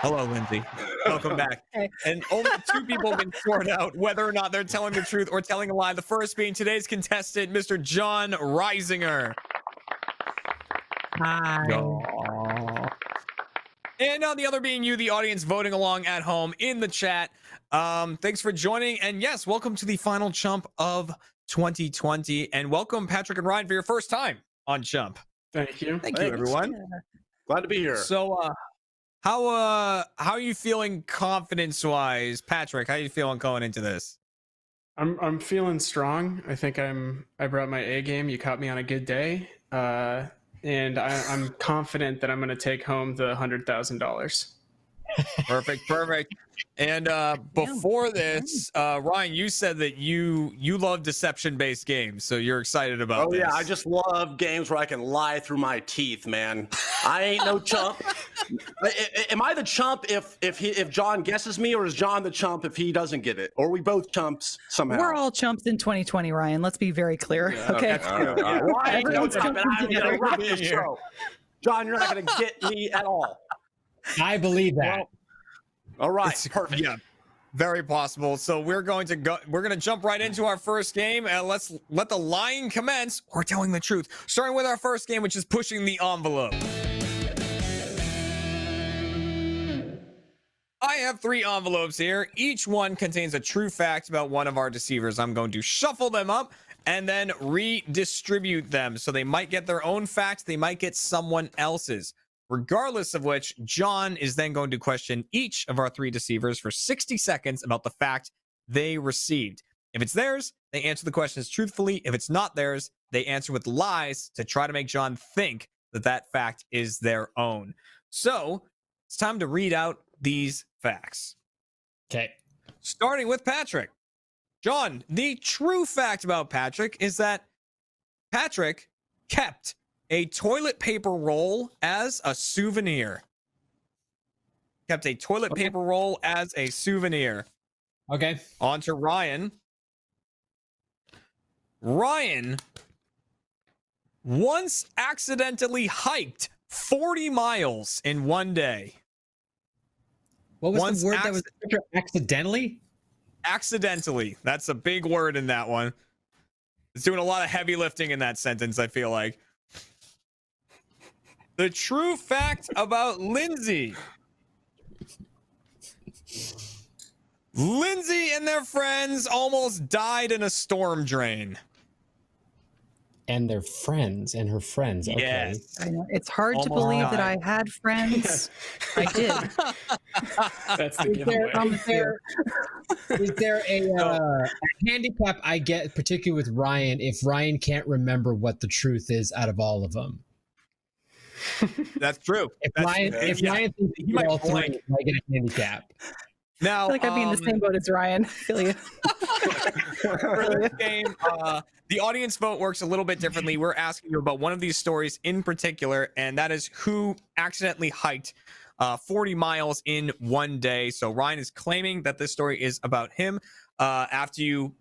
Hello, Lindsay. Welcome back. And only 2 people can sort out whether or not they're telling the truth or telling a lie. The first being today's contestant, Mr. John Reisinger. Hi. And on the other being you, the audience voting along at home in the chat. Thanks for joining. And yes, welcome to the final Chump of 2020. And welcome, Patrick and Ryan, for your first time on Chump. Thank you. Thank you, everyone. Glad to be here. So, how are you feeling confidence-wise, Patrick? How are you feeling going into this? I'm feeling strong. I think I brought my A game. You caught me on a good day, and I'm confident that I'm going to take home the $100,000. Perfect. And before this, Ryan, you said that you love deception-based games, so you're excited about this. Yeah, I just love games where I can lie through my teeth, man. I ain't no chump. Am I the chump if John guesses me, or is John the chump if he doesn't get it? Or are we both chumps somehow? We're all chumps in 2020, Ryan. Let's be very clear. Yeah, okay. Well, I ain't no Everyone's chump, and I'm together. gonna rock this show. John, you're not gonna get me at all. I believe that. All right, perfect. Yeah, very possible. So we're going to jump right into our first game, and let's let the lying commence, or telling the truth. Starting with our first game, which is pushing the envelope. I have 3 envelopes here. Each one contains a true fact about one of our deceivers. I'm going to shuffle them up and then redistribute them. So they might get their own fact, they might get someone else's. Regardless of which, John is then going to question each of our 3 deceivers for 60 seconds about the fact they received. If it's theirs, they answer the questions truthfully. If it's not theirs, they answer with lies to try to make John think that that fact is their own. So it's time to read out these facts. Okay. Starting with Patrick. John, the true fact about Patrick is that Patrick kept a toilet paper roll as a souvenir. Kept a toilet paper roll as a souvenir. Okay. On to Ryan. Ryan once accidentally hiked 40 miles in one day. What was the word that was accidentally? Accidentally. That's a big word in that one. It's doing a lot of heavy lifting in that sentence, I feel like. The true fact about Lindsay. Lindsay and their friends almost died in a storm drain. And their friends and her friends. Okay. Yes. I know. It's hard to Almost believe died. that I had friends. I did. That's the giveaway. Is there a handicap I get, particularly with Ryan, if Ryan can't remember what the truth is out of all of them? That's true. If That's, Ryan thinks he might all 3, blank. I get a handicap. Now, I feel like I'd be in the same boat as Ryan. I feel you. for this game, the audience vote works a little bit differently. We're asking you about one of these stories in particular, and that is who accidentally hiked 40 miles in one day. So Ryan is claiming that this story is about him. After you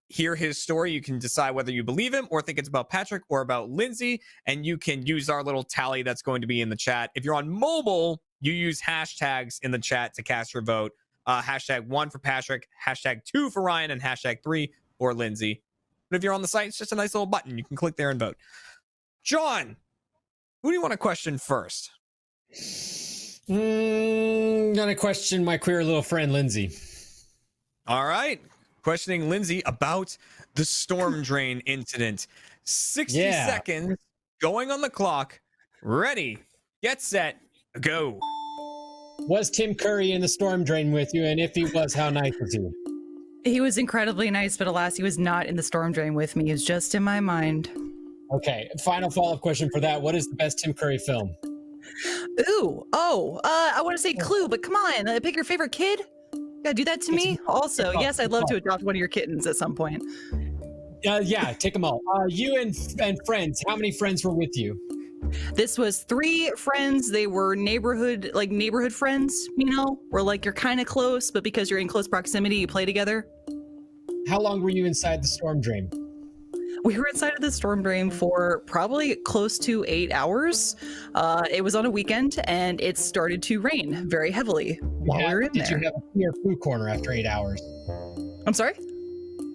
hear his story, you can decide whether you believe him or think it's about Patrick or about Lindsay, and you can use our little tally that's going to be in the chat. If you're on mobile, you use hashtags in the chat to cast your vote. Hashtag 1 for Patrick, hashtag 2 for Ryan, and hashtag 3 for Lindsay. But if you're on the site, it's just a nice little button. You can click there and vote. John, who do you want to question first? Gonna question my queer little friend Lindsay. All right. Questioning Lindsay about the storm drain incident. 60 seconds going on the clock. Ready, get set, go. Was Tim Curry in the storm drain with you? And if he was, how nice was he? He was incredibly nice, but alas, he was not in the storm drain with me. He was just in my mind. Okay, final follow-up question for that. What is the best Tim Curry film? I want to say Clue, but come on, pick your favorite kid. You gotta do that to me. Also, yes, I'd love to adopt one of your kittens at some point. Yeah, take them all. You and friends. How many friends were with you? This was 3 friends. They were neighborhood friends, you know, where like you're kind of close, but because you're in close proximity, you play together. How long were you inside the storm drain? We were inside of the storm drain for probably close to 8 hours. It was on a weekend and it started to rain very heavily while we were in there. Did you have a pee or poo corner after 8 hours? I'm sorry?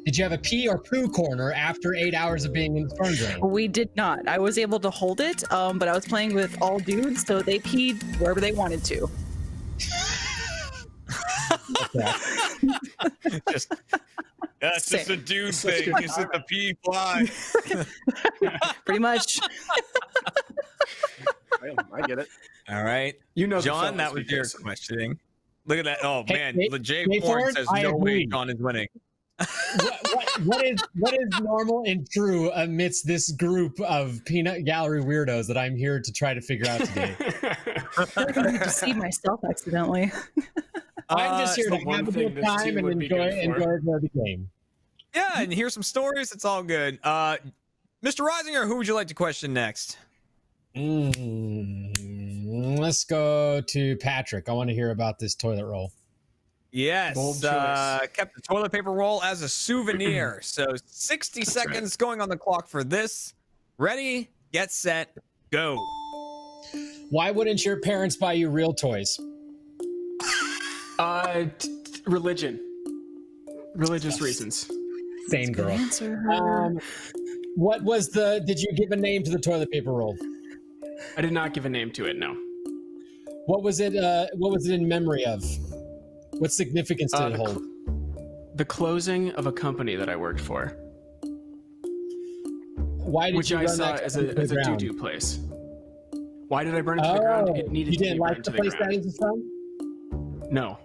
Did you have a pee or poo corner after 8 hours of being in the storm drain? We did not. I was able to hold it, but I was playing with all dudes, so they peed wherever they wanted to. That's just a dude thing. You sit the pee fly. Pretty much. I get it. All right. You know, John, that was your questioning. Look at that. Oh, man. Jay Ford Ford, says I no way agree. John is winning. What is normal and true amidst this group of peanut gallery weirdos that I'm here to try to figure out today? I deceived myself accidentally. I'm just here to have a good time and enjoy the game. Yeah, and hear some stories. It's all good. Mr. Reisinger, who would you like to question next? Let's go to Patrick. I want to hear about this toilet roll. Yes, Bold choice. kept the toilet paper roll as a souvenir. So 60 seconds going on the clock for this. Ready, get set, go. Why wouldn't your parents buy you real toys? Religion. Religious reasons. Same girl. Did you give a name to the toilet paper roll? I did not give a name to it, no. What was it in memory of? What significance did it hold? The closing of a company that I worked for. Why did which you I run saw that as company a to the ground? doo-doo place. Why did I burn it to the ground? It needed you to didn't be like burned the to the place ground. that is from? No.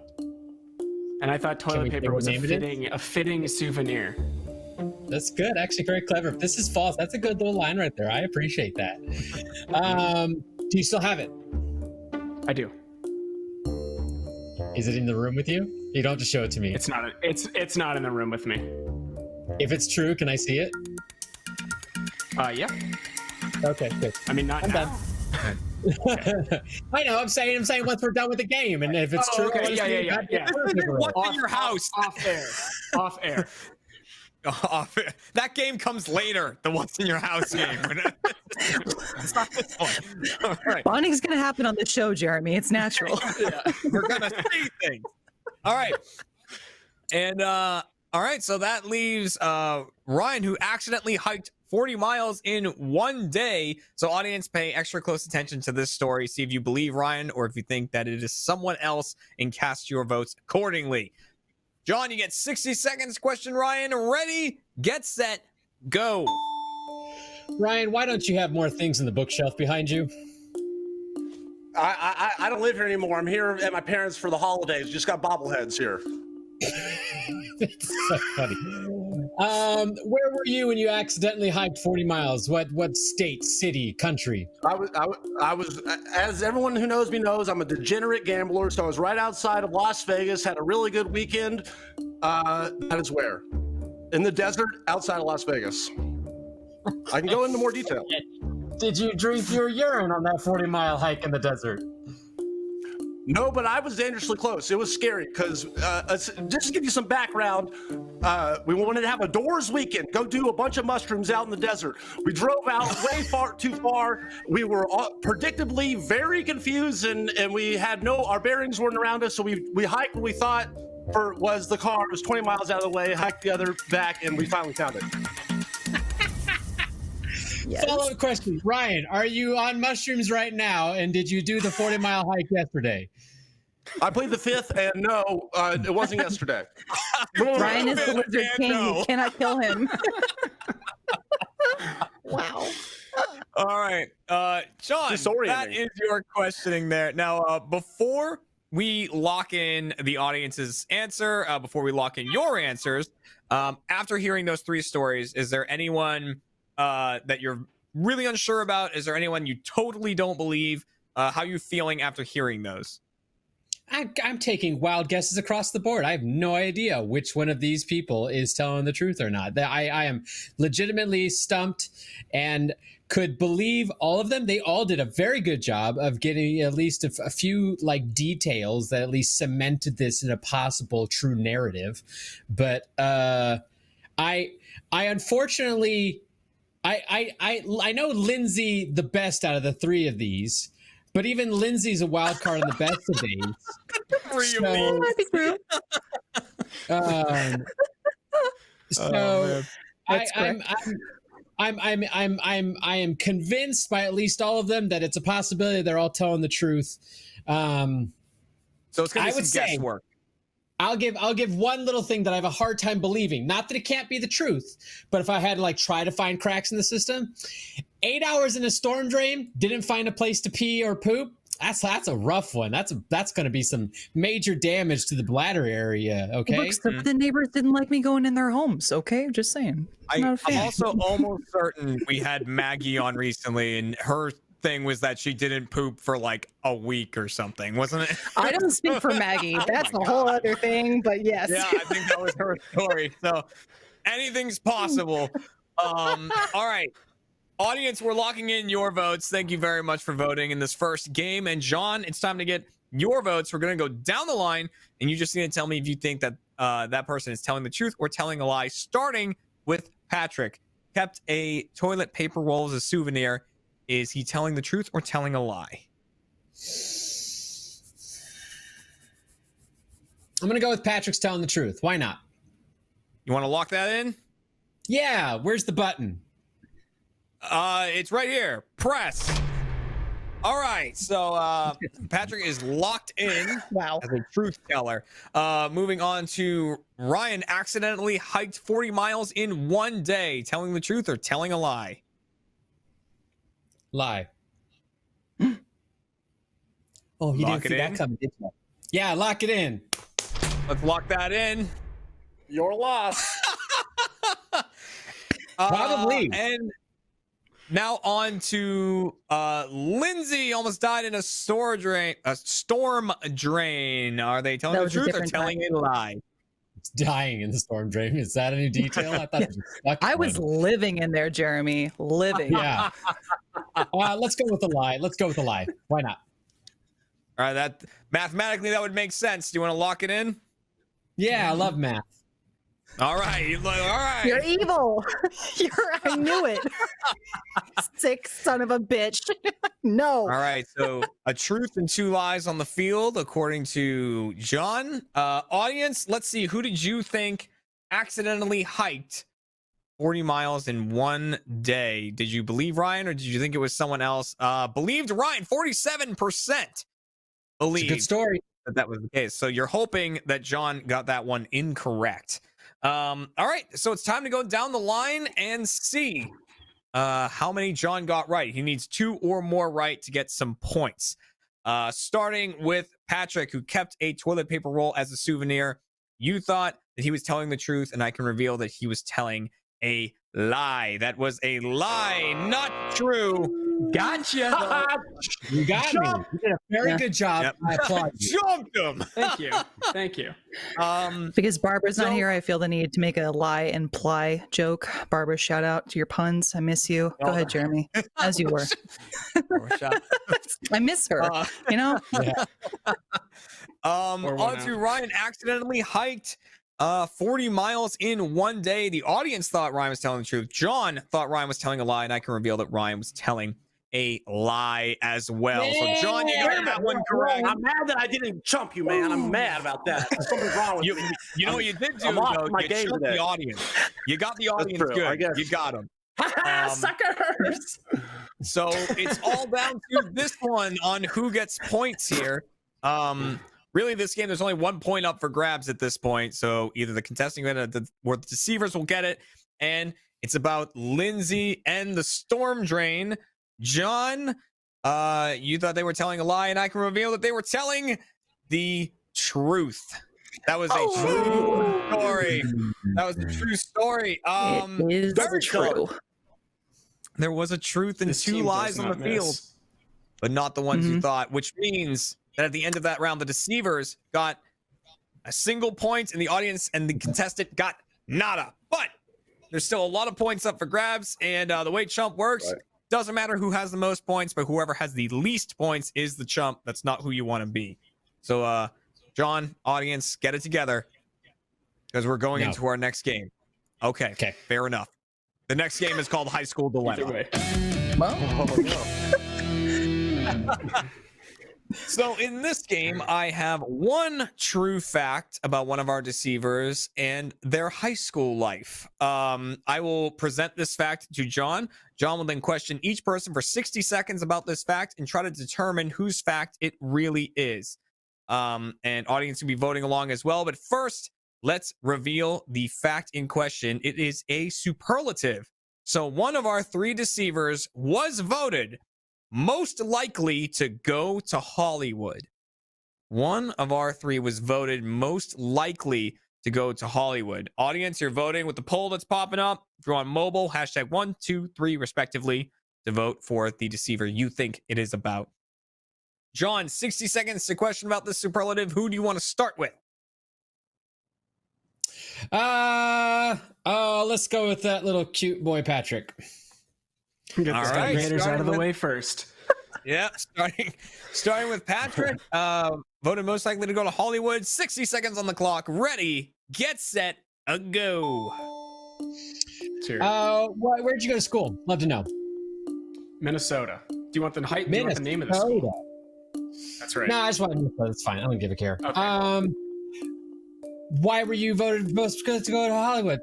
And I thought Can toilet we say paper what was name it is? a fitting souvenir. That's good. Actually, very clever. If this is false, that's a good little line right there. I appreciate that. Do you still have it? I do. Is it in the room with you? You don't have to show it to me. It's not. It's not in the room with me. If it's true, can I see it? Yeah. Okay, good. I mean, not I'm now. done. I know. I'm saying once we're done with the game, and if it's true, I Okay. wanna see Yeah. it. What's in your house? Off air. Off air. Off air. That game comes later. The what's in your house game. It's not this one. All right. Bonding's gonna happen on the show, Jeremy. It's natural. Yeah, we're gonna see things. All right. And all right, so that leaves Ryan, who accidentally hiked 40 miles in one day. So audience, pay extra close attention to this story. See if you believe Ryan or if you think that it is someone else, and cast your votes accordingly. John, you get 60 seconds. Question Ryan. Ready, get set, go. Ryan, why don't you have more things in the bookshelf behind you? I don't live here anymore. I'm here at my parents' for the holidays. Just got bobbleheads here. It's so funny. Where were you when you accidentally hiked 40 miles? What state, city, country? I was, as everyone who knows me knows, I'm a degenerate gambler. So I was right outside of Las Vegas. Had a really good weekend. That is where, in the desert outside of Las Vegas. I can go into more detail. Did you drink your urine on that 40-mile hike in the desert? No, but I was dangerously close. It was scary because, just to give you some background, we wanted to have a Doors weekend, go do a bunch of mushrooms out in the desert. We drove out way too far. We were predictably very confused, and we had our bearings weren't around us, so we hiked what we thought was the car. It was 20 miles out of the way, hiked the other back, and we finally found it. Yes. Follow-up question. Ryan, are you on mushrooms right now, and did you do the 40-mile hike yesterday? I played the fifth, and no, it wasn't yesterday. Ryan is the Lizard King. You cannot kill him. Wow. All right. Sean, that is your questioning there. Now, before we lock in the audience's answer, before we lock in your answers, after hearing those three stories, is there anyone that you're really unsure about? Is there anyone you totally don't believe? How are you feeling after hearing those? I'm taking wild guesses across the board. I have no idea which one of these people is telling the truth or not. I am legitimately stumped and could believe all of them. They all did a very good job of getting at least a few details that at least cemented this in a possible true narrative. But I unfortunately, I know Lindsay the best out of the three of these. But even Lindsay's a wild card in the best of days. I am convinced by at least all of them that it's a possibility they're all telling the truth. So it's gonna be some guesswork. I'll give one little thing that I have a hard time believing. Not that it can't be the truth, but if I had to try to find cracks in the system, 8 hours in a storm drain, didn't find a place to pee or poop. That's a rough one. That's going to be some major damage to the bladder area. Okay. Look, some of the neighbors didn't like me going in their homes. Okay, just saying. I'm also almost certain we had Maggie on recently, and her thing was that she didn't poop for a week or something, wasn't it? I don't speak for Maggie. That's a whole other thing, but yes. Yeah, I think that was her story. So anything's possible. All right. Audience, we're locking in your votes. Thank you very much for voting in this first game. And John, it's time to get your votes. We're going to go down the line, and you just need to tell me if you think that that person is telling the truth or telling a lie, starting with Patrick. Kept a toilet paper roll as a souvenir. Is he telling the truth or telling a lie? I'm going to go with Patrick's telling the truth. Why not? You want to lock that in? Yeah. Where's the button? It's right here. Press. All right, so Patrick is locked in as a truth teller. Moving on to Ryan accidentally hiked 40 miles in one day. Telling the truth or telling a lie? Lie. Oh, he Lock didn't it see in? that coming, did you? Yeah, lock it in. Let's lock that in. Your loss. Probably. And now on to Lindsay. Almost died in a storm drain. Are they telling That the was a truth or different telling time. a lie? It's dying in the storm drain. Is that a new detail? I thought it was stuck. I was living in there, Jeremy. Living. Yeah. Let's go with the lie. Let's go with the lie. Why not? All right, that mathematically that would make sense. Do you want to lock it in? Yeah, I love math. All right, all right. You're evil. I knew it. Sick son of a bitch. No. All right, so a truth and two lies on the field, according to John. Audience, let's see. Who did you think accidentally hiked 40 miles in one day? Did you believe Ryan or did you think it was someone else? Believed Ryan, 47% believed. Good story. That was the case. So you're hoping that John got that one incorrect. All right, so it's time to go down the line and see how many John got right. He needs 2 or more right to get some points. Starting with Patrick, who kept a toilet paper roll as a souvenir. You thought that he was telling the truth, and I can reveal that he was telling a lie. That was a lie, not true. Gotcha. You got me. You did a very good job. Yep. I applaud you. Jumped him. Thank you. Thank you. Because Barbara's not here, I feel the need to make a lie and ply joke. Barbara, shout out to your puns. I miss you. Go ahead, Jeremy. As you were. I miss her. You know? On to Ryan accidentally hiked 40 miles in one day. The audience thought Ryan was telling the truth. John thought Ryan was telling a lie, and I can reveal that Ryan was telling a lie as well. So John, you got that one correct. I'm mad that I didn't chump you, man. I'm mad about that. Something's wrong with you. You know what you did do, I'm off though? my You game chumped today. the audience. You got the audience true, I good. guess. You got them. Suckers! So it's all down to this one on who gets points here. Really, this game, there's only 1 point up for grabs at this point. So either the contesting or the deceivers will get it. And it's about Lindsay and the storm drain. John, you thought they were telling a lie, and I can reveal that they were telling the truth. That was a true story. That was a true story. It is very true. There was a truth and This 2 team lies does on the not field, miss. but not the ones you thought, which means that at the end of that round, the deceivers got a single point, and the audience and the contestant got nada. But there's still a lot of points up for grabs, and the way Chump works, doesn't matter who has the most points, but whoever has the least points is the Chump. That's not who you want to be. So, John, audience, get it together, because we're going into our next game. Okay, fair enough. The next game is called High School Dilemma. So in this game, I have one true fact about one of our deceivers and their high school life. I will present this fact to John. John will then question each person for 60 seconds about this fact and try to determine whose fact it really is. And audience will be voting along as well. But first, let's reveal the fact in question. It is a superlative. So one of our 3 deceivers was voted most likely to go to Hollywood. One of our 3 was voted most likely to go to Hollywood. Audience, you're voting with the poll that's popping up. If you're on mobile, hashtag 1, 2, 3, respectively, to vote for the deceiver you think it is about. John, 60 seconds to question about this superlative. Who do you want to start with? Let's go with that little cute boy, Patrick. Get the All Sky right, Raiders out starting of the with- way first. Yeah, starting with Patrick. Voted most likely to go to Hollywood. 60 seconds on the clock. Ready, get set, a go. Where'd you go to school? Love to know. Minnesota. Do you want the height? Do you want the name of the school? That's right. No, I just want to know. That's fine. I don't give a care. Okay. Why were you voted most good to go to Hollywood?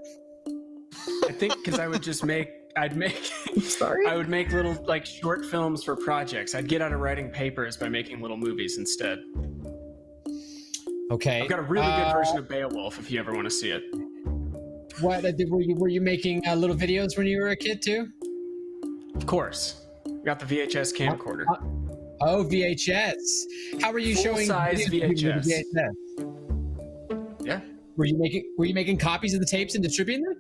I think because I would just make I'd make. Sorry. I would make little like short films for projects. I'd get out of writing papers by making little movies instead. Okay. I've got a really good version of Beowulf if you ever want to see it. What were you making little videos when you were a kid too? Of course. Got the VHS camcorder. Oh, VHS. How were you showing full-size videos VHS? with VHS? Yeah. Were you making copies of the tapes and distributing them?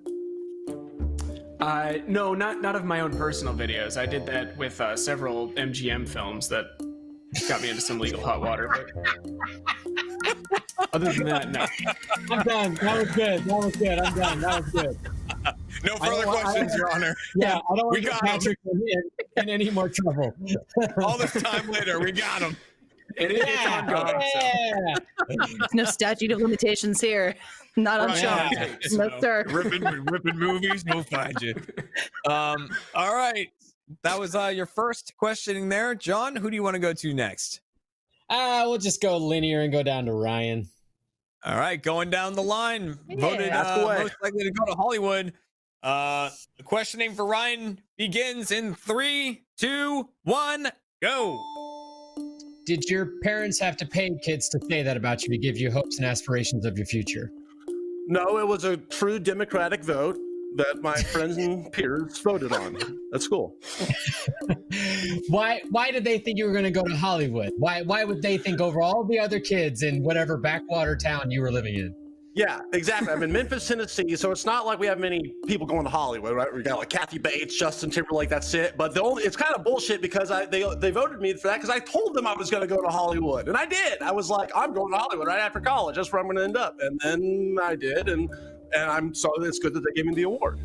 No, not of my own personal videos. I did that with several MGM films that got me into some legal hot water. But other than that, no. I'm done. That was good. I'm done. That was good. No further questions, Your Honor. Yeah, I don't want We to get got him. Patrick in any more trouble. All this time later, we got him. It's ongoing. There's no statute of limitations here. Not on Chump. No, sir. Ripping movies, we'll find you. All right. That was your first questioning there. John, who do you want to go to next? We'll just go linear and go down to Ryan. All right, going down the line. Voted most likely to go to Hollywood. The questioning for Ryan begins in 3, 2, 1, go. Did your parents have to pay kids to say that about you to give you hopes and aspirations of your future? No, it was a true democratic vote that my friends and peers voted on at school. Why did they think you were going to go to Hollywood? Why would they think over all the other kids in whatever backwater town you were living in? Yeah, exactly. I'm in Memphis, Tennessee, so it's not like we have many people going to Hollywood, right? We got like Kathy Bates, Justin Timberlake, that's it. But it's kind of bullshit because they voted me for that because I told them I was going to go to Hollywood, and I did. I was like, I'm going to Hollywood right after college. That's where I'm going to end up, and then I did, and I'm so it's good that they gave me the award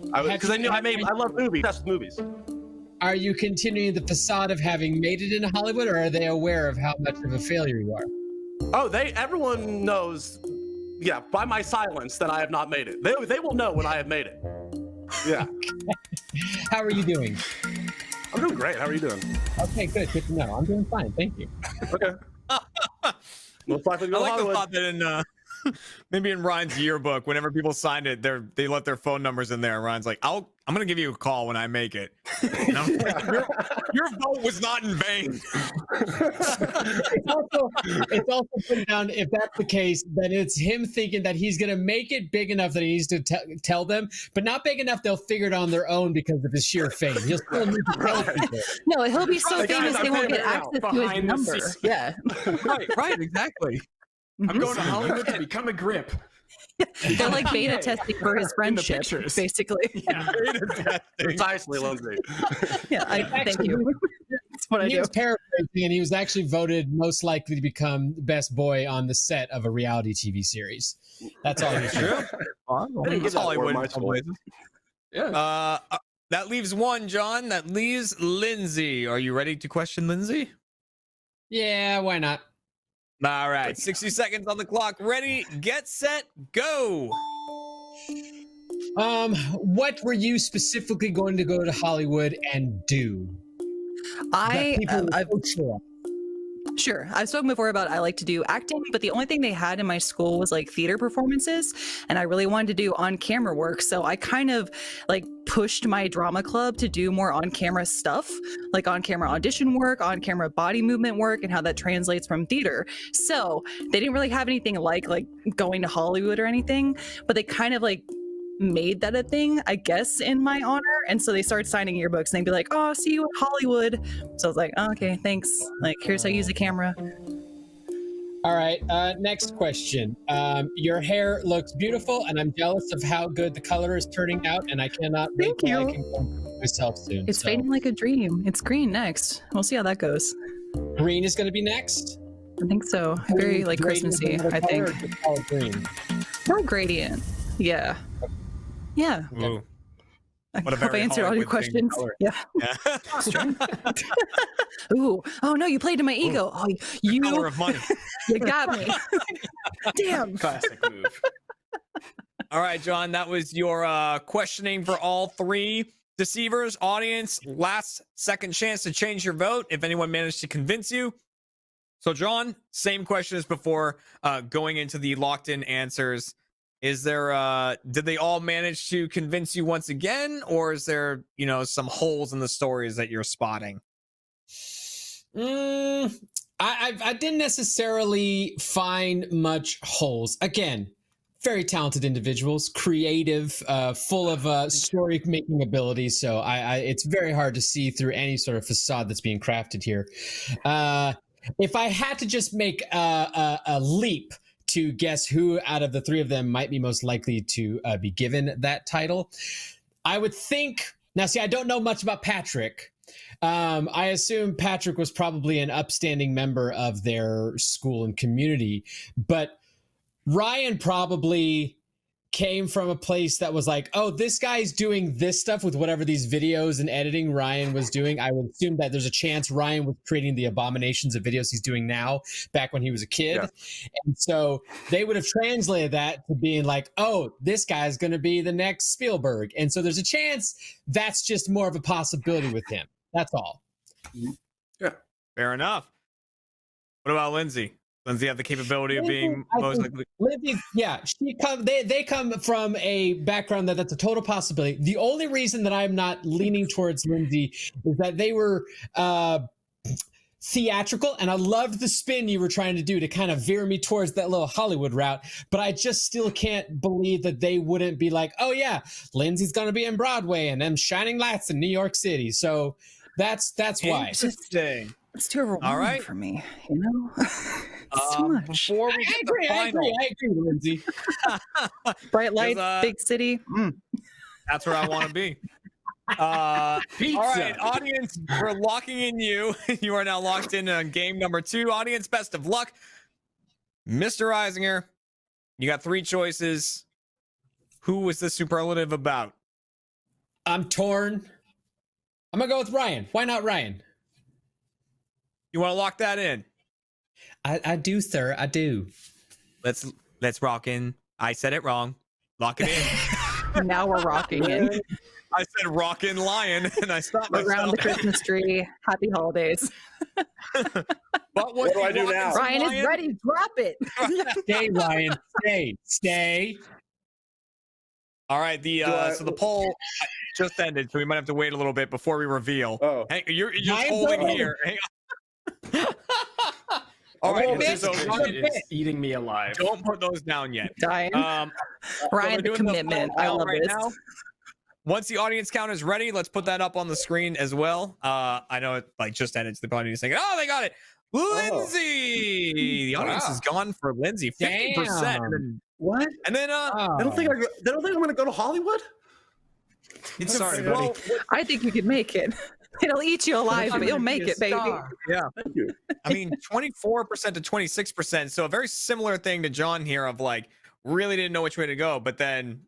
because I knew I love movies. That's movies. Are you continuing the facade of having made it into Hollywood, or are they aware of how much of a failure you are? Oh, everyone knows. Yeah, by my silence that I have not made it. They will know when I have made it. Yeah. How are you doing? I'm doing great. How are you doing? Okay, good. Good to know. I'm doing fine. Thank you. Okay. Most likely to go I to like the Hollywood. thought that in maybe in Ryan's yearbook, whenever people signed it, they left their phone numbers in there. And Ryan's like, I'm gonna give you a call when I make it. And I'm like, your vote was not in vain. It's also put down, if that's the case, then it's him thinking that he's gonna make it big enough that he needs to tell them, but not big enough they'll figure it on their own because of his sheer fame. He'll still need to tell people. No, he'll be so Hey, guys, famous I'm they won't paying get right access now. to his Behind the number. scenes. Yeah. right, exactly. I'm going to Hollywood to become a grip. They're like beta testing for his In the friendship, pictures. basically. Precisely, Lindsay. Yeah, thank you. That's what I He do. was paraphrasing, and he was actually voted most likely to become the best boy on the set of a reality TV series. That's all he's doing. I didn't get It's that award Hollywood in my in some school. places. Yeah. That leaves one, John. That leaves Lindsay. Are you ready to question Lindsay? Yeah, why not? All right, 60 seconds on the clock. Ready, get set, go. What were you specifically going to go to Hollywood and do? I've spoken before about I like to do acting, but the only thing they had in my school was like theater performances, and I really wanted to do on-camera work. So I kind of like pushed my drama club to do more on-camera stuff, like on-camera audition work, on-camera body movement work, and how that translates from theater. So they didn't really have anything like going to Hollywood or anything, but they kind of like made that a thing, I guess, in my honor. And so they started signing yearbooks and they'd be like, oh, see you at Hollywood. So I was like, oh, okay, thanks. Like, here's how you use a camera. All right, next question. Your hair looks beautiful, and I'm jealous of how good the color is turning out, and I cannot wait till I can go myself soon. It's fading like a dream. It's green next. We'll see how that goes. Green is going to be next? I think so. Very like Gradient Christmassy, another I color think. or just all green? More gradient. Yeah. Yeah. Ooh. I What a hope I very answered all your Hollywood-themed questions. color. Yeah. Ooh. Oh no, you played to my ego. Oh, you Color of money. You got me. Damn. Classic move. All right, John, that was your questioning for all three deceivers. Audience, last second chance to change your vote if anyone managed to convince you. So, John, same question as before, going into the locked in answers. Is there did they all manage to convince you once again, or is there, some holes in the stories that you're spotting? I didn't necessarily find much holes. Again, very talented individuals, creative, full of story making abilities. So it's very hard to see through any sort of facade that's being crafted here. If I had to just make a leap to guess who out of the three of them might be most likely to be given that title, I would think. Now, see, I don't know much about Patrick. I assume Patrick was probably an upstanding member of their school and community, but Ryan probably came from a place that was like, oh, this guy's doing this stuff with whatever these videos and editing Ryan was doing. I would assume that there's a chance Ryan was creating the abominations of videos he's doing now back when he was a kid. Yeah. And so they would have translated that to being like, oh, this guy's going to be the next Spielberg. And so there's a chance that's just more of a possibility with him. That's all. Yeah. Fair enough. What about Lindsay? Lindsay have the capability of being most likely. Lindsay, yeah, they come from a background that's a total possibility. The only reason that I'm not leaning towards Lindsay is that they were theatrical, and I loved the spin you were trying to do to kind of veer me towards that little Hollywood route. But I just still can't believe that they wouldn't be like, oh yeah, Lindsay's gonna be in Broadway and them shining lights in New York City. So that's why. Interesting. It's too overwhelming for me, It's too much. Before we get the final, I agree, Lindsay. Bright lights, big city. That's where I want to be. All right, audience, we're locking in you. You are now locked in on game number 2. Audience, best of luck. Mr. Eisinger, you got 3 choices. Who was the superlative about? I'm torn. I'm gonna go with Ryan. Why not Ryan? You want to lock that in? I do, sir. I do. Let's rock in. I said it wrong. Lock it in. Now we're rocking in. I said rock in lion, and I stopped myself. Around the Christmas tree. Happy holidays. But what do I do now? Ryan is ready. Drop it. Stay, Ryan. Stay. All right. So the poll just ended, so we might have to wait a little bit before we reveal. Oh, hey, you're holding here. Hang on. All right, so it's eating me alive. Don't put those down yet. Dying. Ryan, the commitment. I love this. Now. Once the audience count is ready, let's put that up on the screen as well. I know it just ended, so they probably need to say, oh, they got it. Lindsay. The audience has gone for Lindsay. 50%. What? And then they don't think I'm going to go to Hollywood. Sorry, buddy. I think you can make it. It'll eat you alive, but you'll make it, baby. Yeah. Thank you. I mean, 24% to 26%. So a very similar thing to John here of like, really didn't know which way to go. But then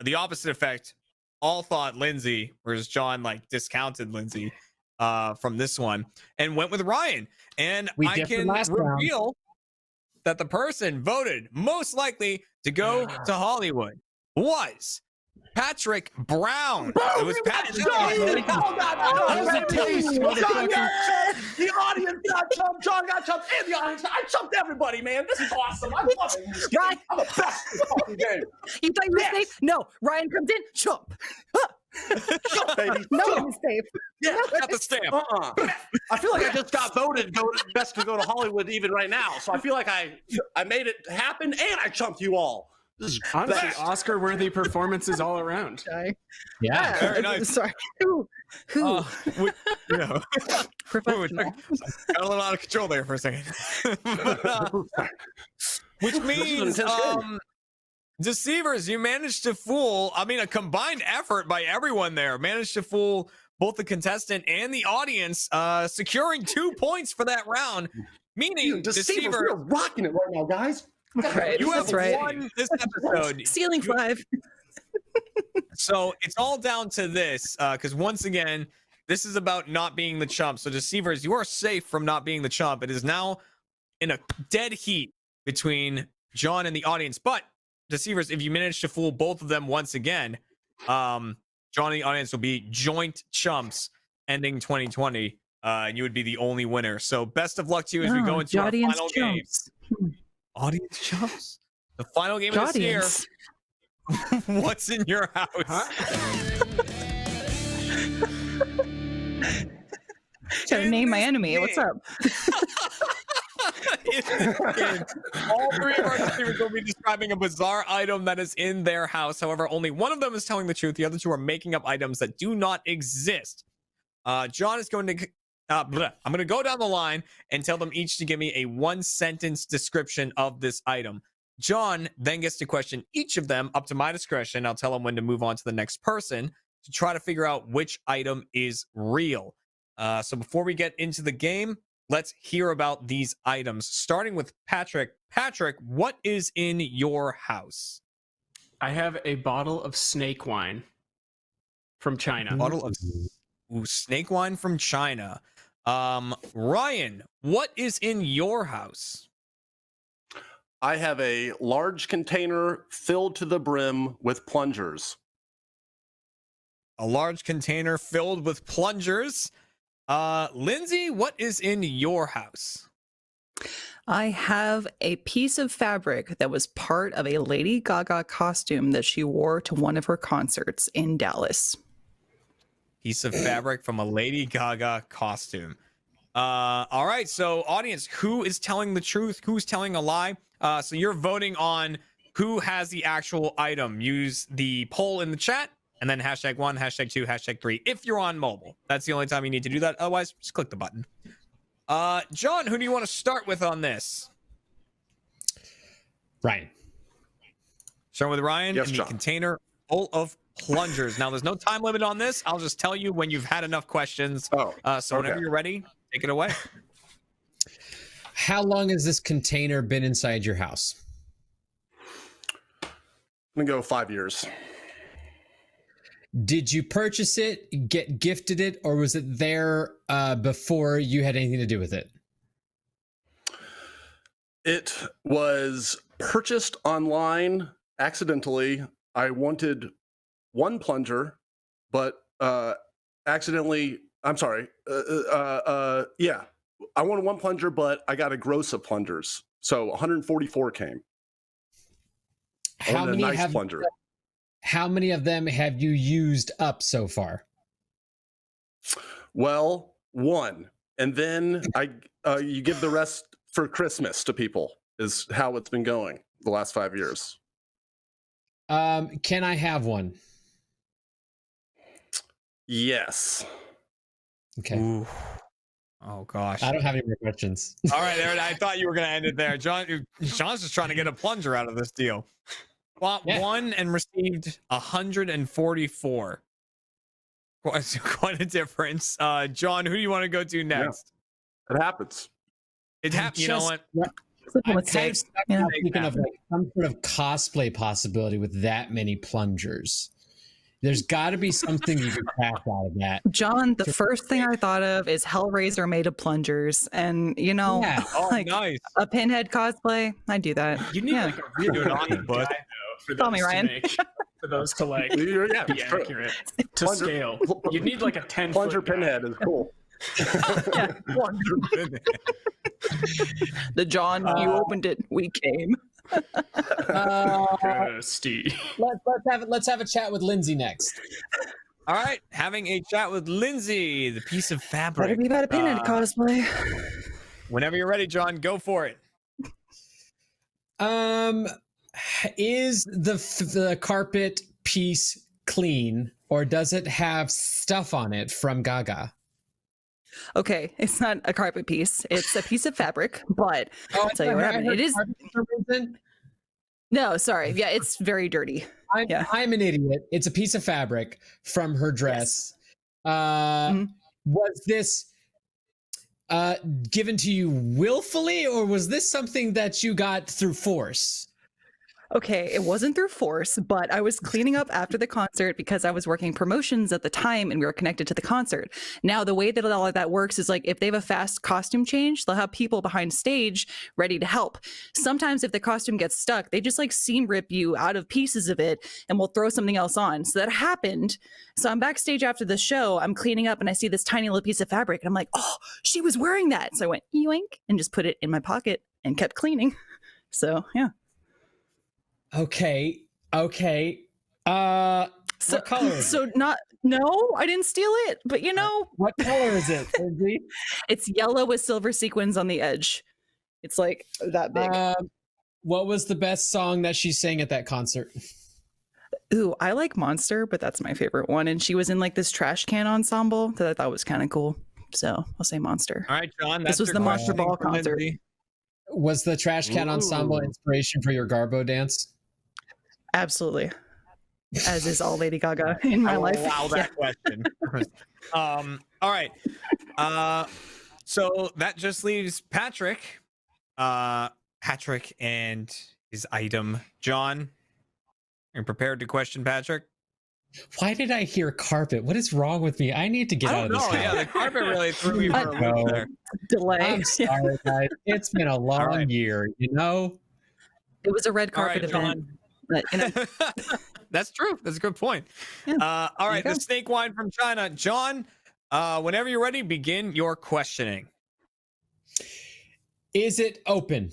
the opposite effect, all thought Lindsay, whereas John like discounted Lindsay from this one and went with Ryan. And I can reveal that the person voted most likely to go to Hollywood was Patrick Brown. It was Patrick. The audience got Chump. John got Chump, and the audience. I chumped everybody, man. This is awesome. I love it. Ryan, I'm the best in this fucking game. You thought you were safe? No. Ryan comes in. Chump. Chump, baby. No, I'm safe. Yeah, got the stamp. I feel like I just got voted best to go to Hollywood even right now. So I feel like I made it happen, and I chumped you all. Honestly, Oscar-worthy performances all around. Yeah, very nice. Sorry. Who? Professional. Got a little out of control there for a second. Which means, Deceivers, you managed to fool. I mean, a combined effort by everyone there managed to fool both the contestant and the audience, securing 2 points for that round. Meaning, Deceivers, we're rocking it right now, guys. Right, you have won this episode. Ceiling 5. So it's all down to this, because once again, this is about not being the chump. So Deceivers, you are safe from not being the chump. It is now in a dead heat between John and the audience. But Deceivers, if you manage to fool both of them once again, John and the audience will be joint chumps ending 2020. And you would be the only winner. So best of luck to you as we go into our final games. Audience chumps. The final game of this year. Audience. What's in your house? Gotta name my enemy. What's up? In this game, all three of our deceivers will be describing a bizarre item that is in their house. However, only one of them is telling the truth. The other two are making up items that do not exist. John is going to I'm going to go down the line and tell them each to give me a 1-sentence description of this item. John then gets to question each of them up to my discretion. I'll tell him when to move on to the next person to try to figure out which item is real. So before we get into the game, let's hear about these items, starting with Patrick. Patrick, what is in your house? I have a bottle of snake wine from China. Bottle of snake wine from China. Ryan, what is in your house? I have a large container filled to the brim with plungers. A large container filled with plungers. Lindsay, what is in your house? I have a piece of fabric that was part of a Lady Gaga costume that she wore to one of her concerts in Dallas. Piece of fabric from a Lady Gaga costume. All right, so audience, who is telling the truth? Who's telling a lie? So you're voting on who has the actual item. Use the poll in the chat, and then #1, #2, #3 if you're on mobile. That's the only time you need to do that. Otherwise, just click the button. John, who do you want to start with on this? Ryan. Start with Ryan. Yes, in the John. container full of plungers. Now, there's no time limit on this. I'll just tell you when you've had enough questions. So whenever okay. you're ready, take it away. How long has this container been inside your house? I'm going to go 5 years. Did you purchase it, get gifted it, or was it there before you had anything to do with it? It was purchased online accidentally. I wanted one plunger, but accidentally, I'm sorry. Yeah, I wanted one plunger, but I got a gross of plungers. So 144 came. How many, plunger. How many of them have you used up so far? Well, one. And then you give the rest for Christmas to people is how it's been going the last 5 years. Can I have one? Yes. Okay. Ooh. Oh gosh. I don't have any more questions. All right, Aaron, I thought you were going to end it there. John's just trying to get a plunger out of this deal. Bought one and received 144. Quite a difference. John, who do you want to go to next? Yeah. It happens. It happens. You know what? I'm kind of stuck thinking of like some sort of cosplay possibility with that many plungers. There's got to be something you can craft out of that. John, the first thing I thought of is Hellraiser made of plungers. And, you know, like nice. A Pinhead cosplay, I do that. You need like a really good guy, though, for Call those me to Ryan. make, for those to like Yeah, be true. accurate to scale. You need like a 10 Plunger Pinhead is cool. The John, you opened it, we came. Steve. Let's have a chat with Lindsay next. All right, having a chat with Lindsay, the piece of fabric. Better be about a Pinhead cosplay. Whenever you're ready, John, go for it. Is the carpet piece clean, or does it have stuff on it from Gaga? Okay, it's not a carpet piece. It's a piece of fabric, but I'll tell you what happened. It is. No, sorry. Yeah, it's very dirty. I'm an idiot. It's a piece of fabric from her dress. Was this given to you willfully, or was this something that you got through force? Okay, it wasn't through force, but I was cleaning up after the concert because I was working promotions at the time and we were connected to the concert. Now, the way that all of that works is like if they have a fast costume change, they'll have people behind stage ready to help. Sometimes if the costume gets stuck, they just like seam rip you out of pieces of it and will throw something else on. So that happened. So I'm backstage after the show, I'm cleaning up and I see this tiny little piece of fabric and I'm like, oh, she was wearing that. So I went yoink and just put it in my pocket and kept cleaning. So yeah. Okay. What color is So not no, I didn't steal it, but you know, what color is it, Lindsay? it's yellow with silver sequins on the edge. It's like that big. What was the best song that she sang at that concert? Ooh, I like Monster, but that's my favorite one. And she was in like this trash can ensemble that I thought was kind of cool. So I'll say Monster. All right, John. This was the Monster Ball concert. Was the trash can ensemble inspiration for your Garbo dance? Absolutely. As is all Lady Gaga in my life. Allow that question. All right. So that just leaves Patrick. Patrick and his item. John, are you prepared to question Patrick? Why did I hear carpet? What is wrong with me? I need to get out of this house. Yeah, the carpet really threw me for a loop there. Delay. I'm sorry, guys. It's been a long year, you know? It was a red carpet event. But, you know. That's true. That's a good point. Yeah, all right, the snake wine from China. John, whenever you're ready, begin your questioning. Is it open?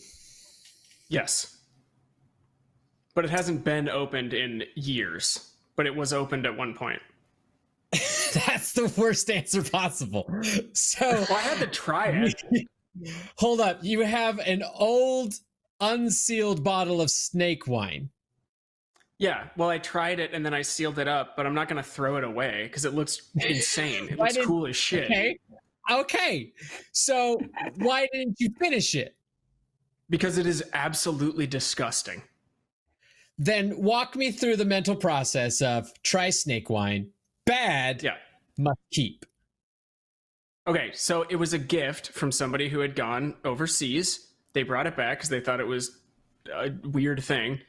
Yes. But it hasn't been opened in years. But it was opened at one point. That's the worst answer possible. So well, I had to try it. Hold up. You have an old unsealed bottle of snake wine. Yeah, well, I tried it and then I sealed it up, but I'm not going to throw it away because it looks insane. It looks cool as shit. Okay. So why didn't you finish it? Because it is absolutely disgusting. Then walk me through the mental process of try snake wine, bad, must keep. Okay, so it was a gift from somebody who had gone overseas. They brought it back because they thought it was a weird thing.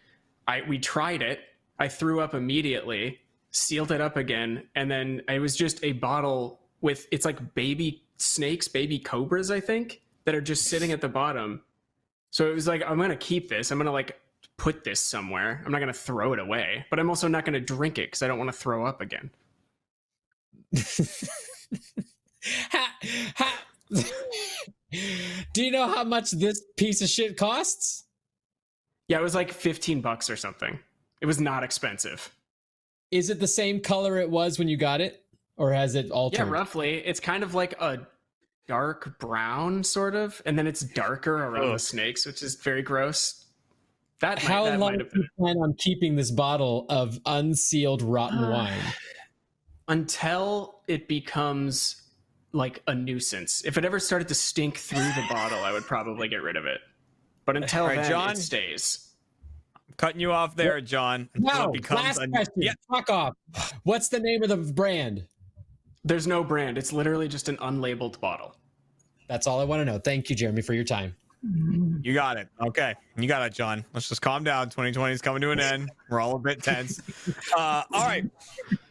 We tried it. I threw up immediately, sealed it up again, and then it was just a bottle with, it's like baby snakes, baby cobras, I think, that are just sitting at the bottom. So it was like, I'm going to keep this. I'm going to like put this somewhere. I'm not going to throw it away, but I'm also not going to drink it because I don't want to throw up again. Do you know how much this piece of shit costs? Yeah, it was like $15 or something. It was not expensive. Is it the same color it was when you got it? Or has it altered? Yeah, roughly. It's kind of like a dark brown, sort of. And then it's darker around the snakes, which is very gross. How long do you plan on keeping this bottle of unsealed rotten wine? Until it becomes like a nuisance. If it ever started to stink through the bottle, I would probably get rid of it. But until then, John, it stays. I'm cutting you off there, John. No, last question. Yeah. Fuck off. What's the name of the brand? There's no brand. It's literally just an unlabeled bottle. That's all I want to know. Thank you, Jeremy, for your time. You got it. Okay. You got it, John. Let's just calm down. 2020 is coming to an end. We're all a bit tense. All right.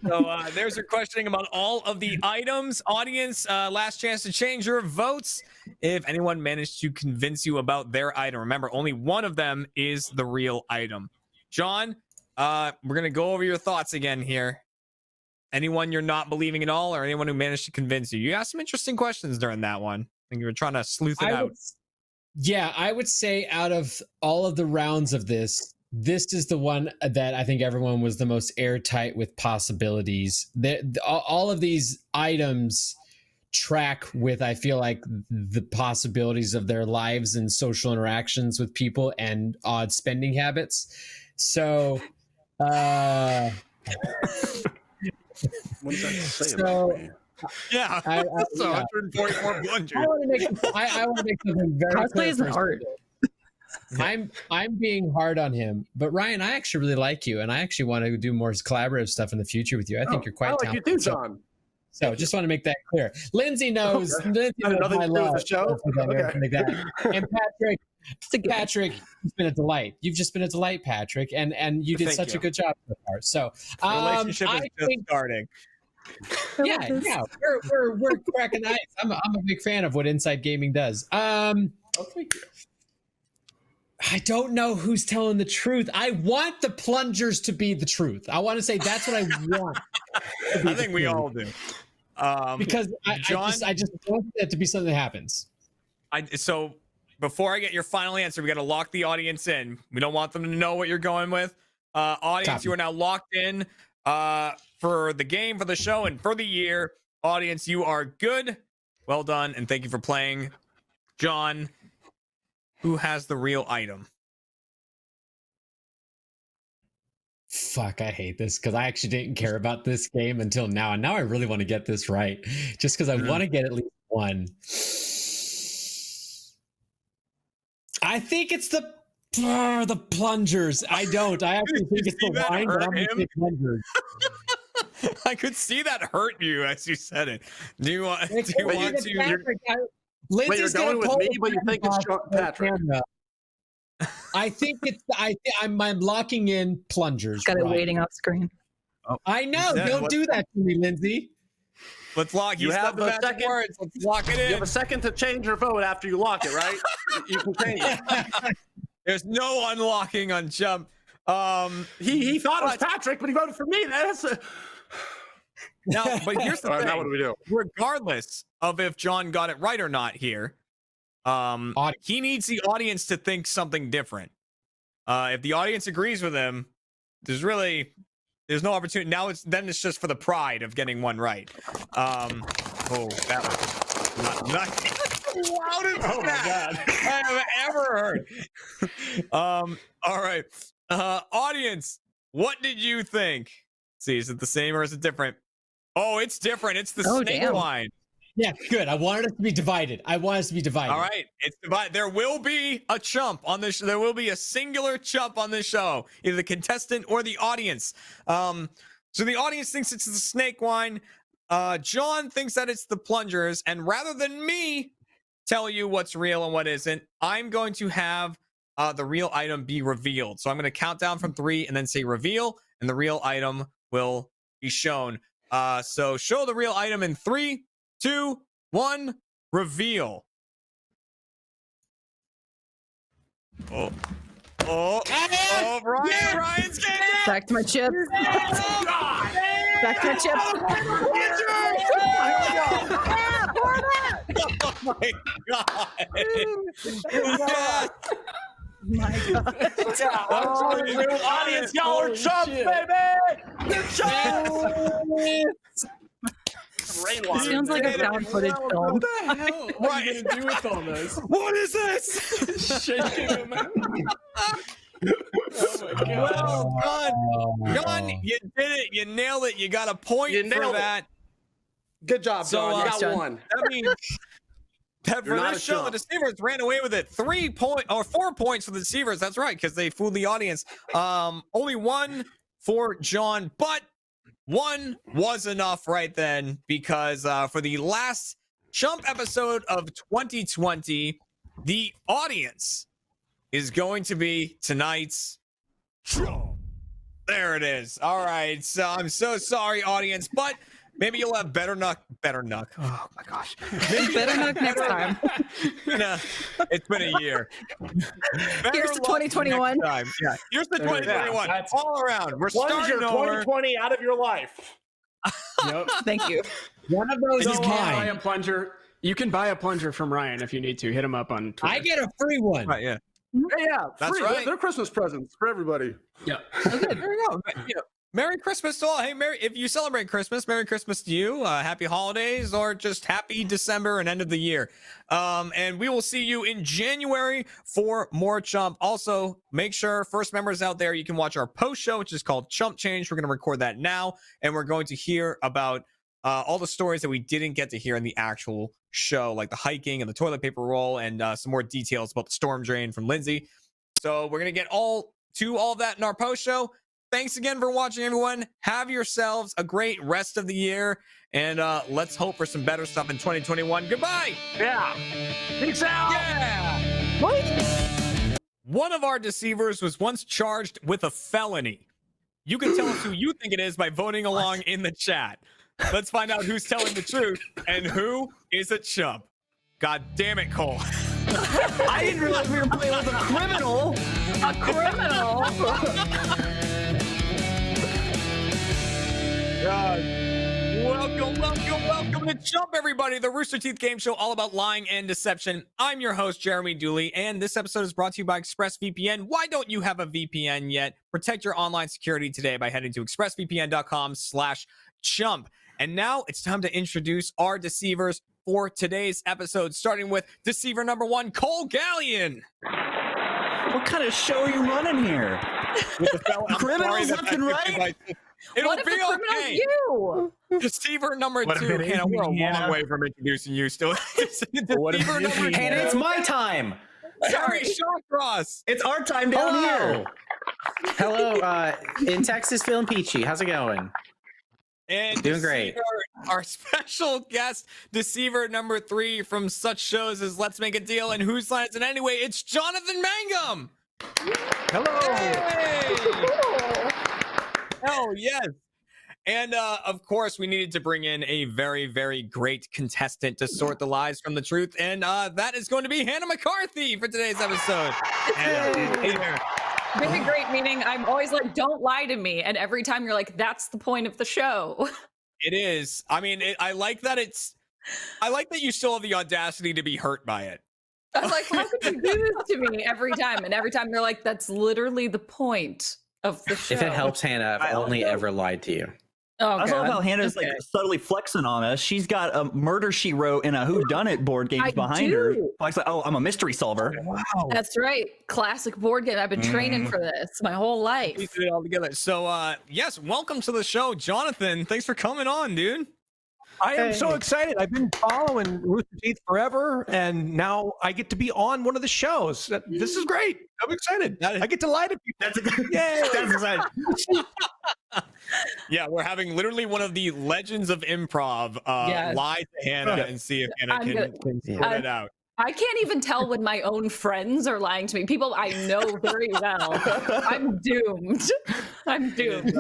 So there's your questioning about all of the items. Audience, last chance to change your votes. If anyone managed to convince you about their item, remember, only one of them is the real item. John, we're going to go over your thoughts again here. Anyone you're not believing at all, or anyone who managed to convince you? You asked some interesting questions during that one. I think you were trying to sleuth it out. Yeah, I would say out of all of the rounds of this is the one that I think everyone was the most airtight with possibilities. All of these items track with, I feel like, the possibilities of their lives and social interactions with people and odd spending habits. So, what does that say about me? Yeah, that's 144 blunders. I want to make something very Cosplay clear is an art. I'm being hard on him, but Ryan, I actually really like you, and I actually want to do more collaborative stuff in the future with you. I think you're quite talented. You too, John. So just want to make that clear. Lindsay knows. Lindsay knows my love. And Patrick, it's been a delight. You've just been a delight, Patrick, and you did such a good job so far. So relationship is just starting. Yeah, we're cracking the ice. I'm a big fan of what Inside Gaming does. Thank you. I don't know who's telling the truth. I want the plungers to be the truth. I want to say that's what I want. I think we all do. Because John, I just want that to be something that happens. So before I get your final answer, we got to lock the audience in. We don't want them to know what you're going with. Audience, Copy. you are now locked in for the game, for the show, and for the year. Audience, you are good. Well done, and thank you for playing. John, who has the real item? Fuck, I hate this because I actually didn't care about this game until now, and now I really want to get this right, just because I want to get at least one. I think it's the plungers. I don't. I actually think it's the wine, but I'm going to say plungers. I could see that hurt you as you said it. Do you want to? Wait, you're going with me, but you think it's Patrick. I think it's. I'm locking in plungers. Got it right. waiting off screen. Oh, I know. Don't do that to me, Lindsay. Let's lock. You have a second. Words. Let's lock it in. You have a second to change your vote after you lock it, right? You can change it. There's no unlocking on Chump. He thought it was Patrick, but he voted for me. That's now. But here's the thing. Now what do we do? Regardless of if John got it right or not here, he needs the audience to think something different. If the audience agrees with him, there's no opportunity. Now it's just for the pride of getting one right. Oh, that was not the loudest snap I have ever heard. All right. Audience, what did you think? Let's see, is it the same or is it different? Oh, it's different. It's the snake wine. Yeah, good. I wanted us to be divided. All right, it's divided. There will be a chump on this. There will be a singular chump on this show, either the contestant or the audience. So the audience thinks it's the snake wine. John thinks that it's the plungers, and rather than me tell you what's real and what isn't, I'm going to have the real item be revealed. So I'm going to count down from 3 and then say reveal, and the real item will be shown. So show the real item in 3, 2, 1, reveal. Oh, Ryan's getting it! Back to my chips. Back to my chips. Oh my god! My god. Oh, audience, y'all are Chump, baby! You're Chump! This sounds like a found footage film. What the hell? What are you gonna do with all this? What is this? Shaking him out. Oh my god! Well done, John. You did it. You nailed it. You got a point for that. Good job, John. You got John, one. That means that for this show, the Deceivers ran away with it. 4 points for the Deceivers. That's right, because they fooled the audience. Only 1 for John, but 1 was enough right then, because for the last Chump episode of 2020, the audience is going to be tonight's Chump. There it is. All right. So I'm so sorry, audience, but maybe you'll have better luck. Oh my gosh. Better luck next time. It's been a year. Here's the 2021. Yeah. Here's the 2021. Yeah, all around. We're Plunge your starting over. 2020 out of your life. Yep. Thank you. One of those is You can buy mine. a plunger. You can buy a plunger from Ryan if you need to. Hit him up on Twitter. I get a free one. Right, yeah. Yeah, That's free. right. They're Christmas presents for everybody. Yeah. There we go. Merry Christmas to all. Hey, if you celebrate Christmas, Merry Christmas to you. Happy holidays, or just happy December and end of the year. And we will see you in January for more Chump. Also, make sure, first members out there, you can watch our post show, which is called Chump Change. We're going to record that now, and we're going to hear about all the stories that we didn't get to hear in the actual show, like the hiking and the toilet paper roll, and some more details about the storm drain from Lindsay. So we're going to get all of that in our post show. Thanks again for watching, everyone. Have yourselves a great rest of the year, and let's hope for some better stuff in 2021. Goodbye. Yeah. Peace out. Yeah. What? One of our deceivers was once charged with a felony. You can tell us who you think it is by voting along in the chat. Let's find out who's telling the truth and who is a chump. God damn it, Cole. I didn't realize we were playing with a criminal. A criminal. God. Welcome to Chump, everybody, the Rooster Teeth game show all about lying and deception. I'm your host, Jeremy Dooley, and this episode is brought to you by ExpressVPN. Why don't you have a VPN yet? Protect your online security today by heading to expressvpn.com/chump. And now it's time to introduce our deceivers for today's episode, starting with deceiver number 1, Cole Gallion. What kind of show are you running here? With the fellow, criminals left and right? It'll What if be the criminal's okay. you? Deceiver number What if 2. it is Hannah, we're a me, long Hannah? way from introducing you still. What if Deceiver it is number me, 2. Hannah? It's my time. Harry Shawcross. It's our time down here. Hello, in Texas, feeling peachy. How's it going? And Doing great. Deceiver, our special guest, deceiver number 3 from such shows as Let's Make a Deal and Whose Line Is It Anyway? It's Jonathan Mangum. Hello. Oh, yes. And of course, we needed to bring in a very, very great contestant to sort the lies from the truth. And that is going to be Hannah McCarthy for today's episode. Hannah, hey there. Very great, meaning I'm always like, don't lie to me. And every time you're like, that's the point of the show. It is. I mean, I like that I like that you still have the audacity to be hurt by it. I was like, how could you do this to me every time? And every time they're like, that's literally the point of the show. If it helps, Hannah, I've only ever lied to you. Oh, I love how Hannah's like subtly flexing on us. She's got a Murder She Wrote and a Who Done It board games behind her. Like, oh, I'm a mystery solver. Wow. That's right. Classic board game. I've been training for this my whole life. We did it all together. So, yes, welcome to the show, Jonathan. Thanks for coming on, dude. I am so excited. I've been following Rooster Teeth forever, and now I get to be on one of the shows. This is great. I'm excited. I get to lie to people. Yay! That's exciting. Yeah, we're having literally one of the legends of improv Yes. lie to Hannah and see if Hannah can sort it out. I can't even tell when my own friends are lying to me. People I know very well. I'm doomed. I'm doomed.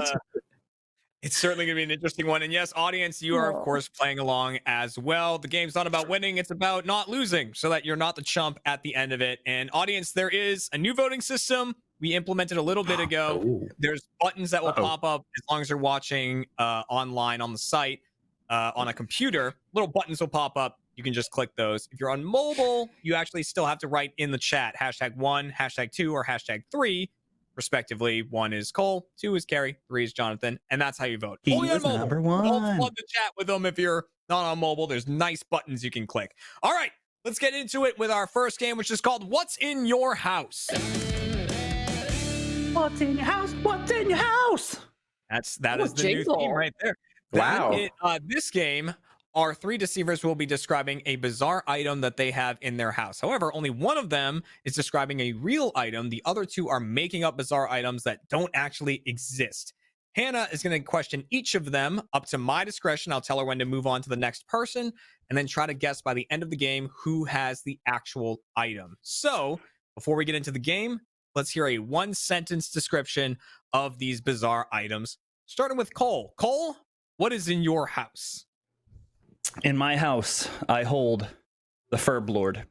It's certainly going to be an interesting one. And yes, audience, you are, of course, playing along as well. The game's not about winning. It's about not losing so that you're not the chump at the end of it. And audience, there is a new voting system we implemented a little bit ago. There's buttons that will pop up as long as you're watching online on the site on a computer. Little buttons will pop up. You can just click those. If you're on mobile, you actually still have to write in the chat #1, #2, or #3. Respectively. 1 is Cole, 2 is Carrie, 3 is Jonathan, and that's how you vote. He Only on is mobile. number Don't 1. flood the chat with them if you're not on mobile. There's nice buttons you can click. All right, let's get into it with our first game, which is called What's in Your House? What's in your house? What's in your house? That is the new theme right there. Wow. This game, our 3 deceivers will be describing a bizarre item that they have in their house. However, only one of them is describing a real item. The other 2 are making up bizarre items that don't actually exist. Hannah is going to question each of them up to my discretion. I'll tell her when to move on to the next person and then try to guess by the end of the game who has the actual item. So before we get into the game, let's hear a 1-sentence description of these bizarre items, starting with Cole. Cole, what is in your house? In my house, I hold the Ferb Lord.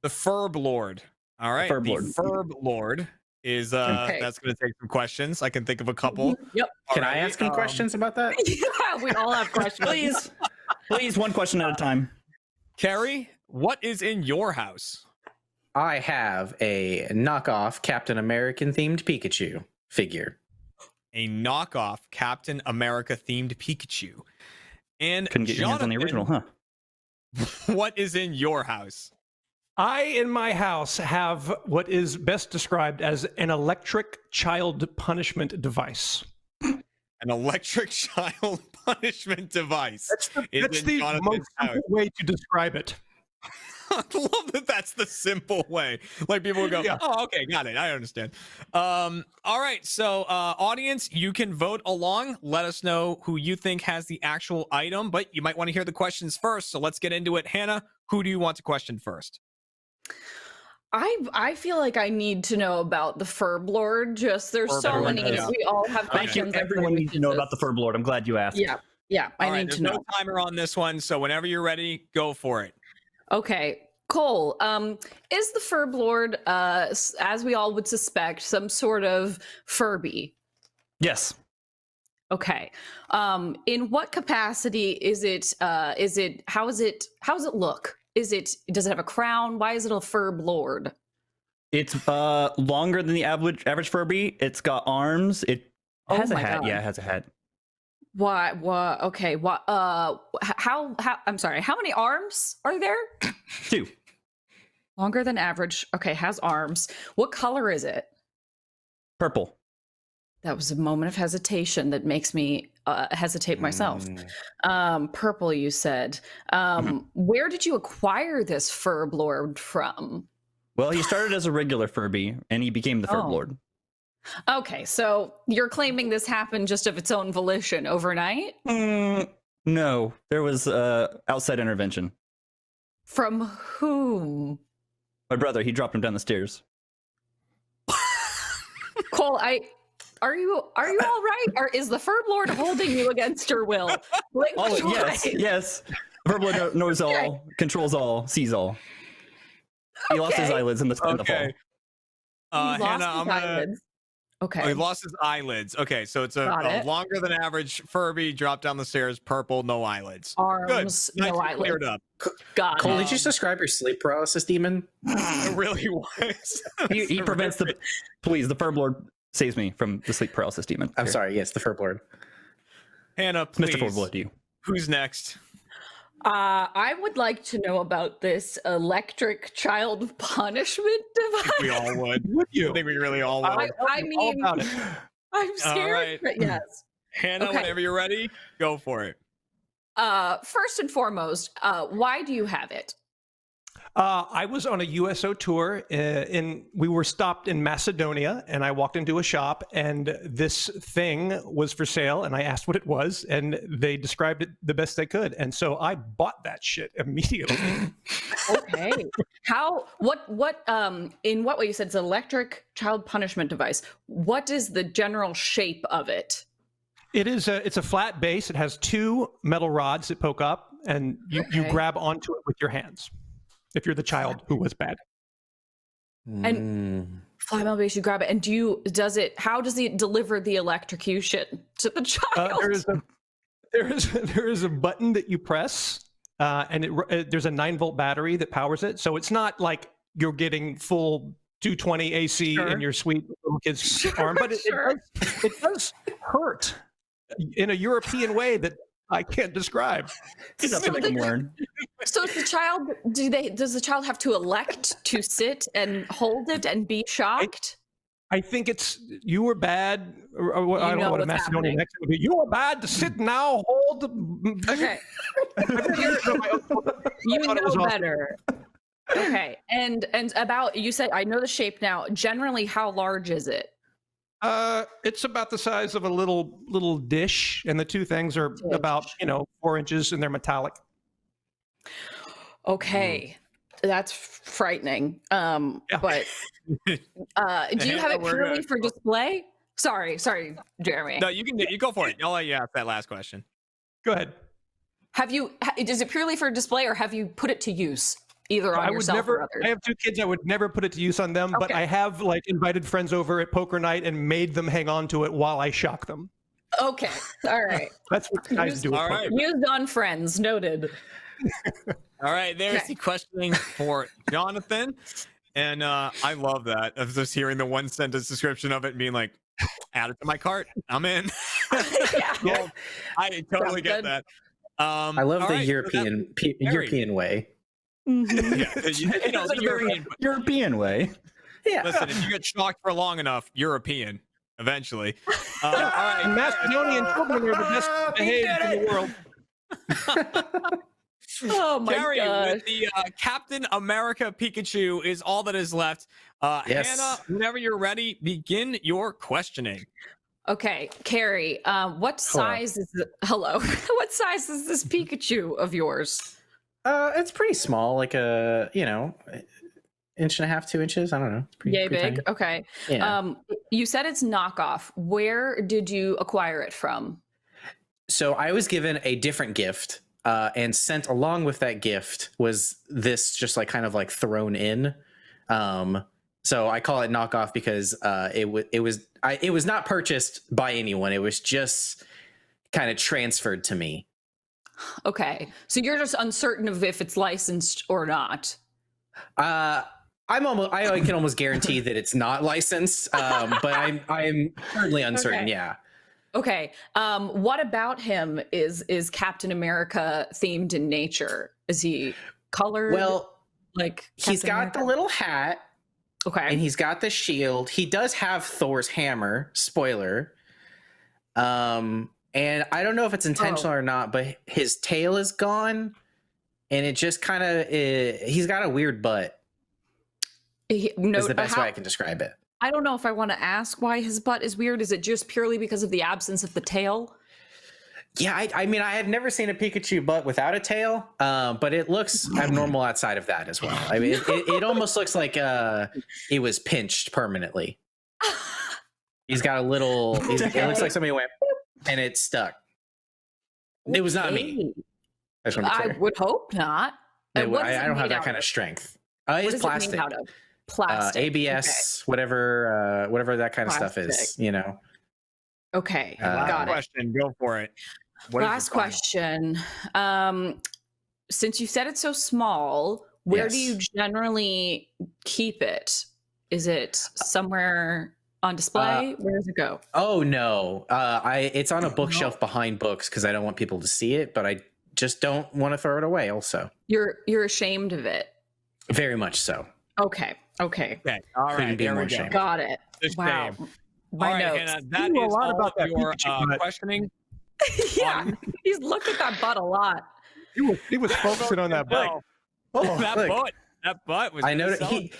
The Ferb Lord. All right. Ferb Lord. The Ferb Lord is Okay. that's going to take some questions. I can think of a couple. Yep. Can I ask him questions about that? Yeah, we all have questions. Please, one question at a time. Carrie, what is in your house? I have a knockoff Captain American themed Pikachu figure. A knockoff Captain America themed Pikachu. And Couldn't get your hands on the original, huh? What is in your house? I, in my house, have what is best described as an electric child punishment device. An electric child punishment device. That's the most simple way to describe it. I love that that's the simple way. Like people will go, oh, okay, got it. I understand. All right. So audience, you can vote along. Let us know who you think has the actual item, but you might want to hear the questions first. So let's get into it. Hannah, who do you want to question first? I feel like I need to know about the Ferb Lord. Just there's Ferb so Lord, many. yeah. We all have Thank you. questions. Everyone needs to know about the Ferb Lord. I'm glad you asked. Yeah. I All right, need there's to know. no timer on this one, so whenever you're ready, go for it. Okay, Cole, is the Ferb Lord, as we all would suspect, some sort of Furby? Yes. Okay. In what capacity is it? How does it look? Does it have a crown? Why is it a Furb Lord? It's longer than the average Furby. It's got arms. It has a my hat. God. Yeah, it has a hat. Why? What? Okay. What? How? I'm sorry. How many arms are there? 2. Longer than average. Okay. Has arms. What color is it? Purple. That was a moment of hesitation that makes me hesitate myself. Purple, you said. Where did you acquire this Furb Lord from? Well, he started as a regular Furby, and he became the Furb Oh. Lord. Okay, so you're claiming this happened just of its own volition overnight? No, there was outside intervention. From whom? My brother, he dropped him down the stairs. Cole, are you all right? Or is the Furb Lord holding you against your will? Like, Oh, yes. Furb Lord knows all, controls all, sees all. He lost his eyelids in the fall. Hannah, I'm gonna. Okay. Oh, he lost his eyelids. Okay, so it's Got a it. longer than average Furby, dropped down the stairs, purple, no eyelids. Arms, Good. no Nice and cleared eyelids. up. Got Cole, it. did you just describe your sleep paralysis demon? It really was. He prevents the. Please, the Furb Lord saves me from the sleep paralysis demon. I'm sorry. Yes, the Furb Lord. Hannah, please. Mr. Furb Lord, you. Who's next? I would like to know about this electric child punishment device. We all would. Would you? I think we really all would. I mean, I'm All scared, right. but yes. Hannah, Okay. whenever you're ready, go for it. First and foremost, why do you have it? I was on a USO tour. We were stopped in Macedonia, and I walked into a shop, and this thing was for sale. And I asked what it was, and they described it the best they could. And so I bought that shit immediately. Okay. In what way? You said it's an electric child punishment device. What is the general shape of it? It's a flat base. It has 2 metal rods that poke up, and you grab onto it with your hands. If you're the child who was bad. And flat metal base, you grab it, and how does it deliver the electrocution to the child? There is a button that you press, and there's a 9-volt battery that powers it. So it's not like you're getting full 220 AC in your sweet little kid's arm, but it does hurt in a European way that I can't describe. Enough to make them learn. So is the child, does the child have to elect to sit and hold it and be shocked? I think it's you were bad, or I don't know what a what's Macedonian happening. accent would be. You were bad to sit now, hold. Okay. You know better. Okay. And about, you said, I know the shape now. Generally, how large is it? It's about the size of a little dish, and the 2 things are about 4 inches, and they're metallic. Okay, that's frightening. But do you have it purely for display? Sorry, Jeremy. No, you go for it. I'll let you ask that last question. Go ahead. Is it purely for display, or have you put it to use either on yourself or others? I have 2 kids. I would never put it to use on them, but Okay. I have invited friends over at poker night and made them hang on to it while I shock them. Okay, all right. That's what guys do. All right. Used on friends, noted. All right, there's the questioning for Jonathan. And I love that. Of just hearing the 1-sentence description of it and being like, add it to my cart. I'm in. Well, I totally get that. I love all the right, so European way. Yeah, the European way. Yeah. Listen, if you get shocked for long enough, European eventually. All right. Macedonian children are the best behaved in the world. Oh my Gary, gosh. with the Captain America Pikachu is all that is left. Yes. Hannah, whenever you're ready, begin your questioning. Okay, Carrie, what size is what size is this Pikachu of yours? It's pretty small, like a 1.5, 2 inches. I don't know. It's pretty, Yay pretty big. tiny. Okay. Yeah. You said it's knockoff. Where did you acquire it from? So I was given a different gift, and sent along with that gift was this just kind of thrown in. So I call it knockoff because it was not purchased by anyone. It was just kind of transferred to me. Okay, so you're just uncertain of if it's licensed or not. I can almost guarantee that it's not licensed, but I'm currently uncertain. Okay. Yeah. Okay. What about him is Captain America themed in nature? Is he colored? Well, like he's Captain got America? the little hat. Okay. And he's got the shield. He does have Thor's hammer. Spoiler. And I don't know if it's intentional or not, but his tail is gone, and it just kind of he's got a weird butt. Is the best way I can describe it. I don't know if I want to ask why his butt is weird. Is it just purely because of the absence of the tail? Yeah, I mean, I have never seen a Pikachu butt without a tail, but it looks abnormal outside of that as well. I mean, it almost looks like it was pinched permanently. He's got a little. It looks like somebody went boop, and it stuck. It was not me. I would hope not. I don't have that kind of strength. It's plastic. It made out of? Plastic. ABS, whatever that kind of stuff is. You know. Okay, Last got it. question. Go for it. What is your Last final? question. Since you said it's so small, where do you generally keep it? Is it somewhere on display? Where does it go? Oh no, it's on a bookshelf behind books because I don't want people to see it, but I just don't want to throw it away. Also, You're ashamed of it. very much so. Okay. Okay. All right. Couldn't be There more we go. ashamed. Got it. Just Wow. shame. My All right, notes. Hannah, that You know a is lot all about of that your Pikachu butt. questioning. Yeah, he's looked at that butt a lot. He was focusing on that butt. Oh, that look. butt. That butt was. I know really that solid.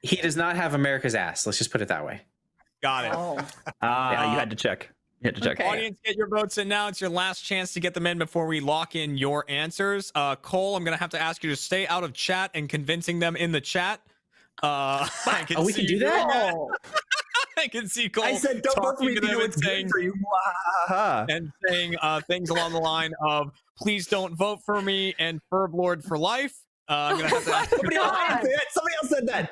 he does not have America's ass. Let's just put it that way. Got it. Oh. Yeah, you had to check. You had to check. Okay. Audience, get your votes in now. It's your last chance to get them in before we lock in your answers. Cole, I'm gonna have to ask you to stay out of chat and convincing them in the chat. I can we can see do that? Cole- I can see Cole. I said, don't vote for talking me to to them do and what's good saying, for you. Mwahaha. and saying things along the line of "Please don't vote for me" and "Ferb Lord for life." I'm gonna have to ask Somebody else said that.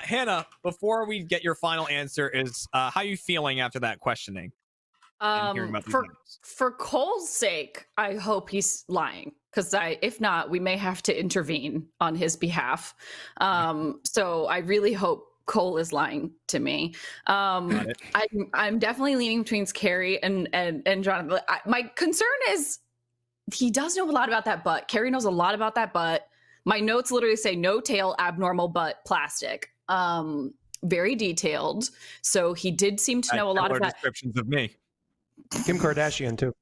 Hannah, before we get your final answer, is how you feeling after that questioning? and hearing about these numbers. For Cole's sake, I hope he's lying, because if not, we may have to intervene on his behalf. So I really hope Cole is lying to me. I'm definitely leaning between Carrie and Jonathan. My concern is he does know a lot about that butt. Carrie knows a lot about that butt. My notes literally say no tail, abnormal butt, plastic. Very detailed. So he did seem to know a lot of that. Descriptions of me. Kim Kardashian too.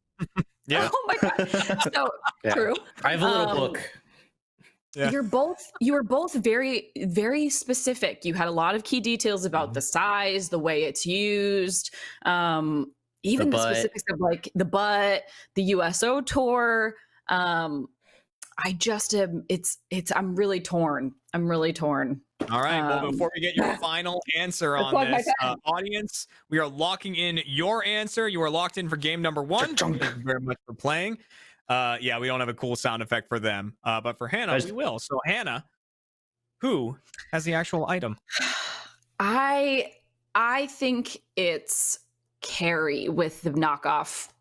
Yeah. Oh my god. So Yeah. true. I have a little book. Yeah. You were both very, very specific. You had a lot of key details about the size, the way it's used, even the specifics of like the butt, the USO tour. I just am. I'm really torn. I'm really torn. All right. Well, before we get your final answer on this, audience, we are locking in your answer. You are locked in for game number 1. Thank you very much for playing. Yeah, we don't have a cool sound effect for them, but for Hannah, we will. So, Hannah, who has the actual item? I think it's Carrie with the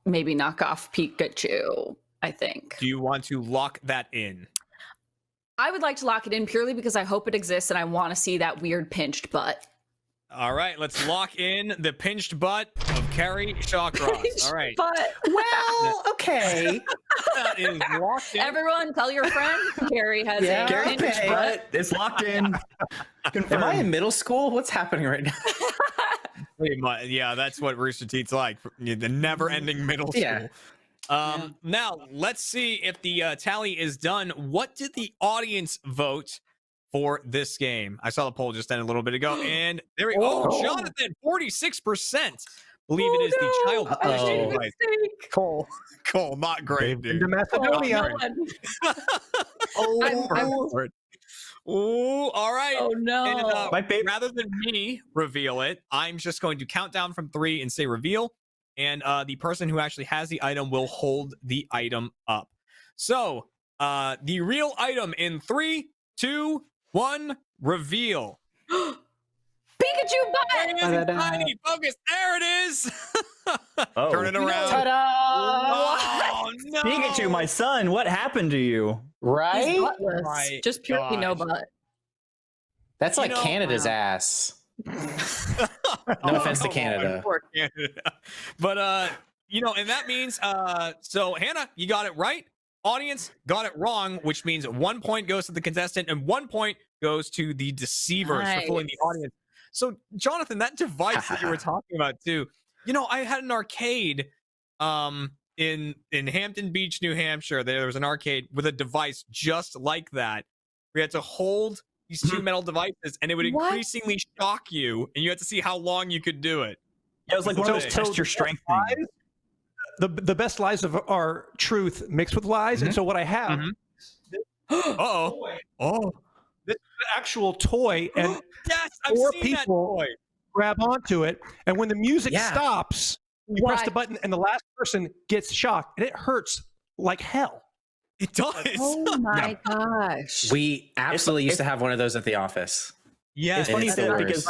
maybe knockoff Pikachu. I think. Do you want to lock that in? I would like to lock it in purely because I hope it exists and I want to see that weird pinched butt. All right, let's lock in the pinched butt of Carrie Shawcross. All right. But well, okay. That is locked in. Everyone, tell your friend Carrie has a Carrie pinched butt. It's locked in. Am I in middle school? What's happening right now? Pretty much, yeah, that's what Rooster Teeth's like. The never-ending middle school. Yeah. Now, let's see if the tally is done. What did the audience vote for this game? I saw the poll just end a little bit ago, and there we go. Oh, Jonathan, 46%. Believe it is the child. Cole, not great, dude. Into Macedonia. Lord. Oh, all right. Oh no. And, rather than me reveal it, I'm just going to count down from 3 and say reveal. And the person who actually has the item will hold the item up. So, the real item in 3, 2, 1, reveal. Pikachu butt! Tiny focus. There it is. Oh. Turn it around. Ta-da! Oh, no. Pikachu, my son, what happened to you? Right? He's buttless. My Just purely no gosh. butt. That's like You know, Canada's wow. ass. No offense to Canada. Poor Canada. But and that means so Hannah, you got it right. Audience got it wrong, which means 1 point goes to the contestant and 1 point goes to the deceivers for fooling the audience. So Jonathan, that device that you were talking about too, I had an arcade in Hampton Beach, New Hampshire. There was an arcade with a device just like that. We had to hold these two metal devices, and it would increasingly shock you, and you had to see how long you could do it. Yeah, it was like one of those test your strength things. The best lies are truth mixed with lies, and so what I have. Oh, this is an actual toy, and yes, I've four seen that people toy. grab onto it, and when the music stops, you press the button, and the last person gets shocked, and it hurts like hell. It does. Oh my gosh. We absolutely used to have one of those at the office. Yeah, It's funny you say that because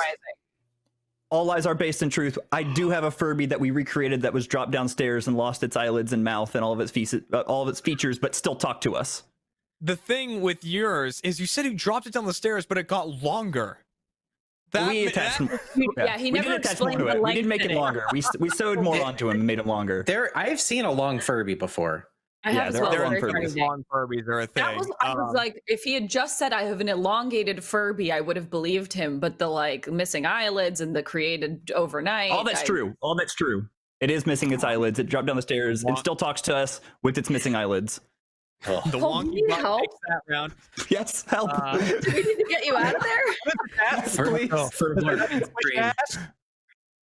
all lies are based in truth. I do have a Furby that we recreated that was dropped downstairs and lost its eyelids and mouth and all of its features, but still talk to us. The thing with yours is you said you dropped it down the stairs, but it got longer. We attached he never explained the We length did make in it longer. We sewed more onto him and made him longer. I've seen a long Furby before. I have as well. long Very Furbies. funny. Long Furbies are a thing. I was like, if he had just said I have an elongated Furby, I would have believed him. But the missing eyelids and the created overnight. All that's true. All that's true. It is missing its eyelids. It dropped down the stairs and still talks to us with its missing eyelids. The wonky button takes that round. Yes, help. Do we need to get you out of there?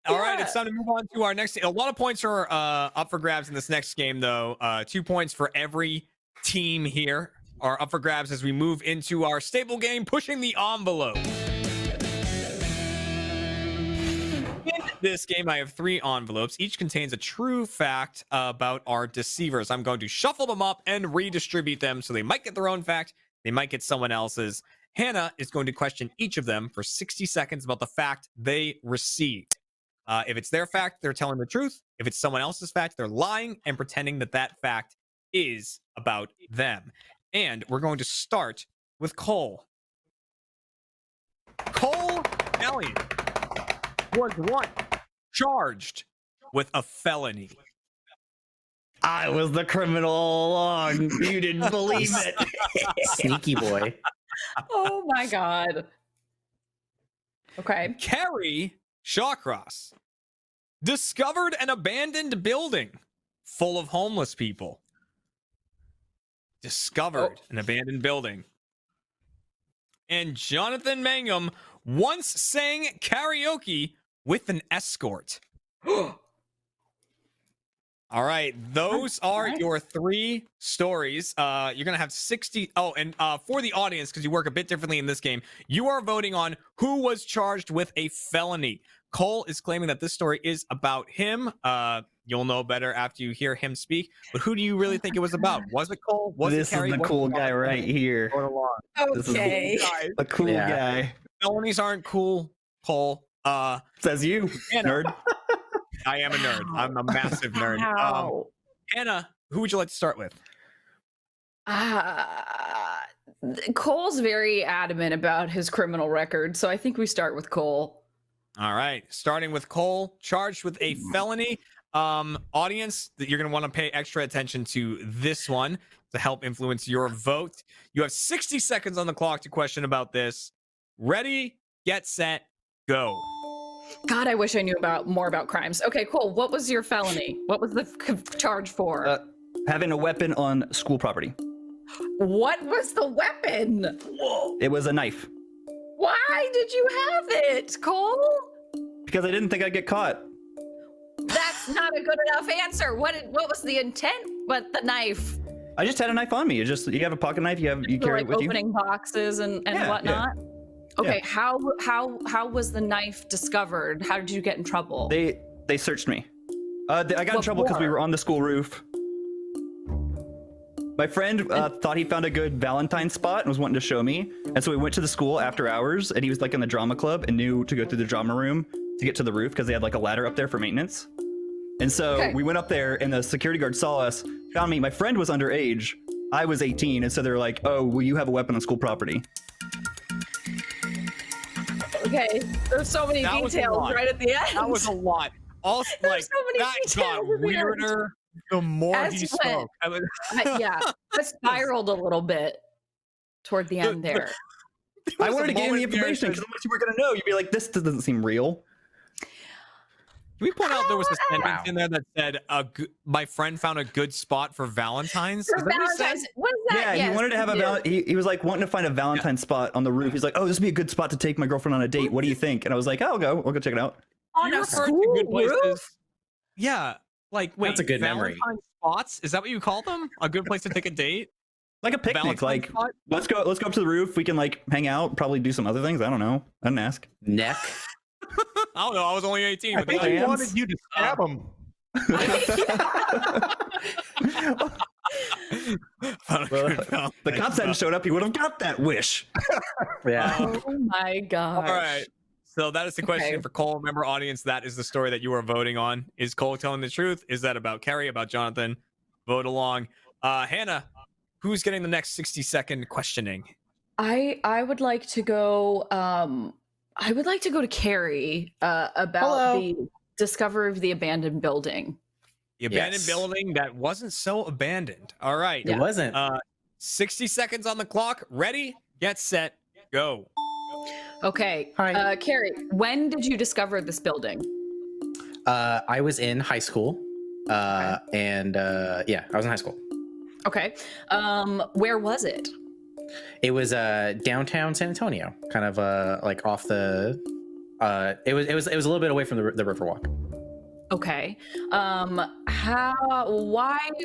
All right, it's time to move on to our next. A lot of points are up for grabs in this next game, though. 2 points for every team here are up for grabs as we move into our staple game, Pushing the Envelope. In this game, I have 3 envelopes. Each contains a true fact about our deceivers. I'm going to shuffle them up and redistribute them, so they might get their own fact, they might get someone else's. Hannah is going to question each of them for 60 seconds about the fact they received. If it's their fact, they're telling the truth. If it's someone else's fact, they're lying and pretending that that fact is about them. And we're going to start with Cole. Cole Elliott was once charged with a felony. I was the criminal all along. You didn't believe it. Sneaky boy. Oh my god. Okay. Carrie Shawcross discovered an abandoned building full of homeless people. Discovered an abandoned building. And Jonathan Mangum once sang karaoke with an escort. All right, those are your 3 stories. You're gonna have 60. Oh, and for the audience, because you work a bit differently in this game, you are voting on who was charged with a felony. Cole is claiming that this story is about him. You'll know better after you hear him speak. But who do you really think it was about? Was it Cole? Was This it Carrie? is the cool guy right here. This is Okay. the cool guy. Felonies aren't cool, Cole. Says you, nerd. I am a nerd. I'm a massive nerd. Anna, who would you like to start with? Cole's very adamant about his criminal record, so I think we start with Cole. All right, starting with Cole, charged with a felony. Audience, that you're going to want to pay extra attention to this one to help influence your vote. You have 60 seconds on the clock to question about this. Ready, get set, go. God, I wish I knew more about crimes. Okay, cool. What was your felony? What was the charge for? Having a weapon on school property. What was the weapon? It was a knife. Why did you have it, Cole? Because I didn't think I'd get caught. That's not a good enough answer. What was the intent? But the knife. I just had a knife on me. You have a pocket knife. You carry it with you. Opening boxes and whatnot. Yeah. Okay, how was the knife discovered? How did you get in trouble? They searched me. I got in trouble because we were on the school roof. My friend thought he found a good Valentine spot and was wanting to show me. And so we went to the school after hours, and he was like in the drama club and knew to go through the drama room to get to the roof because they had like a ladder up there for maintenance. And so we went up there, and the security guard saw us, found me. My friend was underage. I was 18, and so they're like, "Oh, well, you have a weapon on school property." Okay, there's so many That was a details lot. right at the end. That was a lot. Also, like so many that got details at the end. weirder the more As he you spoke. went. Yeah, I spiraled a little bit toward the end there. I wanted to get in the moment there information because you were gonna know. You'd be like, "This doesn't seem real." Can we point out there was a sentence in there that said, "My friend found a good spot for Valentine's." For Is that what he said? Valentine's, what is that? Yeah, Yes, he wanted to have a he was like wanting to find a Valentine spot on the roof. He's like, "Oh, this would be a good spot to take my girlfriend on a date. What do you think?" And I was like, "I'll go check it out." On You a referred to school good places. roof? Yeah, like wait, That's a good memory. Valentine spots? Is that what you call them? A good place to take a date? Like a picnic. Valentine Like spot? let's go up to the roof. We can like hang out, probably do some other things. I don't know. I didn't ask. Neck. I don't know. I was only 18. I But think the he hands- wanted you to stab him. The cops hadn't showed up. He would have got that wish. Yeah. Oh my gosh. All right. So that is the question Okay. for Cole. Remember, audience, that is the story that you are voting on. Is Cole telling the truth? Is that about Carrie, about Jonathan? Vote along. Hannah, who's getting the next 60-second questioning? I would like to go I would like to go to Carrie about Hello. the discovery of the abandoned building. The abandoned building that wasn't so abandoned. All right. It wasn't. 60 seconds on the clock. Ready, get set, go. Okay. Hi. Carrie, when did you discover this building? I was in high school. And yeah, I was in high school. Okay. Where was it? It was downtown San Antonio, kind of like off the. It was a little bit away from the Riverwalk. Okay. Why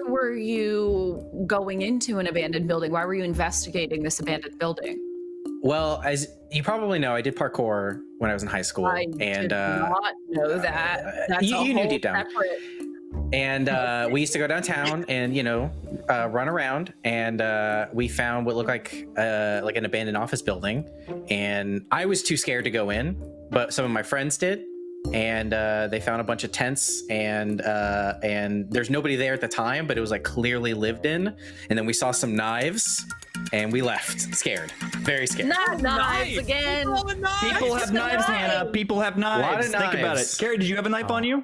were you going into an abandoned building? Why were you investigating this abandoned building? Well, as you probably know, I did parkour when I was in high school, I and did not know that. That's you a knew whole deep down. separate- And we used to go downtown and run around, and we found what looked like an abandoned office building, and I was too scared to go in, but some of my friends did, and they found a bunch of tents, and there's nobody there at the time, but it was like clearly lived in, and then we saw some knives, and we left scared, very scared. Not knives again. People have knives, Hannah. People have knives. Lot of Think about it. knives. Carrie, did you have a knife on you?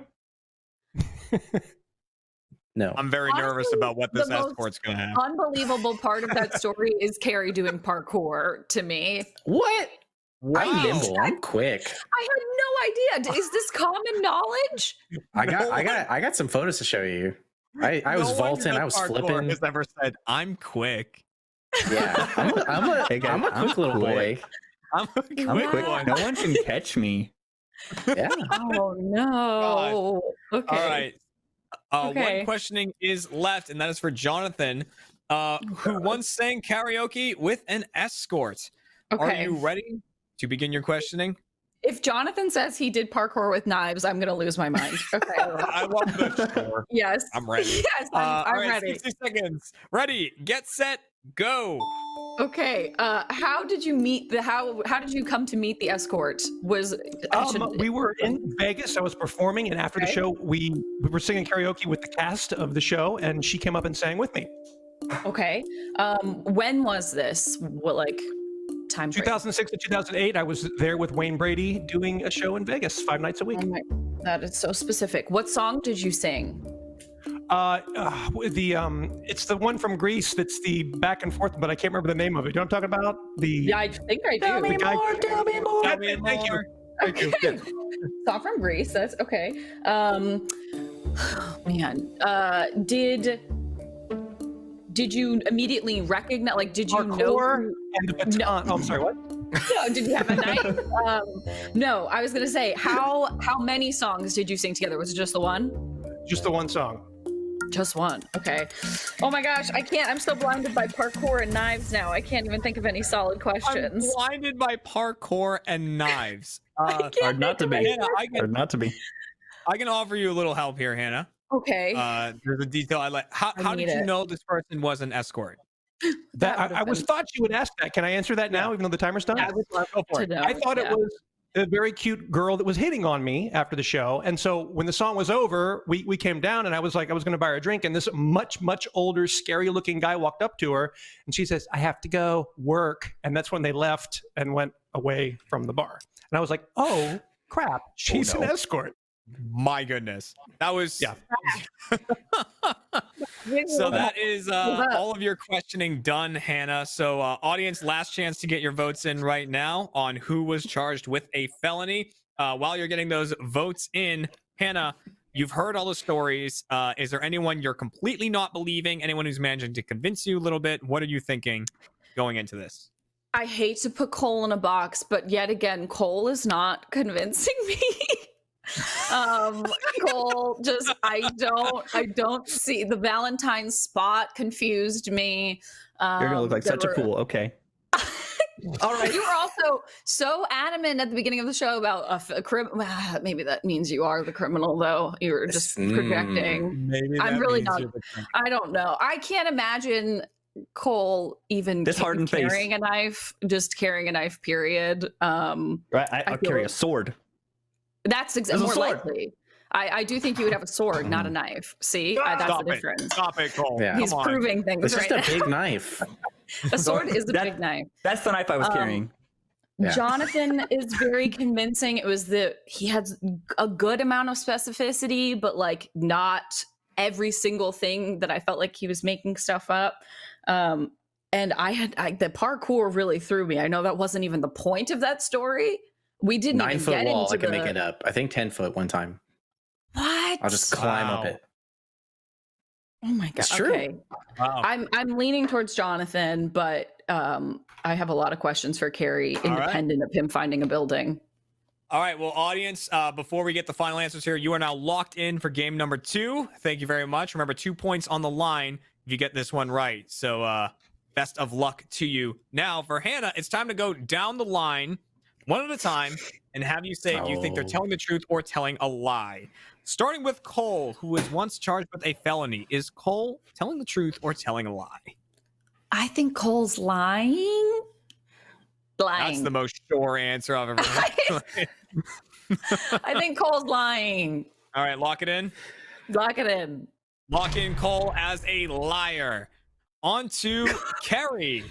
No. I'm very nervous about what this escort's going to have. Unbelievable part of that story is Carrie doing parkour to me. What? Wow. I'm nimble. I'm quick. I had no idea. Is this common knowledge? I got some photos to show you. I was No one vaulting. who I does was parkour flipping. has ever said, "I'm quick." Yeah, I'm a quick little boy. I'm a quick, I'm quick. one. No one can catch me. Yeah. Oh no. Okay. All right. Okay. One questioning is left, and that is for Jonathan, who once sang karaoke with an escort. Are Okay. you ready to begin your questioning? If Jonathan says he did parkour with knives, I'm gonna lose my mind. Okay. I love the score. Yes. I'm ready. Yes, All I'm right, ready. 60 seconds. Ready, get set, go. Okay. How did you meet how did you come to meet the escort? We were in Vegas. I was performing, and after the Okay. show, we were singing karaoke with the cast of the show, and she came up and sang with me. Okay. When was this? What time frame? 2006 to 2008, I was there with Wayne Brady doing a show in Vegas 5 nights a week. That is so specific. What song did you sing? It's the one from Greece that's the back and forth, but I can't remember the name of it. You know what I'm talking about? Yeah, I think I do. Tell me more. Thank you. Thank you. Okay. Song from Greece. That's okay. Man, did you immediately recognize? Like, did you know? Parkour and the baton. Oh, I'm sorry. What? No, did you have a knife? No, I was gonna say how many songs did you sing together? Was it just the one? Just the one song. Just one. Okay. Oh my gosh, I can't. I'm so blinded by parkour and knives now. I can't even think of any solid questions. I'm blinded by parkour and knives. Hard not to be. Hannah, Hard not to be. I can offer you a little help here, Hannah. Okay. There's a detail I like. How did need you it. know this person was an escort? That I was thought you would ask that. Can I answer that now, even though the timer's done? I would love Go for to it. know. I thought it was a very cute girl that was hitting on me after the show. And so when the song was over, we came down and I was like, I was going to buy her a drink. And this much, much older, scary looking guy walked up to her and she says, I have to go work. And that's when they left and went away from the bar. And I was like, oh crap, she's an escort. My goodness. That was So that is all of your questioning done, Hannah. So audience, last chance to get your votes in right now on who was charged with a felony. While you're getting those votes in, Hannah, you've heard all the stories. Is there anyone you're completely not believing? Anyone who's managing to convince you a little bit? What are you thinking going into this? I hate to put Cole in a box, but yet again, Cole is not convincing me. Cole, just I don't see the Valentine spot confused me. You're gonna look like such a fool. Okay. All right. You were also so adamant at the beginning of the show about a criminal. Maybe that means you are the criminal, though. You were just projecting. Maybe I'm really not. I don't know. I can't imagine Cole even carrying a knife. Just carrying a knife. Period. Right. I'll carry a sword. That's more likely. I do think you would have a sword, not a knife. See, that's the difference. Stop it, Cole. Yeah. He's proving things. It's just a big knife. A sword is a big knife. That's the knife I was carrying. Yeah. Jonathan is very convincing. It was he had a good amount of specificity, but like not every single thing that I felt like he was making stuff up. And the parkour really threw me. I know that wasn't even the point of that story. We didn't 9 even foot get wall. into I can make it up. I think 10 foot one time. What? I'll just climb up it. Oh my god! It's true. Okay, Wow. I'm leaning towards Jonathan, but I have a lot of questions for Carrie, independent of him finding a building. All right, well, audience, before we get the final answers here, you are now locked in for game number 2. Thank you very much. Remember, 2 points on the line if you get this one right. So best of luck to you. Now, for Hannah, it's time to go down the line one at a time and have you say if you think they're telling the truth or telling a lie. Starting with Cole, who was once charged with a felony. Is Cole telling the truth or telling a lie? I think Cole's lying. That's the most sure answer I've ever heard. I think Cole's lying. All right, lock it in. Lock it in. Lock in Cole as a liar. On to Carrie.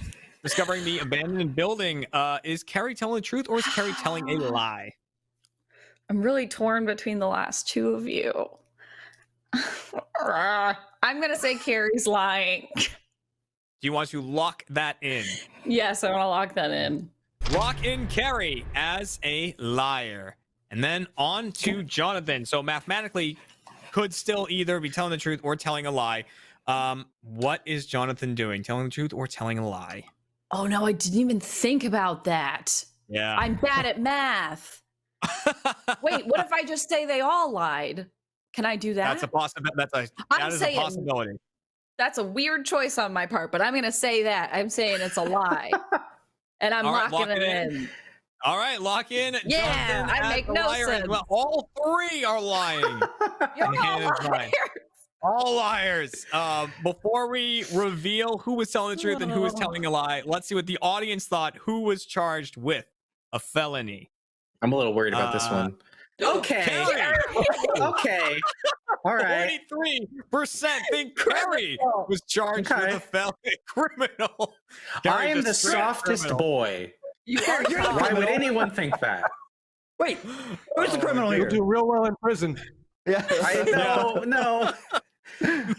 Discovering the abandoned building. Is Carrie telling the truth or is Carrie telling a lie? I'm really torn between the last two of you. I'm going to say Carrie's lying. Do you want to lock that in? Yes, I want to lock that in. Lock in Carrie as a liar. And then on to Jonathan. So mathematically, could still either be telling the truth or telling a lie. What is Jonathan doing? Telling the truth or telling a lie? Oh, no, I didn't even think about that. Yeah. I'm bad at math. Wait, what if I just say they all lied? Can I do that? That's a possibility. That is a possibility. That's a weird choice on my part, but I'm going to say that. I'm saying it's a lie. And I'm locking it in. All right, lock in. Yeah, I make no sense. Well, all three are lying. You're all liars. All liars. Before we reveal who was telling the truth and who was telling a lie, let's see what the audience thought. Who was charged with a felony? I'm a little worried about this one. Okay. Okay. All right. 43% think Carrie was charged with a felony criminal. I am the softest boy. Why would anyone think that? Wait, who's the criminal here? You'll do real well in prison. Yeah. No. I'm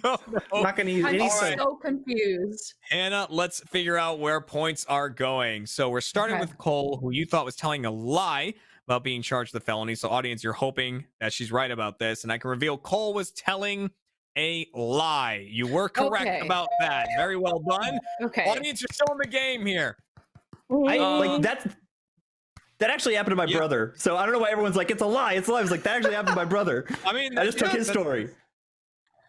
not going to use anything. I'm so confused. Hannah, let's figure out where points are going. So we're starting with Cole, who you thought was telling a lie about being charged with a felony. So audience, you're hoping that she's right about this. And I can reveal Cole was telling a lie. You were correct about that. Very well done. Okay. Audience, you're still in the game here. That actually happened to my brother. So I don't know why everyone's like, it's a lie. It's a lie. I was like, that actually happened to my brother. I mean, I just took his story.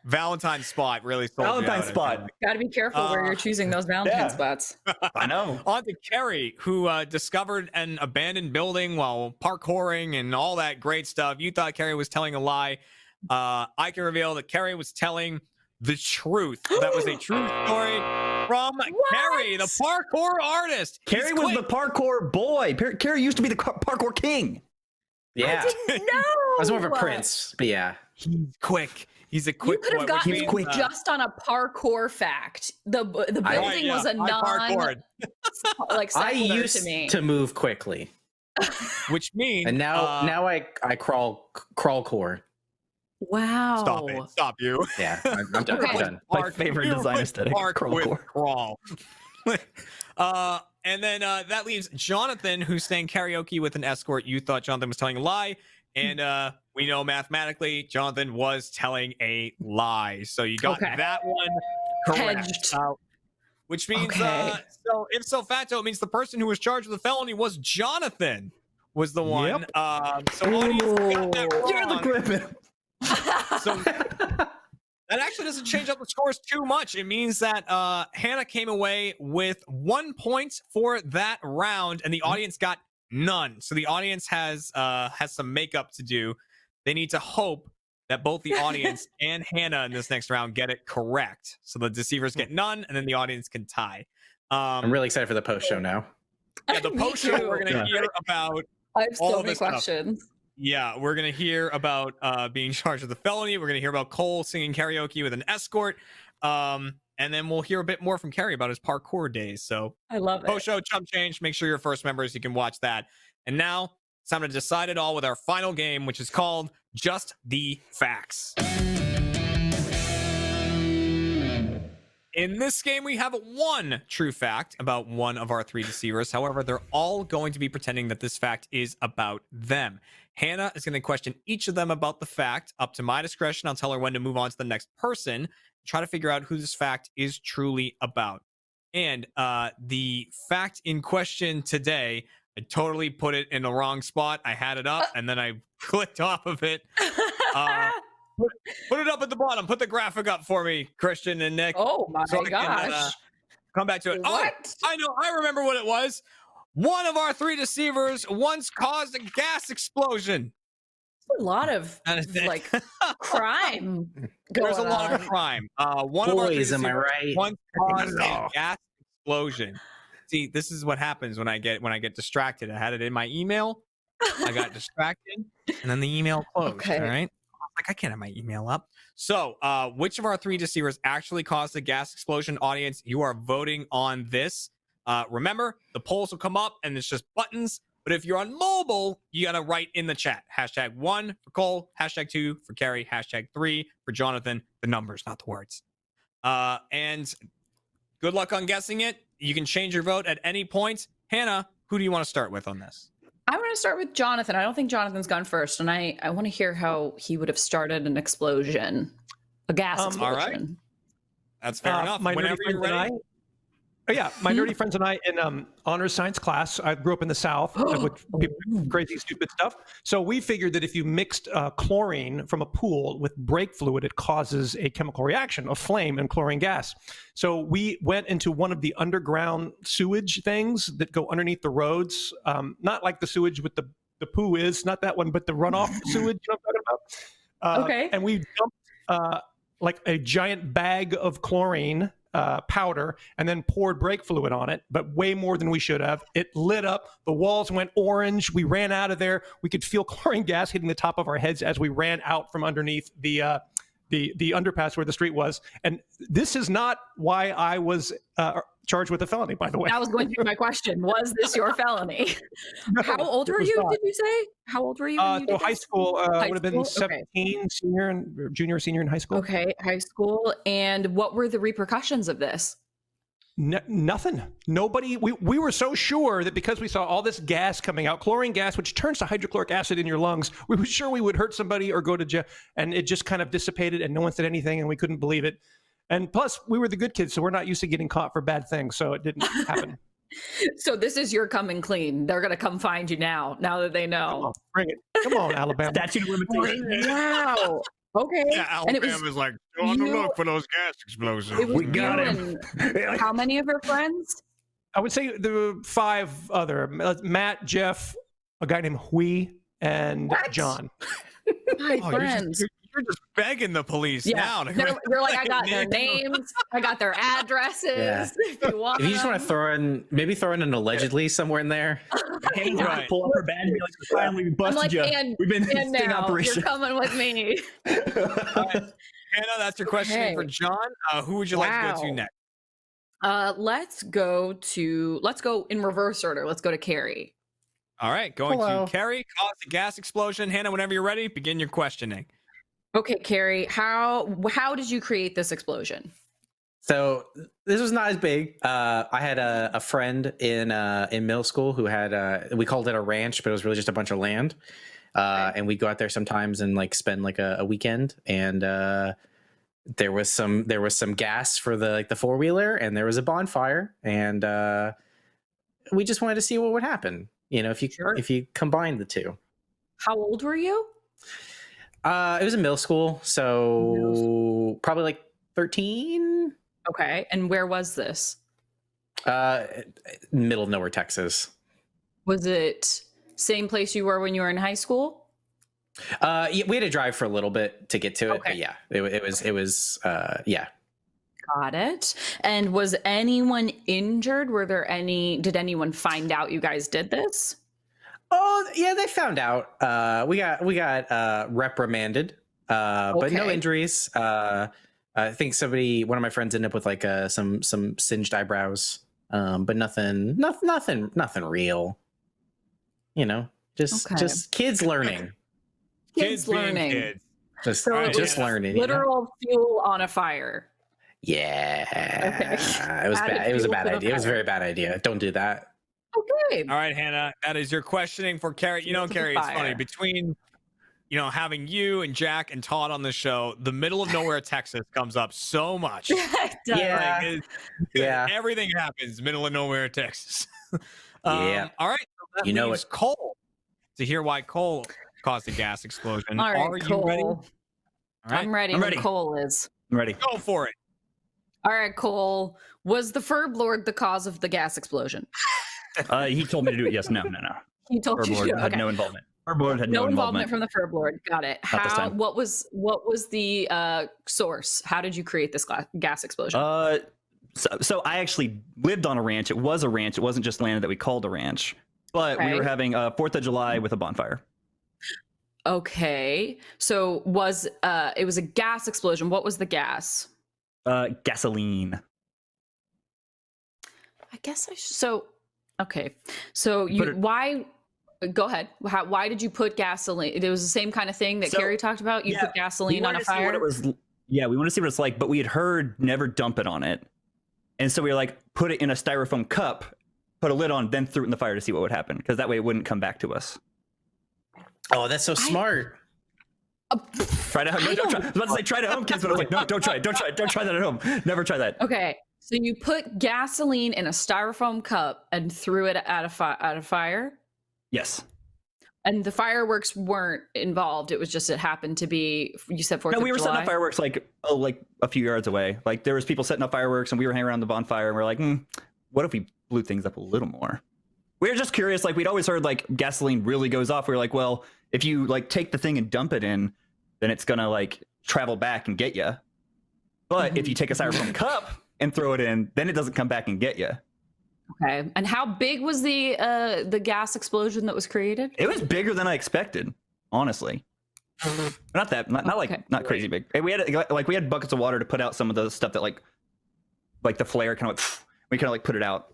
Valentine spot really sold Valentine you out, spot. Got to be careful where you're choosing those Valentine spots. I know. On to Carrie, who discovered an abandoned building while parkouring and all that great stuff. You thought Carrie was telling a lie. I can reveal that Carrie was telling the truth. That was a true story from Carrie, the parkour artist. Carrie was the parkour boy. Carrie used to be the parkour king. Yeah. I didn't know. I was more of a prince, but yeah. He's quick. He's a quick. You could have boy, which gotten means, me just on a parkour fact. The building was a non like I sequitur used to me. to move quickly, which means and now I crawl core. Wow. Stop it. Stop you. Yeah, I'm done. I'm done. My favorite design aesthetic. Crawl. And then that leaves Jonathan, who's saying karaoke with an escort. You thought Jonathan was telling a lie, and we know mathematically Jonathan was telling a lie. So you got that one correct. Which means, so if so facto, it means the person who was charged with the felony was Jonathan. Was the one. So audience got that wrong. You're the Griffin. So that actually doesn't change up the scores too much. It means that Hannah came away with 1 point for that round, and the audience got none. So the audience has some makeup to do. They need to hope that both the audience and Hannah in this next round get it correct. So the deceivers get none, and then the audience can tie. I'm really excited for the post show now. Yeah, the post show we're gonna hear about. I have all so of many this stuff. questions. Yeah, we're going to hear about being charged with a felony. We're going to hear about Cole singing karaoke with an escort. And then we'll hear a bit more from Carrie about his parkour days. So I love it. Post show, Chump Change. Make sure you're first members. You can watch that. And now it's time to decide it all with our final game, which is called Just the Facts. In this game, we have one true fact about one of our three deceivers. However, they're all going to be pretending that this fact is about them. Hannah is going to question each of them about the fact. Up to my discretion, I'll tell her when to move on to the next person. Try to figure out who this fact is truly about. And the fact in question today, I totally put it in the wrong spot. I had it up and then I clicked off of it. Put it up at the bottom. Put the graphic up for me, Christian and Nick. Oh my I gosh. can, come back to it. What? Oh, I know. I remember what it was. One of our three deceivers once caused a gas explosion. A lot of like crime. There's a going lot of on. crime. One of our three Boys, am I deceivers right? once caused a gas explosion. See, this is what happens when I get distracted. I had it in my email. I got distracted, and then the email closed. Okay. All right. I can't have my email up. So, which of our three deceivers actually caused the gas explosion? Audience, you are voting on this. Remember, the polls will come up and it's just buttons. But if you're on mobile, you got to write in the chat. #1 for Cole, #2 for Carrie, #3 for Jonathan. The numbers, not the words. And good luck on guessing it. You can change your vote at any point. Hannah, who do you want to start with on this? I'm going to start with Jonathan. I don't think Jonathan's gone first, and I want to hear how he would have started an explosion, a gas explosion. All right. That's fair enough. My Whenever nerdy you're friends ready. and my nerdy friends and I in honors science class. I grew up in the South with people do crazy, stupid stuff. So we figured that if you mixed chlorine from a pool with brake fluid, it causes a chemical reaction, a flame and chlorine gas. So we went into one of the underground sewage things that go underneath the roads, not like the sewage with the poo is, not that one, but the runoff sewage. You know what I'm talking about? Okay. And we dumped like a giant bag of chlorine powder and then poured brake fluid on it, but way more than we should have. It lit up. The walls went orange. We ran out of there. We could feel chlorine gas hitting the top of our heads as we ran out from underneath the underpass where the street was. And this is not why I was charged with a felony, by the way. That was going to be my question. Was this your felony? How old were was you, not. did you say? How old were you when you So did high this? school High would have been school? Okay. 17, junior, senior in high school. Okay, high school. And what were the repercussions of this? Nothing. Nobody. We were so sure that because we saw all this gas coming out, chlorine gas, which turns to hydrochloric acid in your lungs, we were sure we would hurt somebody or go to jail. And it just kind of dissipated and no one said anything and we couldn't believe it. And plus, we were the good kids, so we're not used to getting caught for bad things. So it didn't happen. So this is your coming clean. They're going to come find you now that they know. Come on, bring it. Come on, Alabama. Statute of limitations. Wow. Okay. Yeah, And it Alabama's was like, on the you- look for those gas explosions. It was We got you him. and how many of your friends? I would say there were 5 other: Matt, Jeff, a guy named Hui, and What? John. My Oh, friends. you're You're just begging the police now. You're like, I got their names, I got their addresses. Yeah. If you want, If you just want to throw in an allegedly somewhere in there. Right. Pull up her bag and be like, finally, we I'm busted like, you. and We've been in sting now operation. you're coming with me. Hannah, that's your questioning for Okay. John. Who would you like to go to Wow. next? Let's go in reverse order. Let's go to Carrie. All right, going Hello. to Carrie, caused a gas explosion. Hannah, whenever you're ready, begin your questioning. Okay, Carrie, how did you create this explosion? So this was not as big. I had a friend in middle school who had we called it a ranch, but it was really just a bunch of land. And we'd go out there sometimes and like spend like a weekend. And there was some gas for the 4-wheeler, and there was a bonfire, and we just wanted to see what would happen. You know, if you combine the two. How old were you? It was in middle school, so probably like 13. Okay, and where was this? Middle of nowhere, Texas. Was it same place you were when you were in high school? Yeah, we had to drive for a little bit to get to it, but yeah, it was yeah. Got it. And was anyone injured? Did anyone find out you guys did this? Oh yeah, they found out. We got reprimanded, but no Okay. injuries. I think one of my friends ended up with like some singed eyebrows, but nothing real. You know, just kids learning. Kids being learning. kids. Just So it was learning. you know? Literal fuel on a fire. Yeah. Okay. It was Added bad. It was a fuel bad to the idea. It was a fire. very bad idea. Don't do that. Okay. All right, Hannah, that is your questioning for Carrie. You know, to the Carrie, it's funny. fire. Between, having you and Jack and Todd on the show, the middle of nowhere, Texas comes up so much. Yeah. Yeah. Everything happens middle of nowhere, Texas. Yeah. All right. So that You know leaves it. Cole to hear why Cole caused a gas explosion. All right, Are you ready? Cole. All right. I'm ready. I'm when ready. Cole is. I'm ready. Go for it. All right, Cole. Was the Ferb Lord the cause of the gas explosion? He told me to do it. Yes. No. He told Herb you Lord to. had Okay. no involvement. Herb Lord had No no involvement involvement. from the Ferb Lord. Got it. Not this How? time. What was the source? How did you create this gas explosion? So I actually lived on a ranch. It was a ranch. It wasn't just land that we called a ranch. But we Okay. were having 4th of July with a bonfire. Okay. So it was a gas explosion. What was the gas? Gasoline. I guess okay. So Put it- why? Go ahead. Why did you put gasoline? It was the same kind of thing that So, Carrie talked about. You put We gasoline on wanted a to see what fire. it was. Yeah, we want to see what it's like, but we had heard never dump it on it. And so we were like, put it in a styrofoam cup, put a lid on, then threw it in the fire to see what would happen. Because that way it wouldn't come back to us. Oh, that's so smart. Try it at home. No, don't try. I was about to say try it at home, kids, but I was like, no, don't try it. Don't try that at home. Never try that. Okay. So you put gasoline in a styrofoam cup and threw it at a fire, Yes. and the fireworks weren't involved. It was just it happened to be. You said 4th No, of we were July? setting up fireworks like a few yards away. Like there was people setting up fireworks, and we were hanging around the bonfire, and we are like, what if we blew things up a little more? We were just curious. Like we'd always heard like gasoline really goes off. We were like, well, if you like take the thing and dump it in, then it's gonna like travel back and get you. But if you take a styrofoam cup and throw it in, then it doesn't come back and get you. Okay. And how big was the gas explosion that was created? It was bigger than I expected, honestly. Not crazy big. And we had buckets of water to put out some of the stuff that like the flare kind of we kind of like put it out.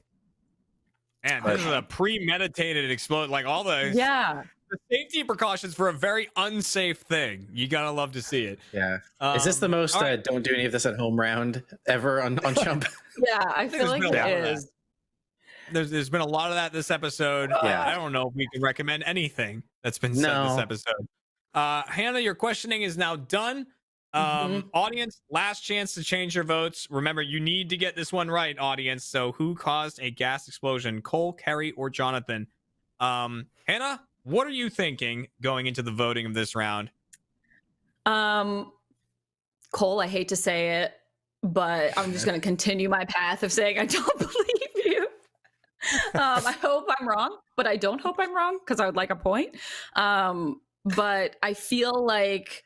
Man, this is a premeditated explosion. Like all the safety precautions for a very unsafe thing. You gotta love to see it. Yeah. Is this the most all right. don't do any of this at home round ever on Chump? Yeah, I feel like it is. There's been a lot of that this episode. Yeah. I don't know if we can recommend anything that's been said this No. episode. Hannah, your questioning is now done. Audience, last chance to change your votes. Remember, you need to get this one right, audience. So who caused a gas explosion? Cole, Carrie, or Jonathan? Hannah, what are you thinking going into the voting of this round? Cole, I hate to say it, but I'm just going to continue my path of saying I don't believe you. I hope I'm wrong, but I don't hope I'm wrong because I would like a point. But I feel like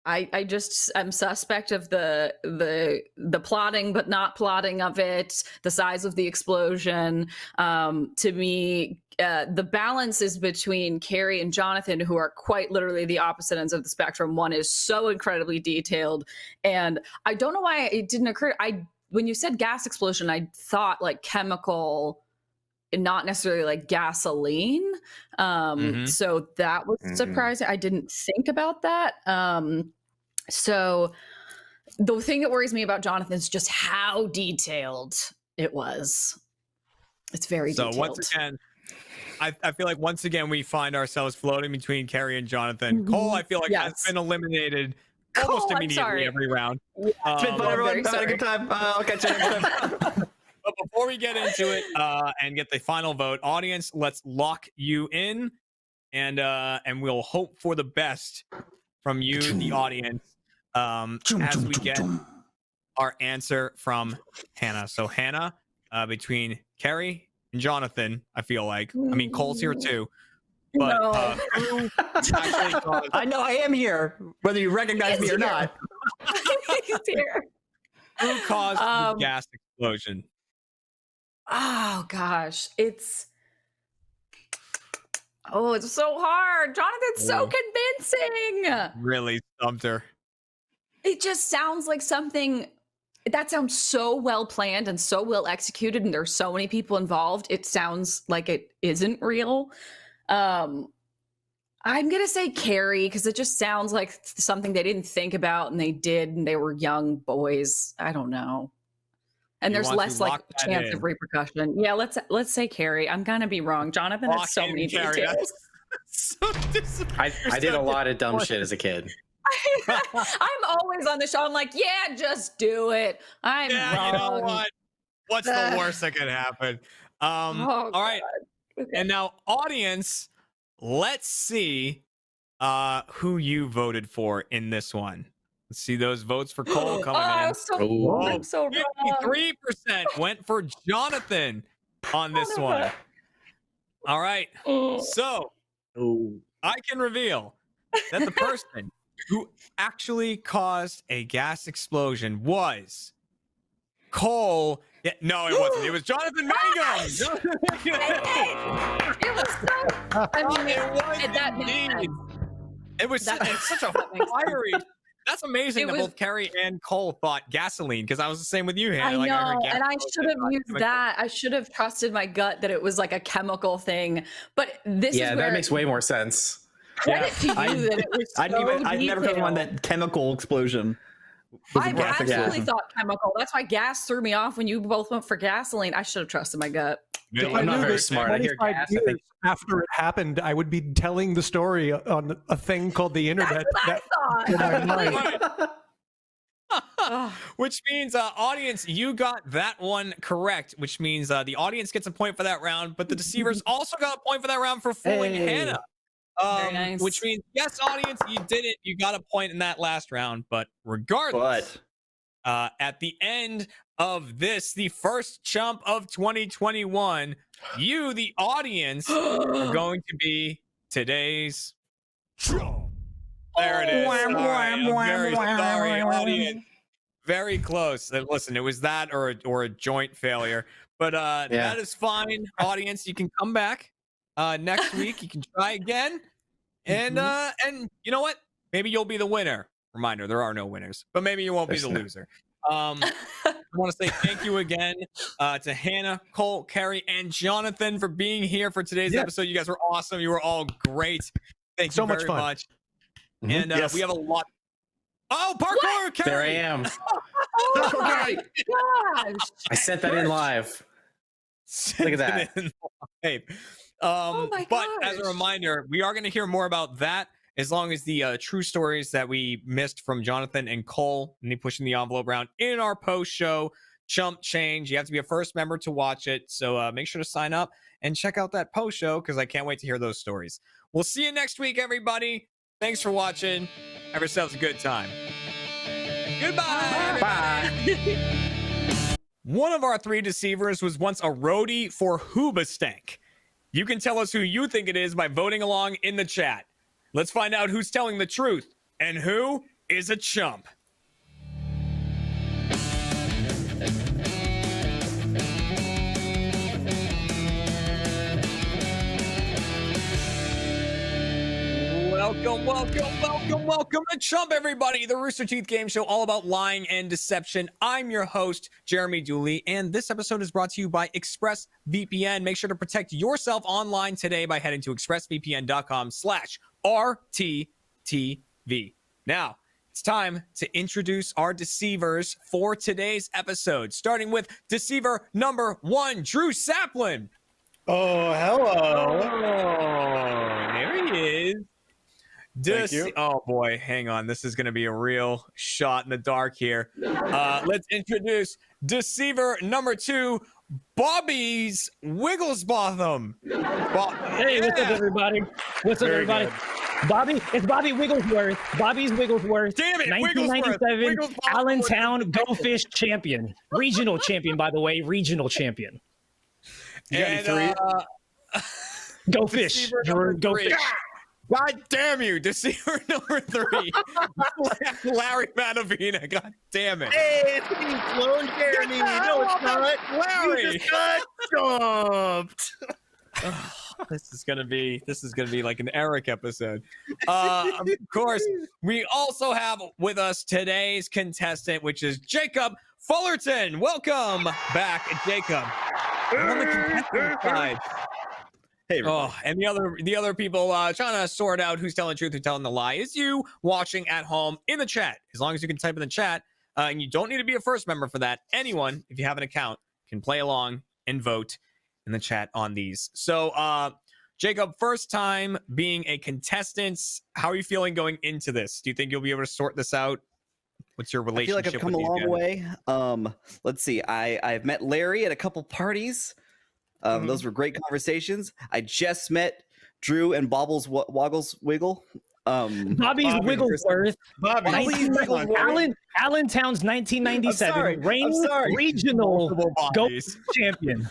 I just am suspect of the plotting but not plotting of it, the size of the explosion. To me, the balance is between Carrie and Jonathan, who are quite literally the opposite ends of the spectrum. One is so incredibly detailed, and I don't know why it didn't occur. When you said gas explosion, I thought like chemical, not necessarily like gasoline. So that was surprising. I didn't think about that. So the thing that worries me about Jonathan is just how detailed it was. It's very detailed. So once again, I feel like once again we find ourselves floating between Carrie and Jonathan. Cole, I feel like has been eliminated almost immediately every round. It's been fun, everyone. Had a good time. I'll catch you next time. But before we get into it and get the final vote, audience, let's lock you in, and we'll hope for the best from you, the audience, as we get our answer from Hannah. So Hannah, between Carrie and Jonathan, I feel like. I mean, Cole's here too. But who actually caused... I know I am here, whether you recognize me or not. He's here. Who caused the gas explosion? Oh gosh, it's so hard. Jonathan's so convincing. Really stumped her. It just sounds like something that sounds so well planned and so well executed, and there's so many people involved. It sounds like it isn't real. I'm gonna say Carrie, because it just sounds like something they didn't think about and they did, and they were young boys. I don't know. And there's less like chance of repercussion. Yeah, let's say Carrie. I'm gonna be wrong. Jonathan has so many details. So I did a lot of dumb shit as a kid. I'm always on the show. I'm like, yeah, just do it. I'm wrong. You know what? What's the worst that could happen? All right. Okay. And now, audience, let's see who you voted for in this one. Let's see those votes for Cole coming in. I'm so wrong. 53% went for Jonathan on this one. All right. So I can reveal that the person who actually caused a gas explosion was Cole. Yeah, no, it wasn't. It was Jonathan Mangum. It was so. I mean, that indeed. It was such a fiery. That's amazing that both Carrie and Cole thought gasoline, because I was the same with you, Hannah. I know, and I should have used that. I should have trusted my gut that it was like a chemical thing. But this is where that makes way more sense. Credit to you that it was I'd never heard one that chemical explosion. I absolutely thought chemical. That's why gas threw me off when you both went for gasoline. I should have trusted my gut. I'm not very smart. I hear gas. I think after it happened, I would be telling the story on a thing called the internet. That's what I thought. Which means, audience, you got that one correct, which means the audience gets a point for that round, but the deceivers also got a point for that round for fooling Hannah. Very nice. Which means, yes, audience, you did it. You got a point in that last round, but regardless, at the end of this, the first Chump of 2021, you, the audience, are going to be today's Chump. There it is. All right, I'm very sorry, audience. Very close. Listen, it was that or a joint failure, but that is fine, audience. You can come back next week. You can try again, and you know what? Maybe you'll be the winner. Reminder: there are no winners, but maybe you won't be the loser. I want to say thank you again to Hannah, Cole, Carrie, and Jonathan for being here for today's episode. You guys were awesome. You were all great. Thank you very much. And we have a lot. Oh, parkour, Carrie! There I am. Oh my gosh! I sent that in live. Look at that. But as a reminder, we are going to hear more about that, as long as the true stories that we missed from Jonathan and Cole and pushing the envelope round in our post show Chump Change. You have to be a first member to watch it, so make sure to sign up and check out that post show, because I can't wait to hear those stories. We'll see you next week, everybody. Thanks for watching. Have yourselves a good time. Goodbye. Bye. One of our three deceivers was once a roadie for Hoobastank. You can tell us who you think it is by voting along in the chat. Let's find out who's telling the truth and who is a chump? Welcome to Chump, everybody, the Rooster Teeth game show all about lying and deception. I'm your host, Jeremy Dooley, and this episode is brought to you by ExpressVPN. Make sure to protect yourself online today by heading to expressvpn.com/RTTV. Now, it's time to introduce our deceivers for today's episode, starting with deceiver number 1, Drew Saplin. Oh, hello. Oh, there he is. Thank you. Oh boy, hang on. This is going to be a real shot in the dark here. Let's introduce deceiver number 2, Bobby's Wigglesbotham. Hey, what's up, everybody? What's up, everybody? Bobby, it's Bobby Wigglesworth. Bobby's Wigglesworth. Damn it, 1997 Allentown Go Fish champion. Regional champion, by the way. Regional champion. And, Go Fish. Drew, Go Fish. God damn you, deceiver number 3, Larry Manavina. God damn it. Hey, it's me, clone Jeremy. No, it's not. Larry. You just got jumped. This is gonna be like an Eric episode. Of course, we also have with us today's contestant, which is Jacob Fullerton. Welcome back, Jacob. On the contestant side. Hey, and the other people trying to sort out who's telling the truth, who's telling the lie is you watching at home in the chat. As long as you can type in the chat, and you don't need to be a first member for that. Anyone, if you have an account, can play along and vote in the chat on these. So, Jacob, first time being a contestant, how are you feeling going into this? Do you think you'll be able to sort this out? What's your I feel relationship? like I've come a long way. Let's see. I've met Larry at a couple parties. Those were great conversations. I just met Drew and Bobbles Woggles Wiggle. Bobby's Wigglesworth. Allentown's 1997 regional Go champion.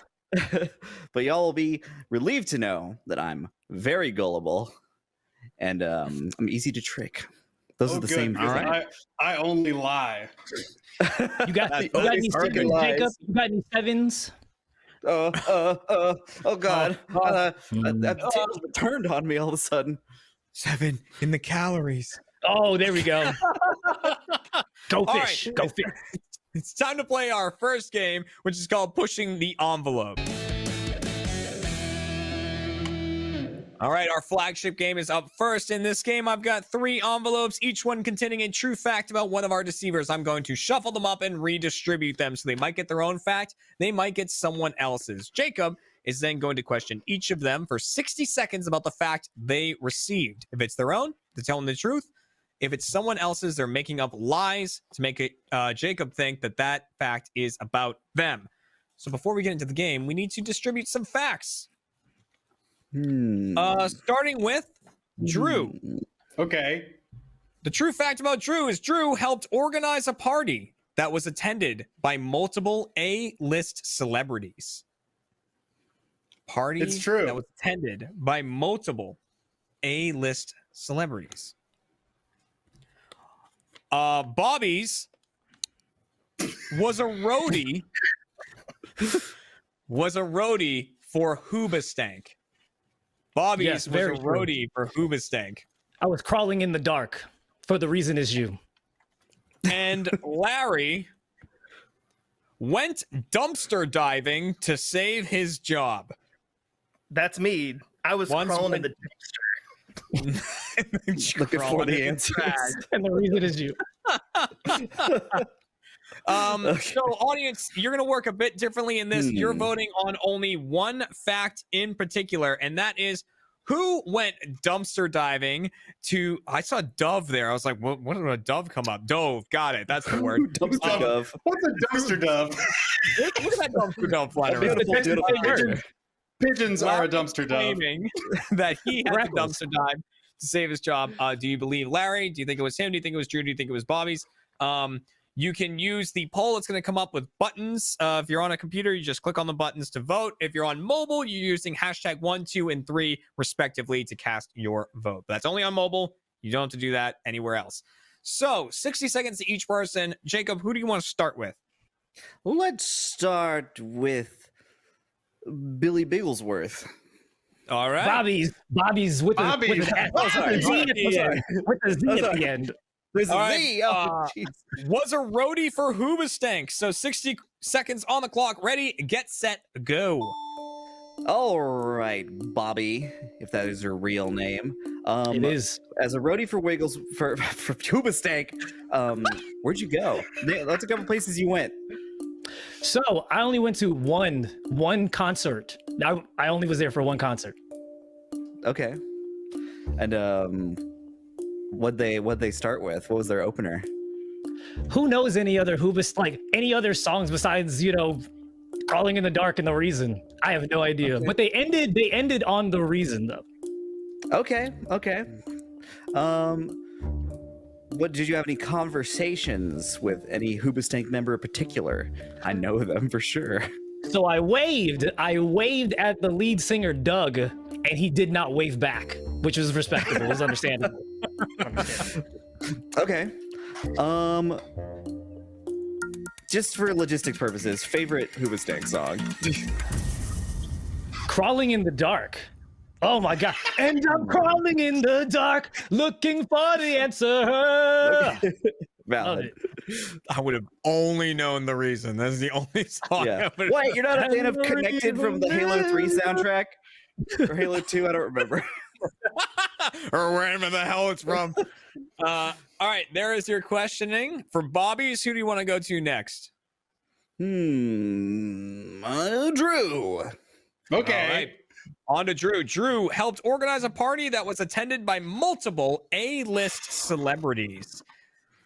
But y'all will be relieved to know that I'm very gullible and I'm easy to trick. Those are the same thing. I only lie. You got any sevens, Jacob? You got any sevens? Oh God! The tables were turned on me all of a sudden. 7 in the calories. Oh, there we go. Go All fish. right. Go fish. It's time to play our first game, which is called Pushing the Envelope. All right, our flagship game is up first. In this game, I've got 3 envelopes, each one containing a true fact about one of our deceivers. I'm going to shuffle them up and redistribute them, so they might get their own fact, they might get someone else's. Jacob is then going to question each of them for 60 seconds about the fact they received. If it's their own, they're telling the truth. If it's someone else's, they're making up lies to make it Jacob think that that fact is about them. So before we get into the game, we need to distribute some facts. Starting with Drew. Okay. The true fact about Drew is Drew helped organize a party that was attended by multiple A-list celebrities. It's true. That was attended by multiple A-list celebrities. Bobby's was a roadie. For Hoobastank. Bobby's Yes, was a very true. roadie for Hoobastank. I was crawling in the dark for the reason is you. And Larry went dumpster diving to save his job. That's me. I was crawling in the dumpster. Looking for the answers. And the reason is you. So audience, you're going to work a bit differently in this. You're voting on only one fact in particular, and that is who went dumpster diving to, I saw dove there. I was like, what did a dove come up? Dove. Got it. That's the word. Dumpster dove. What's a dumpster dove? Look at that dumpster dove flying around. Pigeons are a dumpster dove. Claiming that he had to dumpster dive to save his job. Do you believe Larry? Do you think it was him? Do you think it was Drew? Do you think it was Bobby's? You can use the poll. It's going to come up with buttons. If you're on a computer, you just click on the buttons to vote. If you're on mobile, you're using hashtag 1, 2, and 3, respectively, to cast your vote. But that's only on mobile. You don't have to do that anywhere else. So 60 seconds to each person. Jacob, who do you want to start with? Let's start with Billy Bigglesworth. All right. Bobby's with Bobby. with an Oh, sorry. Z at the end. There's a All Z. right, Oh, jeez. Was a roadie for Hoobastank. So 60 seconds on the clock. Ready, get set, go. All right, Bobby, if that is your real name. It is. As a roadie for Wiggles for Hoobastank, where'd you go? That's a couple places you went. So I only went to one concert. I only was there for one concert. Okay. And what'd they start with? What was their opener? Who knows any other any other songs besides, Crawling in the Dark and The Reason? I have no idea. Okay. But they ended on The Reason though. Okay. What did you have any conversations with any Hoobastank member in particular? I know them for sure. So I waved at the lead singer Doug, and he did not wave back, which was respectable. It was understandable. Okay. Just for logistics purposes, favorite Hoobastank song? Crawling in the Dark. Oh my god. And I'm crawling in the dark, looking for the answer. Valid. I would have only known The Reason. That's the only song. Yeah. I would've- Wait, you're not a fan of Connected from the Halo 3 soundtrack? Or Halo 2? I don't remember. Or wherever the hell it's from. All right, there is your questioning. For Bobby's, who do you want to go to next? Drew. Okay. All right. On to Drew. Drew helped organize a party that was attended by multiple A-list celebrities.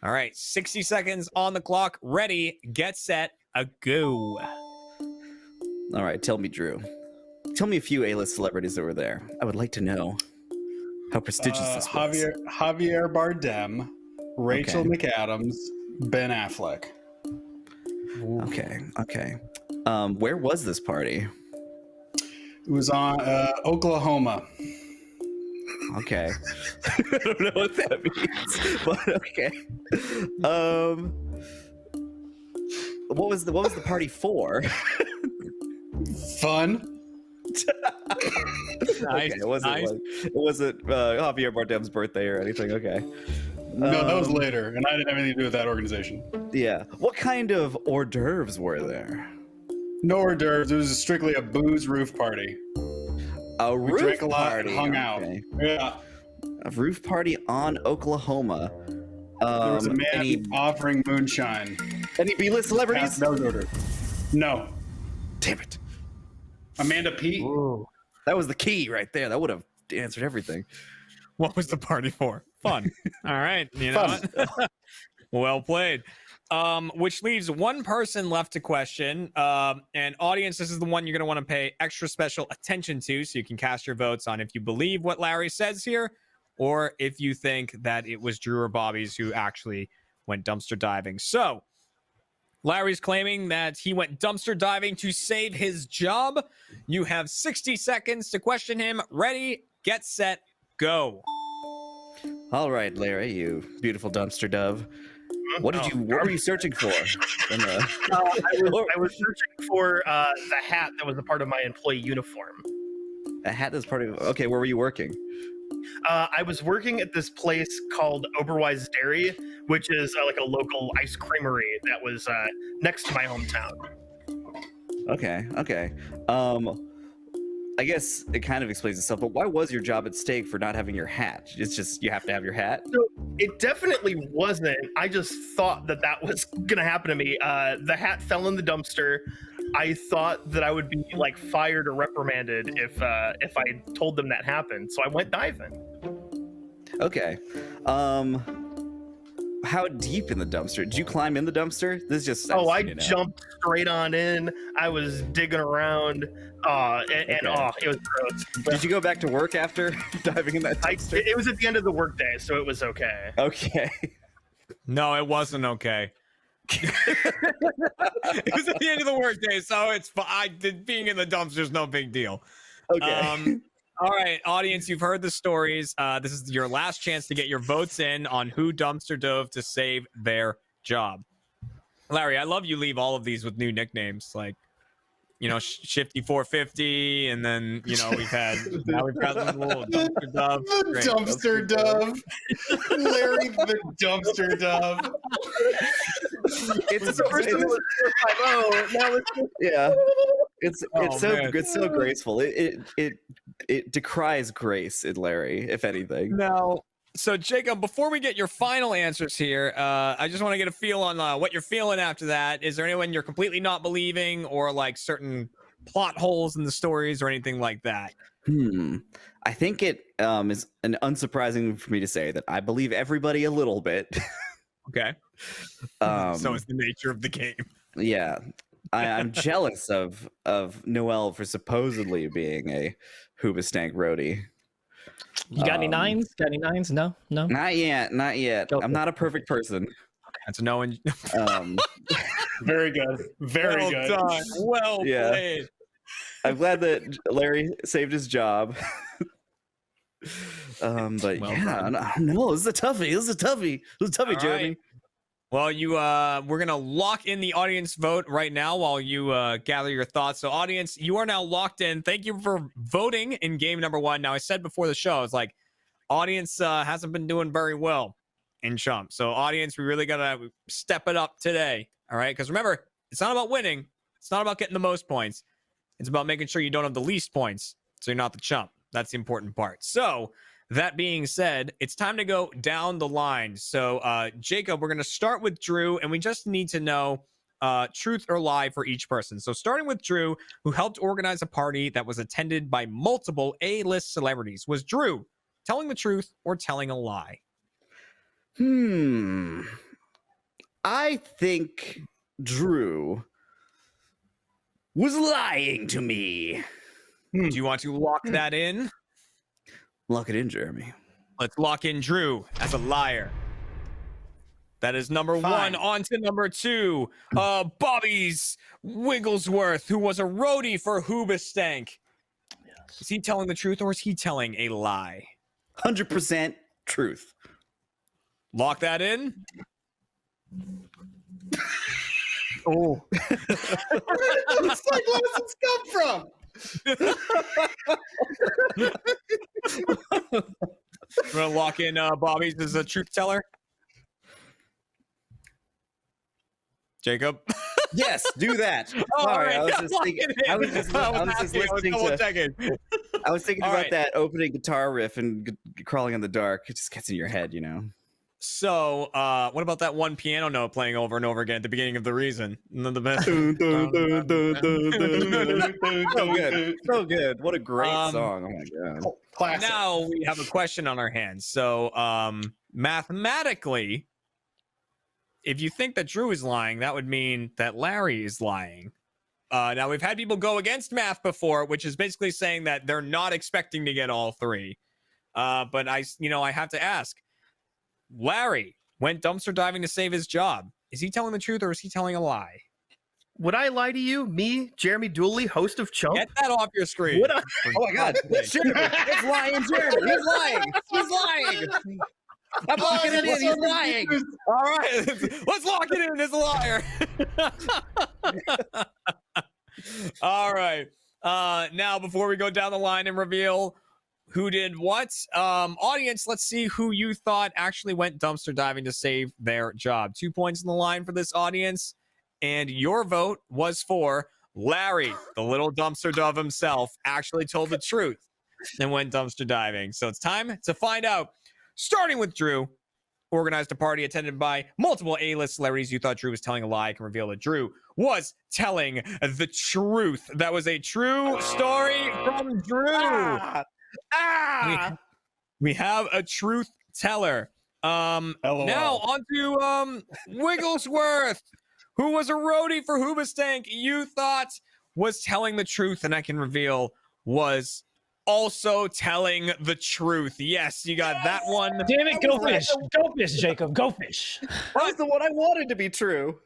All right, 60 seconds on the clock. Ready, get set, go. All right, tell me, Drew. Tell me a few A-list celebrities that were there. I would like to know how prestigious this was. Javier Bardem, Rachel McAdams, Ben Affleck. Okay. Where was this party? It was on Oklahoma. Okay. I don't know what that means, but okay. What was the party for? Fun. Okay, it wasn't Javier Bardem's birthday or anything. Okay. No, that was later, and I didn't have anything to do with that organization. Yeah. What kind of hors d'oeuvres were there? No hors d'oeuvres. It was strictly a booze roof party. We drank a lot and hung out. Yeah. A roof party on Oklahoma. There was a man offering moonshine. Any B-list celebrities? No order. No. Damn it. Amanda Peet. That was the key right there. That would have answered everything. What was the party for? Fun. All right. You know what? Well played. Which leaves one person left to question. And audience, this is the one you're going to want to pay extra special attention to, so you can cast your votes on if you believe what Larry says here, or if you think that it was Drew or Bobby's who actually went dumpster diving. So Larry's claiming that he went dumpster diving to save his job. You have 60 seconds to question him. Ready, get set, go. All right, Larry, you beautiful dumpster dove. What were you searching for? I was searching for the hat that was a part of my employee uniform. A hat that's part of. Okay, where were you working? I was working at this place called Oberweis Dairy, which is like a local ice creamery that was next to my hometown. Okay. I guess it kind of explains itself, but why was your job at stake for not having your hat? It's just you have to have your hat? So it definitely wasn't. I just thought that was going to happen to me. The hat fell in the dumpster. I thought that I would be like fired or reprimanded if I told them that happened. So I went diving. Okay. How deep in the dumpster? Did you climb in the dumpster? This is just I jumped straight on in. I was digging around. It was gross. Did you go back to work after diving in that dumpster? It was at the end of the workday, so it was okay. Okay. No, it wasn't okay. It was at the end of the workday, so it's fine. Being in the dumpster is no big deal. Okay. All right, audience, you've heard the stories. This is your last chance to get your votes in on who dumpster dove to save their job. Larry, I love you leave all of these with new nicknames, like, you know, Shifty 450, and then, you know, we've got some little dumpster dove. The dumpster dove. Larry the dumpster dove. It's yeah. It's so graceful. It decries grace in Larry, if anything. Now, so Jacob, before we get your final answers here, I just want to get a feel on what you're feeling after that. Is there anyone you're completely not believing, or like certain plot holes in the stories, or anything like that? I think it is an unsurprising for me to say that I believe everybody a little bit. Okay. So it's the nature of the game. Yeah. I'm jealous of Noel for supposedly being a Hoobastank roadie. You got any nines? Got any nines? No. Not yet. I'm not a perfect person. That's no one. Very good. Very good. Done. Well played. I'm glad that Larry saved his job. But well yeah, I don't know. This is a toughie. All Jeremy. right. Well, we're gonna lock in the audience vote right now while you gather your thoughts. So, audience, you are now locked in. Thank you for voting in game number 1. Now, I said before the show, it's like audience hasn't been doing very well in Chump. So, audience, we really gotta step it up today. All right, because remember, it's not about winning. It's not about getting the most points. It's about making sure you don't have the least points, so you're not the chump. That's the important part. So, that being said, it's time to go down the line. So, Jacob, we're going to start with Drew, and we just need to know truth or lie for each person. So, starting with Drew, who helped organize a party that was attended by multiple A-list celebrities. Was Drew telling the truth or telling a lie? I think Drew was lying to me. Do you want to lock that in? Lock it in, Jeremy. Let's lock in Drew as a liar. That is number 1. On to number 2. Bobby's Wigglesworth, who was a roadie for Hoobastank. Yes. Is he telling the truth or is he telling a lie? 100% truth. Lock that in. Oh. Where did those sunglasses come from? We're gonna lock in Bobby's as a truth teller. Jacob. Yes, do that. Sorry, I was just thinking. I was just listening to. I was thinking about that opening guitar riff and crawling in the dark. It just gets in your head, you know. So, what about that one piano note playing over and over again at the beginning of The Reason? The best. So good. What a great song. Oh my god. Classic. Now we have a question on our hands. So, mathematically, if you think that Drew is lying, that would mean that Larry is lying. Now we've had people go against math before, which is basically saying that they're not expecting to get all 3. But I have to ask. Larry went dumpster diving to save his job. Is he telling the truth or is he telling a lie? Would I lie to you? Me, Jeremy Dooley, host of Chump? Get that off your screen. Oh my god. Jeremy. It's lying, Jeremy. He's lying. He's lying. I'm locking it in. He's lying. All right. Let's lock it in. It's a liar. All right. Now, before we go down the line and reveal who did what, audience, let's see who you thought actually went dumpster diving to save their job. 2 points in the line for this audience. And your vote was for Larry, the little dumpster dove himself, actually told the truth and went dumpster diving. So it's time to find out. Starting with Drew, organized a party attended by multiple A-list celebrities. You thought Drew was telling a lie. I can reveal that Drew was telling the truth. That was a true story from Drew. We have a truth teller. Now on to Wigglesworth, who was a roadie for Hoobastank. You thought was telling the truth, and I can reveal was also telling the truth. Yes, you got that one. Damn it, go fish. Go fish, Jacob. Go fish. That was the one I wanted to be true.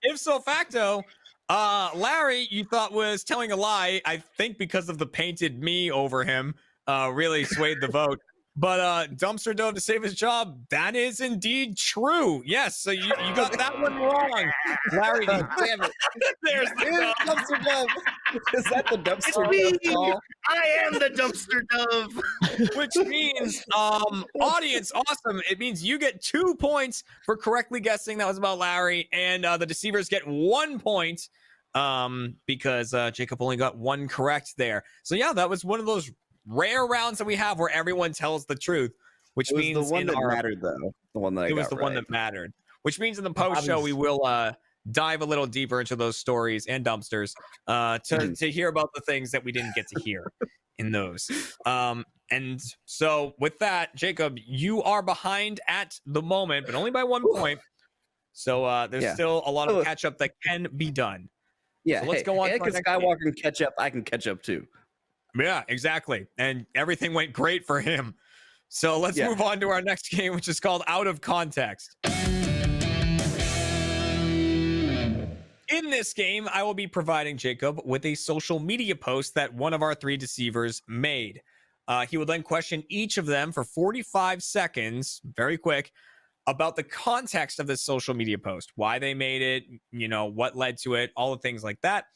Ipso facto, Larry, you thought was telling a lie, I think because of the painted me over him. really swayed the vote. But Dumpster dove to save his job. That is indeed true. Yes, so you got that one wrong. Larry, damn it. There's the Dumpster dove. Is that the dumpster dove call? I am the dumpster dove. Which means, audience, awesome. It means you get 2 points for correctly guessing that was about Larry, and the deceivers get 1 point because Jacob only got 1 correct there. So yeah, that was one of those rare rounds that we have where everyone tells the truth, which means the one that mattered, though. The one that it was the one that mattered. Which means in the post show we will dive a little deeper into those stories and dumpsters to hear about the things that we didn't get to hear in those. And so with that, Jacob, you are behind at the moment, but only by 1 point. So there's still a lot of catch up that can be done. Yeah, so let's go on. Because Skywalker can catch up, I can catch up too. Yeah, exactly. And everything went great for him. So let's move on to our next game, which is called Out of Context. In this game, I will be providing Jacob with a social media post that one of our 3 deceivers made. He will then question each of them for 45 seconds, very quick, about the context of this social media post, why they made it, what led to it, all the things like that.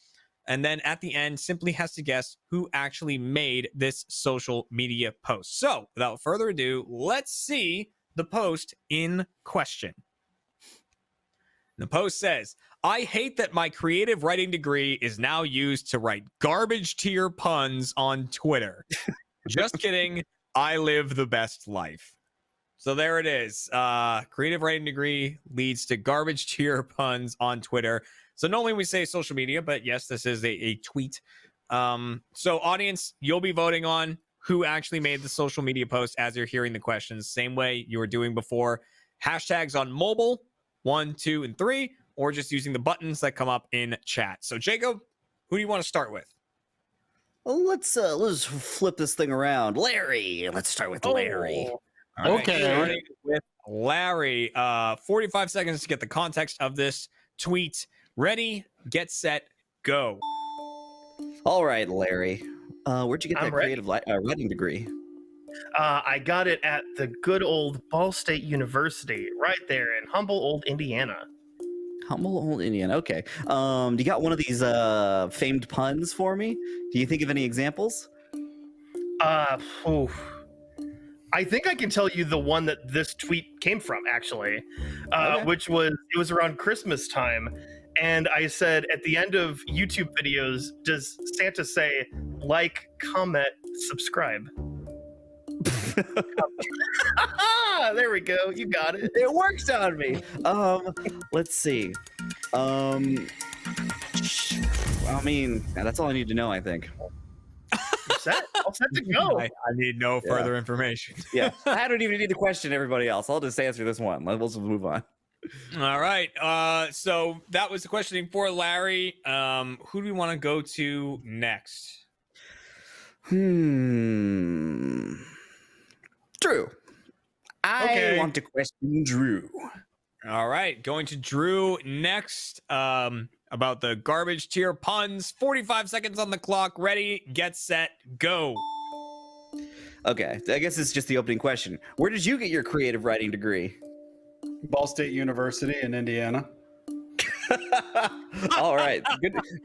And then at the end, simply has to guess who actually made this social media post. So without further ado, let's see the post in question. The post says, I hate that my creative writing degree is now used to write garbage tier puns on Twitter. Just kidding. I live the best life. So there it is. Creative writing degree leads to garbage tier puns on Twitter. So normally we say social media, but yes, this is a tweet. So audience, you'll be voting on who actually made the social media post as you're hearing the questions. Same way you were doing before. Hashtags on mobile, 1, 2, and 3, or just using the buttons that come up in chat. So Jacob, who do you want to start with? Well, let's flip this thing around. Larry, let's start with Larry. All right, starting with Larry. 45 seconds to get the context of this tweet. Ready, get set, go. All right, Larry. Where'd you get that creative writing degree? I got it at the good old Ball State University, right there in humble old Indiana. Humble old Indiana. Okay. Do you got one of these famed puns for me? Do you think of any examples? I think I can tell you the one that this tweet came from, actually, which was around Christmas time. And I said, at the end of YouTube videos, does Santa say, like, comment, subscribe? There we go. You got it. It works on me. Let's see. I mean, that's all I need to know, I think. All set to go. I need no further information. Yeah, I don't even need the question, everybody else. I'll just answer this one. Let's move on. All right. So that was the questioning for Larry. Who do we want to go to next? Drew. I want to question Drew. All right. Going to Drew next. About the garbage tier puns. 45 seconds on the clock. Ready, get set, go. Okay. I guess it's just the opening question. Where did you get your creative writing degree? Ball State University in Indiana. All right.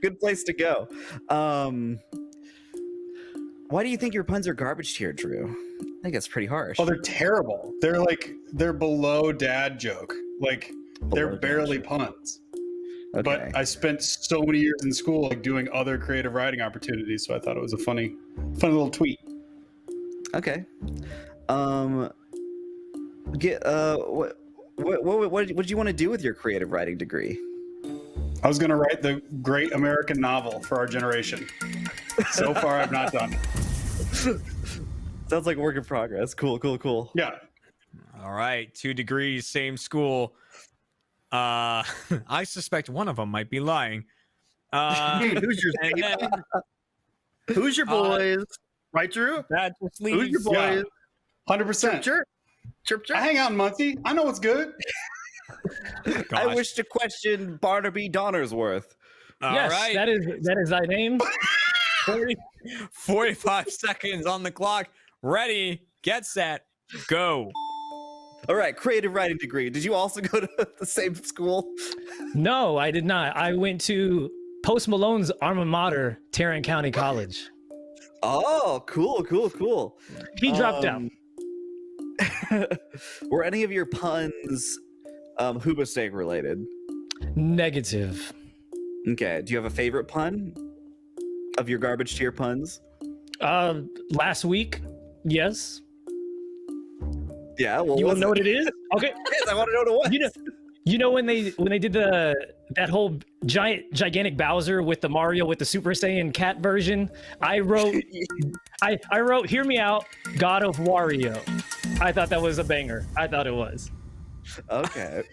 Good place to go. Why do you think your puns are garbage tier, Drew? I think that's pretty harsh. Oh, they're terrible. They're below dad joke. Like they're barely puns. Okay. But I spent so many years in school doing other creative writing opportunities, so I thought it was a funny little tweet. Okay. What did you want to do with your creative writing degree? I was going to write the great American novel for our generation. So far, I've not done it. Sounds like a work in progress. Cool. Yeah. All right. 2 degrees, same school. I suspect one of them might be lying. Who's your boys? Right, Drew? That just leaves. Who's your boys? 100%. Chirp. I hang out in Muncie. I know what's good. I wish to question Barnaby Donnersworth. Yes, that is thy name. 45 seconds on the clock. Ready, get set, go. All right, creative writing degree. Did you also go to the same school? No, I did not. I went to Post Malone's alma mater, Tarrant County College. Oh, cool. He dropped out. Were any of your puns Hoobastank related? Negative. Okay. Do you have a favorite pun of your garbage tier puns? Last week, yes. Yeah. Well, you want to know what it is? Okay. Yes, I want to know what it was. You know when they did that whole gigantic Bowser with the Mario with the Super Saiyan cat version, I wrote I wrote "Hear me out, God of Wario." I thought that was a banger. I thought it was. Okay.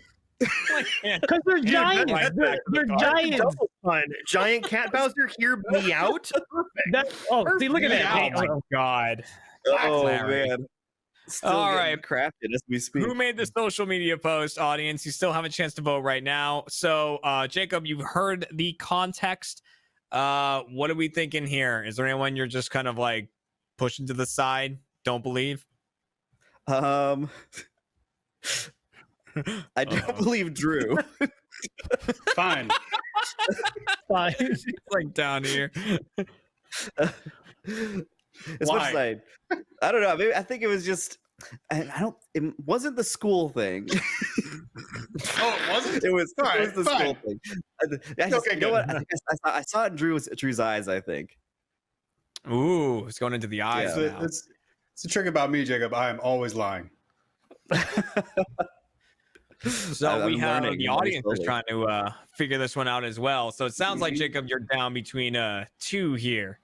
Because they're giants. They're giants. Fun. Giant cat Bowser, hear me out. See, look at that. Oh my god. Oh Larry. man. Still All getting right. crafted as we speak. Who made the social media post, audience? You still have a chance to vote right now. So, Jacob, you've heard the context. What are we thinking here? Is there anyone you're just kind of like pushing to the side? Don't believe? I don't believe Drew. Fine. Fine. He's like down here. As much as I don't know. Maybe, I think it was just. It wasn't the school thing. Oh, it wasn't. It was the fine. school thing. You know what? I think I saw it in Drew's eyes. I think. Ooh, it's going into the eyes. Yeah. Now. It's the trick about me, Jacob. I am always lying. So we have the audience is slowly. trying to figure this one out as well. So it sounds like, Jacob, you're down between two here.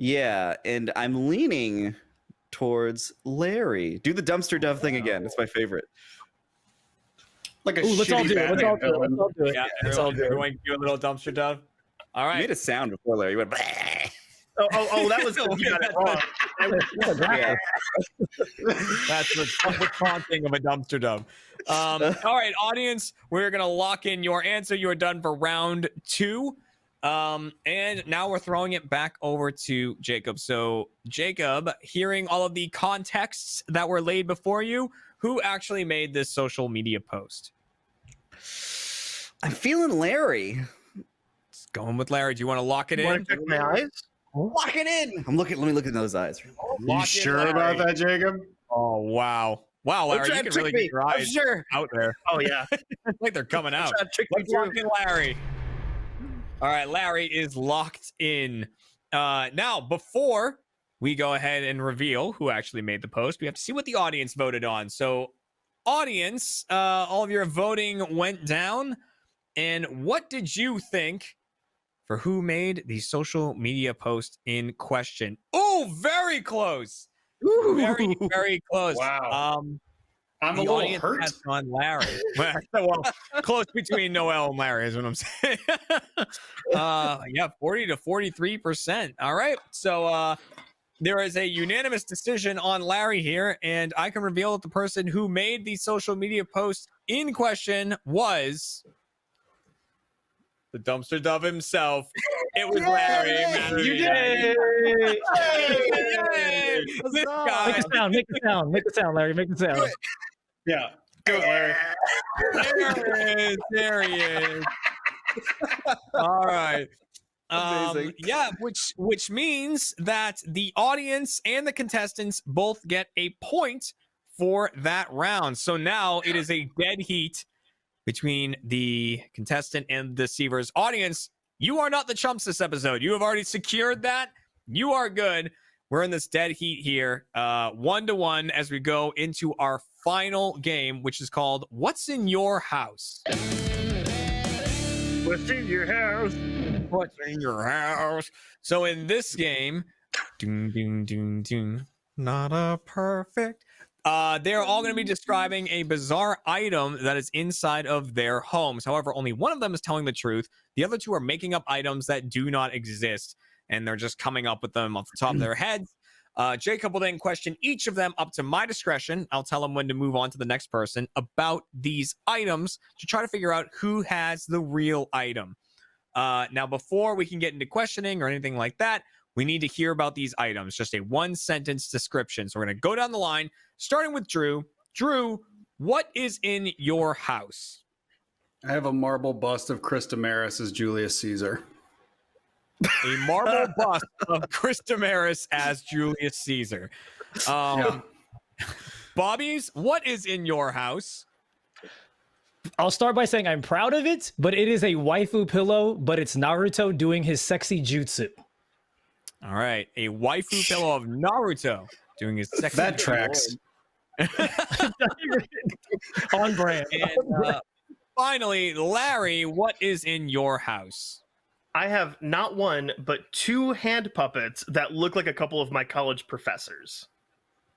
Yeah, and I'm leaning towards Larry. Do the dumpster dove thing again. It's my favorite. Like a let's all do it. Let's all do it. Let's all do it. Yeah, Let's all do it. everyone do a little dumpster dove. All You right. made a sound before, Larry. You went. Oh, that was you got it wrong. Yeah. That's the taunting of a dumpster dove. All right, audience, we're gonna lock in your answer. You are done for round 2. And now we're throwing it back over to Jacob. So, Jacob, hearing all of the contexts that were laid before you, who actually made this social media post? I'm feeling Larry. Just going with Larry. Do you want to lock it in? Want to check my eyes? Lock it in. Let me look in those eyes. You sure about that, Jacob? Oh wow. Wow, Larry, you can really get your eyes out there. Oh yeah. Like they're coming out. Let's lock in Larry. All right, Larry is locked in. Now, before we go ahead and reveal who actually made the post, we have to see what the audience voted on. So, audience, all of your voting went down. And what did you think for who made the social media post in question? Oh, very close. Very, very close. Wow. I'm a the little audience hurt. has gone Larry. Well, close between Noel and Larry is what I'm saying. Yeah, 40 to 43%. All right. So there is a unanimous decision on Larry here, and I can reveal that the person who made the social media post in question was the dumpster dove himself. It was Larry. You did. Yay! This guy. Make a sound. Make a sound. Make a sound, Larry. Make a sound. Yeah. Do it, Larry. There he is. All right. Amazing. Yeah, which means that the audience and the contestants both get a point for that round. So now it is a dead heat between the contestant and the deceivers. Audience, you are not the chumps this episode. You have already secured that. You are good. We're in this dead heat here, 1-1 as we go into our final game, which is called What's in Your House? What's in your house? What's in your house? So in this game, ding, ding, ding, ding, not a perfect. They're all going to be describing a bizarre item that is inside of their homes. However, only one of them is telling the truth. The other two are making up items that do not exist, and they're just coming up with them off the top of their heads. Jacob will then question each of them up to my discretion. I'll tell him when to move on to the next person about these items to try to figure out who has the real item. Now, before we can get into questioning or anything like that, We need to hear about these items. Just a 1-sentence description. So we're going to go down the line, starting with Drew. Drew, what is in your house? I have a marble bust of Chris Damaris as Julius Caesar. A marble bust of Chris Damaris as Julius Caesar. Bobby's, what is in your house? I'll start by saying I'm proud of it, but it is a waifu pillow, but it's Naruto doing his sexy jutsu. All right, a waifu pillow of Naruto doing his sexy. That tracks. On brand. And finally, Larry, what is in your house? I have not one, but 2 hand puppets that look like a couple of my college professors.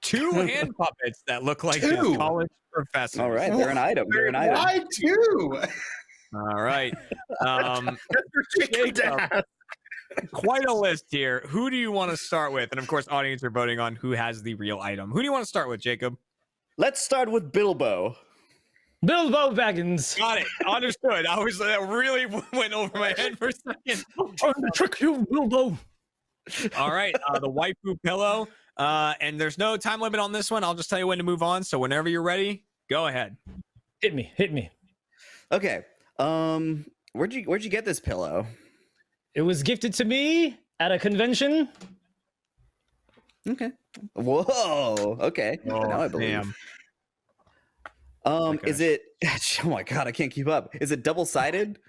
2 hand puppets that look like his college professors. All right, they're an item. They're an item. Why 2? All right. Jacob, quite a list here. Who do you want to start with? And of course, audience are voting on who has the real item. Who do you want to start with, Jacob? Let's start with Bilbo. Bilbo Baggins. Got it. Understood. That really went over my head for a second. I'm trying to trick you, Bilbo. All right. The waifu pillow. And there's no time limit on this one. I'll just tell you when to move on. So whenever you're ready, go ahead. Hit me. Okay. Where'd you get this pillow? It was gifted to me at a convention. Okay. Whoa. Okay. Now I believe. Damn. Is it? Oh my god, I can't keep up. Is it double-sided?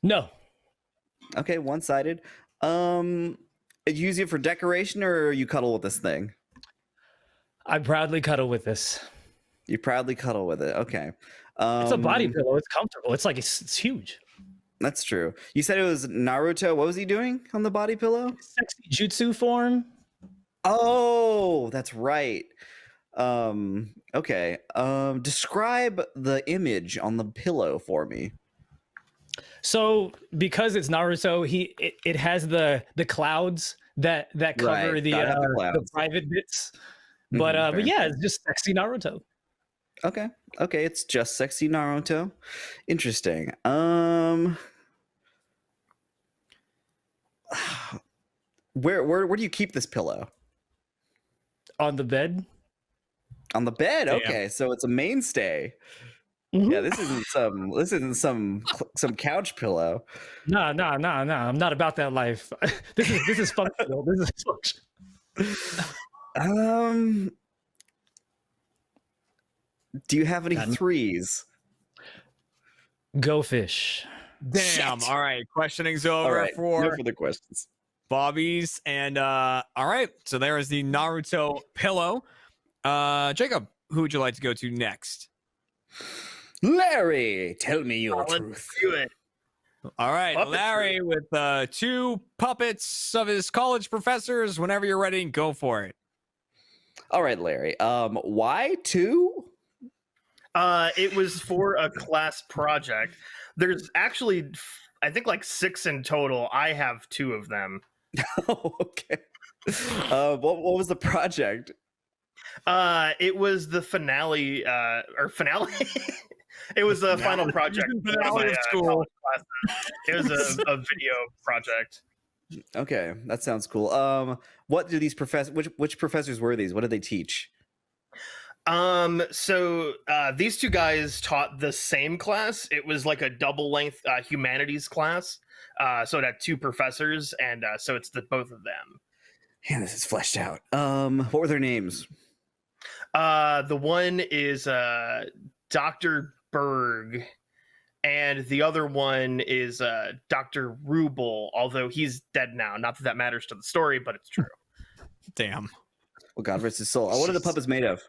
No. Okay, one-sided. You use it for decoration, or you cuddle with this thing? I proudly cuddle with this. You proudly cuddle with it. Okay. It's a body pillow. It's comfortable. It's huge. That's true. You said it was Naruto. What was he doing on the body pillow? Sexy jutsu form. Oh, that's right. Okay. Describe the image on the pillow for me. So because it's Naruto, it has the clouds that cover Right, the private bits. But fair. yeah, it's just sexy Naruto. Okay. It's just sexy Naruto. Interesting. Where do you keep this pillow? On the bed. On the bed. Damn. Okay, so it's a mainstay. Mhm. Yeah, this isn't some couch pillow. No. I'm not about that life. This is functional. This is functional. Do you have any threes? Go fish. Damn. Shit. All right. Questioning's over All right, for no further questions. Bobby's. And all right. So there is the Naruto pillow. Jacob, who would you like to go to next? Larry, tell me your truth. Let's do it. All right, Puppetry. Larry with 2 puppets of his college professors. Whenever you're ready, go for it. All right, Larry. Why 2? It was for a class project. There's actually, I think, like 6 in total. I have 2 of them. Oh, okay. What was the project? It was the finale, or finale. It was the final project. Finale of school. college classes. It was a video project. Okay, that sounds cool. What do these which professors were these? What did they teach? So these 2 guys taught the same class. It was like a double length humanities class. So it had 2 professors, and so it's both of them. Man, this is fleshed out. What were their names? The one is Dr. Berg, and the other one is Dr. Rubel, although he's dead now. Not that matters to the story, but it's true. Damn. Well, God rest his soul. What are the puppets made of?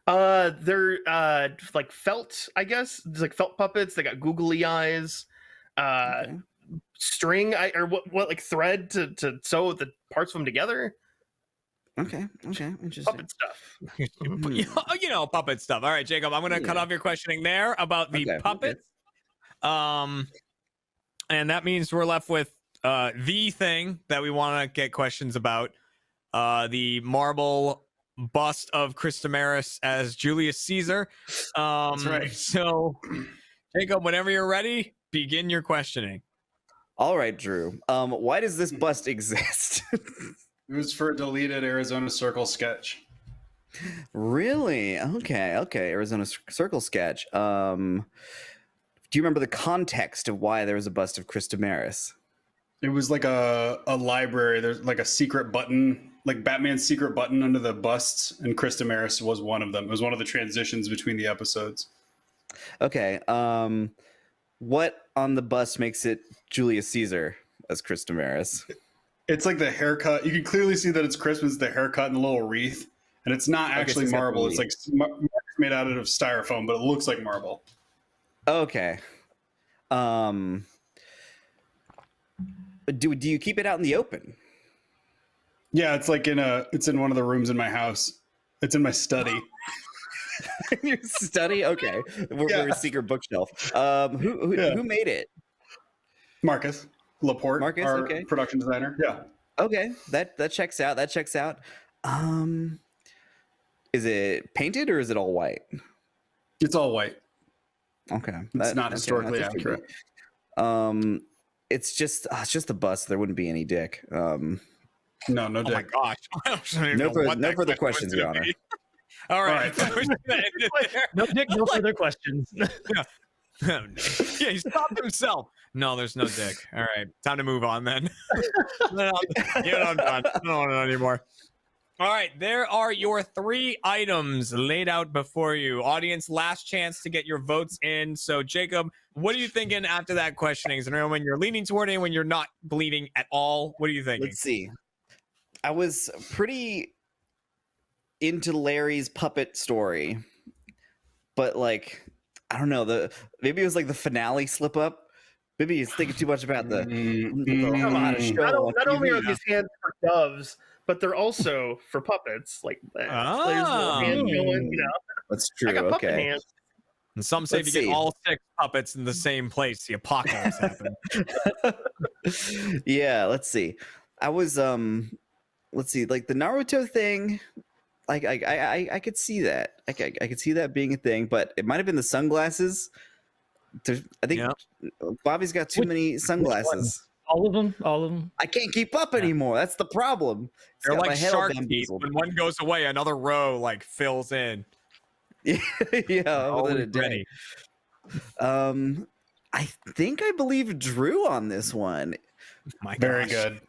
They're like felt, I guess. It's like felt puppets. They got googly eyes, string, or what like thread to sew the parts of them together. Okay, interesting. Puppet stuff. You know, puppet stuff. All right, Jacob, I'm going to cut off your questioning there about the puppets. And that means we're left with the thing that we want to get questions about, the marble bust of Chris Damaris as Julius Caesar. That's right. So, Jacob, whenever you're ready, begin your questioning. All right, Drew. Why does this bust exist? It was for a deleted Arizona Circle sketch. Really? Okay. Arizona Circle sketch. Do you remember the context of why there was a bust of Chris Damaris? It was like a library. There's like a secret button, like Batman's secret button under the busts, and Chris Damaris was one of them. It was one of the transitions between the episodes. Okay. What on the bust makes it Julius Caesar as Chris Damaris? It's like the haircut. You can clearly see that it's Christmas, the haircut and the little wreath. And it's not actually marble. It's like made out of styrofoam, but it looks like marble. Okay. Do you keep it out in the open? Yeah, it's like it's in one of the rooms in my house. It's in my study. Your study? Okay. We're a secret bookshelf. Who made it? Marcus Laporte, Marcus, our okay. production designer. Yeah. Okay. That checks out. Is it painted or is it all white? It's all white. Okay. It's not historically accurate. It's just the bust. There wouldn't be any dick. No dick. Oh my gosh. No further questions, Your Honor. All right. No dick, no further questions. Yeah, he stopped himself. No, there's no dick. All right, time to move on then. I'm done. I don't want it anymore. All right, there are your 3 items laid out before you. Audience, last chance to get your votes in. So, Jacob, what are you thinking after that questioning? Is there anyone you're leaning toward, anyone you're not believing at all? What are you thinking? Let's see. I was pretty into Larry's puppet story, but like, I don't know, maybe it was like the finale slip up. Maybe he's thinking too much about the not only are these hands for doves, but they're also for puppets. Like there's the hand going, That's true. I got puppet Okay. hands. And some say if you get all 6 puppets in the same place, the apocalypse happens. Yeah, let's see. I was let's see, like the Naruto thing, like I could see that. I could see that being a thing, but it might have been the sunglasses. I think Bobby's got too many sunglasses. All of them. I can't keep up anymore. That's the problem. They're like shark teeth. When one goes away, another row like fills in. Yeah, within a day. I think I believe Drew on this one. My gosh. Very good.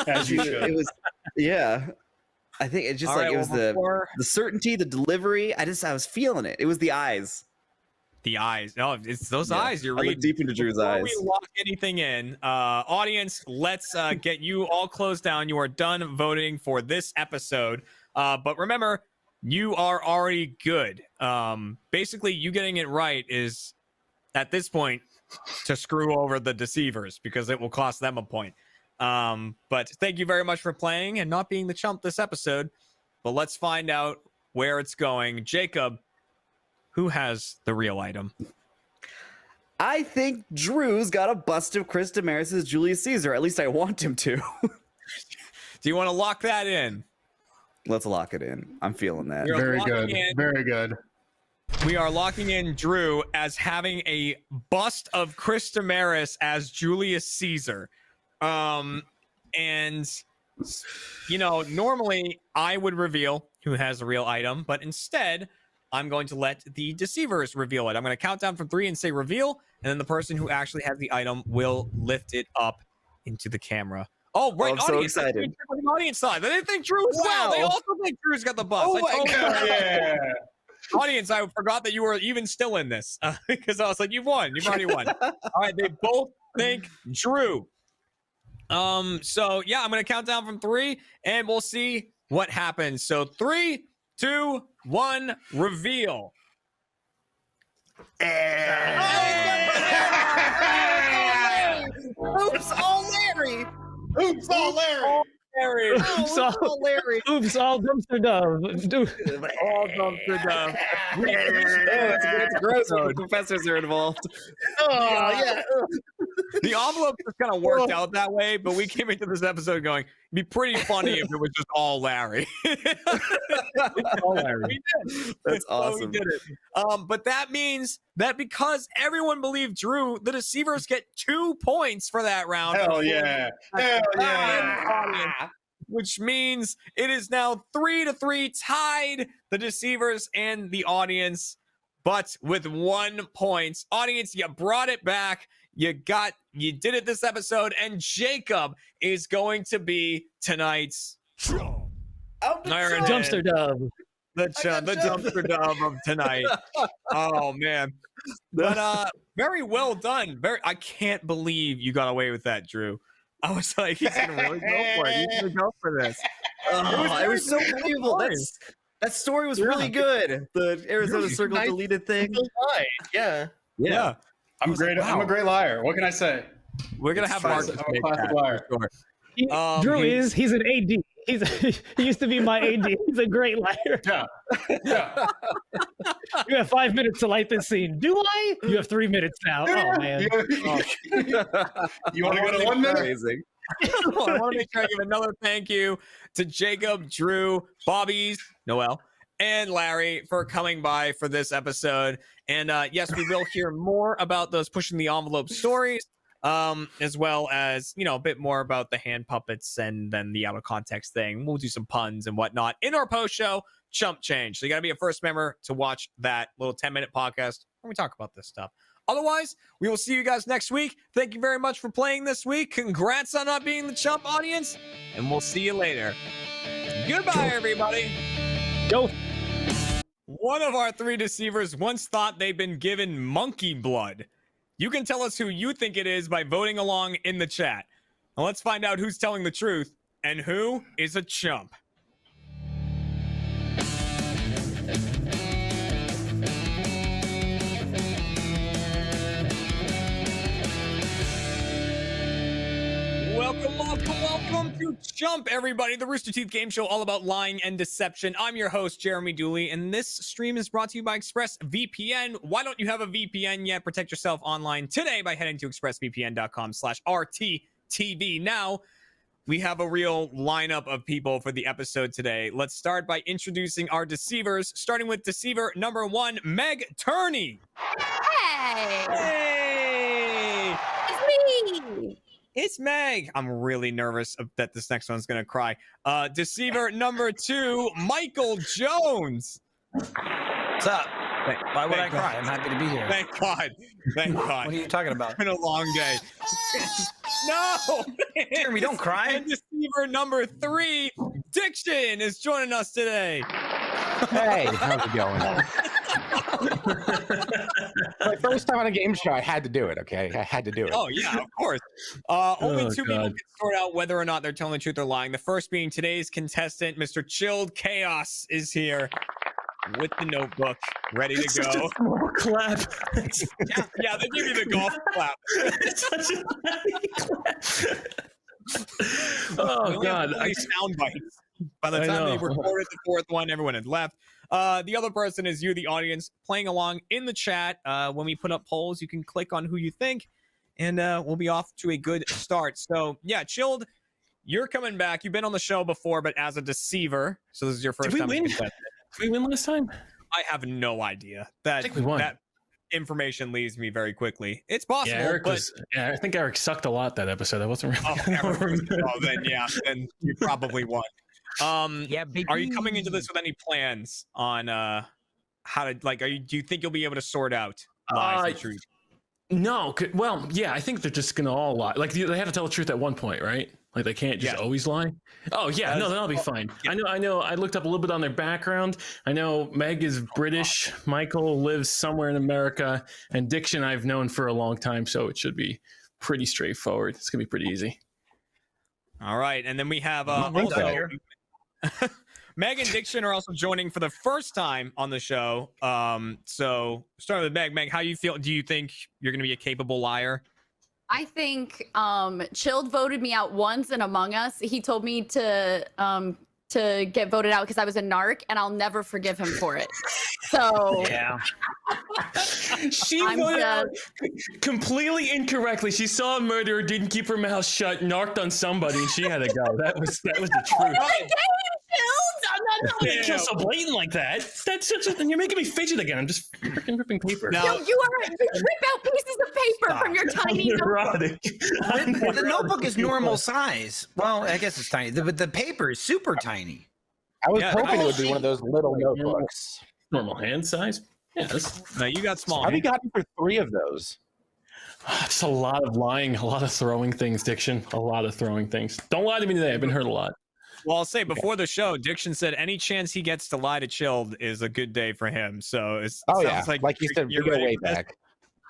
As you should. It was, yeah. I think it just it was the certainty, the delivery. I was feeling it. It was the eyes. The eyes. No, it's those eyes. You're reading deep into Drew's Before eyes. we lock anything in, audience, let's get you all closed down. You are done voting for this episode. But remember, you are already good. Basically, you getting it right is, at this point, to screw over the deceivers because it will cost them a point. But thank you very much for playing and not being the chump this episode. But let's find out where it's going. Jacob, who has the real item? I think Drew's got a bust of Chris Damaris' Julius Caesar. At least I want him to. Do you want to lock that in? Let's lock it in. I'm feeling that. Very good. Very good. We are locking in Drew as having a bust of Chris Damaris as Julius Caesar. And normally I would reveal who has the real item, but instead I'm going to let the deceivers reveal it. I'm going to count down from 3 and say reveal, and then the person who actually has the item will lift it up into the camera. Oh, right. I'm so excited. On the audience side. They didn't think Drew was wow. They also think Drew's got the bust. Oh my God. Yeah. Audience, I forgot that you were even still in this because I was like, you've won. You've already won. All right. They both think Drew. So yeah, I'm going to count down from 3 and we'll see what happens. So 3, 2, 1, reveal. Oops, all Larry. Oops, all Larry. Larry. Oops, all Larry. Oops, all dumpster dove. All dumpster dove. It's gross when the professors are involved. Oh yeah. The envelope just kind of worked out that way, but we came into this episode going, it'd be pretty funny if it was just all Larry. All Larry. We did. That's So awesome. We did it. But that means that because everyone believed Drew, the deceivers get 2 points for that round. Hell yeah. Hell yeah. Which means it is now 3-3 tied, the deceivers and the audience, but with 1 point. Audience, you brought it back. You did it this episode, and Jacob is going to be tonight's Dumpster dove. the dumpster dove of tonight. Oh man. But very well done. I can't believe you got away with that, Drew. I was like, he's gonna really go for it. He's gonna go for this. It was so believable. That story was really good. The Arizona Circle deleted thing. Yeah. Yeah. I'm great. I'm a great liar. What can I say? We're gonna have Marcus I'm a make classic that liar. for sure. Drew he's an AD. He used to be my AD. He's a great liar. Yeah. You have 5 minutes to light this scene. Do I? You have 3 minutes now. Oh man. You want to go to 1 minute? Amazing. I want to make sure I give another thank you to Jacob, Drew, Bobby's, Noel, and Larry for coming by for this episode. And yes, we will hear more about those pushing the envelope stories, as well as, a bit more about the hand puppets and then the out of context thing. We'll do some puns and whatnot in our post show, Chump Change. So you got to be a first member to watch that little 10-minute podcast where we talk about this stuff. Otherwise, we will see you guys next week. Thank you very much for playing this week. Congrats on not being the Chump audience, and we'll see you later. Goodbye, everybody. Go. One of our 3 deceivers once thought they'd been given monkey blood. You can tell us who you think it is by voting along in the chat. Now let's find out who's telling the truth and who is a chump. Welcome to Chump, everybody, the Rooster Teeth game show all about lying and deception. I'm your host, Jeremy Dooley, and this stream is brought to you by ExpressVPN. Why don't you have a VPN yet? Protect yourself online today by heading to expressvpn.com/RTTV. Now, we have a real lineup of people for the episode today. Let's start by introducing our deceivers, starting with deceiver number 1, Meg Turney. Hey! It's me! It's Meg. I'm really nervous that this next one's going to cry. Deceiver number 2, Michael Jones. What's up? Why would I cry? I'm happy to be here. Thank God. Thank God. What are you talking about? It's been a long day. No! Jeremy, don't cry. And deceiver number 3, Diction, is joining us today. Hey, how's it going? My first time on a game show, I had to do it, okay? I had to do it. Oh, yeah, of course. Only 2 people can sort out whether or not they're telling the truth or lying. The first being today's contestant, Mr. Chilled Chaos, is here with the notebook, ready to go. Clap. Yeah, they give you the golf clap. Oh, God. Sound bites. By the time they recorded the 4th one, everyone had left. The other person is you, the audience, playing along in the chat. When we put up polls, you can click on who you think, and we'll be off to a good start. So, yeah, Chilled, you're coming back. You've been on the show before, but as a deceiver. So this is your first time. Did we win last time? I have no idea. That information leaves me very quickly. It's possible. I think Eric sucked a lot that episode. I wasn't really. Then you probably won. Are you coming into this with any plans on how to do you think you'll be able to sort out lies and truth? No. Well, yeah, I think they're just gonna all lie. Like they have to tell the truth at one point, right? Like they can't just always lie. Oh yeah, no, that'll be fine. Yeah. I know. I looked up a little bit on their background. I know Meg is British. Michael lives somewhere in America, and Diction I've known for a long time, so it should be pretty straightforward. It's gonna be pretty easy. All right, and then we have also Meg and Diction are also joining for the first time on the show. So starting with Meg. Meg, how you feel? Do you think you're going to be a capable liar? I think Chilled voted me out once in Among Us. He told me to to get voted out because I was a narc, and I'll never forgive him for it. So yeah, She I'm voted out just- completely incorrectly. She saw a murderer, didn't keep her mouth shut, narked on somebody, and she had to go. That was the truth. I'm not going to kill so blatant like that. That's such a. You're making me fidget again. I'm just freaking ripping paper. No, you rip out pieces of paper from your tiny notebook. Neurotic. The notebook is normal size. Well, I guess it's tiny. The paper is super tiny. I was hoping it would be one of those little notebooks. Normal hand size. Yes. No, you got small. How have you gotten for 3 of those? It's a lot of lying, a lot of throwing things, Diction. A lot of throwing things. Don't lie to me today. I've been hurt a lot. Well, I'll say before the show, Diction said any chance he gets to lie to Chilled is a good day for him. So it sounds like you said, we go ready way for this. back.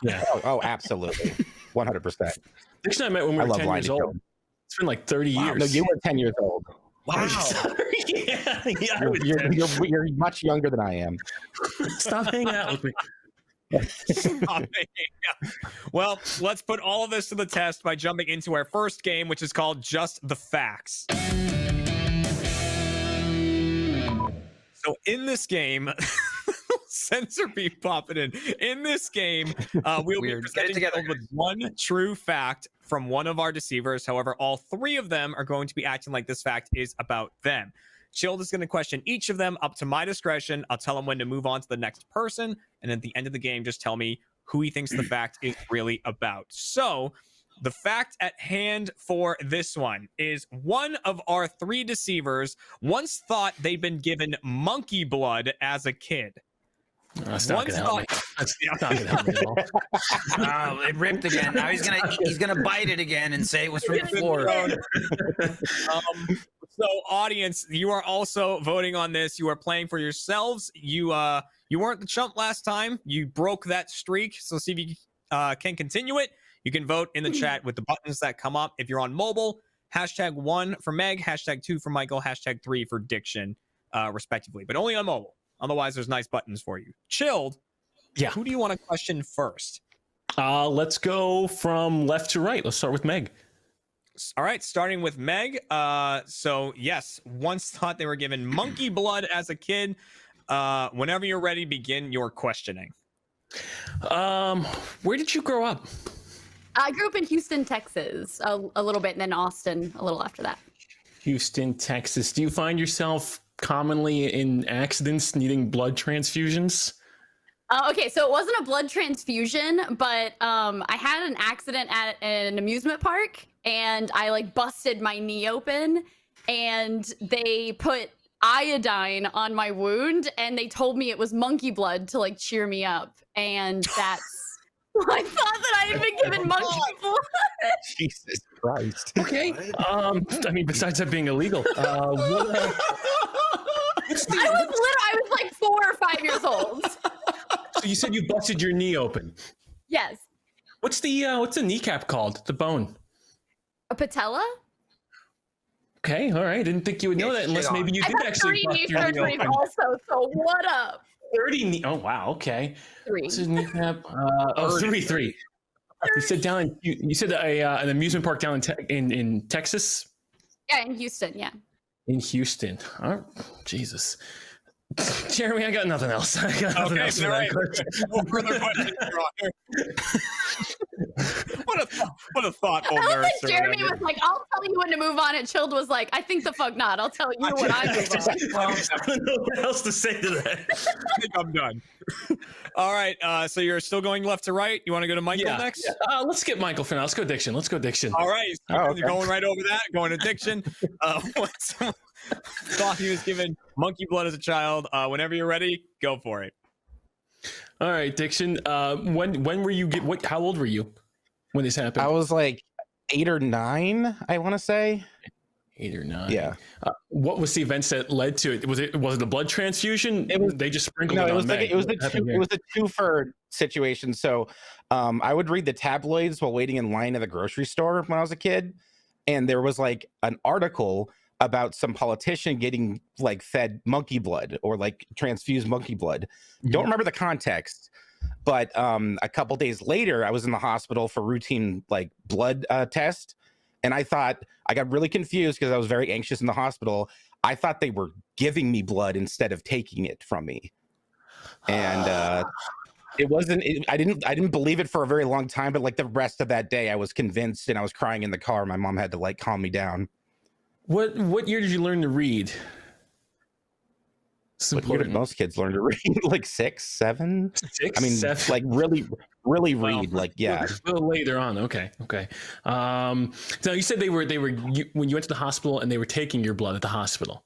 Yeah. Oh, absolutely, 100%. Diction and I met when we I were love 10 lying years to old. Chilled. It's been like 30 years. No, you were 10 years old. Wow. yeah, I was 10. You're much younger than I am. Stop hanging out with me. Well, let's put all of this to the test by jumping into our first game, which is called Just the Facts. So in this game, censor be popping in this game, we'll be presenting you with one true fact from one of our deceivers. However, all 3 of them are going to be acting like this fact is about them. Chilled is going to question each of them up to my discretion. I'll tell him when to move on to the next person, and at the end of the game, just tell me who he thinks the fact is really about. So the fact at hand for this one is one of our 3 deceivers once thought they'd been given monkey blood as a kid. That's not going to help me. That's not going to help me at all. Oh, it ripped again. Now he's gonna bite it again and say it was from the floor. So, audience, you are also voting on this. You are playing for yourselves. You weren't the chump last time. You broke that streak. So see if you can continue it. You can vote in the chat with the buttons that come up. If you're on mobile, #1 for Meg, #2 for Michael, #3 for Diction, respectively, but only on mobile. Otherwise, there's nice buttons for you. Chilled. Yeah. Who do you want to question first? Let's go from left to right. Let's start with Meg. All right, starting with Meg. So yes, once thought they were given monkey blood as a kid. Whenever you're ready, begin your questioning. Where did you grow up? I grew up in Houston, Texas, a little bit, and then Austin a little after that. Houston, Texas. Do you find yourself commonly in accidents needing blood transfusions? Okay, so it wasn't a blood transfusion, but I had an accident at an amusement park, and I like busted my knee open, and they put iodine on my wound, and they told me it was monkey blood to like cheer me up, and that's I thought that I had been given monkey blood. Jesus Christ. Okay. I mean, besides that being illegal, I was like 4 or 5 years old. So you said you busted your knee open. Yes. What's the kneecap called? The bone. A patella? Okay, all right. Didn't think you would know that unless maybe you I've did had actually 3 bust knee your knee surgeries open. also, so what up? 30 knee. Oh wow. Okay. 3. What's his kneecap? Three. You said down. You said an amusement park down in Texas. Yeah, in Houston, yeah. In Houston. Oh, Jesus. Jeremy, I got nothing else. I got nothing else for that question. No further questions, Your Honor. What a thoughtful I love nurse. that Jeremy was like, I'll tell you when to move on, and Chilled was like, I think the fuck not. I'll tell you when I move on. I don't know what else to say to that. I think I'm done. All right, so you're still going left to right. You want to go to Michael next? Yeah. Let's skip Michael for now. Let's go Diction. All right, you're going right over that. Going to Diction. Thought he was given monkey blood as a child. Whenever you're ready, go for it. All right, Diction. When were you? How old were you when this happened? I was like 8 or 9, I want to say. 8 or 9. Yeah. What was the events that led to it? Was it a blood transfusion? It was. They just sprinkled No, it it on was like Meg. it was What happened it there? was a two-for situation. So, I would read the tabloids while waiting in line at the grocery store when I was a kid, and there was like an article about some politician getting like fed monkey blood or like transfused monkey blood. Don't remember the context, but a couple days later, I was in the hospital for routine like blood test, and I got really confused because I was very anxious in the hospital. I thought they were giving me blood instead of taking it from me. And it wasn't. I didn't believe it for a very long time. But like the rest of that day, I was convinced, and I was crying in the car. My mom had to like calm me down. What year did you learn to read? What year did most kids learn to read? Like 6, 7? 6, I mean, 7? like really read. Like yeah. A little later on. Okay. So you said they were when you went to the hospital and they were taking your blood at the hospital.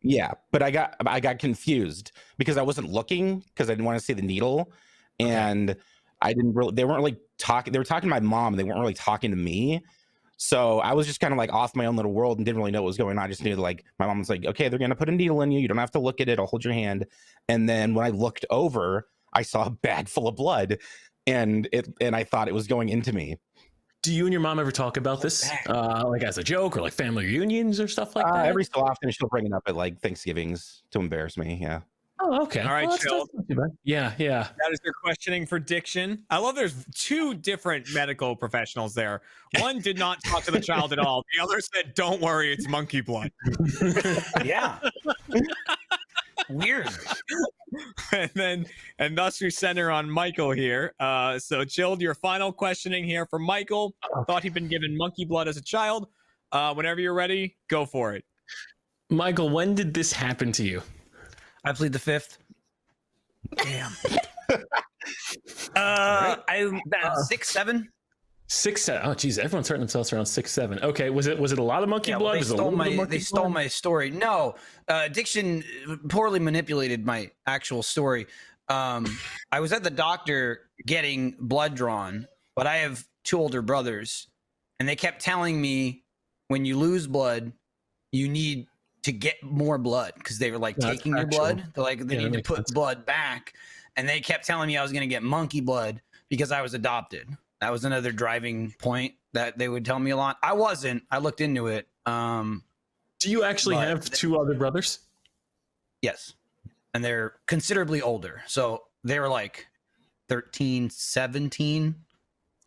Yeah, but I got confused because I wasn't looking because I didn't want to see the needle, and I didn't really. They weren't really talking. They were talking to my mom, and they weren't really talking to me. So I was just kind of like off my own little world and didn't really know what was going on. I just knew like my mom was like, "Okay, they're gonna put a needle in you. You don't have to look at it. I'll hold your hand." And then when I looked over, I saw a bag full of blood, and I thought it was going into me. Do you and your mom ever talk about this, like as a joke or like family reunions or stuff like that? Every so often, she'll bring it up at like Thanksgivings to embarrass me. Yeah. Oh, okay. All right, well, Chill. that's not too bad. Yeah. That is your questioning for Diction. I love there's 2 different medical professionals there. One did not talk to the child at all. The other said, "Don't worry, it's monkey blood." Yeah. Weird. and thus we center on Michael here. So Chilled, your final questioning here for Michael. Thought he'd been given monkey blood as a child. Whenever you're ready, go for it. Michael, when did this happen to you? I plead the 5th. Damn. I 6, 7. 6, 7. Oh, geez, everyone's hurting themselves around 6, 7. Okay, was it a lot of monkey blood? They stole my story. No, Diction poorly manipulated my actual story. I was at the doctor getting blood drawn, but I have 2 older brothers, and they kept telling me when you lose blood, you need to get more blood because they were like taking your blood. They're like they need to put blood back, and they kept telling me I was going to get monkey blood because I was adopted. That was another driving point that they would tell me a lot. I wasn't. I looked into it. Do you actually have 2 other brothers? Yes, and they're considerably older. So they were like 13, 17.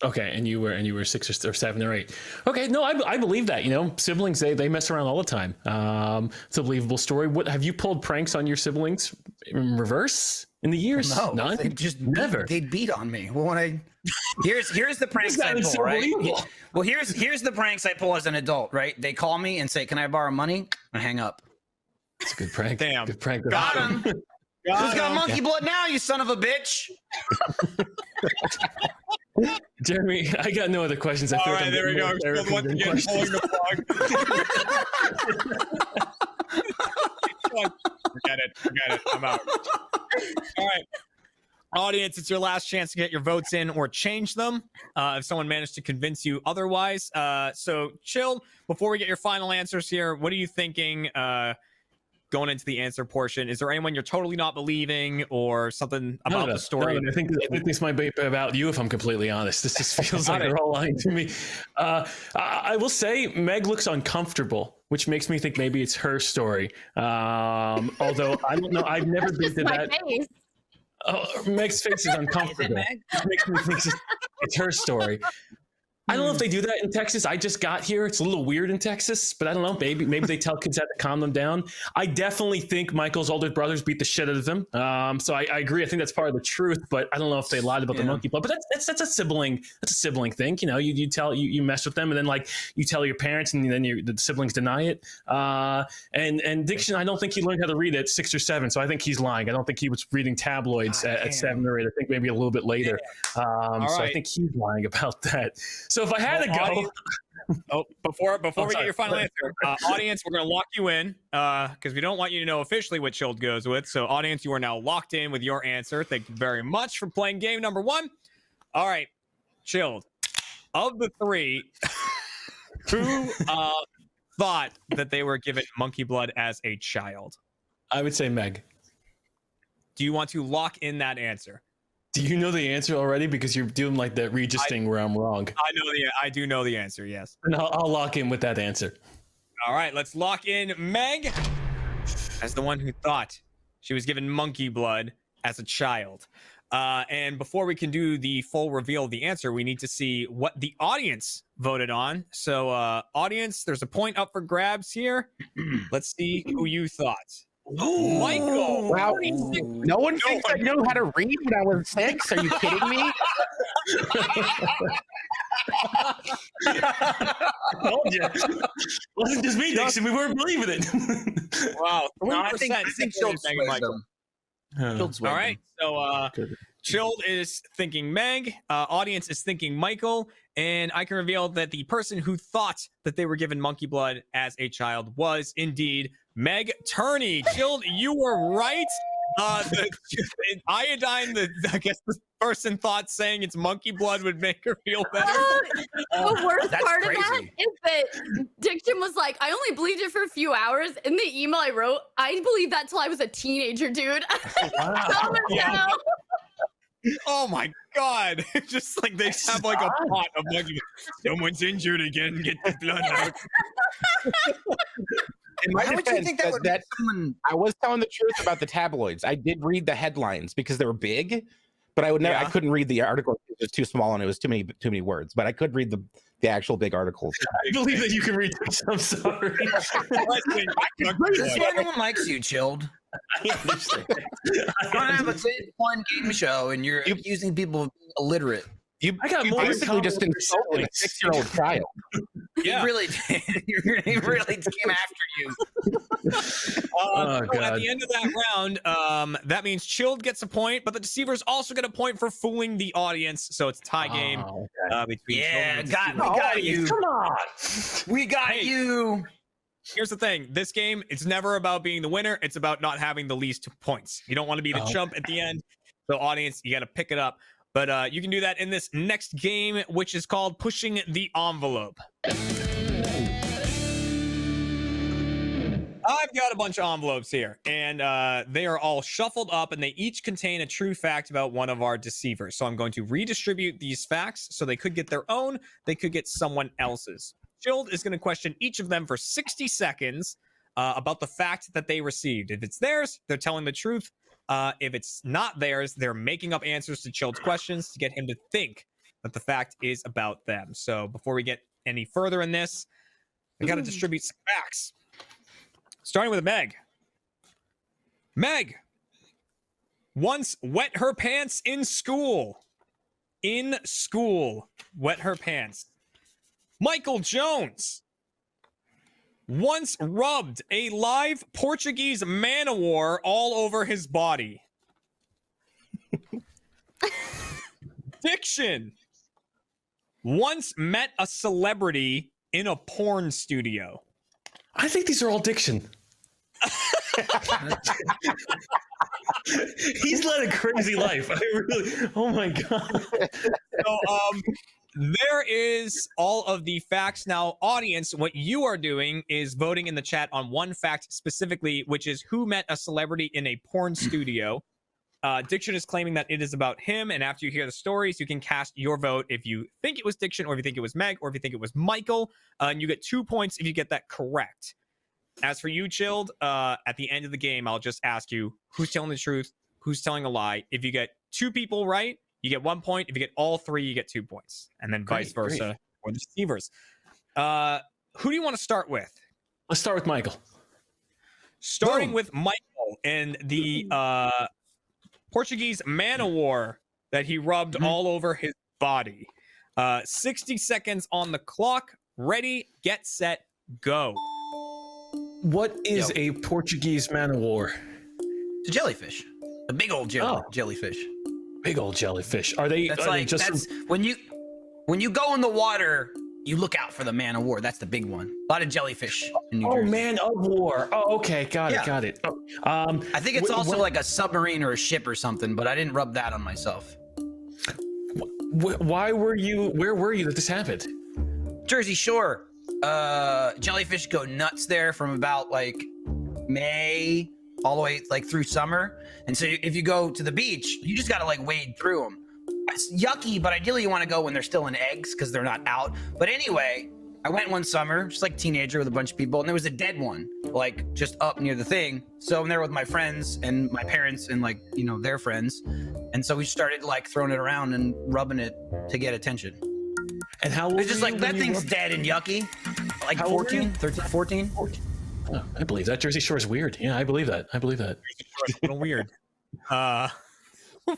Okay, and you were 6 or 7 or 8. Okay, no, I believe that. You know, siblings they mess around all the time. It's a believable story. What have you pulled pranks on your siblings in reverse in the years? No, None. they just never. They'd beat on me. Well, when I here's the pranks I pull, right? Well, here's the pranks I pull as an adult, right? They call me and say, "Can I borrow money?" I hang up. It's a good prank. Damn, good prank. Got him. Who's got monkey blood now, you son of a bitch? Jeremy, I got no other questions. I feel All right, there we go. Still once again pulling the plug. Forget it. I'm out. All right. Audience, it's your last chance to get your votes in or change them if someone managed to convince you otherwise. So, Chill, before we get your final answers here, what are you thinking going into the answer portion? Is there anyone you're totally not believing or something about the story? No, I think this might be about you, if I'm completely honest. This just feels like they're all lying to me. I will say Meg looks uncomfortable, which makes me think maybe it's her story. Although I don't know. I've never been to that. Face. Oh, Meg's face is uncomfortable. It makes me think it's her story. I don't know if they do that in Texas. I just got here. It's a little weird in Texas, but I don't know. Maybe they tell kids that to calm them down. I definitely think Michael's older brothers beat the shit out of him. So I agree. I think that's part of the truth, but I don't know if they lied about the monkey blood. But that's a sibling. That's a sibling thing. You know, you mess with them, and then like you tell your parents, and then the siblings deny it. And Diction, I don't think he learned how to read at 6 or 7. So I think he's lying. I don't think he was reading tabloids at 7 or 8. I think maybe a little bit later. So I think he's lying about that. So if I had to go, before we get your final answer, audience, we're going to lock you in because we don't want you to know officially what Chilled goes with. So, audience, you are now locked in with your answer. Thank you very much for playing game number 1. All right, Chilled. Of the 3, who thought that they were given monkey blood as a child? I would say Meg. Do you want to lock in that answer? Do you know the answer already? Because you're doing like the Regis thing where I'm wrong. I do know the answer. Yes. And I'll lock in with that answer. All right, let's lock in Meg as the one who thought she was given monkey blood as a child. And before we can do the full reveal of the answer, we need to see what the audience voted on. So, audience, there's a point up for grabs here. Let's see who you thought. Michael. Wow. No one thinks I know how to read when I was 6. Are you kidding me? Told you. Wasn't just me, Dixon. We weren't believing it. Wow. No, I think Chilled Meg swayed Michael. them. Chilled swayed All right. So, Chilled is thinking Meg. Audience is thinking Michael. And I can reveal that the person who thought that they were given monkey blood as a child was indeed Meg Turney. Chilled, you were right. The iodine, I guess the person thought saying it's monkey blood would make her feel better. The worst That's part crazy. of that is that Diction was like, I only believed it for a few hours. In the email I wrote, I believed that till I was a teenager, dude. Wow. Yeah. Oh my god. Just like they have like a pot of monkey. Someone's injured again. Get the blood out. In my How would you defense, think that would make someone? I was telling the truth about the tabloids. I did read the headlines because they were big, but I would never. I couldn't read the article. It was too small and it was too many words. But I could read the actual big articles. I believe that you can read this. I'm sorry. This is why no one likes you, Chilled. I understand. I don't have a fun game show, and you're accusing people of being illiterate. I got more basically just insulted a 6-year-old child. Yeah. He really did. He really came after you. So at the end of that round, that means Chilled gets a point, but the deceivers also get a point for fooling the audience. So it's a tie game between Chilled and the deceivers. We got you. Come on. We got you. Here's the thing. This game, it's never about being the winner. It's about not having the least points. You don't want to be the chump at the end. So audience, you got to pick it up. But you can do that in this next game, which is called Pushing the Envelope. I've got a bunch of envelopes here, and they are all shuffled up, and they each contain a true fact about one of our deceivers. So I'm going to redistribute these facts, so they could get their own, they could get someone else's. Chilled is going to question each of them for 60 seconds about the fact that they received. If it's theirs, they're telling the truth. If it's not theirs, they're making up answers to Chilled's questions to get him to think that the fact is about them. So before we get any further in this, I got to distribute some facts. Starting with Meg. Meg once wet her pants in school. In school. Wet her pants. Michael Jones once rubbed a live Portuguese man-o-war all over his body. Diction once met a celebrity in a porn studio. I think these are all Diction. He's led a crazy life. I really. Oh my god. So, there is all of the facts. Now, audience, what you are doing is voting in the chat on one fact specifically, which is who met a celebrity in a porn studio. Diction is claiming that it is about him, and after you hear the stories, you can cast your vote if you think it was Diction, or if you think it was Meg, or if you think it was Michael, and you get 2 points if you get that correct. As for you, Chilled, at the end of the game, I'll just ask you who's telling the truth, who's telling a lie. If you get 2 people right, you get 1 point. If you get all 3, you get 2 points, and then vice versa for the deceivers. Who do you want to start with? Let's start with Michael. Starting with Michael and the Portuguese man-o-war that he rubbed all over his body. 60 seconds on the clock. Ready, get, set, go. What is a Portuguese man-o-war? It's a jellyfish. A big old jellyfish. Big old jellyfish. Are they? That's are like they just that's when you go in the water, you look out for the man of war. That's the big one. A lot of jellyfish in New Jersey. man of war. Oh, okay, got it. Oh, I think it's also like a submarine or a ship or something, but I didn't rub that on myself. Why were you? Where were you that this happened? Jersey Shore. Jellyfish go nuts there from about like May all the way like through summer, and so if you go to the beach, you just gotta like wade through them. It's yucky, but ideally you want to go when they're still in eggs because they're not out. But anyway, I went one summer, just like a teenager with a bunch of people, and there was a dead one. like just up near the thing. So I'm there with my friends and my parents and like, you know, their friends. And so we started like throwing it around and rubbing it to get attention. And how old it's just were you like when that you thing's rubbed- dead and yucky. Like How old were 14, you? 13, 14. Oh, I believe that. Jersey Shore is weird. Yeah, I believe that. I believe that. A little weird.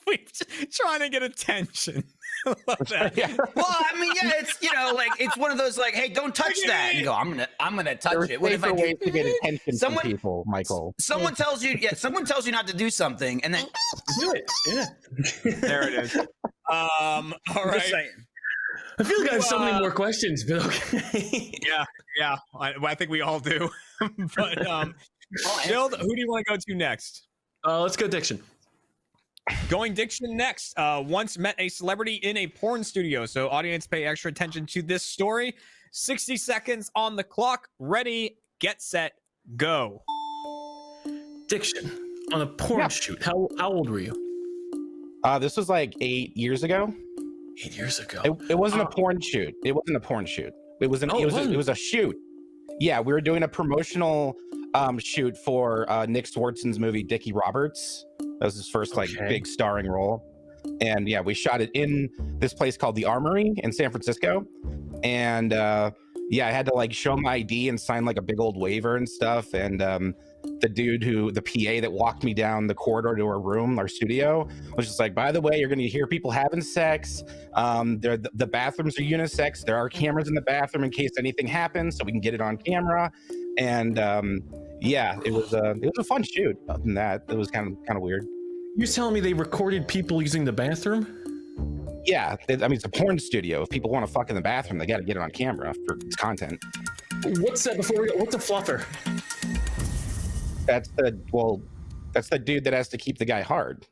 We trying to get attention. I love that. Well, I mean, yeah, it's, you know, like it's one of those like, hey, don't touch that. And you go, I'm gonna touch it. What if I ways do? to get attention Someone- from people, Michael? Someone tells you, someone tells you not to do something, and then do it. Yeah. There it is. All right. Just saying. I feel like I have so many more questions, but okay. Yeah. I think we all do. But Shield, who do you want to go to next? Let's go Diction. Going Diction next. Once met a celebrity in a porn studio. So audience, pay extra attention to this story. 60 seconds on the clock. Ready, get set, go. Diction on a porn shoot. How old were you? This was like 8 years ago. 8 years ago. It wasn't a porn shoot. It wasn't a porn shoot. It was it was a shoot. Yeah, we were doing a promotional shoot for Nick Swartzen's movie Dickie Roberts. That was his first like big starring role. And yeah, we shot it in this place called the Armory in San Francisco. And yeah, I had to like show my ID and sign like a big old waiver and stuff. And the PA that walked me down the corridor to our room, our studio, was just like, by the way, you're going to hear people having sex. The bathrooms are unisex. There are cameras in the bathroom in case anything happens, so we can get it on camera. And yeah, it was a fun shoot. Other than that, it was kind of weird. You're telling me they recorded people using the bathroom? Yeah, I mean, it's a porn studio. If people want to fuck in the bathroom, they got to get it on camera for its content. What's that? What's a fluffer? That's the dude that has to keep the guy hard.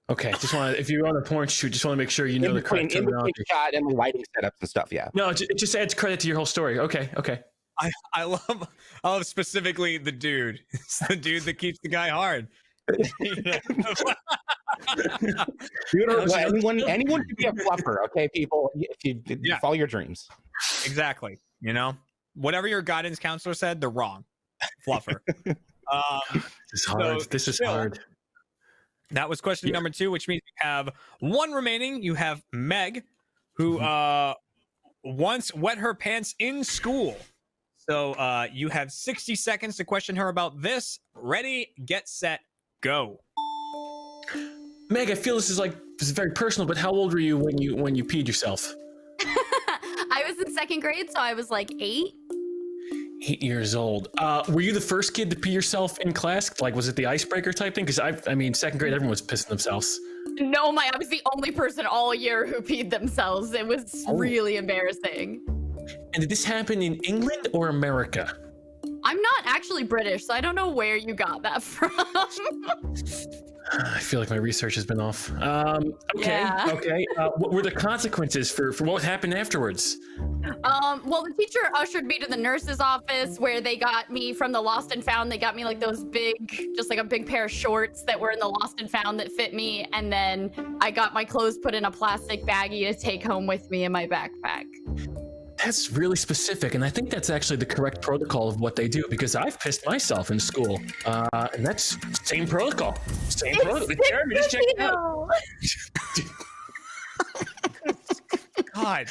Okay, just want to, if you're on a porn shoot, just want to make sure you know the correct terminology. Shot and the lighting setups and stuff. Yeah. No, it just adds credit to your whole story. Okay. I love specifically the dude. It's the dude that keeps the guy hard. Anyone can be a fluffer, okay, people. If you follow your dreams. Exactly. You know, whatever your guidance counselor said, they're wrong. Fluffer. This is hard. This is hard. That was question number 2, which means you have one remaining. You have Meg, who once wet her pants in school. So you have 60 seconds to question her about this. Ready, get set, go. Meg, I feel this is very personal, but how old were you when you peed yourself? I was in 2nd grade, so I was like 8. 8 years old. Were you the first kid to pee yourself in class? Like, was it the icebreaker type thing? Because I mean, 2nd grade, everyone was pissing themselves. No, I was the only person all year who peed themselves. It was really embarrassing. And did this happen in England or America? I'm not actually British, so I don't know where you got that from. I feel like my research has been off. Okay. What were the consequences for what happened afterwards? Well, the teacher ushered me to the nurse's office where they got me from the Lost and Found. They got me like those just like a big pair of shorts that were in the Lost and Found that fit me. And then I got my clothes put in a plastic baggie to take home with me in my backpack. That's really specific, and I think that's actually the correct protocol of what they do, because I've pissed myself in school, and that's same protocol. Same protocol. Jeremy, just check it out. God.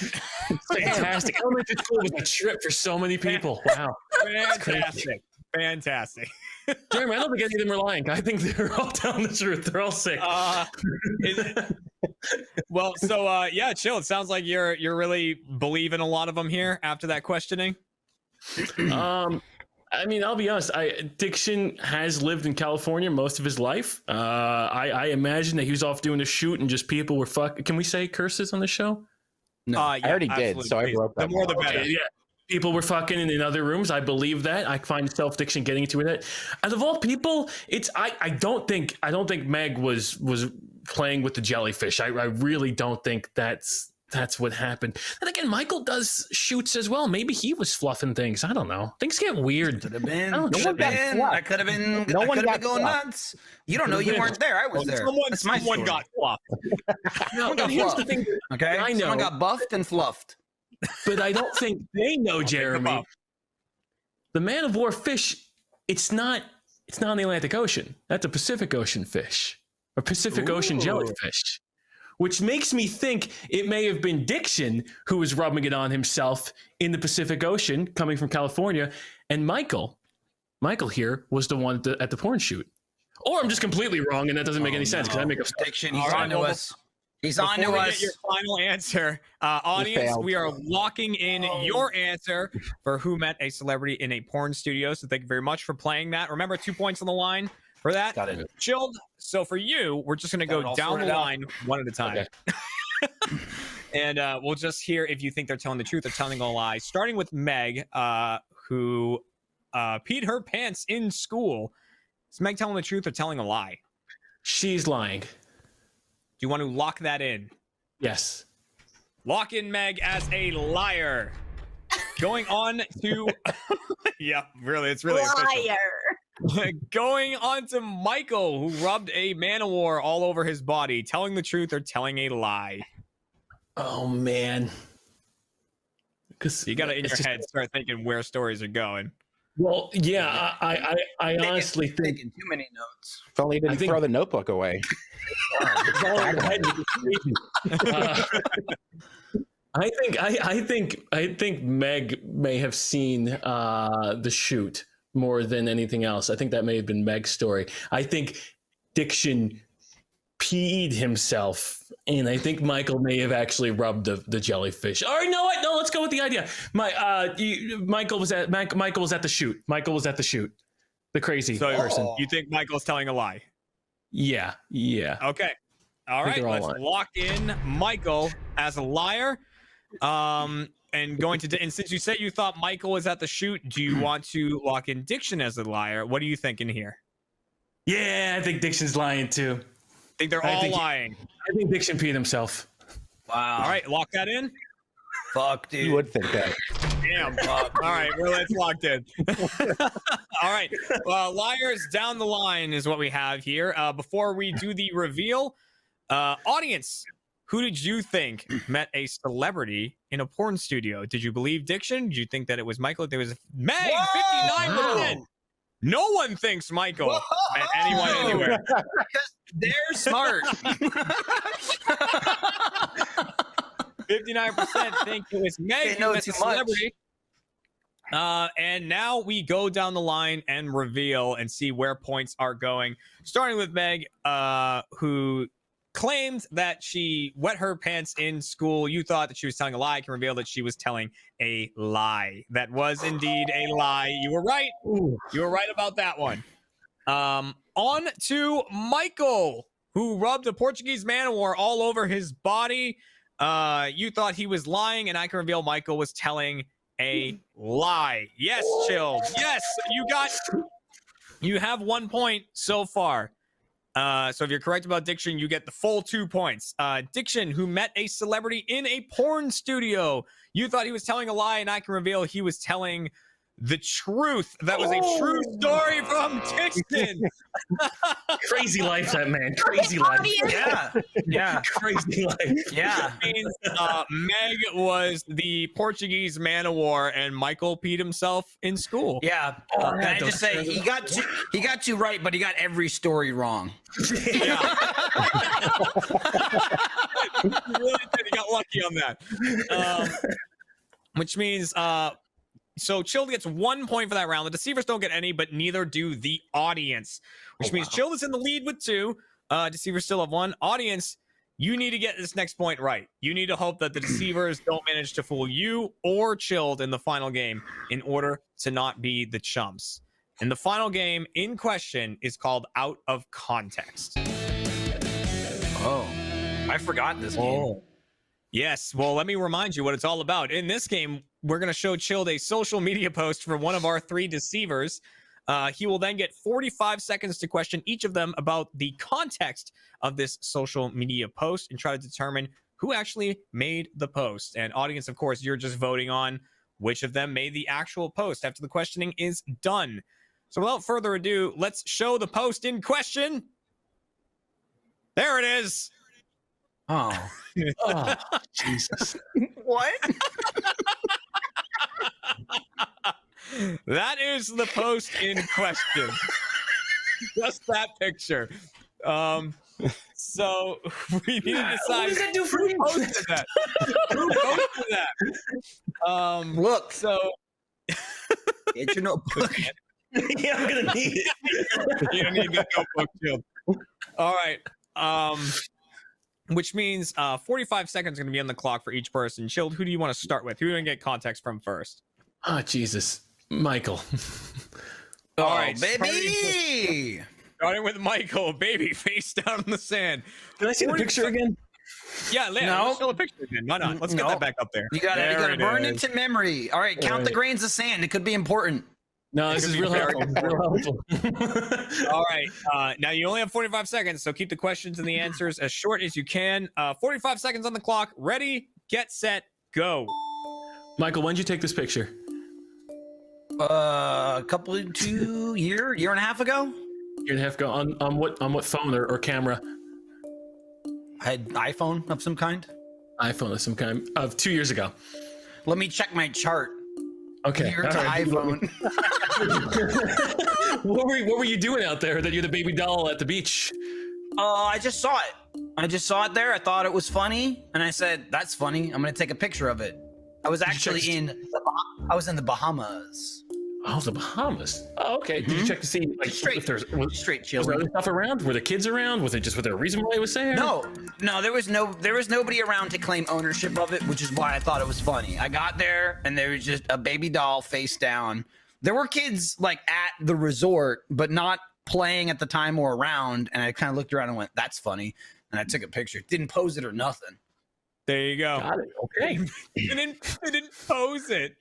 Fantastic. Elementary school was a trip for so many people. Wow. Fantastic. Jeremy, I don't think any of them are lying. I think they're all telling the truth. They're all sick. Well, so yeah, chill. It sounds like you're really believing a lot of them here after that questioning. I mean, I'll be honest. Diction has lived in California most of his life. I imagine that he was off doing a shoot and just people were Can we say curses on the show? No, I already did, so I broke that. The more the better. Yeah. People were fucking in other rooms. I believe that. I find self-diction getting into it. Out of all people, I don't think Meg was playing with the jellyfish. I really don't think that's what happened. And again, Michael does shoots as well. Maybe he was fluffing things. I don't know. Things get weird. Could have been. I could have been. No one got going fluffed. nuts. You don't know. You weren't there. I was there. Someone got fluffed. No, got here's fluffed. the thing. Okay. I know. Someone got buffed and fluffed. But I don't think they know, Jeremy. The Man of War fish it's not in the Atlantic Ocean. That's a Pacific Ocean fish, or Pacific Ocean jellyfish, which makes me think it may have been Diction who was rubbing it on himself in the Pacific Ocean coming from California, and Michael here was the one at the porn shoot. Or I'm just completely wrong, and that doesn't make any sense because I make a Diction. He's on to us. He's on to us. Get your final answer, audience. We are locking in your answer for who met a celebrity in a porn studio. So thank you very much for playing that. Remember, 2 points on the line for that. Got it. Chilled. So for you, we're just going to go down the line one at a time. Okay. And we'll just hear if you think they're telling the truth or telling a lie. Starting with Meg, who peed her pants in school. Is Meg telling the truth or telling a lie? She's lying. Do you want to lock that in? Yes. Lock in Meg as a liar. Going on to... yeah, really, it's really official. Going on to Michael, who rubbed a Man-O-War all over his body. Telling the truth or telling a lie? Oh, man. You got to, in your head, start thinking where stories are going. Well, yeah, I honestly think taking too many notes. If only you didn't throw the notebook away. I think Meg may have seen the shoot more than anything else. I think that may have been Meg's story. I think Diction peed himself, and I think Michael may have actually rubbed the jellyfish. Or no, let's go with the idea. Michael was at the shoot. Michael was at the shoot. The crazy person. You think Michael's telling a lie? Yeah. Okay. All right. Let's lock in Michael as a liar. And since you said you thought Michael was at the shoot, do you want to lock in Diction as a liar? What are you thinking here? Yeah, I think Diction's lying too. Think they're all lying. I think Diction peed himself. Wow. All right, lock that in. Fuck, dude. You would think that. Damn. Fuck. All right, well, it's locked in. All right. Liars down the line is what we have here. Before we do the reveal, audience, who did you think met a celebrity in a porn studio? Did you believe Diction? Did you think that it was Michael? There was Meg, 59%. No one thinks Michael met anyone anywhere. Because they're smart. 59% think it was Meg who met the celebrity. And now we go down the line and reveal and see where points are going. Starting with Meg, who claimed that she wet her pants in school. You thought that she was telling a lie. I can reveal that she was telling a lie. That was indeed a lie. You were right. You were right about that one. On to Michael, who rubbed a Portuguese Man-O-War all over his body. You thought he was lying, and I can reveal Michael was telling a lie. Yes, Chilled. Yes, you have 1 point so far. So if you're correct about Diction, you get the full 2 points. Diction, who met a celebrity in a porn studio. You thought he was telling a lie, and I can reveal he was telling the truth. That was a true story from Diction. Crazy life, that man. Crazy life. Yeah. Crazy life. Yeah. That means Meg was the Portuguese Man-O-War, and Michael peed himself in school. Yeah. Can I just say he got two right, but he got every story wrong. Yeah. He really did. He got lucky on that. Which means so Chilled gets 1 point for that round. The deceivers don't get any, but neither do the audience. Which means Chilled is in the lead with 2. Deceivers still have 1. Audience, you need to get this next point right. You need to hope that the deceivers don't manage to fool you or Chilled in the final game in order to not be the chumps. And the final game in question is called Out of Context. Oh, I forgot this game. Yes, well, let me remind you what it's all about. In this game, we're going to show Chilled a social media post for one of our 3 deceivers. He will then get 45 seconds to question each of them about the context of this social media post and try to determine who actually made the post. And audience, of course, you're just voting on which of them made the actual post after the questioning is done. So without further ado, let's show the post in question. There it is. Oh, Jesus. What? That is the post in question. Just that picture. So we need to decide does that do for you? who posted that. Who posted that? Look. So get your notebook. Yeah, I'm gonna need it. you don't need that notebook, Shield. All right. Which means 45 seconds are going to be on the clock for each person. Shield, who do you want to start with? Who do you want to get context from first? Oh, Jesus. Michael. All right, baby. Starting with Michael, baby, face down in the sand. Can I see the picture again? Yeah, let's show the picture again. Why not? Let's get that back up there. You gotta There burn is. it to memory. All right, count the grains of sand. It could be important. No, this is real helpful. Real helpful. All right. Now you only have 45 seconds, so keep the questions and the answers as short as you can. 45 seconds on the clock. Ready, get set, go. Michael, when did you take this picture? A couple of year and a half ago. Year and a half ago. On what phone or camera? I had iPhone of some kind. iPhone of some kind. Of 2 years ago. Let me check my chart. Okay. Year to iPhone. What were you doing out there that you're the baby doll at the beach? I just saw it. I just saw it there. I thought it was funny, and I said, "That's funny. I'm gonna take a picture of it." I was actually in the Bahamas. Oh, the Bahamas. Oh, okay. Did you check to see if there's straight was chill? there other stuff around? Were there kids around? Was there a reason why it was there? No, there was nobody around to claim ownership of it, which is why I thought it was funny. I got there and there was just a baby doll face down. There were kids like at the resort, but not playing at the time or around. And I kind of looked around and went, "That's funny," and I took a picture. Didn't pose it or nothing. There you go. Got it. Okay. I didn't pose it.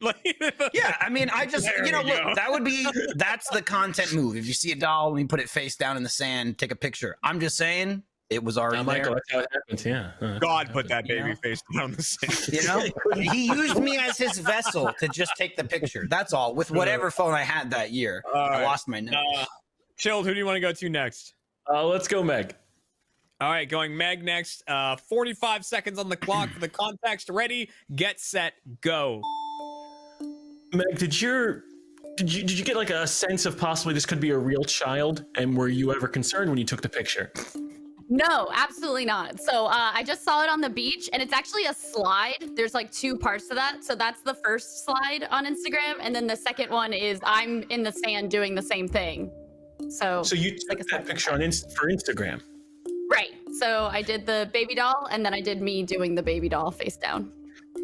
Yeah, I mean, I just, There we look, go. that's the content move. If you see a doll and you put it face down in the sand, take a picture. I'm just saying it was already Michael, there. that's how it happens. Yeah. God put that baby face down on the sand. He used me as his vessel to just take the picture. That's all. With whatever phone I had that year, I lost my nose. Chilled, who do you want to go to next? Let's go, Meg. All right, going Meg next. 45 seconds on the clock for the context. Ready, get set, go. Meg, did you get like a sense of possibly this could be a real child, and were you ever concerned when you took the picture? No, absolutely not. So I just saw it on the beach, and it's actually a slide. There's like 2 parts to that. So that's the first slide on Instagram, and then the second one is I'm in the sand doing the same thing. So you took that picture for Instagram. Right. So I did the baby doll, and then I did me doing the baby doll face down.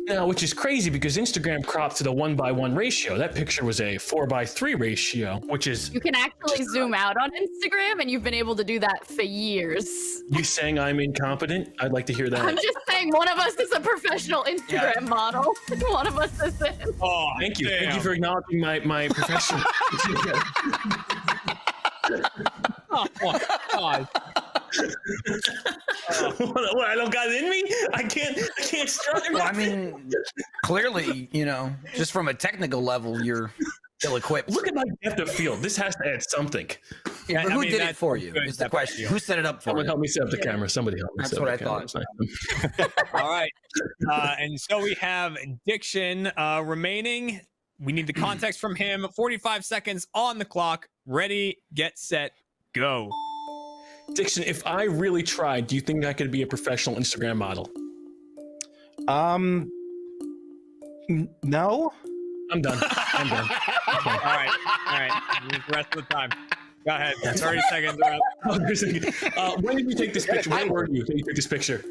Now, which is crazy because Instagram cropped to the 1:1 ratio. That picture was a 4:3 ratio, which is. You can actually zoom out on Instagram, and you've been able to do that for years. You saying I'm incompetent? I'd like to hear that. I'm just saying one of us is a professional Instagram model. One of us isn't. Oh, thank you. Thank you for acknowledging my profession. Oh my God. What, I don't got it in me? I can't strut. Well, I mean, clearly, just from a technical level, you're ill-equipped. Look at my depth of field. This has to add something. Yeah, but who did it for you? Is the question. Who set it up for Someone you? help me set up the camera. Somebody help me. That's set up what the I camera. thought. All right. And so we have Diction remaining. We need the context from him. 45 seconds on the clock. Ready, get set, go. Diction, if I really tried, do you think I could be a professional Instagram model? No. I'm done. I'm done. Okay. All right. Use the rest of the time. Go ahead. 30 seconds. When did you take this picture? Where were you when you took this picture?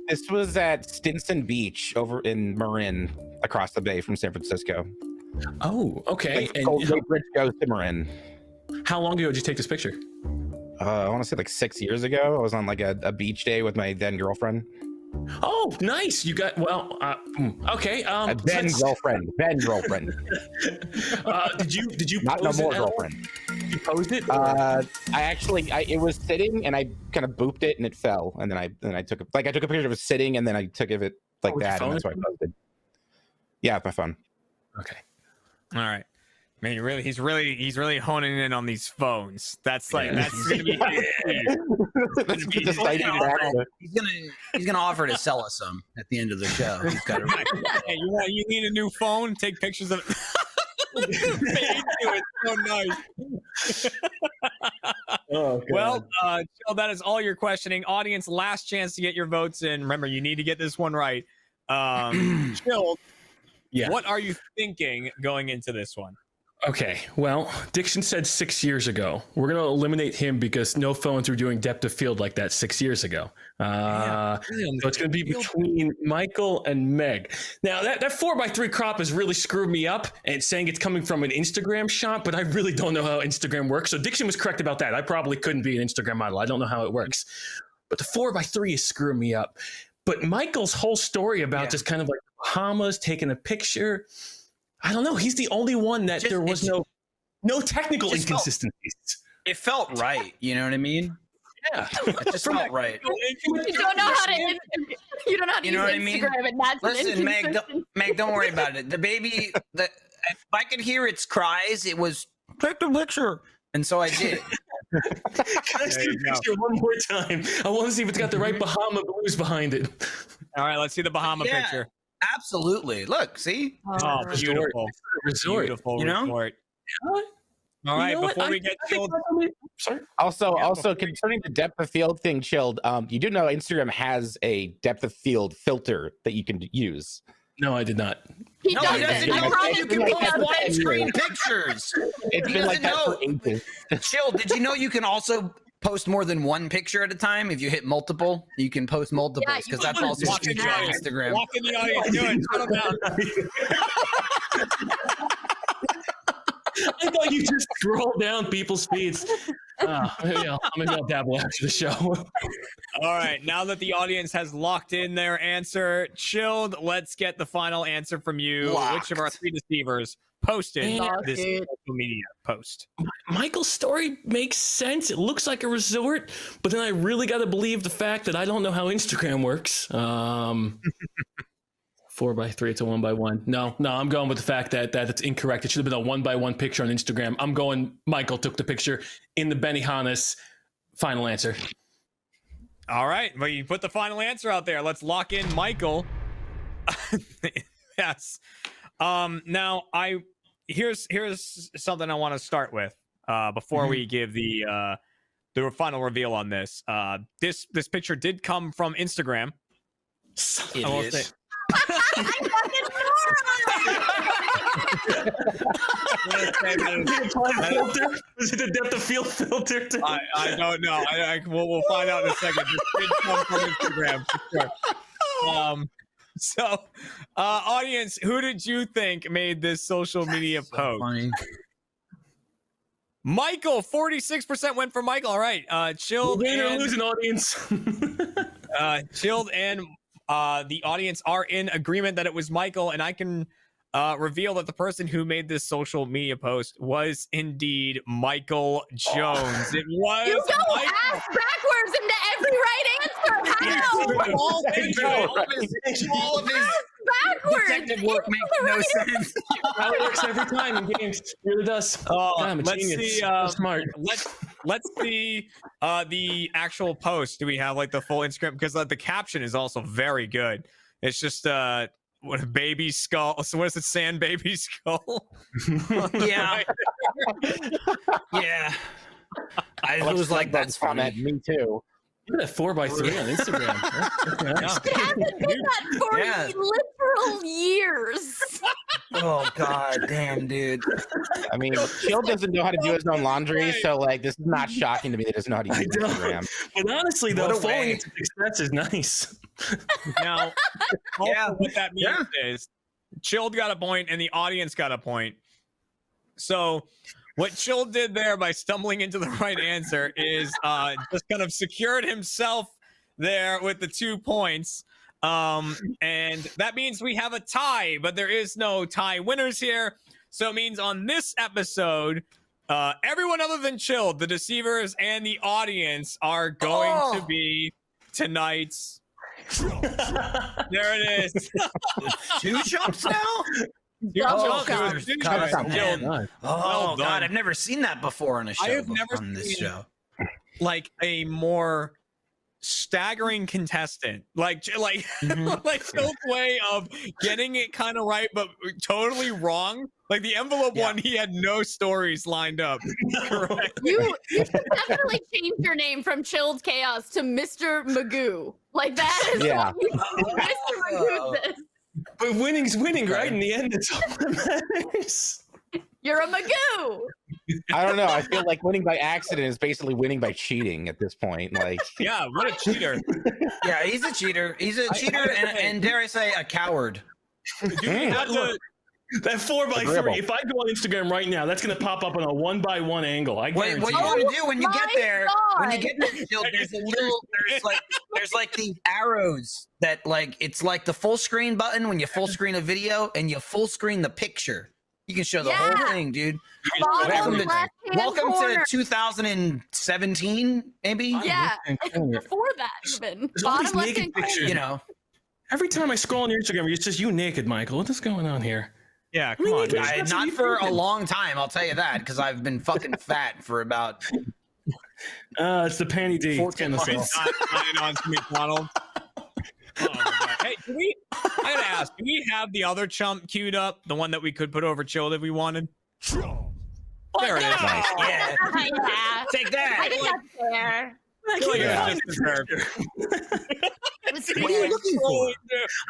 This was at Stinson Beach over in Marin, across the bay from San Francisco. Oh, okay. Like, Gold Gate Bridge goes to Marin. How long ago did you take this picture? I want to say like 6 years ago. I was on like a beach day with my then girlfriend. Oh, nice. You got okay. Then girlfriend. Did you not no pose more it girlfriend? You posed it? It was sitting and I kind of booped it and it fell and then I took a picture of it sitting and then I took it like that and that's why I posted. Yeah, my phone. Okay. All right. Man, he's really honing in on these phones. That's gonna be he's gonna offer to sell us some at the end of the show. He's got it right. Hey, you need a new phone? Take pictures of it. Fade to it. So nice. Oh, God. Well, Jill, that is all your questioning. Audience, last chance to get your votes in. Remember, you need to get this one right. Jill, Yeah. what are you thinking going into this one? Okay, well, Diction said 6 years ago. We're going to eliminate him because no phones were doing depth of field like that 6 years ago. So it's going to be between Michael and Meg. Now, that 4x3 crop has really screwed me up and saying it's coming from an Instagram shot, but I really don't know how Instagram works. So Diction was correct about that. I probably couldn't be an Instagram model. I don't know how it works. But the 4x3 is screwing me up. But Michael's whole story about just kind of like Bahamas, taking a picture, I don't know. He's the only one that there was no technical inconsistencies. It felt right. You know what I mean? Yeah, it just felt right. You don't know how to. You don't know how to You know use what I mean? Instagram, and that's Listen, Meg, don't worry about it. The baby, if I could hear its cries, it was take the picture, and so I did. Can I see the picture one more time? I want to see if it's got the right Bahama blues behind it. All right, let's see the Bahama picture. Absolutely. Look, see? Oh, beautiful. Resort. Beautiful You know? resort. All right, before we get chilled. Sorry. Also, concerning the depth of field thing, Chilled, you do know Instagram has a depth of field filter that you can use. No, I did not. He No, doesn't. he doesn't. I promise You can you, he post doesn't. widescreen pictures. It's He been like that doesn't for ages. Chill, did you know you can also post more than one picture at a time? If you hit multiple, you can post multiples Yeah, because that's also a Walk in feature the on audience. Instagram. Walk in the audience. Do it. Settle down. I thought you just scroll down people's feeds. Maybe I'll dabble after the show. All right, now that the audience has locked in their answer, Chilled, let's get the final answer from you. Locked. Which of our three deceivers posted Locked. this social media post? Michael's story makes sense. It looks like a resort, but then I really got to believe the fact that I don't know how Instagram works. 4x3, it's a 1x1. No, I'm going with the fact that it's incorrect. It should have been a 1x1 picture on Instagram. I'm going Michael took the picture in the Benihana's. Final answer. All right, well, you put the final answer out there. Let's lock in Michael. Yes. Now here's something I want to start with before we give the final reveal on this. This picture did come from Instagram. I will say- Was it a depth of field filter? I don't know. We'll find out in a second. This did come from Instagram. For sure. So, audience, who did you think made this social media post? Funny. Michael, 46% went for Michael. All right. Chilled Win or and lose an audience. Chilled and the audience are in agreement that it was Michael, and I can reveal that the person who made this social media post was indeed Michael Jones. It was You go Michael. ass backwards into every right answer. How? All of his Backwards. detective work makes no sense. How it works every time in games. It really does. God, I'm a Let's genius. see. So smart. Let's see the actual post. Do we have like the full Instagram? Because the caption is also very good. It's just what a baby skull. So what is it? Sand baby skull. Yeah. Yeah. I was like, that's funny. Me too. Look at that 4x3 on Instagram. Nice. It hasn't been that for Yeah. literal years. Oh god damn, dude. I mean, Chill doesn't know how to do his own laundry, so like this is not shocking to me that he doesn't know how to I use don't. Instagram. But honestly, though, What a falling way. into success is nice. Now, also Yeah. what that means is Chilled got a point and the audience got a point. So what Chilled did there by stumbling into the right answer is just kind of secured himself there with the 2 points. And that means we have a tie, but there is no tie winners here. So it means on this episode, everyone other than Chilled, the deceivers and the audience are going to be tonight's. There it is. 2 chumps now? Oh, Oh god, I've never seen that before on a show. I have never on this seen show. like a more staggering contestant. Like like Chill's way of getting it kind of right, but totally wrong. Like the envelope one, he had no stories lined up. Correct. You should definitely change your name from Chilled Chaos to Mr. Magoo. Like that is Yeah. what you Mr. Magoo this. But winning's winning, right? In the end, it's all that matters. You're a Magoo. I don't know. I feel like winning by accident is basically winning by cheating at this point. Like, yeah, what a cheater. Yeah, he's a cheater. He's a cheater and dare I say, a coward. That 4x3. If I go on Instagram right now, that's going to pop up on a 1x1 angle. I What guarantee you want to do when you get there? When you God. get there, there's a little. There's like these arrows that like it's like the full screen button when you full screen a video and you full screen the picture. You can show the whole thing, dude. Bottom left-hand Welcome corner. to 2017, maybe. Yeah, it's before that even. There's all these Bottom naked left-hand corner. pictures. You know, every time I scroll on your Instagram, it's just you naked, Michael. What is going on here? Yeah, come on, dude. not for a long time. I'll tell you that because I've been fucking fat for about. It's the panty D. 14 months. On to McDonald. Oh my God. Hey, I gotta ask, do we have the other chump queued up? The one that we could put over Chilled if we wanted? There it is. Nice. Yeah. Yeah. Take that. I think that's fair. I feel like can't it's find just it. What are you looking for?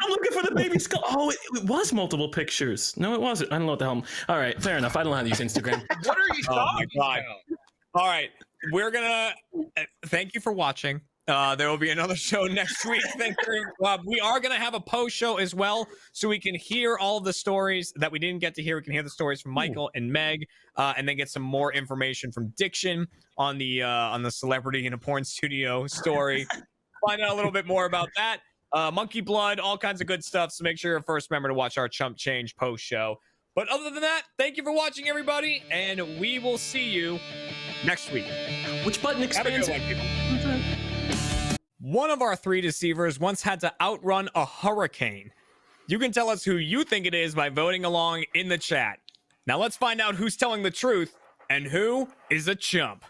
I'm looking for the baby skull. Oh, it was multiple pictures. No, it wasn't. I don't know what the hell. All right, fair enough. I don't know how to use Instagram. What are you talking about? All right, we're gonna thank you for watching. There will be another show next week. Thank you. We are going to have a post show as well, so we can hear all of the stories that we didn't get to hear. We can hear the stories from Michael and Meg, and then get some more information from Diction on the celebrity in a porn studio story. Find out a little bit more about that. Monkey blood, all kinds of good stuff. So make sure you're a first member to watch our Chump Change post show. But other than that, thank you for watching, everybody, and we will see you next week. Which button expands? One of our 3 deceivers once had to outrun a hurricane. You can tell us who you think it is by voting along in the chat. Now let's find out who's telling the truth and who is a chump.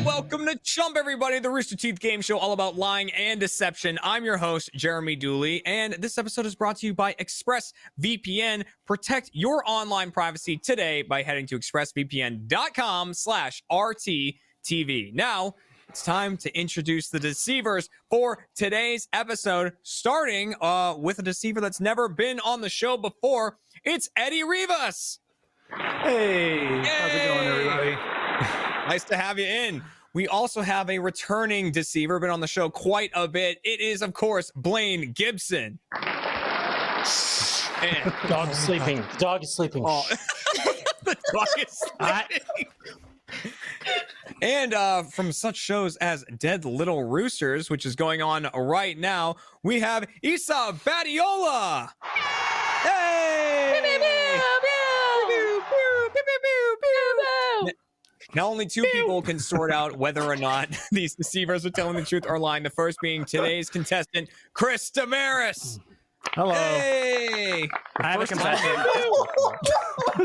Welcome to Chump, everybody, the Rooster Teeth game show all about lying and deception. I'm your host, Jeremy Dooley, and this episode is brought to you by ExpressVPN. Protect your online privacy today by heading to expressvpn.com/RTTV. Now, it's time to introduce the deceivers for today's episode, starting with a deceiver that's never been on the show before. It's Eddie Rivas. Hey, how's it going, everybody? Nice to have you in. We also have a returning deceiver, been on the show quite a bit. It is, of course, Blaine Gibson. And Dog is sleeping. Dog is sleeping. Oh. The dog is sleeping. And from such shows as Dead Little Roosters, which is going on right now, we have Isa Badiola. Hey! Now only 2 people can sort out whether or not these deceivers are telling the truth or lying. The first being today's contestant, Chris Damaris. Hello. Hey! I have a confession.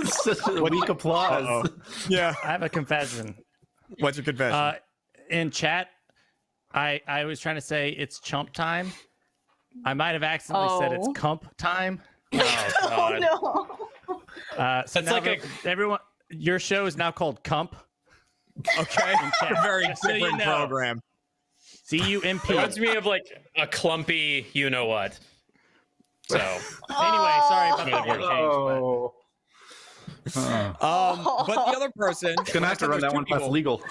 Such a weak applause. Yeah. I have a confession. What's your confession? In chat, I was trying to say it's chump time. I might have accidentally said it's cump time. Oh, no. So now everyone, your show is now called Cump. Okay. Very different program. CUMP. Reminds me of like a clumpy, you know what. So anyway, sorry about the word change. But the other person, Gonna have to run that one past legal.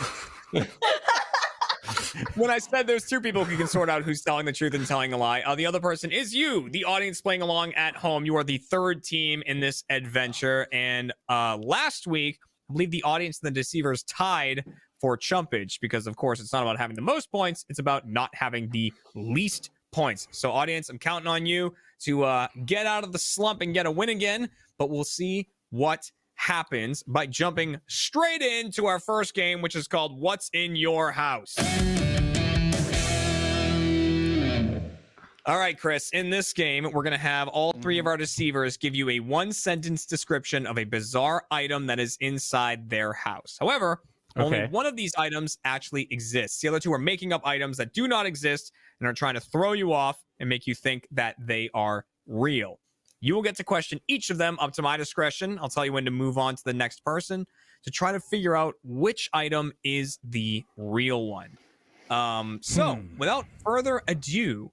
When I said there's 2 people who can sort out who's telling the truth and telling a lie, the other person is you, the audience playing along at home. You are the 3rd team in this adventure. And last week, I believe the audience and the deceivers tied for chumpage because, of course, it's not about having the most points. It's about not having the least points. So, audience, I'm counting on you to get out of the slump and get a win again. But we'll see what happens by jumping straight into our first game, which is called What's in Your House. All right, Chris. In this game, we're going to have all three of our deceivers give you a one-sentence description of a bizarre item that is inside their house. However, only one of these items actually exists. The other two are making up items that do not exist and are trying to throw you off and make you think that they are real. You will get to question each of them up to my discretion. I'll tell you when to move on to the next person to try to figure out which item is the real one. So, without further ado,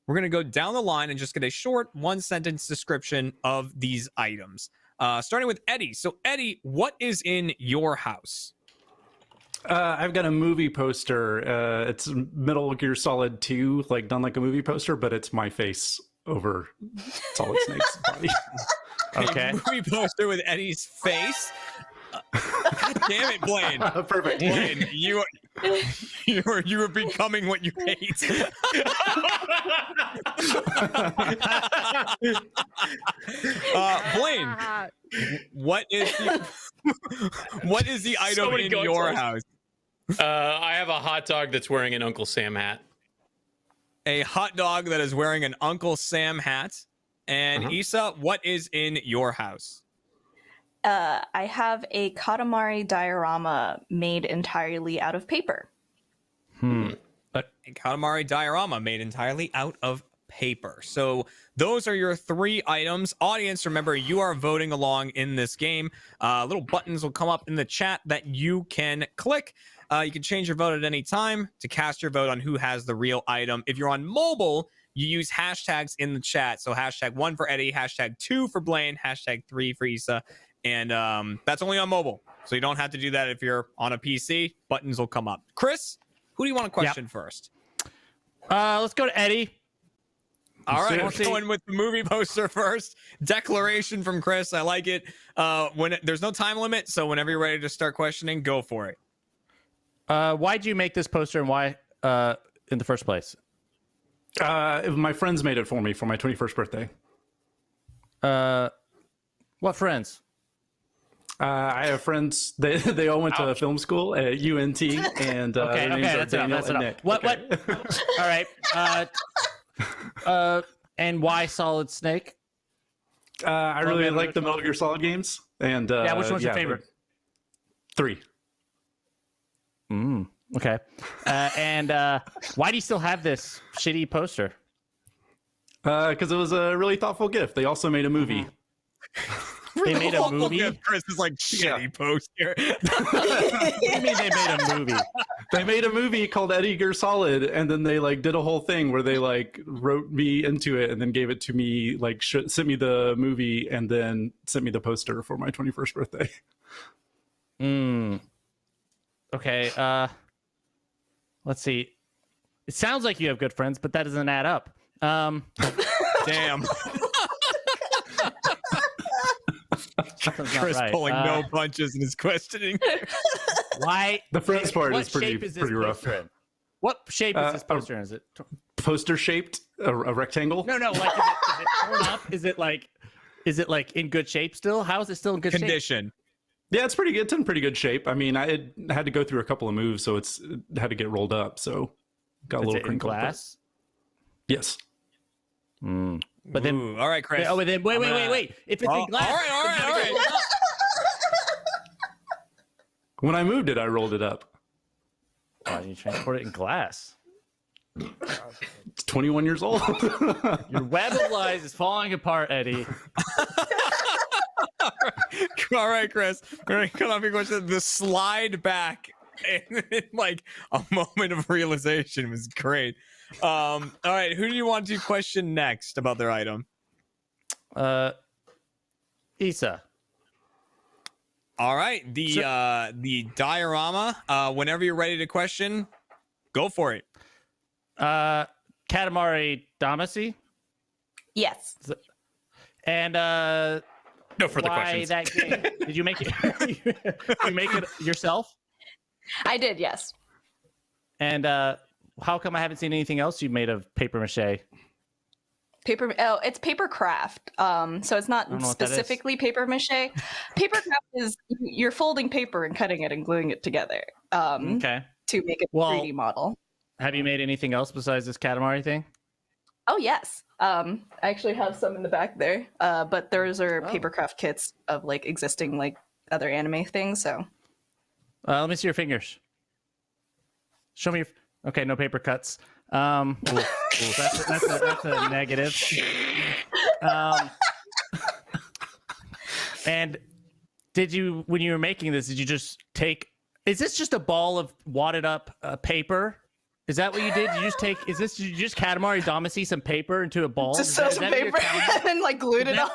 we're going to go down the line and just get a short one-sentence description of these items. Starting with Eddie. So, Eddie, what is in your house? I've got a movie poster. It's Metal Gear Solid 2, like done like a movie poster, but it's my face over Solid Snake's body. Okay. A movie poster with Eddie's face. God damn it, Blaine. Perfect. Blaine, you are becoming what you hate. Blaine, what is the item in your house? I have a hot dog that's wearing an Uncle Sam hat. A hot dog that is wearing an Uncle Sam hat. And Issa, what is in your house? I have a Katamari diorama made entirely out of paper. A Katamari diorama made entirely out of paper. So those are your three items. Audience, remember, you are voting along in this game. Little buttons will come up in the chat that you can click. You can change your vote at any time to cast your vote on who has the real item. If you're on mobile, you use hashtags in the chat. So #1 for Eddie, #2 for Blaine, #3 for Issa. And that's only on mobile. So you don't have to do that if you're on a PC. Buttons will come up. Chris, who do you want to question first? Let's go to Eddie. All right, we're going with the movie poster first. Declaration from Chris. I like it. There's no time limit, so whenever you're ready to start questioning, go for it. Why'd you make this poster and why in the first place? My friends made it for me for my 21st birthday. What friends? I have friends. They all went to film school at UNT, and their names are Daniel and Nick. What? All right. And why Solid Snake? I really like the Metal Gear Solid games, and which one's your favorite? 3. Okay. And why do you still have this shitty poster? Because it was a really thoughtful gift. They also made a movie. They made a movie? Chris is like shitty poster. What do you mean they made a movie? They made a movie called Eddie Gear Solid, and then they like did a whole thing where they like wrote me into it and then gave it to me, like sent me the movie and then sent me the poster for my 21st birthday. Okay. Let's see. It sounds like you have good friends, but that doesn't add up. Damn. Chris right. pulling no punches in his questioning. Why? The friends part what is pretty shape is this pretty rough. poster in? What shape is this poster in? Is it poster shaped? A rectangle? No. Like, is it torn up? Is it like in good shape still? How is it still in good condition? shape? Yeah, it's pretty good. It's in pretty good shape. I mean, I had to go through a couple of moves, so it had to get rolled up. So got a little crinkled. In glass? Yes. But then, all right, Chris. Oh, then wait. If it's in glass, all right. When I moved it, I rolled it up. Why did you transport it in glass? It's 21 years old. Your web of lies is falling apart, Eddie. All right, Chris. We're going to cut off your question. The slide back in like a moment of realization was great. All right, who do you want to question next about their item? Issa. All right, the diorama. Whenever you're ready to question, go for it. Katamari Damacy. Yes. And no further why questions. That game? Did you make it? You make it yourself? I did, yes. And how come I haven't seen anything else you made of paper mache? It's paper craft. So it's not specifically paper mache. Paper craft is you're folding paper and cutting it and gluing it together. Okay. To make a 3D model. Have you made anything else besides this Katamari thing? Oh yes. I actually have some in the back there. But those are papercraft kits of like existing like other anime things. So Let me see your fingers. Show me. Okay, no paper cuts. That's a negative. And did you, when you were making this, did you just take? Is this just a ball of wadded up paper? Is that what you did? Did you just take? Is this? Did you just Katamari Damacy some paper into a ball? just sew some paper and then like glued it on.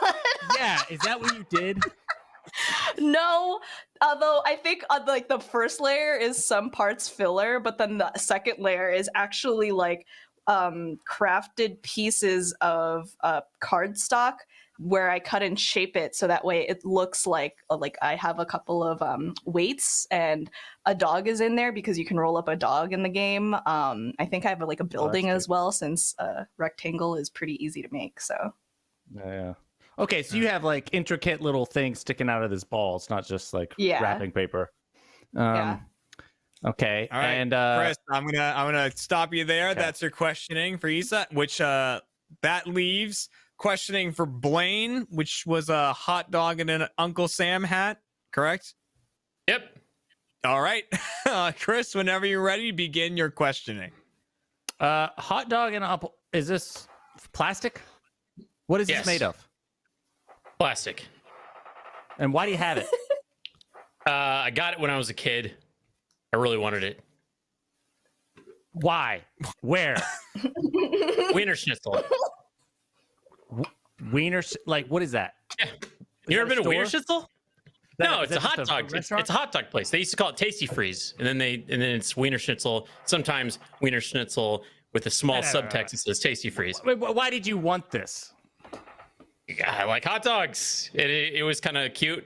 Yeah, is that what you did? No, although I think like the first layer is some parts filler, but then the second layer is actually like crafted pieces of cardstock where I cut and shape it so that way it looks like I have a couple of weights and a dog is in there because you can roll up a dog in the game. I think I have like a building as well since rectangle is pretty easy to make. So yeah. Okay, so you have like intricate little things sticking out of this ball. It's not just like wrapping paper. Yeah. Okay. All right, and Chris, I'm gonna stop you there. Okay. That's your questioning for Issa, which that leaves questioning for Blaine, which was a hot dog and an Uncle Sam hat, correct? Yep. All right, Chris, whenever you're ready, begin your questioning. Hot dog and apple. Is this plastic? What is this made of? Plastic. And why do you have it? I got it when I was a kid. I really wanted it. Why? Where? Wiener Schnitzel. Wiener, like what is that? Yeah. You ever been to Wiener Schnitzel? No, it's a hot dog. It's a hot dog place. They used to call it Tasty Freeze, and then it's Wiener Schnitzel. Sometimes Wiener Schnitzel with a small subtext that says Tasty Freeze. Wait, why did you want this? I like hot dogs. It was kind of cute.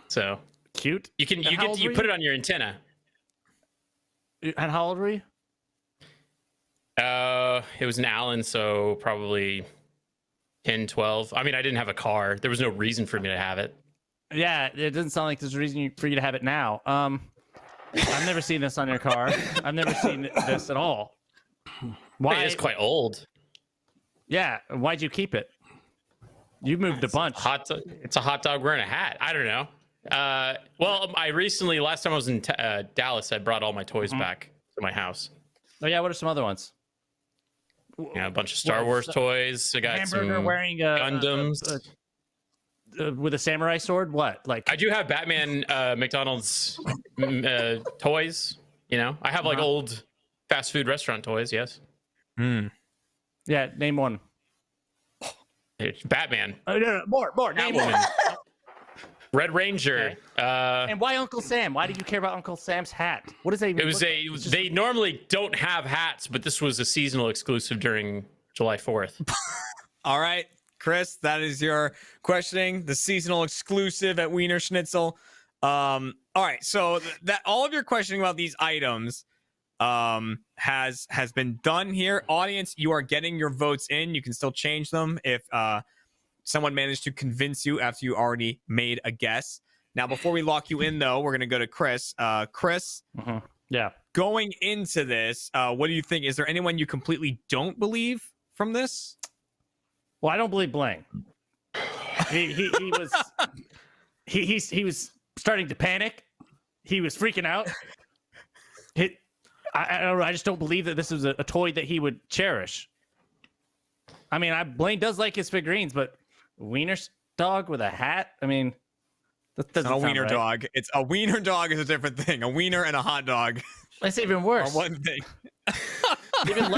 So cute. You put it on your antenna. And how old were you? It was an Allen, so probably 10, 12. I mean, I didn't have a car. There was no reason for me to have it. Yeah, it doesn't sound like there's a reason for you to have it now. I've never seen this on your car. I've never seen this at all. Why? It's quite old. Yeah, why'd you keep it? You moved a bunch. It's a hot dog wearing a hat. I don't know. Well, last time I was in Dallas, I brought all my toys back to my house. Oh yeah, what are some other ones? Yeah, a bunch of Star Wars toys. I got Hamburger some wearing Gundams with a samurai sword. What? Like I do have Batman McDonald's toys. You know, I have like old fast food restaurant toys. Yes. Yeah, name one. It's Batman. No, more. Name one. Red Ranger. Okay. And why Uncle Sam? Why did you care about Uncle Sam's hat? What does that even They normally don't have hats, but this was a seasonal exclusive during July 4th. All right, Chris, that is your questioning. The seasonal exclusive at Wiener Schnitzel. All right, so that all of your questioning about these items has been done here. Audience, you are getting your votes in. You can still change them if someone managed to convince you after you already made a guess. Now, before we lock you in, though, we're going to go to Chris. Chris, yeah. Going into this, what do you think? Is there anyone you completely don't believe from this? Well, I don't believe Blaine. He was he was starting to panic. He was freaking out. I don't know. I just don't believe that this was a toy that he would cherish. I mean, Blaine does like his figurines, but wiener dog with a hat? I mean, that doesn't sound sound wiener right. dog. It's a wiener dog is a different thing. A wiener and a hot dog. That's even worse. Are one thing. Even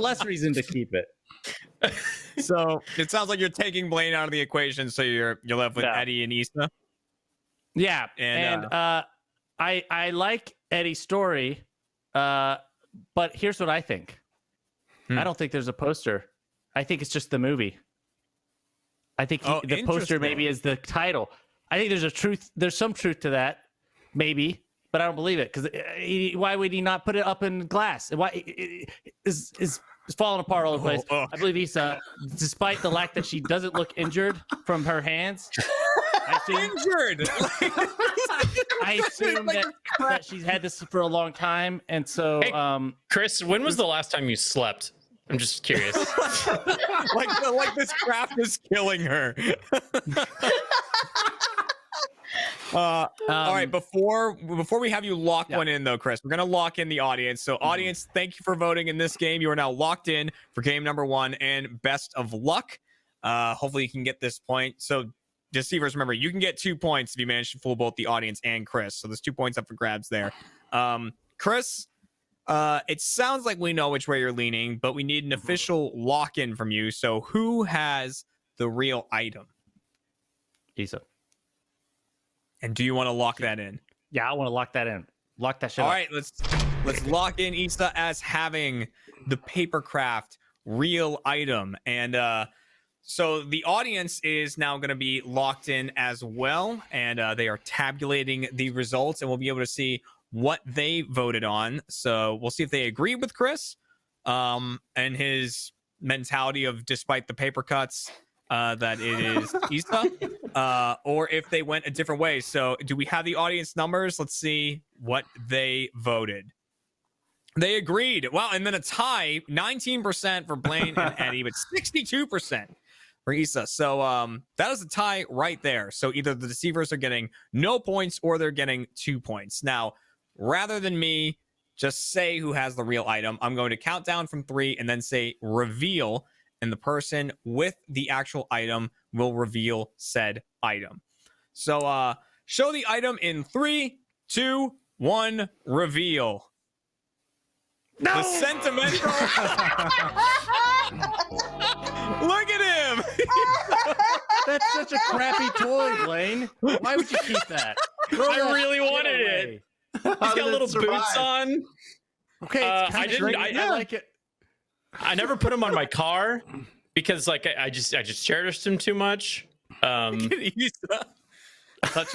less reason to keep it. So it sounds like you're taking Blaine out of the equation, so you're left with Eddie and Issa. Yeah, and I like Eddie's story, but here's what I think. I don't think there's a poster. I think it's just the movie. I think the poster maybe is the title. I think there's some truth to that, maybe, but I don't believe it because why would he not put it up in glass? Why is falling apart all over the place? I believe Issa, despite the lack that she doesn't look injured from her hands. Injured. I assume that she's had this for a long time, and so. Hey, Chris, when was the last time you slept I'm just curious. like this craft is killing her. All right, before we have you lock one in though, Chris, we're gonna lock in the audience. So audience, thank you for voting in this game. You are now locked in for game number 1, and best of luck. Hopefully you can get this point. So deceivers, remember, you can get 2 points if you manage to fool both the audience and Chris. So there's 2 points up for grabs there. Chris, it sounds like we know which way you're leaning, but we need an official lock-in from you. So who has the real item? Isa. And do you want to lock that in? Yeah, I want to lock that in. Lock that shit All up. right, let's lock in Isa as having the papercraft real item. And so the audience is now going to be locked in as well, and they are tabulating the results, and we'll be able to see what they voted on. So we'll see if they agree with Chris and his mentality of, despite the paper cuts, that it is Isa, or if they went a different way. So do we have the audience numbers? Let's see what they voted. They agreed. Wow, and then a tie, 19% for Blaine and Eddie, but 62% for Isa. So that is a tie right there. So either the deceivers are getting no points or they're getting 2 points. Now, rather than me just say who has the real item, I'm going to count down from 3 and then say reveal, and the person with the actual item will reveal said item. So show the item in 3, 2, 1, reveal. No! The sentimental. Look at him. That's such a crappy toy, Blaine. Why would you keep that? I really wanted it. He's got little boots on. Okay, I like it. I never put him on my car because, like, I just cherished him too much. Touching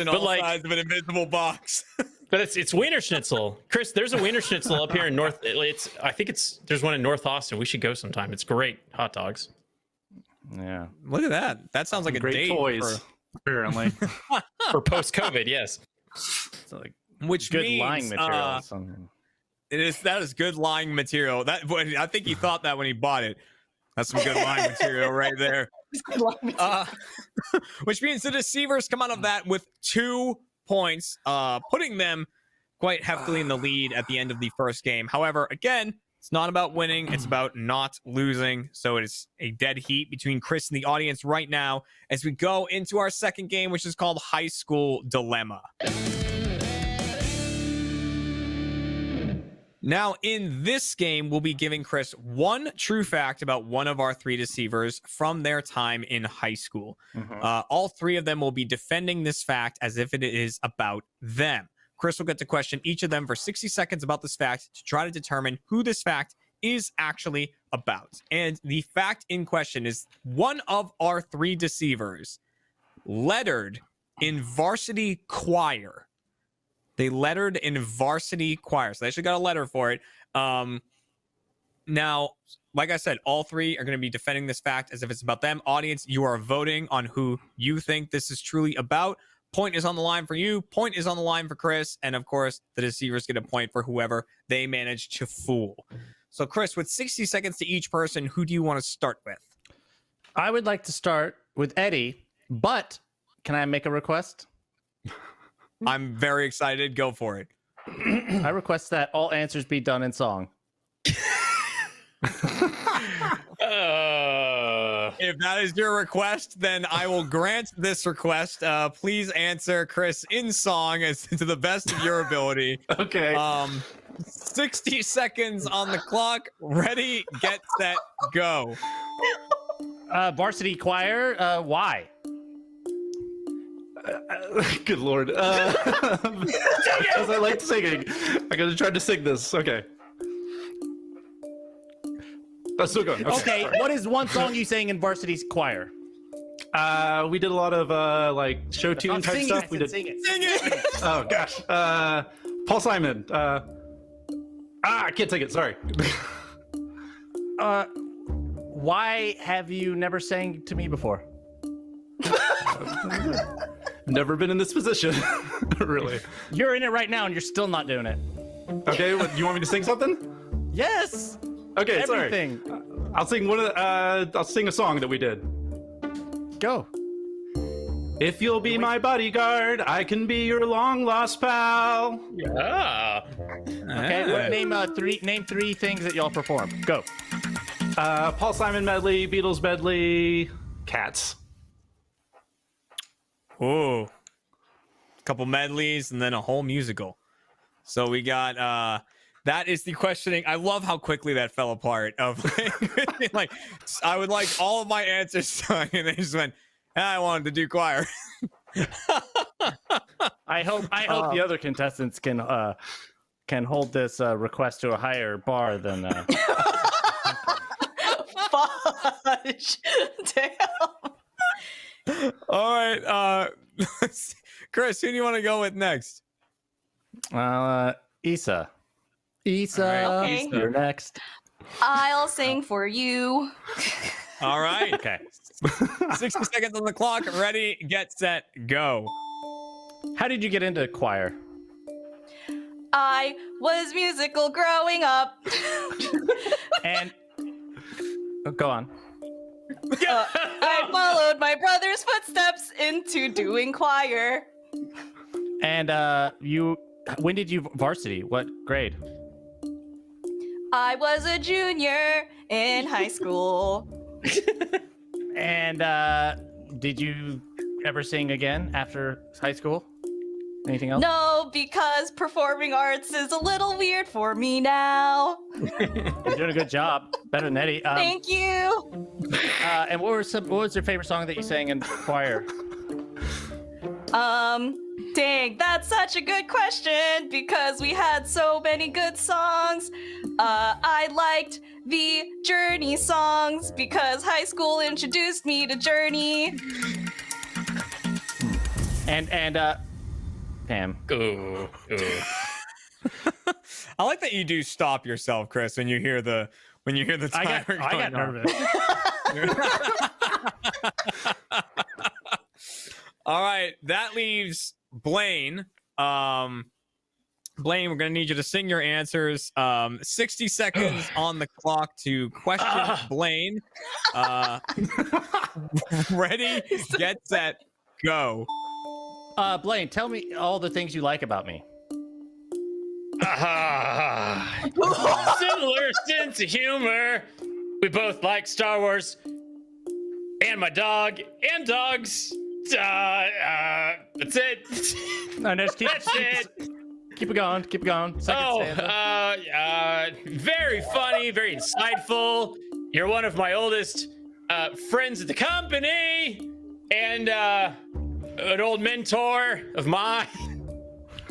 all sides of an invisible box. But it's Wiener Schnitzel, Chris. There's a Wiener Schnitzel up here in North. There's one in North Austin. We should go sometime. It's great hot dogs. Yeah, look at that. That sounds like a great date toys. Apparently, for post-COVID, yes. So like, which good means, lying material. That is good lying material. I think he thought that when he bought it. That's some good lying material right there. Which means the deceivers come out of that with 2 points, putting them quite heftily in the lead at the end of the first game. However, again, it's not about winning, it's about not losing. So it is a dead heat between Chris and the audience right now as we go into our second game, which is called High School Dilemma. Now, in this game, we'll be giving Chris 1 true fact about one of our 3 deceivers from their time in high school. All 3 of them will be defending this fact as if it is about them. Chris will get to question each of them for 60 seconds about this fact to try to determine who this fact is actually about. And the fact in question is one of our 3 deceivers lettered in varsity choir. They lettered in varsity choir. So they actually got a letter for it. Now, like I said, all 3 are going to be defending this fact as if it's about them. Audience, you are voting on who you think this is truly about. Point is on the line for you. Point is on the line for Chris. And of course, the deceivers get a point for whoever they manage to fool. So Chris, with 60 seconds to each person, who do you want to start with? I would like to start with Eddie, but can I make a request? I'm very excited. Go for it. I request that all answers be done in song. If that is your request, then I will grant this request. Please answer Chris in song as to the best of your ability. Okay. 60 seconds on the clock. Ready, get, set, go. Varsity choir. Why? Good lord. As I like singing, I gotta try to sing this. Okay. That's still going. Okay, what is one song you sang in varsity choir? We did a lot of like show tune type stuff. We did. Sing it. Oh gosh. Paul Simon. I can't sing it. Sorry. Why have you never sang to me before? Never been in this position. Really. You're in it right now and you're still not doing it. Okay, you want me to sing something? Yes. Okay, everything. Sorry. I'll sing I'll sing a song that we did. Go. If you'll be my bodyguard, I can be your long lost pal. Yeah. Okay. Name three things that y'all performed. Go. Paul Simon medley, Beatles medley, Cats. Ooh. Couple medleys and then a whole musical. So we got that is the questioning. I love how quickly that fell apart. Of like I would like all of my answers sung, and they just went, I wanted to do choir. I hope the other contestants can hold this request to a higher bar than. Fudge. Damn. All right, Chris, who do you want to go with next? Isa. Isa, Okay. you're next. I'll sing for you. All right. Okay. 60 seconds on the clock. Ready, get, set, go. How did you get into choir? I was musical growing up. And go on. I followed my brother's footsteps into doing choir. And when did you varsity? What grade? I was a junior in high school. And did you ever sing again after high school? Anything else? No, because performing arts is a little weird for me now. You're doing a good job. Better than Eddie. Thank you. And what was your favorite song that you sang in choir? Dang, that's such a good question because we had so many good songs. I liked the Journey songs because high school introduced me to Journey. And Pam. Ooh. I like that you do stop yourself, Chris, when you hear the timer. I got nervous. All right, that leaves Blaine. Blaine, we're gonna need you to sing your answers. 60 seconds on the clock to question Blaine. Ready, get, set, go. Blaine, tell me all the things you like about me. Similar sense of humor. We both like Star Wars. And my dog and dogs. That's it. No, just That's it. Keep it going. Keep it going. Very funny, very insightful. You're one of my oldest friends at the company, and an old mentor of mine.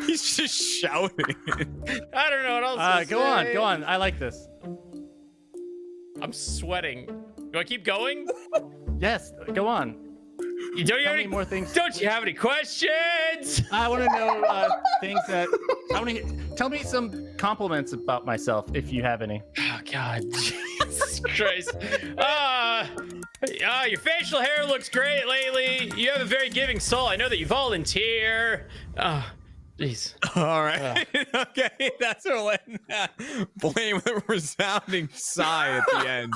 He's just shouting. I don't know what else to go say. on. I like this. I'm sweating. Do I keep going? Yes, go on. Tell me more things. Don't you have any questions? I want to know things that. Tell me some compliments about myself if you have any. Oh God, Jesus Christ! Your facial hair looks great lately. You have a very giving soul. I know that you volunteer. Jeez. All right. Okay, that's what we're letting that Blaine with a resounding sigh at the end.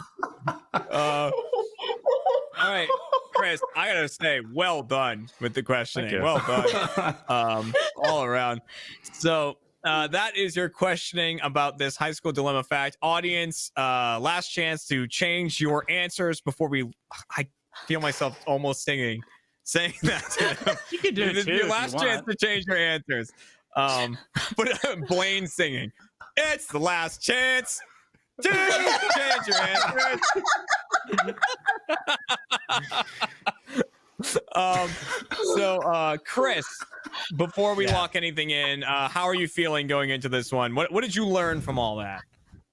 All right, Chris, I gotta say, well done with the questioning. Well done, all around. So that is your questioning about this high school dilemma fact. Audience, last chance to change your answers before I feel myself almost saying that to them. You can do it too. Your last chance to change your answers. But Blaine singing. It's the last chance to change your answers. So Chris, before we lock anything in, how are you feeling going into this one? What did you learn from all that?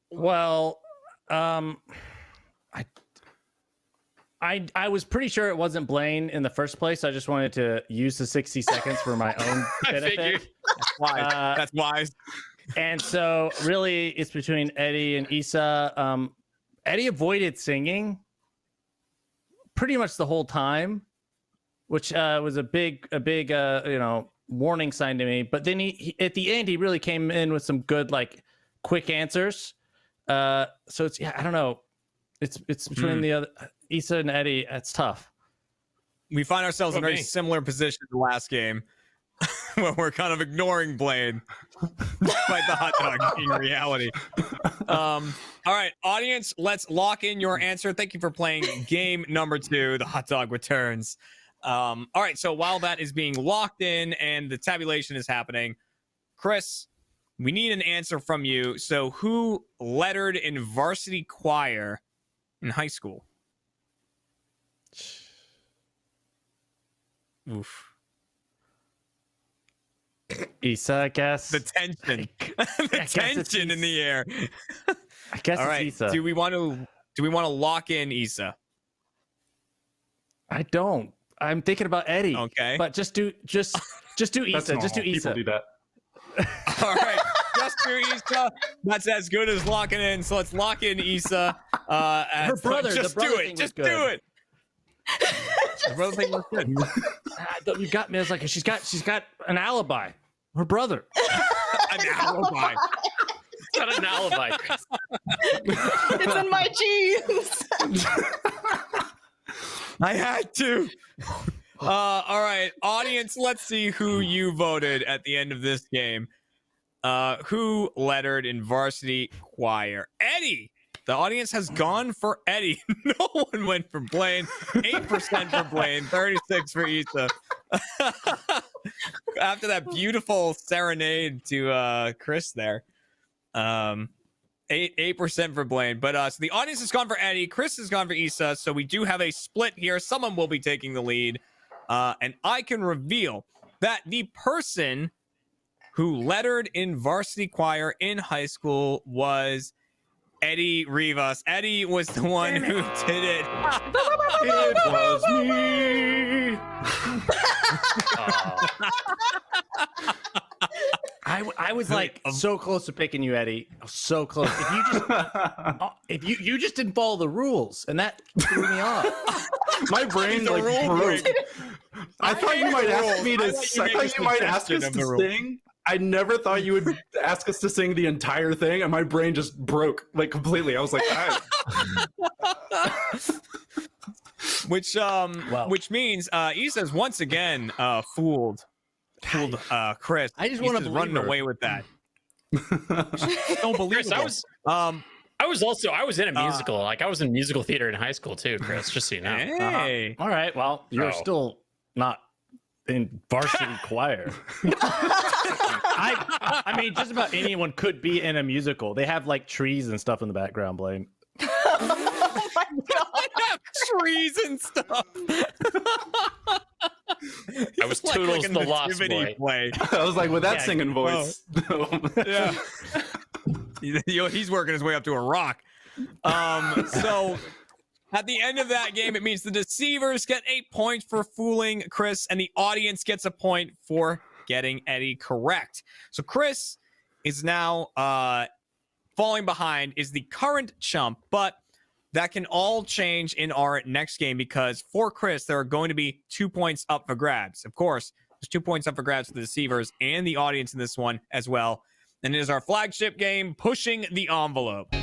Well, I was pretty sure it wasn't Blaine in the first place. I just wanted to use the 60 seconds for my own benefit. That's wise. That's wise. And so really it's between Eddie and Isa. Eddie avoided singing pretty much the whole time, which was a big warning sign to me. But then he at the end, he really came in with some good, like, quick answers. So it's, I don't know. It's between the other Issa and Eddie. That's tough. We find ourselves in a very similar position to the last game, where we're kind of ignoring Blaine, despite the hot dog being reality. All right, audience, let's lock in your answer. Thank you for playing game number 2. The hot dog returns. All right, so while that is being locked in and the tabulation is happening, Chris, we need an answer from you. So who lettered in varsity choir in high school? Oof. Issa, I guess. The tension. The tension in the air. I guess All it's right. Issa. Do we want to lock in Issa? I don't. I'm thinking about Eddie. Okay. But just do Issa. Just do Issa. People do that. All right. Just do Issa. That's as good as locking in. So let's lock in Issa. Her brother. Just the brother do thing it. was Just good. do it. The brother thing was good. You got me. I was like, she's got an alibi. Her brother. An alibi. It's not an alibi. It's in my jeans. I had to. All right, audience, let's see who you voted at the end of this game. Who lettered in varsity choir? Eddie. The audience has gone for Eddie. No one went for Blaine. 8% for Blaine, 36 for Issa. After that beautiful serenade to Chris there. 8% for Blaine. But so the audience has gone for Eddie. Chris has gone for Issa. So we do have a split here. Someone will be taking the lead. And I can reveal that the person who lettered in varsity choir in high school was Eddie Rivas. Eddie was the one who did it. It was me. I was like so close to picking you, Eddie. So close. If you just didn't follow the rules, and that threw me off. My brain like broke. I thought you might ask me to. I thought you might ask us to sing. I never thought you would ask us to sing the entire thing, and my brain just broke like completely. I was like, which means Issa's once again fooled Chris. I just want want to to running away with that. Don't believe Chris, I was in a musical. Like I was in musical theater in high school too, Chris. Just so you know. Hey. All right. Well, you're still not in varsity choir. I mean, just about anyone could be in a musical. They have like trees and stuff in the background, Blaine. Oh my god. Trees and stuff. I was Toodles the Lost Boy. Play. I was like, with that singing voice. Yeah. He's working his way up to a rock. So at the end of that game, it means the deceivers get 8 points for fooling Chris, and the audience gets a point for getting Eddie correct. So Chris is now falling behind, is the current chump, but that can all change in our next game because for Chris, there are going to be 2 points up for grabs. Of course, there's 2 points up for grabs for the deceivers and the audience in this one as well. And it is our flagship game, Pushing the Envelope.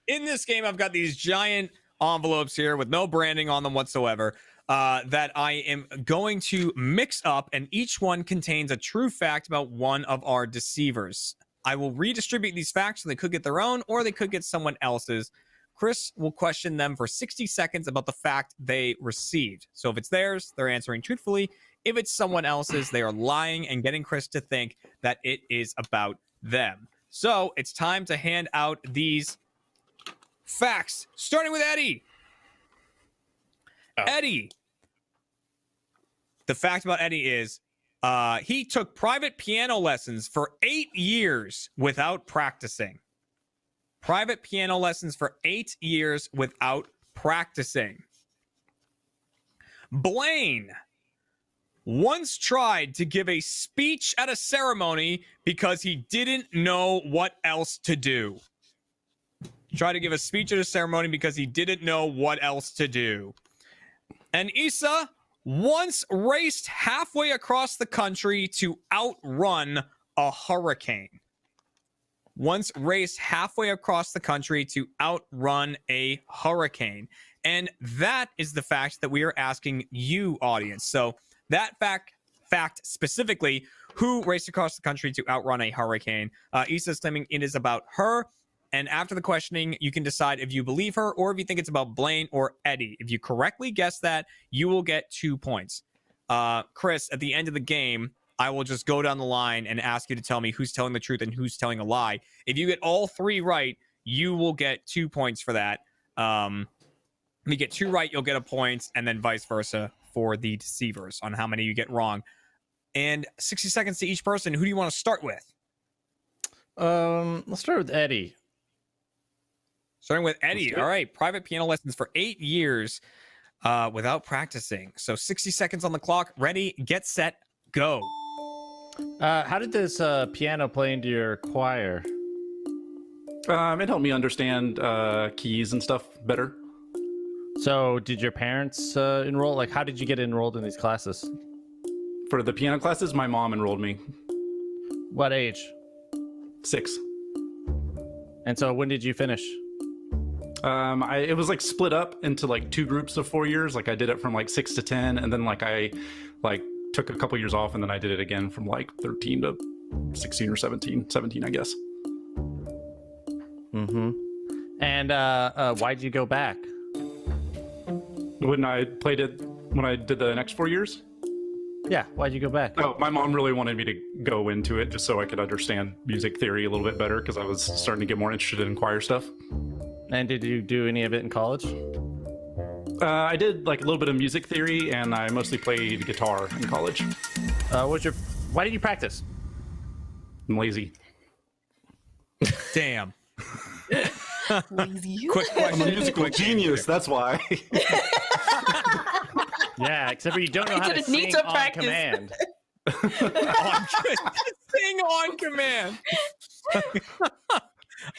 In this game, I've got these giant envelopes here with no branding on them whatsoever that I am going to mix up, and each one contains a true fact about one of our deceivers. I will redistribute these facts so they could get their own or they could get someone else's. Chris will question them for 60 seconds about the fact they received. So if it's theirs, they're answering truthfully. If it's someone else's, they are lying and getting Chris to think that it is about them. So it's time to hand out these facts, starting with Eddie. Eddie. The fact about Eddie is he took private piano lessons for 8 years without practicing. Private piano lessons for 8 years without practicing. Blaine once tried to give a speech at a ceremony because he didn't know what else to do. Tried to give a speech at a ceremony because he didn't know what else to do. And Issa once raced halfway across the country to outrun a hurricane. once raced halfway across the country to outrun a hurricane. And that is the fact that we are asking you, audience. So that fact specifically, who raced across the country to outrun a hurricane? Issa is claiming it is about her. And after the questioning, you can decide if you believe her or if you think it's about Blaine or Eddie. If you correctly guess that, you will get 2 points. Chris, at the end of the game, I will just go down the line and ask you to tell me who's telling the truth and who's telling a lie. If you get all 3 right, you will get 2 points for that. If you get 2 right, you'll get a point, and then vice versa for the deceivers on how many you get wrong. And 60 seconds to each person. Who do you want to start with? Let's start with Eddie. Starting with Eddie. All right. Private piano lessons for 8 years without practicing. So 60 seconds on the clock. Ready, get set, go. How did this piano play into your choir? It helped me understand keys and stuff better. So did your parents enroll? Like, how did you get enrolled in these classes? For the piano classes, my mom enrolled me. What age? 6. And so when did you finish? It was like split up into like 2 groups of 4 years. Like I did it from like 6 to 10, and then like I took a couple years off, and then I did it again from like 13 to 16 or 17, I guess. Mm-hmm. And why'd you go back? When I did the next 4 years? Yeah, why'd you go back? Oh, my mom really wanted me to go into it just so I could understand music theory a little bit better, because I was starting to get more interested in choir stuff. And did you do any of it in college? I did like a little bit of music theory, and I mostly played guitar in college. Why did you practice? I'm lazy. Damn. Lazy. Quick question. I'm a musical genius, that's why. Yeah, except for you don't know how to sing on practice. command. Sing on command.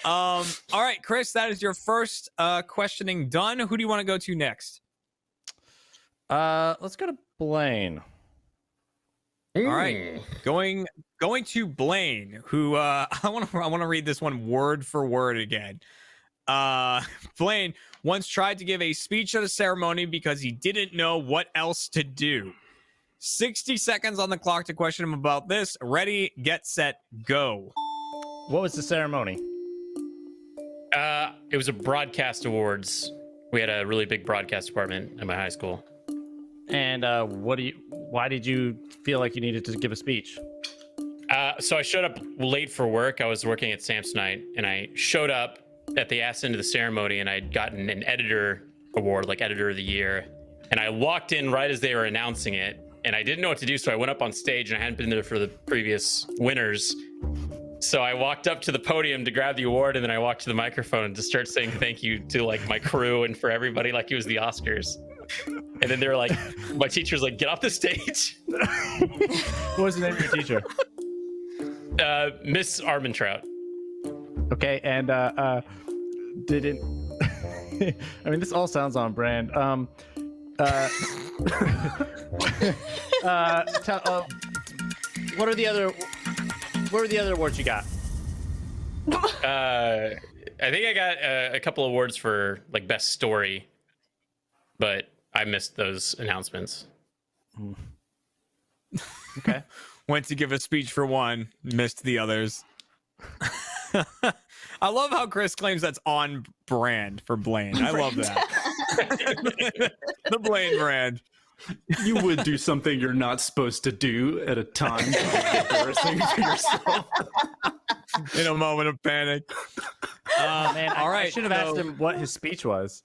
All right, Chris, that is your first questioning done. Who do you want to go to next? Let's go to Blaine. All right, going to Blaine, who I want to read this one word for word again. Blaine once tried to give a speech at a ceremony because he didn't know what else to do. 60 seconds on the clock to question him about this. Ready, get set, go. What was the ceremony? It was a broadcast awards. We had a really big broadcast department at my high school. And why did you feel like you needed to give a speech? So I showed up late for work. I was working at Samsonite, and I showed up at the ass end of the ceremony, and I'd gotten an editor award, like editor of the year. And I walked in right as they were announcing it, and I didn't know what to do. So I went up on stage, and I hadn't been there for the previous winners. So I walked up to the podium to grab the award, and then I walked to the microphone and just started saying thank you to like my crew and for everybody, like it was the Oscars. And then they were like, my teacher's like, get off the stage. What was the name of your teacher? Miss Armentrout. Okay, and didn't I mean, this all sounds on brand. What are the other awards you got? I think I got a couple awards for like best story, but I missed those announcements. Okay. Went to give a speech for one, missed the others. I love how Chris claims that's on brand for Blaine. I love that. The Blaine brand. You would do something you're not supposed to do at a time embarrassing for yourself. In a moment of panic. Man, all right. I should have asked him what his speech was.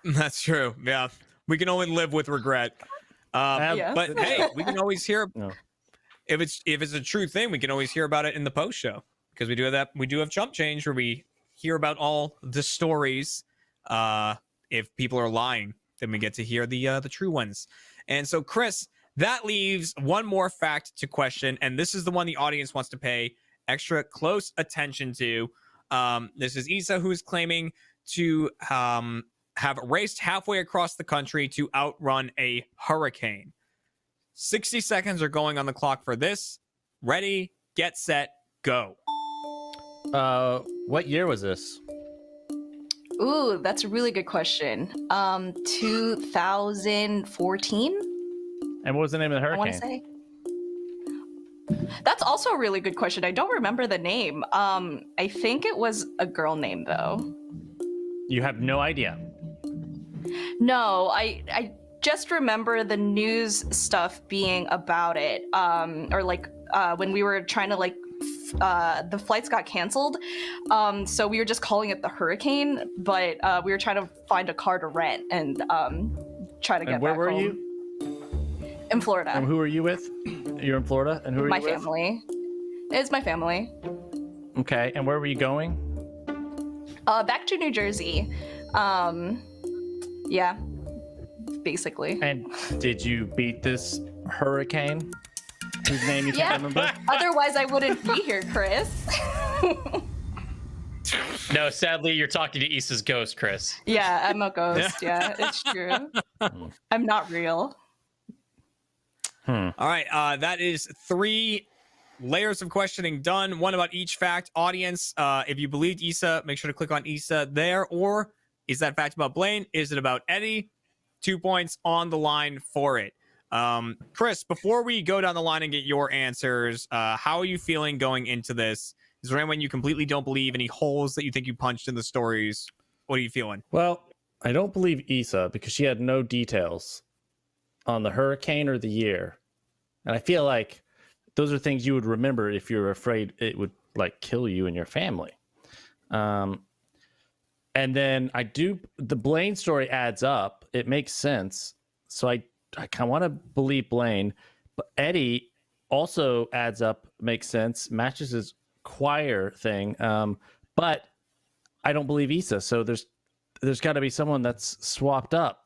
That's true. Yeah. We can only live with regret. But hey, we can always hear if it's a true thing, we can always hear about it in the post show, because we do have that. We do have Chump Change, where we hear about all the stories. If people are lying, then we get to hear the true ones. And so, Chris, that leaves one more fact to question, and this is the one the audience wants to pay extra close attention to. This is Issa, who is claiming to have raced halfway across the country to outrun a hurricane. 60 seconds are going on the clock for this. Ready, get set, go. What year was this? Ooh, that's a really good question. 2014. And what was the name of the I want hurricane? to say. That's also a really good question. I don't remember the name. I think it was a girl name though. You have no idea. No, I just remember the news stuff being about it. Or like when we were trying to like the flights got canceled. So we were just calling it the hurricane, but we were trying to find a car to rent and try to get And where back were home. you? In Florida. And who are you with? You're in Florida, and who are My you with? family. It's my family. Okay, and where were you going? Back to New Jersey. Yeah, basically. And did you beat this hurricane? Whose name you can't Yeah. remember? Otherwise, I wouldn't be here, Chris. No, sadly, you're talking to Issa's ghost, Chris. Yeah, I'm a ghost. Yeah, it's true. I'm not real. All right, that is 3 layers of questioning done. One about each fact. Audience, if you believed Issa, make sure to click on Issa there. Or is that fact about Blaine? Is it about Eddie? 2 points on the line for it. Chris, before we go down the line and get your answers, how are you feeling going into this? Is there anyone you completely don't believe? Any holes that you think you punched in the stories? What are you feeling? Well, I don't believe Issa because she had no details on the hurricane or the year. And I feel like those are things you would remember if you're afraid it would like kill you and your family. And then the Blaine story adds up. It makes sense. So I kind of want to believe Blaine, but Eddie also adds up, makes sense, matches his choir thing. But I don't believe Issa. So there's got to be someone that's swapped up.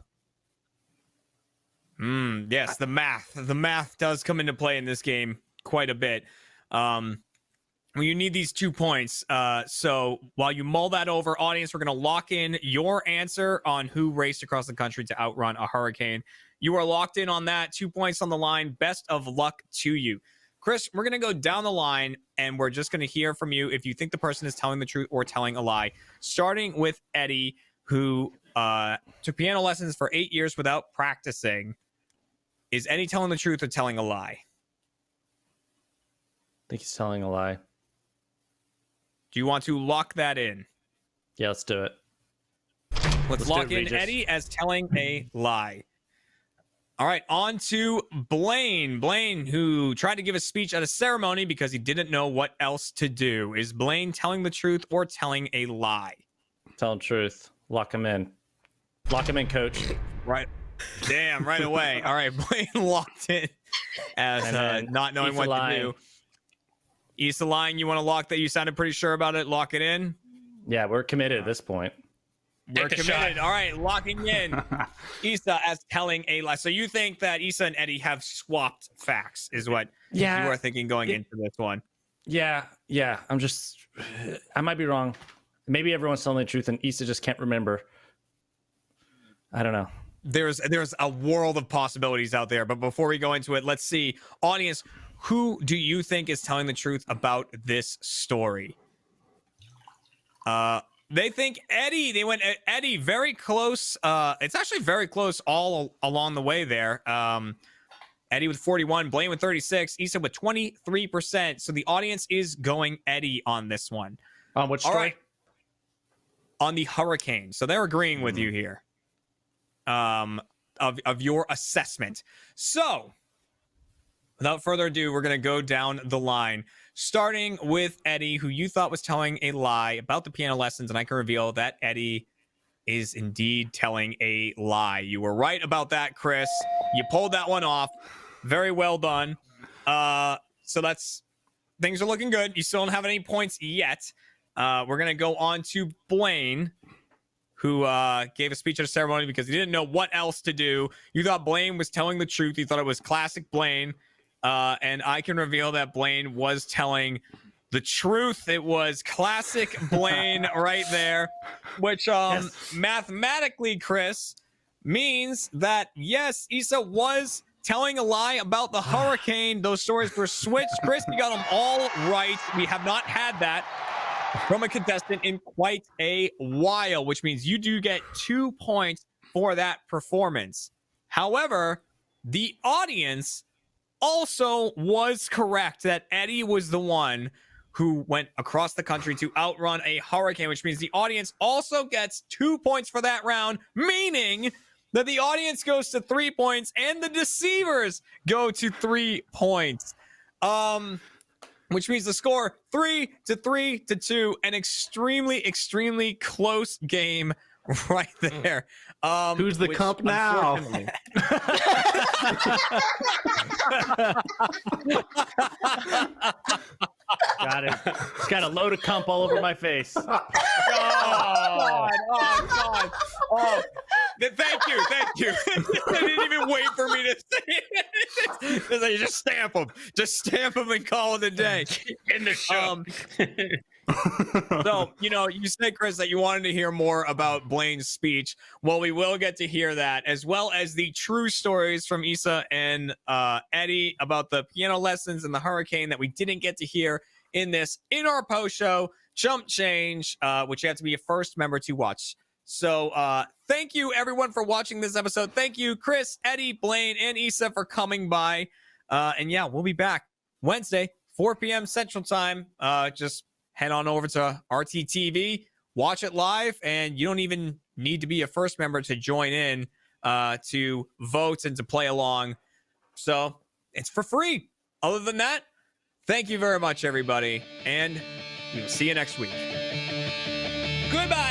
Yes, the math does come into play in this game quite a bit. You need these 2 points. So while you mull that over, audience, we're going to lock in your answer on who raced across the country to outrun a hurricane. You are locked in on that. 2 points on the line. Best of luck to you. Chris, we're going to go down the line, and we're just going to hear from you if you think the person is telling the truth or telling a lie. Starting with Eddie, who took piano lessons for 8 years without practicing. Is Eddie telling the truth or telling a lie? I think he's telling a lie. Do you want to lock that in? Yeah, let's do it. Let's lock in Eddie as telling a lie. All right, on to Blaine. Blaine, who tried to give a speech at a ceremony because he didn't know what else to do. Is Blaine telling the truth or telling a lie? Telling truth. Lock him in. Lock him in, coach. Right. Damn, right away. All right, Blaine locked in as not knowing what to do. Issa lying, you want to lock that? You sounded pretty sure about it. Lock it in? Yeah, we're committed at this point. We're committed. All right, locking in Issa as telling a lie. So you think that Issa and Eddie have swapped facts is what you are thinking going into this one. Yeah. I might be wrong. Maybe everyone's telling the truth and Issa just can't remember. I don't know. There's a world of possibilities out there, but before we go into it, let's see. Audience, who do you think is telling the truth about this story? They think Eddie. They went Eddie very close. It's actually very close all along the way there. Eddie with 41, Blaine with 36, Issa with 23%. So the audience is going Eddie on this one. On which story? All right. On the hurricane. So they're agreeing with you here. Of your assessment. So, without further ado, we're going to go down the line, starting with Eddie, who you thought was telling a lie about the piano lessons, and I can reveal that Eddie is indeed telling a lie. You were right about that, Chris. You pulled that one off. Very well done. So things are looking good. You still don't have any points yet. We're going to go on to Blaine, who gave a speech at a ceremony because he didn't know what else to do. You thought Blaine was telling the truth. You thought it was classic Blaine. And I can reveal that Blaine was telling the truth. It was classic Blaine right there, which mathematically, Chris, means that, yes, Issa was telling a lie about the hurricane. Those stories were switched. Chris, you got them all right. We have not had that from a contestant in quite a while, which means you do get 2 points for that performance. However, the audience also was correct that Eddie was the one who went across the country to outrun a hurricane, which means the audience also gets 2 points for that round, meaning that the audience goes to 3 points and the deceivers go to 3 points. Which means the score 3-2, an extremely, extremely close game right there. Who's the Chump now? Got it. Just got a load of Chump all over my face. God. Oh, thank you. They didn't even wait for me to say it. Just stamp them and call it a day. In the show. So, you said, Chris, that you wanted to hear more about Blaine's speech. Well, we will get to hear that, as well as the true stories from Issa and Eddie about the piano lessons and the hurricane that we didn't get to hear in our post show, Chump Change, which you have to be a first member to watch. So thank you, everyone, for watching this episode. Thank you, Chris, Eddie, Blaine, and Issa for coming by. And yeah, we'll be back Wednesday, 4 p.m. Central Time. Just head on over to RTTV, watch it live, and you don't even need to be a first member to join in to vote and to play along. So it's for free. Other than that, thank you very much, everybody, and we'll see you next week. Goodbye.